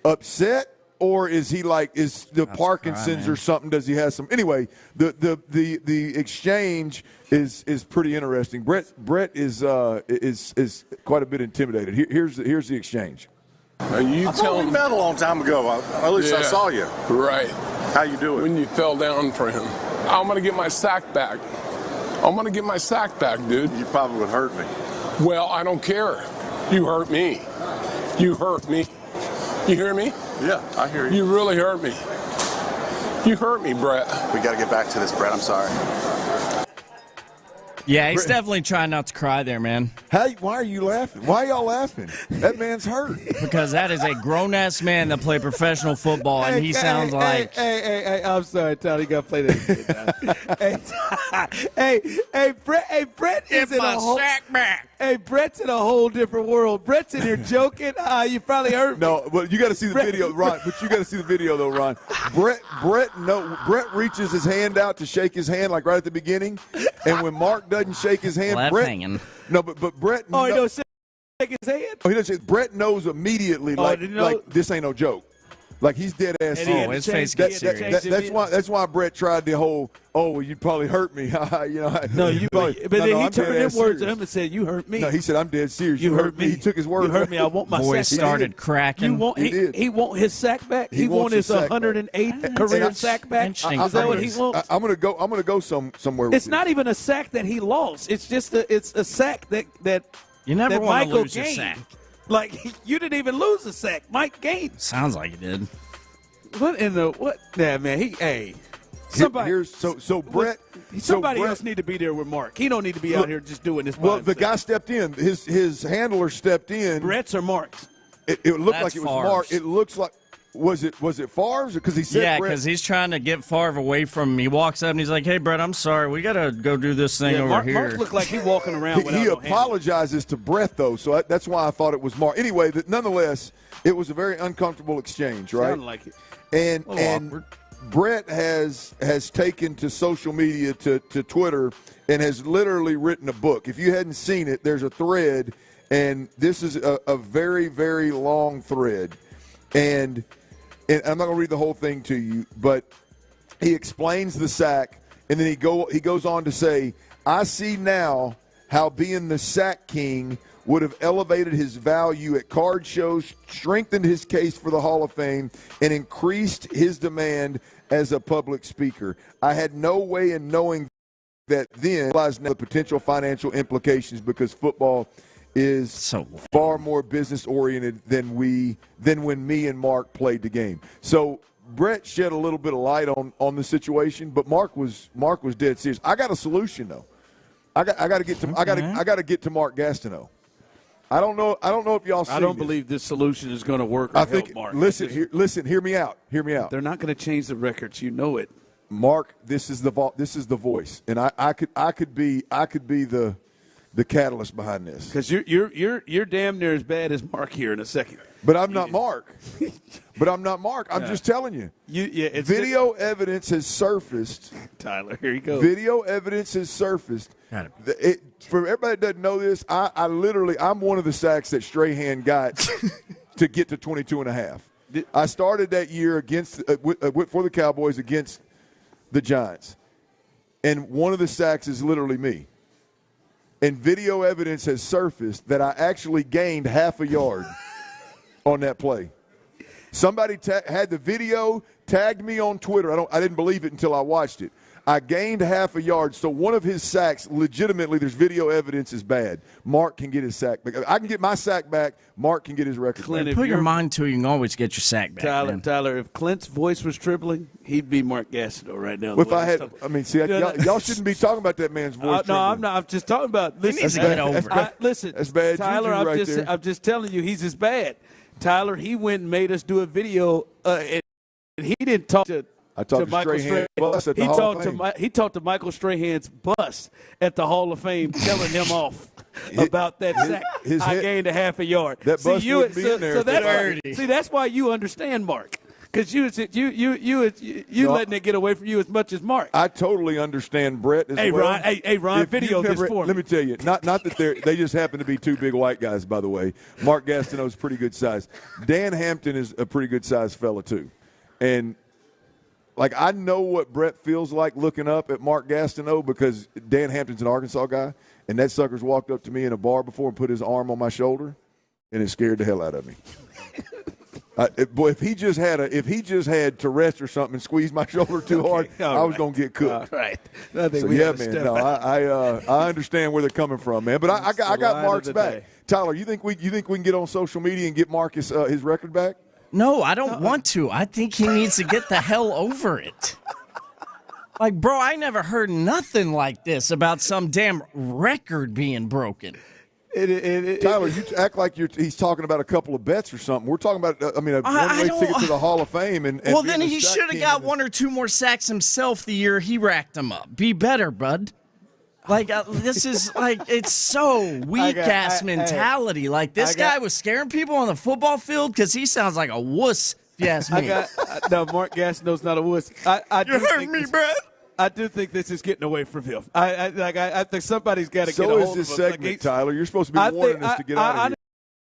upset. Or is he is the Parkinson's or something? Does he have some? Anyway, the exchange is pretty interesting. Brett is quite a bit intimidated. Here's the exchange. I thought we met a long time ago. At least I saw you. Right. How you doing? When you fell down for him. I'm going to get my sack back. I'm going to get my sack back, dude. You probably would hurt me. Well, I don't care. You hurt me. You hurt me. You hear me? Yeah, I hear you. You really hurt me. You hurt me, Brett. We got to get back to this, Brett. I'm sorry. Yeah, he's definitely trying not to cry there, man. Hey, why are you laughing? Why are y'all laughing? That man's hurt. Because that is a grown-ass man that played professional football, and he sounds like... Hey, I'm sorry, Tony. You got to play that. Hey, Brett is in a whole... sack back. Hey, Brett's in a whole different world. Brett's in here joking. You probably heard me. No, but you got to see the video, Ron. But you got to see the video, though, Ron. Brett reaches his hand out to shake his hand, like right at the beginning, and when Mark doesn't shake his hand, Left Brett hanging. No, but Brett. Oh, he don't shake his hand. Oh, he doesn't. Brett knows immediately, like this ain't no joke. Like he's dead ass serious. His face gets serious. That's why Brett tried the whole. Oh, well, you'd probably hurt me. Then he turned them words to him and said, "You hurt me." No, he said, "I'm dead serious. You hurt me." He took his word. You hurt me. I want my voice sack started cracking. He want his sack back. He want his 108th career sack back. Is that what he wants? I'm gonna go somewhere. It's not even a sack that he lost. It's just it's a sack that you never want to lose gained. your sack. Like you didn't even lose a sack. Mike gained. Sounds like he did. What in the what? Yeah, man. Somebody else need to be there with Mark. He don't need to be out here just doing this. Well, the guy stepped in. His handler stepped in. Brett's or Mark's? It looked like it was Mark. It looks like was it Favre's? Because he said because he's trying to get Favre away from him. He walks up and he's like, "Hey, Brett, I'm sorry. We got to go do this thing over here." Mark looked like he walking around. He apologizes to Brett though, so that's why I thought it was Mark. Anyway, nonetheless, it was a very uncomfortable exchange, right? Sounded like it. And awkward. Brett has taken to social media, to Twitter, and has literally written a book. If you hadn't seen it, there's a thread, and this is a very, very long thread. And I'm not going to read the whole thing to you, but he explains the sack, and then he goes on to say, "I see now how being the sack king would have elevated his value at card shows, strengthened his case for the Hall of Fame, and increased his demand as a public speaker. I had no way in knowing that then realized the potential financial implications because football is so far more business-oriented than when me and Mark played the game." So Brett shed a little bit of light on the situation, but Mark was dead serious. I got a solution though. I got to get to Mark Gastineau. I don't know if y'all see I don't believe this solution is going to work. I think. Mark. Listen, hear me out. They're not going to change the records. You know it. Mark, this is the voice, and I could be the catalyst behind this. Because you're damn near as bad as Mark here in a second. But I'm not Mark. I'm just telling you. Video evidence has surfaced. Tyler, here you go. Video evidence has surfaced. For everybody that doesn't know this, I'm one of the sacks that Strahan got to get to 22.5. I started that year against for the Cowboys against the Giants, and one of the sacks is literally me. And video evidence has surfaced that I actually gained half a yard on that play. Somebody had the video, tagged me on Twitter. I didn't believe it until I watched it. I gained half a yard, so one of his sacks, legitimately, there's video evidence is bad. Mark can get his sack back. I can get my sack back. Mark can get his record back. Put your mind to it, you can always get your sack back. Tyler, if Clint's voice was tripling, he'd be Mark Gastineau right now. Well, if I had, y'all shouldn't be talking about that man's voice. No, I'm not. I'm just talking about. Listen, that's bad. Tyler, juju I'm just telling you, he's as bad. Tyler, he went and made us do a video, and he didn't talk to I talked to Michael Strahan bus at the Hall of Fame. He talked to Michael Strahan's bus at the Hall of Fame, telling him off about that sack. I gained a half a yard. That bus wouldn't be in there. So that's why you understand Mark. Because you letting it get away from you as much as Mark. I totally understand Brett as well. Ron, video this for me. Let me tell you, not that they just happen to be two big white guys, by the way. Mark Gastineau's pretty good size. Dan Hampton is a pretty good sized fella too, and like I know what Brett feels like looking up at Mark Gastineau because Dan Hampton's an Arkansas guy, and that sucker's walked up to me in a bar before and put his arm on my shoulder, and it scared the hell out of me. Boy, if he just had Tourette's or something and squeezed my shoulder too hard, I was going to get cooked. All right. I understand where they're coming from, man. But I got Mark's back. Tyler, you think we can get on social media and get Mark his record back? No, I don't want to. I think he needs to get the hell over it. Like, bro, I never heard nothing like this about some damn record being broken. Tyler, you act like he's talking about a couple of bets or something. We're talking about, a one-way ticket to the Hall of Fame. And well, then he should have got one or two more sacks himself the year he racked them up. Be better, bud. Like, this is, like, it's so weak-ass mentality. Like, this guy was scaring people on the football field because he sounds like a wuss, if you ask me. No, Mark Gastineau's not a wuss. You heard me, Brad. I do think this is getting away from him. I think somebody's got to get a hold of him. So is this segment, Tyler. You're supposed to be warning us to get out of here.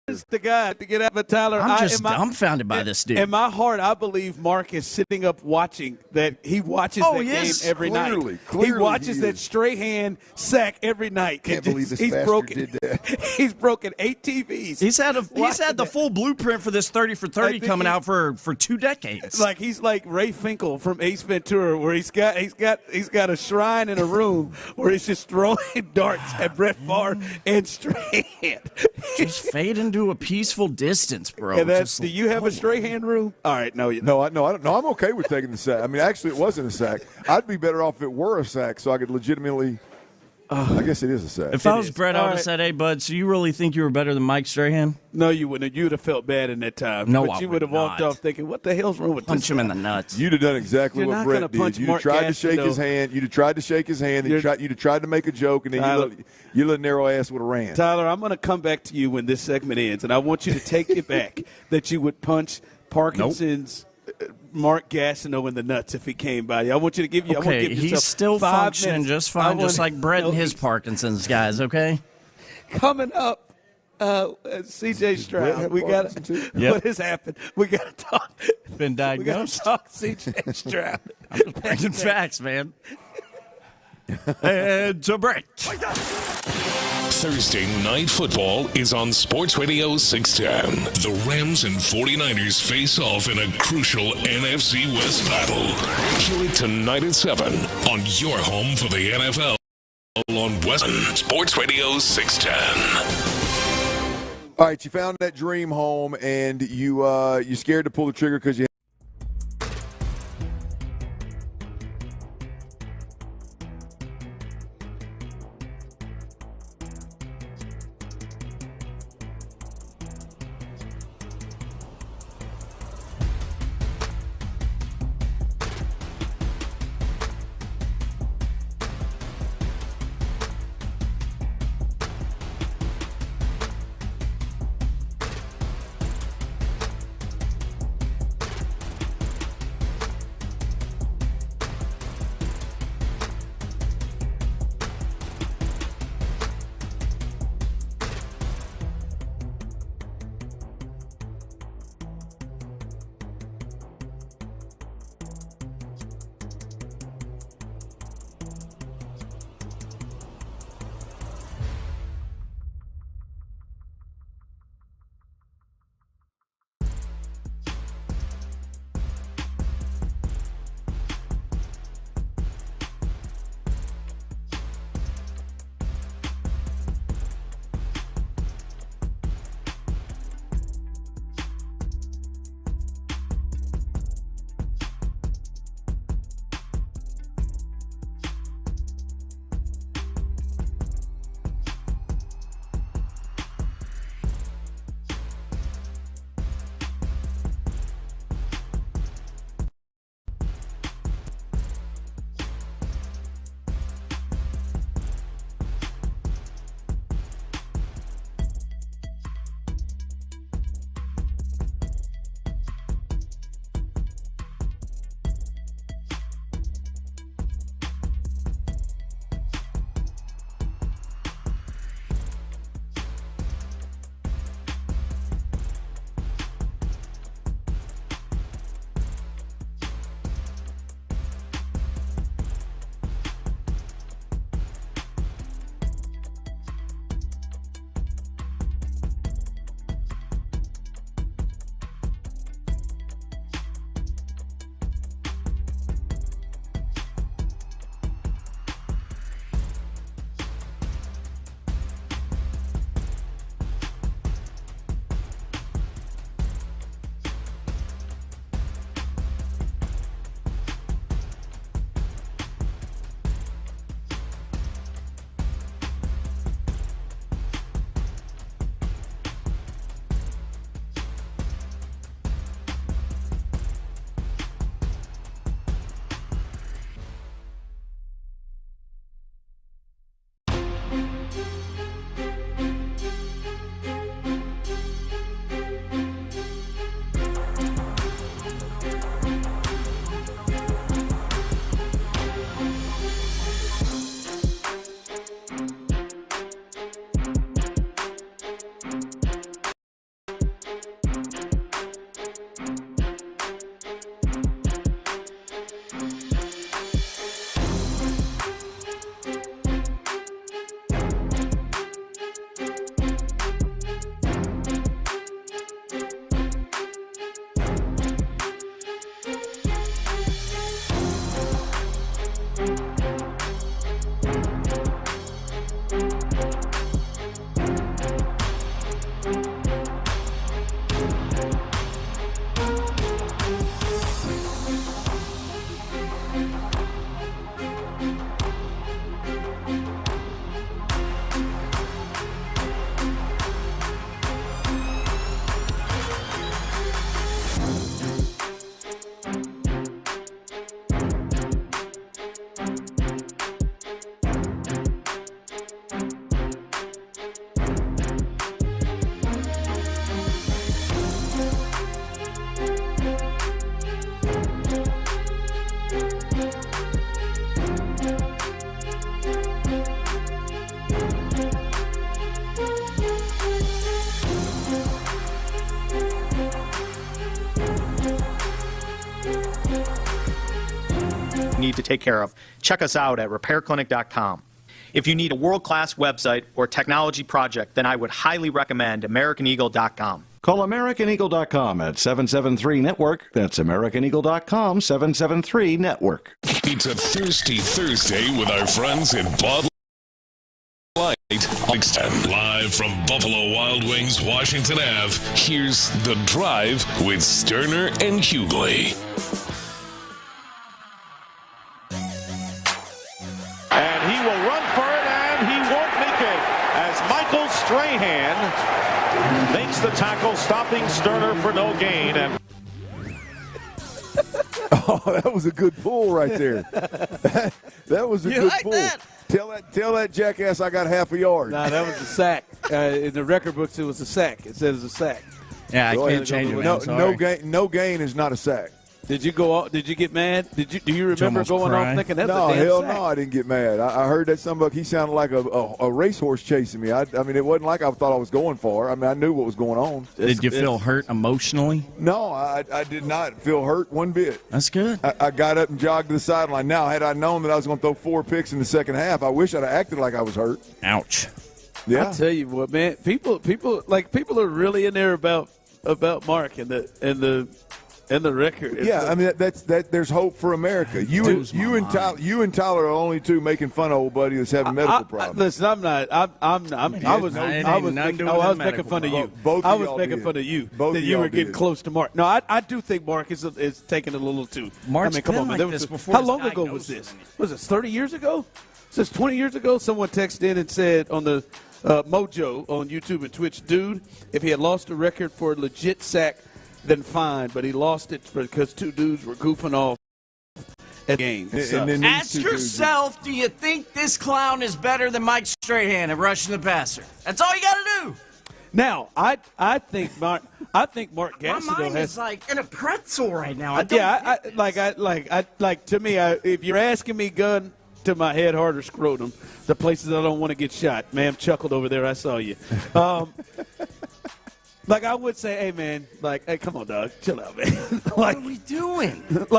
Is the guy to get out of Tyler. I'm just dumbfounded by this dude. In my heart, I believe Mark is sitting up watching that. He watches that game every night. He watches that Strahan sack every night. Can't believe this bastard did that. He's broken 8 TVs. He's had the full blueprint for this 30 for 30 coming out for 2 decades. Like he's like Ray Finkel from Ace Ventura, where he's got a shrine in a room where he's just throwing darts at Brett Favre and Strahan. Just fade into a peaceful distance, bro. Do you have a Strahan room? All right, no, I don't. No, I'm okay with taking the sack. I mean, actually, it wasn't a sack. I'd be better off if it were a sack, so I could legitimately. I guess it is a sack. If I was Brett, I would have said, "Hey, bud, so you really think you were better than Mike Strahan?" No, you wouldn't. You would have felt bad in that time. No, but you would have walked off thinking, "What the hell's wrong with Punch this him guy?" in the nuts. You'd have done exactly what Brett did. You'd have tried to shake his hand. You'd have tried to shake his hand. You'd have tried to make a joke, and then you let narrow ass would have ran. Tyler, I'm going to come back to you when this segment ends, and I want you to take it back that you would punch Parkinson's Mark Gastineau in the nuts if he came by you. I want you to give you. Okay, I want to give he's still 5 functioning minutes. just fine, just like Brett and his Parkinson's guys. Okay. Coming up, C.J. Stroud. We got what has happened? We got to talk. Been diagnosed. We got to talk C.J. Stroud. I'm just bringing facts, man. And to break. Thursday Night Football is on Sports Radio 610. The Rams and 49ers face off in a crucial NFC West battle. Hear it tonight at 7 on your home for the NFL on Western Sports Radio 610. All right, you found that dream home, and you're scared to pull the trigger because you. need to take care of, check us out at repairclinic.com. If you need a world-class website or technology project, then I would highly recommend AmericanEagle.com. Call AmericanEagle.com at 773-NETWORK. That's AmericanEagle.com, 773-NETWORK. It's a Thirsty Thursday with our friends at Bud Light. Live from Buffalo Wild Wings, Washington Ave, here's The Drive with Stoerner and Hughley. And he will run for it, and he won't make it as Michael Strahan makes the tackle, stopping Stoerner for no gain. And oh, that was a good pull right there. That was a good pull. That? Tell that jackass I got half a yard. No, that was a sack. In the record books, it was a sack. It says a sack. Yeah, I can't change it. No gain is not a sack. Did you go off? Did you get mad? Do you remember going off thinking that was a damn hell sack? no, I didn't get mad. I heard that he sounded like a racehorse chasing me. I mean, it wasn't like I thought I was going far. I mean, I knew what was going on. Did you feel hurt emotionally? No, I did not feel hurt one bit. That's good. I got up and jogged to the sideline. Now, had I known that I was going to throw 4 picks in the second half, I wish I'd have acted like I was hurt. Ouch. Yeah. I tell you what, man, people are really in there about Mark and the record. Yeah, I mean there's hope for America. You and Tyler are the only two making fun of old buddy that's having medical problems. Listen, I'm not. I was making fun of you. Both I of was y'all making did. fun of you Both that of you y'all were getting did. close to Mark. No, I do think Mark is taking it a little too. Mark's come been on, man. like this before How his long ago was diagnosis. this? Was it 30 years ago? Since 20 years ago, someone texted in and said on the Mojo on YouTube and Twitch, dude, if he had lost a record for a legit sack, then fine, but he lost it because 2 dudes were goofing off at the game. Ask yourself, do you think this clown is better than Mike Strahan at rushing the passer? That's all you got to do. Now, I think Mark Gastineau My mind has is like in a pretzel right now. To me, if you're asking me gun to my head, heart, or scrotum, the places I don't want to get shot. Ma'am chuckled over there. I saw you. Like I would say, hey man, hey, come on, dog, chill out, man. What are we doing? It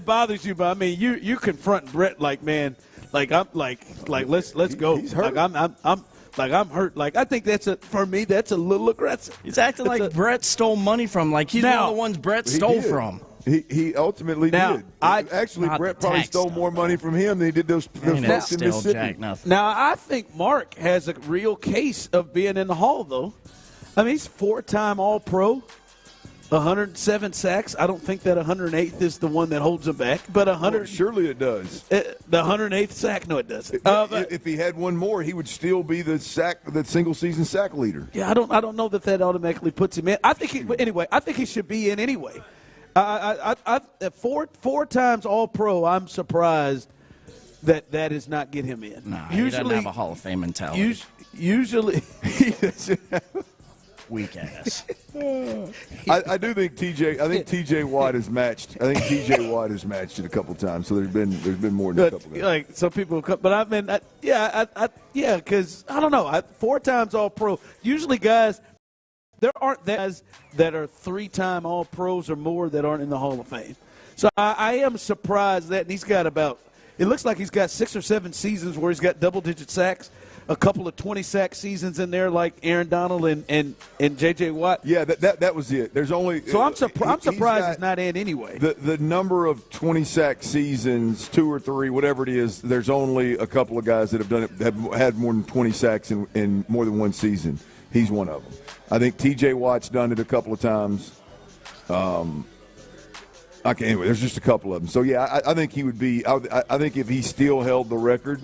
bothers you, but I mean, you confront Brett, man, let's go. He's hurt. I'm hurt. I think for me, that's a little aggressive. He's acting like Brett stole money from, he's one of the ones Brett stole from. He ultimately did. Brett probably stole more money from him than he did those folks in Mississippi. Now, I think Mark has a real case of being in the Hall, though. I mean, he's 4-time All-Pro, 107 sacks. I don't think that 108th is the one that holds him back, but 100. Surely it does. The 108th sack, no, it doesn't. If he had one more, he would still be the single-season sack leader. Yeah, I don't know that automatically puts him in. I think he should be in anyway. Four times All-Pro, I'm surprised that is not get him in. Nah, he doesn't have a Hall of Fame mentality. Usually, weak ass. I do think TJ Watt is matched. I think TJ Watt is matched it a couple times. So there's been more than a couple. Like some people, but I mean, because I don't know. 4 times All-Pro. Usually, guys. There aren't guys that are 3-time All-Pros or more that aren't in the Hall of Fame. So I am surprised that he's got it looks like he's got 6 or 7 seasons where he's got double-digit sacks, a couple of 20-sack seasons in there like Aaron Donald and J.J. Watt. Yeah, that was it. There's only so I'm surprised he's not in anyway. The number of 20-sack seasons, 2 or 3, whatever it is, there's only a couple of guys that have done it, have had more than 20 sacks in more than one season. He's one of them. I think T.J. Watt's done it a couple of times. Anyway, there's just a couple of them. So, yeah, I think he would be – I think if he still held the record,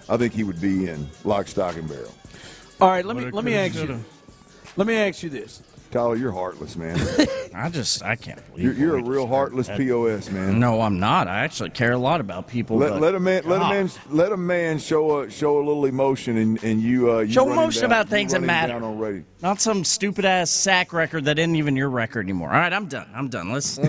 I think he would be in lock, stock, and barrel. All right, let me ask you this. Tyler, you're heartless, man. I can't believe you're a real heartless POS, man. No, I'm not. I actually care a lot about people. Let a man show a little emotion, and you show emotion about things that matter. Already. Not some stupid ass sack record that isn't even your record anymore. All right, I'm done. Let's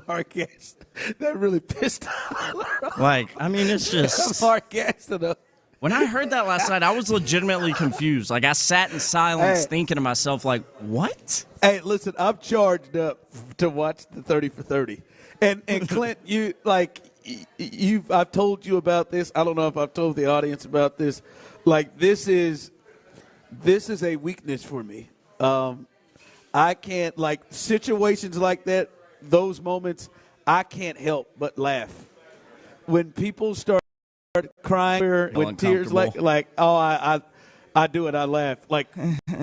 Mark Gaston, that really pissed off. It's just Mark Gaston. When I heard that last night, I was legitimately confused. I sat in silence thinking to myself, what? Hey, listen, I'm charged up to watch the 30 for 30. And Clint, I've told you about this. I don't know if I've told the audience about this. Like, this is a weakness for me. I can't, like, situations like that, those moments, I can't help but laugh. When people start crying with tears, I do it. I laugh. Like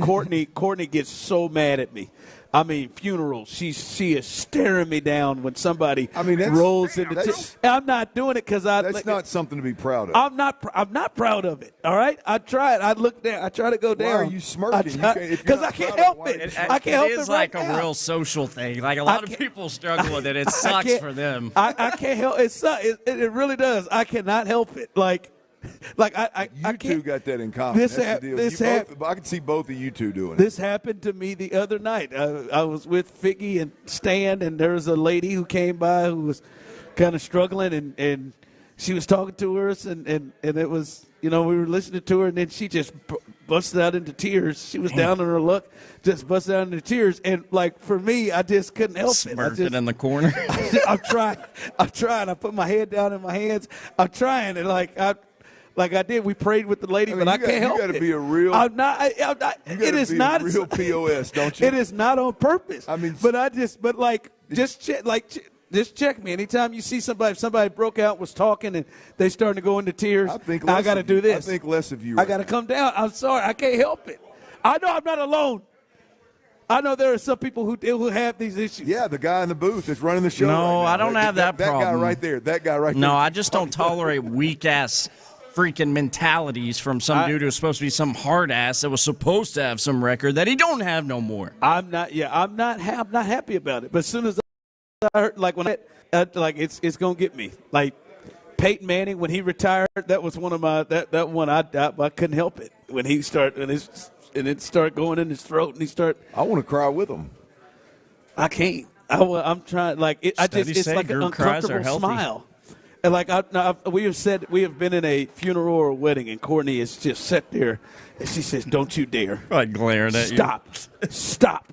Courtney gets so mad at me. I mean, funerals. She is staring me down when somebody rolls into tears. I'm not doing it because that's not something to be proud of. I'm not proud of it. All right, I try it. I look down. I try to go down. Why are you smirking? Because I can't help it. I can't help it. It is like a real social thing. Like a lot of people struggle with it. It sucks for them. I can't help it. It really does. I cannot help it. You two got that in common. That's the deal. I can see both of you two doing it. This happened to me the other night. I was with Figgy and Stan, and there was a lady who came by who was kind of struggling, and she was talking to us, and it was, we were listening to her, and then she just busted out into tears. She was down on her luck, just busted out into tears. And, like, for me, I just couldn't help it. Smirked in the corner. I'm trying. I put my head down in my hands. I'm trying, and, like I did, we prayed with the lady, but I can't help it. You got to be a real. I'm not. It is not real POS, don't you? It is not on purpose. Just check me. Anytime you see somebody, if somebody broke out, was talking, and they starting to go into tears, I got to do this. I think less of you. I got to come down. I'm sorry, I can't help it. I know I'm not alone. I know there are some people who have these issues. Yeah, the guy in the booth that's running the show. No, right now. I don't have that problem. That guy right there. That guy right there. No, I just don't tolerate weak-ass freaking mentalities from some dude who's supposed to be some hard ass that was supposed to have some record that he don't have no more. I'm not happy about it. But as soon as I heard, it's gonna get me. Like Peyton Manning when he retired, that was one of my that one I couldn't help it when he started and it started going in his throat and he started. I want to cry with him. I can't. I'm trying. It's like an uncomfortable smile. And we have been in a funeral or a wedding, and Courtney is just sat there, and she says, "Don't you dare!" Like glaring at you. Stop!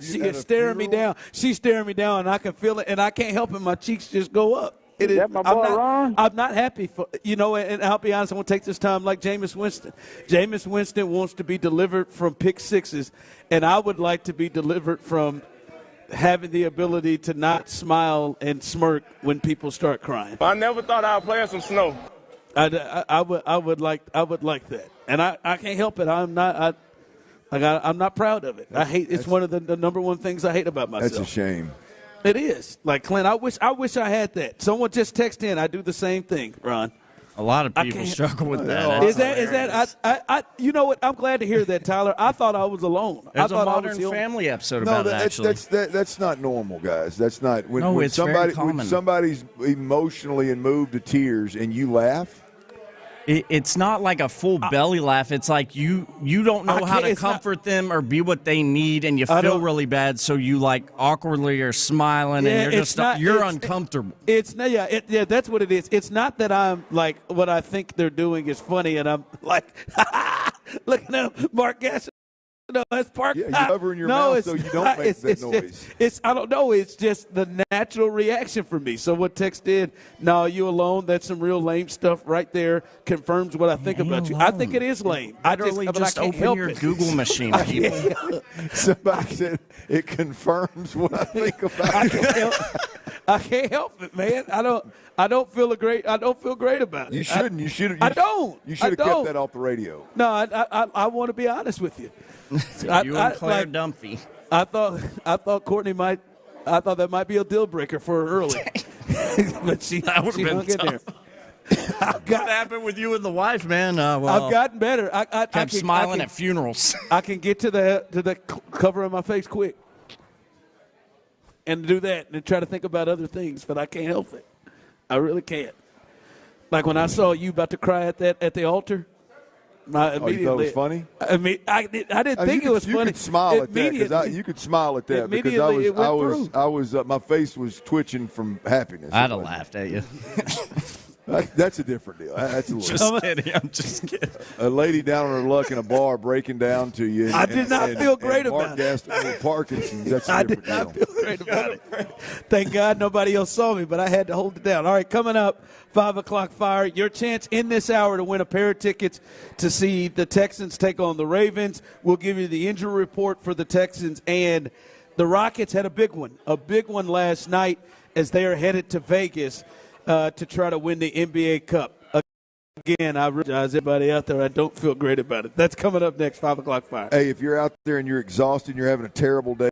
She is staring me down. She's staring me down, and I can feel it, and I can't help it. My cheeks just go up. Is that my boy Ron? I'm not happy for and I'll be honest. I want to take this time like Jameis Winston. Jameis Winston wants to be delivered from pick sixes, and I would like to be delivered from having the ability to not smile and smirk when people start crying. I never thought I'd play in some snow. I would like that, and I can't help it. I'm not proud of it. It's one of the number one things I hate about myself. That's a shame. It is. Like Clint, I wish I had that. Someone just text in. I do the same thing, Ron. A lot of people struggle with that. Is that you know what? I'm glad to hear that, Tyler. I thought I was alone. There's a Modern Family episode about it, actually. That's not normal, guys. That's not. It's very common. When somebody's emotionally and moved to tears and you laugh. It's not like a full belly laugh. It's like you don't know how to comfort them or be what they need, and you feel really bad, so you awkwardly are smiling, and you're uncomfortable. It's that's what it is. It's not that I'm like what I think they're doing is funny, and I'm like looking at Mark Gasson. No, that's Park. Yeah, you're covering your mouth so you don't make that noise. I don't know. It's just the natural reaction for me. So what text did, no, you alone, that's some real lame stuff right there, confirms what I think about you. I think it is lame. I just open your Google machine, people. Somebody said it confirms what I think about you. I can't help it, man. I don't feel great about it. You shouldn't. I don't. You should have kept that off the radio. No, I want to be honest with you. You and Claire Dunphy. I thought Courtney might. I thought that might be a deal breaker for her early, but she would have been tough. What happened with you and the wife, man? I've gotten better. I'm smiling at funerals. I can get to the cover of my face quick, and do that, and try to think about other things, but I can't help it. I really can't. Like when I saw you about to cry at the altar. You thought it was funny? I mean, I didn't think it was funny. You could smile at that because you could smile at that because I was my face was twitching from happiness. I'd have laughed at you. That's a different deal. That's a little. Just kidding. I'm just kidding. A lady down on her luck in a bar breaking down to you. I did not feel great about it. Mark Parkinson's. That's a I different did not deal. feel great about it. Thank God nobody else saw me, but I had to hold it down. All right, coming up, 5 o'clock fire. Your chance in this hour to win a pair of tickets to see the Texans take on the Ravens. We'll give you the injury report for the Texans, and the Rockets had a big one last night as they are headed to Vegas to try to win the NBA Cup. Again, I realize everybody out there, I don't feel great about it. That's coming up next, 5 o'clock fire. Hey, if you're out there and you're exhausted and you're having a terrible day,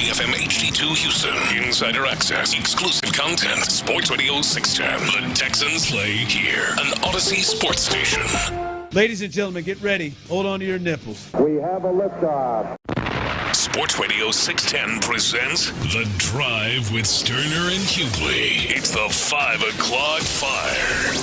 AM HD2 Houston. Insider access, exclusive content. Sports Radio 610. The Texans play here. An Odyssey sports station. Ladies and gentlemen, get ready. Hold on to your nipples. We have a liftoff. Sports Radio 610 presents The Drive with Stoerner and Hughley. It's the 5 o'clock fire.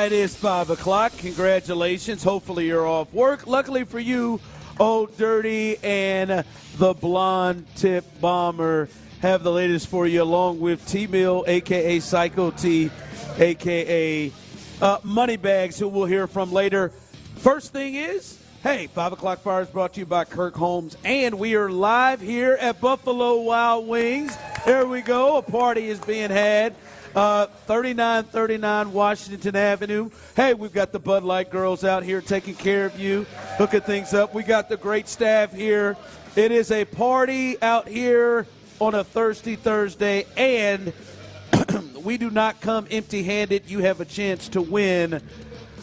It is 5 o'clock. Congratulations. Hopefully you're off work. Luckily for you, Old Dirty and the Blonde Tip Bomber have the latest for you, along with T-Mill, a.k.a. Psycho T, a.k.a. Moneybags, who we'll hear from later. First thing is, hey, 5 o'clock fire is brought to you by Kirk Holmes, and we are live here at Buffalo Wild Wings. There we go. A party is being had. 3939 Washington Avenue. Hey, we've got the Bud Light girls out here taking care of you, hooking things up. We got the great staff here. It is a party out here on a thirsty Thursday, and we do not come empty-handed. You have a chance to win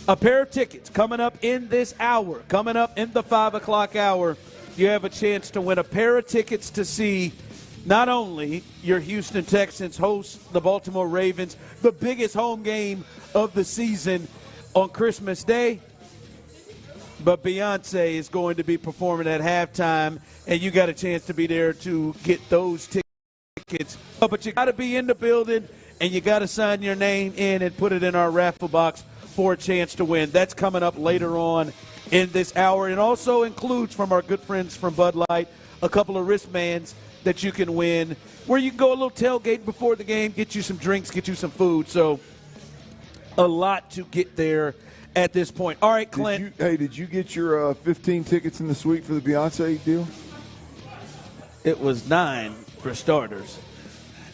a pair of tickets coming up in this hour, coming up in the 5 o'clock hour. You have a chance to win a pair of tickets to see not only your Houston Texans host the Baltimore Ravens, the biggest home game of the season on Christmas Day, but Beyonce is going to be performing at halftime, and you got a chance to be there to get those tickets. But you got to be in the building, and you got to sign your name in and put it in our raffle box for a chance to win. That's coming up later on in this hour. It also includes, from our good friends from Bud Light, a couple of wristbands that you can win, where you can go a little tailgate before the game, get you some drinks, get you some food. So a lot to get there at this point. All right, Clint. Did you get your 15 tickets in the suite for the Beyonce deal? It was 9 for starters,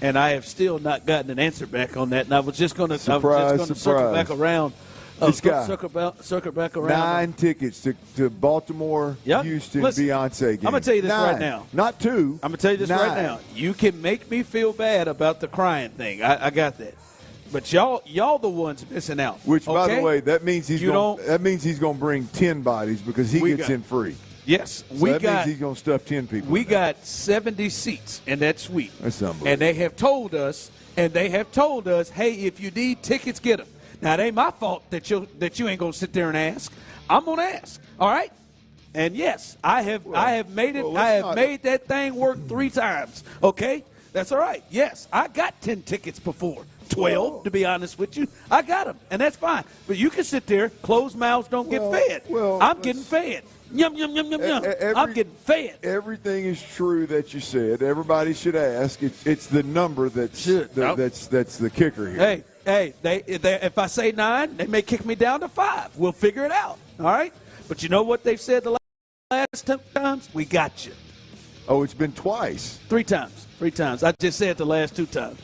and I have still not gotten an answer back on that. And I was just going to circle back around. Circle back around. 9 tickets to Baltimore, Houston, Listen, Beyonce game. I'm going to tell you this 9. right now. Not 2. I'm going to tell you this 9. right now. You can make me feel bad about the crying thing. I got that. But y'all the ones missing out. Which, by okay? the way, that means he's going to bring 10 bodies because he gets in free. Yes, so that means he's going to stuff 10 people. We got 70 seats in that suite. That's unbelievable. And they have told us, hey, if you need tickets, get them. Now, it ain't my fault that you ain't going to sit there and ask. I'm going to ask, all right? And, yes, I have made that thing work 3 times, okay? That's all right. Yes, I got 10 tickets before. 12, to be honest with you. I got them, and that's fine. But you can sit there. Closed mouths don't get fed. I'm getting fed. Yum, yum, yum, yum, yum. I'm getting fed. Everything is true that you said. Everybody should ask. It's the number that's the kicker here. Hey, if I say 9, they may kick me down to 5. We'll figure it out, all right? But you know what they've said the last 10 times? We got you. Oh, it's been twice. 3 times. 3 times. I just said the last 2 times.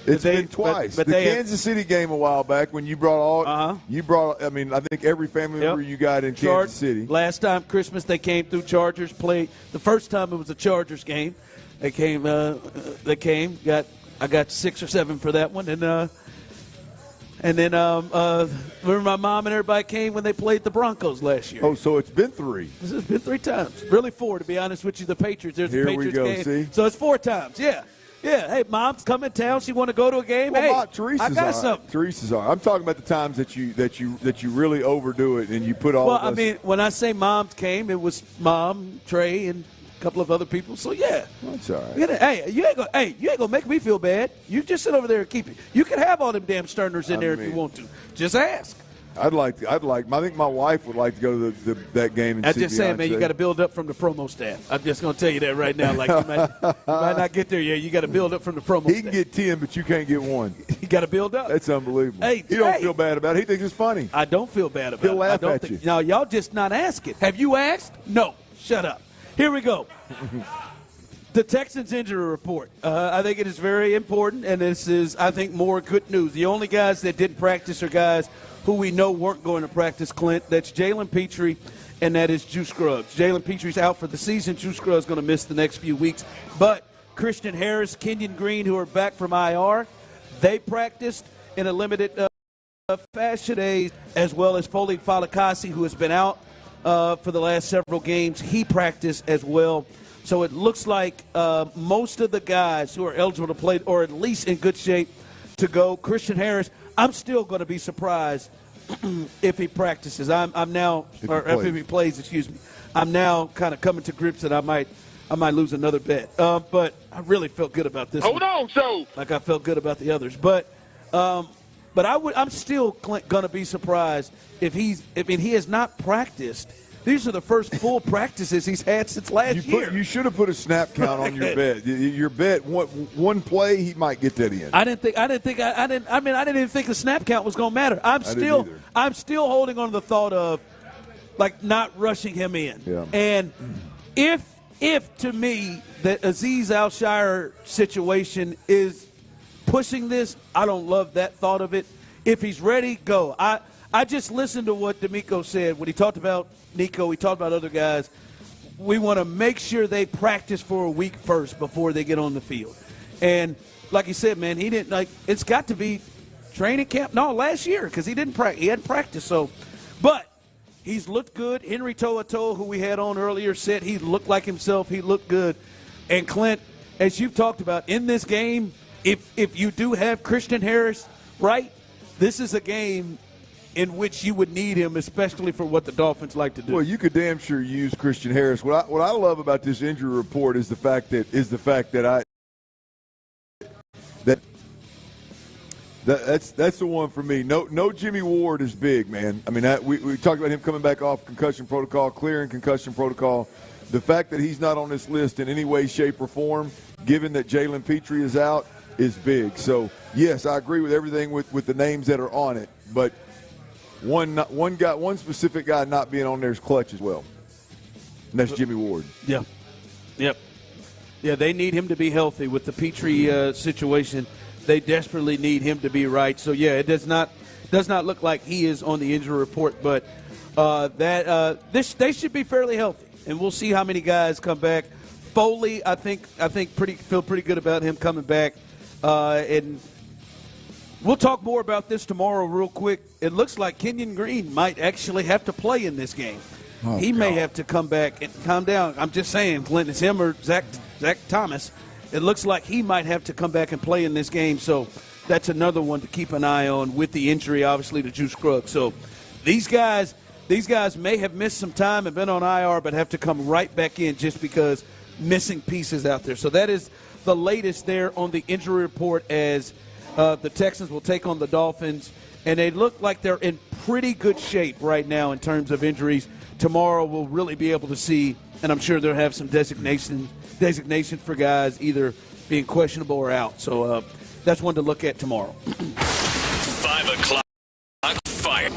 It's been twice. But the Kansas City game a while back when you brought I think every family member you got in Kansas City. Last time Christmas they came through. Chargers played. The first time it was a Chargers game. They came. I got 6 or 7 for that one, and then remember my mom and everybody came when they played the Broncos last year. Oh, so it's been 3. This has been 3 times. Really 4, to be honest with you. The Patriots. There's Here the Patriots we go, game. see? So it's 4 times. Yeah. Yeah, hey, Mom's coming to town. She want to go to a game. Well, hey, Mom, Teresa's I got something. Teresa's all right. I'm talking about the times that you really overdo it and you put all. Well, I mean, when I say Moms came, it was Mom, Trey, and a couple of other people. So yeah, that's all right. You ain't gonna make me feel bad. You just sit over there and keep it. You can have all them damn Stoerners in there if you want to. Just ask. I think my wife would like to go to that game and see I'm just saying, man, you got to build up from the promo staff. I'm just going to tell you that right now. Like, you might not get there yet. You got to build up from the promo staff. He can get 10, but you can't get 1. You got to build up. That's unbelievable. Hey, he don't feel bad about it. He thinks it's funny. I don't feel bad about it. He'll laugh at you. No, y'all just not asking. Have you asked? No. Shut up. Here we go. The Texans injury report. I think it is very important, and this is, I think, more good news. The only guys that didn't practice are guys who we know weren't going to practice, Clint. That's Jalen Pitre, and that is Juice Scruggs. Jalen Petre's out for the season. Juice Scruggs is going to miss the next few weeks. But Christian Harris, Kenyon Green, who are back from IR, they practiced in a limited fashion, as well as Foley Falakasi, who has been out for the last several games. He practiced as well So it looks like most of the guys who are eligible to play or at least in good shape to go. Christian Harris, I'm still going to be surprised if he practices. I'm now, if he plays, excuse me. I'm now kind of coming to grips that I might lose another bet. But I really felt good about this. Hold on, so like I felt good about the others. But I'm still going to be surprised if he has not practiced. These are the first full practices he's had since last year. You should have put a snap count on your bet. Your bet, one play, he might get that in. I didn't even think the snap count was going to matter. I'm still holding on to the thought of like not rushing him in. Yeah. And if to me the Azeez Al-Shire situation is pushing this, I don't love that thought of it. If he's ready, go. I just listened to what D'Amico said when he talked about Nico. He talked about other guys. We want to make sure they practice for a week first before they get on the field. And like he said, man, he didn't it's got to be training camp. No, last year because he didn't practice. He hadn't practiced. But he's looked good. Henry To'o, who we had on earlier, said he looked like himself. He looked good. And Clint, as you've talked about in this game, if you do have Christian Harris, right, this is a game in which you would need him, especially for what the Dolphins like to do. Well, you could damn sure use Christian Harris. What I love about this injury report is the fact that that's the one for me. No Jimmy Ward is big, man. I mean, we talked about him coming back off concussion protocol, clearing concussion protocol. The fact that he's not on this list in any way, shape, or form, given that Jalen Pitre is out, is big. So yes, I agree with everything with the names that are on it, but one specific guy not being on there is clutch as well, and that's Jimmy Ward. Yeah, yep, yeah. They need him to be healthy with the Pitre situation. They desperately need him to be right. So yeah, it does not look like he is on the injury report, but they should be fairly healthy, and we'll see how many guys come back. Foley, I think feel pretty good about him coming back, and we'll talk more about this tomorrow real quick. It looks like Kenyon Green might actually have to play in this game. He may have to come back and calm down. I'm just saying, Clint, it's him or Zach Thomas. It looks like he might have to come back and play in this game. So that's another one to keep an eye on with the injury, obviously, to Juice Scruggs. So these guys may have missed some time and been on IR, but have to come right back in just because missing pieces out there. So that is the latest there on the injury report as the Texans will take on the Dolphins, and they look like they're in pretty good shape right now in terms of injuries. Tomorrow we'll really be able to see, and I'm sure they'll have some designation for guys either being questionable or out. So that's one to look at tomorrow. 5 o'clock fire.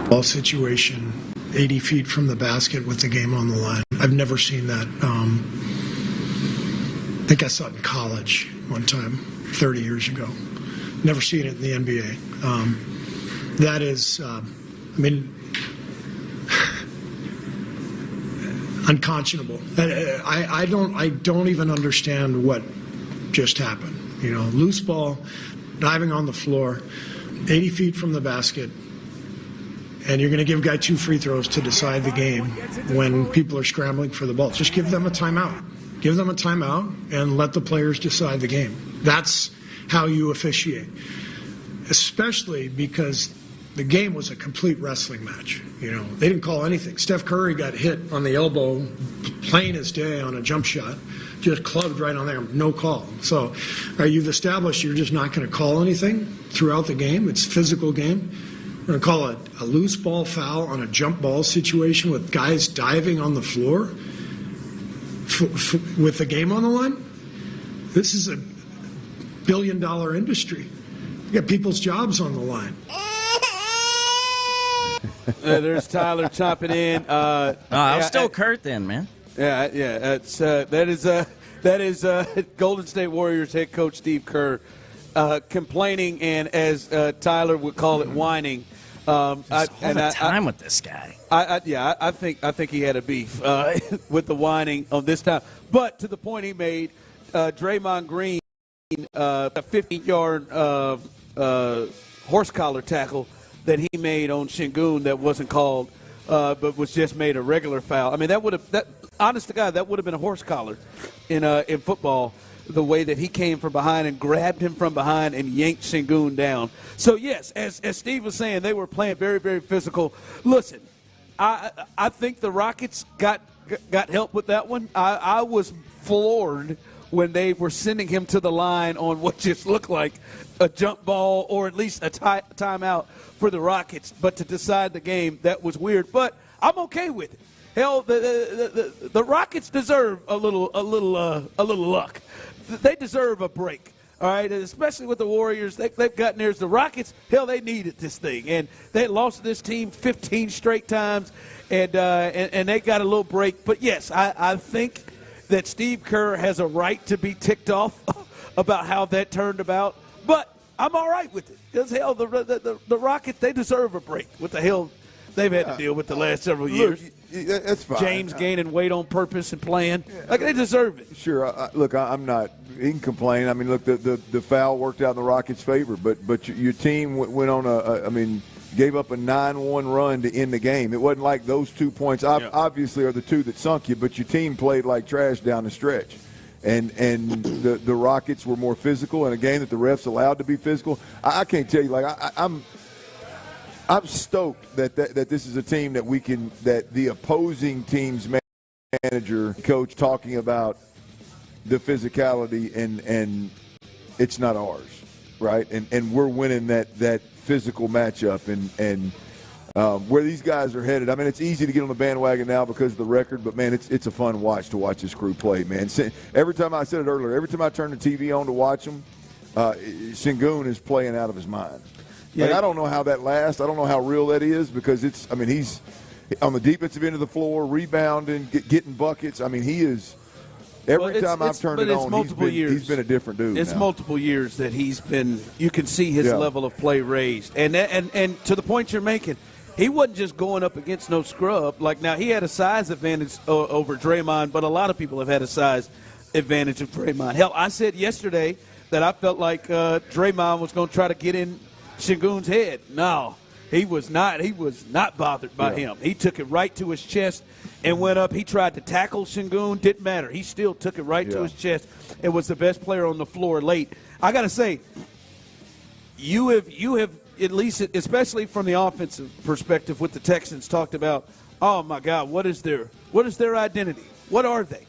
Ball situation, 80 feet from the basket with the game on the line. I've never seen that. I think I saw it in college one time, 30 years ago. Never seen it in the NBA. That is, unconscionable. I don't even understand what just happened. You know, loose ball, diving on the floor, 80 feet from the basket, and you're going to give a guy 2 free throws to decide the game when people are scrambling for the ball. Just give them a timeout. Give them a timeout and let the players decide the game. That's how you officiate, especially because the game was a complete wrestling match. You know, they didn't call anything. Steph Curry got hit on the elbow, plain as day on a jump shot, just clubbed right on there, no call. So you've established you're just not going to call anything throughout the game. It's a physical game. We're going to call it a loose ball foul on a jump ball situation with guys diving on the floor with the game on the line. This is a billion-dollar industry. You got people's jobs on the line. There's Tyler chopping in. I'm still Kurt then, man. Yeah. That is Golden State Warriors head coach Steve Kerr complaining, and as Tyler would call it, whining. All the time with this guy. I think he had a beef with the whining on this time. But to the point he made, Draymond Green, a 15-yard horse collar tackle that he made on Şengün that wasn't called. but was just made a regular foul. I mean, honest to God, that would have been a horse collar in football, the way that he came from behind and grabbed him from behind and yanked Sengun down. So, yes, as Steve was saying, they were playing very, very physical. Listen, I think the Rockets got help with that one. I was floored when they were sending him to the line on what just looked like a jump ball or at least a timeout for the Rockets. But to decide the game, that was weird. But I'm okay with it. Hell, the Rockets deserve a little luck. They deserve a break. All right, and especially with the Warriors, they've gotten theirs. The Rockets, hell, they needed this thing, and they lost to this team 15 straight times, and they got a little break. But yes, I think that Steve Kerr has a right to be ticked off about how that turned about. But I'm all right with it because hell, the Rockets, they deserve a break. What the hell they've had to deal with the last several years. Look, that's fine. James gaining weight on purpose and playing. Like, they deserve it. Sure. I'm not – he can complain. I mean, look, the foul worked out in the Rockets' favor, but your team went on gave up a 9-1 run to end the game. It wasn't like those 2 points obviously are the two that sunk you, but your team played like trash down the stretch. And the Rockets were more physical in a game that the refs allowed to be physical. I can't tell you, like, I'm stoked that this is a team that the opposing team's manager, coach, talking about the physicality and it's not ours, right? And we're winning that physical matchup and where these guys are headed. I mean, it's easy to get on the bandwagon now because of the record, but man, it's a fun watch to watch this crew play, man. Every time I said it earlier, every time I turn the TV on to watch them, Sengun is playing out of his mind. Yeah, I don't know how that lasts. I don't know how real that is because he's on the defensive end of the floor, rebounding, getting buckets. I mean, he is. Every time I've turned it on, he's been a different dude. It's now. Multiple years that he's been. You can see his level of play raised, and to the point you're making, he wasn't just going up against no scrub. Like, now he had a size advantage over Draymond, but a lot of people have had a size advantage of Draymond. Hell, I said yesterday that I felt like Draymond was going to try to get in Sengun's head. No, he was not. He was not bothered by him. He took it right to his chest and went up. He tried to tackle Sengun. Didn't matter. He still took it right to his chest and was the best player on the floor late. I got to say, you have at least, especially from the offensive perspective with the Texans, talked about, oh, my God, what is their identity? What are they?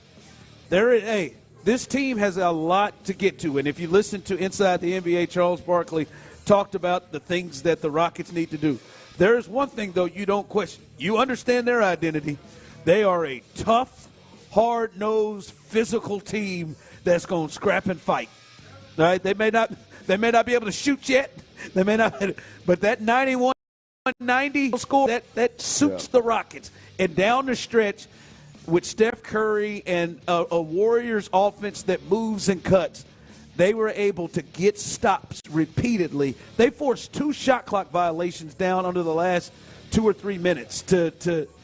This team has a lot to get to. And if you listen to Inside the NBA, Charles Barkley talked about the things that the Rockets need to do. There is one thing, though, you don't question. You understand their identity. They are a tough, hard-nosed, physical team that's going to scrap and fight. All right? They may not be able to shoot yet. They may not, but that 91-90 score that suits the Rockets. And down the stretch, with Steph Curry and a Warriors offense that moves and cuts, they were able to get stops repeatedly. They forced 2 shot clock violations down under the last 2 or 3 minutes where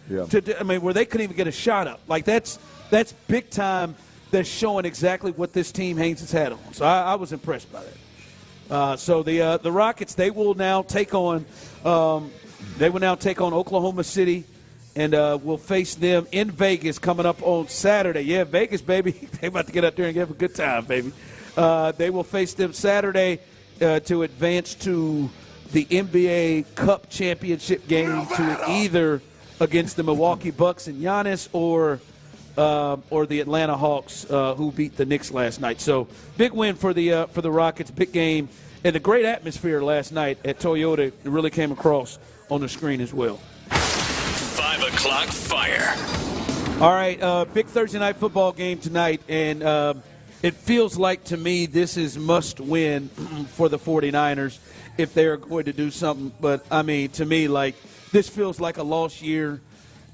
they couldn't even get a shot up. Like, that's big time. That's showing exactly what this team hangs its hat on. So I was impressed by that. So the Rockets, they will now take on Oklahoma City, and we'll face them in Vegas coming up on Saturday. Yeah, Vegas, baby. They about to get out there and have a good time, baby. They will face them Saturday to advance to the NBA Cup championship game to either against the Milwaukee Bucks and Giannis or the Atlanta Hawks who beat the Knicks last night. So big win for the Rockets, big game, and the great atmosphere last night at Toyota really came across on the screen as well. 5 o'clock fire. All right, big Thursday night football game tonight, and it feels like to me this is must win for the 49ers if they're going to do something. But, I mean, to me, like, this feels like a lost year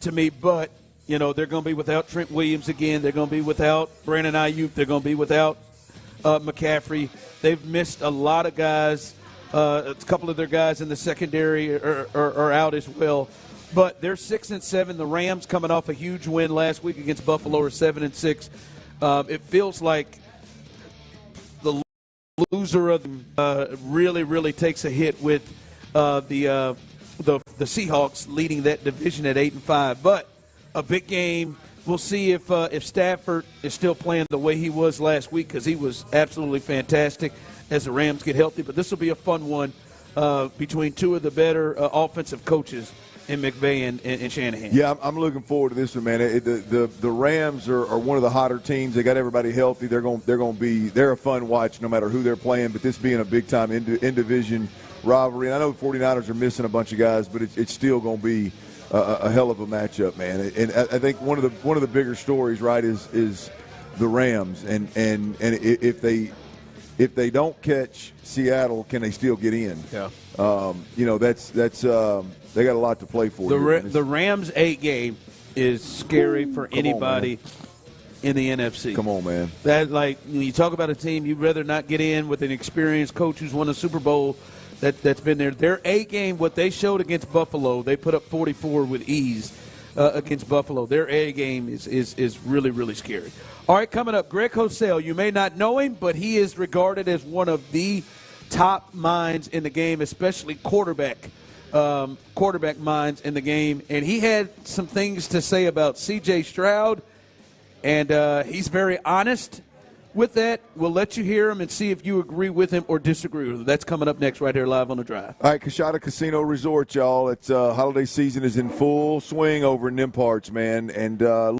to me. But, you know, they're going to be without Trent Williams again. They're going to be without Brandon Ayuk. They're going to be without McCaffrey. They've missed a lot of guys. A couple of their guys in the secondary are out as well. But they're 6-7. The Rams coming off a huge win last week against Buffalo are 7-6. It feels like the loser of them really, really takes a hit with the the Seahawks leading that division at 8-5. But a big game. We'll see if Stafford is still playing the way he was last week, because he was absolutely fantastic as the Rams get healthy. But this will be a fun one between two of the better offensive coaches in McVay and Shanahan. Yeah, I'm looking forward to this one, man. The Rams are one of the hotter teams. They got everybody healthy. They're a fun watch no matter who they're playing. But this being a big time in division rivalry, and I know the 49ers are missing a bunch of guys, but it's still going to be a hell of a matchup, man. And I think one of the bigger stories, right, is the Rams, and if they don't catch Seattle, can they still get in? Yeah. That's they got a lot to play for. The Rams 8 game is scary for anybody in the NFC. Come on, man. That, like, when you talk about a team, you'd rather not get in with an experienced coach who's won a Super Bowl that's been there. Their 8 game, what they showed against Buffalo, they put up 44 with ease against Buffalo. Their A game is really, really scary. All right, coming up, Greg Cosell. You may not know him, but he is regarded as one of the top minds in the game, especially quarterback minds in the game. And he had some things to say about C.J. Stroud, and he's very honest with that. We'll let you hear him and see if you agree with him or disagree with him. That's coming up next right here live on The Drive. All right, Coshada Casino Resort, y'all. It's holiday season is in full swing over in them parts, man. And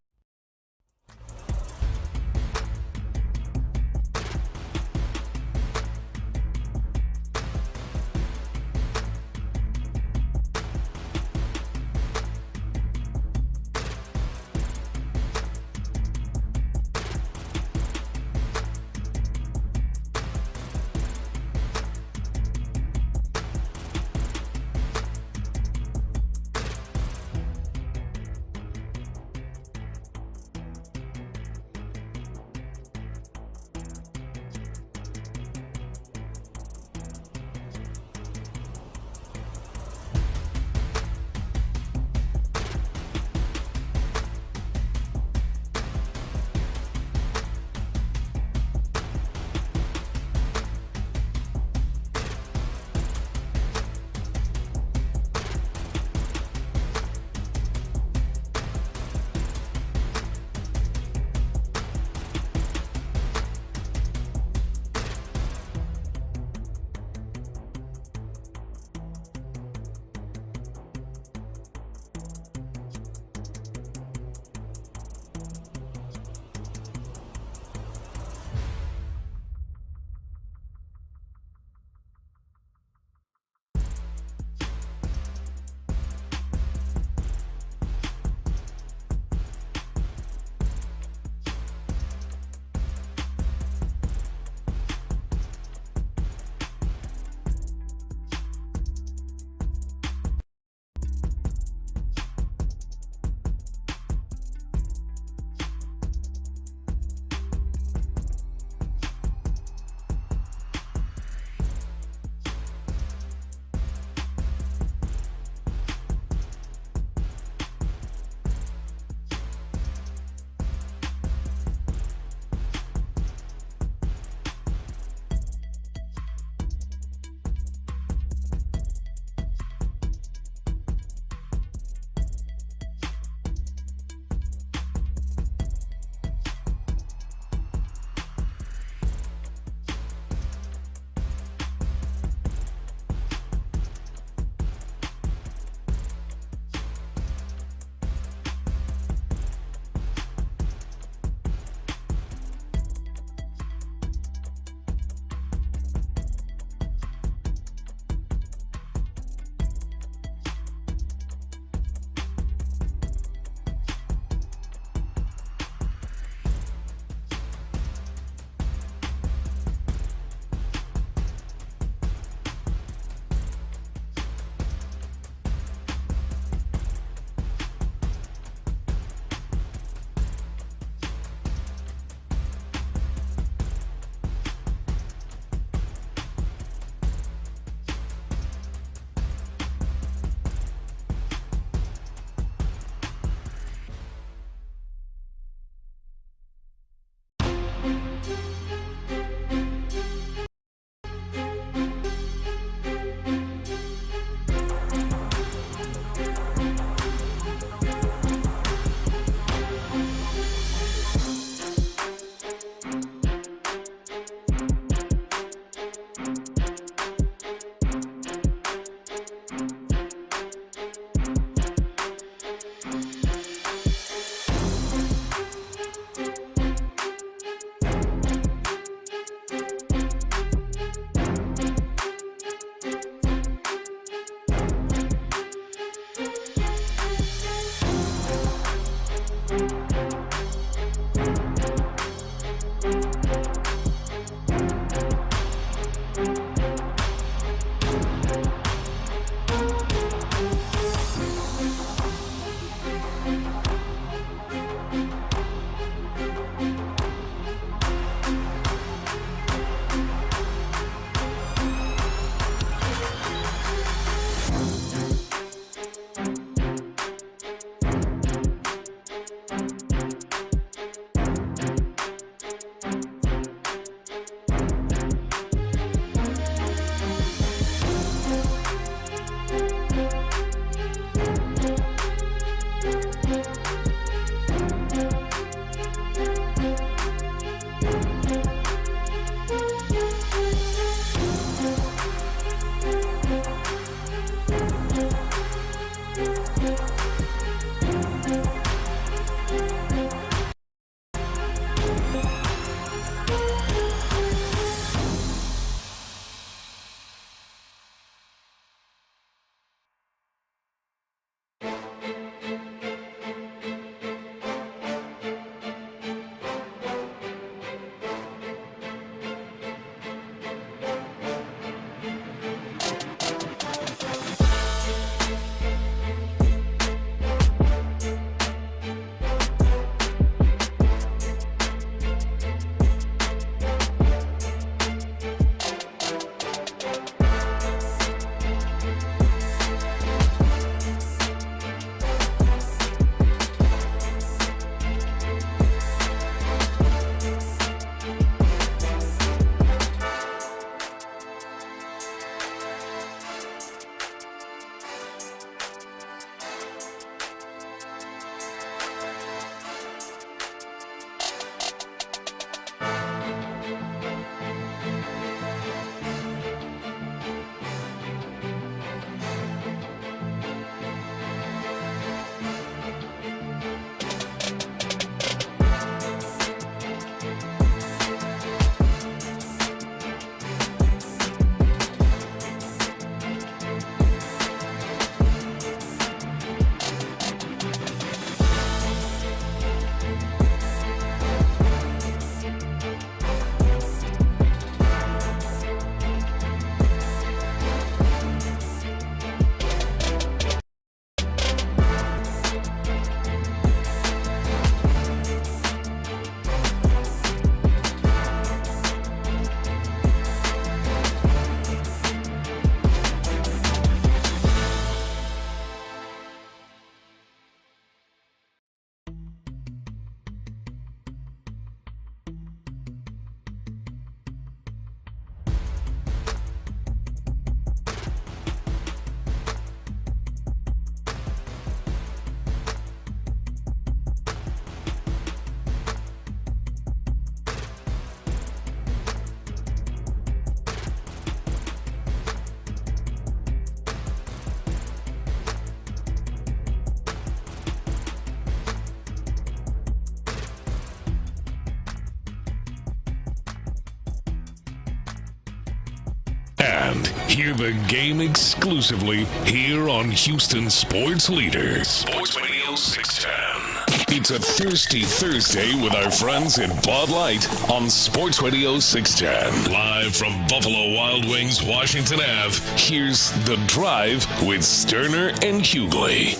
And hear the game exclusively here on Houston Sports Leader, Sports Radio 610. It's a Thirsty Thursday with our friends at Bud Light on Sports Radio 610. Live from Buffalo Wild Wings, Washington Ave, here's The Drive with Stoerner and Hughley.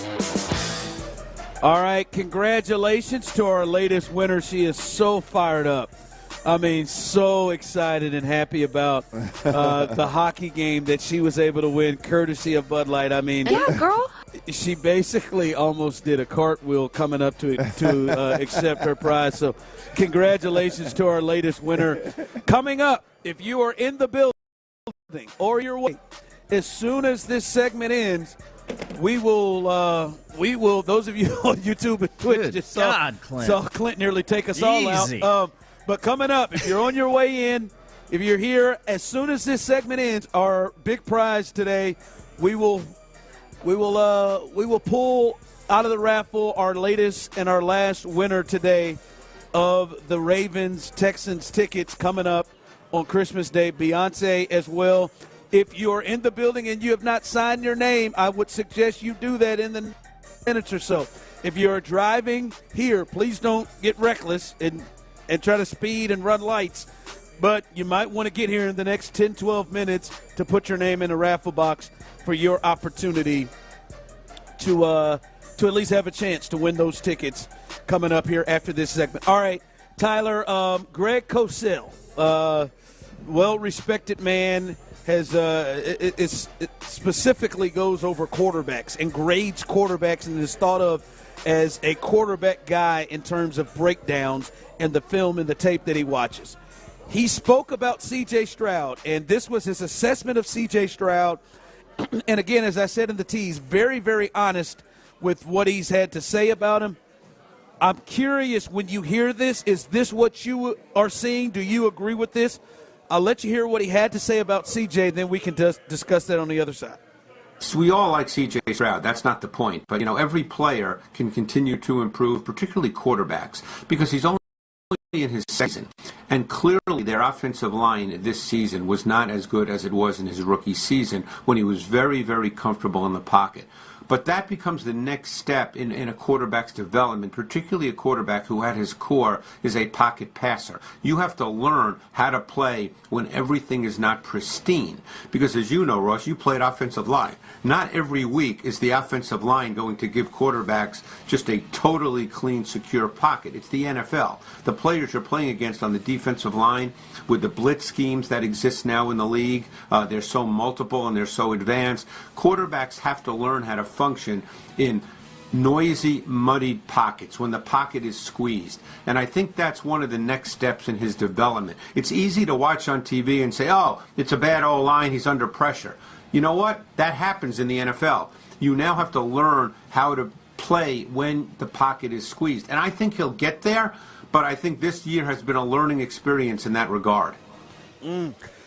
All right, congratulations to our latest winner. She is so fired up. I mean, so excited and happy about the hockey game that she was able to win, courtesy of Bud Light. I mean, yeah, girl. She basically almost did a cartwheel coming up to accept her prize. So congratulations to our latest winner. Coming up, if you are in the building or you're waiting, as soon as this segment ends, we will, those of you on YouTube and Twitch just saw Clint nearly take us all out. But coming up, if you're on your way in, if you're here, as soon as this segment ends, our big prize today, we will pull out of the raffle our latest and our last winner today of the Ravens-Texans tickets coming up on Christmas Day. Beyonce as well. If you're in the building and you have not signed your name, I would suggest you do that in the minutes or so. If you're driving here, please don't get reckless and try to speed and run lights. But you might want to get here in the next 10, 12 minutes to put your name in a raffle box for your opportunity to at least have a chance to win those tickets coming up here after this segment. All right, Tyler, Greg Cosell, well-respected man, has it specifically goes over quarterbacks and grades quarterbacks and is thought of as a quarterback guy in terms of breakdowns and the film and the tape that he watches. He spoke about C.J. Stroud, and this was his assessment of C.J. Stroud. And again, as I said in the tease, very, very honest with what he's had to say about him. I'm curious, when you hear this, is this what you are seeing? Do you agree with this? I'll let you hear what he had to say about C.J., then we can discuss that on the other side. So we all like C.J. Stroud. That's not the point. But, every player can continue to improve, particularly quarterbacks, because he's only in his season. And clearly their offensive line this season was not as good as it was in his rookie season when he was very, very comfortable in the pocket. But that becomes the next step in a quarterback's development, particularly a quarterback who at his core is a pocket passer. You have to learn how to play when everything is not pristine. Because as you know, Ross, you played offensive line. Not every week is the offensive line going to give quarterbacks just a totally clean, secure pocket. It's the NFL. The players you're playing against on the defensive line with the blitz schemes that exist now in the league, they're so multiple and they're so advanced. Quarterbacks have to learn how to function in noisy, muddied pockets when the pocket is squeezed. And I think that's one of the next steps in his development. It's easy to watch on TV and say, oh, it's a bad O-line, he's under pressure. You know what? That happens in the NFL. You now have to learn how to play when the pocket is squeezed. And I think he'll get there, but I think this year has been a learning experience in that regard.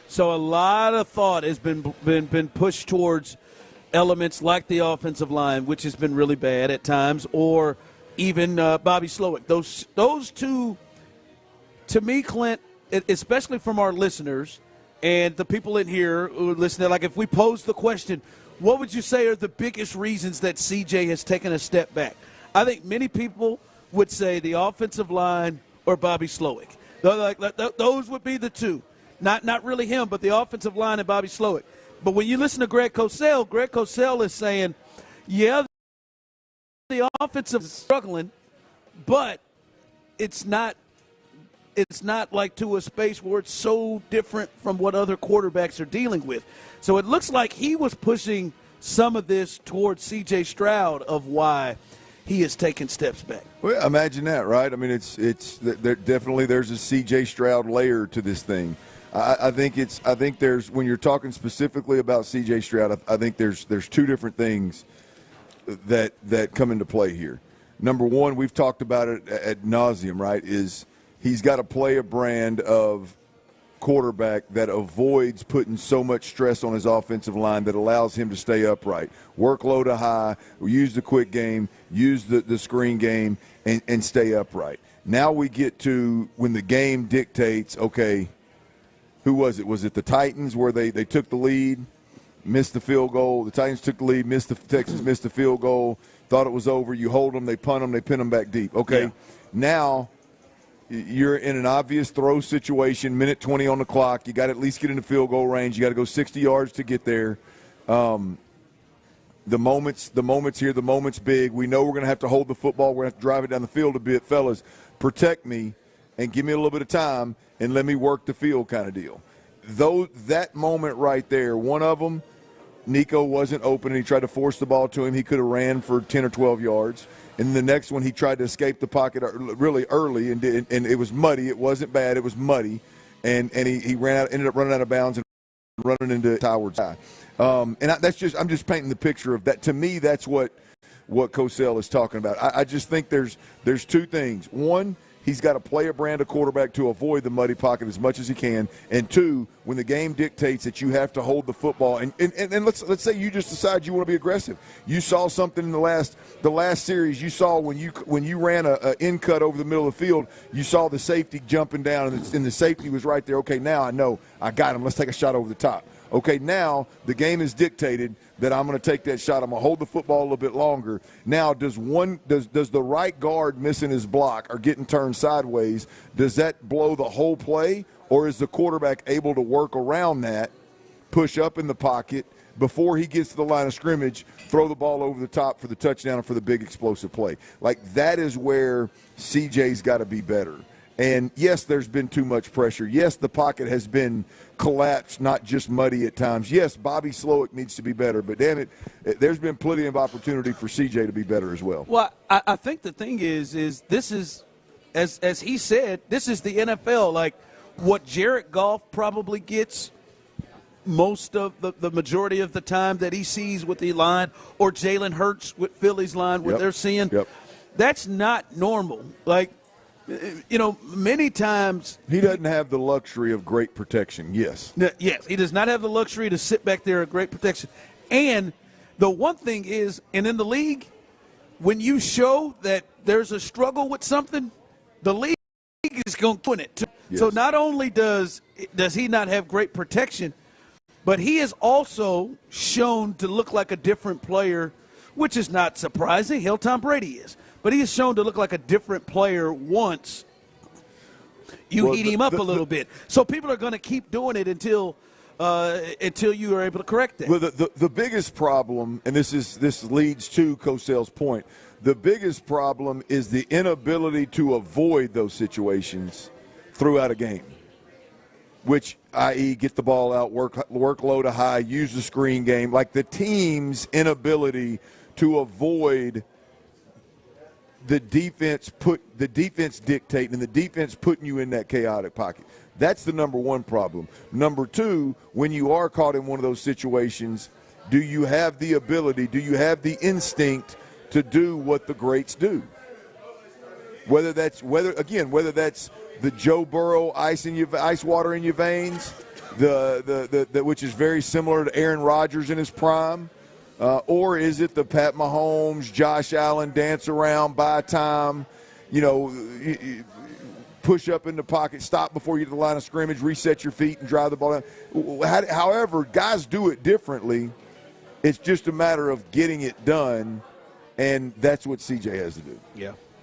So a lot of thought has been pushed towards elements like the offensive line, which has been really bad at times, or even Bobby Slowick. Those two, to me, Clint, especially from our listeners and the people in here who listen, like if we pose the question, what would you say are the biggest reasons that CJ has taken a step back? I think many people would say the offensive line or Bobby Slowick. Those would be the two. Not really him, but the offensive line and Bobby Slowick. But when you listen to Greg Cosell is saying, yeah, the offensive is struggling, but it's not like to a space where it's so different from what other quarterbacks are dealing with. So it looks like he was pushing some of this towards C.J. Stroud of why he has taken steps back. Well, imagine that, right? I mean, it's definitely there's a C.J. Stroud layer to this thing. I think there's, when you're talking specifically about C.J. Stroud, I think there's two different things that come into play here. Number one, we've talked about it ad nauseum, right, is he's got to play a brand of quarterback that avoids putting so much stress on his offensive line that allows him to stay upright. Workload a high, use the quick game, use the screen game, and stay upright. Now we get to when the game dictates, okay, who was it? Was it the Titans where they took the lead, missed the field goal? The Titans took the lead, Texans missed the field goal, thought it was over. You hold them, they punt them, they pin them back deep. Okay, now you're in an obvious throw situation, minute 20 on the clock. You got to at least get in the field goal range. You got to go 60 yards to get there. The moment's here, the moment's big. We know we're going to have to hold the football. We're going to have to drive it down the field a bit. Fellas, protect me and give me a little bit of time and let me work the field kind of deal. That moment right there, one of them, Nico wasn't open and he tried to force the ball to him. He could have ran for 10 or 12 yards. And the next one, he tried to escape the pocket really early and it was muddy. It wasn't bad. It was muddy. And he ended up running out of bounds and running into Tyward's eye. I'm just painting the picture of that. To me, that's what Cosell is talking about. I just think there's two things. One, he's got to play a brand of quarterback to avoid the muddy pocket as much as he can. And two, when the game dictates that you have to hold the football, and let's say you just decide you want to be aggressive. You saw something in the last series. You saw when you ran a in cut over the middle of the field, you saw the safety jumping down, and the safety was right there. Okay, now I know I got him. Let's take a shot over the top. Okay, now the game is dictated that I'm going to take that shot. I'm going to hold the football a little bit longer. Now, does the right guard missing his block or getting turned sideways, does that blow the whole play, or is the quarterback able to work around that, push up in the pocket before he gets to the line of scrimmage, throw the ball over the top for the touchdown and for the big explosive play? Like, that is where CJ's got to be better. And, yes, there's been too much pressure. Yes, the pocket has been collapsed, not just muddy at times. Yes, Bobby Slowick needs to be better. But, damn it, there's been plenty of opportunity for CJ to be better as well. Well, I think the thing is this is, as he said, this is the NFL. Like, what Jared Goff probably gets most of the majority of the time that he sees with the line, or Jalen Hurts with Philly's line, what they're seeing, that's not normal. Like, you know, many times he doesn't have the luxury of great protection. Yes, he does not have the luxury to sit back there at great protection. And the one thing is, and in the league, when you show that there's a struggle with something, the league is going to win it too. Yes. So not only does he not have great protection, but he is also shown to look like a different player, which is not surprising. Hell, Tom Brady is. But he is shown to look like a different player once you heat him up a little bit. So people are going to keep doing it until you are able to correct that. Well, the biggest problem, and this leads to Cosell's point, the biggest problem is the inability to avoid those situations throughout a game, which, i.e., get the ball out, work low to high, use the screen game. Like the team's inability to avoid the defense dictating and the defense putting you in that chaotic pocket. That's the number one problem. Number two, when you are caught in one of those situations, do you have the ability, do you have the instinct to do what the greats do? Whether that's the Joe Burrow ice water in your veins, the which is very similar to Aaron Rodgers in his prime. Or is it the Pat Mahomes, Josh Allen dance around, buy time, push up in the pocket, stop before you get to the line of scrimmage, reset your feet and drive the ball down? However, guys do it differently. It's just a matter of getting it done, and that's what CJ has to do.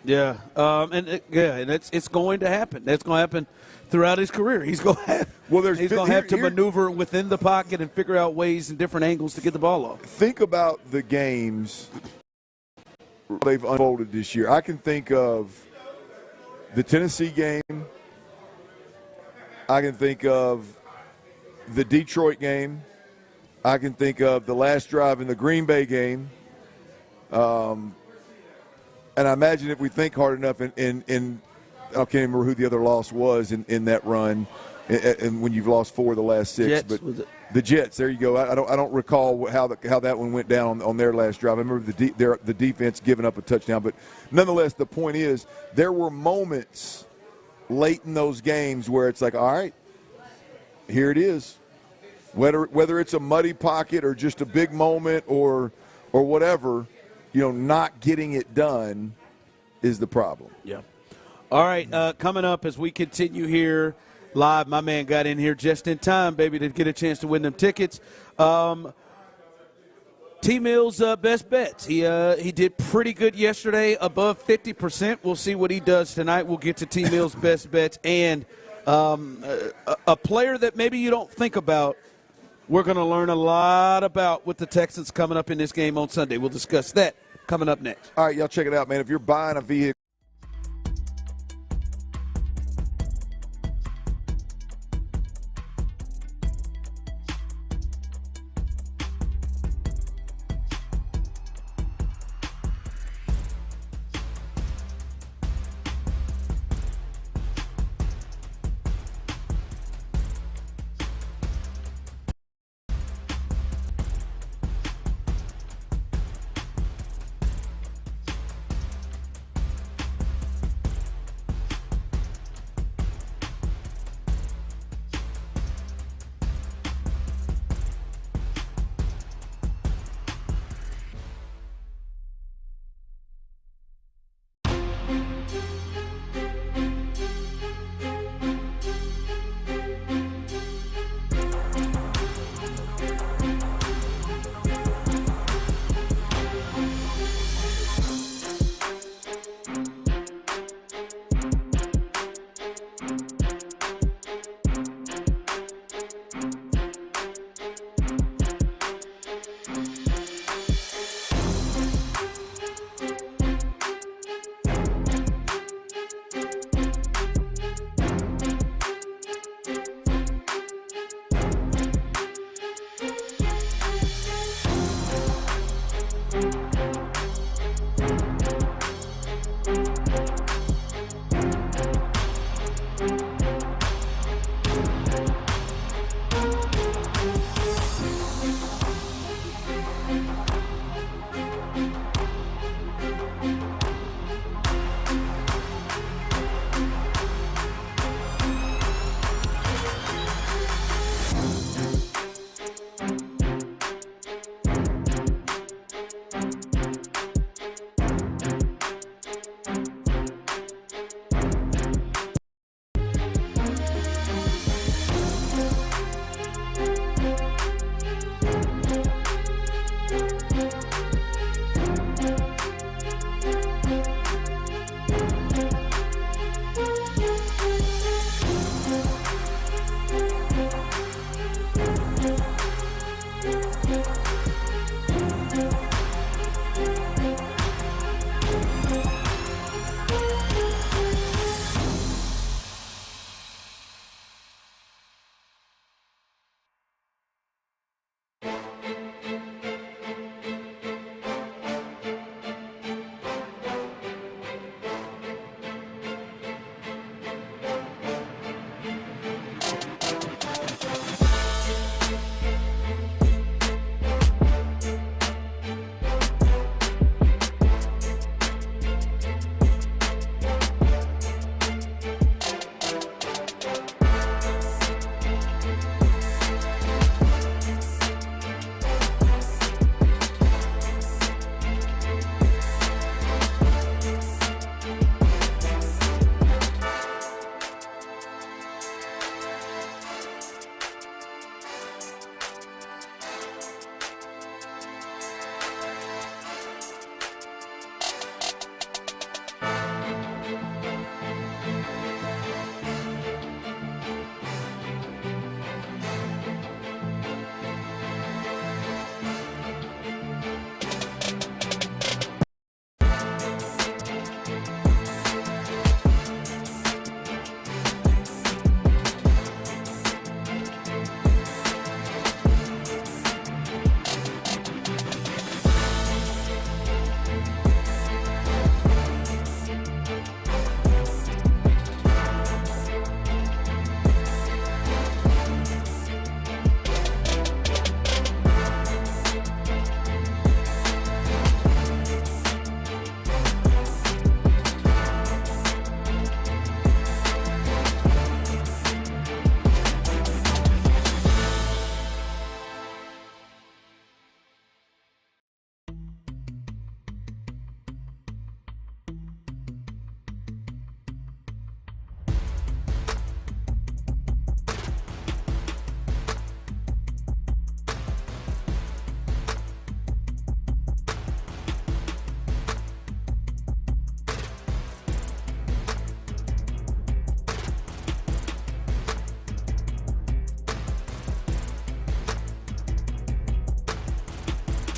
Yeah. And it's going to happen. That's going to happen throughout his career. He's going to have to maneuver within the pocket and figure out ways and different angles to get the ball off. Think about the games they've unfolded this year. I can think of the Tennessee game. I can think of the Detroit game. I can think of the last drive in the Green Bay game. And I imagine if we think hard enough I can't remember who the other loss was in that run, and when you've lost 4 of the last 6. Jets, but the Jets, there you go. I don't recall how that one went down on their last drive. I remember the defense giving up a touchdown, but nonetheless, the point is there were moments late in those games where it's like, all right, here it is. Whether it's a muddy pocket or just a big moment or whatever, not getting it done is the problem. Yeah. All right, coming up as we continue here live. My man got in here just in time, baby, to get a chance to win them tickets. T-Mill's best bets. He did pretty good yesterday, above 50%. We'll see what he does tonight. We'll get to T-Mill's best bets. And a player that maybe you don't think about, we're going to learn a lot about with the Texans coming up in this game on Sunday. We'll discuss that coming up next. All right, y'all check it out, man. If you're buying a vehicle,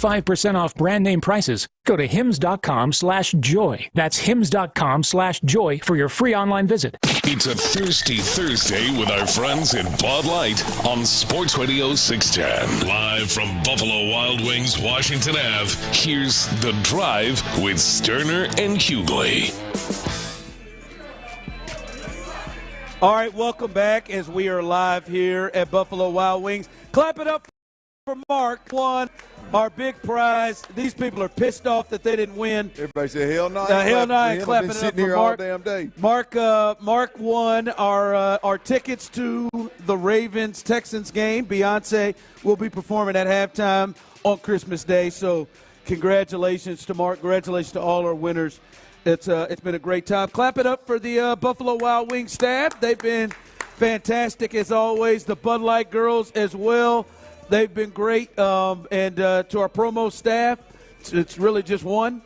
25% off brand name prices. Go to hims.com/joy. That's hims.com/joy for your free online visit. It's a Thirsty Thursday with our friends at Bud Light on Sports Radio 610. Live from Buffalo Wild Wings, Washington Ave, here's The Drive with Stoerner and Hughley. All right, welcome back as we are live here at Buffalo Wild Wings. Clap it up for Mark. Won our big prize. These people are pissed off that they didn't win. Everybody say hell no. Hell no, and clapping it up for here Mark. All damn day. Mark won our tickets to the Ravens-Texans game. Beyonce will be performing at halftime on Christmas Day. So congratulations to Mark. Congratulations to all our winners. It's been a great time. Clap it up for the Buffalo Wild Wings staff. They've been fantastic as always. The Bud Light girls as well. They've been great. And to our promo staff, it's really just one.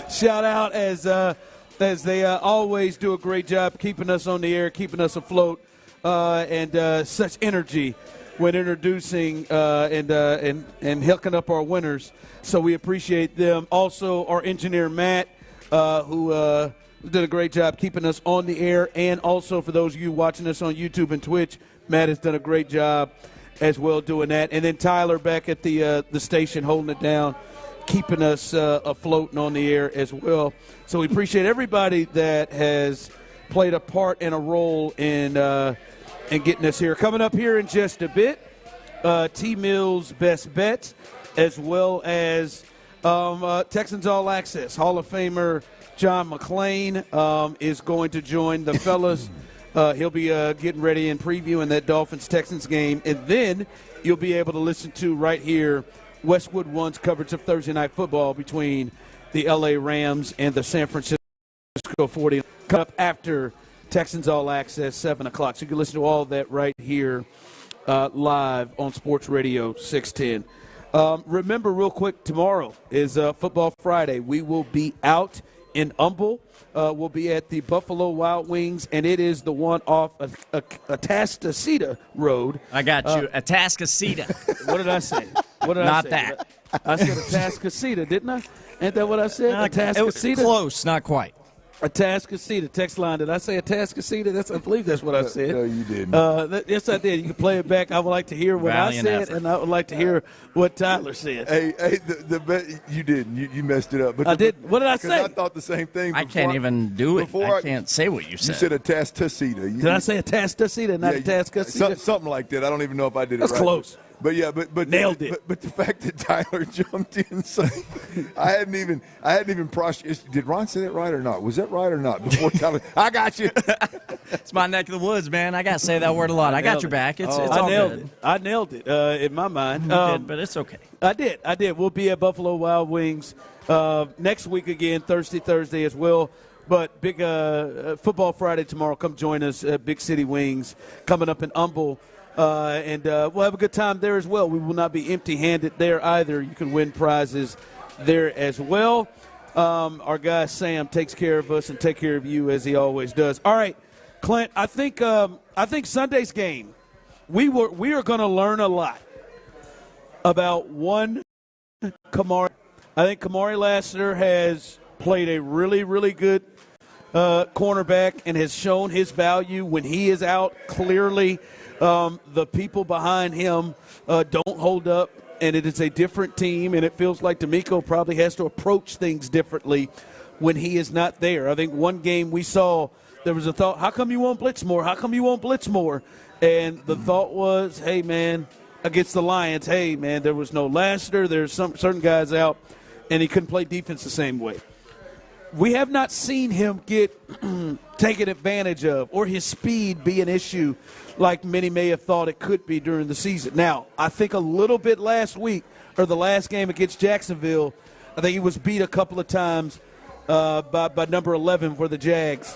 Shout out as they always do a great job keeping us on the air, keeping us afloat, and such energy when introducing and hooking up our winners. So we appreciate them. Also, our engineer, Matt, who did a great job keeping us on the air. And also for those of you watching us on YouTube and Twitch, Matt has done a great job as well doing that. And then Tyler back at the station holding it down, keeping us afloat and on the air as well. So we appreciate everybody that has played a part and a role in getting us here. Coming up here in just a bit, T-Mill's Best Bets, as well as Texans All Access. Hall of Famer John McClain is going to join the fellas. He'll be getting ready and previewing that Dolphins-Texans game. And then you'll be able to listen to right here Westwood One's coverage of Thursday Night Football between the L.A. Rams and the San Francisco 40. Come up after Texans All Access, 7 o'clock. So you can listen to all that right here live on Sports Radio 610. Remember, real quick, tomorrow is Football Friday. We will be out in Humble. We'll be at the Buffalo Wild Wings, and it is the one off Atascocita Road. I got you. Atascocita. What did I say? What did Not I say? that. I said Atascocita, didn't I? Ain't that what I said? Atascocita? Close, not quite. Atascocita, text line. Did I say Atascocita? I believe that's what I said. No, you didn't. Yes, I did. You can play it back. I would like to hear what Valiant I said, effort. and I would like to hear what Tyler said. Hey, you didn't. You messed it up. But I did. What did I say? I thought the same thing. I can't even do it. I can't say what you said. You said Atascocita. Did I say Atascocita, not Atascocita? Something like that. I don't even know if I did it right. That's close. But yeah, but nailed it. But the fact that Tyler jumped in, so I hadn't even processed. Did Ron say that right or not? Was that right or not? Before Tyler, I got you. It's my neck of the woods, man. I gotta say that word a lot. I got your back. It's all good. I nailed it in my mind. You did, but it's okay. I did. We'll be at Buffalo Wild Wings next week again, Thursday as well. But big Football Friday tomorrow. Come join us at Big City Wings coming up in Humble. And we'll have a good time there as well. We will not be empty-handed there either. You can win prizes there as well. Our guy Sam takes care of us and take care of you as he always does. All right, Clint. I think Sunday's game, we are going to learn a lot about one Kamari. I think Kamari Lassiter has played a really, really good cornerback and has shown his value when he is out clearly. The people behind him don't hold up, and it is a different team, and it feels like D'Amico probably has to approach things differently when he is not there. I think one game we saw, there was a thought, how come you won't blitz more? How come you won't blitz more? And the thought was, hey, man, against the Lions, hey, man, there was no Lassiter. There's some certain guys out, and he couldn't play defense the same way. We have not seen him get taken advantage of or his speed be an issue like many may have thought it could be during the season. Now, I think a little bit last week or the last game against Jacksonville, I think he was beat a couple of times by number 11 for the Jags.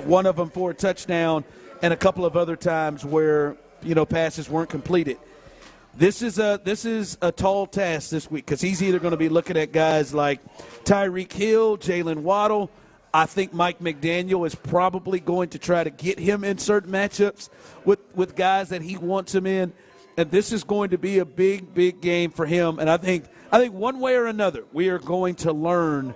One of them for a touchdown and a couple of other times where, passes weren't completed. This is a tall task this week because he's either going to be looking at guys like Tyreek Hill, Jalen Waddle. I think Mike McDaniel is probably going to try to get him in certain matchups with guys that he wants him in. And this is going to be a big, big game for him. And I think one way or another, we are going to learn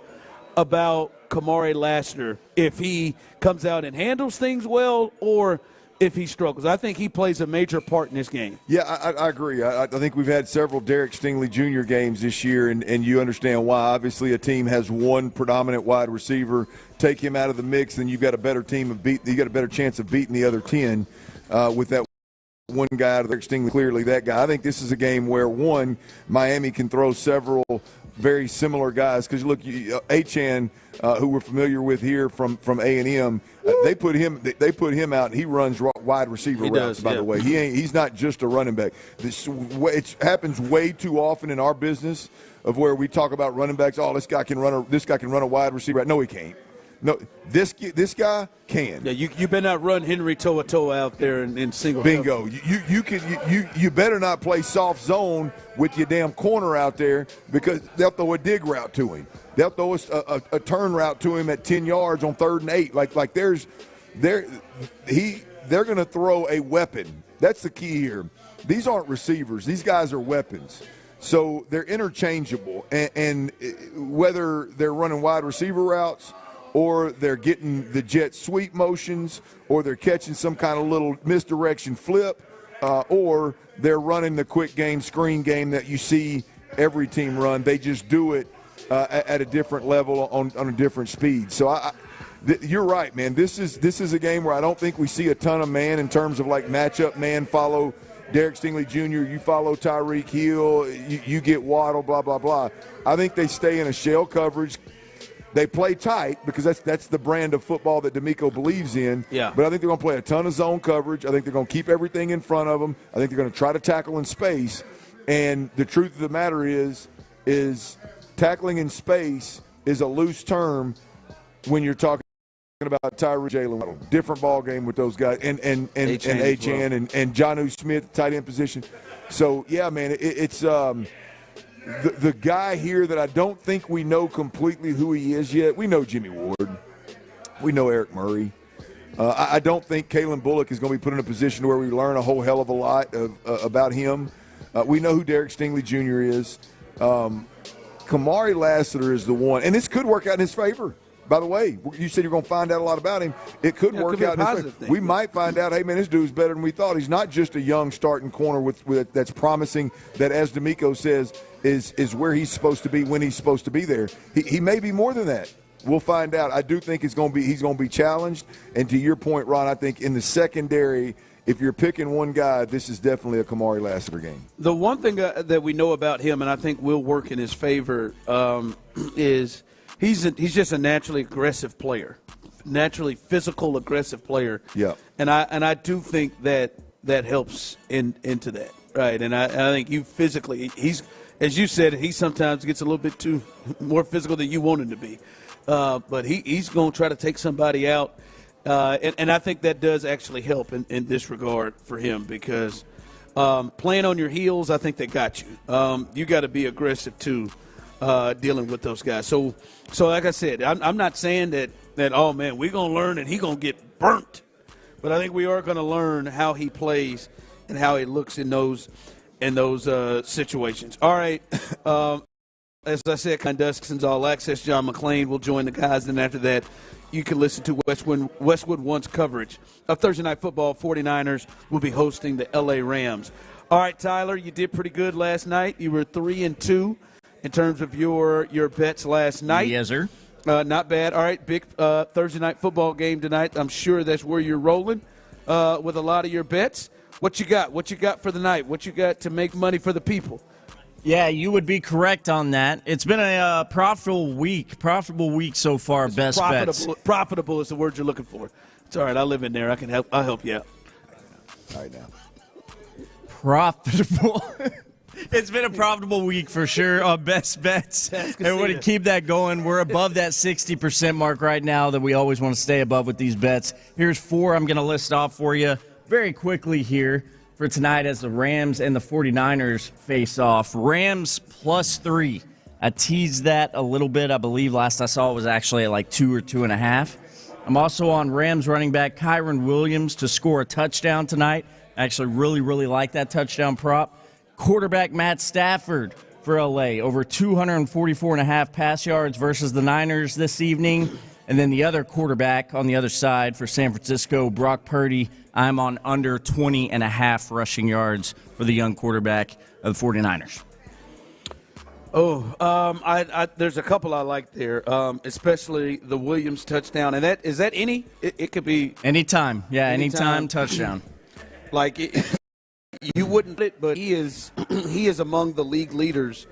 about Kamari Lassiter if he comes out and handles things well or if he struggles. I think he plays a major part in this game. Yeah, I agree. I think we've had several Derek Stingley Jr. games this year, and you understand why. Obviously, a team has one predominant wide receiver. Take him out of the mix, then you've got a better chance of beating the other 10 with that one guy out of Derek Stingley, clearly that guy. I think this is a game where, one, Miami can throw several very similar guys. Because, look, Achane, who we're familiar with here from A&M, they put him out, and he runs wide receiver routes, by the way. He's not just a running back. It happens way too often in our business of where we talk about running backs. Oh, this guy can run a wide receiver. No, he can't. No, this guy can. Yeah, you better not run Henry Toa out there in single. Bingo. You better not play soft zone with your damn corner out there because they'll throw a dig route to him. They'll throw a turn route to him at 10 yards on 3rd and 8. They're going to throw a weapon. That's the key here. These aren't receivers. These guys are weapons. So they're interchangeable, and whether they're running wide receiver routes or they're getting the jet sweep motions, or they're catching some kind of little misdirection flip, or they're running the quick game, screen game that you see every team run. They just do it at a different level on a different speed. So you're right, man. This is a game where I don't think we see a ton of man in terms of like matchup man follow Derek Stingley Jr., you follow Tyreek Hill, you get Waddle, blah, blah, blah. I think they stay in a shell coverage. They play tight because that's the brand of football that D'Amico believes in. Yeah. But I think they're going to play a ton of zone coverage. I think they're going to keep everything in front of them. I think they're going to try to tackle in space. And the truth of the matter is tackling in space is a loose term when you're talking about Tyreek, Jalen. Different ball game with those guys. And Achane and Jonnu Smith, tight end position. So, yeah, man, it's the guy here that I don't think we know completely who he is yet. We know Jimmy Ward. We know Eric Murray. I don't think Kalen Bullock is going to be put in a position where we learn a whole hell of a lot about him. We know who Derek Stingley Jr. is. Kamari Lassiter is the one. And this could work out in his favor. By the way, you said you're going to find out a lot about him. It could work out in his favor. We might find out, hey, man, this dude's better than we thought. He's not just a young starting corner with that's promising that, as D'Amico says, is where he's supposed to be when he's supposed to be there. He may be more than that. We'll find out. I do think he's going to be challenged. And to your point, Ron, I think in the secondary, if you're picking one guy, this is definitely a Kamari Lassiter game. The one thing that we know about him, and I think will work in his favor, is he's just a naturally aggressive player, naturally physical, aggressive player. Yeah. And I do think that helps into that, right? And I think you physically, he's, as you said, he sometimes gets a little bit too more physical than you want him to be. But he's going to try to take somebody out. And I think that does actually help in this regard for him because playing on your heels, I think they got you. You got to be aggressive too, dealing with those guys. So like I said, I'm not saying that oh man, we're gonna learn and he's gonna get burnt, but I think we are gonna learn how he plays and how he looks in those situations. All right. As I said, Dustin's All Access. John McClain will join the guys, and after that, you can listen to Westwood One's coverage of Thursday Night Football. 49ers will be hosting the L.A. Rams. All right, Tyler, you did pretty good last night. You were 3-2 in terms of your bets last night. Yes, sir. Not bad. All right, big Thursday Night Football game tonight. I'm sure that's where you're rolling with a lot of your bets. What you got? What you got for the night? What you got to make money for the people? Yeah, you would be correct on that. It's been a profitable week so far. It's best bets. Profitable is the word you're looking for. It's all right. I live in there. I'll help you out. All right, now. Profitable. It's been a profitable week for sure on best bets. And we're going to keep that going. We're above that 60% mark right now that we always want to stay above with these bets. Here's 4 I'm going to list off for you very quickly here for tonight as the Rams and the 49ers face off. Rams +3. I teased that a little bit. I believe last I saw it was actually at like 2 or 2.5. I'm also on Rams running back Kyron Williams to score a touchdown tonight. I actually really like that touchdown prop. Quarterback Matt Stafford for LA, over 244.5 pass yards versus the Niners this evening. And then the other quarterback on the other side for San Francisco, Brock Purdy, I'm on under 20.5 rushing yards for the young quarterback of the 49ers. There's a couple I like there, especially the Williams touchdown. And is that any? It could be anytime. Yeah, anytime touchdown. Like you wouldn't, but he is among the league leaders